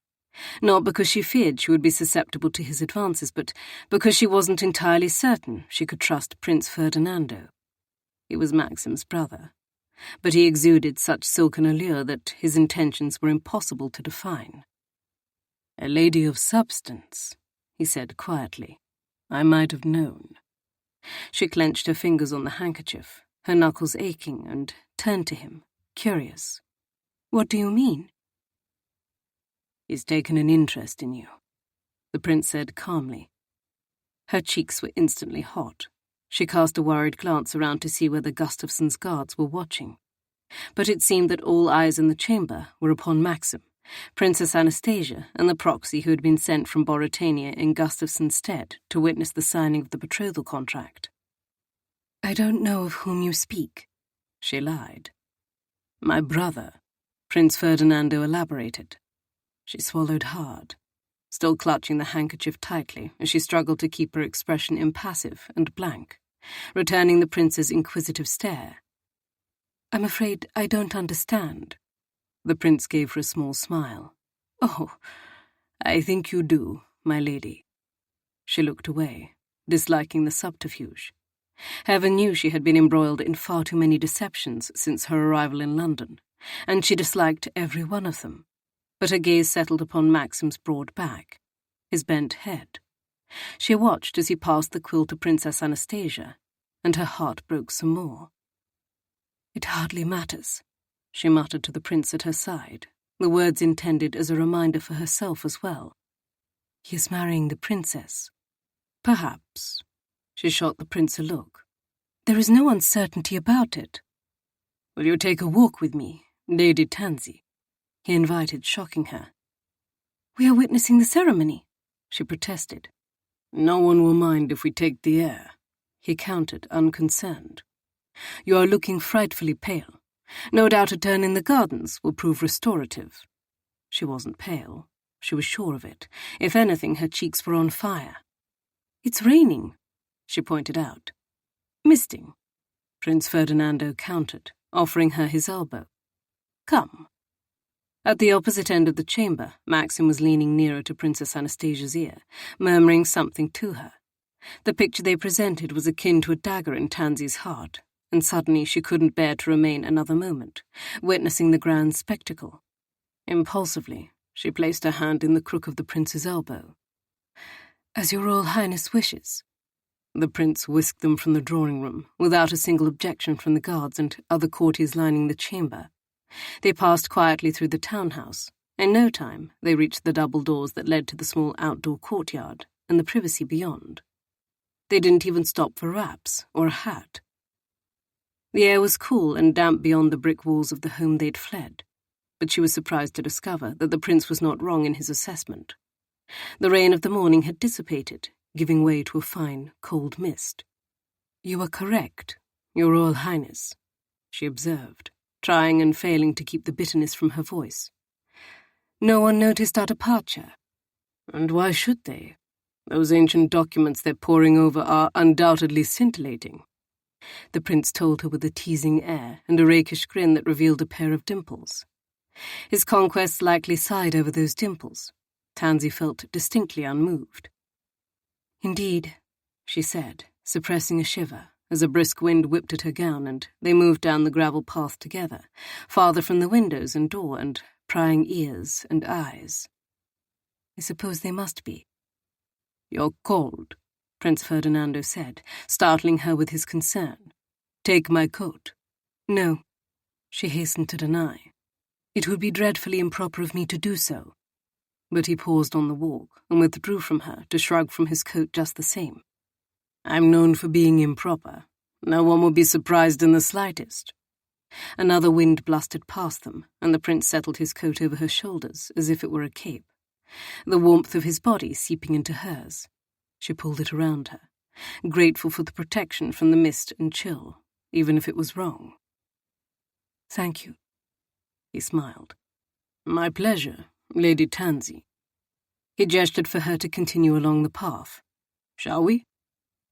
S1: Not because she feared she would be susceptible to his advances, but because she wasn't entirely certain she could trust Prince Ferdinando. He was Maxim's brother, but he exuded such silken allure that his intentions were impossible to define. "A lady of substance," he said quietly. "I might have known." She clenched her fingers on the handkerchief, her knuckles aching, and turned to him, curious. "What do you mean?" "He's taken an interest in you," the prince said calmly. Her cheeks were instantly hot. She cast a worried glance around to see whether Gustafson's guards were watching. But it seemed that all eyes in the chamber were upon Maxim, Princess Anastasia, and the proxy who had been sent from Boritania in Gustafson's stead to witness the signing of the betrothal contract. "I don't know of whom you speak," she lied. "My brother," Prince Ferdinando elaborated. She swallowed hard, still clutching the handkerchief tightly as she struggled to keep her expression impassive and blank, returning the prince's inquisitive stare. "I'm afraid I don't understand." The prince gave her a small smile. "Oh, I think you do, my lady." She looked away, disliking the subterfuge. Heaven knew she had been embroiled in far too many deceptions since her arrival in London, and she disliked every one of them. But her gaze settled upon Maxim's broad back, his bent head. She watched as he passed the quill to Princess Anastasia, and her heart broke some more. "It hardly matters," she muttered to the prince at her side, the words intended as a reminder for herself as well. "He is marrying the princess." "Perhaps." She shot the prince a look. "There is no uncertainty about it." "Will you take a walk with me, Lady Tansy?" he invited, shocking her. "We are witnessing the ceremony," she protested. "No one will mind if we take the air," he countered, unconcerned. "You are looking frightfully pale. No doubt a turn in the gardens will prove restorative." She wasn't pale. She was sure of it. If anything, her cheeks were on fire. "It's raining," she pointed out. "Misting," Prince Ferdinando countered, offering her his elbow. "Come." At the opposite end of the chamber, Maxim was leaning nearer to Princess Anastasia's ear, murmuring something to her. The picture they presented was akin to a dagger in Tansy's heart, and suddenly she couldn't bear to remain another moment, witnessing the grand spectacle. Impulsively, she placed her hand in the crook of the prince's elbow. "As your Royal Highness wishes." The prince whisked them from the drawing-room, without a single objection from the guards and other courtiers lining the chamber. They passed quietly through the townhouse. In no time, they reached the double doors that led to the small outdoor courtyard and the privacy beyond. They didn't even stop for wraps or a hat. The air was cool and damp beyond the brick walls of the home they'd fled, but she was surprised to discover that the prince was not wrong in his assessment. The rain of the morning had dissipated, giving way to a fine, cold mist. "You are correct, Your Royal Highness," she observed. trying and failing to keep the bitterness from her voice. No one noticed our departure. And why should they? Those ancient documents they're poring over are undoubtedly scintillating. The prince told her with a teasing air and a rakish grin that revealed a pair of dimples. His conquests likely sighed over those dimples. Tansy felt distinctly unmoved. Indeed, she said, suppressing a shiver, as a brisk wind whipped at her gown and they moved down the gravel path together, farther from the windows and door and prying ears and eyes. I suppose they must be. You're cold, Prince Ferdinando said, startling her with his concern. Take my coat. No, she hastened to deny. It would be dreadfully improper of me to do so. But he paused on the walk and withdrew from her to shrug from his coat just the same. I'm known for being improper. No one will be surprised in the slightest. Another wind blustered past them, and the prince settled his coat over her shoulders as if it were a cape, the warmth of his body seeping into hers. She pulled it around her, grateful for the protection from the mist and chill, even if it was wrong. Thank you, he smiled. My pleasure, Lady Tansy. He gestured for her to continue along the path. Shall we?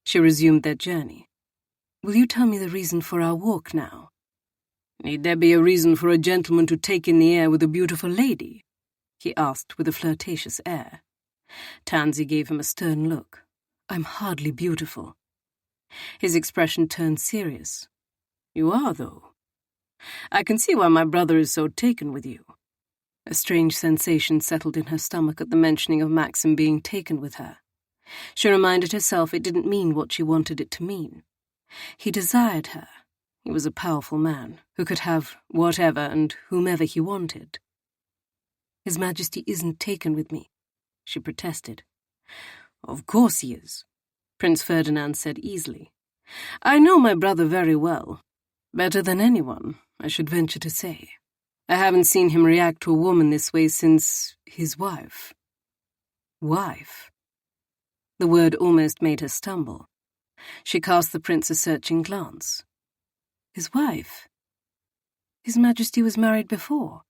S1: She resumed their journey. Will you tell me the reason for our walk now? Need there be a reason for a gentleman to take in the air with a beautiful lady? He asked with a flirtatious air. Tansy gave him a stern look. I'm hardly beautiful. His expression turned serious. You are, though. I can see why my brother is so taken with you. A strange sensation settled in her stomach at the mentioning of Maxim being taken with her. She reminded herself it didn't mean what she wanted it to mean. He desired her. He was a powerful man who could have whatever and whomever he wanted. His Majesty isn't taken with me, she protested. Of course he is, Prince Ferdinand said easily. I know my brother very well. Better than anyone, I should venture to say. I haven't seen him react to a woman this way since his wife. Wife? The word almost made her stumble. She cast the prince a searching glance. His wife? His Majesty was married before.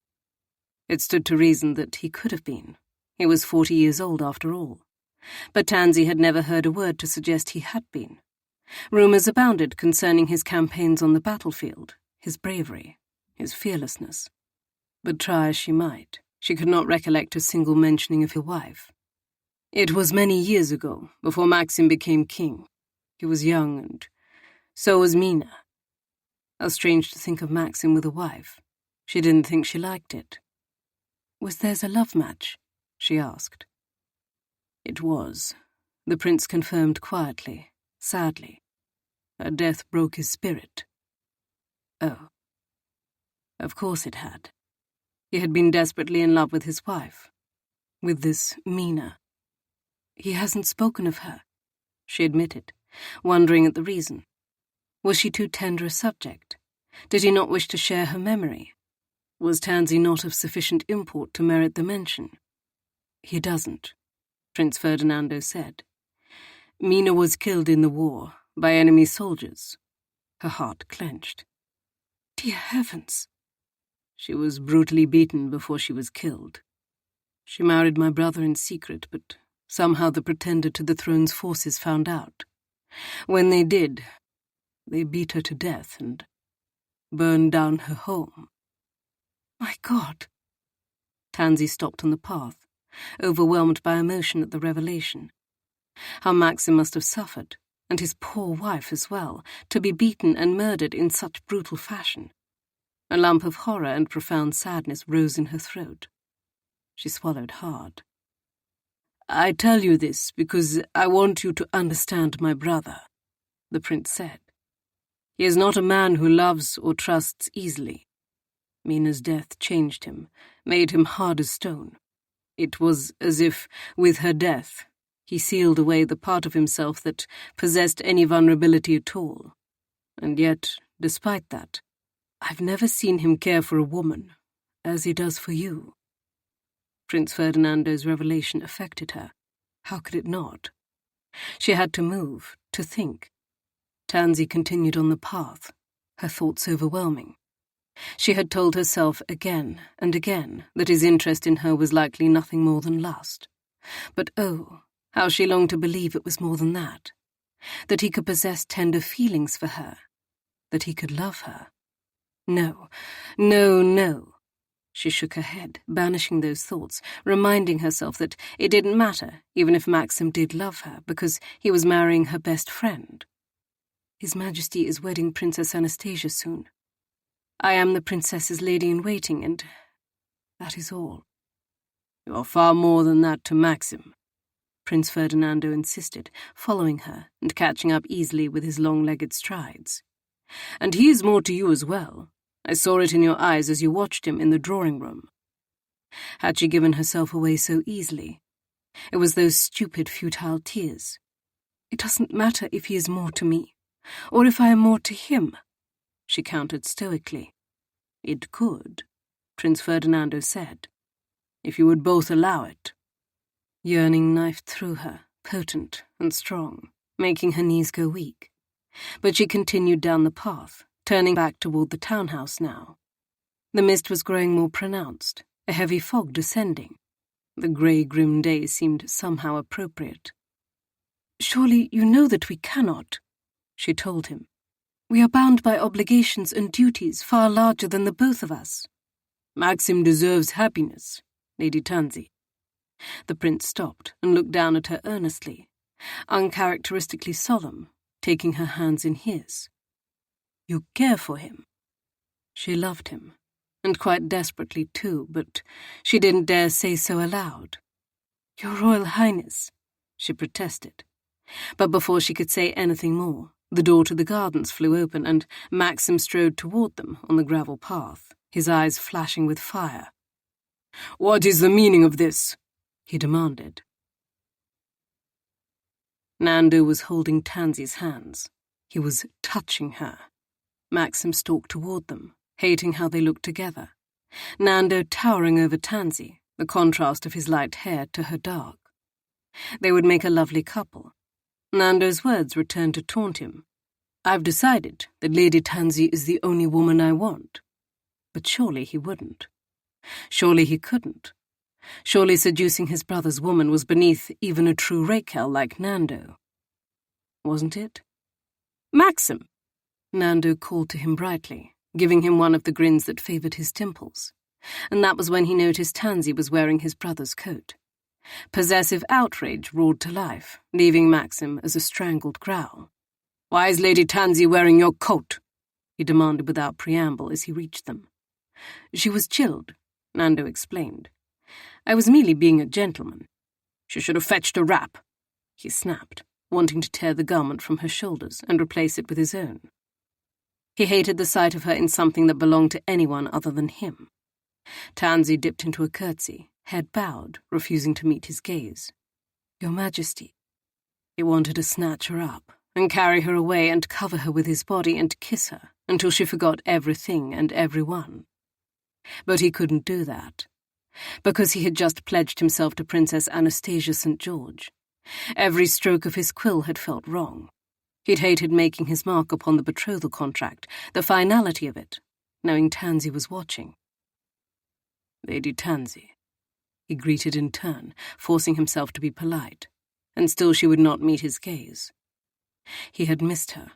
S1: It stood to reason that he could have been. He was 40 years old after all. But Tansy had never heard a word to suggest he had been. Rumours abounded concerning his campaigns on the battlefield, his bravery, his fearlessness. But try as she might, she could not recollect a single mentioning of his wife. It was many years ago, before Maxim became king. He was young, and so was Mina. How strange to think of Maxim with a wife. She didn't think she liked it. Was theirs a love match? She asked. It was, the prince confirmed quietly, sadly. Her death broke his spirit. Oh. Of course it had. He had been desperately in love with his wife, with this Mina. He hasn't spoken of her, she admitted, wondering at the reason. Was she too tender a subject? Did he not wish to share her memory? Was Tansy not of sufficient import to merit the mention? He doesn't, Prince Ferdinando said. Mina was killed in the war by enemy soldiers. Her heart clenched. Dear heavens! She was brutally beaten before she was killed. She married my brother in secret, but somehow the pretender to the throne's forces found out. When they did, they beat her to death and burned down her home. My God! Tansy stopped on the path, overwhelmed by emotion at the revelation. How Maxim must have suffered, and his poor wife as well, to be beaten and murdered in such brutal fashion. A lump of horror and profound sadness rose in her throat. She swallowed hard. I tell you this because I want you to understand my brother, the prince said. He is not a man who loves or trusts easily. Mina's death changed him, made him hard as stone. It was as if, with her death, he sealed away the part of himself that possessed any vulnerability at all. And yet, despite that, I've never seen him care for a woman, as he does for you. Prince Ferdinando's revelation affected her. How could it not? She had to move, to think. Tansy continued on the path, her thoughts overwhelming. She had told herself again and again that his interest in her was likely nothing more than lust. But oh, how she longed to believe it was more than that. That he could possess tender feelings for her. That he could love her. No, no, no. She shook her head, banishing those thoughts, reminding herself that it didn't matter, even if Maxim did love her, because he was marrying her best friend. His Majesty is wedding Princess Anastasia soon. I am the princess's lady-in-waiting, and that is all. You are far more than that to Maxim, Prince Ferdinando insisted, following her and catching up easily with his long-legged strides. And he is more to you as well. I saw it in your eyes as you watched him in the drawing-room. Had she given herself away so easily? It was those stupid, futile tears. It doesn't matter if he is more to me, or if I am more to him, she countered stoically. It could, Prince Ferdinando said, if you would both allow it. Yearning knifed through her, potent and strong, making her knees go weak. But she continued down the path, turning back toward the townhouse now. The mist was growing more pronounced, a heavy fog descending. The grey, grim day seemed somehow appropriate. Surely you know that we cannot, she told him. We are bound by obligations and duties far larger than the both of us. Maxim deserves happiness, Lady Tansy. The prince stopped and looked down at her earnestly, uncharacteristically solemn, taking her hands in his. You care for him. She loved him, and quite desperately too, but she didn't dare say so aloud. Your Royal Highness, she protested. But before she could say anything more, the door to the gardens flew open and Maxim strode toward them on the gravel path, his eyes flashing with fire. What is the meaning of this? He demanded. Nando was holding Tansy's hands. He was touching her. Maxim stalked toward them, hating how they looked together. Nando towering over Tansy, the contrast of his light hair to her dark. They would make a lovely couple. Nando's words returned to taunt him. I've decided that Lady Tansy is the only woman I want. But surely he wouldn't. Surely he couldn't. Surely seducing his brother's woman was beneath even a true Raquel like Nando. Wasn't it? Maxim! Nando called to him brightly, giving him one of the grins that favored his dimples. And that was when he noticed Tansy was wearing his brother's coat. Possessive outrage roared to life, leaving Maxim as a strangled growl. Why is Lady Tansy wearing your coat? He demanded without preamble as he reached them. She was chilled, Nando explained. I was merely being a gentleman. She should have fetched a wrap, he snapped, wanting to tear the garment from her shoulders and replace it with his own. He hated the sight of her in something that belonged to anyone other than him. Tansy dipped into a curtsy, head bowed, refusing to meet his gaze. Your Majesty. He wanted to snatch her up and carry her away and cover her with his body and kiss her until she forgot everything and everyone. But he couldn't do that, because he had just pledged himself to Princess Anastasia St. George. Every stroke of his quill had felt wrong. He'd hated making his mark upon the betrothal contract, the finality of it, knowing Tansy was watching. Lady Tansy, he greeted in turn, forcing himself to be polite, and still she would not meet his gaze. He had missed her.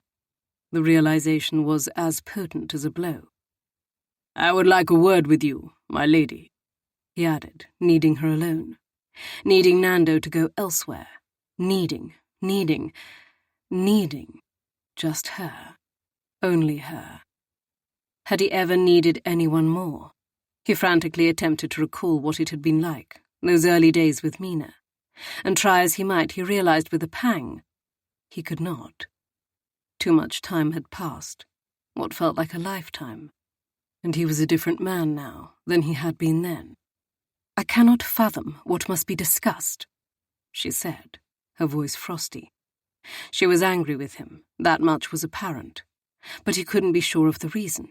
S1: The realization was as potent as a blow. I would like a word with you, my lady, he added, needing her alone, needing Nando to go elsewhere, needing just her, only her. Had he ever needed anyone more? He frantically attempted to recall what it had been like, those early days with Mina, and try as he might, he realized with a pang, he could not. Too much time had passed, what felt like a lifetime, and he was a different man now than he had been then. I cannot fathom what must be discussed, she said, her voice frosty. She was angry with him, that much was apparent, but he couldn't be sure of the reason.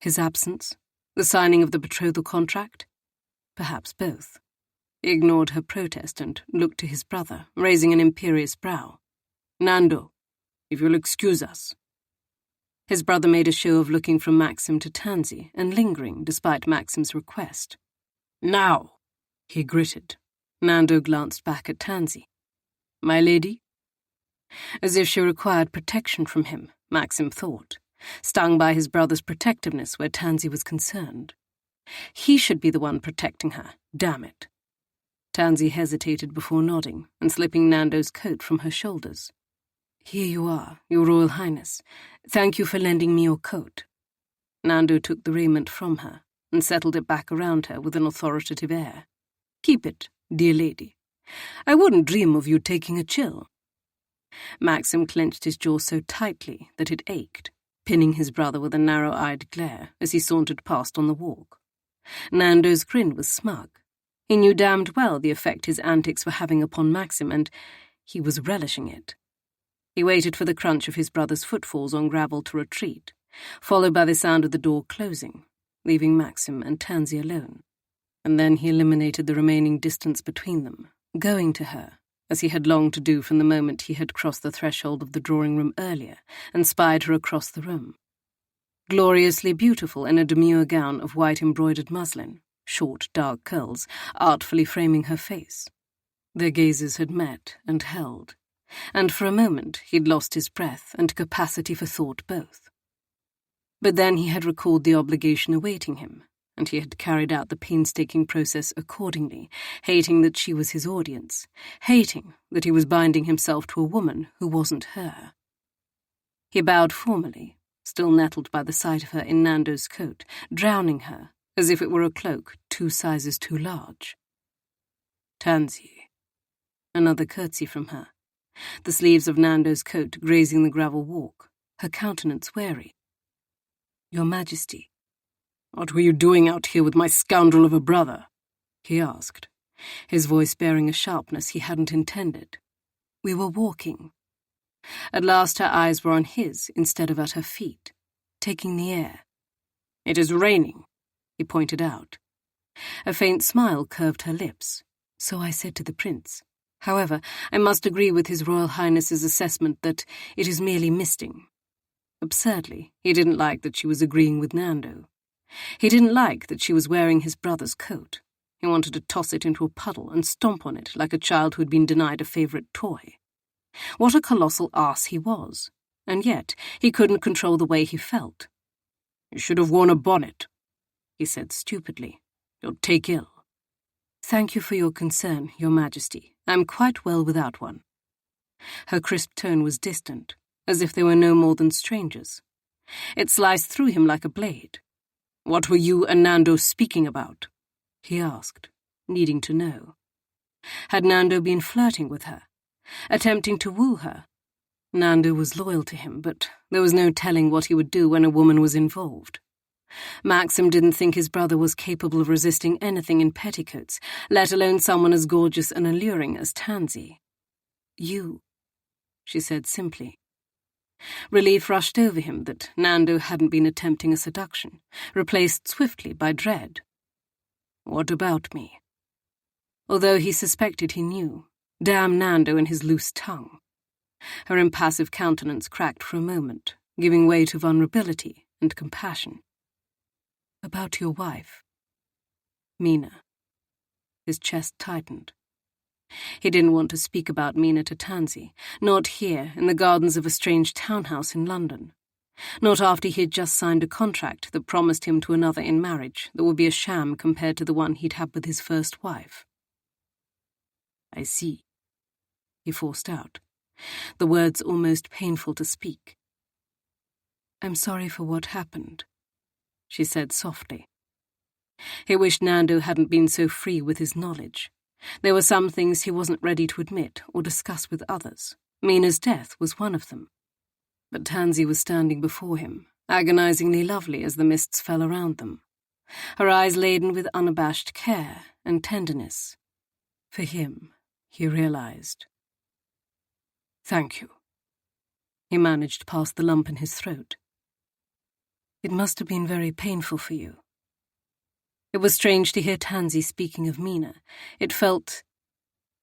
S1: His absence, the signing of the betrothal contract, perhaps both. He ignored her protest and looked to his brother, raising an imperious brow. Nando, if you'll excuse us. His brother made a show of looking from Maxim to Tansy and lingering despite Maxim's request. "Now," he gritted. Nando glanced back at Tansy. "My lady?" As if she required protection from him, Maxim thought, stung by his brother's protectiveness where Tansy was concerned. He should be the one protecting her, damn it. Tansy hesitated before nodding and slipping Nando's coat from her shoulders. "Here you are, Your Royal Highness. Thank you for lending me your coat." Nando took the raiment from her and settled it back around her with an authoritative air. "Keep it, dear lady. I wouldn't dream of you taking a chill." Maxim clenched his jaw so tightly that it ached, pinning his brother with a narrow-eyed glare as he sauntered past on the walk. Nando's grin was smug. He knew damned well the effect his antics were having upon Maxim, and he was relishing it. He waited for the crunch of his brother's footfalls on gravel to retreat, followed by the sound of the door closing, leaving Maxim and Tansy alone. And then he eliminated the remaining distance between them, going to her, as he had longed to do from the moment he had crossed the threshold of the drawing-room earlier and spied her across the room. Gloriously beautiful in a demure gown of white embroidered muslin, short, dark curls, artfully framing her face. Their gazes had met and held, and for a moment he'd lost his breath and capacity for thought both. But then he had recalled the obligation awaiting him, and he had carried out the painstaking process accordingly, hating that she was his audience, hating that he was binding himself to a woman who wasn't her. He bowed formally, still nettled by the sight of her in Nando's coat, drowning her, as if it were a cloak 2 sizes too large. "Tansy." Another curtsy from her, the sleeves of Nando's coat grazing the gravel walk, her countenance wary. "Your Majesty." "What were you doing out here with my scoundrel of a brother?" he asked, his voice bearing a sharpness he hadn't intended. "We were walking." At last her eyes were on his instead of at her feet, taking the air. "It is raining," he pointed out. A faint smile curved her lips. "So I said to the prince. However, I must agree with His Royal Highness's assessment that it is merely misting." Absurdly, he didn't like that she was agreeing with Nando. He didn't like that she was wearing his brother's coat. He wanted to toss it into a puddle and stomp on it like a child who had been denied a favourite toy. What a colossal ass he was, and yet he couldn't control the way he felt. "You should have worn a bonnet," he said stupidly. "You'll take ill." "Thank you for your concern, Your Majesty. I'm quite well without one." Her crisp tone was distant, as if they were no more than strangers. It sliced through him like a blade. "What were you and Nando speaking about?" he asked, needing to know. Had Nando been flirting with her, attempting to woo her? Nando was loyal to him, but there was no telling what he would do when a woman was involved. Maxim didn't think his brother was capable of resisting anything in petticoats, let alone someone as gorgeous and alluring as Tansy. "You," she said simply. Relief rushed over him that Nando hadn't been attempting a seduction, replaced swiftly by dread. "What about me?" Although he suspected he knew, damn Nando and his loose tongue. Her impassive countenance cracked for a moment, giving way to vulnerability and compassion. "About your wife." "Mina." His chest tightened. He didn't want to speak about Mina to Tansy, not here in the gardens of a strange townhouse in London. Not after he had just signed a contract that promised him to another in marriage that would be a sham compared to the one he'd had with his first wife. "I see," he forced out, the words almost painful to speak. "I'm sorry for what happened," she said softly. He wished Nando hadn't been so free with his knowledge. There were some things he wasn't ready to admit or discuss with others. Mina's death was one of them. But Tansy was standing before him, agonizingly lovely as the mists fell around them, her eyes laden with unabashed care and tenderness. For him, he realized. "Thank you." He managed past the lump in his throat. "It must have been very painful for you." It was strange to hear Tansy speaking of Mina. It felt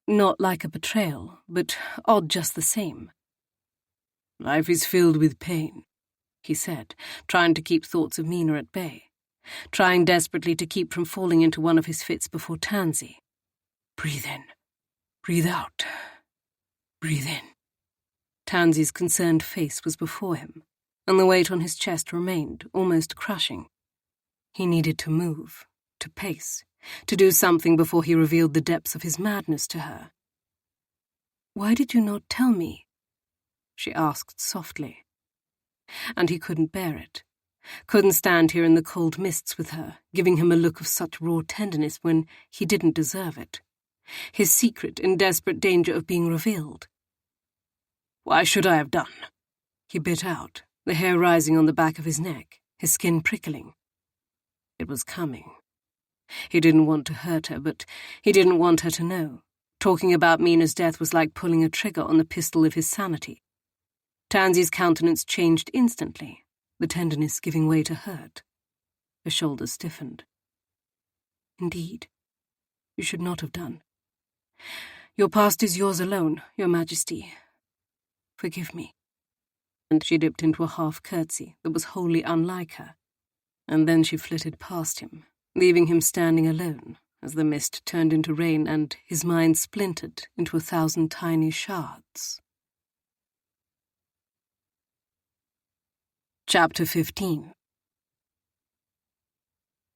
S1: not like a betrayal, but odd just the same. "Life is filled with pain," he said, trying to keep thoughts of Mina at bay, trying desperately to keep from falling into one of his fits before Tansy. Breathe in. Breathe out. Breathe in. Tansy's concerned face was before him, and the weight on his chest remained almost crushing. He needed to move, to pace, to do something before he revealed the depths of his madness to her. "Why did you not tell me?" she asked softly. And he couldn't bear it. Couldn't stand here in the cold mists with her, giving him a look of such raw tenderness when he didn't deserve it. His secret in desperate danger of being revealed. "Why should I have done?" he bit out, the hair rising on the back of his neck, his skin prickling. It was coming. He didn't want to hurt her, but he didn't want her to know. Talking about Mina's death was like pulling a trigger on the pistol of his sanity. Tansy's countenance changed instantly, the tenderness giving way to hurt. Her shoulders stiffened. "Indeed, you should not have done. Your past is yours alone, Your Majesty. Forgive me." And she dipped into a half curtsy that was wholly unlike her, and then she flitted past him, leaving him standing alone as the mist turned into rain and his mind splintered into 1,000 tiny shards. Chapter 15.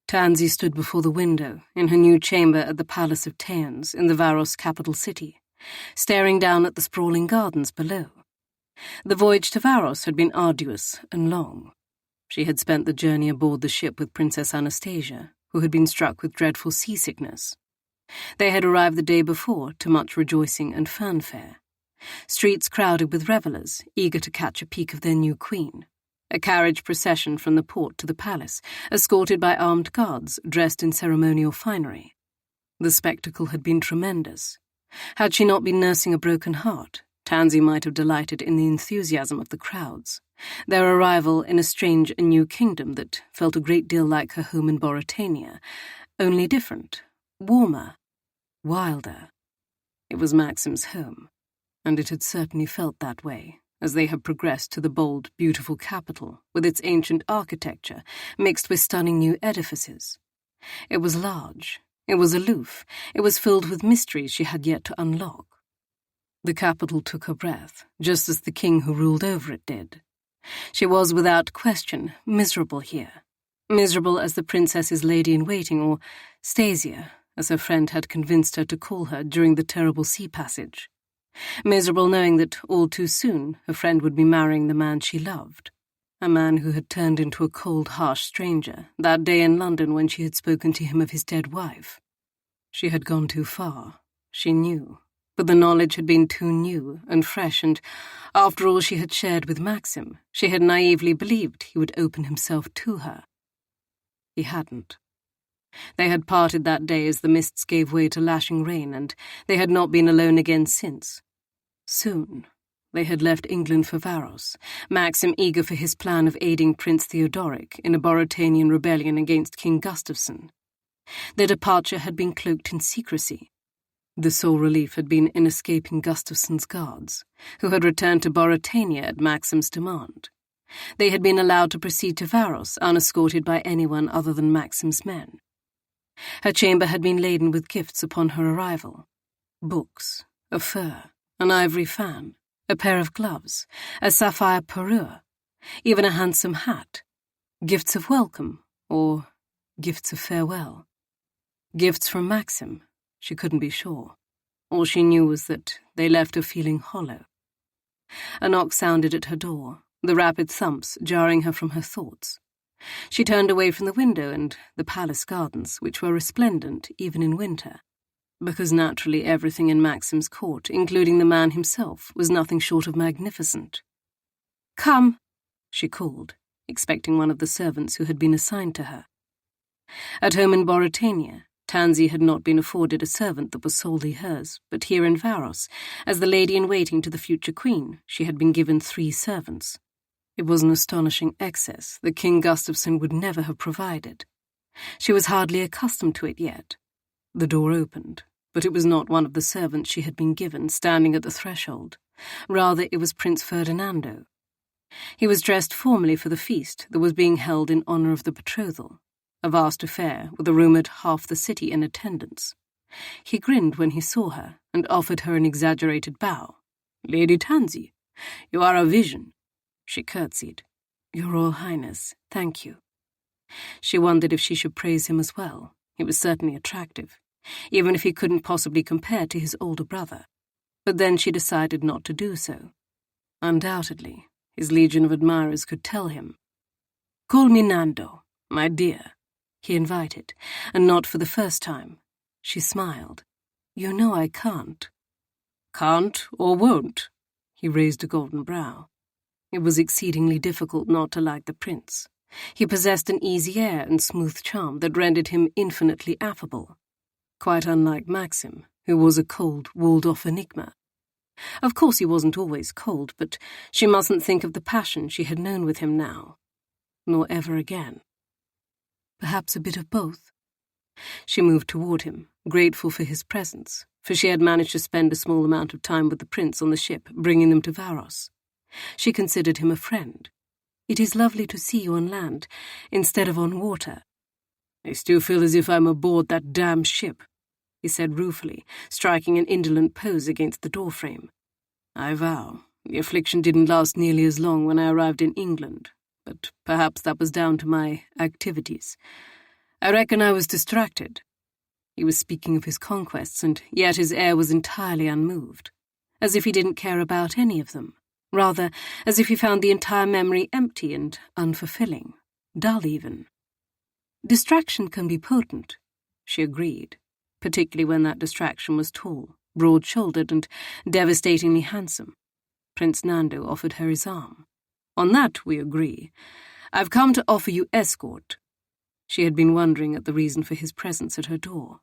S1: Tansy stood before the window in her new chamber at the Palace of Taeans in the Varos capital city, staring down at the sprawling gardens below. The voyage to Varos had been arduous and long. She had spent the journey aboard the ship with Princess Anastasia, who had been struck with dreadful seasickness. They had arrived the day before, to much rejoicing and fanfare. Streets crowded with revellers, eager to catch a peek of their new queen. A carriage procession from the port to the palace, escorted by armed guards dressed in ceremonial finery. The spectacle had been tremendous. Had she not been nursing a broken heart, Tansy might have delighted in the enthusiasm of the crowds, their arrival in a strange and new kingdom that felt a great deal like her home in Boratania, only different, warmer, wilder. It was Maxim's home, and it had certainly felt that way as they had progressed to the bold, beautiful capital with its ancient architecture mixed with stunning new edifices. It was large, it was aloof, it was filled with mysteries she had yet to unlock. The capital took her breath, just as the king who ruled over it did. She was, without question, miserable here. Miserable as the princess's lady-in-waiting, or Stasia, as her friend had convinced her to call her during the terrible sea passage. Miserable knowing that all too soon her friend would be marrying the man she loved, a man who had turned into a cold, harsh stranger that day in London when she had spoken to him of his dead wife. She had gone too far, she knew, but the knowledge had been too new and fresh, and after all she had shared with Maxim, she had naively believed he would open himself to her. He hadn't. They had parted that day as the mists gave way to lashing rain, and they had not been alone again since. Soon, they had left England for Varos, Maxim eager for his plan of aiding Prince Theodoric in a Boratanian rebellion against King Gustafsson. Their departure had been cloaked in secrecy. The sole relief had been in escaping Gustafsson's guards, who had returned to Boratania at Maxim's demand. They had been allowed to proceed to Varos unescorted by anyone other than Maxim's men. Her chamber had been laden with gifts upon her arrival. Books, a fur, an ivory fan, a pair of gloves, a sapphire parure, even a handsome hat. Gifts of welcome, or gifts of farewell. Gifts from Maxim, she couldn't be sure. All she knew was that they left her feeling hollow. A knock sounded at her door, the rapid thumps jarring her from her thoughts. She turned away from the window and the palace gardens, which were resplendent even in winter, because naturally everything in Maxim's court, including the man himself, was nothing short of magnificent. "Come," she called, expecting one of the servants who had been assigned to her. At home in Boratania, Tansy had not been afforded a servant that was solely hers, but here in Varos, as the lady-in-waiting to the future queen, she had been given 3 servants. It was an astonishing excess that King Gustafsson would never have provided. She was hardly accustomed to it yet. The door opened, but it was not one of the servants she had been given standing at the threshold. Rather, it was Prince Ferdinando. He was dressed formally for the feast that was being held in honor of the betrothal, a vast affair with a rumoured half the city in attendance. He grinned when he saw her and offered her an exaggerated bow. "Lady Tansy, you are a vision." She curtsied. "Your Royal Highness, thank you." She wondered if she should praise him as well. He was certainly attractive, even if he couldn't possibly compare to his older brother. But then she decided not to do so. Undoubtedly, his legion of admirers could tell him. "Call me Nando, my dear," he invited, and not for the first time. She smiled. "You know I can't." "Can't or won't?" He raised a golden brow. It was exceedingly difficult not to like the prince. He possessed an easy air and smooth charm that rendered him infinitely affable, quite unlike Maxim, who was a cold, walled-off enigma. Of course he wasn't always cold, but she mustn't think of the passion she had known with him now, nor ever again. Perhaps a bit of both. She moved toward him, grateful for his presence, for she had managed to spend a small amount of time with the prince on the ship, bringing them to Varos. She considered him a friend. "It is lovely to see you on land, instead of on water." "I still feel as if I'm aboard that damn ship," he said ruefully, striking an indolent pose against the doorframe. "I vow, the affliction didn't last nearly as long when I arrived in England, but perhaps that was down to my activities. I reckon I was distracted." He was speaking of his conquests, and yet his air was entirely unmoved, as if he didn't care about any of them. Rather, as if he found the entire memory empty and unfulfilling, dull even. "Distraction can be potent," she agreed, particularly when that distraction was tall, broad-shouldered, and devastatingly handsome. Prince Nando offered her his arm. "On that we agree. I've come to offer you escort." She had been wondering at the reason for his presence at her door,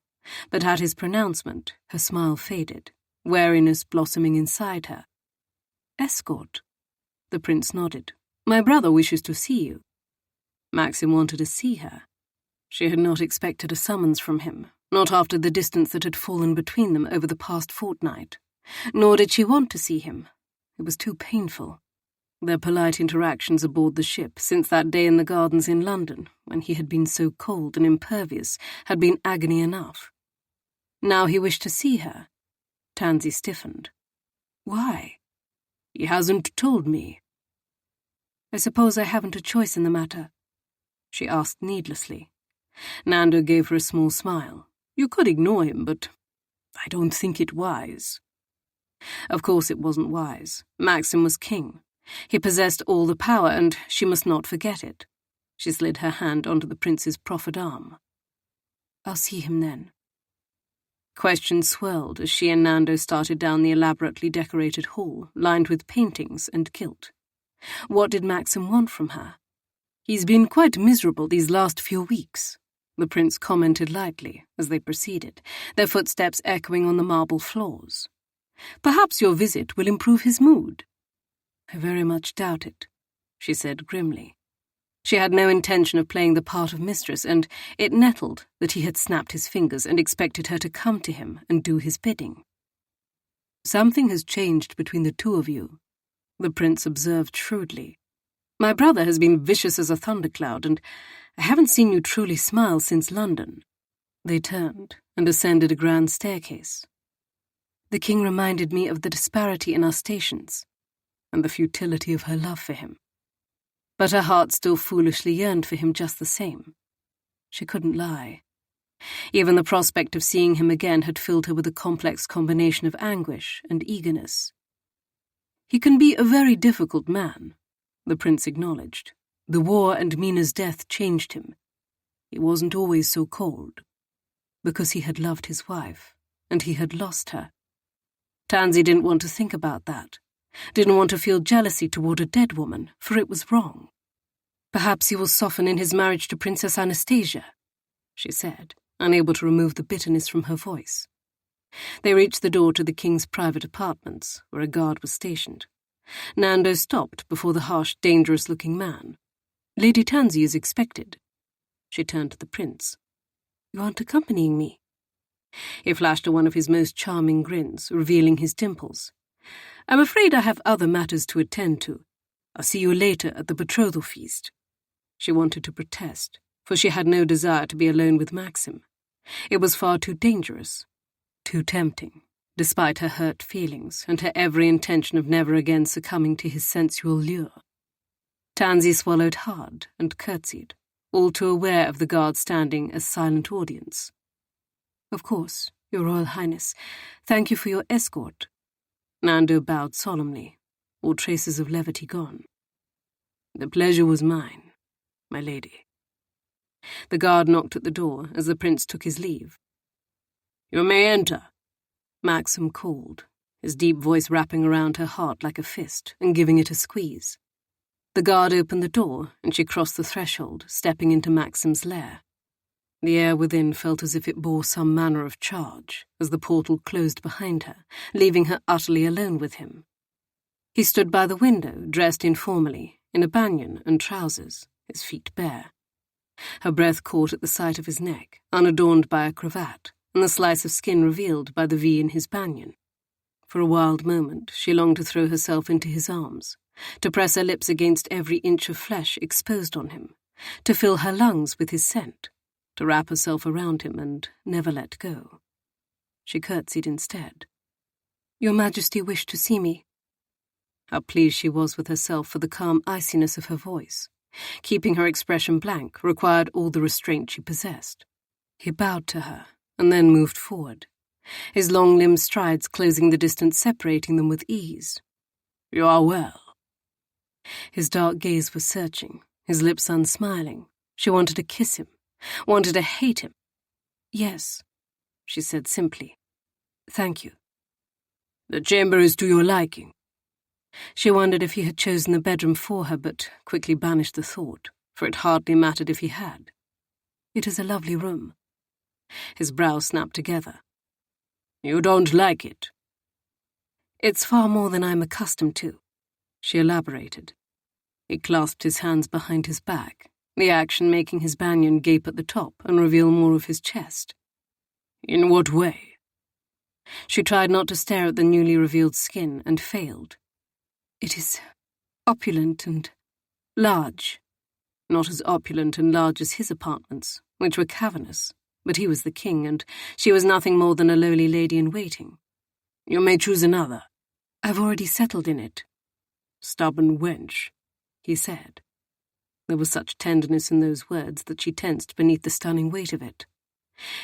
S1: but at his pronouncement her smile faded, wariness blossoming inside her. "Escort?" The prince nodded. "My brother wishes to see you." Maxim wanted to see her. She had not expected a summons from him, not after the distance that had fallen between them over the past fortnight. Nor did she want to see him. It was too painful. Their polite interactions aboard the ship since that day in the gardens in London, when he had been so cold and impervious, had been agony enough. Now he wished to see her. Tansy stiffened. "Why?" "He hasn't told me." "I suppose I haven't a choice in the matter?" she asked needlessly. Nando gave her a small smile. "You could ignore him, but I don't think it wise." Of course it wasn't wise. Maxim was king. He possessed all the power, and she must not forget it. She slid her hand onto the prince's proffered arm. "I'll see him then." Questions swirled as she and Nando started down the elaborately decorated hall, lined with paintings and gilt. What did Maxim want from her? "He's been quite miserable these last few weeks," the prince commented lightly as they proceeded, their footsteps echoing on the marble floors. "Perhaps your visit will improve his mood." "I very much doubt it," she said grimly. She had no intention of playing the part of mistress, and it nettled that he had snapped his fingers and expected her to come to him and do his bidding. "Something has changed between the two of you," the prince observed shrewdly. "My brother has been vicious as a thundercloud, and I haven't seen you truly smile since London." They turned and ascended a grand staircase. "The king reminded me of the disparity in our stations, and the futility of her love for him. But her heart still foolishly yearned for him just the same. She couldn't lie. Even the prospect of seeing him again had filled her with a complex combination of anguish and eagerness. "He can be a very difficult man," the prince acknowledged. "The war and Mina's death changed him. He wasn't always so cold." Because he had loved his wife, and he had lost her. Tansy didn't want to think about that. Didn't want to feel jealousy toward a dead woman, for it was wrong. "Perhaps he will soften in his marriage to Princess Anastasia," she said, unable to remove the bitterness from her voice. They reached the door to the king's private apartments, where a guard was stationed. Nando stopped before the harsh, dangerous-looking man. "Lady Tansy is expected." She turned to the prince. "You aren't accompanying me?" He flashed her one of his most charming grins, revealing his dimples. "I'm afraid I have other matters to attend to." I'll see you later at the betrothal feast. She wanted to protest, for she had no desire to be alone with Maxim. It was far too dangerous, too tempting, despite her hurt feelings and her every intention of never again succumbing to his sensual lure. Tansy swallowed hard and curtsied, all too aware of the guard standing as silent audience. "Of course, Your Royal Highness. Thank you for your escort." Nando bowed solemnly, all traces of levity gone. "The pleasure was mine, my lady." The guard knocked at the door as the prince took his leave. "You may enter," Maxim called, his deep voice wrapping around her heart like a fist and giving it a squeeze. The guard opened the door, and she crossed the threshold, stepping into Maxim's lair. The air within felt as if it bore some manner of charge as the portal closed behind her, leaving her utterly alone with him. He stood by the window, dressed informally, in a banyan and trousers, his feet bare. Her breath caught at the side of his neck, unadorned by a cravat, and the slice of skin revealed by the V in his banyan. For a wild moment, she longed to throw herself into his arms, to press her lips against every inch of flesh exposed on him, to fill her lungs with his scent, to wrap herself around him and never let go. She curtsied instead. "Your Majesty wished to see me." How pleased she was with herself for the calm iciness of her voice. Keeping her expression blank required all the restraint she possessed. He bowed to her, and then moved forward, his long-limbed strides closing the distance separating them with ease. "You are well." His dark gaze was searching, his lips unsmiling. She wanted to kiss him, wanted to hate him. "Yes," she said simply. "Thank you." "The chamber is to your liking." She wondered if he had chosen the bedroom for her, but quickly banished the thought, for it hardly mattered if he had. "It is a lovely room." His brows snapped together. "You don't like it?" "It's far more than I'm accustomed to," she elaborated. He clasped his hands behind his back, the action making his banyan gape at the top and reveal more of his chest. "In what way?" She tried not to stare at the newly revealed skin and failed. "It is opulent and large." Not as opulent and large as his apartments, which were cavernous, but he was the king, and she was nothing more than a lowly lady-in-waiting. "You may choose another." "I've already settled in it." "Stubborn wench," he said. There was such tenderness in those words that she tensed beneath the stunning weight of it.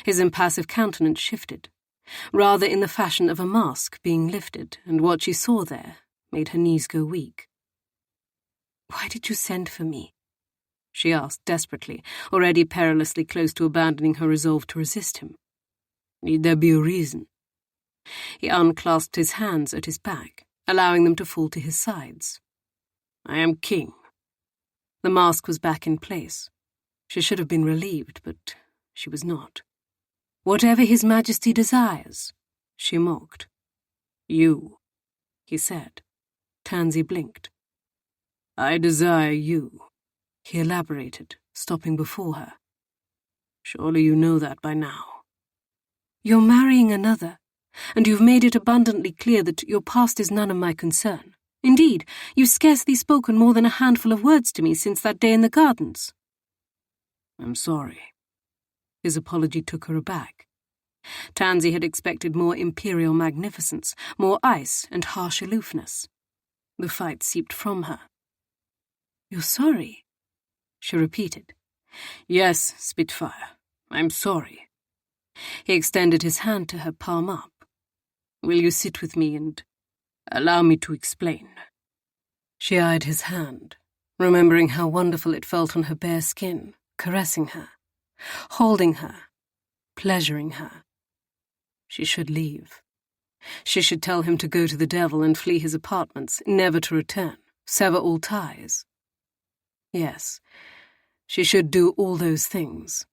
S1: His impassive countenance shifted, rather in the fashion of a mask being lifted, and what she saw there made her knees go weak. "Why did you send for me?" she asked desperately, already perilously close to abandoning her resolve to resist him. "Need there be a reason?" He unclasped his hands at his back, allowing them to fall to his sides. "I am king." The mask was back in place. She should have been relieved, but she was not. "Whatever His Majesty desires," she mocked. "You," he said. Tansy blinked. "I desire you," he elaborated, stopping before her. "Surely you know that by now." "You're marrying another, and you've made it abundantly clear that your past is none of my concern. Indeed, you've scarcely spoken more than a handful of words to me since that day in the gardens." "I'm sorry." His apology took her aback. Tansy had expected more imperial magnificence, more ice and harsh aloofness. The fight seeped from her. "You're sorry?" she repeated. "Yes, Spitfire, I'm sorry." He extended his hand to her, palm up. "Will you sit with me and allow me to explain?" She eyed his hand, remembering how wonderful it felt on her bare skin, caressing her, holding her, pleasuring her. She should leave. She should tell him to go to the devil and flee his apartments, never to return, sever all ties. Yes, she should do all those things.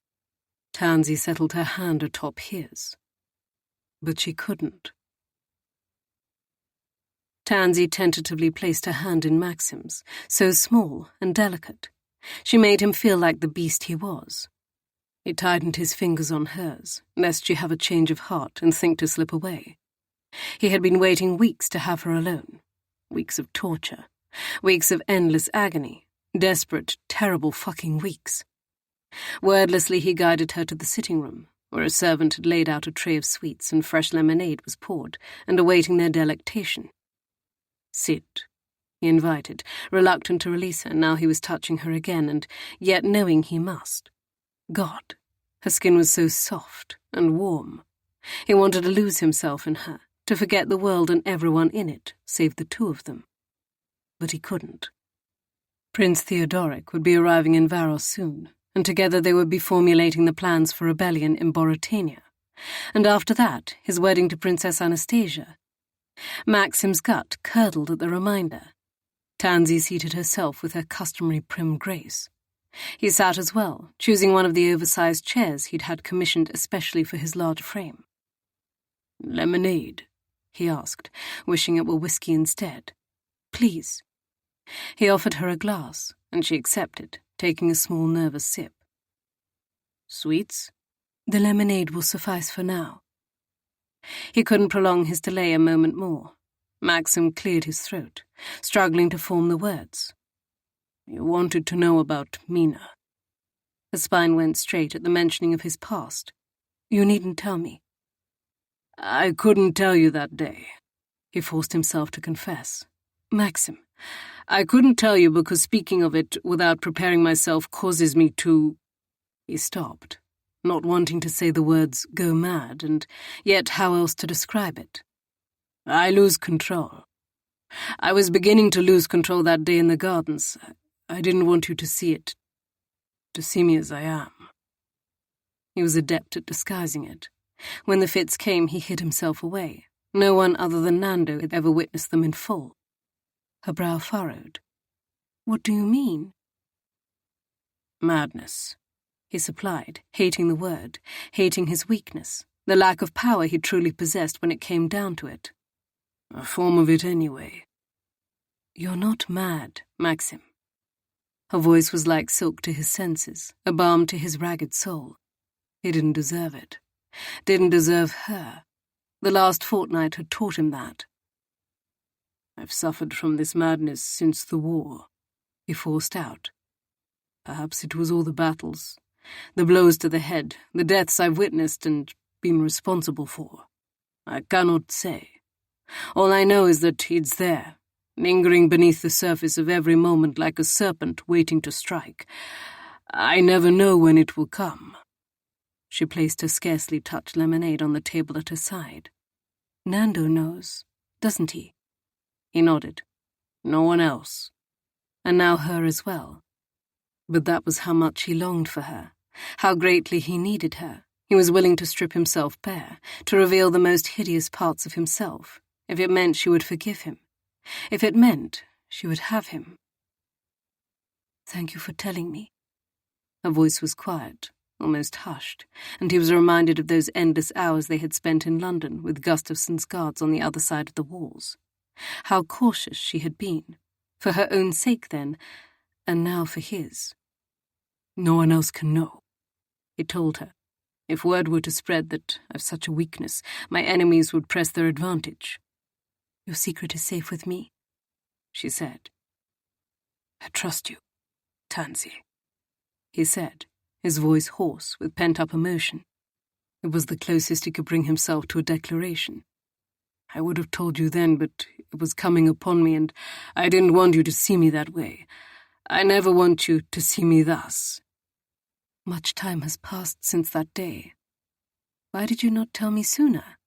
S1: Tansy settled her hand atop his. But she couldn't. Tansy tentatively placed her hand in Maxim's, so small and delicate. She made him feel like the beast he was. He tightened his fingers on hers, lest she have a change of heart and think to slip away. He had been waiting weeks to have her alone, weeks of torture, Weeks of endless agony. Desperate, terrible fucking weeks. Wordlessly he guided her to the sitting room, where a servant had laid out a tray of sweets and fresh lemonade was poured, and awaiting their delectation. "Sit," he invited, reluctant to release her now he was touching her again, and yet knowing he must. God, her skin was so soft and warm. He wanted to lose himself in her, to forget the world and everyone in it, save the two of them. But he couldn't. Prince Theodoric would be arriving in Varos soon, and together they would be formulating the plans for rebellion in Boratania. And after that, his wedding to Princess Anastasia. Maxim's gut curdled at the reminder. Tansy seated herself with her customary prim grace. He sat as well, choosing one of the oversized chairs he'd had commissioned especially for his large frame. "Lemonade?" he asked, wishing it were whiskey instead. "Please." He offered her a glass, and she accepted, taking a small nervous sip. "Sweets?" "The lemonade will suffice for now." He couldn't prolong his delay a moment more. Maxim cleared his throat, struggling to form the words. "You wanted to know about Mina." Her spine went straight at the mentioning of his past. "You needn't tell me." "I couldn't tell you that day," he forced himself to confess. "Maxim, I couldn't tell you because speaking of it without preparing myself causes me to—" He stopped, not wanting to say the words "go mad," and yet how else to describe it. "I lose control. I was beginning to lose control that day in the gardens. I didn't want you to see it, to see me as I am." He was adept at disguising it. When the fits came, he hid himself away. No one other than Nando had ever witnessed them in full. Her brow furrowed. "What do you mean?" "Madness," he supplied, hating the word, hating his weakness, the lack of power he truly possessed when it came down to it. "A form of it anyway." "You're not mad, Maxim." Her voice was like silk to his senses, a balm to his ragged soul. He didn't deserve it. Didn't deserve her. The last fortnight had taught him that. "I've suffered from this madness since the war," he forced out. "Perhaps it was all the battles, the blows to the head, the deaths I've witnessed and been responsible for. I cannot say. All I know is that it's there, lingering beneath the surface of every moment like a serpent waiting to strike. I never know when it will come." She placed her scarcely touched lemonade on the table at her side. "Nando knows, doesn't he?" He nodded. "No one else." And now her as well. But that was how much he longed for her, how greatly he needed her. He was willing to strip himself bare, to reveal the most hideous parts of himself, if it meant she would forgive him, if it meant she would have him. "Thank you for telling me." Her voice was quiet, almost hushed, and he was reminded of those endless hours they had spent in London with Gustafson's guards on the other side of the walls. How cautious she had been, for her own sake then, and now for his. "No one else can know," he told her. "If word were to spread that I've such a weakness, my enemies would press their advantage." "Your secret is safe with me," she said. "I trust you, Tansy," he said, his voice hoarse with pent-up emotion. It was the closest he could bring himself to a declaration. "I would have told you then, but it was coming upon me, and I didn't want you to see me that way. I never want you to see me thus." "Much time has passed since that day. Why did you not tell me sooner?"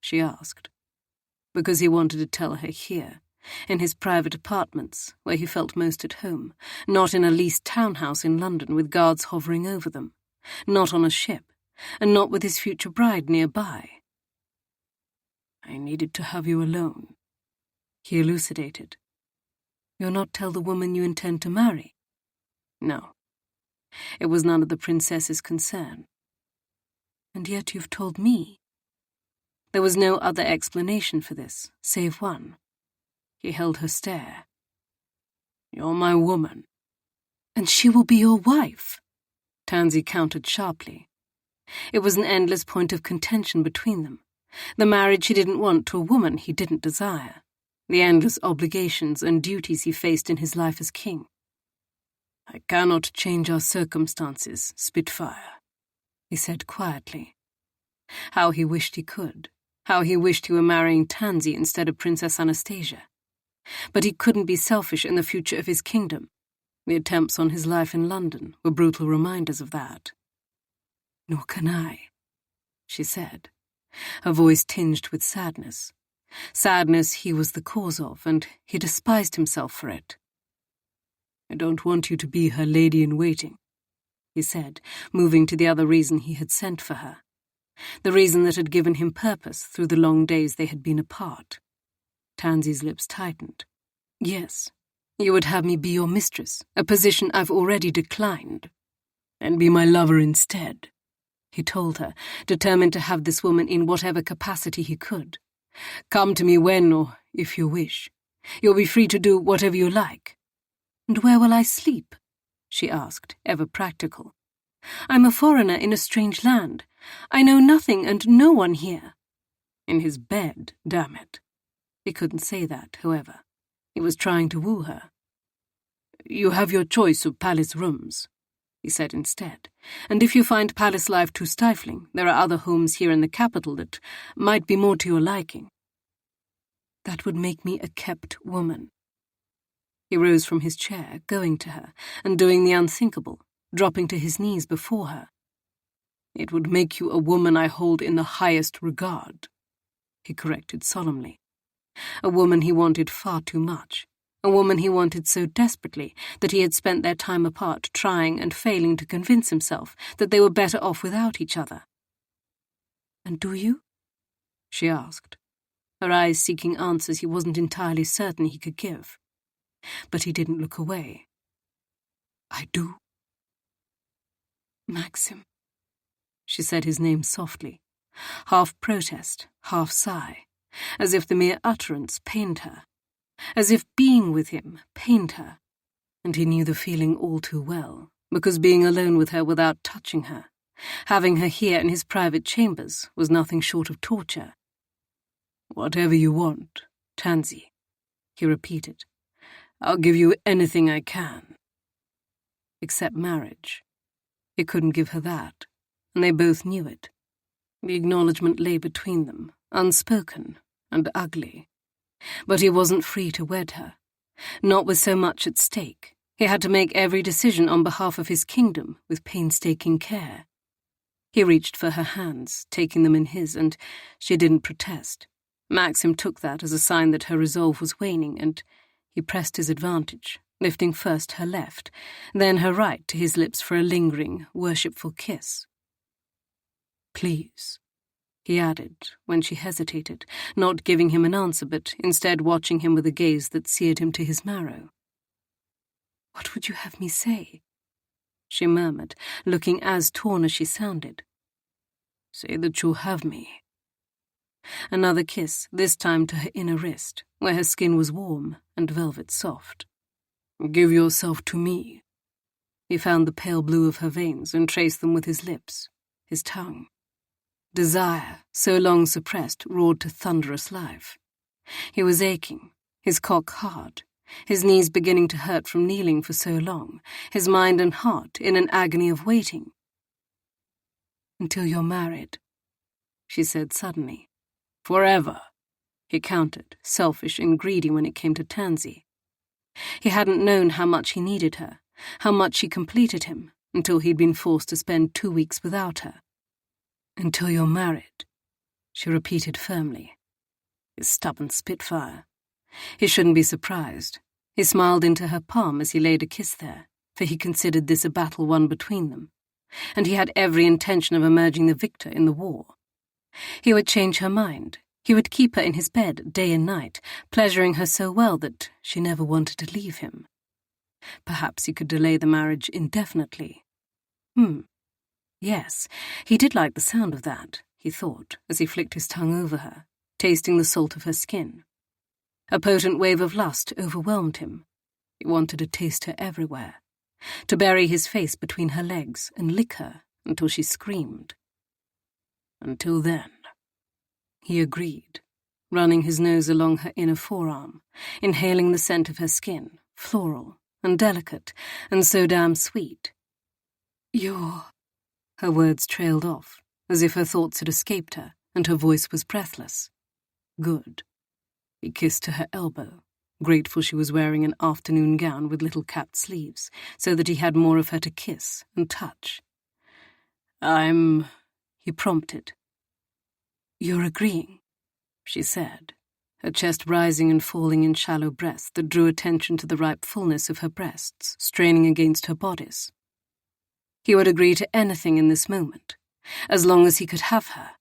S1: she asked. Because he wanted to tell her here, in his private apartments, where he felt most at home, not in a leased townhouse in London with guards hovering over them, not on a ship, and not with his future bride nearby. "I needed to have you alone," he elucidated. "You'll not tell the woman you intend to marry?" "No. It was none of the princess's concern." "And yet you've told me." There was no other explanation for this, save one. He held her stare. "You're my woman." "And she will be your wife," Tansy countered sharply. It was an endless point of contention between them. The marriage he didn't want to a woman he didn't desire. the endless obligations and duties he faced in his life as king. "I cannot change our circumstances, Spitfire," he said quietly. How he wished he could. How he wished he were marrying Tansy instead of Princess Anastasia. But he couldn't be selfish in the future of his kingdom. The attempts on his life in London were brutal reminders of that. "Nor can I," she said, her voice tinged with sadness. Sadness he was the cause of, and he despised himself for it. "I don't want you to be her lady-in-waiting," he said, moving to the other reason he had sent for her. The reason that had given him purpose through the long days they had been apart. Tansy's lips tightened. "Yes, you would have me be your mistress, a position I've already declined. And be my lover instead," he told her, determined to have this woman in whatever capacity he could. "Come to me when or if you wish. You'll be free to do whatever you like." "And where will I sleep?" she asked, ever practical. "I'm a foreigner in a strange land. I know nothing and no one here." "In his bed, damn it." He couldn't say that, however. He was trying to woo her. "You have your choice of palace rooms," he said instead. "And if you find palace life too stifling, there are other homes here in the capital that might be more to your liking." "That would make me a kept woman." He rose from his chair, going to her, and doing the unthinkable, dropping to his knees before her. "It would make you a woman I hold in the highest regard," he corrected solemnly. A woman he wanted far too much. A woman he wanted so desperately that he had spent their time apart trying and failing to convince himself that they were better off without each other. "And do you?" she asked, her eyes seeking answers he wasn't entirely certain he could give. But he didn't look away. "I do." "Maxim," she said his name softly, half protest, half sigh, as if the mere utterance pained her, as if being with him pained her, and he knew the feeling all too well, because being alone with her without touching her, having her here in his private chambers, was nothing short of torture. "Whatever you want, Tansy," he repeated. "I'll give you anything I can." Except marriage. He couldn't give her that, and they both knew it. The acknowledgement lay between them, unspoken and ugly. But he wasn't free to wed her. Not with so much at stake. He had to make every decision on behalf of his kingdom with painstaking care. He reached for her hands, taking them in his, and she didn't protest. Maxim took that as a sign that her resolve was waning, and he pressed his advantage, lifting first her left, then her right to his lips for a lingering, worshipful kiss. "Please," he added, when she hesitated, not giving him an answer, but instead watching him with a gaze that seared him to his marrow. "What would you have me say?" she murmured, looking as torn as she sounded. "Say that you'll have me." Another kiss, this time to her inner wrist, where her skin was warm and velvet soft. "Give yourself to me." He found the pale blue of her veins and traced them with his lips, his tongue. Desire, so long suppressed, roared to thunderous life. He was aching, his cock hard, his knees beginning to hurt from kneeling for so long, his mind and heart in an agony of waiting. "Until you're married," she said suddenly. "Forever," he countered, selfish and greedy when it came to Tansy. He hadn't known how much he needed her, how much she completed him, until he'd been forced to spend 2 weeks without her. "Until you're married," she repeated firmly. His stubborn spitfire. He shouldn't be surprised. He smiled into her palm as he laid a kiss there, for he considered this a battle won between them, and he had every intention of emerging the victor in the war. He would change her mind. He would keep her in his bed day and night, pleasuring her so well that she never wanted to leave him. Perhaps he could delay the marriage indefinitely. Yes, he did like the sound of that, he thought, as he flicked his tongue over her, tasting the salt of her skin. A potent wave of lust overwhelmed him. He wanted to taste her everywhere, to bury his face between her legs and lick her until she screamed. "Until then," he agreed, running his nose along her inner forearm, inhaling the scent of her skin, floral and delicate and so damn sweet. "You're—" Her words trailed off, as if her thoughts had escaped her, and her voice was breathless. "Good." He kissed to her elbow, grateful she was wearing an afternoon gown with little capped sleeves, so that he had more of her to kiss and touch. He prompted. "You're agreeing," she said, her chest rising and falling in shallow breaths that drew attention to the ripe fullness of her breasts, straining against her bodice. He would agree to anything in this moment, as long as he could have her.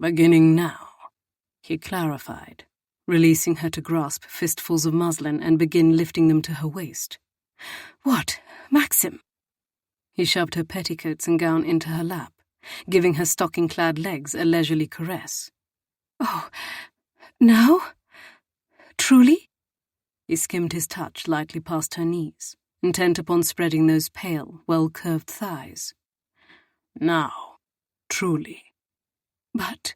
S1: "Beginning now," he clarified, releasing her to grasp fistfuls of muslin and begin lifting them to her waist. "What, Maxim?" He shoved her petticoats and gown into her lap, giving her stocking-clad legs a leisurely caress. "Oh, now? Truly?" He skimmed his touch lightly past her knees, intent upon spreading those pale, well-curved thighs. "Now, truly." "But—"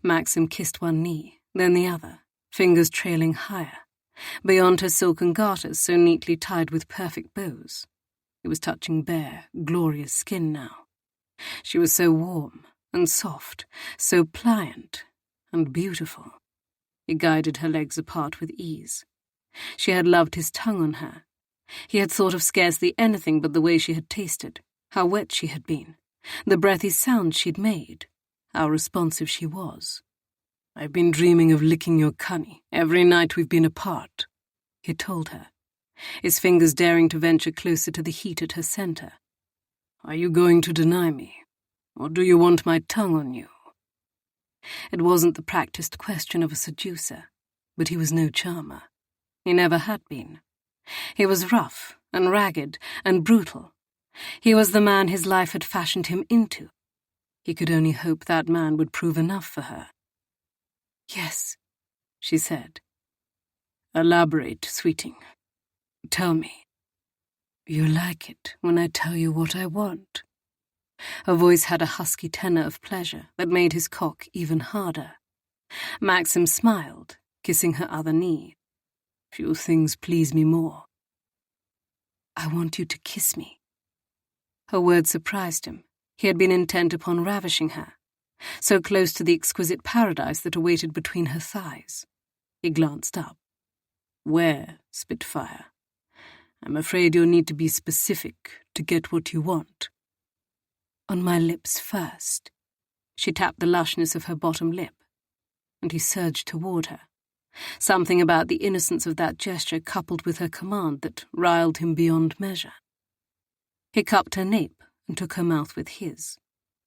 S1: Maxim kissed one knee, then the other, fingers trailing higher, beyond her silken garters so neatly tied with perfect bows. He was touching bare, glorious skin now. She was so warm and soft, so pliant and beautiful. He guided her legs apart with ease. She had loved his tongue on her. He had thought of scarcely anything but the way she had tasted, how wet she had been, the breathy sounds she'd made, how responsive she was. "I've been dreaming of licking your cunny every night we've been apart," he told her, his fingers daring to venture closer to the heat at her center. "Are you going to deny me, or do you want my tongue on you?" It wasn't the practiced question of a seducer, but he was no charmer. He never had been. He was rough and ragged and brutal. He was the man his life had fashioned him into. He could only hope that man would prove enough for her. "Yes," she said. "Elaborate, sweeting. Tell me." "You like it when I tell you what I want." Her voice had a husky tenor of pleasure that made his cock even harder. Maxim smiled, kissing her other knee. "Few things please me more." "I want you to kiss me." Her words surprised him. He had been intent upon ravishing her, so close to the exquisite paradise that awaited between her thighs. He glanced up. "Where, Spitfire? I'm afraid you'll need to be specific to get what you want." "On my lips first." She tapped the lushness of her bottom lip, and he surged toward her. Something about the innocence of that gesture coupled with her command that riled him beyond measure. He cupped her nape and took her mouth with his.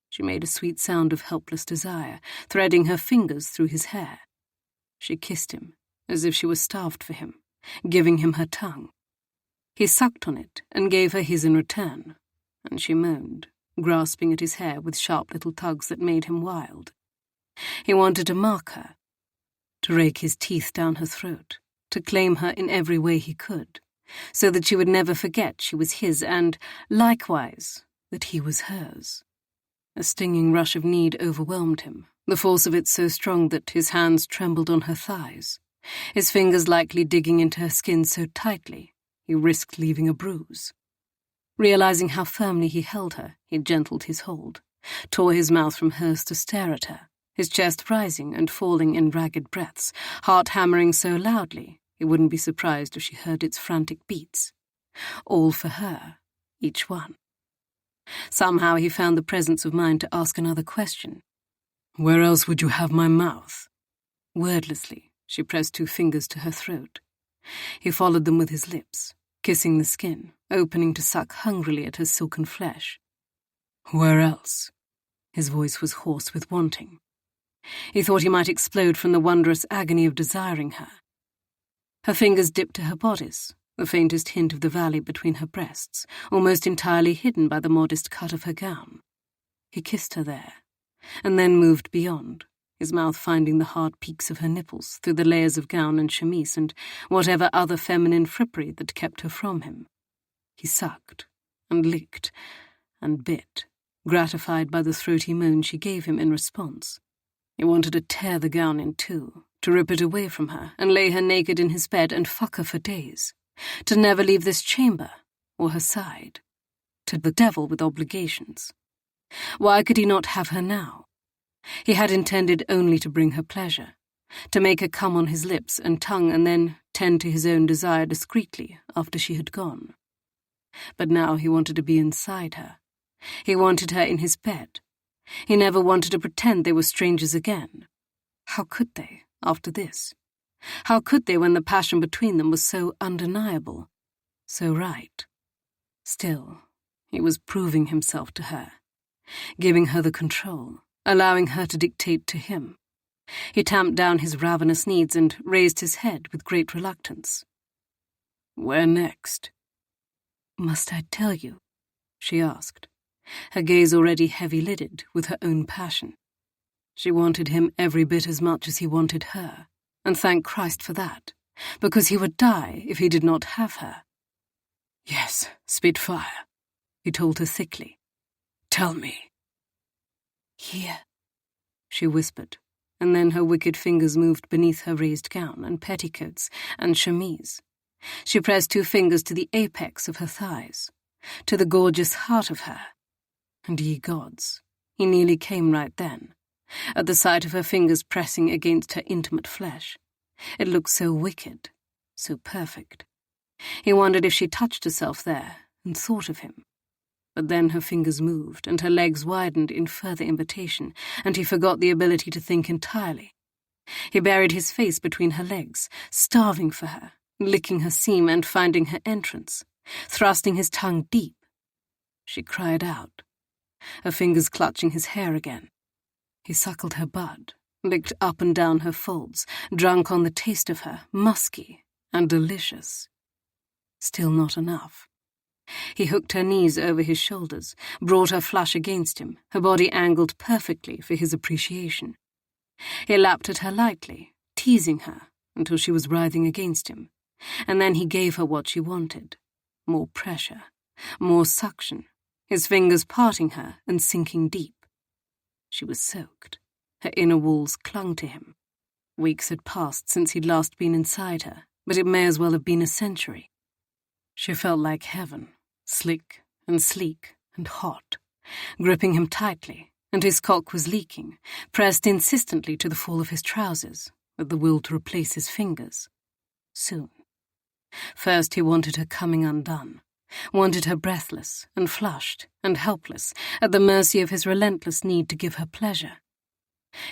S1: She made a sweet sound of helpless desire, threading her fingers through his hair. She kissed him, as if she was starved for him, giving him her tongue. He sucked on it and gave her his in return, and she moaned, grasping at his hair with sharp little tugs that made him wild. He wanted to mark her, to rake his teeth down her throat, to claim her in every way he could, so that she would never forget she was his and, likewise, that he was hers. A stinging rush of need overwhelmed him, the force of it so strong that his hands trembled on her thighs, his fingers likely digging into her skin so tightly he risked leaving a bruise. Realizing how firmly he held her, he gentled his hold, tore his mouth from hers to stare at her, his chest rising and falling in ragged breaths, heart hammering so loudly he wouldn't be surprised if she heard its frantic beats. All for her, each one. Somehow he found the presence of mind to ask another question. "Where else would you have my mouth?" Wordlessly, she pressed 2 fingers to her throat. He followed them with his lips, kissing the skin, opening to suck hungrily at her silken flesh. "Where else?" His voice was hoarse with wanting. He thought he might explode from the wondrous agony of desiring her. Her fingers dipped to her bodice, the faintest hint of the valley between her breasts, almost entirely hidden by the modest cut of her gown. He kissed her there, and then moved beyond, his mouth finding the hard peaks of her nipples through the layers of gown and chemise and whatever other feminine frippery that kept her from him. He sucked, and licked, and bit, gratified by the throaty moan she gave him in response. He wanted to tear the gown in two, to rip it away from her and lay her naked in his bed and fuck her for days, to never leave this chamber or her side, to the devil with obligations. Why could he not have her now? He had intended only to bring her pleasure, to make her come on his lips and tongue and then tend to his own desire discreetly after she had gone. But now he wanted to be inside her. He wanted her in his bed. He never wanted to pretend they were strangers again. How could they, after this? How could they when the passion between them was so undeniable, so right? Still, he was proving himself to her, giving her the control, allowing her to dictate to him. He tamped down his ravenous needs and raised his head with great reluctance. "Where next?" "Must I tell you?" she asked, her gaze already heavy-lidded with her own passion. She wanted him every bit as much as he wanted her, and thank Christ for that, because he would die if he did not have her. "Yes, Spitfire," he told her thickly. "Tell me." "Here," she whispered, and then her wicked fingers moved beneath her raised gown and petticoats and chemise. She pressed 2 fingers to the apex of her thighs, to the gorgeous heart of her. And ye gods, he nearly came right then, at the sight of her fingers pressing against her intimate flesh. It looked so wicked, so perfect. He wondered if she touched herself there and thought of him. But then her fingers moved and her legs widened in further invitation, and he forgot the ability to think entirely. He buried his face between her legs, starving for her, licking her seam and finding her entrance, thrusting his tongue deep. She cried out, her fingers clutching his hair again. He suckled her bud, licked up and down her folds, drunk on the taste of her, musky and delicious. Still not enough. He hooked her knees over his shoulders, brought her flush against him, her body angled perfectly for his appreciation. He lapped at her lightly, teasing her until she was writhing against him, and then he gave her what she wanted. More pressure, more suction, his fingers parting her and sinking deep. She was soaked. Her inner walls clung to him. Weeks had passed since he'd last been inside her, but it may as well have been a century. She felt like heaven, slick and sleek and hot, gripping him tightly, and his cock was leaking, pressed insistently to the fall of his trousers, with the will to replace his fingers. Soon. First he wanted her coming undone, wanted her breathless and flushed and helpless, at the mercy of his relentless need to give her pleasure.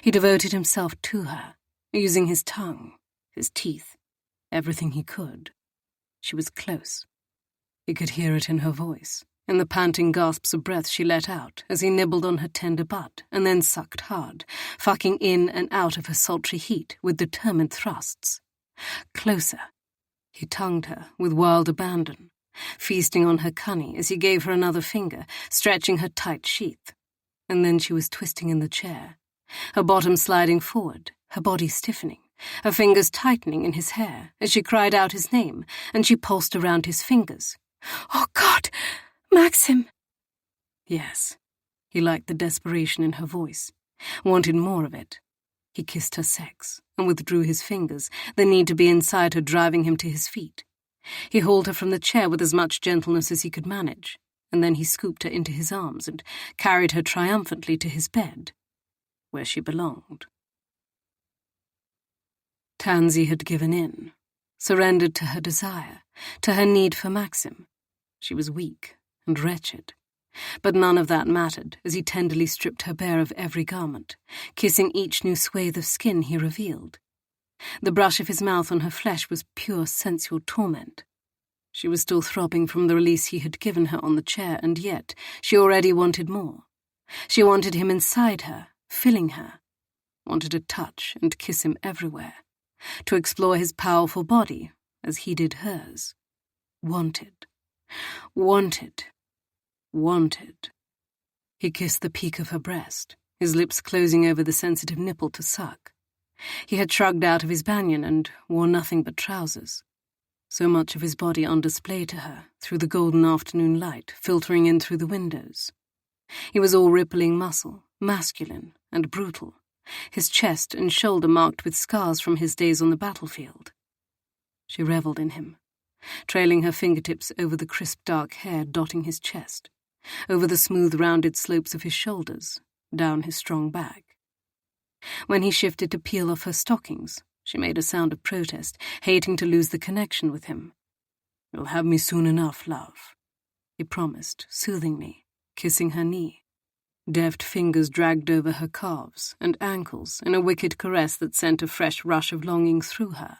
S1: He devoted himself to her, using his tongue, his teeth, everything he could. She was close. He could hear it in her voice, in the panting gasps of breath she let out as he nibbled on her tender butt and then sucked hard, fucking in and out of her sultry heat with determined thrusts. Closer. He tongued her with wild abandon, feasting on her cunny as he gave her another finger, stretching her tight sheath. And then she was twisting in the chair, her bottom sliding forward, her body stiffening, her fingers tightening in his hair as she cried out his name, and she pulsed around his fingers. "Oh, God! Maxim!" Yes, he liked the desperation in her voice, wanted more of it. He kissed her sex and withdrew his fingers, the need to be inside her driving him to his feet. He hauled her from the chair with as much gentleness as he could manage, and then he scooped her into his arms and carried her triumphantly to his bed, where she belonged. Tansy had given in, surrendered to her desire, to her need for Maxim. She was weak and wretched, but none of that mattered as he tenderly stripped her bare of every garment, kissing each new swathe of skin he revealed. The brush of his mouth on her flesh was pure sensual torment. She was still throbbing from the release he had given her on the chair, and yet she already wanted more. She wanted him inside her, filling her, wanted to touch and kiss him everywhere, to explore his powerful body as he did hers. Wanted. He kissed the peak of her breast, his lips closing over the sensitive nipple to suck. He had shrugged out of his banyan and wore nothing but trousers. So much of his body on display to her, through the golden afternoon light filtering in through the windows. He was all rippling muscle, masculine and brutal, his chest and shoulder marked with scars from his days on the battlefield. She revelled in him, trailing her fingertips over the crisp dark hair dotting his chest, over the smooth rounded slopes of his shoulders, down his strong back. When he shifted to peel off her stockings, she made a sound of protest, hating to lose the connection with him. "You'll have me soon enough, love," he promised, soothingly, kissing her knee. Deft fingers dragged over her calves and ankles in a wicked caress that sent a fresh rush of longing through her.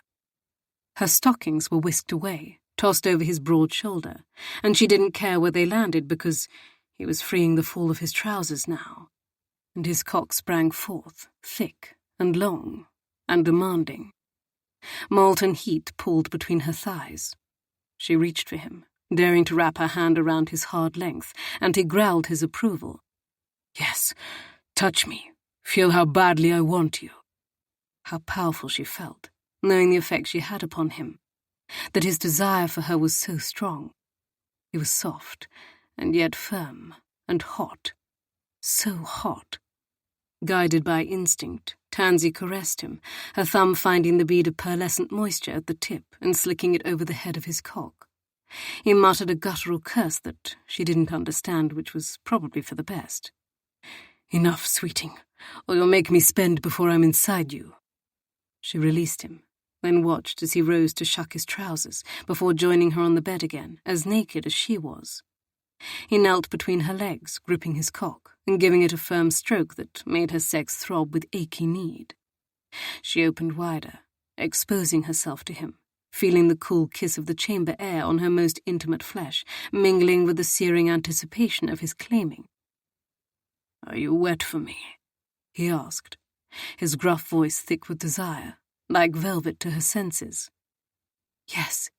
S1: Her stockings were whisked away, tossed over his broad shoulder, and she didn't care where they landed because he was freeing the fall of his trousers now, and his cock sprang forth, thick and long and demanding. Molten heat pulled between her thighs. She reached for him, daring to wrap her hand around his hard length, and he growled his approval. "Yes, touch me. Feel how badly I want you." How powerful she felt, knowing the effect she had upon him, that his desire for her was so strong. He was soft, and yet firm, and hot. So hot. Guided by instinct, Tansy caressed him, her thumb finding the bead of pearlescent moisture at the tip and slicking it over the head of his cock. He muttered a guttural curse that she didn't understand, which was probably for the best. "Enough, sweeting, or you'll make me spend before I'm inside you." She released him, then watched as he rose to shuck his trousers before joining her on the bed again, as naked as she was. He knelt between her legs, gripping his cock and giving it a firm stroke that made her sex throb with achy need. She opened wider, exposing herself to him, feeling the cool kiss of the chamber air on her most intimate flesh, mingling with the searing anticipation of his claiming. "Are you wet for me?" he asked, his gruff voice thick with desire, like velvet to her senses. "Yes."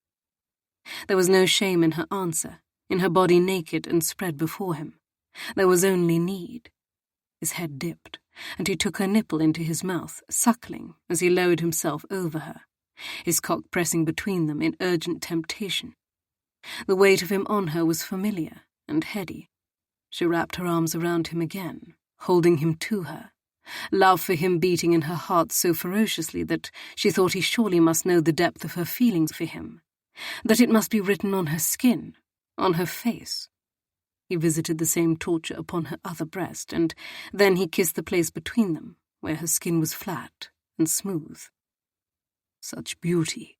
S1: There was no shame in her answer, in her body naked and spread before him. There was only need. His head dipped, and he took her nipple into his mouth, suckling as he lowered himself over her, his cock pressing between them in urgent temptation. The weight of him on her was familiar and heady. She wrapped her arms around him again, holding him to her, love for him beating in her heart so ferociously that she thought he surely must know the depth of her feelings for him, that it must be written on her skin, on her face. He visited the same torture upon her other breast, and then he kissed the place between them, where her skin was flat and smooth. Such beauty.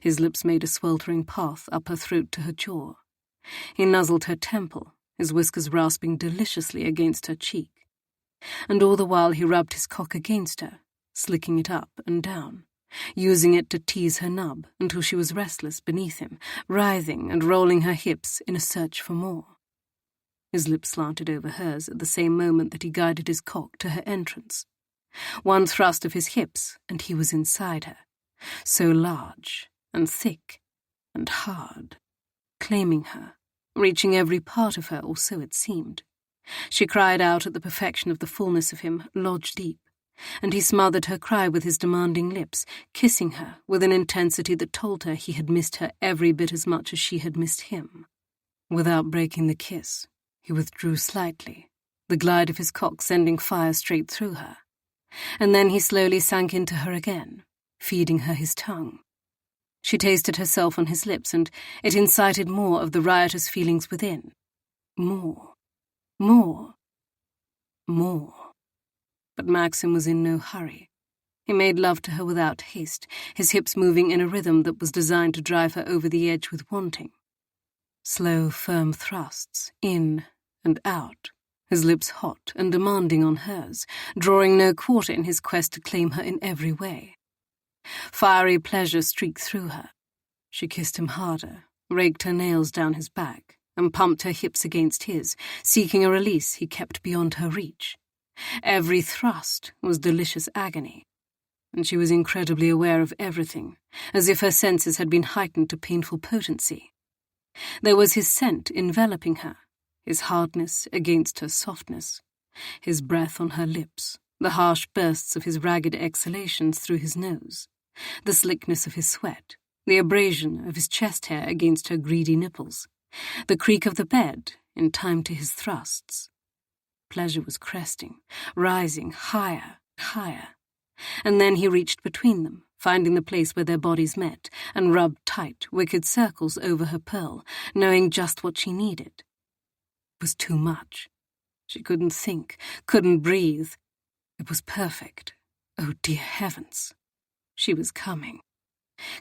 S1: His lips made a sweltering path up her throat to her jaw. He nuzzled her temple, his whiskers rasping deliciously against her cheek. And all the while he rubbed his cock against her, slicking it up and down, using it to tease her nub until she was restless beneath him, writhing and rolling her hips in a search for more. His lips slanted over hers at the same moment that he guided his cock to her entrance. One thrust of his hips, and he was inside her, so large and thick and hard, claiming her, reaching every part of her, or so it seemed. She cried out at the perfection of the fullness of him, lodged deep, and he smothered her cry with his demanding lips, kissing her with an intensity that told her he had missed her every bit as much as she had missed him. Without breaking the kiss, he withdrew slightly, the glide of his cock sending fire straight through her. And then he slowly sank into her again, feeding her his tongue. She tasted herself on his lips, and it incited more of the riotous feelings within. More. More. More. But Maxim was in no hurry. He made love to her without haste, his hips moving in a rhythm that was designed to drive her over the edge with wanting. Slow, firm thrusts, in and out, his lips hot and demanding on hers, drawing no quarter in his quest to claim her in every way. Fiery pleasure streaked through her. She kissed him harder, raked her nails down his back, and pumped her hips against his, seeking a release he kept beyond her reach. Every thrust was delicious agony, and she was incredibly aware of everything, as if her senses had been heightened to painful potency. There was his scent enveloping her, his hardness against her softness, his breath on her lips, the harsh bursts of his ragged exhalations through his nose, the slickness of his sweat, the abrasion of his chest hair against her greedy nipples, the creak of the bed in time to his thrusts. Pleasure was cresting, rising higher, higher. And then he reached between them, finding the place where their bodies met, and rubbed tight, wicked circles over her pearl, knowing just what she needed. It was too much. She couldn't think, couldn't breathe. It was perfect. Oh, dear heavens. She was coming.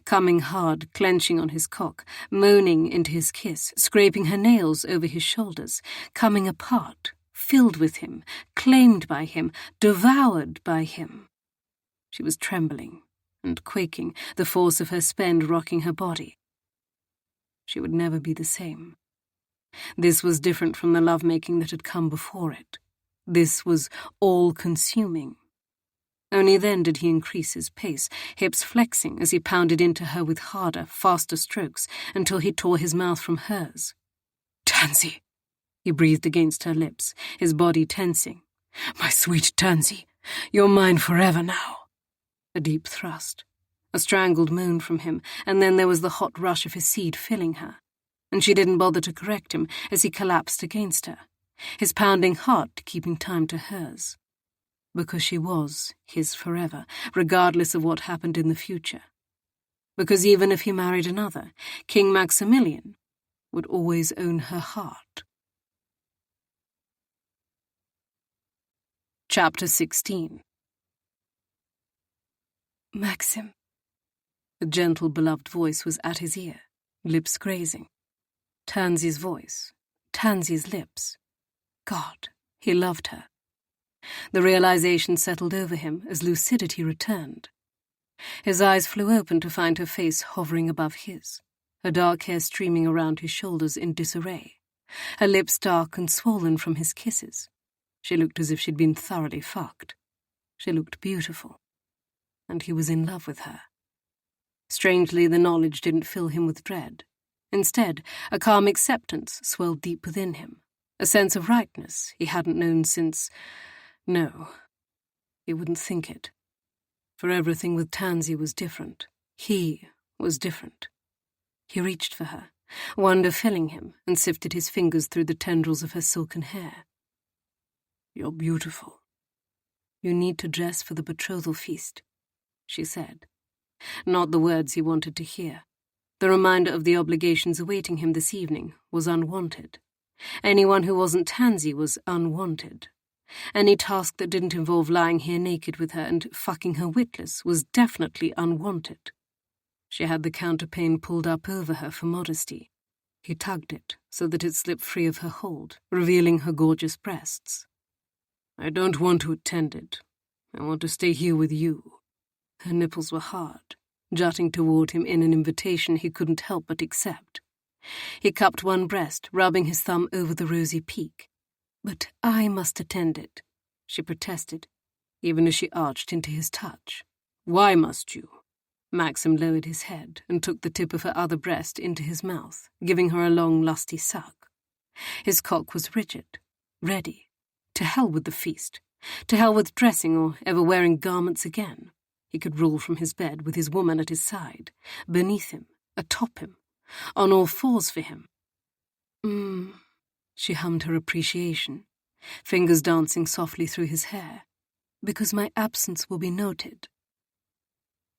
S1: Coming hard, clenching on his cock, moaning into his kiss, scraping her nails over his shoulders, coming apart, filled with him, claimed by him, devoured by him. She was trembling and quaking, the force of her spend rocking her body. She would never be the same. This was different from the lovemaking that had come before it. This was all-consuming. Only then did he increase his pace, hips flexing as he pounded into her with harder, faster strokes until he tore his mouth from hers. "Tansy," he breathed against her lips, his body tensing. "My sweet Tansy, you're mine forever now." A deep thrust, a strangled moan from him, and then there was the hot rush of his seed filling her. And she didn't bother to correct him as he collapsed against her, his pounding heart keeping time to hers. Because she was his forever, regardless of what happened in the future. Because even if he married another, King Maximilian would always own her heart. Chapter 16. "Maxim." A gentle, beloved voice was at his ear, lips grazing. Tansy's voice, Tansy's lips. God, he loved her. The realization settled over him as lucidity returned. His eyes flew open to find her face hovering above his, her dark hair streaming around his shoulders in disarray, her lips dark and swollen from his kisses. She looked as if she'd been thoroughly fucked. She looked beautiful. And he was in love with her. Strangely, the knowledge didn't fill him with dread. Instead, a calm acceptance swelled deep within him, a sense of rightness he hadn't known since... No, he wouldn't think it. For everything with Tansy was different. He was different. He reached for her, wonder filling him, and sifted his fingers through the tendrils of her silken hair. "You're beautiful. You need to dress for the betrothal feast," she said. Not the words he wanted to hear. The reminder of the obligations awaiting him this evening was unwanted. Anyone who wasn't Tansy was unwanted. Any task that didn't involve lying here naked with her and fucking her witless was definitely unwanted. She had the counterpane pulled up over her for modesty. He tugged it so that it slipped free of her hold, revealing her gorgeous breasts. "I don't want to attend it. I want to stay here with you." Her nipples were hard, jutting toward him in an invitation he couldn't help but accept. He cupped one breast, rubbing his thumb over the rosy peak. "But I must attend it," she protested, even as she arched into his touch. "Why must you?" Maxim lowered his head and took the tip of her other breast into his mouth, giving her a long, lusty suck. His cock was rigid, ready. To hell with the feast. To hell with dressing or ever wearing garments again. He could rule from his bed with his woman at his side, beneath him, atop him, on all fours for him. She hummed her appreciation, fingers dancing softly through his hair. "Because my absence will be noted."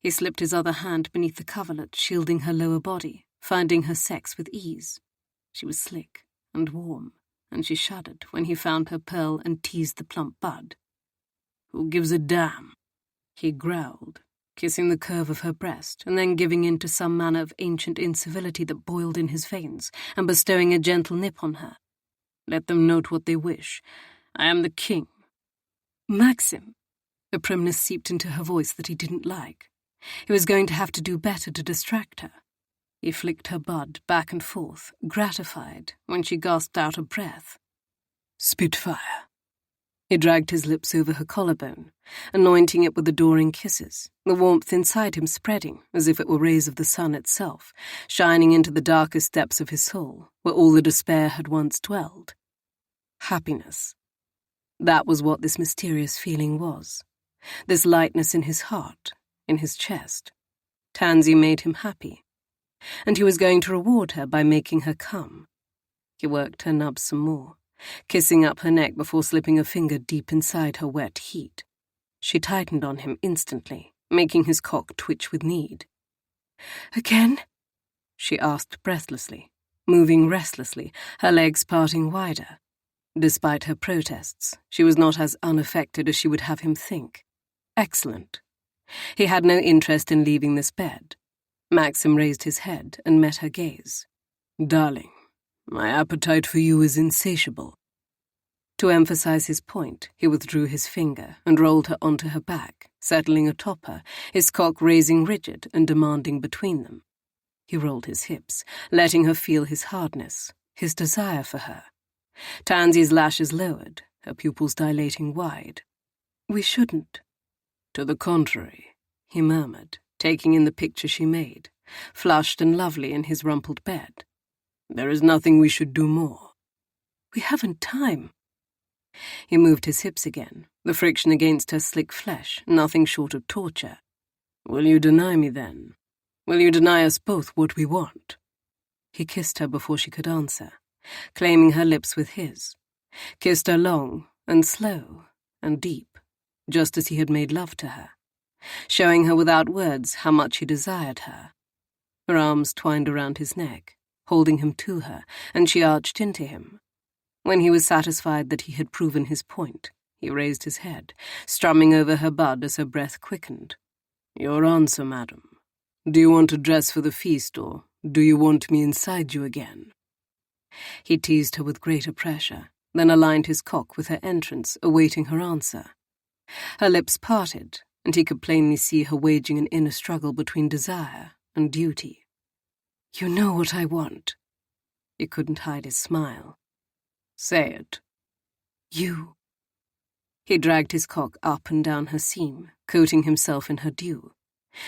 S1: He slipped his other hand beneath the coverlet, shielding her lower body, finding her sex with ease. She was slick and warm, and she shuddered when he found her pearl and teased the plump bud. "Who gives a damn?" he growled, kissing the curve of her breast and then giving in to some manner of ancient incivility that boiled in his veins and bestowing a gentle nip on her. "Let them note what they wish. I am the king." "Maxim." A primness seeped into her voice that he didn't like. He was going to have to do better to distract her. He flicked her bud back and forth, gratified, when she gasped out a breath. "Spitfire." He dragged his lips over her collarbone, anointing it with adoring kisses, the warmth inside him spreading as if it were rays of the sun itself, shining into the darkest depths of his soul, where all the despair had once dwelled. Happiness. That was what this mysterious feeling was. This lightness in his heart, in his chest. Tansy made him happy. And he was going to reward her by making her come. He worked her nub some more, kissing up her neck before slipping a finger deep inside her wet heat. She tightened on him instantly, making his cock twitch with need. "Again?" she asked breathlessly, moving restlessly, her legs parting wider. Despite her protests, she was not as unaffected as she would have him think. Excellent. He had no interest in leaving this bed. Maxim raised his head and met her gaze. "Darling, my appetite for you is insatiable." To emphasize his point, he withdrew his finger and rolled her onto her back, settling atop her, his cock raising rigid and demanding between them. He rolled his hips, letting her feel his hardness, his desire for her. Tansy's lashes lowered, her pupils dilating wide. "We shouldn't." "To the contrary," he murmured, taking in the picture she made, flushed and lovely in his rumpled bed. "There is nothing we should do more." "We haven't time." He moved his hips again, the friction against her slick flesh, nothing short of torture. "Will you deny me then? Will you deny us both what we want?" He kissed her before she could answer, claiming her lips with his. Kissed her long and slow and deep, just as he had made love to her, showing her without words how much he desired her. Her arms twined around his neck, holding him to her, and she arched into him. When he was satisfied that he had proven his point, he raised his head, strumming over her bud as her breath quickened. "Your answer, madam. Do you want to dress for the feast, or do you want me inside you again?" He teased her with greater pressure, then aligned his cock with her entrance, awaiting her answer. Her lips parted, and he could plainly see her waging an inner struggle between desire and duty. "You know what I want." He couldn't hide his smile. "Say it." "You." He dragged his cock up and down her seam, coating himself in her dew.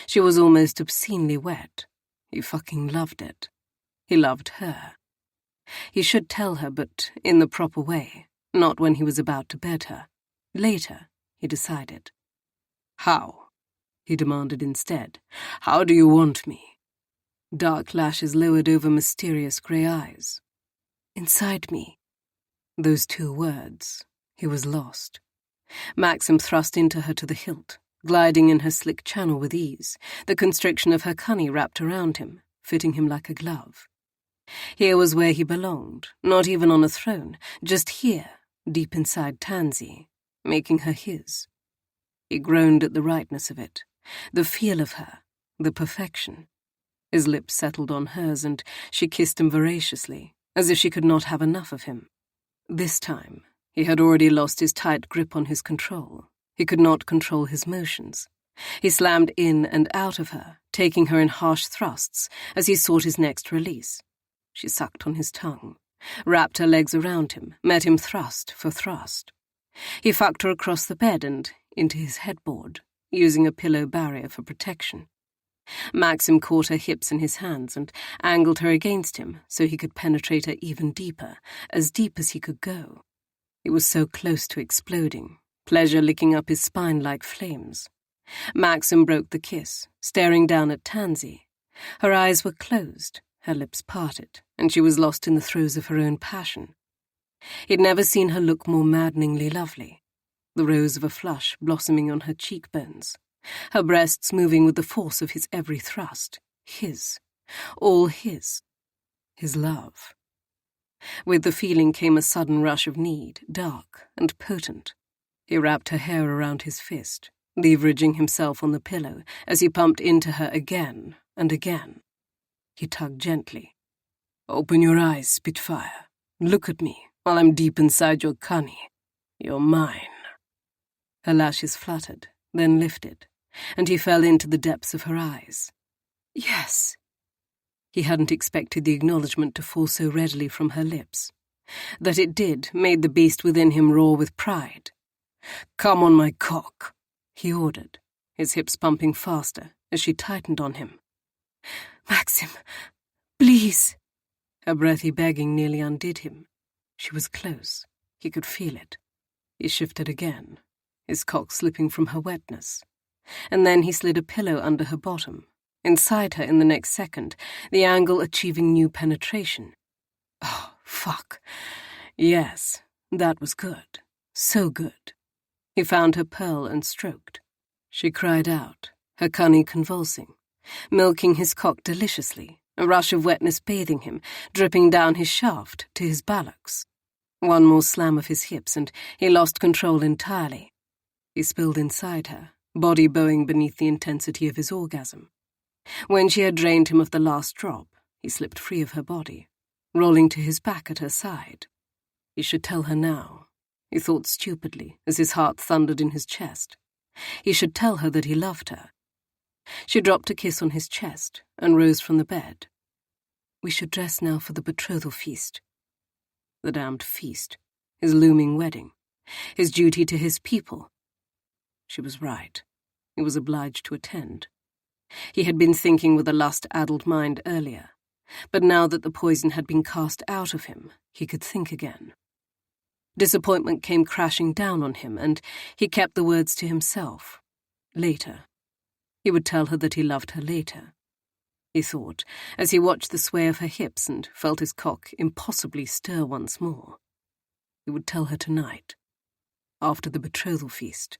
S1: She was almost obscenely wet. He fucking loved it. He loved her. He should tell her, but in the proper way, not when he was about to bed her. Later, he decided. "How?" he demanded instead. "How do you want me?" Dark lashes lowered over mysterious grey eyes. "Inside me." Those two words, he was lost. Maxim thrust into her to the hilt, gliding in her slick channel with ease, the constriction of her cunny wrapped around him, fitting him like a glove. Here was where he belonged, not even on a throne, just here, deep inside Tansy, making her his. He groaned at the rightness of it, the feel of her, the perfection. His lips settled on hers, and she kissed him voraciously, as if she could not have enough of him. This time, he had already lost his tight grip on his control. He could not control his motions. He slammed in and out of her, taking her in harsh thrusts as he sought his next release. She sucked on his tongue, wrapped her legs around him, met him thrust for thrust. He fucked her across the bed and into his headboard, using a pillow barrier for protection. Maxim caught her hips in his hands and angled her against him so he could penetrate her even deeper, as deep as he could go. He was so close to exploding, pleasure licking up his spine like flames. Maxim broke the kiss, staring down at Tansy. Her eyes were closed, her lips parted, and she was lost in the throes of her own passion. He'd never seen her look more maddeningly lovely, the rose of a flush blossoming on her cheekbones, her breasts moving with the force of his every thrust, his, all his love. With the feeling came a sudden rush of need, dark and potent. He wrapped her hair around his fist, leveraging himself on the pillow as he pumped into her again and again. He tugged gently. "Open your eyes, Spitfire. Look at me while I'm deep inside your cunny. You're mine." Her lashes fluttered, then lifted, and he fell into the depths of her eyes. "Yes." He hadn't expected the acknowledgement to fall so readily from her lips. That it did made the beast within him roar with pride. "Come on my cock," he ordered, his hips pumping faster as she tightened on him. "Maxim, please." Her breathy begging nearly undid him. She was close. He could feel it. He shifted again, his cock slipping from her wetness. And then he slid a pillow under her bottom, inside her in the next second, the angle achieving new penetration. Oh, fuck. Yes, That was good. So good. He found her pearl and stroked. She cried out, her cunny convulsing, milking his cock deliciously, a rush of wetness bathing him, dripping down his shaft to his buttocks. One more slam of his hips, and he lost control entirely. He spilled inside her, body bowing beneath the intensity of his orgasm. When she had drained him of the last drop, he slipped free of her body, rolling to his back at her side. He should tell her now, he thought stupidly as his heart thundered in his chest. He should tell her that he loved her. She dropped a kiss on his chest and rose from the bed. We should dress now for the betrothal feast. The damned feast, his looming wedding, his duty to his people. She was right. He was obliged to attend. He had been thinking with a lust-addled mind earlier, but now that the poison had been cast out of him, he could think again. Disappointment came crashing down on him, and he kept the words to himself. Later. He would tell her that he loved her later, he thought, as he watched the sway of her hips and felt his cock impossibly stir once more. He would tell her tonight, after the betrothal feast.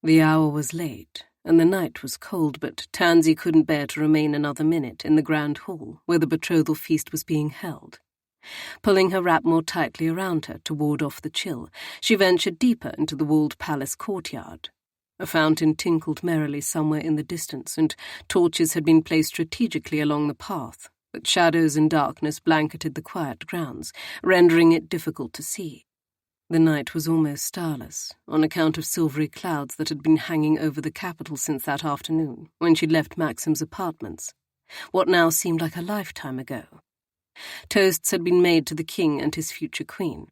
S1: The hour was late, and the night was cold, but Tansy couldn't bear to remain another minute in the grand hall where the betrothal feast was being held. Pulling her wrap more tightly around her to ward off the chill, she ventured deeper into the walled palace courtyard. A fountain tinkled merrily somewhere in the distance, and torches had been placed strategically along the path, but shadows and darkness blanketed the quiet grounds, rendering it difficult to see. The night was almost starless, on account of silvery clouds that had been hanging over the capital since that afternoon, when she left Maxim's apartments, what now seemed like a lifetime ago. Toasts had been made to the king and his future queen.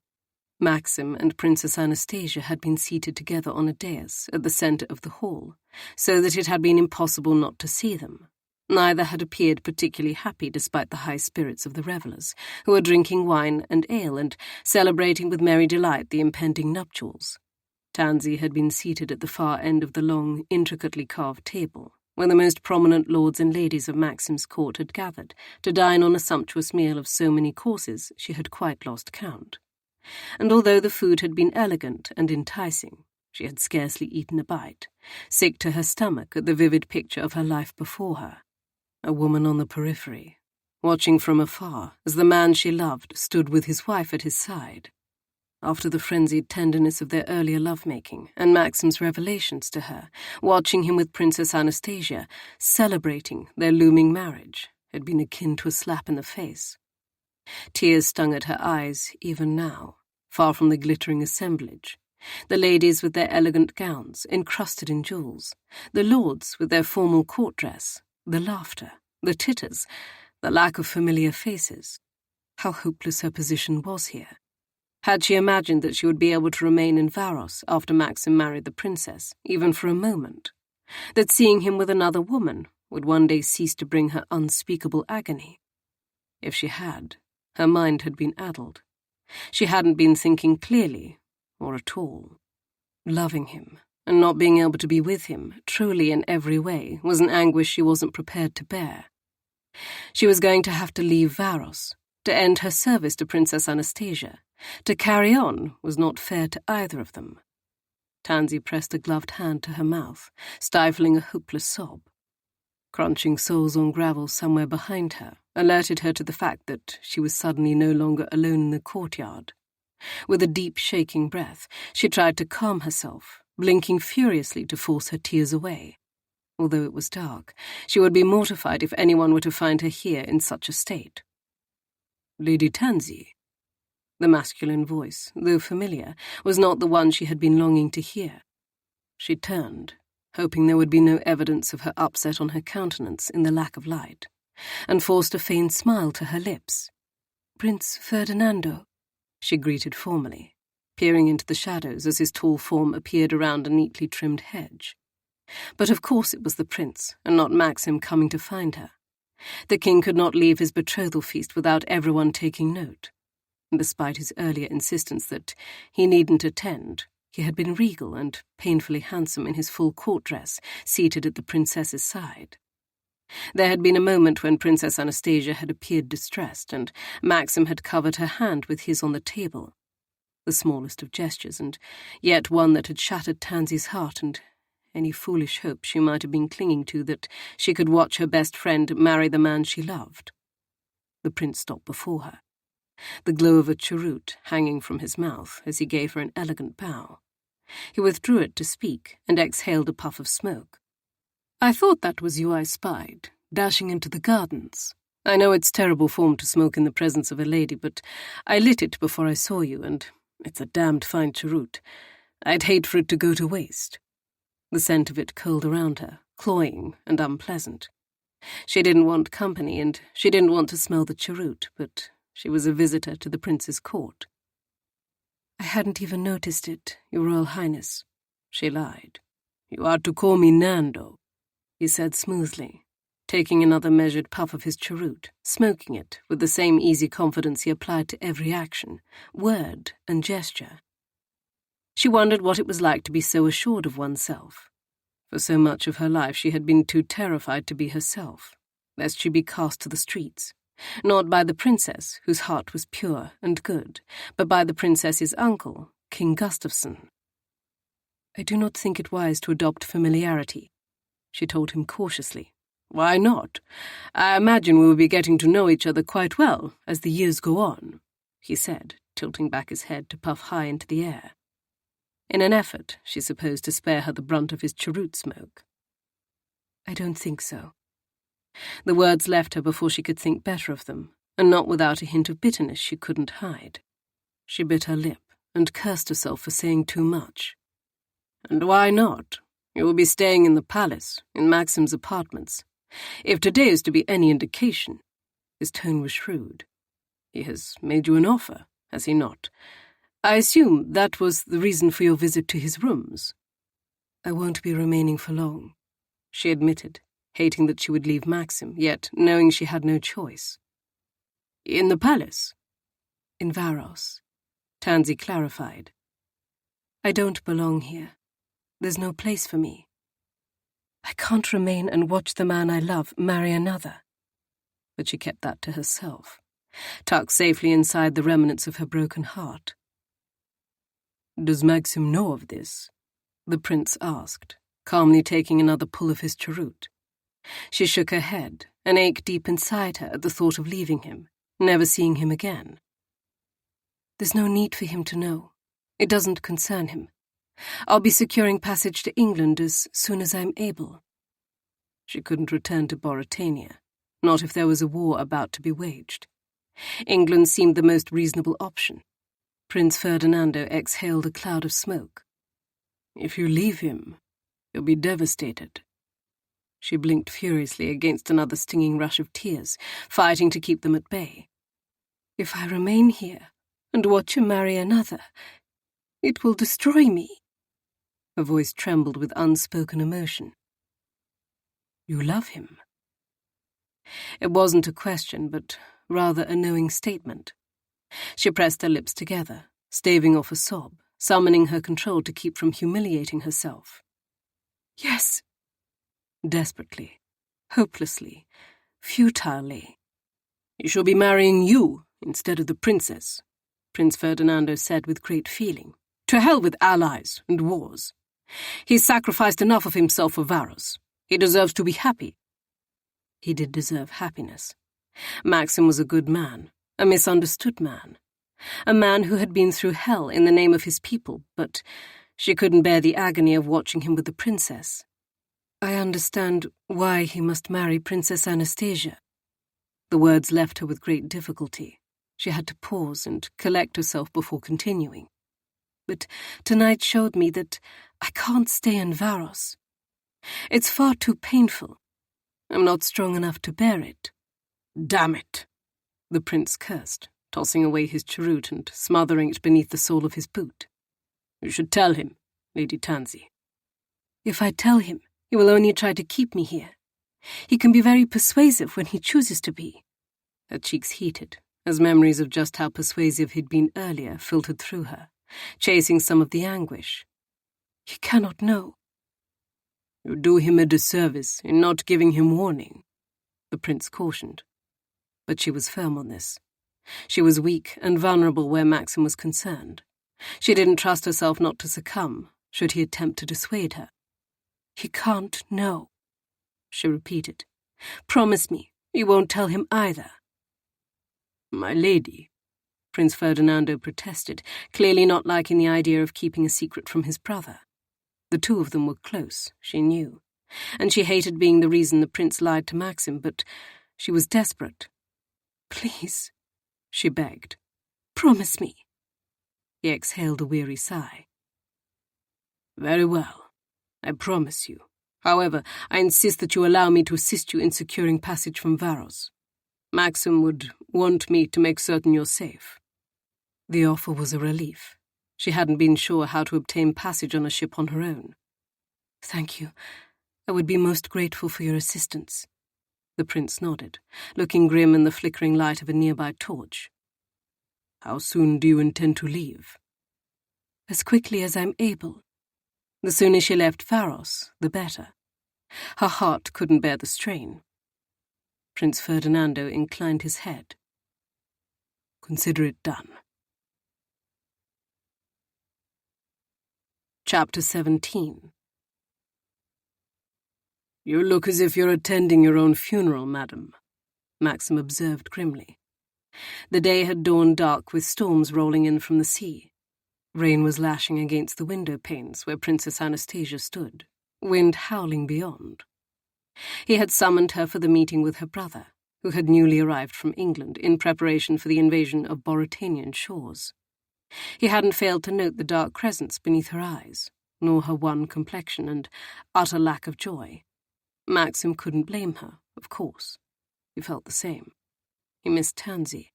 S1: Maxim and Princess Anastasia had been seated together on a dais at the centre of the hall, so that it had been impossible not to see them. Neither had appeared particularly happy despite the high spirits of the revellers, who were drinking wine and ale and celebrating with merry delight the impending nuptials. Tansy had been seated at the far end of the long, intricately carved table, where the most prominent lords and ladies of Maxim's court had gathered to dine on a sumptuous meal of so many courses she had quite lost count. And although the food had been elegant and enticing, she had scarcely eaten a bite, sick to her stomach at the vivid picture of her life before her. A woman on the periphery, watching from afar as the man she loved stood with his wife at his side. After the frenzied tenderness of their earlier lovemaking and Maxim's revelations to her, watching him with Princess Anastasia, celebrating their looming marriage, had been akin to a slap in the face. Tears stung at her eyes even now, far from the glittering assemblage. The ladies with their elegant gowns, encrusted in jewels, the lords with their formal court dress, the laughter, the titters, the lack of familiar faces. How hopeless her position was here. Had she imagined that she would be able to remain in Varos after Maxim married the princess, even for a moment? That seeing him with another woman would one day cease to bring her unspeakable agony? If she had, her mind had been addled. She hadn't been thinking clearly, or at all. Loving him, and not being able to be with him, truly in every way, was an anguish she wasn't prepared to bear. She was going to have to leave Varos, to end her service to Princess Anastasia. To carry on was not fair to either of them. Tansy pressed a gloved hand to her mouth, stifling a hopeless sob. Crunching soles on gravel somewhere behind her alerted her to the fact that she was suddenly no longer alone in the courtyard. With a deep, shaking breath, she tried to calm herself, blinking furiously to force her tears away. Although it was dark, she would be mortified if anyone were to find her here in such a state. "Lady Tansy." The masculine voice, though familiar, was not the one she had been longing to hear. She turned, hoping there would be no evidence of her upset on her countenance in the lack of light, and forced a faint smile to her lips. "Prince Ferdinando," she greeted formally, peering into the shadows as his tall form appeared around a neatly trimmed hedge. But of course it was the prince, and not Maxim, coming to find her. The king could not leave his betrothal feast without everyone taking note. Despite his earlier insistence that he needn't attend, he had been regal and painfully handsome in his full court dress, seated at the princess's side. There had been a moment when Princess Anastasia had appeared distressed, and Maxim had covered her hand with his on the table. The smallest of gestures, and yet one that had shattered Tansy's heart and any foolish hope she might have been clinging to that she could watch her best friend marry the man she loved. The prince stopped before her, the glow of a cheroot hanging from his mouth as he gave her an elegant bow. He withdrew it to speak and exhaled a puff of smoke. "I thought that was you I spied, dashing into the gardens. I know it's terrible form to smoke in the presence of a lady, but I lit it before I saw you, and it's a damned fine cheroot. I'd hate for it to go to waste." The scent of it curled around her, cloying and unpleasant. She didn't want company, and she didn't want to smell the cheroot, but she was a visitor to the prince's court. "I hadn't even noticed it, Your Royal Highness," she lied. "You are to call me Nando," he said smoothly, taking another measured puff of his cheroot, smoking it with the same easy confidence he applied to every action, word and gesture. She wondered what it was like to be so assured of oneself. For so much of her life she had been too terrified to be herself, lest she be cast to the streets, not by the princess, whose heart was pure and good, but by the princess's uncle, King Gustafsson. "I do not think it wise to adopt familiarity," she told him cautiously. "Why not? I imagine we will be getting to know each other quite well as the years go on," he said, tilting back his head to puff high into the air. In an effort, she supposed, to spare her the brunt of his cheroot smoke. "I don't think so." The words left her before she could think better of them, and not without a hint of bitterness she couldn't hide. She bit her lip and cursed herself for saying too much. "And why not? You will be staying in the palace, in Maxim's apartments. If today is to be any indication," his tone was shrewd, "he has made you an offer, has he not? I assume that was the reason for your visit to his rooms." "I won't be remaining for long," she admitted, hating that she would leave Maxim, yet knowing she had no choice. "In the palace?" "In Varos," Tansy clarified. "I don't belong here. There's no place for me. I can't remain and watch the man I love marry another." But she kept that to herself, tucked safely inside the remnants of her broken heart. "Does Maxim know of this?" the prince asked, calmly taking another pull of his cheroot. She shook her head, an ache deep inside her at the thought of leaving him, never seeing him again. "There's no need for him to know. It doesn't concern him. I'll be securing passage to England as soon as I'm able." She couldn't return to Boritania, not if there was a war about to be waged. England seemed the most reasonable option. Prince Ferdinando exhaled a cloud of smoke. "If you leave him, you'll be devastated." She blinked furiously against another stinging rush of tears, fighting to keep them at bay. "If I remain here and watch him marry another, it will destroy me." Her voice trembled with unspoken emotion. "You love him?" It wasn't a question, but rather a knowing statement. She pressed her lips together, staving off a sob, summoning her control to keep from humiliating herself. "Yes." Desperately, hopelessly, futilely. "He shall be marrying you instead of the princess," Prince Ferdinando said with great feeling. "To hell with allies and wars. He's sacrificed enough of himself for Varos. He deserves to be happy." He did deserve happiness. Maxim was a good man, a misunderstood man, a man who had been through hell in the name of his people, but she couldn't bear the agony of watching him with the princess. "I understand why he must marry Princess Anastasia." The words left her with great difficulty. She had to pause and collect herself before continuing. "But tonight showed me that I can't stay in Varos. It's far too painful. I'm not strong enough to bear it." "Damn it!" the prince cursed, tossing away his cheroot and smothering it beneath the sole of his boot. "You should tell him, Lady Tansy." "If I tell him, he will only try to keep me here. He can be very persuasive when he chooses to be." Her cheeks heated, as memories of just how persuasive he'd been earlier filtered through her, chasing some of the anguish. "He cannot know." "You do him a disservice in not giving him warning," the prince cautioned. But she was firm on this. She was weak and vulnerable where Maxim was concerned. She didn't trust herself not to succumb, should he attempt to dissuade her. "He can't know," she repeated. "Promise me you won't tell him either." "My lady," Prince Ferdinando protested, clearly not liking the idea of keeping a secret from his brother. The two of them were close, she knew, and she hated being the reason the prince lied to Maxim, but she was desperate. "Please," she begged. "Promise me." He exhaled a weary sigh. "Very well, I promise you. However, I insist that you allow me to assist you in securing passage from Varos. Maxim would want me to make certain you're safe." The offer was a relief. She hadn't been sure how to obtain passage on a ship on her own. "Thank you. I would be most grateful for your assistance." The prince nodded, looking grim in the flickering light of a nearby torch. "How soon do you intend to leave?" "As quickly as I'm able. The sooner she left Varos, the better." Her heart couldn't bear the strain. Prince Ferdinando inclined his head. "Consider it done." Chapter 17. "You look as if you're attending your own funeral, madam," Maxim observed grimly. The day had dawned dark with storms rolling in from the sea. Rain was lashing against the window panes where Princess Anastasia stood, wind howling beyond. He had summoned her for the meeting with her brother, who had newly arrived from England in preparation for the invasion of Boritanian shores. He hadn't failed to note the dark crescents beneath her eyes, nor her wan complexion and utter lack of joy. Maxim couldn't blame her, of course. He felt the same. He missed Tansy.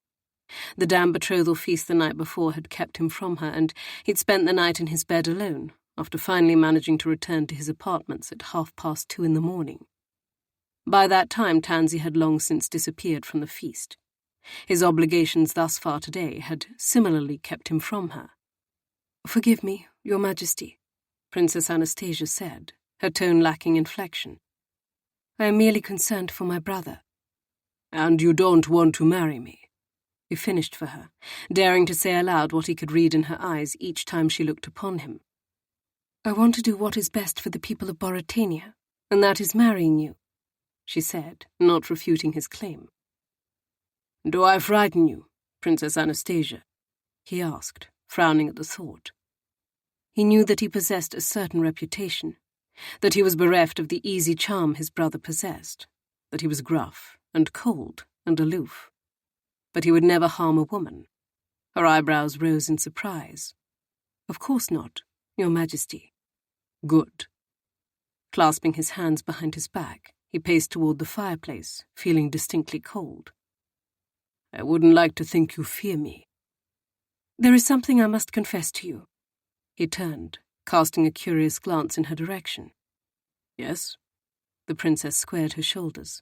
S1: The damn betrothal feast the night before had kept him from her, and he'd spent the night in his bed alone, after finally managing to return to his apartments at 2:30 in the morning. By that time, Tansy had long since disappeared from the feast. His obligations thus far today had similarly kept him from her. "Forgive me, Your Majesty," Princess Anastasia said, her tone lacking inflection. "I am merely concerned for my brother." "And you don't want to marry me?" He finished for her, daring to say aloud what he could read in her eyes each time she looked upon him. "I want to do what is best for the people of Boritania, and that is marrying you," she said, not refuting his claim. "Do I frighten you, Princess Anastasia?" he asked, frowning at the thought. He knew that he possessed a certain reputation, that he was bereft of the easy charm his brother possessed, that he was gruff and cold and aloof. But he would never harm a woman. Her eyebrows rose in surprise. "Of course not, Your Majesty." "Good." Clasping his hands behind his back, he paced toward the fireplace, feeling distinctly cold. "I wouldn't like to think you fear me." "There is something I must confess to you." He turned, casting a curious glance in her direction. "Yes?" The princess squared her shoulders.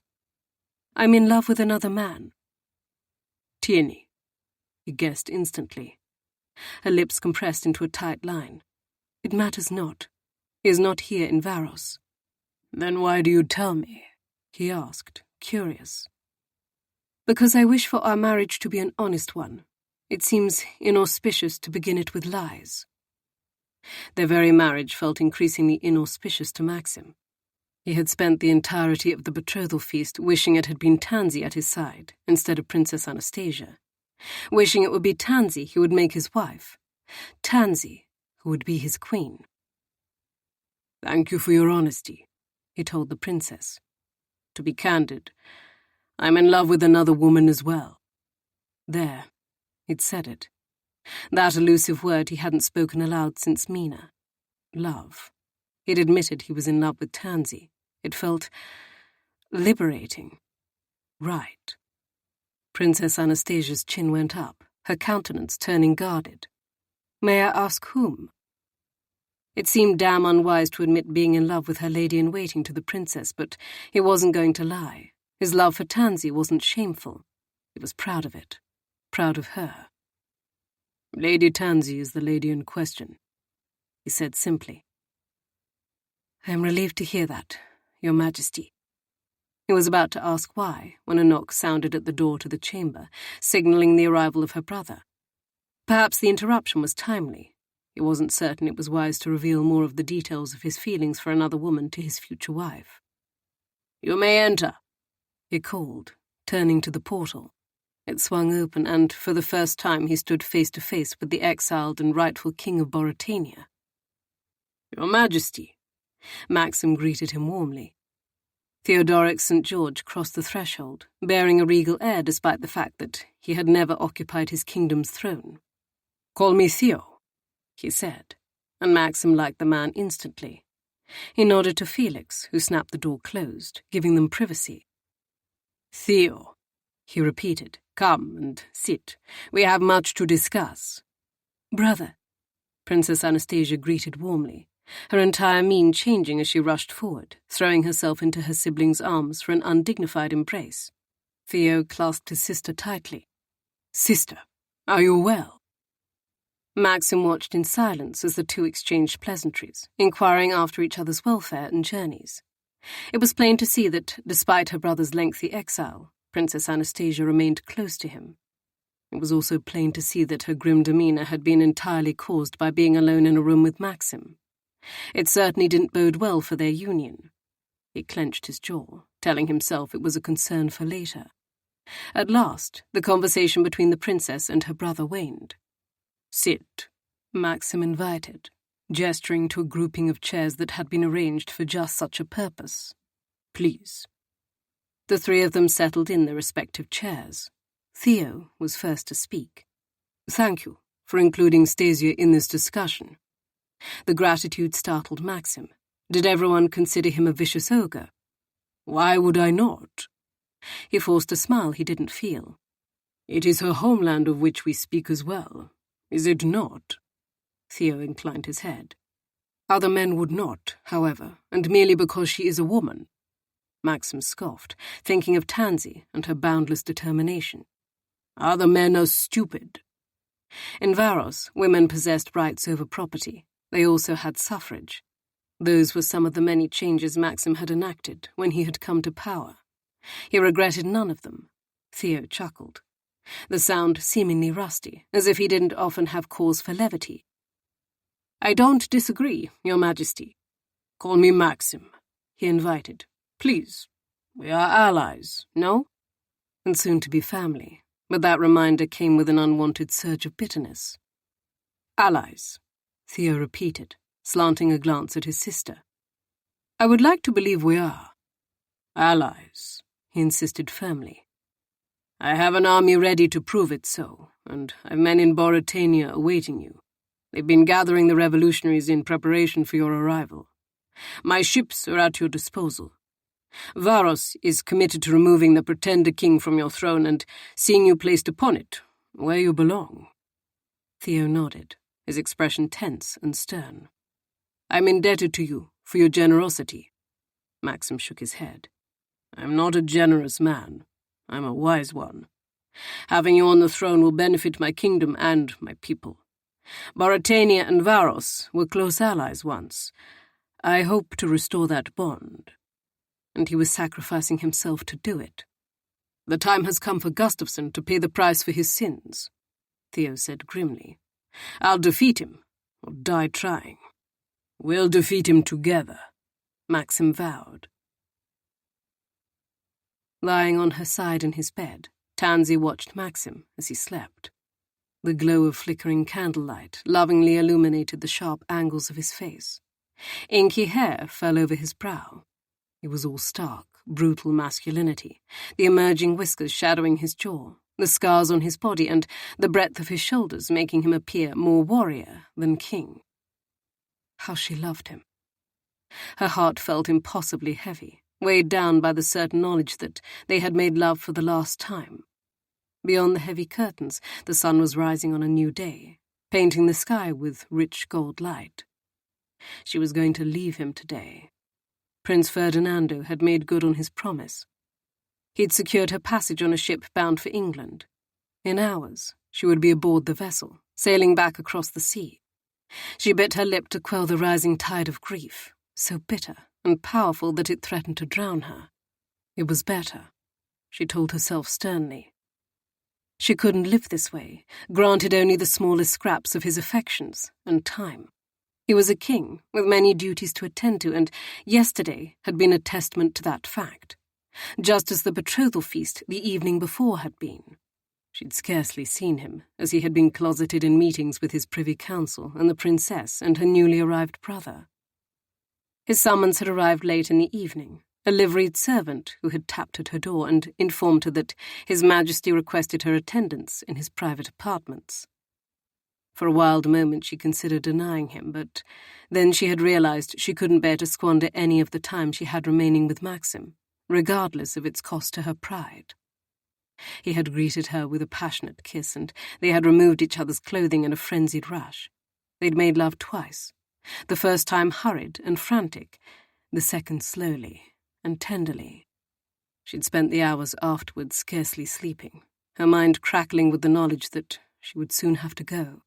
S1: "I'm in love with another man." "Tierney," he guessed instantly. Her lips compressed into a tight line. "It matters not. He is not here in Varos." "Then why do you tell me?" he asked, curious. "Because I wish for our marriage to be an honest one. It seems inauspicious to begin it with lies." Their very marriage felt increasingly inauspicious to Maxim. He had spent the entirety of the betrothal feast wishing it had been Tansy at his side instead of Princess Anastasia, wishing it would be Tansy he would make his wife, Tansy who would be his queen. "Thank you for your honesty," he told the princess. "To be candid, I'm in love with another woman as well." There, he'd said it. That elusive word he hadn't spoken aloud since Mina. Love. He'd admitted he was in love with Tansy. It felt liberating. Right. Princess Anastasia's chin went up, her countenance turning guarded. "May I ask whom?" It seemed damn unwise to admit being in love with her lady-in-waiting to the princess, but he wasn't going to lie. His love for Tansy wasn't shameful. He was proud of it. Proud of her. "Lady Tansy is the lady in question," he said simply. "I am relieved to hear that, Your Majesty." He was about to ask why, when a knock sounded at the door to the chamber, signalling the arrival of her brother. Perhaps the interruption was timely. He wasn't certain it was wise to reveal more of the details of his feelings for another woman to his future wife. "You may enter," he called, turning to the portal. It swung open, and for the first time he stood face to face with the exiled and rightful king of Boratania. "Your Majesty," Maxim greeted him warmly. Theodoric St. George crossed the threshold, bearing a regal air despite the fact that he had never occupied his kingdom's throne. "Call me Theo," he said, and Maxim liked the man instantly. He nodded to Felix, who snapped the door closed, giving them privacy. "Theo," he repeated, "come and sit. We have much to discuss." "Brother," Princess Anastasia greeted warmly, her entire mien changing as she rushed forward, throwing herself into her sibling's arms for an undignified embrace. Theo clasped his sister tightly. "Sister, are you well?" Maxim watched in silence as the two exchanged pleasantries, inquiring after each other's welfare and journeys. It was plain to see that, despite her brother's lengthy exile, Princess Anastasia remained close to him. It was also plain to see that her grim demeanor had been entirely caused by being alone in a room with Maxim. It certainly didn't bode well for their union. He clenched his jaw, telling himself it was a concern for later. At last, the conversation between the princess and her brother waned. "Sit," Maxim invited, gesturing to a grouping of chairs that had been arranged for just such a purpose. "Please." The three of them settled in their respective chairs. Theo was first to speak. "Thank you for including Stasia in this discussion." The gratitude startled Maxim. Did everyone consider him a vicious ogre? "Why would I not?" He forced a smile he didn't feel. "It is her homeland of which we speak as well, is it not?" Theo inclined his head. "Other men would not, however, and merely because she is a woman." Maxim scoffed, thinking of Tansy and her boundless determination. "Other men are stupid." In Varos, women possessed rights over property. They also had suffrage. Those were some of the many changes Maxim had enacted when he had come to power. He regretted none of them. Theo chuckled. The sound seemingly rusty, as if he didn't often have cause for levity. "I don't disagree, Your Majesty." "Call me Maxim," he invited. "Please, we are allies, no?" And soon to be family, but that reminder came with an unwanted surge of bitterness. "Allies," Theo repeated, slanting a glance at his sister. "I would like to believe we are." "Allies," he insisted firmly. "I have an army ready to prove it so, and I've men in Boratania awaiting you. They've been gathering the revolutionaries in preparation for your arrival. My ships are at your disposal. Varos is committed to removing the pretender king from your throne and seeing you placed upon it, where you belong." Theo nodded, his expression tense and stern. "I'm indebted to you for your generosity." Maxim shook his head. "I'm not a generous man. I'm a wise one. Having you on the throne will benefit my kingdom and my people. Boratania and Varos were close allies once. I hope to restore that bond." And he was sacrificing himself to do it. "The time has come for Gustafsson to pay the price for his sins," Theo said grimly. "I'll defeat him, or die trying." "We'll defeat him together," Maxim vowed. Lying on her side in his bed, Tansy watched Maxim as he slept. The glow of flickering candlelight lovingly illuminated the sharp angles of his face. Inky hair fell over his brow. He was all stark, brutal masculinity, the emerging whiskers shadowing his jaw, the scars on his body, and the breadth of his shoulders making him appear more warrior than king. How she loved him. Her heart felt impossibly heavy, weighed down by the certain knowledge that they had made love for the last time. Beyond the heavy curtains, the sun was rising on a new day, painting the sky with rich gold light. She was going to leave him today. Prince Ferdinando had made good on his promise. He'd secured her passage on a ship bound for England. In hours, she would be aboard the vessel, sailing back across the sea. She bit her lip to quell the rising tide of grief, so bitter and powerful that it threatened to drown her. It was better, she told herself sternly. She couldn't live this way, granted only the smallest scraps of his affections and time. He was a king, with many duties to attend to, and yesterday had been a testament to that fact, just as the betrothal feast the evening before had been. She'd scarcely seen him, as he had been closeted in meetings with his privy council and the princess and her newly arrived brother. His summons had arrived late in the evening, a liveried servant who had tapped at her door and informed her that His Majesty requested her attendance in his private apartments. For a wild moment she considered denying him, but then she had realized she couldn't bear to squander any of the time she had remaining with Maxim, regardless of its cost to her pride. He had greeted her with a passionate kiss, and they had removed each other's clothing in a frenzied rush. They'd made love twice, the first time hurried and frantic, the second slowly and tenderly. She'd spent the hours afterwards scarcely sleeping, her mind crackling with the knowledge that she would soon have to go.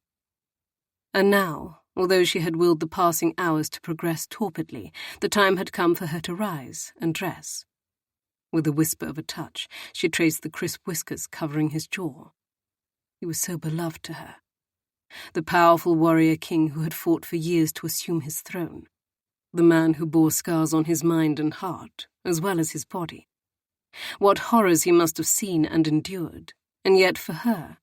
S1: And now, although she had willed the passing hours to progress torpidly, the time had come for her to rise and dress. With a whisper of a touch, she traced the crisp whiskers covering his jaw. He was so beloved to her. The powerful warrior king who had fought for years to assume his throne. The man who bore scars on his mind and heart, as well as his body. What horrors he must have seen and endured, and yet for her,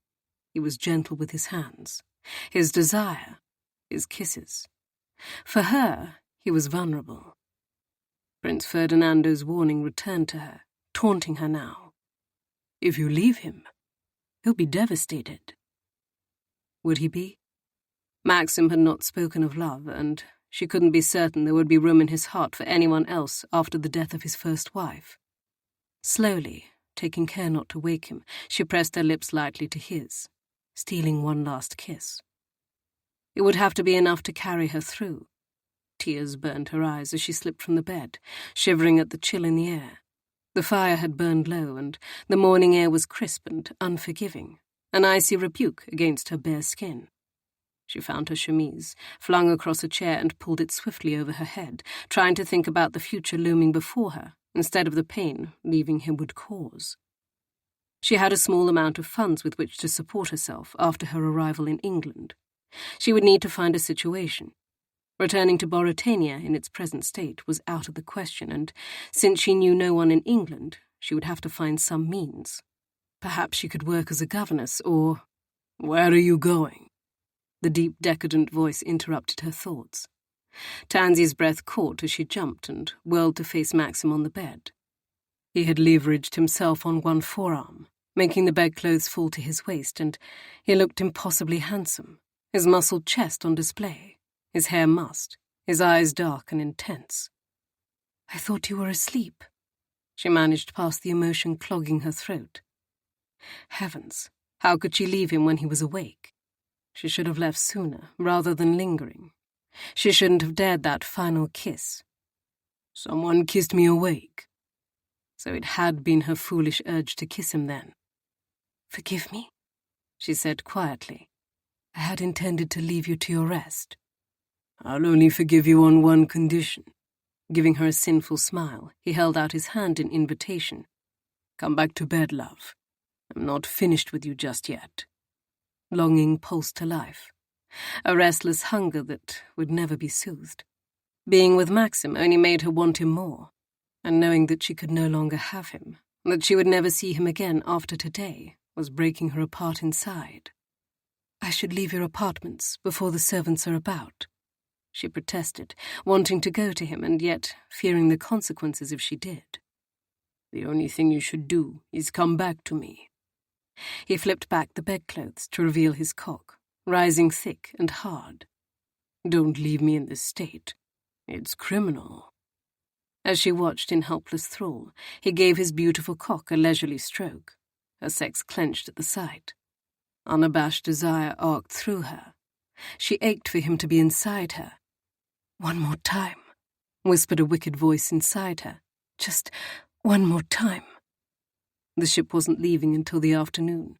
S1: he was gentle with his hands, his desire, his kisses. For her, he was vulnerable. Prince Ferdinando's warning returned to her, taunting her now. If you leave him, he'll be devastated. Would he be? Maxim had not spoken of love, and she couldn't be certain there would be room in his heart for anyone else after the death of his first wife. Slowly, taking care not to wake him, she pressed her lips lightly to his, stealing one last kiss. It would have to be enough to carry her through. Tears burned her eyes as she slipped from the bed, shivering at the chill in the air. The fire had burned low, and the morning air was crisp and unforgiving, an icy rebuke against her bare skin. She found her chemise, flung across a chair and pulled it swiftly over her head, trying to think about the future looming before her, instead of the pain leaving him would cause. She had a small amount of funds with which to support herself after her arrival in England. She would need to find a situation. Returning to Mauritania in its present state was out of the question, and since she knew no one in England, she would have to find some means. Perhaps she could work as a governess, or— "Where are you going?" The deep, decadent voice interrupted her thoughts. Tansy's breath caught as she jumped and whirled to face Maxim on the bed. He had leveraged himself on one forearm, making the bedclothes fall to his waist, and he looked impossibly handsome, his muscled chest on display, his hair mussed, his eyes dark and intense. "I thought you were asleep," she managed past the emotion clogging her throat. Heavens, how could she leave him when he was awake? She should have left sooner, rather than lingering. She shouldn't have dared that final kiss. Someone kissed me awake. So it had been her foolish urge to kiss him then. "Forgive me," she said quietly. "I had intended to leave you to your rest." "I'll only forgive you on one condition." Giving her a sinful smile, he held out his hand in invitation. "Come back to bed, love. I'm not finished with you just yet." Longing pulsed to life, a restless hunger that would never be soothed. Being with Maxim only made her want him more, and knowing that she could no longer have him, that she would never see him again after today, was breaking her apart inside. "I should leave your apartments before the servants are about," she protested, wanting to go to him and yet fearing the consequences if she did. "The only thing you should do is come back to me." He flipped back the bedclothes to reveal his cock, rising thick and hard. "Don't leave me in this state. It's criminal." As she watched in helpless thrall, he gave his beautiful cock a leisurely stroke, her sex clenched at the sight. Unabashed desire arced through her. She ached for him to be inside her. "One more time," whispered a wicked voice inside her. "Just one more time." The ship wasn't leaving until the afternoon.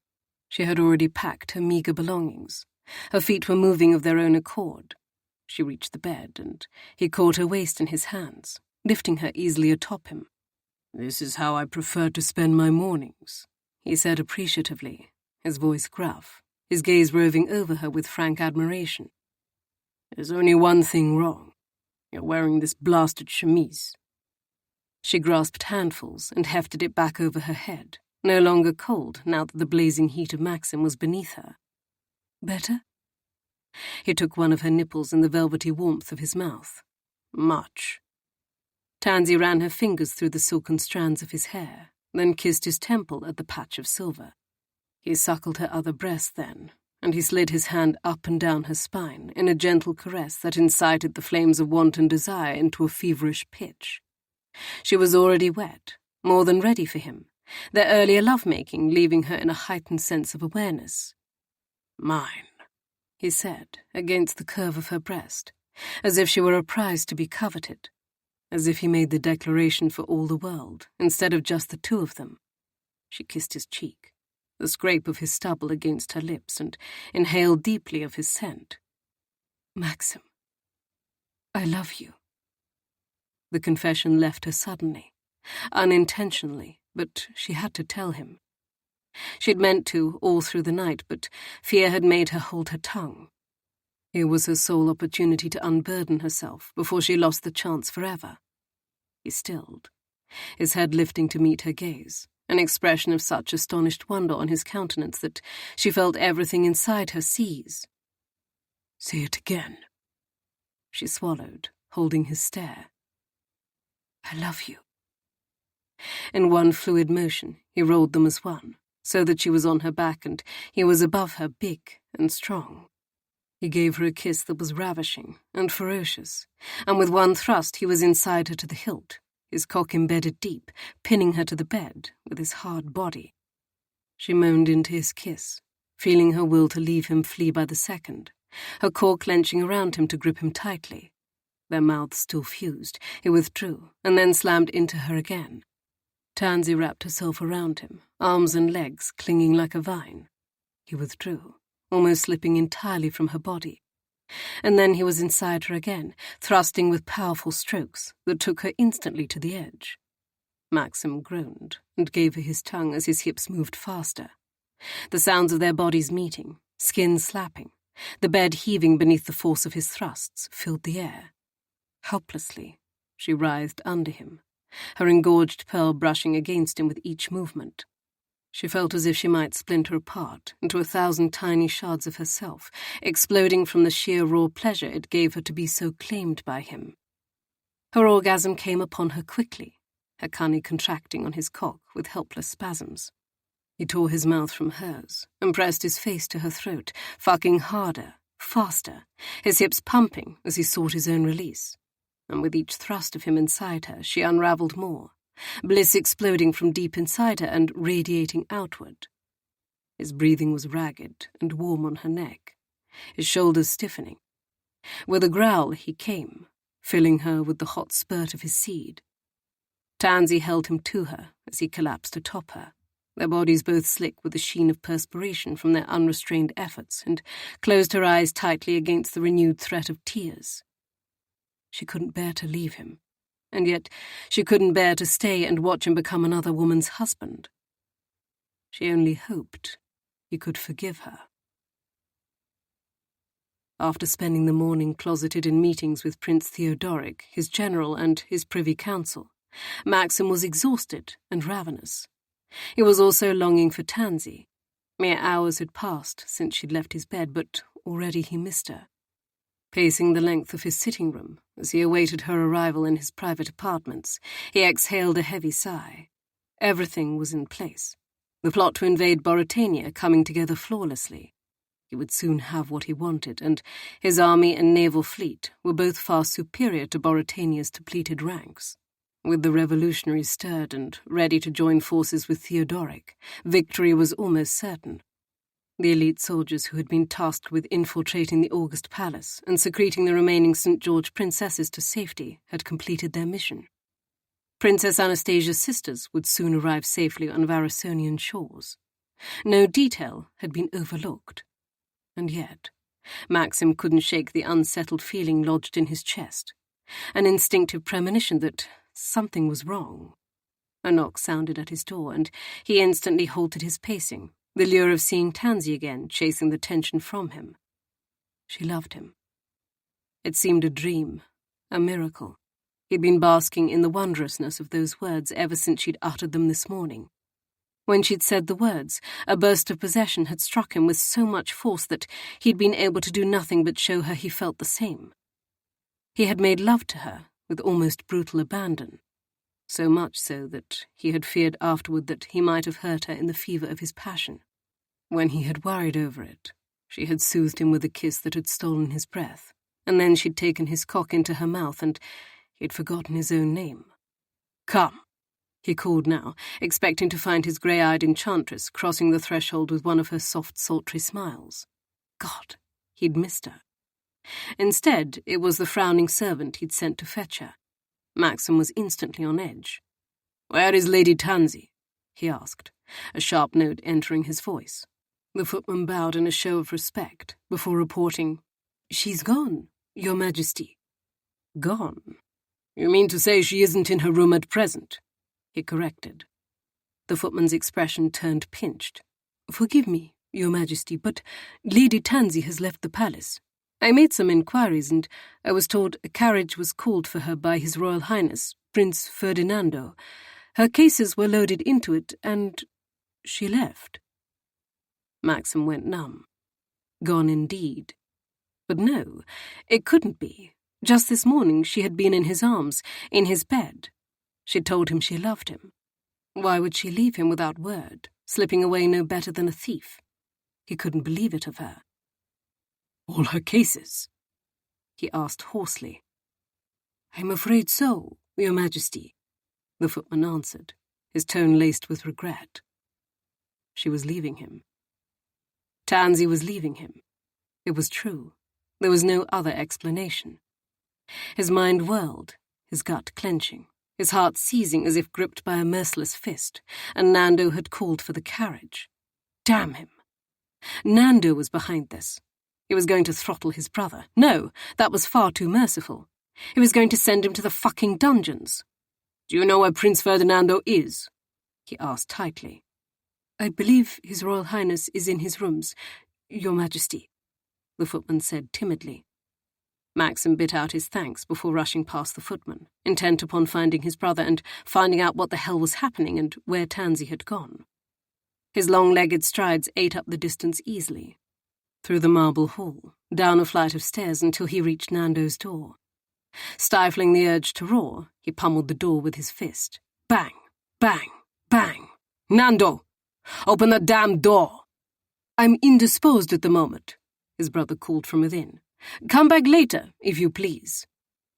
S1: She had already packed her meager belongings. Her feet were moving of their own accord. She reached the bed, and he caught her waist in his hands, lifting her easily atop him. "This is how I prefer to spend my mornings," he said appreciatively, his voice gruff, his gaze roving over her with frank admiration. "There's only one thing wrong. You're wearing this blasted chemise." She grasped handfuls and hefted it back over her head, no longer cold now that the blazing heat of Maxim was beneath her. "Better?" He took one of her nipples in the velvety warmth of his mouth. "Much." Tansy ran her fingers through the silken strands of his hair, then kissed his temple at the patch of silver. He suckled her other breast then, and he slid his hand up and down her spine in a gentle caress that incited the flames of wanton desire into a feverish pitch. She was already wet, more than ready for him, their earlier lovemaking leaving her in a heightened sense of awareness. "Mine," he said, against the curve of her breast, as if she were a prize to be coveted, as if he made the declaration for all the world, instead of just the two of them. She kissed his cheek, the scrape of his stubble against her lips, and inhaled deeply of his scent. "Maxim, I love you." The confession left her suddenly, unintentionally, but she had to tell him. She'd meant to all through the night, but fear had made her hold her tongue. Here was her sole opportunity to unburden herself before she lost the chance forever. He stilled, his head lifting to meet her gaze, an expression of such astonished wonder on his countenance that she felt everything inside her seize. "Say it again." She swallowed, holding his stare. "I love you." In one fluid motion, he rolled them as one, so that she was on her back and he was above her, big and strong. He gave her a kiss that was ravishing and ferocious, and with one thrust he was inside her to the hilt, his cock embedded deep, pinning her to the bed with his hard body. She moaned into his kiss, feeling her will to leave him flee by the second, her core clenching around him to grip him tightly. Their mouths still fused, he withdrew, and then slammed into her again. Tansy wrapped herself around him, arms and legs clinging like a vine. He withdrew, almost slipping entirely from her body. And then he was inside her again, thrusting with powerful strokes that took her instantly to the edge. Maxim groaned and gave her his tongue as his hips moved faster. The sounds of their bodies meeting, skin slapping, the bed heaving beneath the force of his thrusts, filled the air. Helplessly, she writhed under him, her engorged pearl brushing against him with each movement. She felt as if she might splinter apart into 1,000 tiny shards of herself, exploding from the sheer raw pleasure it gave her to be so claimed by him. Her orgasm came upon her quickly, her cunny contracting on his cock with helpless spasms. He tore his mouth from hers and pressed his face to her throat, fucking harder, faster, his hips pumping as he sought his own release. And with each thrust of him inside her, she unraveled more, bliss exploding from deep inside her and radiating outward. His breathing was ragged and warm on her neck, his shoulders stiffening. With a growl he came, filling her with the hot spurt of his seed. Tansy held him to her as he collapsed atop her, their bodies both slick with the sheen of perspiration from their unrestrained efforts, and closed her eyes tightly against the renewed threat of tears. She couldn't bear to leave him, and yet she couldn't bear to stay and watch him become another woman's husband. She only hoped he could forgive her. After spending the morning closeted in meetings with Prince Theodoric, his general, and his privy council, Maxim was exhausted and ravenous. He was also longing for Tansy. Mere hours had passed since she'd left his bed, but already he missed her. Pacing the length of his sitting room as he awaited her arrival in his private apartments, he exhaled a heavy sigh. Everything was in place. The plot to invade Boritania coming together flawlessly. He would soon have what he wanted, and his army and naval fleet were both far superior to Boritania's depleted ranks. With the revolutionaries stirred and ready to join forces with Theodoric, victory was almost certain. The elite soldiers who had been tasked with infiltrating the August Palace and secreting the remaining St. George princesses to safety had completed their mission. Princess Anastasia's sisters would soon arrive safely on Varusonian shores. No detail had been overlooked. And yet, Maxim couldn't shake the unsettled feeling lodged in his chest, an instinctive premonition that something was wrong. A knock sounded at his door, and he instantly halted his pacing, the lure of seeing Tansy again chasing the tension from him. She loved him. It seemed a dream, a miracle. He'd been basking in the wondrousness of those words ever since she'd uttered them this morning. When she'd said the words, a burst of possession had struck him with so much force that he'd been able to do nothing but show her he felt the same. He had made love to her with almost brutal abandon, so much so that he had feared afterward that he might have hurt her in the fever of his passion. When he had worried over it, she had soothed him with a kiss that had stolen his breath, and then she'd taken his cock into her mouth and he'd forgotten his own name. "Come," he called now, expecting to find his grey-eyed enchantress crossing the threshold with one of her soft, sultry smiles. God, he'd missed her. Instead, it was the frowning servant he'd sent to fetch her. Maxim was instantly on edge. "Where is Lady Tansy?" he asked, a sharp note entering his voice. The footman bowed in a show of respect before reporting, "She's gone, Your Majesty." "Gone? You mean to say she isn't in her room at present?" he corrected. The footman's expression turned pinched. "Forgive me, Your Majesty, but Lady Tansy has left the palace. I made some inquiries, and I was told a carriage was called for her by His Royal Highness, Prince Ferdinando. Her cases were loaded into it, and she left." Maxim went numb. Gone indeed. But no, it couldn't be. Just this morning she had been in his arms, in his bed. She'd told him she loved him. Why would she leave him without word, slipping away no better than a thief? He couldn't believe it of her. "All her cases?" he asked hoarsely. "I'm afraid so, Your Majesty," the footman answered, his tone laced with regret. She was leaving him. Tansy was leaving him. It was true. There was no other explanation. His mind whirled, his gut clenching, his heart seizing as if gripped by a merciless fist, and Nando had called for the carriage. Damn him. Nando was behind this. He was going to throttle his brother. No, that was far too merciful. He was going to send him to the fucking dungeons. "Do you know where Prince Ferdinando is?" he asked tightly. "I believe His Royal Highness is in his rooms, Your Majesty," the footman said timidly. Maxim bit out his thanks before rushing past the footman, intent upon finding his brother and finding out what the hell was happening and where Tansy had gone. His long-legged strides ate up the distance easily, through the marble hall, down a flight of stairs until he reached Nando's door. Stifling the urge to roar, he pummeled the door with his fist. Bang! Bang! Bang! "Nando! Open the damn door!" "I'm indisposed at the moment," his brother called from within. "Come back later, if you please."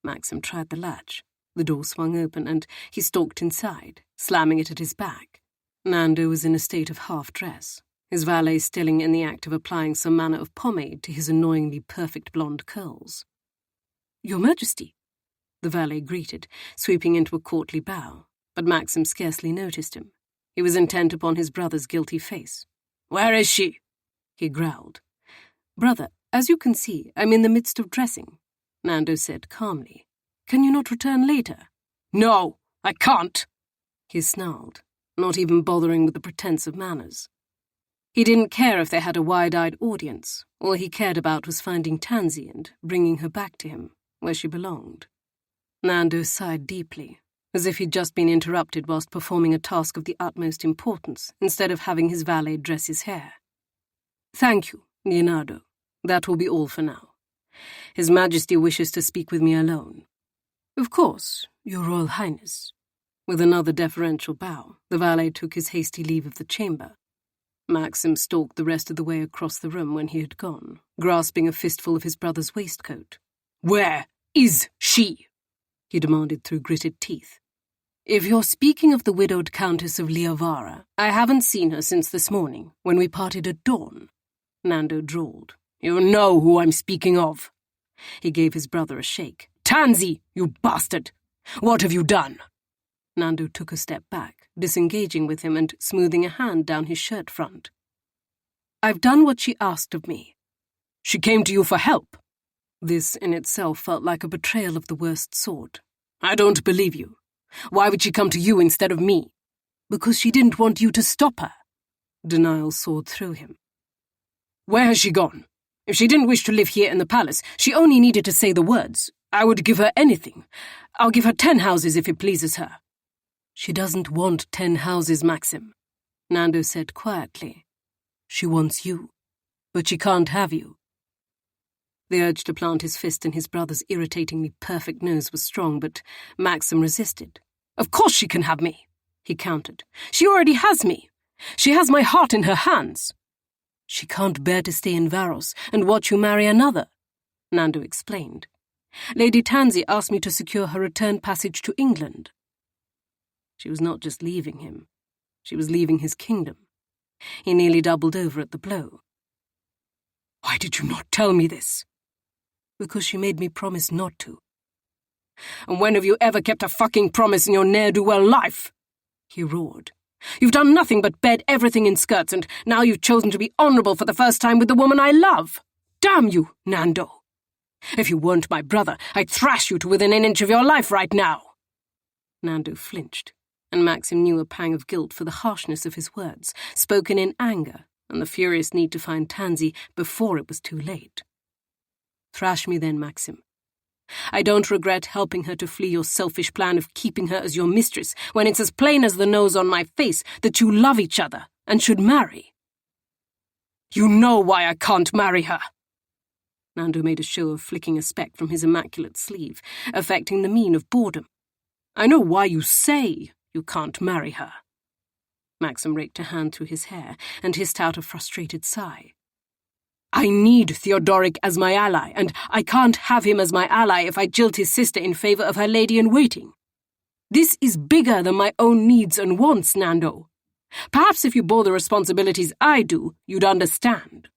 S1: Maxim tried the latch. The door swung open, and he stalked inside, slamming it at his back. Nando was in a state of half-dress, his valet still in the act of applying some manner of pomade to his annoyingly perfect blonde curls. "Your Majesty," the valet greeted, sweeping into a courtly bow, but Maxim scarcely noticed him. He was intent upon his brother's guilty face. "Where is she?" he growled. "Brother, as you can see, I'm in the midst of dressing," Nando said calmly. "Can you not return later?" "No, I can't," he snarled, not even bothering with the pretense of manners. He didn't care if they had a wide-eyed audience. All he cared about was finding Tansy and bringing her back to him, where she belonged. Nando sighed deeply, as if he'd just been interrupted whilst performing a task of the utmost importance, instead of having his valet dress his hair. "Thank you, Leonardo. That will be all for now. His Majesty wishes to speak with me alone." "Of course, Your Royal Highness." With another deferential bow, the valet took his hasty leave of the chamber. Maxim stalked the rest of the way across the room when he had gone, grasping a fistful of his brother's waistcoat. "Where is she?" he demanded through gritted teeth. "If you're speaking of the widowed Countess of Liavara, I haven't seen her since this morning, when we parted at dawn," Nando drawled. "You know who I'm speaking of." He gave his brother a shake. "Tansy, you bastard! What have you done?" Nando took a step back, disengaging with him and smoothing a hand down his shirt front. "I've done what she asked of me." "She came to you for help?" This in itself felt like a betrayal of the worst sort. "I don't believe you. Why would she come to you instead of me?" Because she didn't want you to stop her. Denial soared through him. Where has she gone? If she didn't wish to live here in the palace, she only needed to say the words. I would give her anything. I'll give her 10 houses if it pleases her. She doesn't want 10 houses, Maxim, Nando said quietly. She wants you, but she can't have you. The urge to plant his fist in his brother's irritatingly perfect nose was strong, but Maxim resisted. Of course she can have me, he countered. She already has me. She has my heart in her hands. She can't bear to stay in Varos and watch you marry another, Nando explained. Lady Tansy asked me to secure her return passage to England. She was not just leaving him. She was leaving his kingdom. He nearly doubled over at the blow. Why did you not tell me this? Because she made me promise not to. And when have you ever kept a fucking promise in your ne'er-do-well life? He roared. You've done nothing but bed everything in skirts, and now you've chosen to be honourable for the first time with the woman I love. Damn you, Nando. If you weren't my brother, I'd thrash you to within an inch of your life right now. Nando flinched, and Maxim knew a pang of guilt for the harshness of his words, spoken in anger, and the furious need to find Tansy before it was too late. Thrash me then, Maxim. I don't regret helping her to flee your selfish plan of keeping her as your mistress when it's as plain as the nose on my face that you love each other and should marry. You know why I can't marry her. Nando made a show of flicking a speck from his immaculate sleeve, affecting the mien of boredom. I know why you say you can't marry her. Maxim raked a hand through his hair and hissed out a frustrated sigh. I need Theodoric as my ally, and I can't have him as my ally if I jilt his sister in favour of her lady-in-waiting. This is bigger than my own needs and wants, Nando. Perhaps if you bore the responsibilities I do, you'd understand.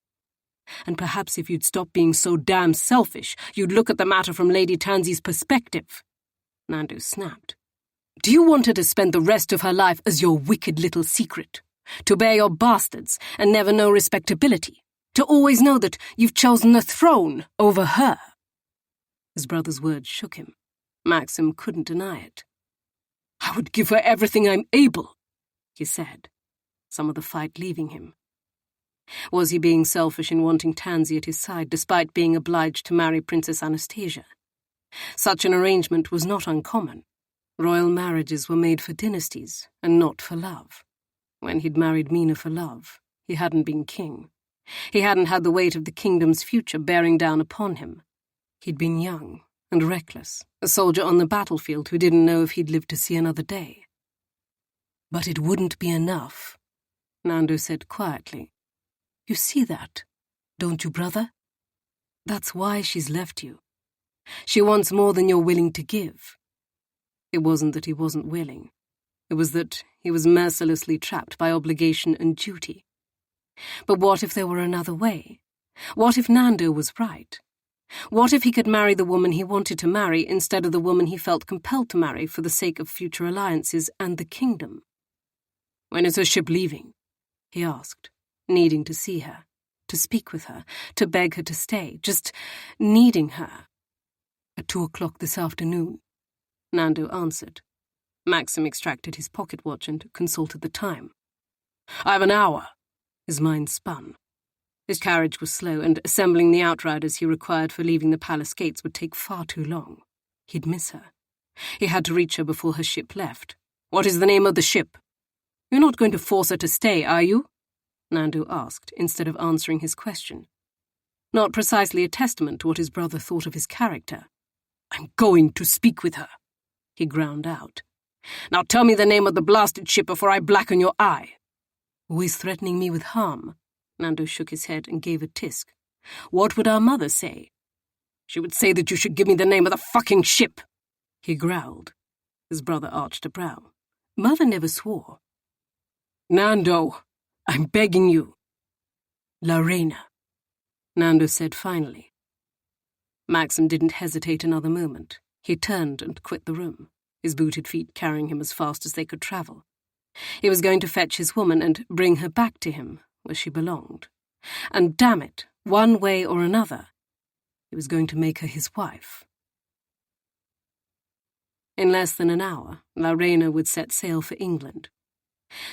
S1: And perhaps if you'd stop being so damn selfish, you'd look at the matter from Lady Tansy's perspective. Nando snapped. Do you want her to spend the rest of her life as your wicked little secret? To bear your bastards and never know respectability? To always know that you've chosen the throne over her? His brother's words shook him. Maxim couldn't deny it. I would give her everything I'm able, he said, some of the fight leaving him. Was he being selfish in wanting Tansy at his side despite being obliged to marry Princess Anastasia? Such an arrangement was not uncommon. Royal marriages were made for dynasties and not for love. When he'd married Mina for love, he hadn't been king. He hadn't had the weight of the kingdom's future bearing down upon him. He'd been young and reckless, a soldier on the battlefield who didn't know if he'd live to see another day. But it wouldn't be enough, Nando said quietly. You see that, don't you, brother? That's why she's left you. She wants more than you're willing to give. It wasn't that he wasn't willing. It was that he was mercilessly trapped by obligation and duty. But what if there were another way? What if Nando was right? What if he could marry the woman he wanted to marry instead of the woman he felt compelled to marry for the sake of future alliances and the kingdom? When is her ship leaving? He asked, needing to see her, to speak with her, to beg her to stay, just needing her. At 2:00 this afternoon, Nando answered. Maxim extracted his pocket watch and consulted the time. I have an hour. His mind spun. His carriage was slow, and assembling the outriders he required for leaving the palace gates would take far too long. He'd miss her. He had to reach her before her ship left. What is the name of the ship? You're not going to force her to stay, are you? Nando asked, instead of answering his question. Not precisely a testament to what his brother thought of his character. I'm going to speak with her, he ground out. Now tell me the name of the blasted ship before I blacken your eye. Always threatening me with harm. Nando shook his head and gave a tisk. What would our mother say? She would say that you should give me the name of the fucking ship, he growled. His brother arched a brow. Mother never swore. Nando, I'm begging you. La Reina, Nando said finally. Maxim didn't hesitate another moment. He turned and quit the room, his booted feet carrying him as fast as they could travel. He was going to fetch his woman and bring her back to him, where she belonged. And damn it, one way or another, he was going to make her his wife. In less than an hour, La Reina would set sail for England.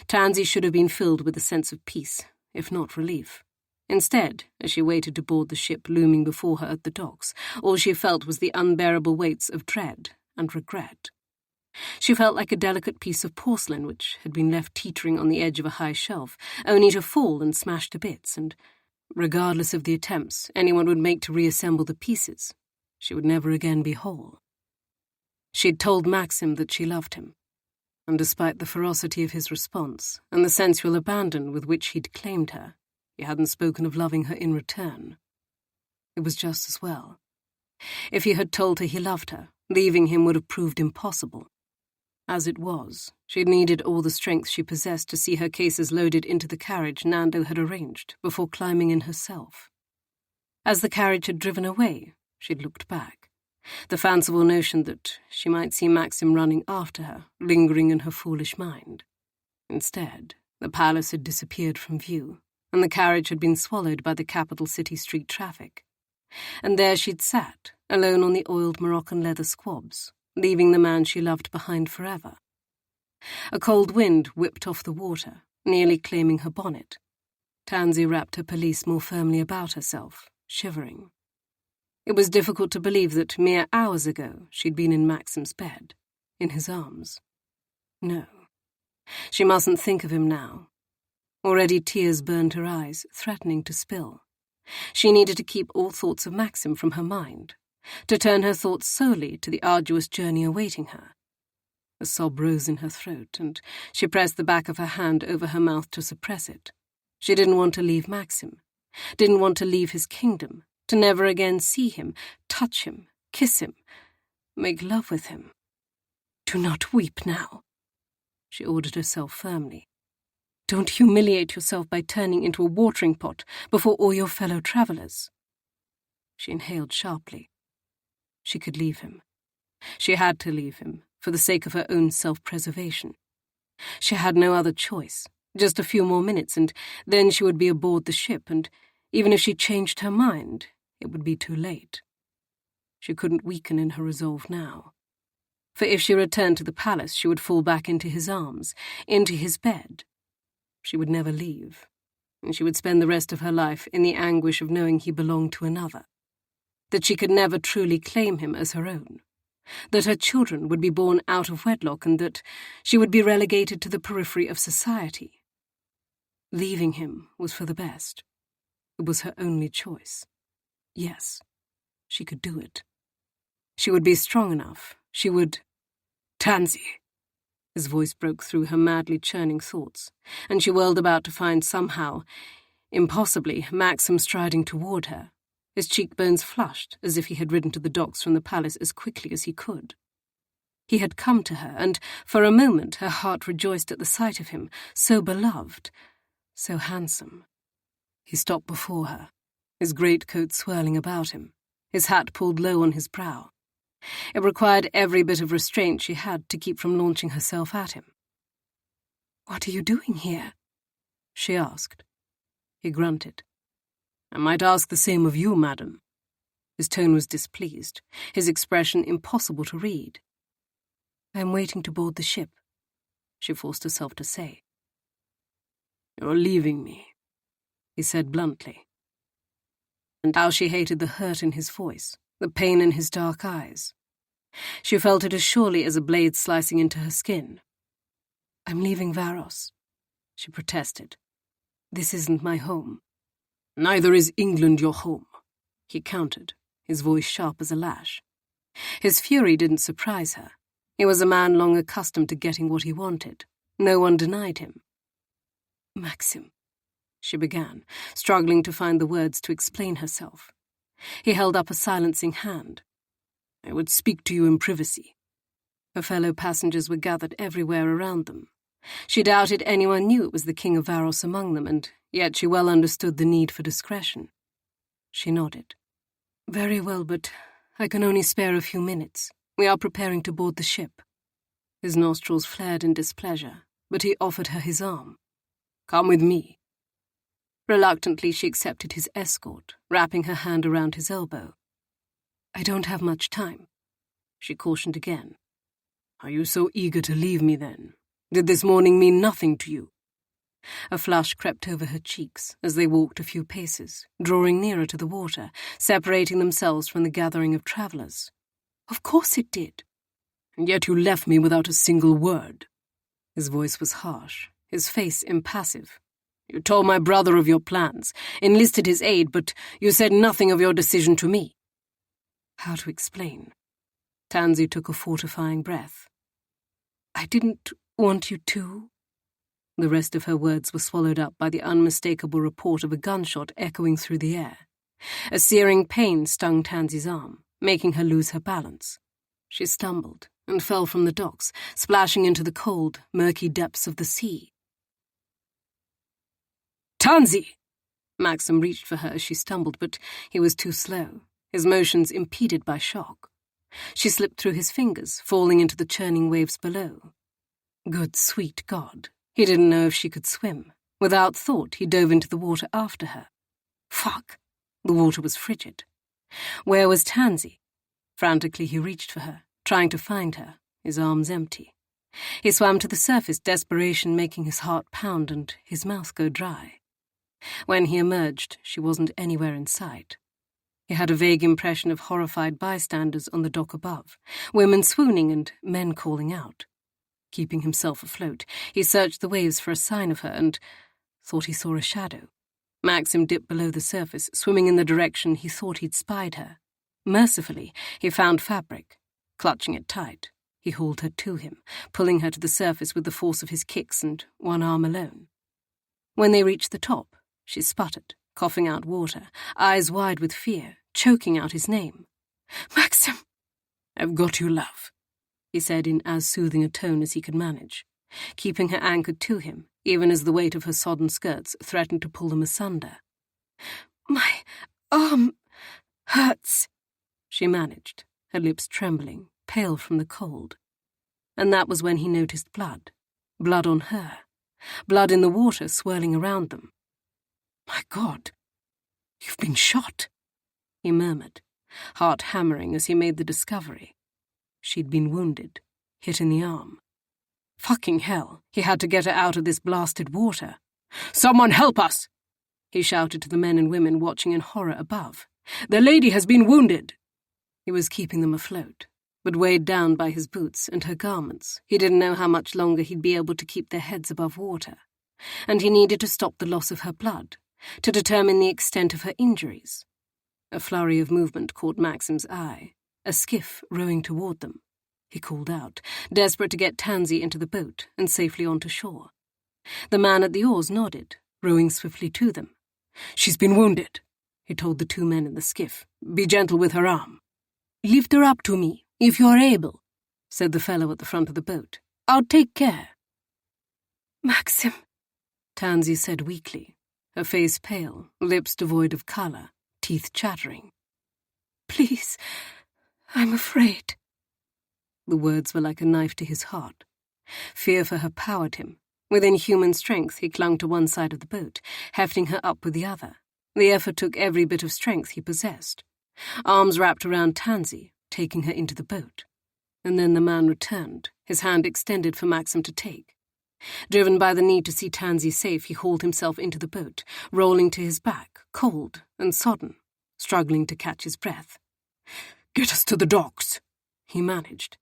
S1: Tansy should have been filled with a sense of peace, if not relief. Instead, as she waited to board the ship looming before her at the docks, all she felt was the unbearable weights of dread and regret. She felt like a delicate piece of porcelain which had been left teetering on the edge of a high shelf, only to fall and smash to bits, and, regardless of the attempts anyone would make to reassemble the pieces, she would never again be whole. She had told Maxim that she loved him, and despite the ferocity of his response and the sensual abandon with which he'd claimed her, he hadn't spoken of loving her in return. It was just as well. If he had told her he loved her, leaving him would have proved impossible. As it was, she needed all the strength she possessed to see her cases loaded into the carriage Nando had arranged before climbing in herself. As the carriage had driven away, she'd looked back, the fanciful notion that she might see Maxim running after her, lingering in her foolish mind. Instead, the palace had disappeared from view, and the carriage had been swallowed by the capital city street traffic. And there she'd sat, alone on the oiled Moroccan leather squabs, leaving the man she loved behind forever. A cold wind whipped off the water, nearly claiming her bonnet. Tansy wrapped her pelisse more firmly about herself, shivering. It was difficult to believe that mere hours ago she'd been in Maxim's bed, in his arms. No, she mustn't think of him now. Already tears burned her eyes, threatening to spill. She needed to keep all thoughts of Maxim from her mind, to turn her thoughts solely to the arduous journey awaiting her. A sob rose in her throat, and she pressed the back of her hand over her mouth to suppress it. She didn't want to leave Maxim, didn't want to leave his kingdom, to never again see him, touch him, kiss him, make love with him. "Do not weep now," she ordered herself firmly. "Don't humiliate yourself by turning into a watering pot before all your fellow travellers." She inhaled sharply. She could leave him. She had to leave him, for the sake of her own self-preservation. She had no other choice. Just a few more minutes, and then she would be aboard the ship, and even if she changed her mind, it would be too late. She couldn't weaken in her resolve now. For if she returned to the palace, she would fall back into his arms, into his bed. She would never leave, and she would spend the rest of her life in the anguish of knowing he belonged to another, that she could never truly claim him as her own, that her children would be born out of wedlock, and that she would be relegated to the periphery of society. Leaving him was for the best. It was her only choice. Yes, she could do it. She would be strong enough. She would... "Tansy!" His voice broke through her madly churning thoughts, and she whirled about to find somehow, impossibly, Maxim striding toward her, his cheekbones flushed as if he had ridden to the docks from the palace as quickly as he could. He had come to her, and for a moment her heart rejoiced at the sight of him, so beloved, so handsome. He stopped before her, his greatcoat swirling about him, his hat pulled low on his brow. It required every bit of restraint she had to keep from launching herself at him. "What are you doing here?" she asked. He grunted. "I might ask the same of you, madam." His tone was displeased, his expression impossible to read. "I am waiting to board the ship," she forced herself to say. "You're leaving me," he said bluntly. And how she hated the hurt in his voice, the pain in his dark eyes. She felt it as surely as a blade slicing into her skin. "I'm leaving Varos," she protested. "This isn't my home." "Neither is England your home," he countered, his voice sharp as a lash. His fury didn't surprise her. He was a man long accustomed to getting what he wanted. No one denied him. "Maxim," she began, struggling to find the words to explain herself. He held up a silencing hand. "I would speak to you in privacy." Her fellow passengers were gathered everywhere around them. She doubted anyone knew it was the King of Varos among them, and yet she well understood the need for discretion. She nodded. "Very well, but I can only spare a few minutes. We are preparing to board the ship." His nostrils flared in displeasure, but he offered her his arm. "Come with me." Reluctantly, she accepted his escort, wrapping her hand around his elbow. "I don't have much time," she cautioned again. "Are you so eager to leave me, then? Did this morning mean nothing to you?" A flush crept over her cheeks as they walked a few paces, drawing nearer to the water, separating themselves from the gathering of travellers. "Of course it did." "And yet you left me without a single word." His voice was harsh, his face impassive. "You told my brother of your plans, enlisted his aid, but you said nothing of your decision to me." How to explain? Tansy took a fortifying breath. "I didn't want you to." The rest of her words were swallowed up by the unmistakable report of a gunshot echoing through the air. A searing pain stung Tansy's arm, making her lose her balance. She stumbled and fell from the docks, splashing into the cold, murky depths of the sea. "Tansy!" Maxim reached for her as she stumbled, but he was too slow, his motions impeded by shock. She slipped through his fingers, falling into the churning waves below. Good sweet God, he didn't know if she could swim. Without thought, he dove into the water after her. Fuck! The water was frigid. Where was Tansy? Frantically he reached for her, trying to find her, his arms empty. He swam to the surface, desperation making his heart pound and his mouth go dry. When he emerged, she wasn't anywhere in sight. He had a vague impression of horrified bystanders on the dock above, women swooning and men calling out. Keeping himself afloat, he searched the waves for a sign of her and thought he saw a shadow. Maxim dipped below the surface, swimming in the direction he thought he'd spied her. Mercifully, he found fabric. Clutching it tight, he hauled her to him, pulling her to the surface with the force of his kicks and one arm alone. When they reached the top, she sputtered, coughing out water, eyes wide with fear, choking out his name. "Maxim!" "I've got you, love," he said in as soothing a tone as he could manage, keeping her anchored to him, even as the weight of her sodden skirts threatened to pull them asunder. "My arm hurts," she managed, her lips trembling, pale from the cold. And that was when he noticed blood. Blood on her. Blood in the water swirling around them. "My God, you've been shot," he murmured, heart hammering as he made the discovery. She'd been wounded, hit in the arm. Fucking hell, he had to get her out of this blasted water. "Someone help us!" he shouted to the men and women watching in horror above. "The lady has been wounded!" He was keeping them afloat, but weighed down by his boots and her garments, he didn't know how much longer he'd be able to keep their heads above water. And he needed to stop the loss of her blood, to determine the extent of her injuries. A flurry of movement caught Maxim's eye, a skiff rowing toward them. He called out, desperate to get Tansy into the boat and safely onto shore. The man at the oars nodded, rowing swiftly to them. "She's been wounded," he told the two men in the skiff. "Be gentle with her arm." "Lift her up to me, if you're able," said the fellow at the front of the boat. "I'll take care." "Maxim," Tansy said weakly, her face pale, lips devoid of colour, teeth chattering. "Please, I'm afraid." The words were like a knife to his heart. Fear for her powered him. With inhuman strength, he clung to one side of the boat, hefting her up with the other. The effort took every bit of strength he possessed. Arms wrapped around Tansy, taking her into the boat. And then the man returned, his hand extended for Maxim to take. Driven by the need to see Tansy safe, he hauled himself into the boat, rolling to his back, cold and sodden, struggling to catch his breath. "Get us to the docks," he managed.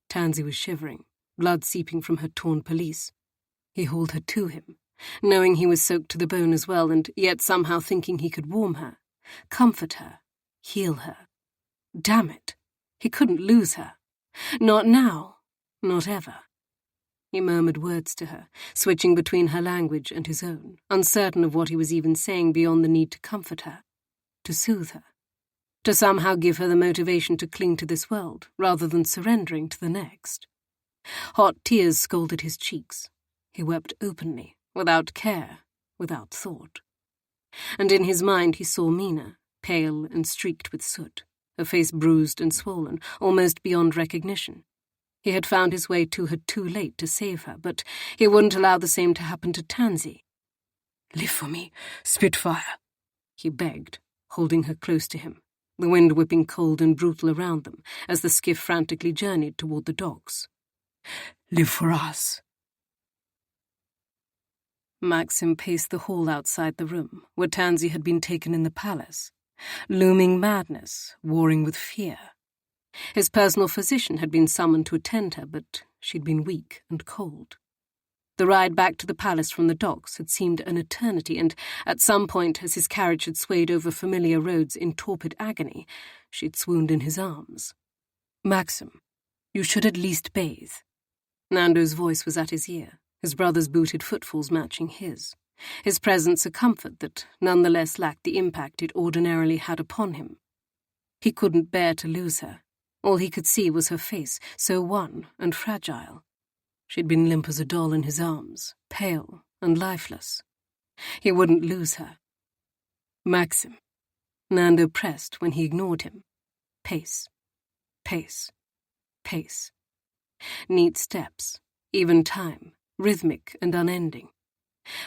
S1: Tansy was shivering, blood seeping from her torn pelisse. He hauled her to him, knowing he was soaked to the bone as well, and yet somehow thinking he could warm her, comfort her, heal her. Damn it, he couldn't lose her. Not now, not ever. He murmured words to her, switching between her language and his own, uncertain of what he was even saying beyond the need to comfort her, to soothe her, to somehow give her the motivation to cling to this world rather than surrendering to the next. Hot tears scalded his cheeks. He wept openly, without care, without thought. And in his mind he saw Mina, pale and streaked with soot, her face bruised and swollen, almost beyond recognition. He had found his way to her too late to save her, but he wouldn't allow the same to happen to Tansy. "Live for me, Spitfire," he begged, holding her close to him, the wind whipping cold and brutal around them as the skiff frantically journeyed toward the docks. "Live for us." Maxim paced the hall outside the room, where Tansy had been taken in the palace. Looming madness, warring with fear. His personal physician had been summoned to attend her, but she'd been weak and cold. The ride back to the palace from the docks had seemed an eternity, and at some point, as his carriage had swayed over familiar roads in torpid agony, she'd swooned in his arms. "Maxim, you should at least bathe." Nando's voice was at his ear, his brother's booted footfalls matching his presence a comfort that nonetheless lacked the impact it ordinarily had upon him. He couldn't bear to lose her. All he could see was her face, so wan and fragile. She'd been limp as a doll in his arms, pale and lifeless. He wouldn't lose her. "Maxim," Nando pressed when he ignored him. Pace, pace, pace. Neat steps, even time, rhythmic and unending.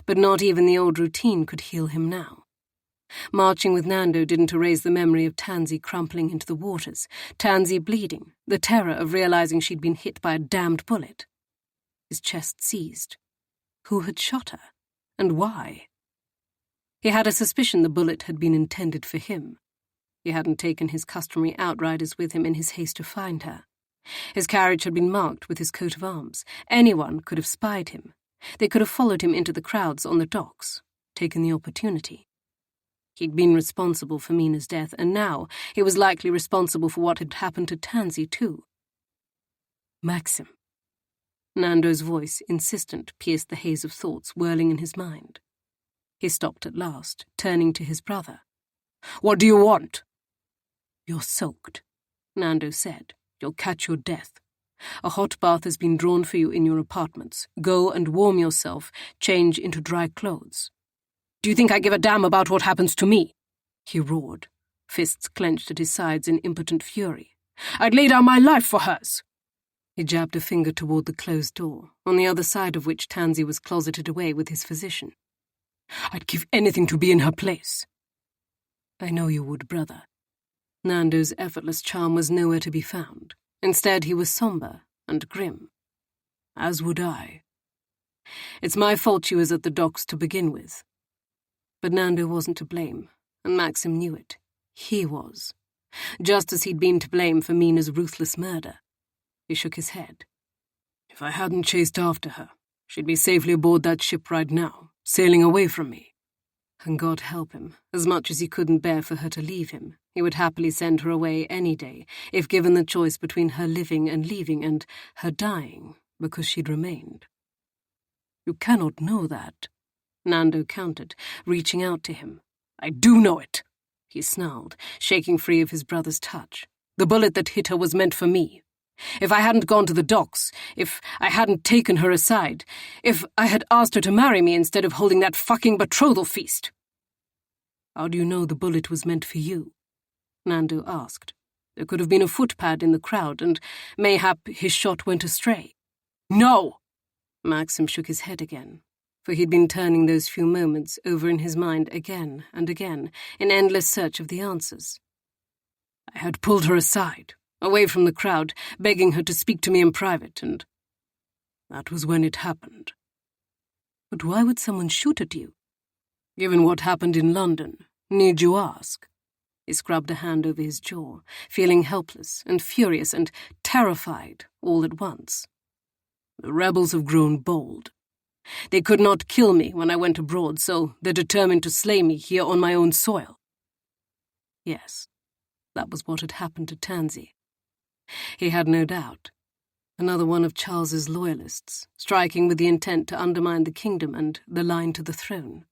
S1: But not even the old routine could heal him now. Marching with Nando didn't erase the memory of Tansy crumpling into the waters, Tansy bleeding, the terror of realizing she'd been hit by a damned bullet. His chest seized. Who had shot her? And why? He had a suspicion the bullet had been intended for him. He hadn't taken his customary outriders with him in his haste to find her. His carriage had been marked with his coat of arms. Anyone could have spied him. They could have followed him into the crowds on the docks, taken the opportunity. He'd been responsible for Mina's death, and now he was likely responsible for what had happened to Tansy too. "Maxim." Nando's voice, insistent, pierced the haze of thoughts whirling in his mind. He stopped at last, turning to his brother. "What do you want?" "You're soaked," Nando said. "You'll catch your death. A hot bath has been drawn for you in your apartments. Go and warm yourself, change into dry clothes." "Do you think I give a damn about what happens to me?" he roared, fists clenched at his sides in impotent fury. "I'd lay down my life for hers." He jabbed a finger toward the closed door, on the other side of which Tansy was closeted away with his physician. "I'd give anything to be in her place." "I know you would, brother." Nando's effortless charm was nowhere to be found. Instead, he was somber and grim. "As would I. It's my fault she was at the docks to begin with." But Nando wasn't to blame, and Maxim knew it. He was. Just as he'd been to blame for Mina's ruthless murder. He shook his head. "If I hadn't chased after her, she'd be safely aboard that ship right now, sailing away from me." And God help him, as much as he couldn't bear for her to leave him, he would happily send her away any day, if given the choice between her living and leaving and her dying because she'd remained. "You cannot know that," Nando countered, reaching out to him. "I do know it," he snarled, shaking free of his brother's touch. "The bullet that hit her was meant for me. If I hadn't gone to the docks, if I hadn't taken her aside, if I had asked her to marry me instead of holding that fucking betrothal feast." "How do you know the bullet was meant for you?" Nando asked. "There could have been a footpad in the crowd, and mayhap his shot went astray." "No!" Maxim shook his head again, for he'd been turning those few moments over in his mind again and again, in endless search of the answers. "I had pulled her aside, away from the crowd, begging her to speak to me in private, and that was when it happened." "But why would someone shoot at you?" "Given what happened in London, need you ask?" He scrubbed a hand over his jaw, feeling helpless and furious and terrified all at once. "The rebels have grown bold. They could not kill me when I went abroad, so they're determined to slay me here on my own soil." Yes, that was what had happened to Tansy. He had no doubt. Another one of Charles's loyalists, striking with the intent to undermine the kingdom and the line to the throne.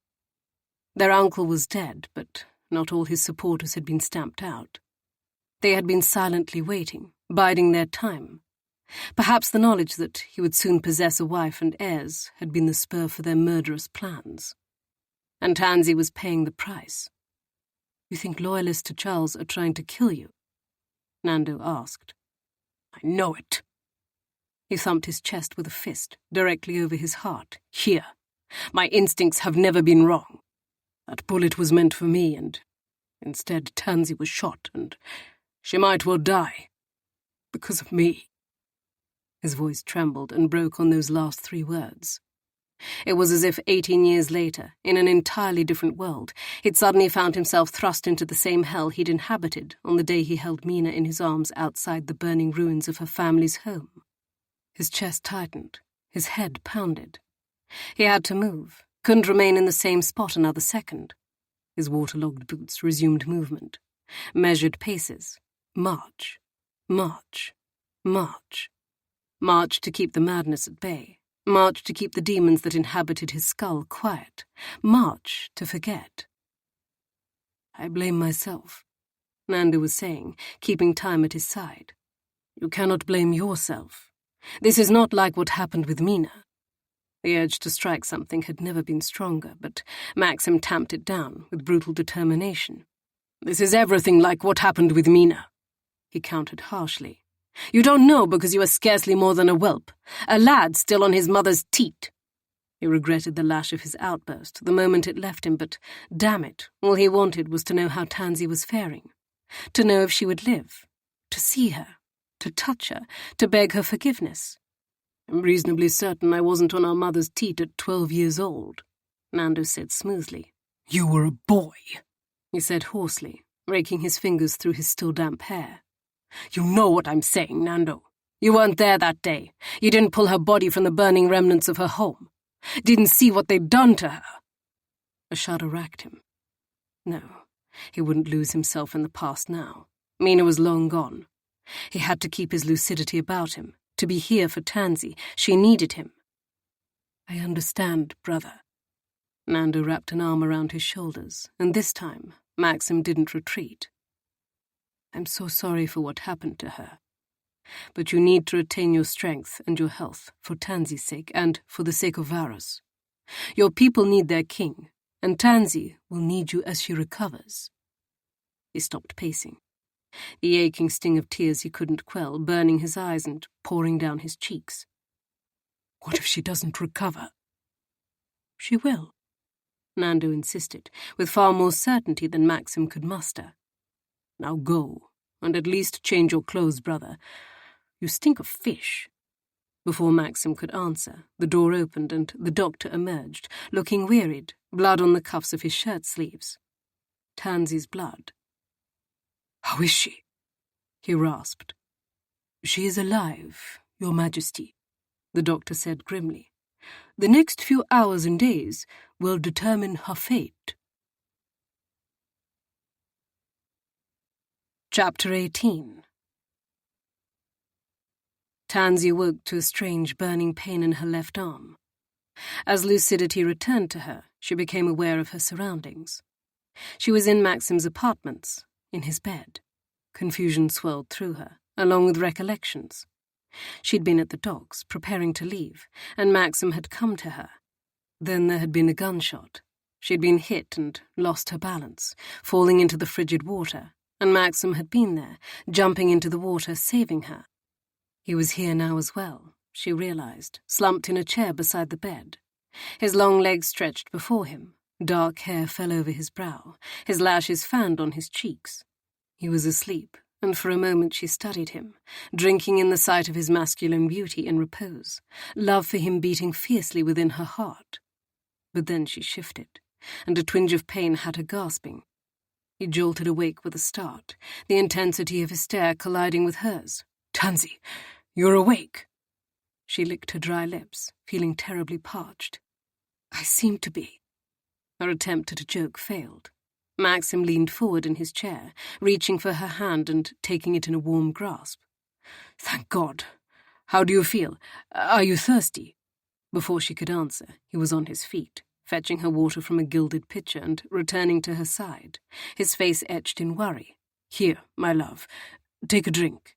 S1: Their uncle was dead, but not all his supporters had been stamped out. They had been silently waiting, biding their time. Perhaps the knowledge that he would soon possess a wife and heirs had been the spur for their murderous plans. And Tansy was paying the price. "You think loyalists to Charles are trying to kill you?" Nando asked. "I know it." He thumped his chest with a fist, directly over his heart. "Here. My instincts have never been wrong. That bullet was meant for me, and instead Tansy was shot, and she might well die. Because of me." His voice trembled and broke on those last 3 words. It was as if 18 years later, in an entirely different world, he'd suddenly found himself thrust into the same hell he'd inhabited on the day he held Mina in his arms outside the burning ruins of her family's home. His chest tightened, his head pounded. He had to move, couldn't remain in the same spot another second. His waterlogged boots resumed movement, measured paces. March, march, march. March to keep the madness at bay. March to keep the demons that inhabited his skull quiet. March to forget. "I blame myself," Nando was saying, keeping time at his side. "You cannot blame yourself. This is not like what happened with Mina." The urge to strike something had never been stronger, but Maxim tamped it down with brutal determination. "This is everything like what happened with Mina," he countered harshly. "You don't know because you are scarcely more than a whelp, a lad still on his mother's teat." He regretted the lash of his outburst the moment it left him, but damn it, all he wanted was to know how Tansy was faring, to know if she would live, to see her, to touch her, to beg her forgiveness. "I'm reasonably certain I wasn't on our mother's teat at 12 years old," Nando said smoothly. "You were a boy," he said hoarsely, raking his fingers through his still damp hair. "You know what I'm saying, Nando. You weren't there that day. You didn't pull her body from the burning remnants of her home. Didn't see what they'd done to her." A shudder racked him. No, he wouldn't lose himself in the past now. Mina was long gone. He had to keep his lucidity about him, to be here for Tansy. She needed him. "I understand, brother." Nando wrapped an arm around his shoulders, and this time Maxim didn't retreat. "I'm so sorry for what happened to her. But you need to retain your strength and your health for Tansy's sake and for the sake of Varus. Your people need their king, and Tansy will need you as she recovers." He stopped pacing, the aching sting of tears he couldn't quell burning his eyes and pouring down his cheeks. "What if she doesn't recover?" "She will," Nando insisted, with far more certainty than Maxim could muster. "Now go, and at least change your clothes, brother. You stink of fish." Before Maxim could answer, the door opened and the doctor emerged, looking wearied, blood on the cuffs of his shirt sleeves. Tansy's blood. "How is she?" he rasped. "She is alive, Your Majesty," the doctor said grimly. "The next few hours and days will determine her fate." Chapter 18. Tansy woke to a strange burning pain in her left arm. As lucidity returned to her, she became aware of her surroundings. She was in Maxim's apartments, in his bed. Confusion swirled through her, along with recollections. She'd been at the docks, preparing to leave, and Maxim had come to her. Then there had been a gunshot. She'd been hit and lost her balance, falling into the frigid water, and Maxim had been there, jumping into the water, saving her. He was here now as well, she realized, slumped in a chair beside the bed. His long legs stretched before him, dark hair fell over his brow, his lashes fanned on his cheeks. He was asleep, and for a moment she studied him, drinking in the sight of his masculine beauty in repose, love for him beating fiercely within her heart. But then she shifted, and a twinge of pain had her gasping. He jolted awake with a start, the intensity of his stare colliding with hers. "Tansy, you're awake." She licked her dry lips, feeling terribly parched. "I seem to be." Her attempt at a joke failed. Maxim leaned forward in his chair, reaching for her hand and taking it in a warm grasp. "Thank God. How do you feel? Are you thirsty?" Before she could answer, he was on his feet, fetching her water from a gilded pitcher and returning to her side, his face etched in worry. "Here, my love, take a drink."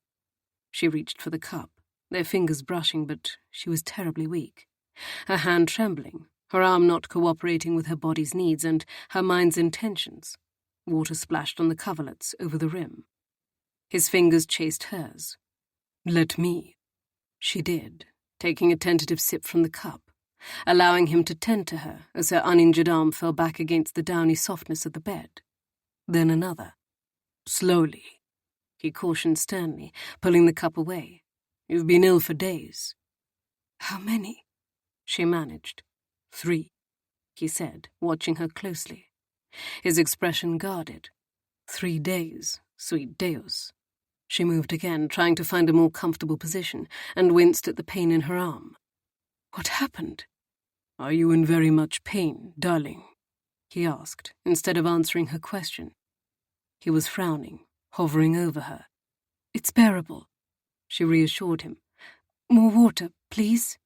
S1: She reached for the cup, their fingers brushing, but she was terribly weak. Her hand trembling, her arm not cooperating with her body's needs and her mind's intentions. Water splashed on the coverlets over the rim. His fingers chased hers. "Let me." She did, taking a tentative sip from the cup, allowing him to tend to her as her uninjured arm fell back against the downy softness of the bed. Then another. "Slowly," he cautioned sternly, pulling the cup away. "You've been ill for days." "How many?" she managed. 3, he said, watching her closely. His expression guarded. 3 days, sweet Deus. She moved again, trying to find a more comfortable position, and winced at the pain in her arm. What happened? Are you in very much pain, darling? He asked, instead of answering her question. He was frowning, hovering over her. It's bearable, she reassured him. More water, please?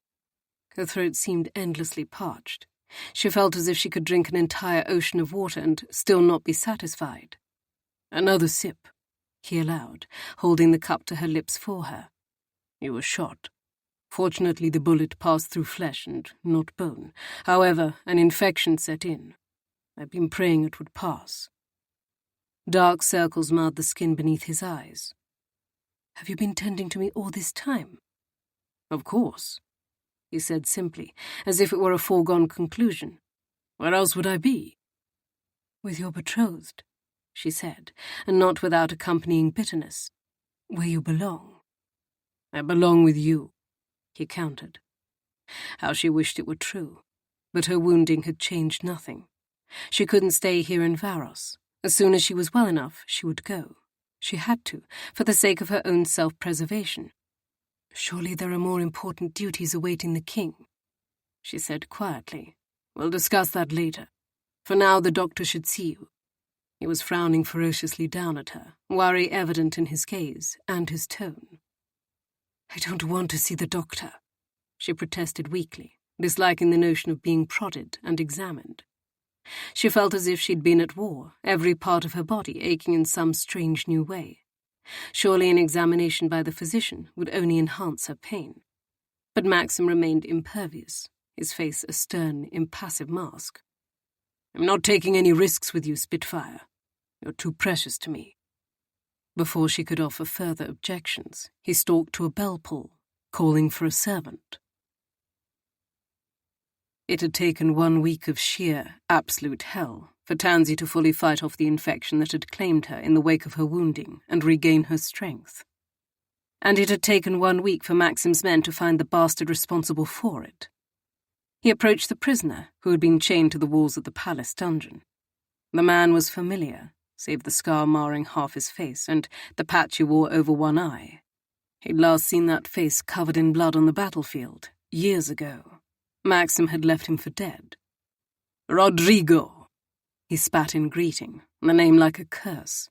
S1: Her throat seemed endlessly parched. She felt as if she could drink an entire ocean of water and still not be satisfied. Another sip, he allowed, holding the cup to her lips for her. You were shot. Fortunately, the bullet passed through flesh and not bone. However, an infection set in. I've been praying it would pass. Dark circles marred the skin beneath his eyes. Have you been tending to me all this time? Of course, he said simply, as if it were a foregone conclusion. Where else would I be? With your betrothed, she said, and not without accompanying bitterness. Where you belong. I belong with you, he countered. How she wished it were true, but her wounding had changed nothing. She couldn't stay here in Varos. As soon as she was well enough, she would go. She had to, for the sake of her own self-preservation. Surely there are more important duties awaiting the king, she said quietly. We'll discuss that later. For now, the doctor should see you. He was frowning ferociously down at her, worry evident in his gaze and his tone. I don't want to see the doctor, she protested weakly, disliking the notion of being prodded and examined. She felt as if she'd been at war, every part of her body aching in some strange new way. Surely an examination by the physician would only enhance her pain. But Maxim remained impervious, his face a stern, impassive mask. I'm not taking any risks with you, Spitfire. You're too precious to me. Before she could offer further objections, he stalked to a bell pull, calling for a servant. It had taken 1 week of sheer, absolute hell for Tansy to fully fight off the infection that had claimed her in the wake of her wounding and regain her strength. And it had taken 1 week for Maxim's men to find the bastard responsible for it. He approached the prisoner, who had been chained to the walls of the palace dungeon. The man was familiar, save the scar marring half his face and the patch he wore over one eye. He'd last seen that face covered in blood on the battlefield, years ago. Maxim had left him for dead. Rodrigo, he spat in greeting, the name like a curse.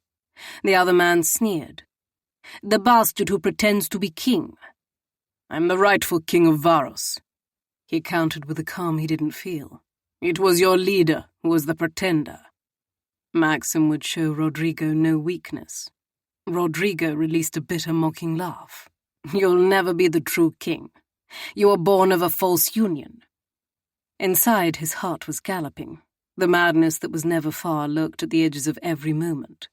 S1: The other man sneered. The bastard who pretends to be king. I'm the rightful king of Varos, he countered with a calm he didn't feel. It was your leader who was the pretender. Maxim would show Rodrigo no weakness. Rodrigo released a bitter mocking laugh. You'll never be the true king. You were born of a false union. Inside, his heart was galloping. The madness that was never far lurked at the edges of every moment.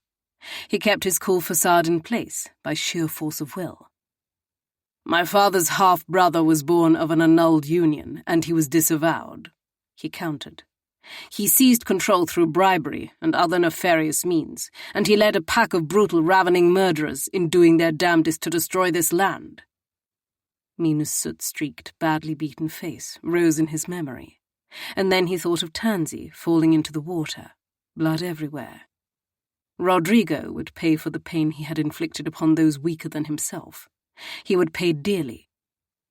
S1: He kept his cool facade in place by sheer force of will. My father's half-brother was born of an annulled union, and he was disavowed, he countered. He seized control through bribery and other nefarious means, and he led a pack of brutal, ravening murderers in doing their damnedest to destroy this land. Mina's soot-streaked, badly beaten face rose in his memory, and then he thought of Tansy falling into the water, blood everywhere. Rodrigo would pay for the pain he had inflicted upon those weaker than himself. He would pay dearly.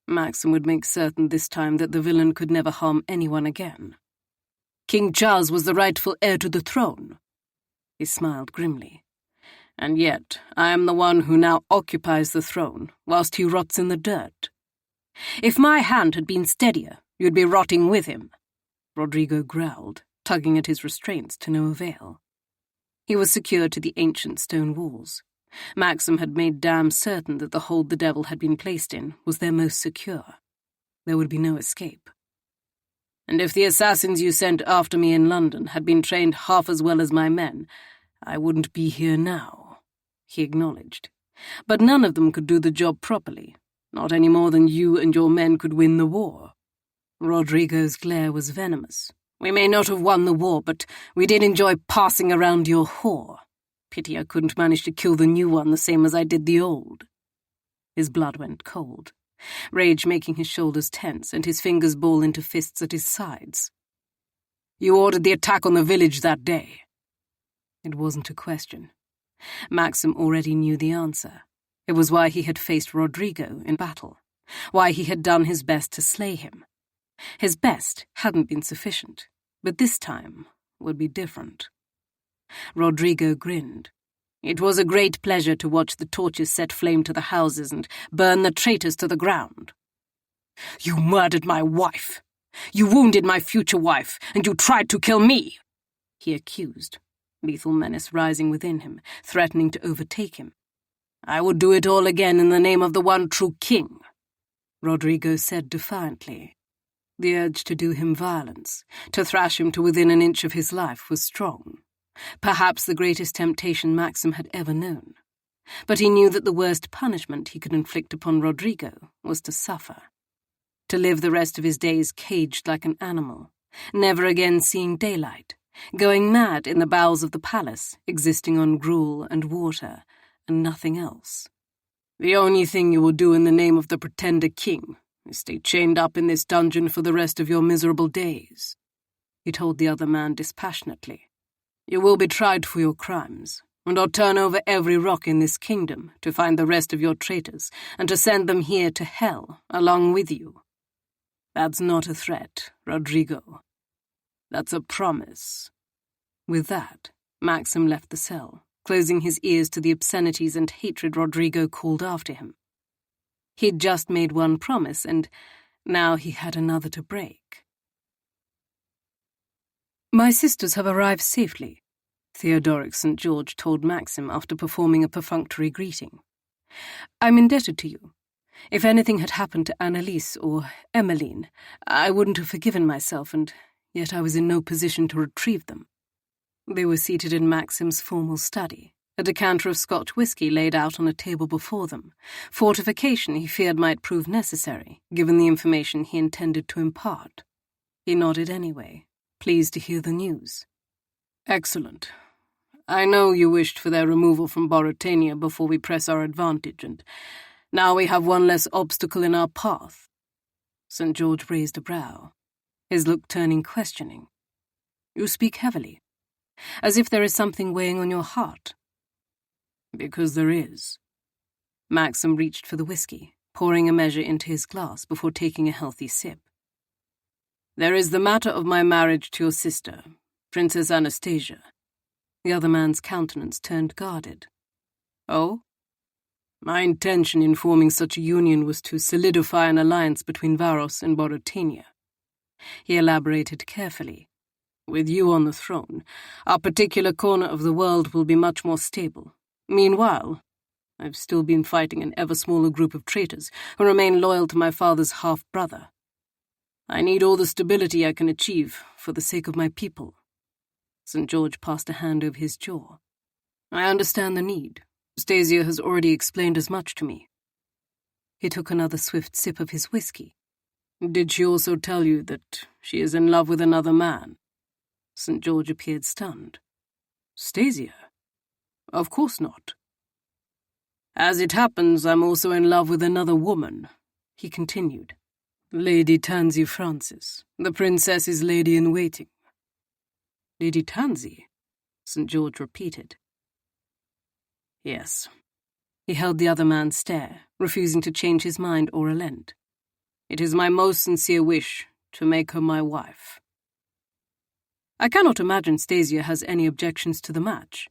S1: Maxim would make certain this time that the villain could never harm anyone again. King Charles was the rightful heir to the throne. He smiled grimly. And yet I am the one who now occupies the throne, whilst he rots in the dirt. If my hand had been steadier, you'd be rotting with him, Rodrigo growled, tugging at his restraints to no avail. He was secured to the ancient stone walls. Maxim had made damn certain that the hold the devil had been placed in was their most secure. There would be no escape. And if the assassins you sent after me in London had been trained half as well as my men, I wouldn't be here now, he acknowledged. But none of them could do the job properly, not any more than you and your men could win the war. Rodrigo's glare was venomous. We may not have won the war, but we did enjoy passing around your whore. Pity I couldn't manage to kill the new one the same as I did the old. His blood went cold. rage making his shoulders tense and his fingers ball into fists at his sides. "You ordered the attack on the village that day." It wasn't a question. Maxim already knew the answer. It was why he had faced Rodrigo in battle, why he had done his best to slay him. His best hadn't been sufficient, but this time would be different. Rodrigo grinned. "It was a great pleasure to watch the torches set flame to the houses and burn the traitors to the ground." "You murdered my wife! You wounded my future wife, and you tried to kill me!" he accused, lethal menace rising within him, threatening to overtake him. "I would do it all again in the name of the one true king," Rodrigo said defiantly. The urge to do him violence, to thrash him to within an inch of his life, was strong. Perhaps the greatest temptation Maxim had ever known. But he knew that the worst punishment he could inflict upon Rodrigo was to suffer. To live the rest of his days caged like an animal, never again seeing daylight, going mad in the bowels of the palace, existing on gruel and water, and nothing else. "The only thing you will do in the name of the pretender king is stay chained up in this dungeon for the rest of your miserable days," he told the other man dispassionately. "You will be tried for your crimes, and I'll turn over every rock in this kingdom to find the rest of your traitors and to send them here to hell along with you. That's not a threat, Rodrigo. That's a promise." With that, Maxim left the cell, closing his ears to the obscenities and hatred Rodrigo called after him. He'd just made one promise, and now he had another to break. "My sisters have arrived safely," Theodoric St. George told Maxim after performing a perfunctory greeting. "I'm indebted to you. If anything had happened to Annalise or Emmeline, I wouldn't have forgiven myself, and yet I was in no position to retrieve them." They were seated in Maxim's formal study, a decanter of Scotch whisky laid out on a table before them, fortification he feared might prove necessary, given the information he intended to impart. He nodded anyway, pleased to hear the news. "Excellent. I know you wished for their removal from Boratania before we press our advantage, and now we have one less obstacle in our path." St. George raised a brow, his look turning questioning. "You speak heavily, as if there is something weighing on your heart." "Because there is." Maxim reached for the whisky, pouring a measure into his glass before taking a healthy sip. "There is the matter of my marriage to your sister, Princess Anastasia." The other man's countenance turned guarded. "Oh?" "My intention in forming such a union was to solidify an alliance between Varos and Boratania." He elaborated carefully. "With you on the throne, our particular corner of the world will be much more stable. Meanwhile, I've still been fighting an ever smaller group of traitors who remain loyal to my father's half-brother. I need all the stability I can achieve for the sake of my people." St. George passed a hand over his jaw. "I understand the need. Stasia has already explained as much to me." He took another swift sip of his whisky. "Did she also tell you that she is in love with another man?" St. George appeared stunned. "Stasia? Of course not." "As it happens, I'm also in love with another woman," he continued. "Lady Tansy Francis, the princess's lady-in-waiting." "Lady Tansy?" St. George repeated. "Yes." He held the other man's stare, refusing to change his mind or relent. "It is my most sincere wish to make her my wife." "I cannot imagine Stasia has any objections to the match."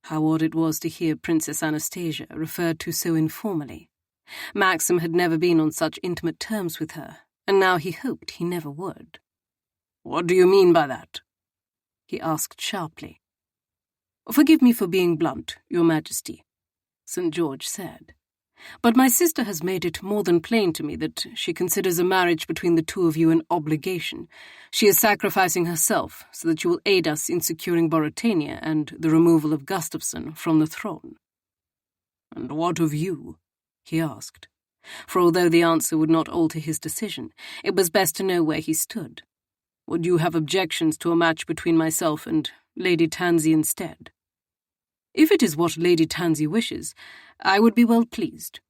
S1: How odd it was to hear Princess Anastasia referred to so informally. Maxim had never been on such intimate terms with her, and now he hoped he never would. "What do you mean by that?" he asked sharply. "Forgive me for being blunt, Your Majesty," St. George said, "but my sister has made it more than plain to me that she considers a marriage between the two of you an obligation. She is sacrificing herself so that you will aid us in securing Boratania and the removal of Gustafsson from the throne." "And what of you?" he asked. For although the answer would not alter his decision, it was best to know where he stood. "Would you have objections to a match between myself and Lady Tansy instead?" "If it is what Lady Tansy wishes, I would be well pleased,"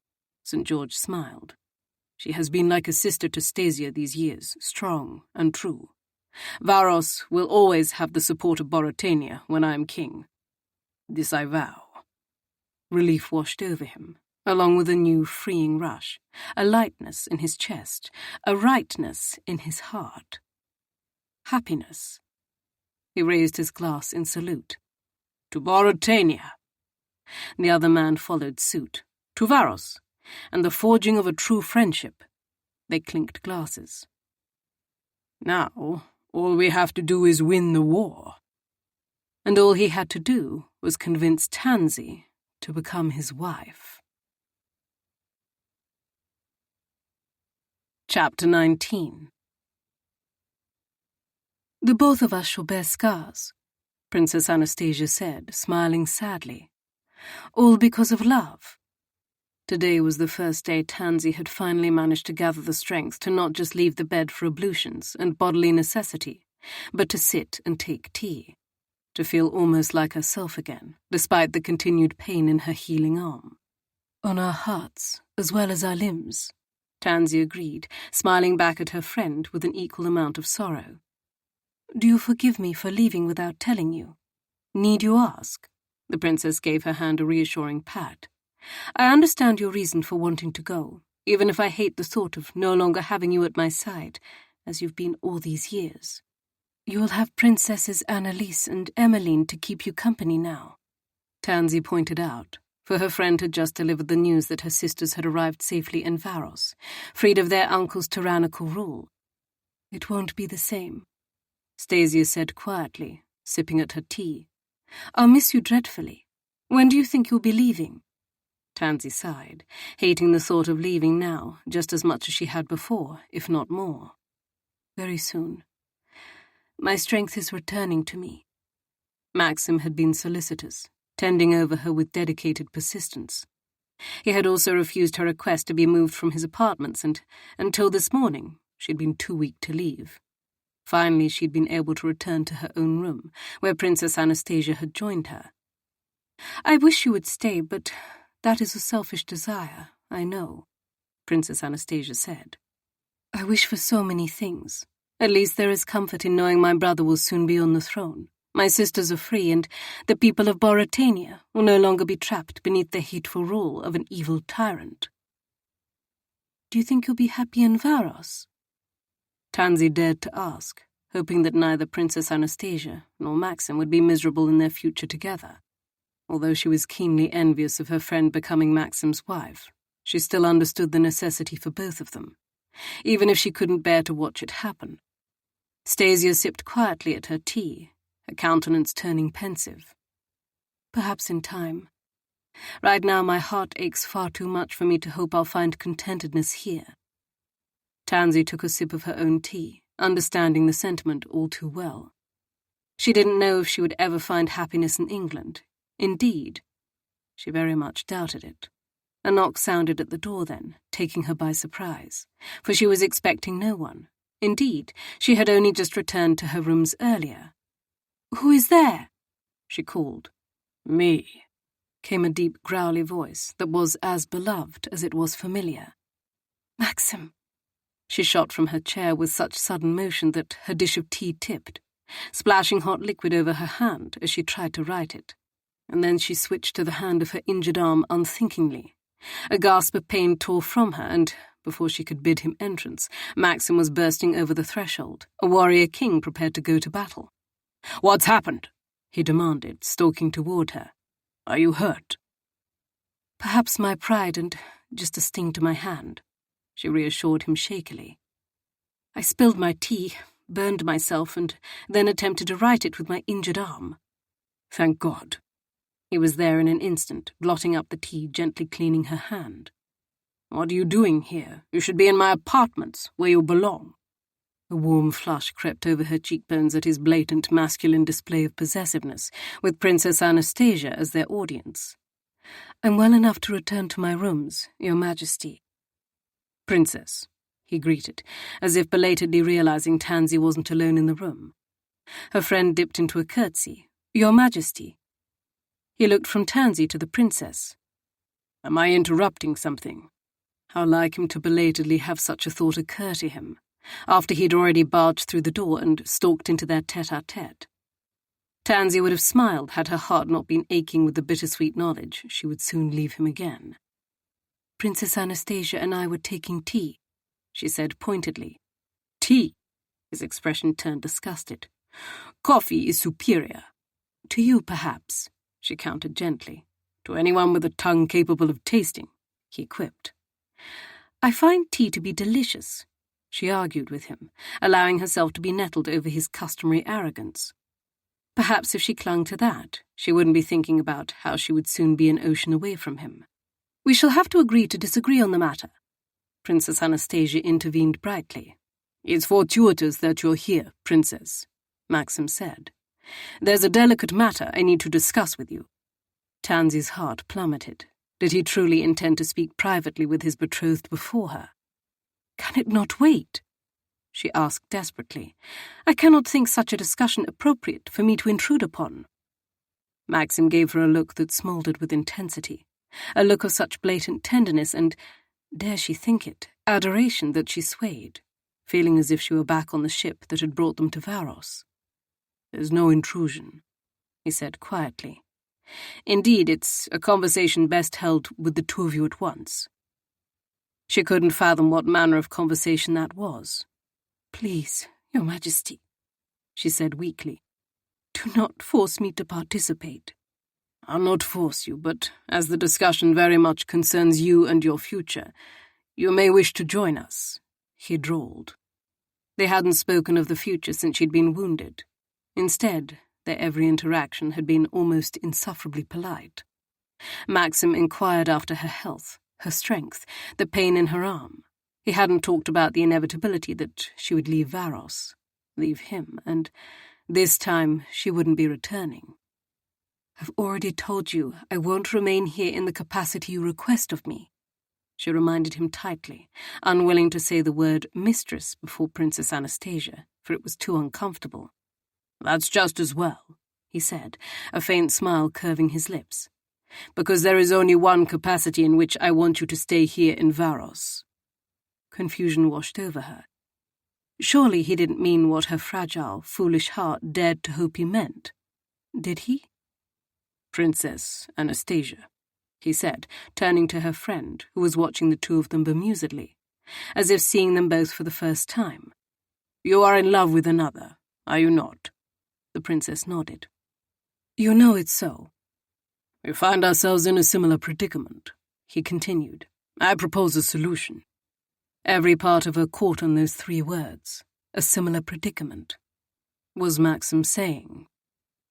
S1: St. George smiled. She has been like a sister to Stasia these years, strong and true. Varos will always have the support of Boratania when I am king. This I vow." Relief washed over him, along with a new freeing rush, a lightness in his chest, a rightness in his heart. Happiness. He raised his glass in salute. "To Boratania." The other man followed suit. "To Varos, and the forging of a true friendship." They clinked glasses. "Now, all we have to do is win the war." And all he had to do was convince Tansy to become his wife. Chapter 19. "The both of us shall bear scars," Princess Anastasia said, smiling sadly. "All because of love." Today was the first day Tansy had finally managed to gather the strength to not just leave the bed for ablutions and bodily necessity, but to sit and take tea, to feel almost like herself again, despite the continued pain in her healing arm. "On our hearts, as well as our limbs," Tansy agreed, smiling back at her friend with an equal amount of sorrow. "Do you forgive me for leaving without telling you? Need you ask?" The princess gave her hand a reassuring pat. "I understand your reason for wanting to go, even if I hate the thought of no longer having you at my side, as you've been all these years. You'll have Princesses Annalise and Emmeline to keep you company now," Tansy pointed out, for her friend had just delivered the news that her sisters had arrived safely in Varos, freed of their uncle's tyrannical rule. "It won't be the same," Stasia said quietly, sipping at her tea. "I'll miss you dreadfully. When do you think you'll be leaving?" Tansy sighed, hating the thought of leaving now just as much as she had before, if not more. "Very soon. My strength is returning to me." Maxim had been solicitous, tending over her with dedicated persistence. He had also refused her request to be moved from his apartments, and until this morning she'd been too weak to leave. Finally, she'd been able to return to her own room, where Princess Anastasia had joined her. "I wish you would stay, but that is a selfish desire, I know," Princess Anastasia said. "I wish for so many things. At least there is comfort in knowing my brother will soon be on the throne. My sisters are free, and the people of Boratania will no longer be trapped beneath the hateful rule of an evil tyrant." "Do you think you'll be happy in Varos?" Tansy dared to ask, hoping that neither Princess Anastasia nor Maxim would be miserable in their future together. Although she was keenly envious of her friend becoming Maxim's wife, she still understood the necessity for both of them, even if she couldn't bear to watch it happen. Stasia sipped quietly at her tea, her countenance turning pensive. "Perhaps in time. Right now my heart aches far too much for me to hope I'll find contentedness here." Tansy took a sip of her own tea, understanding the sentiment all too well. She didn't know if she would ever find happiness in England. Indeed, she very much doubted it. A knock sounded at the door then, taking her by surprise, for she was expecting no one. Indeed, she had only just returned to her rooms earlier. "Who is there?" she called. "Me," came a deep, growly voice that was as beloved as it was familiar. "Maxim." She shot from her chair with such sudden motion that her dish of tea tipped, splashing hot liquid over her hand as she tried to right it. And then she switched to the hand of her injured arm unthinkingly. A gasp of pain tore from her, and before she could bid him entrance, Maxim was bursting over the threshold, a warrior king prepared to go to battle. "What's happened?" he demanded, stalking toward her. "Are you hurt?" "Perhaps my pride and just a sting to my hand," she reassured him shakily. "I spilled my tea, burned myself, and then attempted to right it with my injured arm." "Thank God." He was there in an instant, blotting up the tea, gently cleaning her hand. "What are you doing here? You should be in my apartments, where you belong." A warm flush crept over her cheekbones at his blatant masculine display of possessiveness, with Princess Anastasia as their audience. "I'm well enough to return to my rooms, Your Majesty." "Princess," he greeted, as if belatedly realizing Tansy wasn't alone in the room. Her friend dipped into a curtsy. "Your Majesty." He looked from Tansy to the princess. "Am I interrupting something?" How like him to belatedly have such a thought occur to him, after he'd already barged through the door and stalked into their tete-a-tete. Tansy would have smiled had her heart not been aching with the bittersweet knowledge she would soon leave him again. "Princess Anastasia and I were taking tea," she said pointedly. "Tea?" His expression turned disgusted. "Coffee is superior." "To you, perhaps," she countered gently. "To anyone with a tongue capable of tasting," he quipped. "I find tea to be delicious," she argued with him, allowing herself to be nettled over his customary arrogance. Perhaps if she clung to that, she wouldn't be thinking about how she would soon be an ocean away from him. "We shall have to agree to disagree on the matter," Princess Anastasia intervened brightly. "It's fortuitous that you're here, Princess," Maxim said. "There's a delicate matter I need to discuss with you." Tansy's heart plummeted. Did he truly intend to speak privately with his betrothed before her? "Can it not wait?" she asked desperately. "I cannot think such a discussion appropriate for me to intrude upon." Maxim gave her a look that smouldered with intensity, a look of such blatant tenderness and, dare she think it, adoration that she swayed, feeling as if she were back on the ship that had brought them to Varos. "There's no intrusion," he said quietly. "Indeed, it's a conversation best held with the two of you at once." She couldn't fathom what manner of conversation that was. "Please, Your Majesty," she said weakly, "do not force me to participate." "I'll not force you, but as the discussion very much concerns you and your future, you may wish to join us," he drawled. They hadn't spoken of the future since she'd been wounded. Instead, their every interaction had been almost insufferably polite. Maxim inquired after her health, her strength, the pain in her arm. He hadn't talked about the inevitability that she would leave Varos, leave him, and this time she wouldn't be returning. "I've already told you I won't remain here in the capacity you request of me," she reminded him tightly, unwilling to say the word mistress before Princess Anastasia, for it was too uncomfortable. "That's just as well," he said, a faint smile curving his lips, "because there is only one capacity in which I want you to stay here in Varos." Confusion washed over her. Surely he didn't mean what her fragile, foolish heart dared to hope he meant. Did he? "Princess Anastasia," he said, turning to her friend, who was watching the two of them bemusedly, as if seeing them both for the first time. "You are in love with another, are you not?" The princess nodded. "You know it's so." "We find ourselves in a similar predicament," he continued. "I propose a solution." Every part of her caught on those 3 words, a similar predicament. Was Maxim saying?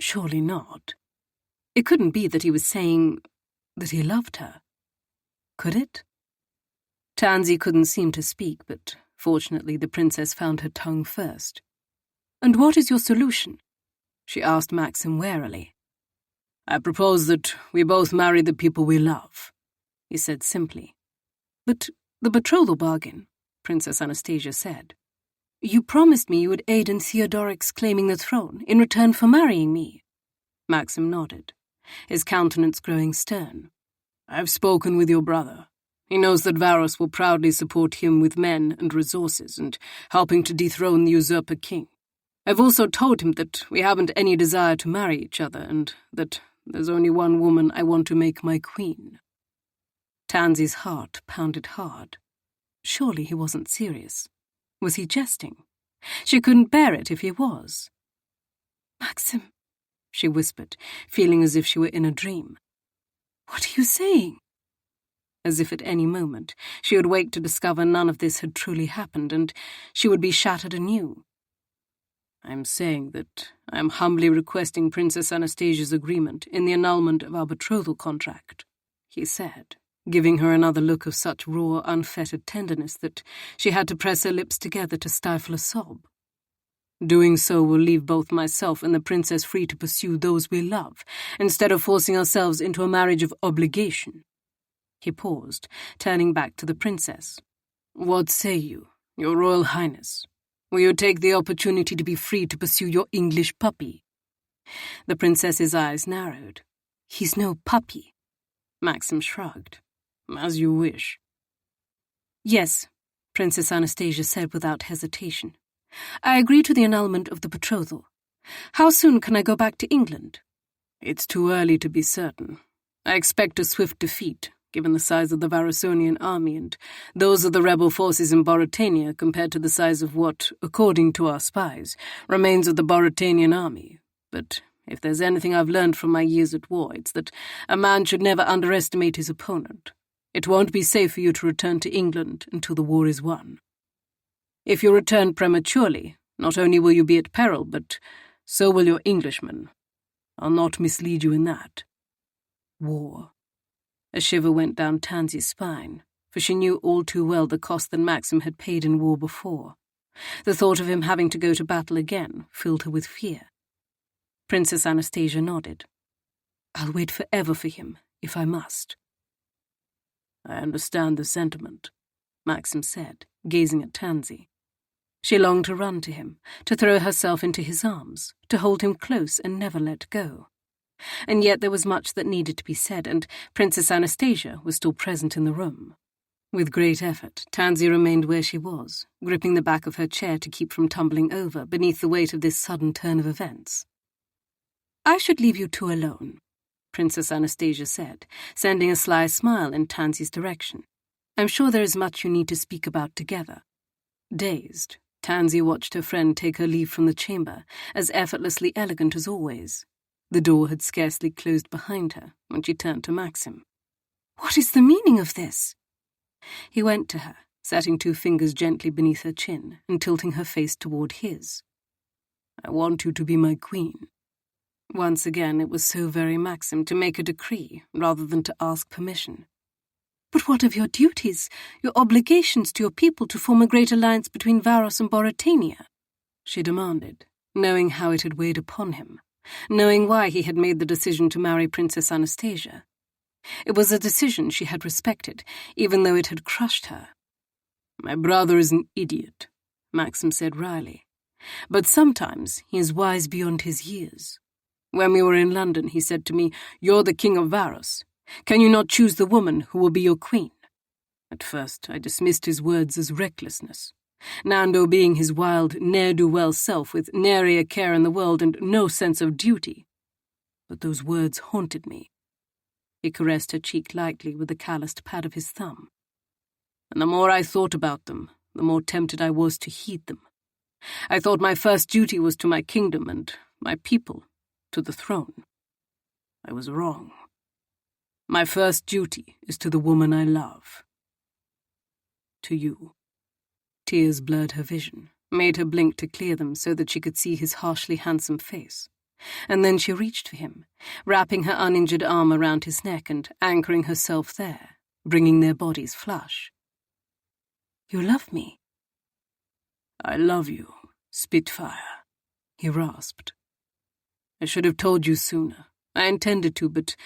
S1: Surely not. It couldn't be that he was saying that he loved her. Could it? Tansy couldn't seem to speak, but fortunately the princess found her tongue first. "And what is your solution?" she asked Maxim warily. "I propose that we both marry the people we love," he said simply. "But the betrothal bargain," Princess Anastasia said. "You promised me you would aid in Theodoric's claiming the throne in return for marrying me." Maxim nodded, his countenance growing stern. "I've spoken with your brother. He knows that Varos will proudly support him with men and resources and helping to dethrone the usurper king. I've also told him that we haven't any desire to marry each other and that there's only one woman I want to make my queen." Tansy's heart pounded hard. Surely he wasn't serious. Was he jesting? She couldn't bear it if he was. "Maxim," she whispered, feeling as if she were in a dream. "What are you saying?" As if at any moment she would wake to discover none of this had truly happened and she would be shattered anew. "I'm saying that I am humbly requesting Princess Anastasia's agreement in the annulment of our betrothal contract," he said, giving her another look of such raw, unfettered tenderness that she had to press her lips together to stifle a sob. "Doing so will leave both myself and the princess free to pursue those we love, instead of forcing ourselves into a marriage of obligation." He paused, turning back to the princess. "What say you, your Royal Highness? Will you take the opportunity to be free to pursue your English puppy?" The princess's eyes narrowed. "He's no puppy." Maxim shrugged. "As you wish." Yes, Princess Anastasia said without hesitation. I agree to the annulment of the betrothal. How soon can I go back to England? It's too early to be certain. I expect a swift defeat, given the size of the Varusonian army and those of the rebel forces in Boritania compared to the size of what, according to our spies, remains of the Boritanian army. But if there's anything I've learned from my years at war, it's that a man should never underestimate his opponent. It won't be safe for you to return to England until the war is won. If you return prematurely, not only will you be at peril, but so will your Englishmen. I'll not mislead you in that. War. A shiver went down Tansy's spine, for she knew all too well the cost that Maxim had paid in war before. The thought of him having to go to battle again filled her with fear. Princess Anastasia nodded. I'll wait forever for him, if I must. I understand the sentiment, Maxim said, gazing at Tansy. She longed to run to him, to throw herself into his arms, to hold him close and never let go. And yet there was much that needed to be said, and Princess Anastasia was still present in the room. With great effort, Tansy remained where she was, gripping the back of her chair to keep from tumbling over beneath the weight of this sudden turn of events. I should leave you two alone, Princess Anastasia said, sending a sly smile in Tansy's direction. I'm sure there is much you need to speak about together. Dazed, Tansy watched her friend take her leave from the chamber, as effortlessly elegant as always. The door had scarcely closed behind her when she turned to Maxim. What is the meaning of this? He went to her, setting 2 fingers gently beneath her chin and tilting her face toward his. I want you to be my queen. Once again, it was so very Maxim to make a decree rather than to ask permission. But what of your duties, your obligations to your people to form a great alliance between Varos and Boritania? She demanded, knowing how it had weighed upon him, knowing why he had made the decision to marry Princess Anastasia. It was a decision she had respected, even though it had crushed her. My brother is an idiot, Maxim said wryly. But sometimes he is wise beyond his years. When we were in London, he said to me, You're the king of Varos. Can you not choose the woman who will be your queen? At first, I dismissed his words as recklessness. Nando being his wild, ne'er-do-well self with nary a care in the world and no sense of duty. But those words haunted me. He caressed her cheek lightly with the calloused pad of his thumb. And the more I thought about them, the more tempted I was to heed them. I thought my first duty was to my kingdom and my people, to the throne. I was wrong. My first duty is to the woman I love. To you. Tears blurred her vision, made her blink to clear them so that she could see his harshly handsome face. And then she reached for him, wrapping her uninjured arm around his neck and anchoring herself there, bringing their bodies flush. You love me? I love you, Spitfire, he rasped. I should have told you sooner. I intended to, but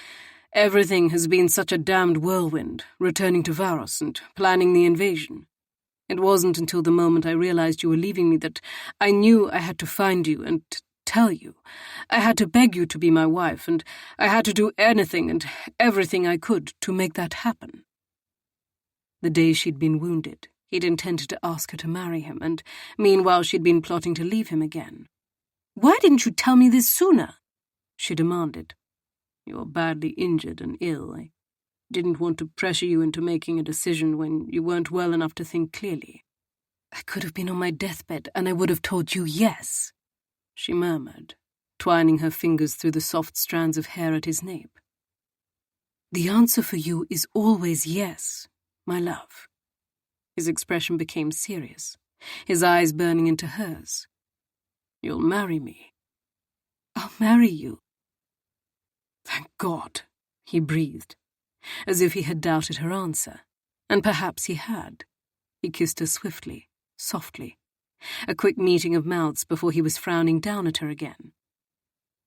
S1: everything has been such a damned whirlwind, returning to Varos and planning the invasion. It wasn't until the moment I realized you were leaving me that I knew I had to find you and tell you. I had to beg you to be my wife, and I had to do anything and everything I could to make that happen. The day she'd been wounded, he'd intended to ask her to marry him, and meanwhile she'd been plotting to leave him again. Why didn't you tell me this sooner? She demanded. You were badly injured and ill. I didn't want to pressure you into making a decision when you weren't well enough to think clearly. I could have been on my deathbed and I would have told you yes, she murmured, twining her fingers through the soft strands of hair at his nape. The answer for you is always yes, my love. His expression became serious, his eyes burning into hers. You'll marry me. I'll marry you. Thank God, he breathed, as if he had doubted her answer, and perhaps he had. He kissed her swiftly, softly, a quick meeting of mouths before he was frowning down at her again.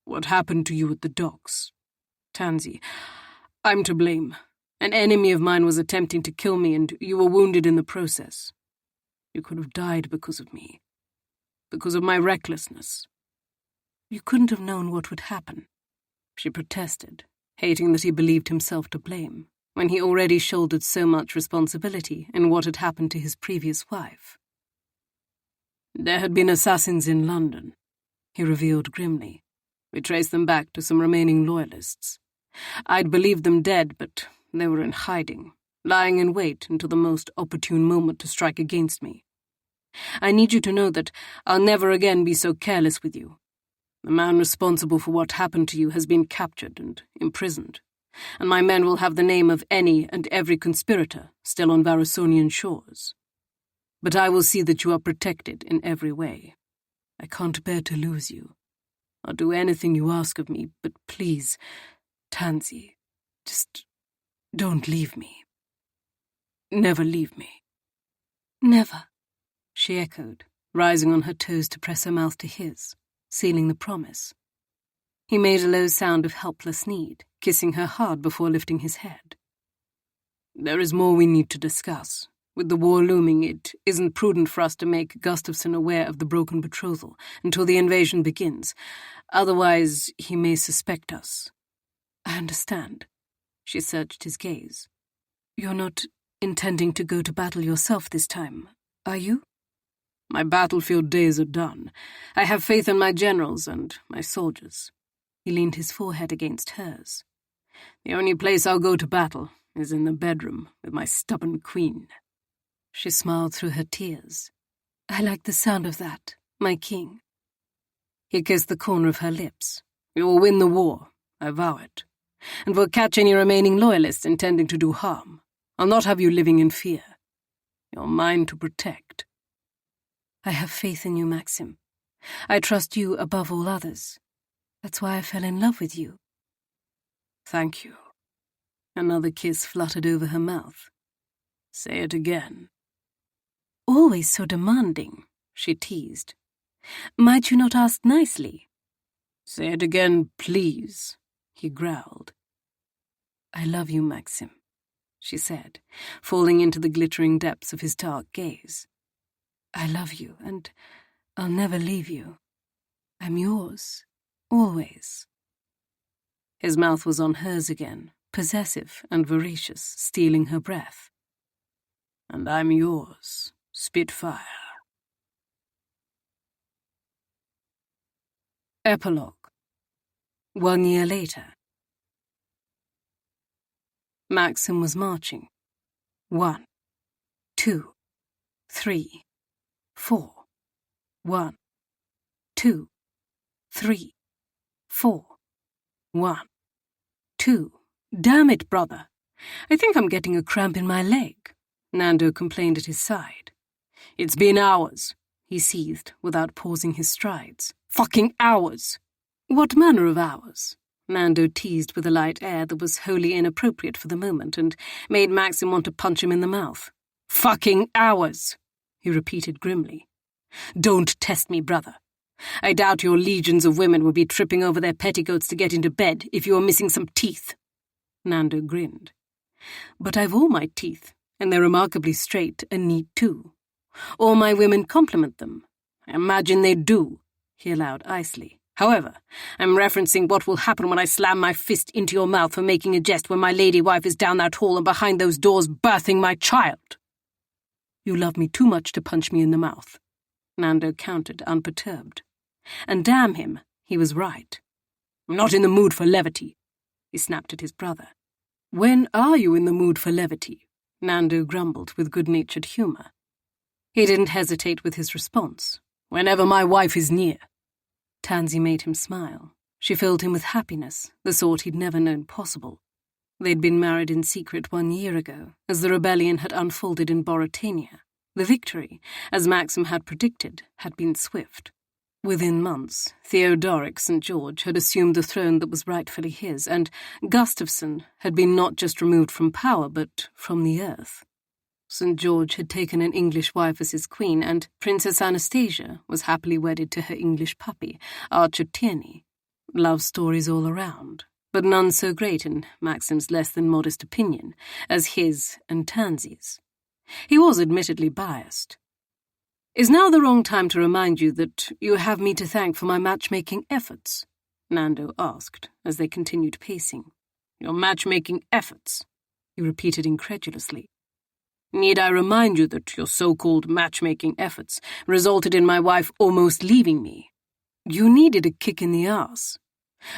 S1: What happened to you at the docks? Tansy, I'm to blame. An enemy of mine was attempting to kill me, and you were wounded in the process. You could have died because of me, because of my recklessness. You couldn't have known what would happen, she protested, hating that he believed himself to blame, when he already shouldered so much responsibility in what had happened to his previous wife. "There had been assassins in London," he revealed grimly. "We traced them back to some remaining loyalists. I'd believed them dead, but they were in hiding, lying in wait until the most opportune moment to strike against me. I need you to know that I'll never again be so careless with you. The man responsible for what happened to you has been captured and imprisoned, and my men will have the name of any and every conspirator still on Varusonian shores. But I will see that you are protected in every way. I can't bear to lose you. I'll do anything you ask of me, but please, Tansy, just don't leave me. Never leave me." "Never," she echoed, rising on her toes to press her mouth to his, sealing the promise. He made a low sound of helpless need, kissing her hard before lifting his head. "There is more we need to discuss. With the war looming, it isn't prudent for us to make Gustafsson aware of the broken betrothal until the invasion begins. Otherwise, he may suspect us." "I understand." She searched his gaze. "You're not intending to go to battle yourself this time, are you?" "My battlefield days are done. I have faith in my generals and my soldiers." He leaned his forehead against hers. "The only place I'll go to battle is in the bedroom with my stubborn queen." She smiled through her tears. "I like the sound of that, my king." He kissed the corner of her lips. "We will win the war, I vow it. And we'll catch any remaining loyalists intending to do harm. I'll not have you living in fear. You're mine to protect." "I have faith in you, Maxim. I trust you above all others. That's why I fell in love with you." "Thank you." Another kiss fluttered over her mouth. "Say it again." "Always so demanding," she teased. "Might you not ask nicely?" "Say it again, please," he growled. "I love you, Maxim," she said, falling into the glittering depths of his dark gaze. "I love you, and I'll never leave you. I'm yours, always." His mouth was on hers again, possessive and voracious, stealing her breath. "And I'm yours, Spitfire." Epilogue. 1 year later. Maxim was marching. 1, 2, 3, 4. 1, 2, 3, 4. 1, 2. "Damn it, brother. I think I'm getting a cramp in my leg," Nando complained at his side. "It's been hours," he seethed without pausing his strides. "Fucking hours!" "What manner of hours?" Nando teased with a light air that was wholly inappropriate for the moment and made Maxim want to punch him in the mouth. "Fucking hours," he repeated grimly. "Don't test me, brother. I doubt your legions of women would be tripping over their petticoats to get into bed if you were missing some teeth." Nando grinned. "But I've all my teeth, and they're remarkably straight and neat too. All my women compliment them. I imagine they do," he allowed icily. "However, I'm referencing what will happen when I slam my fist into your mouth for making a jest when my lady wife is down that hall and behind those doors birthing my child." "You love me too much to punch me in the mouth," Nando countered, unperturbed. And damn him, he was right. "I'm not in the mood for levity," he snapped at his brother. "When are you in the mood for levity?" Nando grumbled with good-natured humour. He didn't hesitate with his response. "Whenever my wife is near." Tansy made him smile. She filled him with happiness, the sort he'd never known possible. They'd been married in secret 1 year ago, as the rebellion had unfolded in Boratania. The victory, as Maxim had predicted, had been swift. Within months, Theodoric St. George had assumed the throne that was rightfully his, and Gustafsson had been not just removed from power, but from the earth. St. George had taken an English wife as his queen, and Princess Anastasia was happily wedded to her English puppy, Archer Tierney. Love stories all around, but none so great in Maxim's less-than-modest opinion as his and Tansy's. He was admittedly biased. "Is now the wrong time to remind you that you have me to thank for my matchmaking efforts?" Nando asked, as they continued pacing. "Your matchmaking efforts?" he repeated incredulously. Need I remind you that your so-called matchmaking efforts resulted in my wife almost leaving me? You needed a kick in the arse.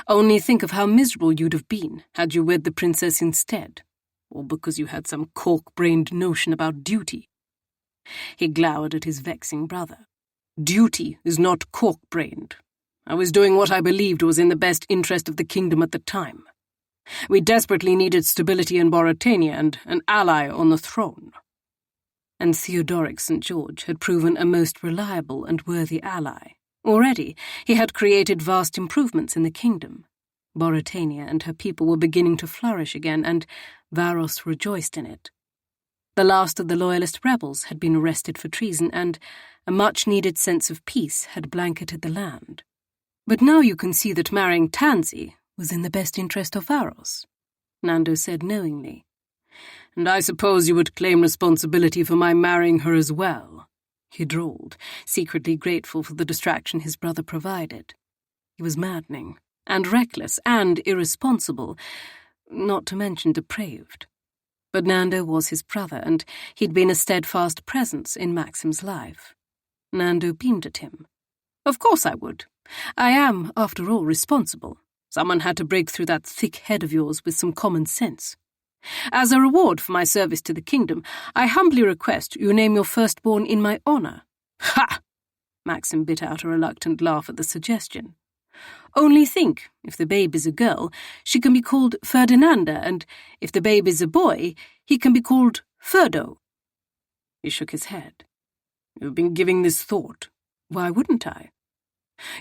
S1: Only think of how miserable you'd have been had you wed the princess instead, or because you had some cork-brained notion about duty. He glowered at his vexing brother. Duty is not cork-brained. I was doing what I believed was in the best interest of the kingdom at the time. We desperately needed stability in Mauritania and an ally on the throne. And Theodoric St. George had proven a most reliable and worthy ally. Already, he had created vast improvements in the kingdom. Mauritania and her people were beginning to flourish again, and Varos rejoiced in it. The last of the loyalist rebels had been arrested for treason, and a much-needed sense of peace had blanketed the land. But now you can see that marrying Tansy was in the best interest of Varos, Nando said knowingly. And I suppose you would claim responsibility for my marrying her as well, he drawled, secretly grateful for the distraction his brother provided. He was maddening, and reckless, and irresponsible, not to mention depraved. But Nando was his brother, and he'd been a steadfast presence in Maxim's life. Nando beamed at him. Of course I would. I am, after all, responsible. Someone had to break through that thick head of yours with some common sense. As a reward for my service to the kingdom, I humbly request you name your firstborn in my honor. Ha! Maxim bit out a reluctant laugh at the suggestion. Only think, if the babe is a girl, she can be called Ferdinanda, and if the babe is a boy, he can be called Ferdo. He shook his head. You've been giving this thought. Why wouldn't I?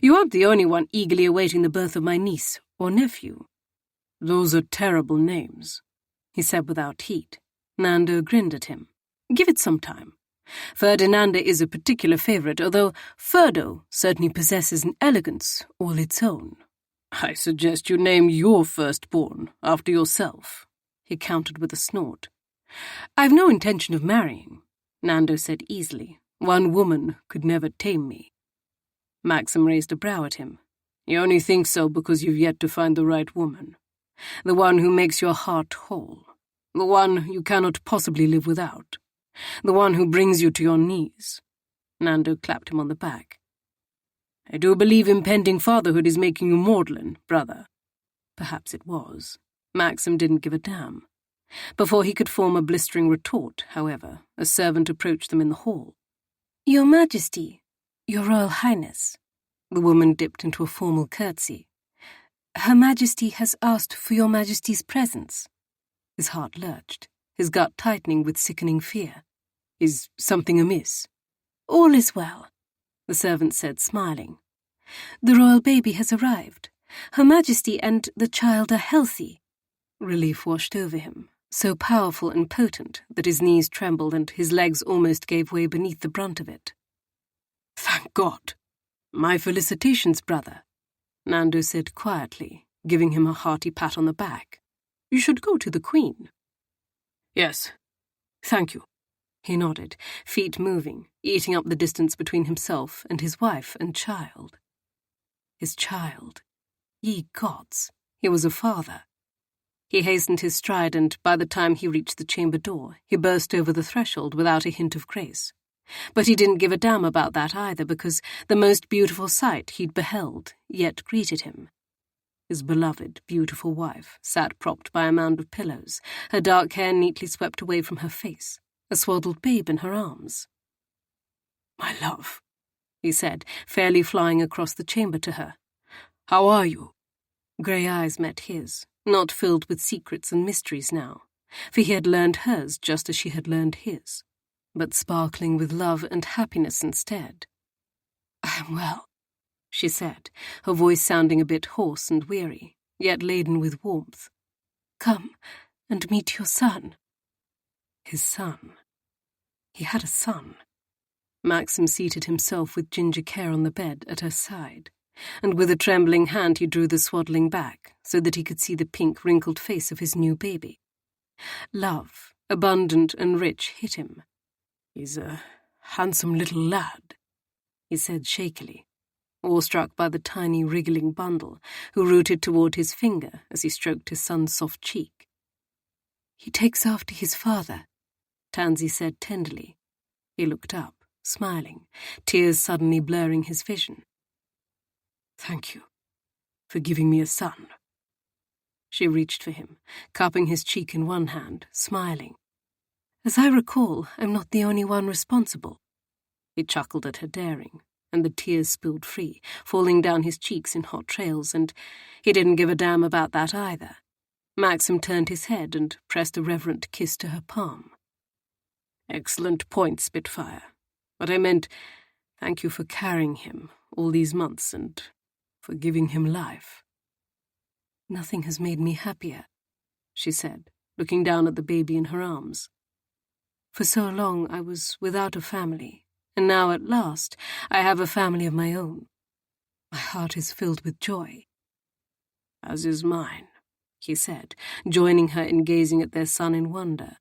S1: You aren't the only one eagerly awaiting the birth of my niece or nephew. Those are terrible names, he said without heat. Nando grinned at him. Give it some time. Ferdinanda is a particular favourite, although Ferdo certainly possesses an elegance all its own. I suggest you name your firstborn after yourself, he countered with a snort. I've no intention of marrying, Nando said easily. One woman could never tame me. Maxim raised a brow at him. You only think so because you've yet to find the right woman. The one who makes your heart whole. The one you cannot possibly live without. The one who brings you to your knees. Nando clapped him on the back. I do believe impending fatherhood is making you maudlin, brother. Perhaps it was. Maxim didn't give a damn. Before he could form a blistering retort, however, a servant approached them in the hall. Your Majesty, Your Royal Highness. The woman dipped into a formal curtsy. Her Majesty has asked for Your Majesty's presence. His heart lurched, his gut tightening with sickening fear. Is something amiss? All is well, the servant said, smiling. The royal baby has arrived. Her Majesty and the child are healthy. Relief washed over him, so powerful and potent that his knees trembled and his legs almost gave way beneath the brunt of it. Thank God. My felicitations, brother, Nando said quietly, giving him a hearty pat on the back. You should go to the Queen. Yes, thank you. He nodded, feet moving, eating up the distance between himself and his wife and child. His child. Ye gods, he was a father. He hastened his stride, and by the time he reached the chamber door, he burst over the threshold without a hint of grace. But he didn't give a damn about that either, because the most beautiful sight he'd beheld yet greeted him. His beloved, beautiful wife sat propped by a mound of pillows, her dark hair neatly swept away from her face, a swaddled babe in her arms. My love, he said, fairly flying across the chamber to her. How are you? Grey eyes met his, not filled with secrets and mysteries now, for he had learned hers just as she had learned his, but sparkling with love and happiness instead. I am well, she said, her voice sounding a bit hoarse and weary, yet laden with warmth. Come and meet your son. His son. He had a son. Maxim seated himself with ginger care on the bed at her side, and with a trembling hand he drew the swaddling back so that he could see the pink, wrinkled face of his new baby. Love, abundant and rich, hit him. He's a handsome little lad, he said shakily, awestruck by the tiny, wriggling bundle, who rooted toward his finger as he stroked his son's soft cheek. He takes after his father, Tansy said tenderly. He looked up, smiling, tears suddenly blurring his vision. Thank you for giving me a son. She reached for him, cupping his cheek in one hand, smiling. As I recall, I'm not the only one responsible. He chuckled at her daring, and the tears spilled free, falling down his cheeks in hot trails, and he didn't give a damn about that either. Maxim turned his head and pressed a reverent kiss to her palm. Excellent point, Spitfire. But I meant, thank you for carrying him all these months and for giving him life. Nothing has made me happier, she said, looking down at the baby in her arms. For so long I was without a family, and now at last I have a family of my own. My heart is filled with joy. As is mine, he said, joining her in gazing at their son in wonder.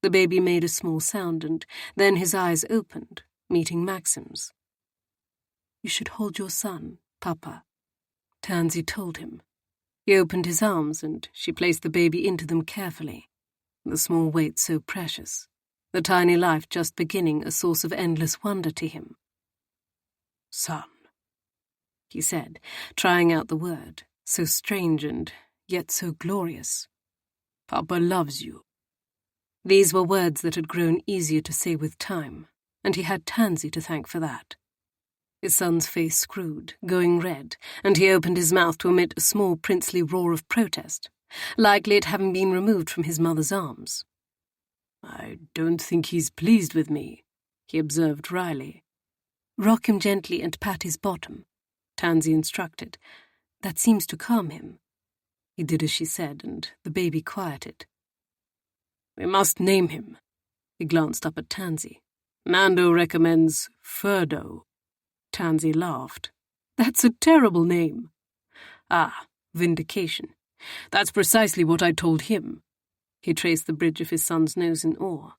S1: The baby made a small sound, and then his eyes opened, meeting Maxim's. You should hold your son, Papa, Tansy told him. He opened his arms, and she placed the baby into them carefully. The small weight so precious, the tiny life just beginning a source of endless wonder to him. Son, he said, trying out the word, so strange and yet so glorious. Papa loves you. These were words that had grown easier to say with time, and he had Tansy to thank for that. His son's face screwed, going red, and he opened his mouth to emit a small princely roar of protest, likely at having been removed from his mother's arms. I don't think he's pleased with me, he observed wryly. Rock him gently and pat his bottom, Tansy instructed. That seems to calm him. He did as she said, and the baby quieted. We must name him. He glanced up at Tansy. Nando recommends Ferdo. Tansy laughed. That's a terrible name. Ah, vindication. That's precisely what I told him. He traced the bridge of his son's nose in awe.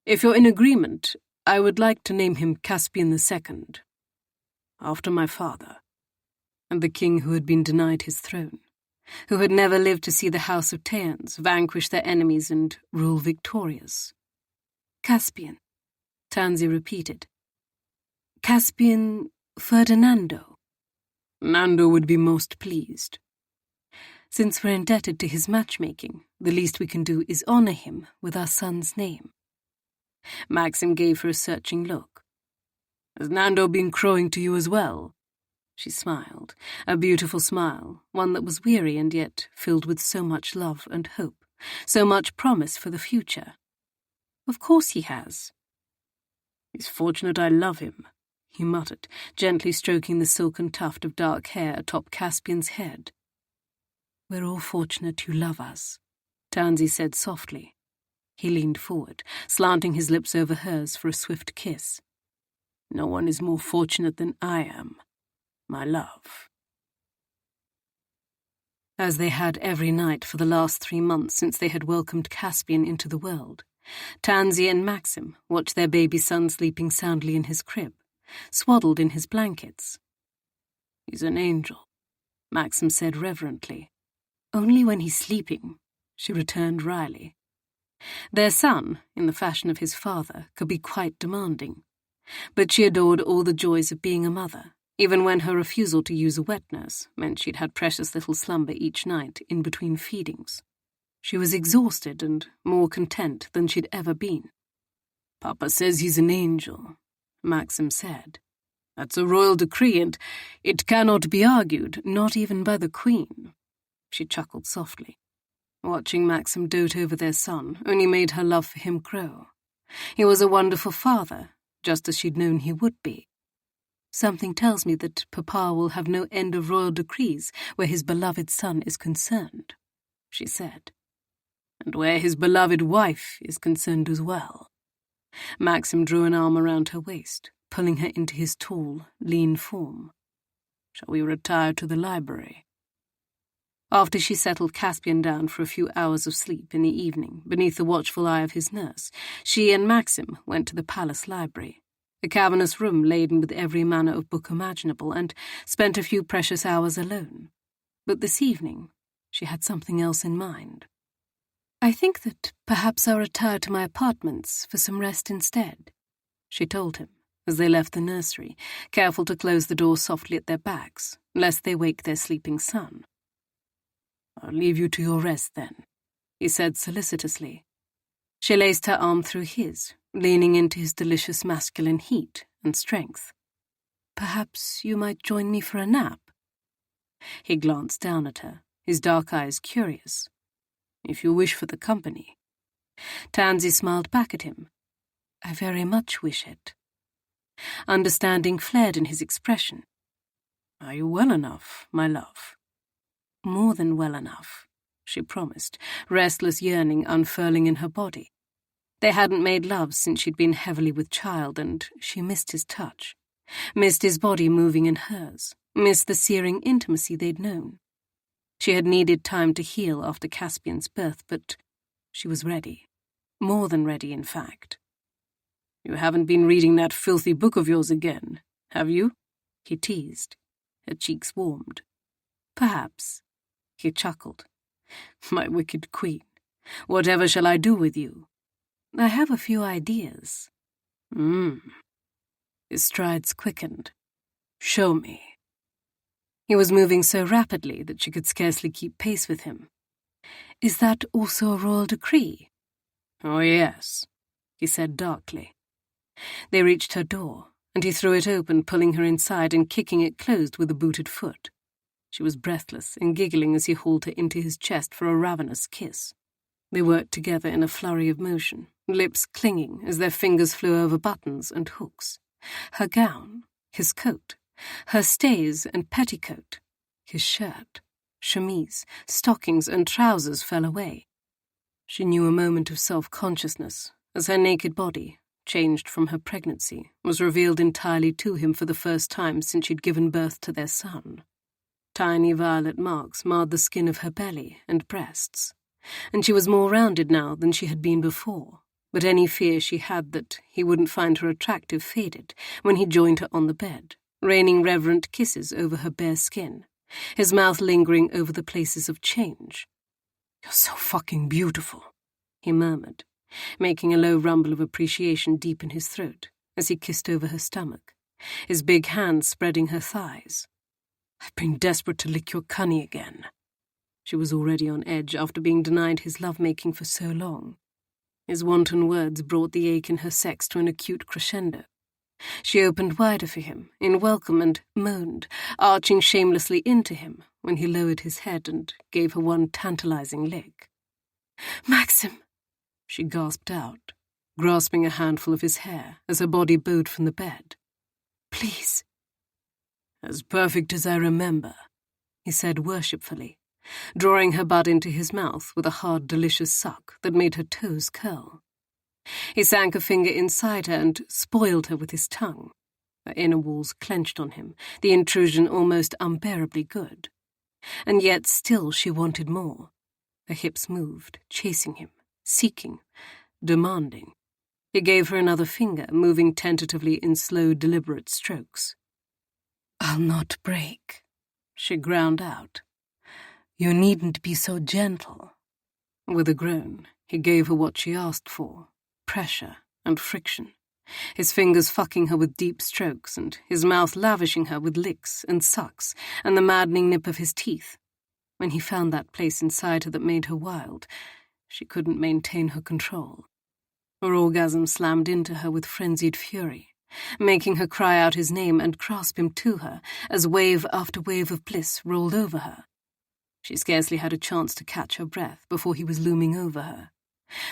S1: If you're in agreement, I would like to name him Caspian II, after my father, and the king who had been denied his throne, who had never lived to see the house of Teans vanquish their enemies and rule victorious. Caspian, Tansy repeated. Caspian Ferdinando. Nando would be most pleased. Since we're indebted to his matchmaking, the least we can do is honor him with our son's name. Maxim gave her a searching look. Has Nando been crowing to you as well? She smiled, a beautiful smile, one that was weary and yet filled with so much love and hope, so much promise for the future. Of course he has. He's fortunate I love him, he muttered, gently stroking the silken tuft of dark hair atop Caspian's head. We're all fortunate you love us, Tansy said softly. He leaned forward, slanting his lips over hers for a swift kiss. No one is more fortunate than I am, my love. As they had every night for the last 3 months since they had welcomed Caspian into the world, Tansy and Maxim watched their baby son sleeping soundly in his crib, swaddled in his blankets. He's an angel, Maxim said reverently. Only when he's sleeping, she returned wryly. Their son, in the fashion of his father, could be quite demanding, but she adored all the joys of being a mother, even when her refusal to use a wet nurse meant she'd had precious little slumber each night in between feedings. She was exhausted and more content than she'd ever been. Papa says he's an angel, Maxim said. That's a royal decree, and it cannot be argued, not even by the Queen. She chuckled softly. Watching Maxim dote over their son only made her love for him grow. He was a wonderful father, just as she'd known he would be. Something tells me that Papa will have no end of royal decrees where his beloved son is concerned, she said. And where his beloved wife is concerned as well. Maxim drew an arm around her waist, pulling her into his tall, lean form. Shall we retire to the library? After she settled Caspian down for a few hours of sleep in the evening, beneath the watchful eye of his nurse, she and Maxim went to the palace library, a cavernous room laden with every manner of book imaginable, and spent a few precious hours alone. But this evening, she had something else in mind. "I think that perhaps I'll retire to my apartments for some rest instead," she told him, as they left the nursery, careful to close the door softly at their backs, lest they wake their sleeping son. "I'll leave you to your rest, then," he said solicitously. She laced her arm through his, leaning into his delicious masculine heat and strength. "Perhaps you might join me for a nap?" He glanced down at her, his dark eyes curious. "If you wish for the company." Tansy smiled back at him. "I very much wish it." Understanding flared in his expression. "Are you well enough, my love?" "More than well enough," she promised, restless yearning unfurling in her body. They hadn't made love since she'd been heavily with child, and she missed his touch, missed his body moving in hers, missed the searing intimacy they'd known. She had needed time to heal after Caspian's birth, but she was ready. More than ready, in fact. "You haven't been reading that filthy book of yours again, have you?" he teased. Her cheeks warmed. "Perhaps," he chuckled. "My wicked queen, whatever shall I do with you?" "I have a few ideas." His strides quickened. "Show me." He was moving so rapidly that she could scarcely keep pace with him. "Is that also a royal decree?" "Oh, yes," he said darkly. They reached her door, and he threw it open, pulling her inside and kicking it closed with a booted foot. She was breathless and giggling as he hauled her into his chest for a ravenous kiss. They worked together in a flurry of motion, lips clinging as their fingers flew over buttons and hooks. Her gown, his coat, her stays and petticoat, his shirt, chemise, stockings and trousers fell away. She knew a moment of self-consciousness as her naked body, changed from her pregnancy, was revealed entirely to him for the first time since she'd given birth to their son. Tiny violet marks marred the skin of her belly and breasts, and she was more rounded now than she had been before, but any fear she had that he wouldn't find her attractive faded when he joined her on the bed, raining reverent kisses over her bare skin, his mouth lingering over the places of change. "You're so fucking beautiful," he murmured, making a low rumble of appreciation deep in his throat as he kissed over her stomach, his big hands spreading her thighs. "I've been desperate to lick your cunny again." She was already on edge after being denied his lovemaking for so long. His wanton words brought the ache in her sex to an acute crescendo. She opened wider for him, in welcome, and moaned, arching shamelessly into him when he lowered his head and gave her one tantalizing lick. "Maxim!" she gasped out, grasping a handful of his hair as her body bowed from the bed. "Please." "As perfect as I remember," he said worshipfully, drawing her bud into his mouth with a hard, delicious suck that made her toes curl. He sank a finger inside her and spoiled her with his tongue. Her inner walls clenched on him, the intrusion almost unbearably good. And yet still she wanted more. Her hips moved, chasing him, seeking, demanding. He gave her another finger, moving tentatively in slow, deliberate strokes. "I'll not break," she ground out. "You needn't be so gentle." With a groan, he gave her what she asked for, pressure and friction, his fingers fucking her with deep strokes and his mouth lavishing her with licks and sucks and the maddening nip of his teeth. When he found that place inside her that made her wild, she couldn't maintain her control. Her orgasm slammed into her with frenzied fury, making her cry out his name and grasp him to her as wave after wave of bliss rolled over her. She scarcely had a chance to catch her breath before he was looming over her,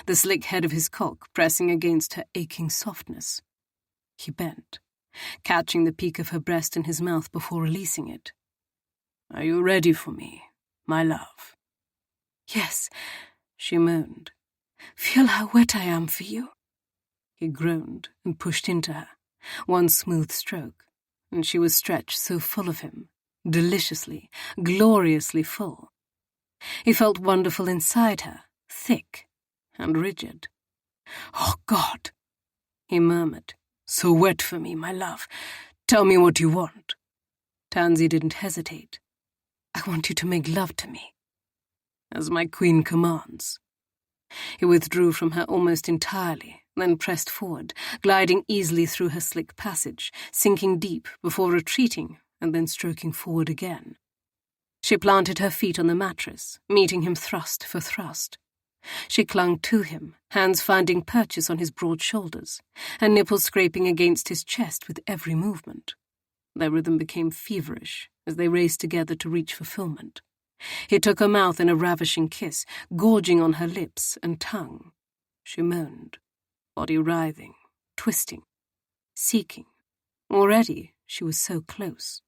S1: the slick head of his cock pressing against her aching softness. He bent, catching the peak of her breast in his mouth before releasing it. "Are you ready for me, my love?" "Yes," she moaned. "Feel how wet I am for you." He groaned and pushed into her, one smooth stroke, and she was stretched so full of him, deliciously, gloriously full. He felt wonderful inside her, thick and rigid. "Oh, God," he murmured. "So wet for me, my love. Tell me what you want." Tansy didn't hesitate. "I want you to make love to me." "As my queen commands." He withdrew from her almost entirely, then pressed forward, gliding easily through her slick passage, sinking deep before retreating and then stroking forward again. She planted her feet on the mattress, meeting him thrust for thrust. She clung to him, hands finding purchase on his broad shoulders, her nipples scraping against his chest with every movement. Their rhythm became feverish as they raced together to reach fulfillment. He took her mouth in a ravishing kiss, gorging on her lips and tongue. She moaned, body writhing, twisting, seeking. Already she was so close.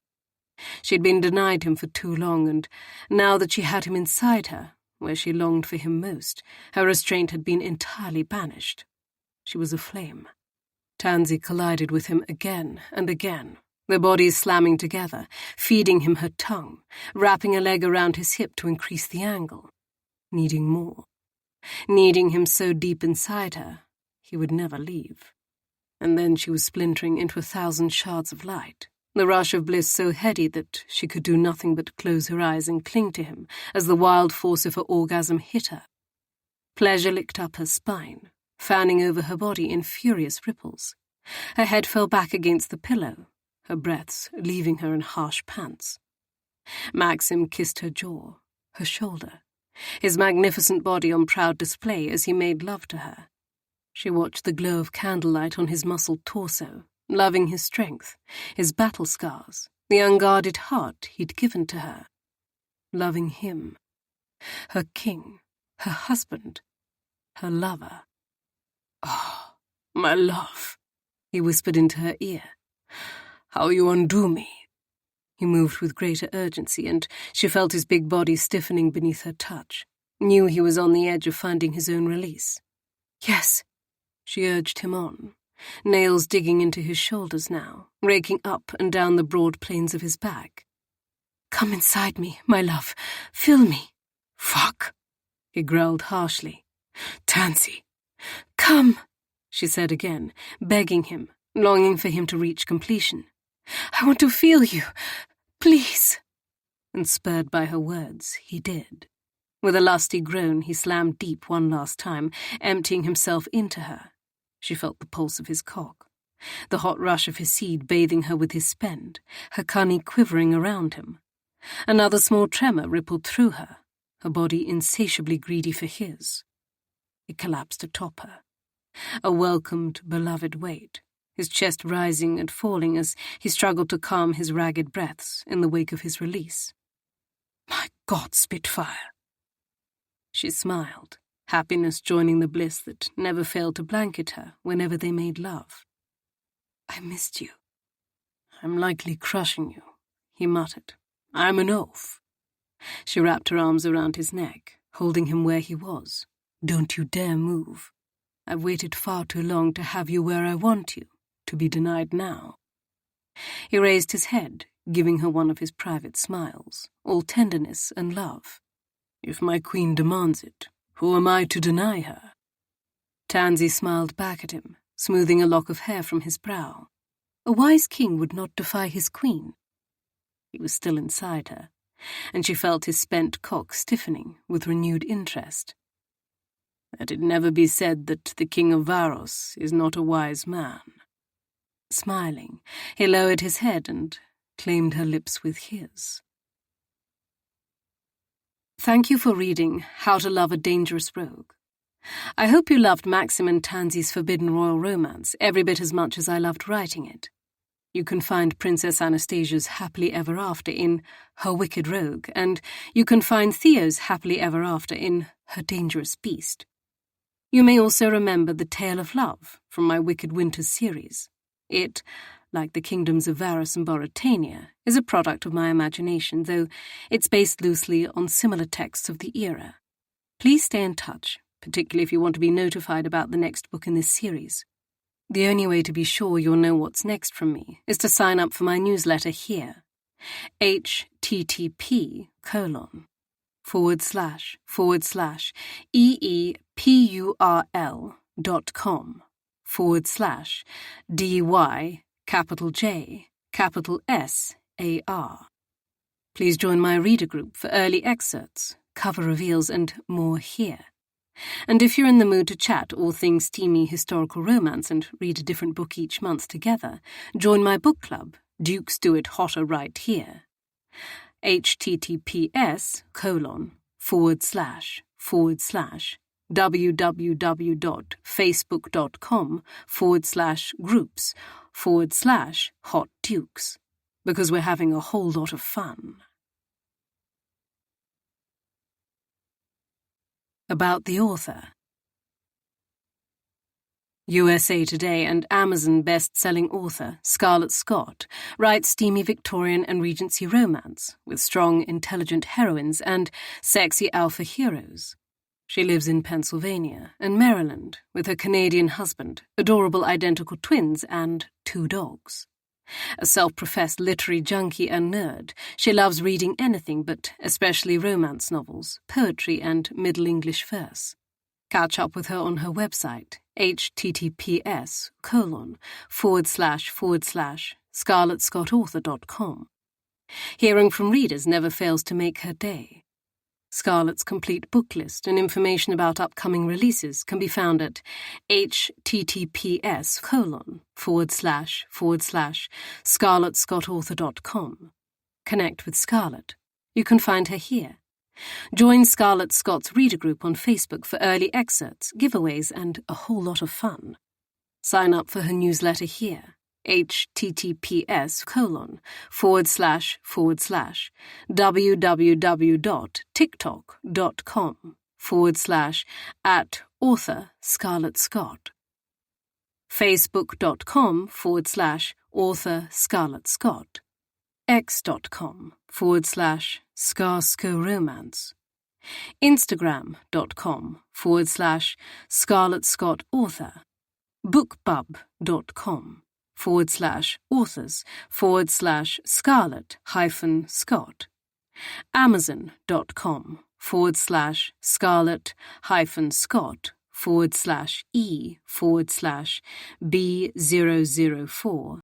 S1: She'd been denied him for too long, and now that she had him inside her, where she longed for him most, her restraint had been entirely banished. She was aflame. Tansy collided with him again and again, their bodies slamming together, feeding him her tongue, wrapping a leg around his hip to increase the angle, needing more. Needing him so deep inside her, he would never leave. And then she was splintering into 1,000 shards of light, the rush of bliss so heady that she could do nothing but close her eyes and cling to him as the wild force of her orgasm hit her. Pleasure licked up her spine, fanning over her body in furious ripples. Her head fell back against the pillow, her breaths leaving her in harsh pants. Maxim kissed her jaw, her shoulder, his magnificent body on proud display as he made love to her. She watched the glow of candlelight on his muscled torso, loving his strength, his battle scars, the unguarded heart he'd given to her. Loving him. Her king, her husband, her lover. "Oh, my love," he whispered into her ear. "How you undo me." He moved with greater urgency, and she felt his big body stiffening beneath her touch, knew he was on the edge of finding his own release. "Yes," she urged him on, nails digging into his shoulders now, raking up and down the broad planes of his back. "Come inside me, my love. Fill me." "Fuck," he growled harshly. "Tansy." "Come," she said again, begging him, longing for him to reach completion. "I want to feel you. Please." And spurred by her words, he did. With a lusty groan, he slammed deep one last time, emptying himself into her. She felt the pulse of his cock, the hot rush of his seed bathing her with his spend, her cunny quivering around him. Another small tremor rippled through her, her body insatiably greedy for his. He collapsed atop her, a welcomed, beloved weight, his chest rising and falling as he struggled to calm his ragged breaths in the wake of his release. "My God, Spitfire!" She smiled, happiness joining the bliss that never failed to blanket her whenever they made love. "I missed you." "I'm likely crushing you," he muttered. "I'm an oaf." She wrapped her arms around his neck, holding him where he was. "Don't you dare move. I've waited far too long to have you where I want you, to be denied now." He raised his head, giving her one of his private smiles, all tenderness and love. "If my queen demands it, who am I to deny her?" Tansy smiled back at him, smoothing a lock of hair from his brow. A wise king would not defy his queen. He was still inside her, and she felt his spent cock stiffening with renewed interest. "Let it never be said that the king of Varos is not a wise man." Smiling, he lowered his head and claimed her lips with his. Thank you for reading How to Love a Dangerous Rogue. I hope you loved Maxim and Tansy's forbidden royal romance every bit as much as I loved writing it. You can find Princess Anastasia's happily ever after in Her Wicked Rogue, and you can find Theo's happily ever after in Her Dangerous Beast. You may also remember The Tale of Love from my Wicked Winters series. It, like the kingdoms of Varus and Boretania, is a product of my imagination, though it's based loosely on similar texts of the era. Please stay in touch, particularly if you want to be notified about the next book in this series. The only way to be sure you'll know what's next from me is to sign up for my newsletter here. http://eepurl.com/dy_SAR. Please join my reader group for early excerpts, cover reveals, and more here. And if you're in the mood to chat all things steamy historical romance and read a different book each month together, join my book club, Dukes Do It Hotter Right Here. https://www.facebook.com/groups/hot dukes, because we're having a whole lot of fun. About the author. USA Today and Amazon best-selling author Scarlett Scott writes steamy Victorian and Regency romance with strong, intelligent heroines and sexy alpha heroes. She lives in Pennsylvania and Maryland with her Canadian husband, adorable identical twins, and 2 dogs. A self-professed literary junkie and nerd, she loves reading anything but especially romance novels, poetry, and Middle English verse. Catch up with her on her website, https://scarlettscottauthor.com. Hearing from readers never fails to make her day. Scarlett's complete book list and information about upcoming releases can be found at https://scarlettscottauthor.com. Connect with Scarlett. You can find her here. Join Scarlett Scott's reader group on Facebook for early excerpts, giveaways, and a whole lot of fun. Sign up for her newsletter here, https://www.tiktok.com/@author Scarlett Scott, facebook.com/author Scarlett Scott, x.com/Scarsco-romance, instagram.com/Scarlett Scott author, bookbub.com/authors/Scarlett-Scott, amazon.com/Scarlett-Scott/E/B004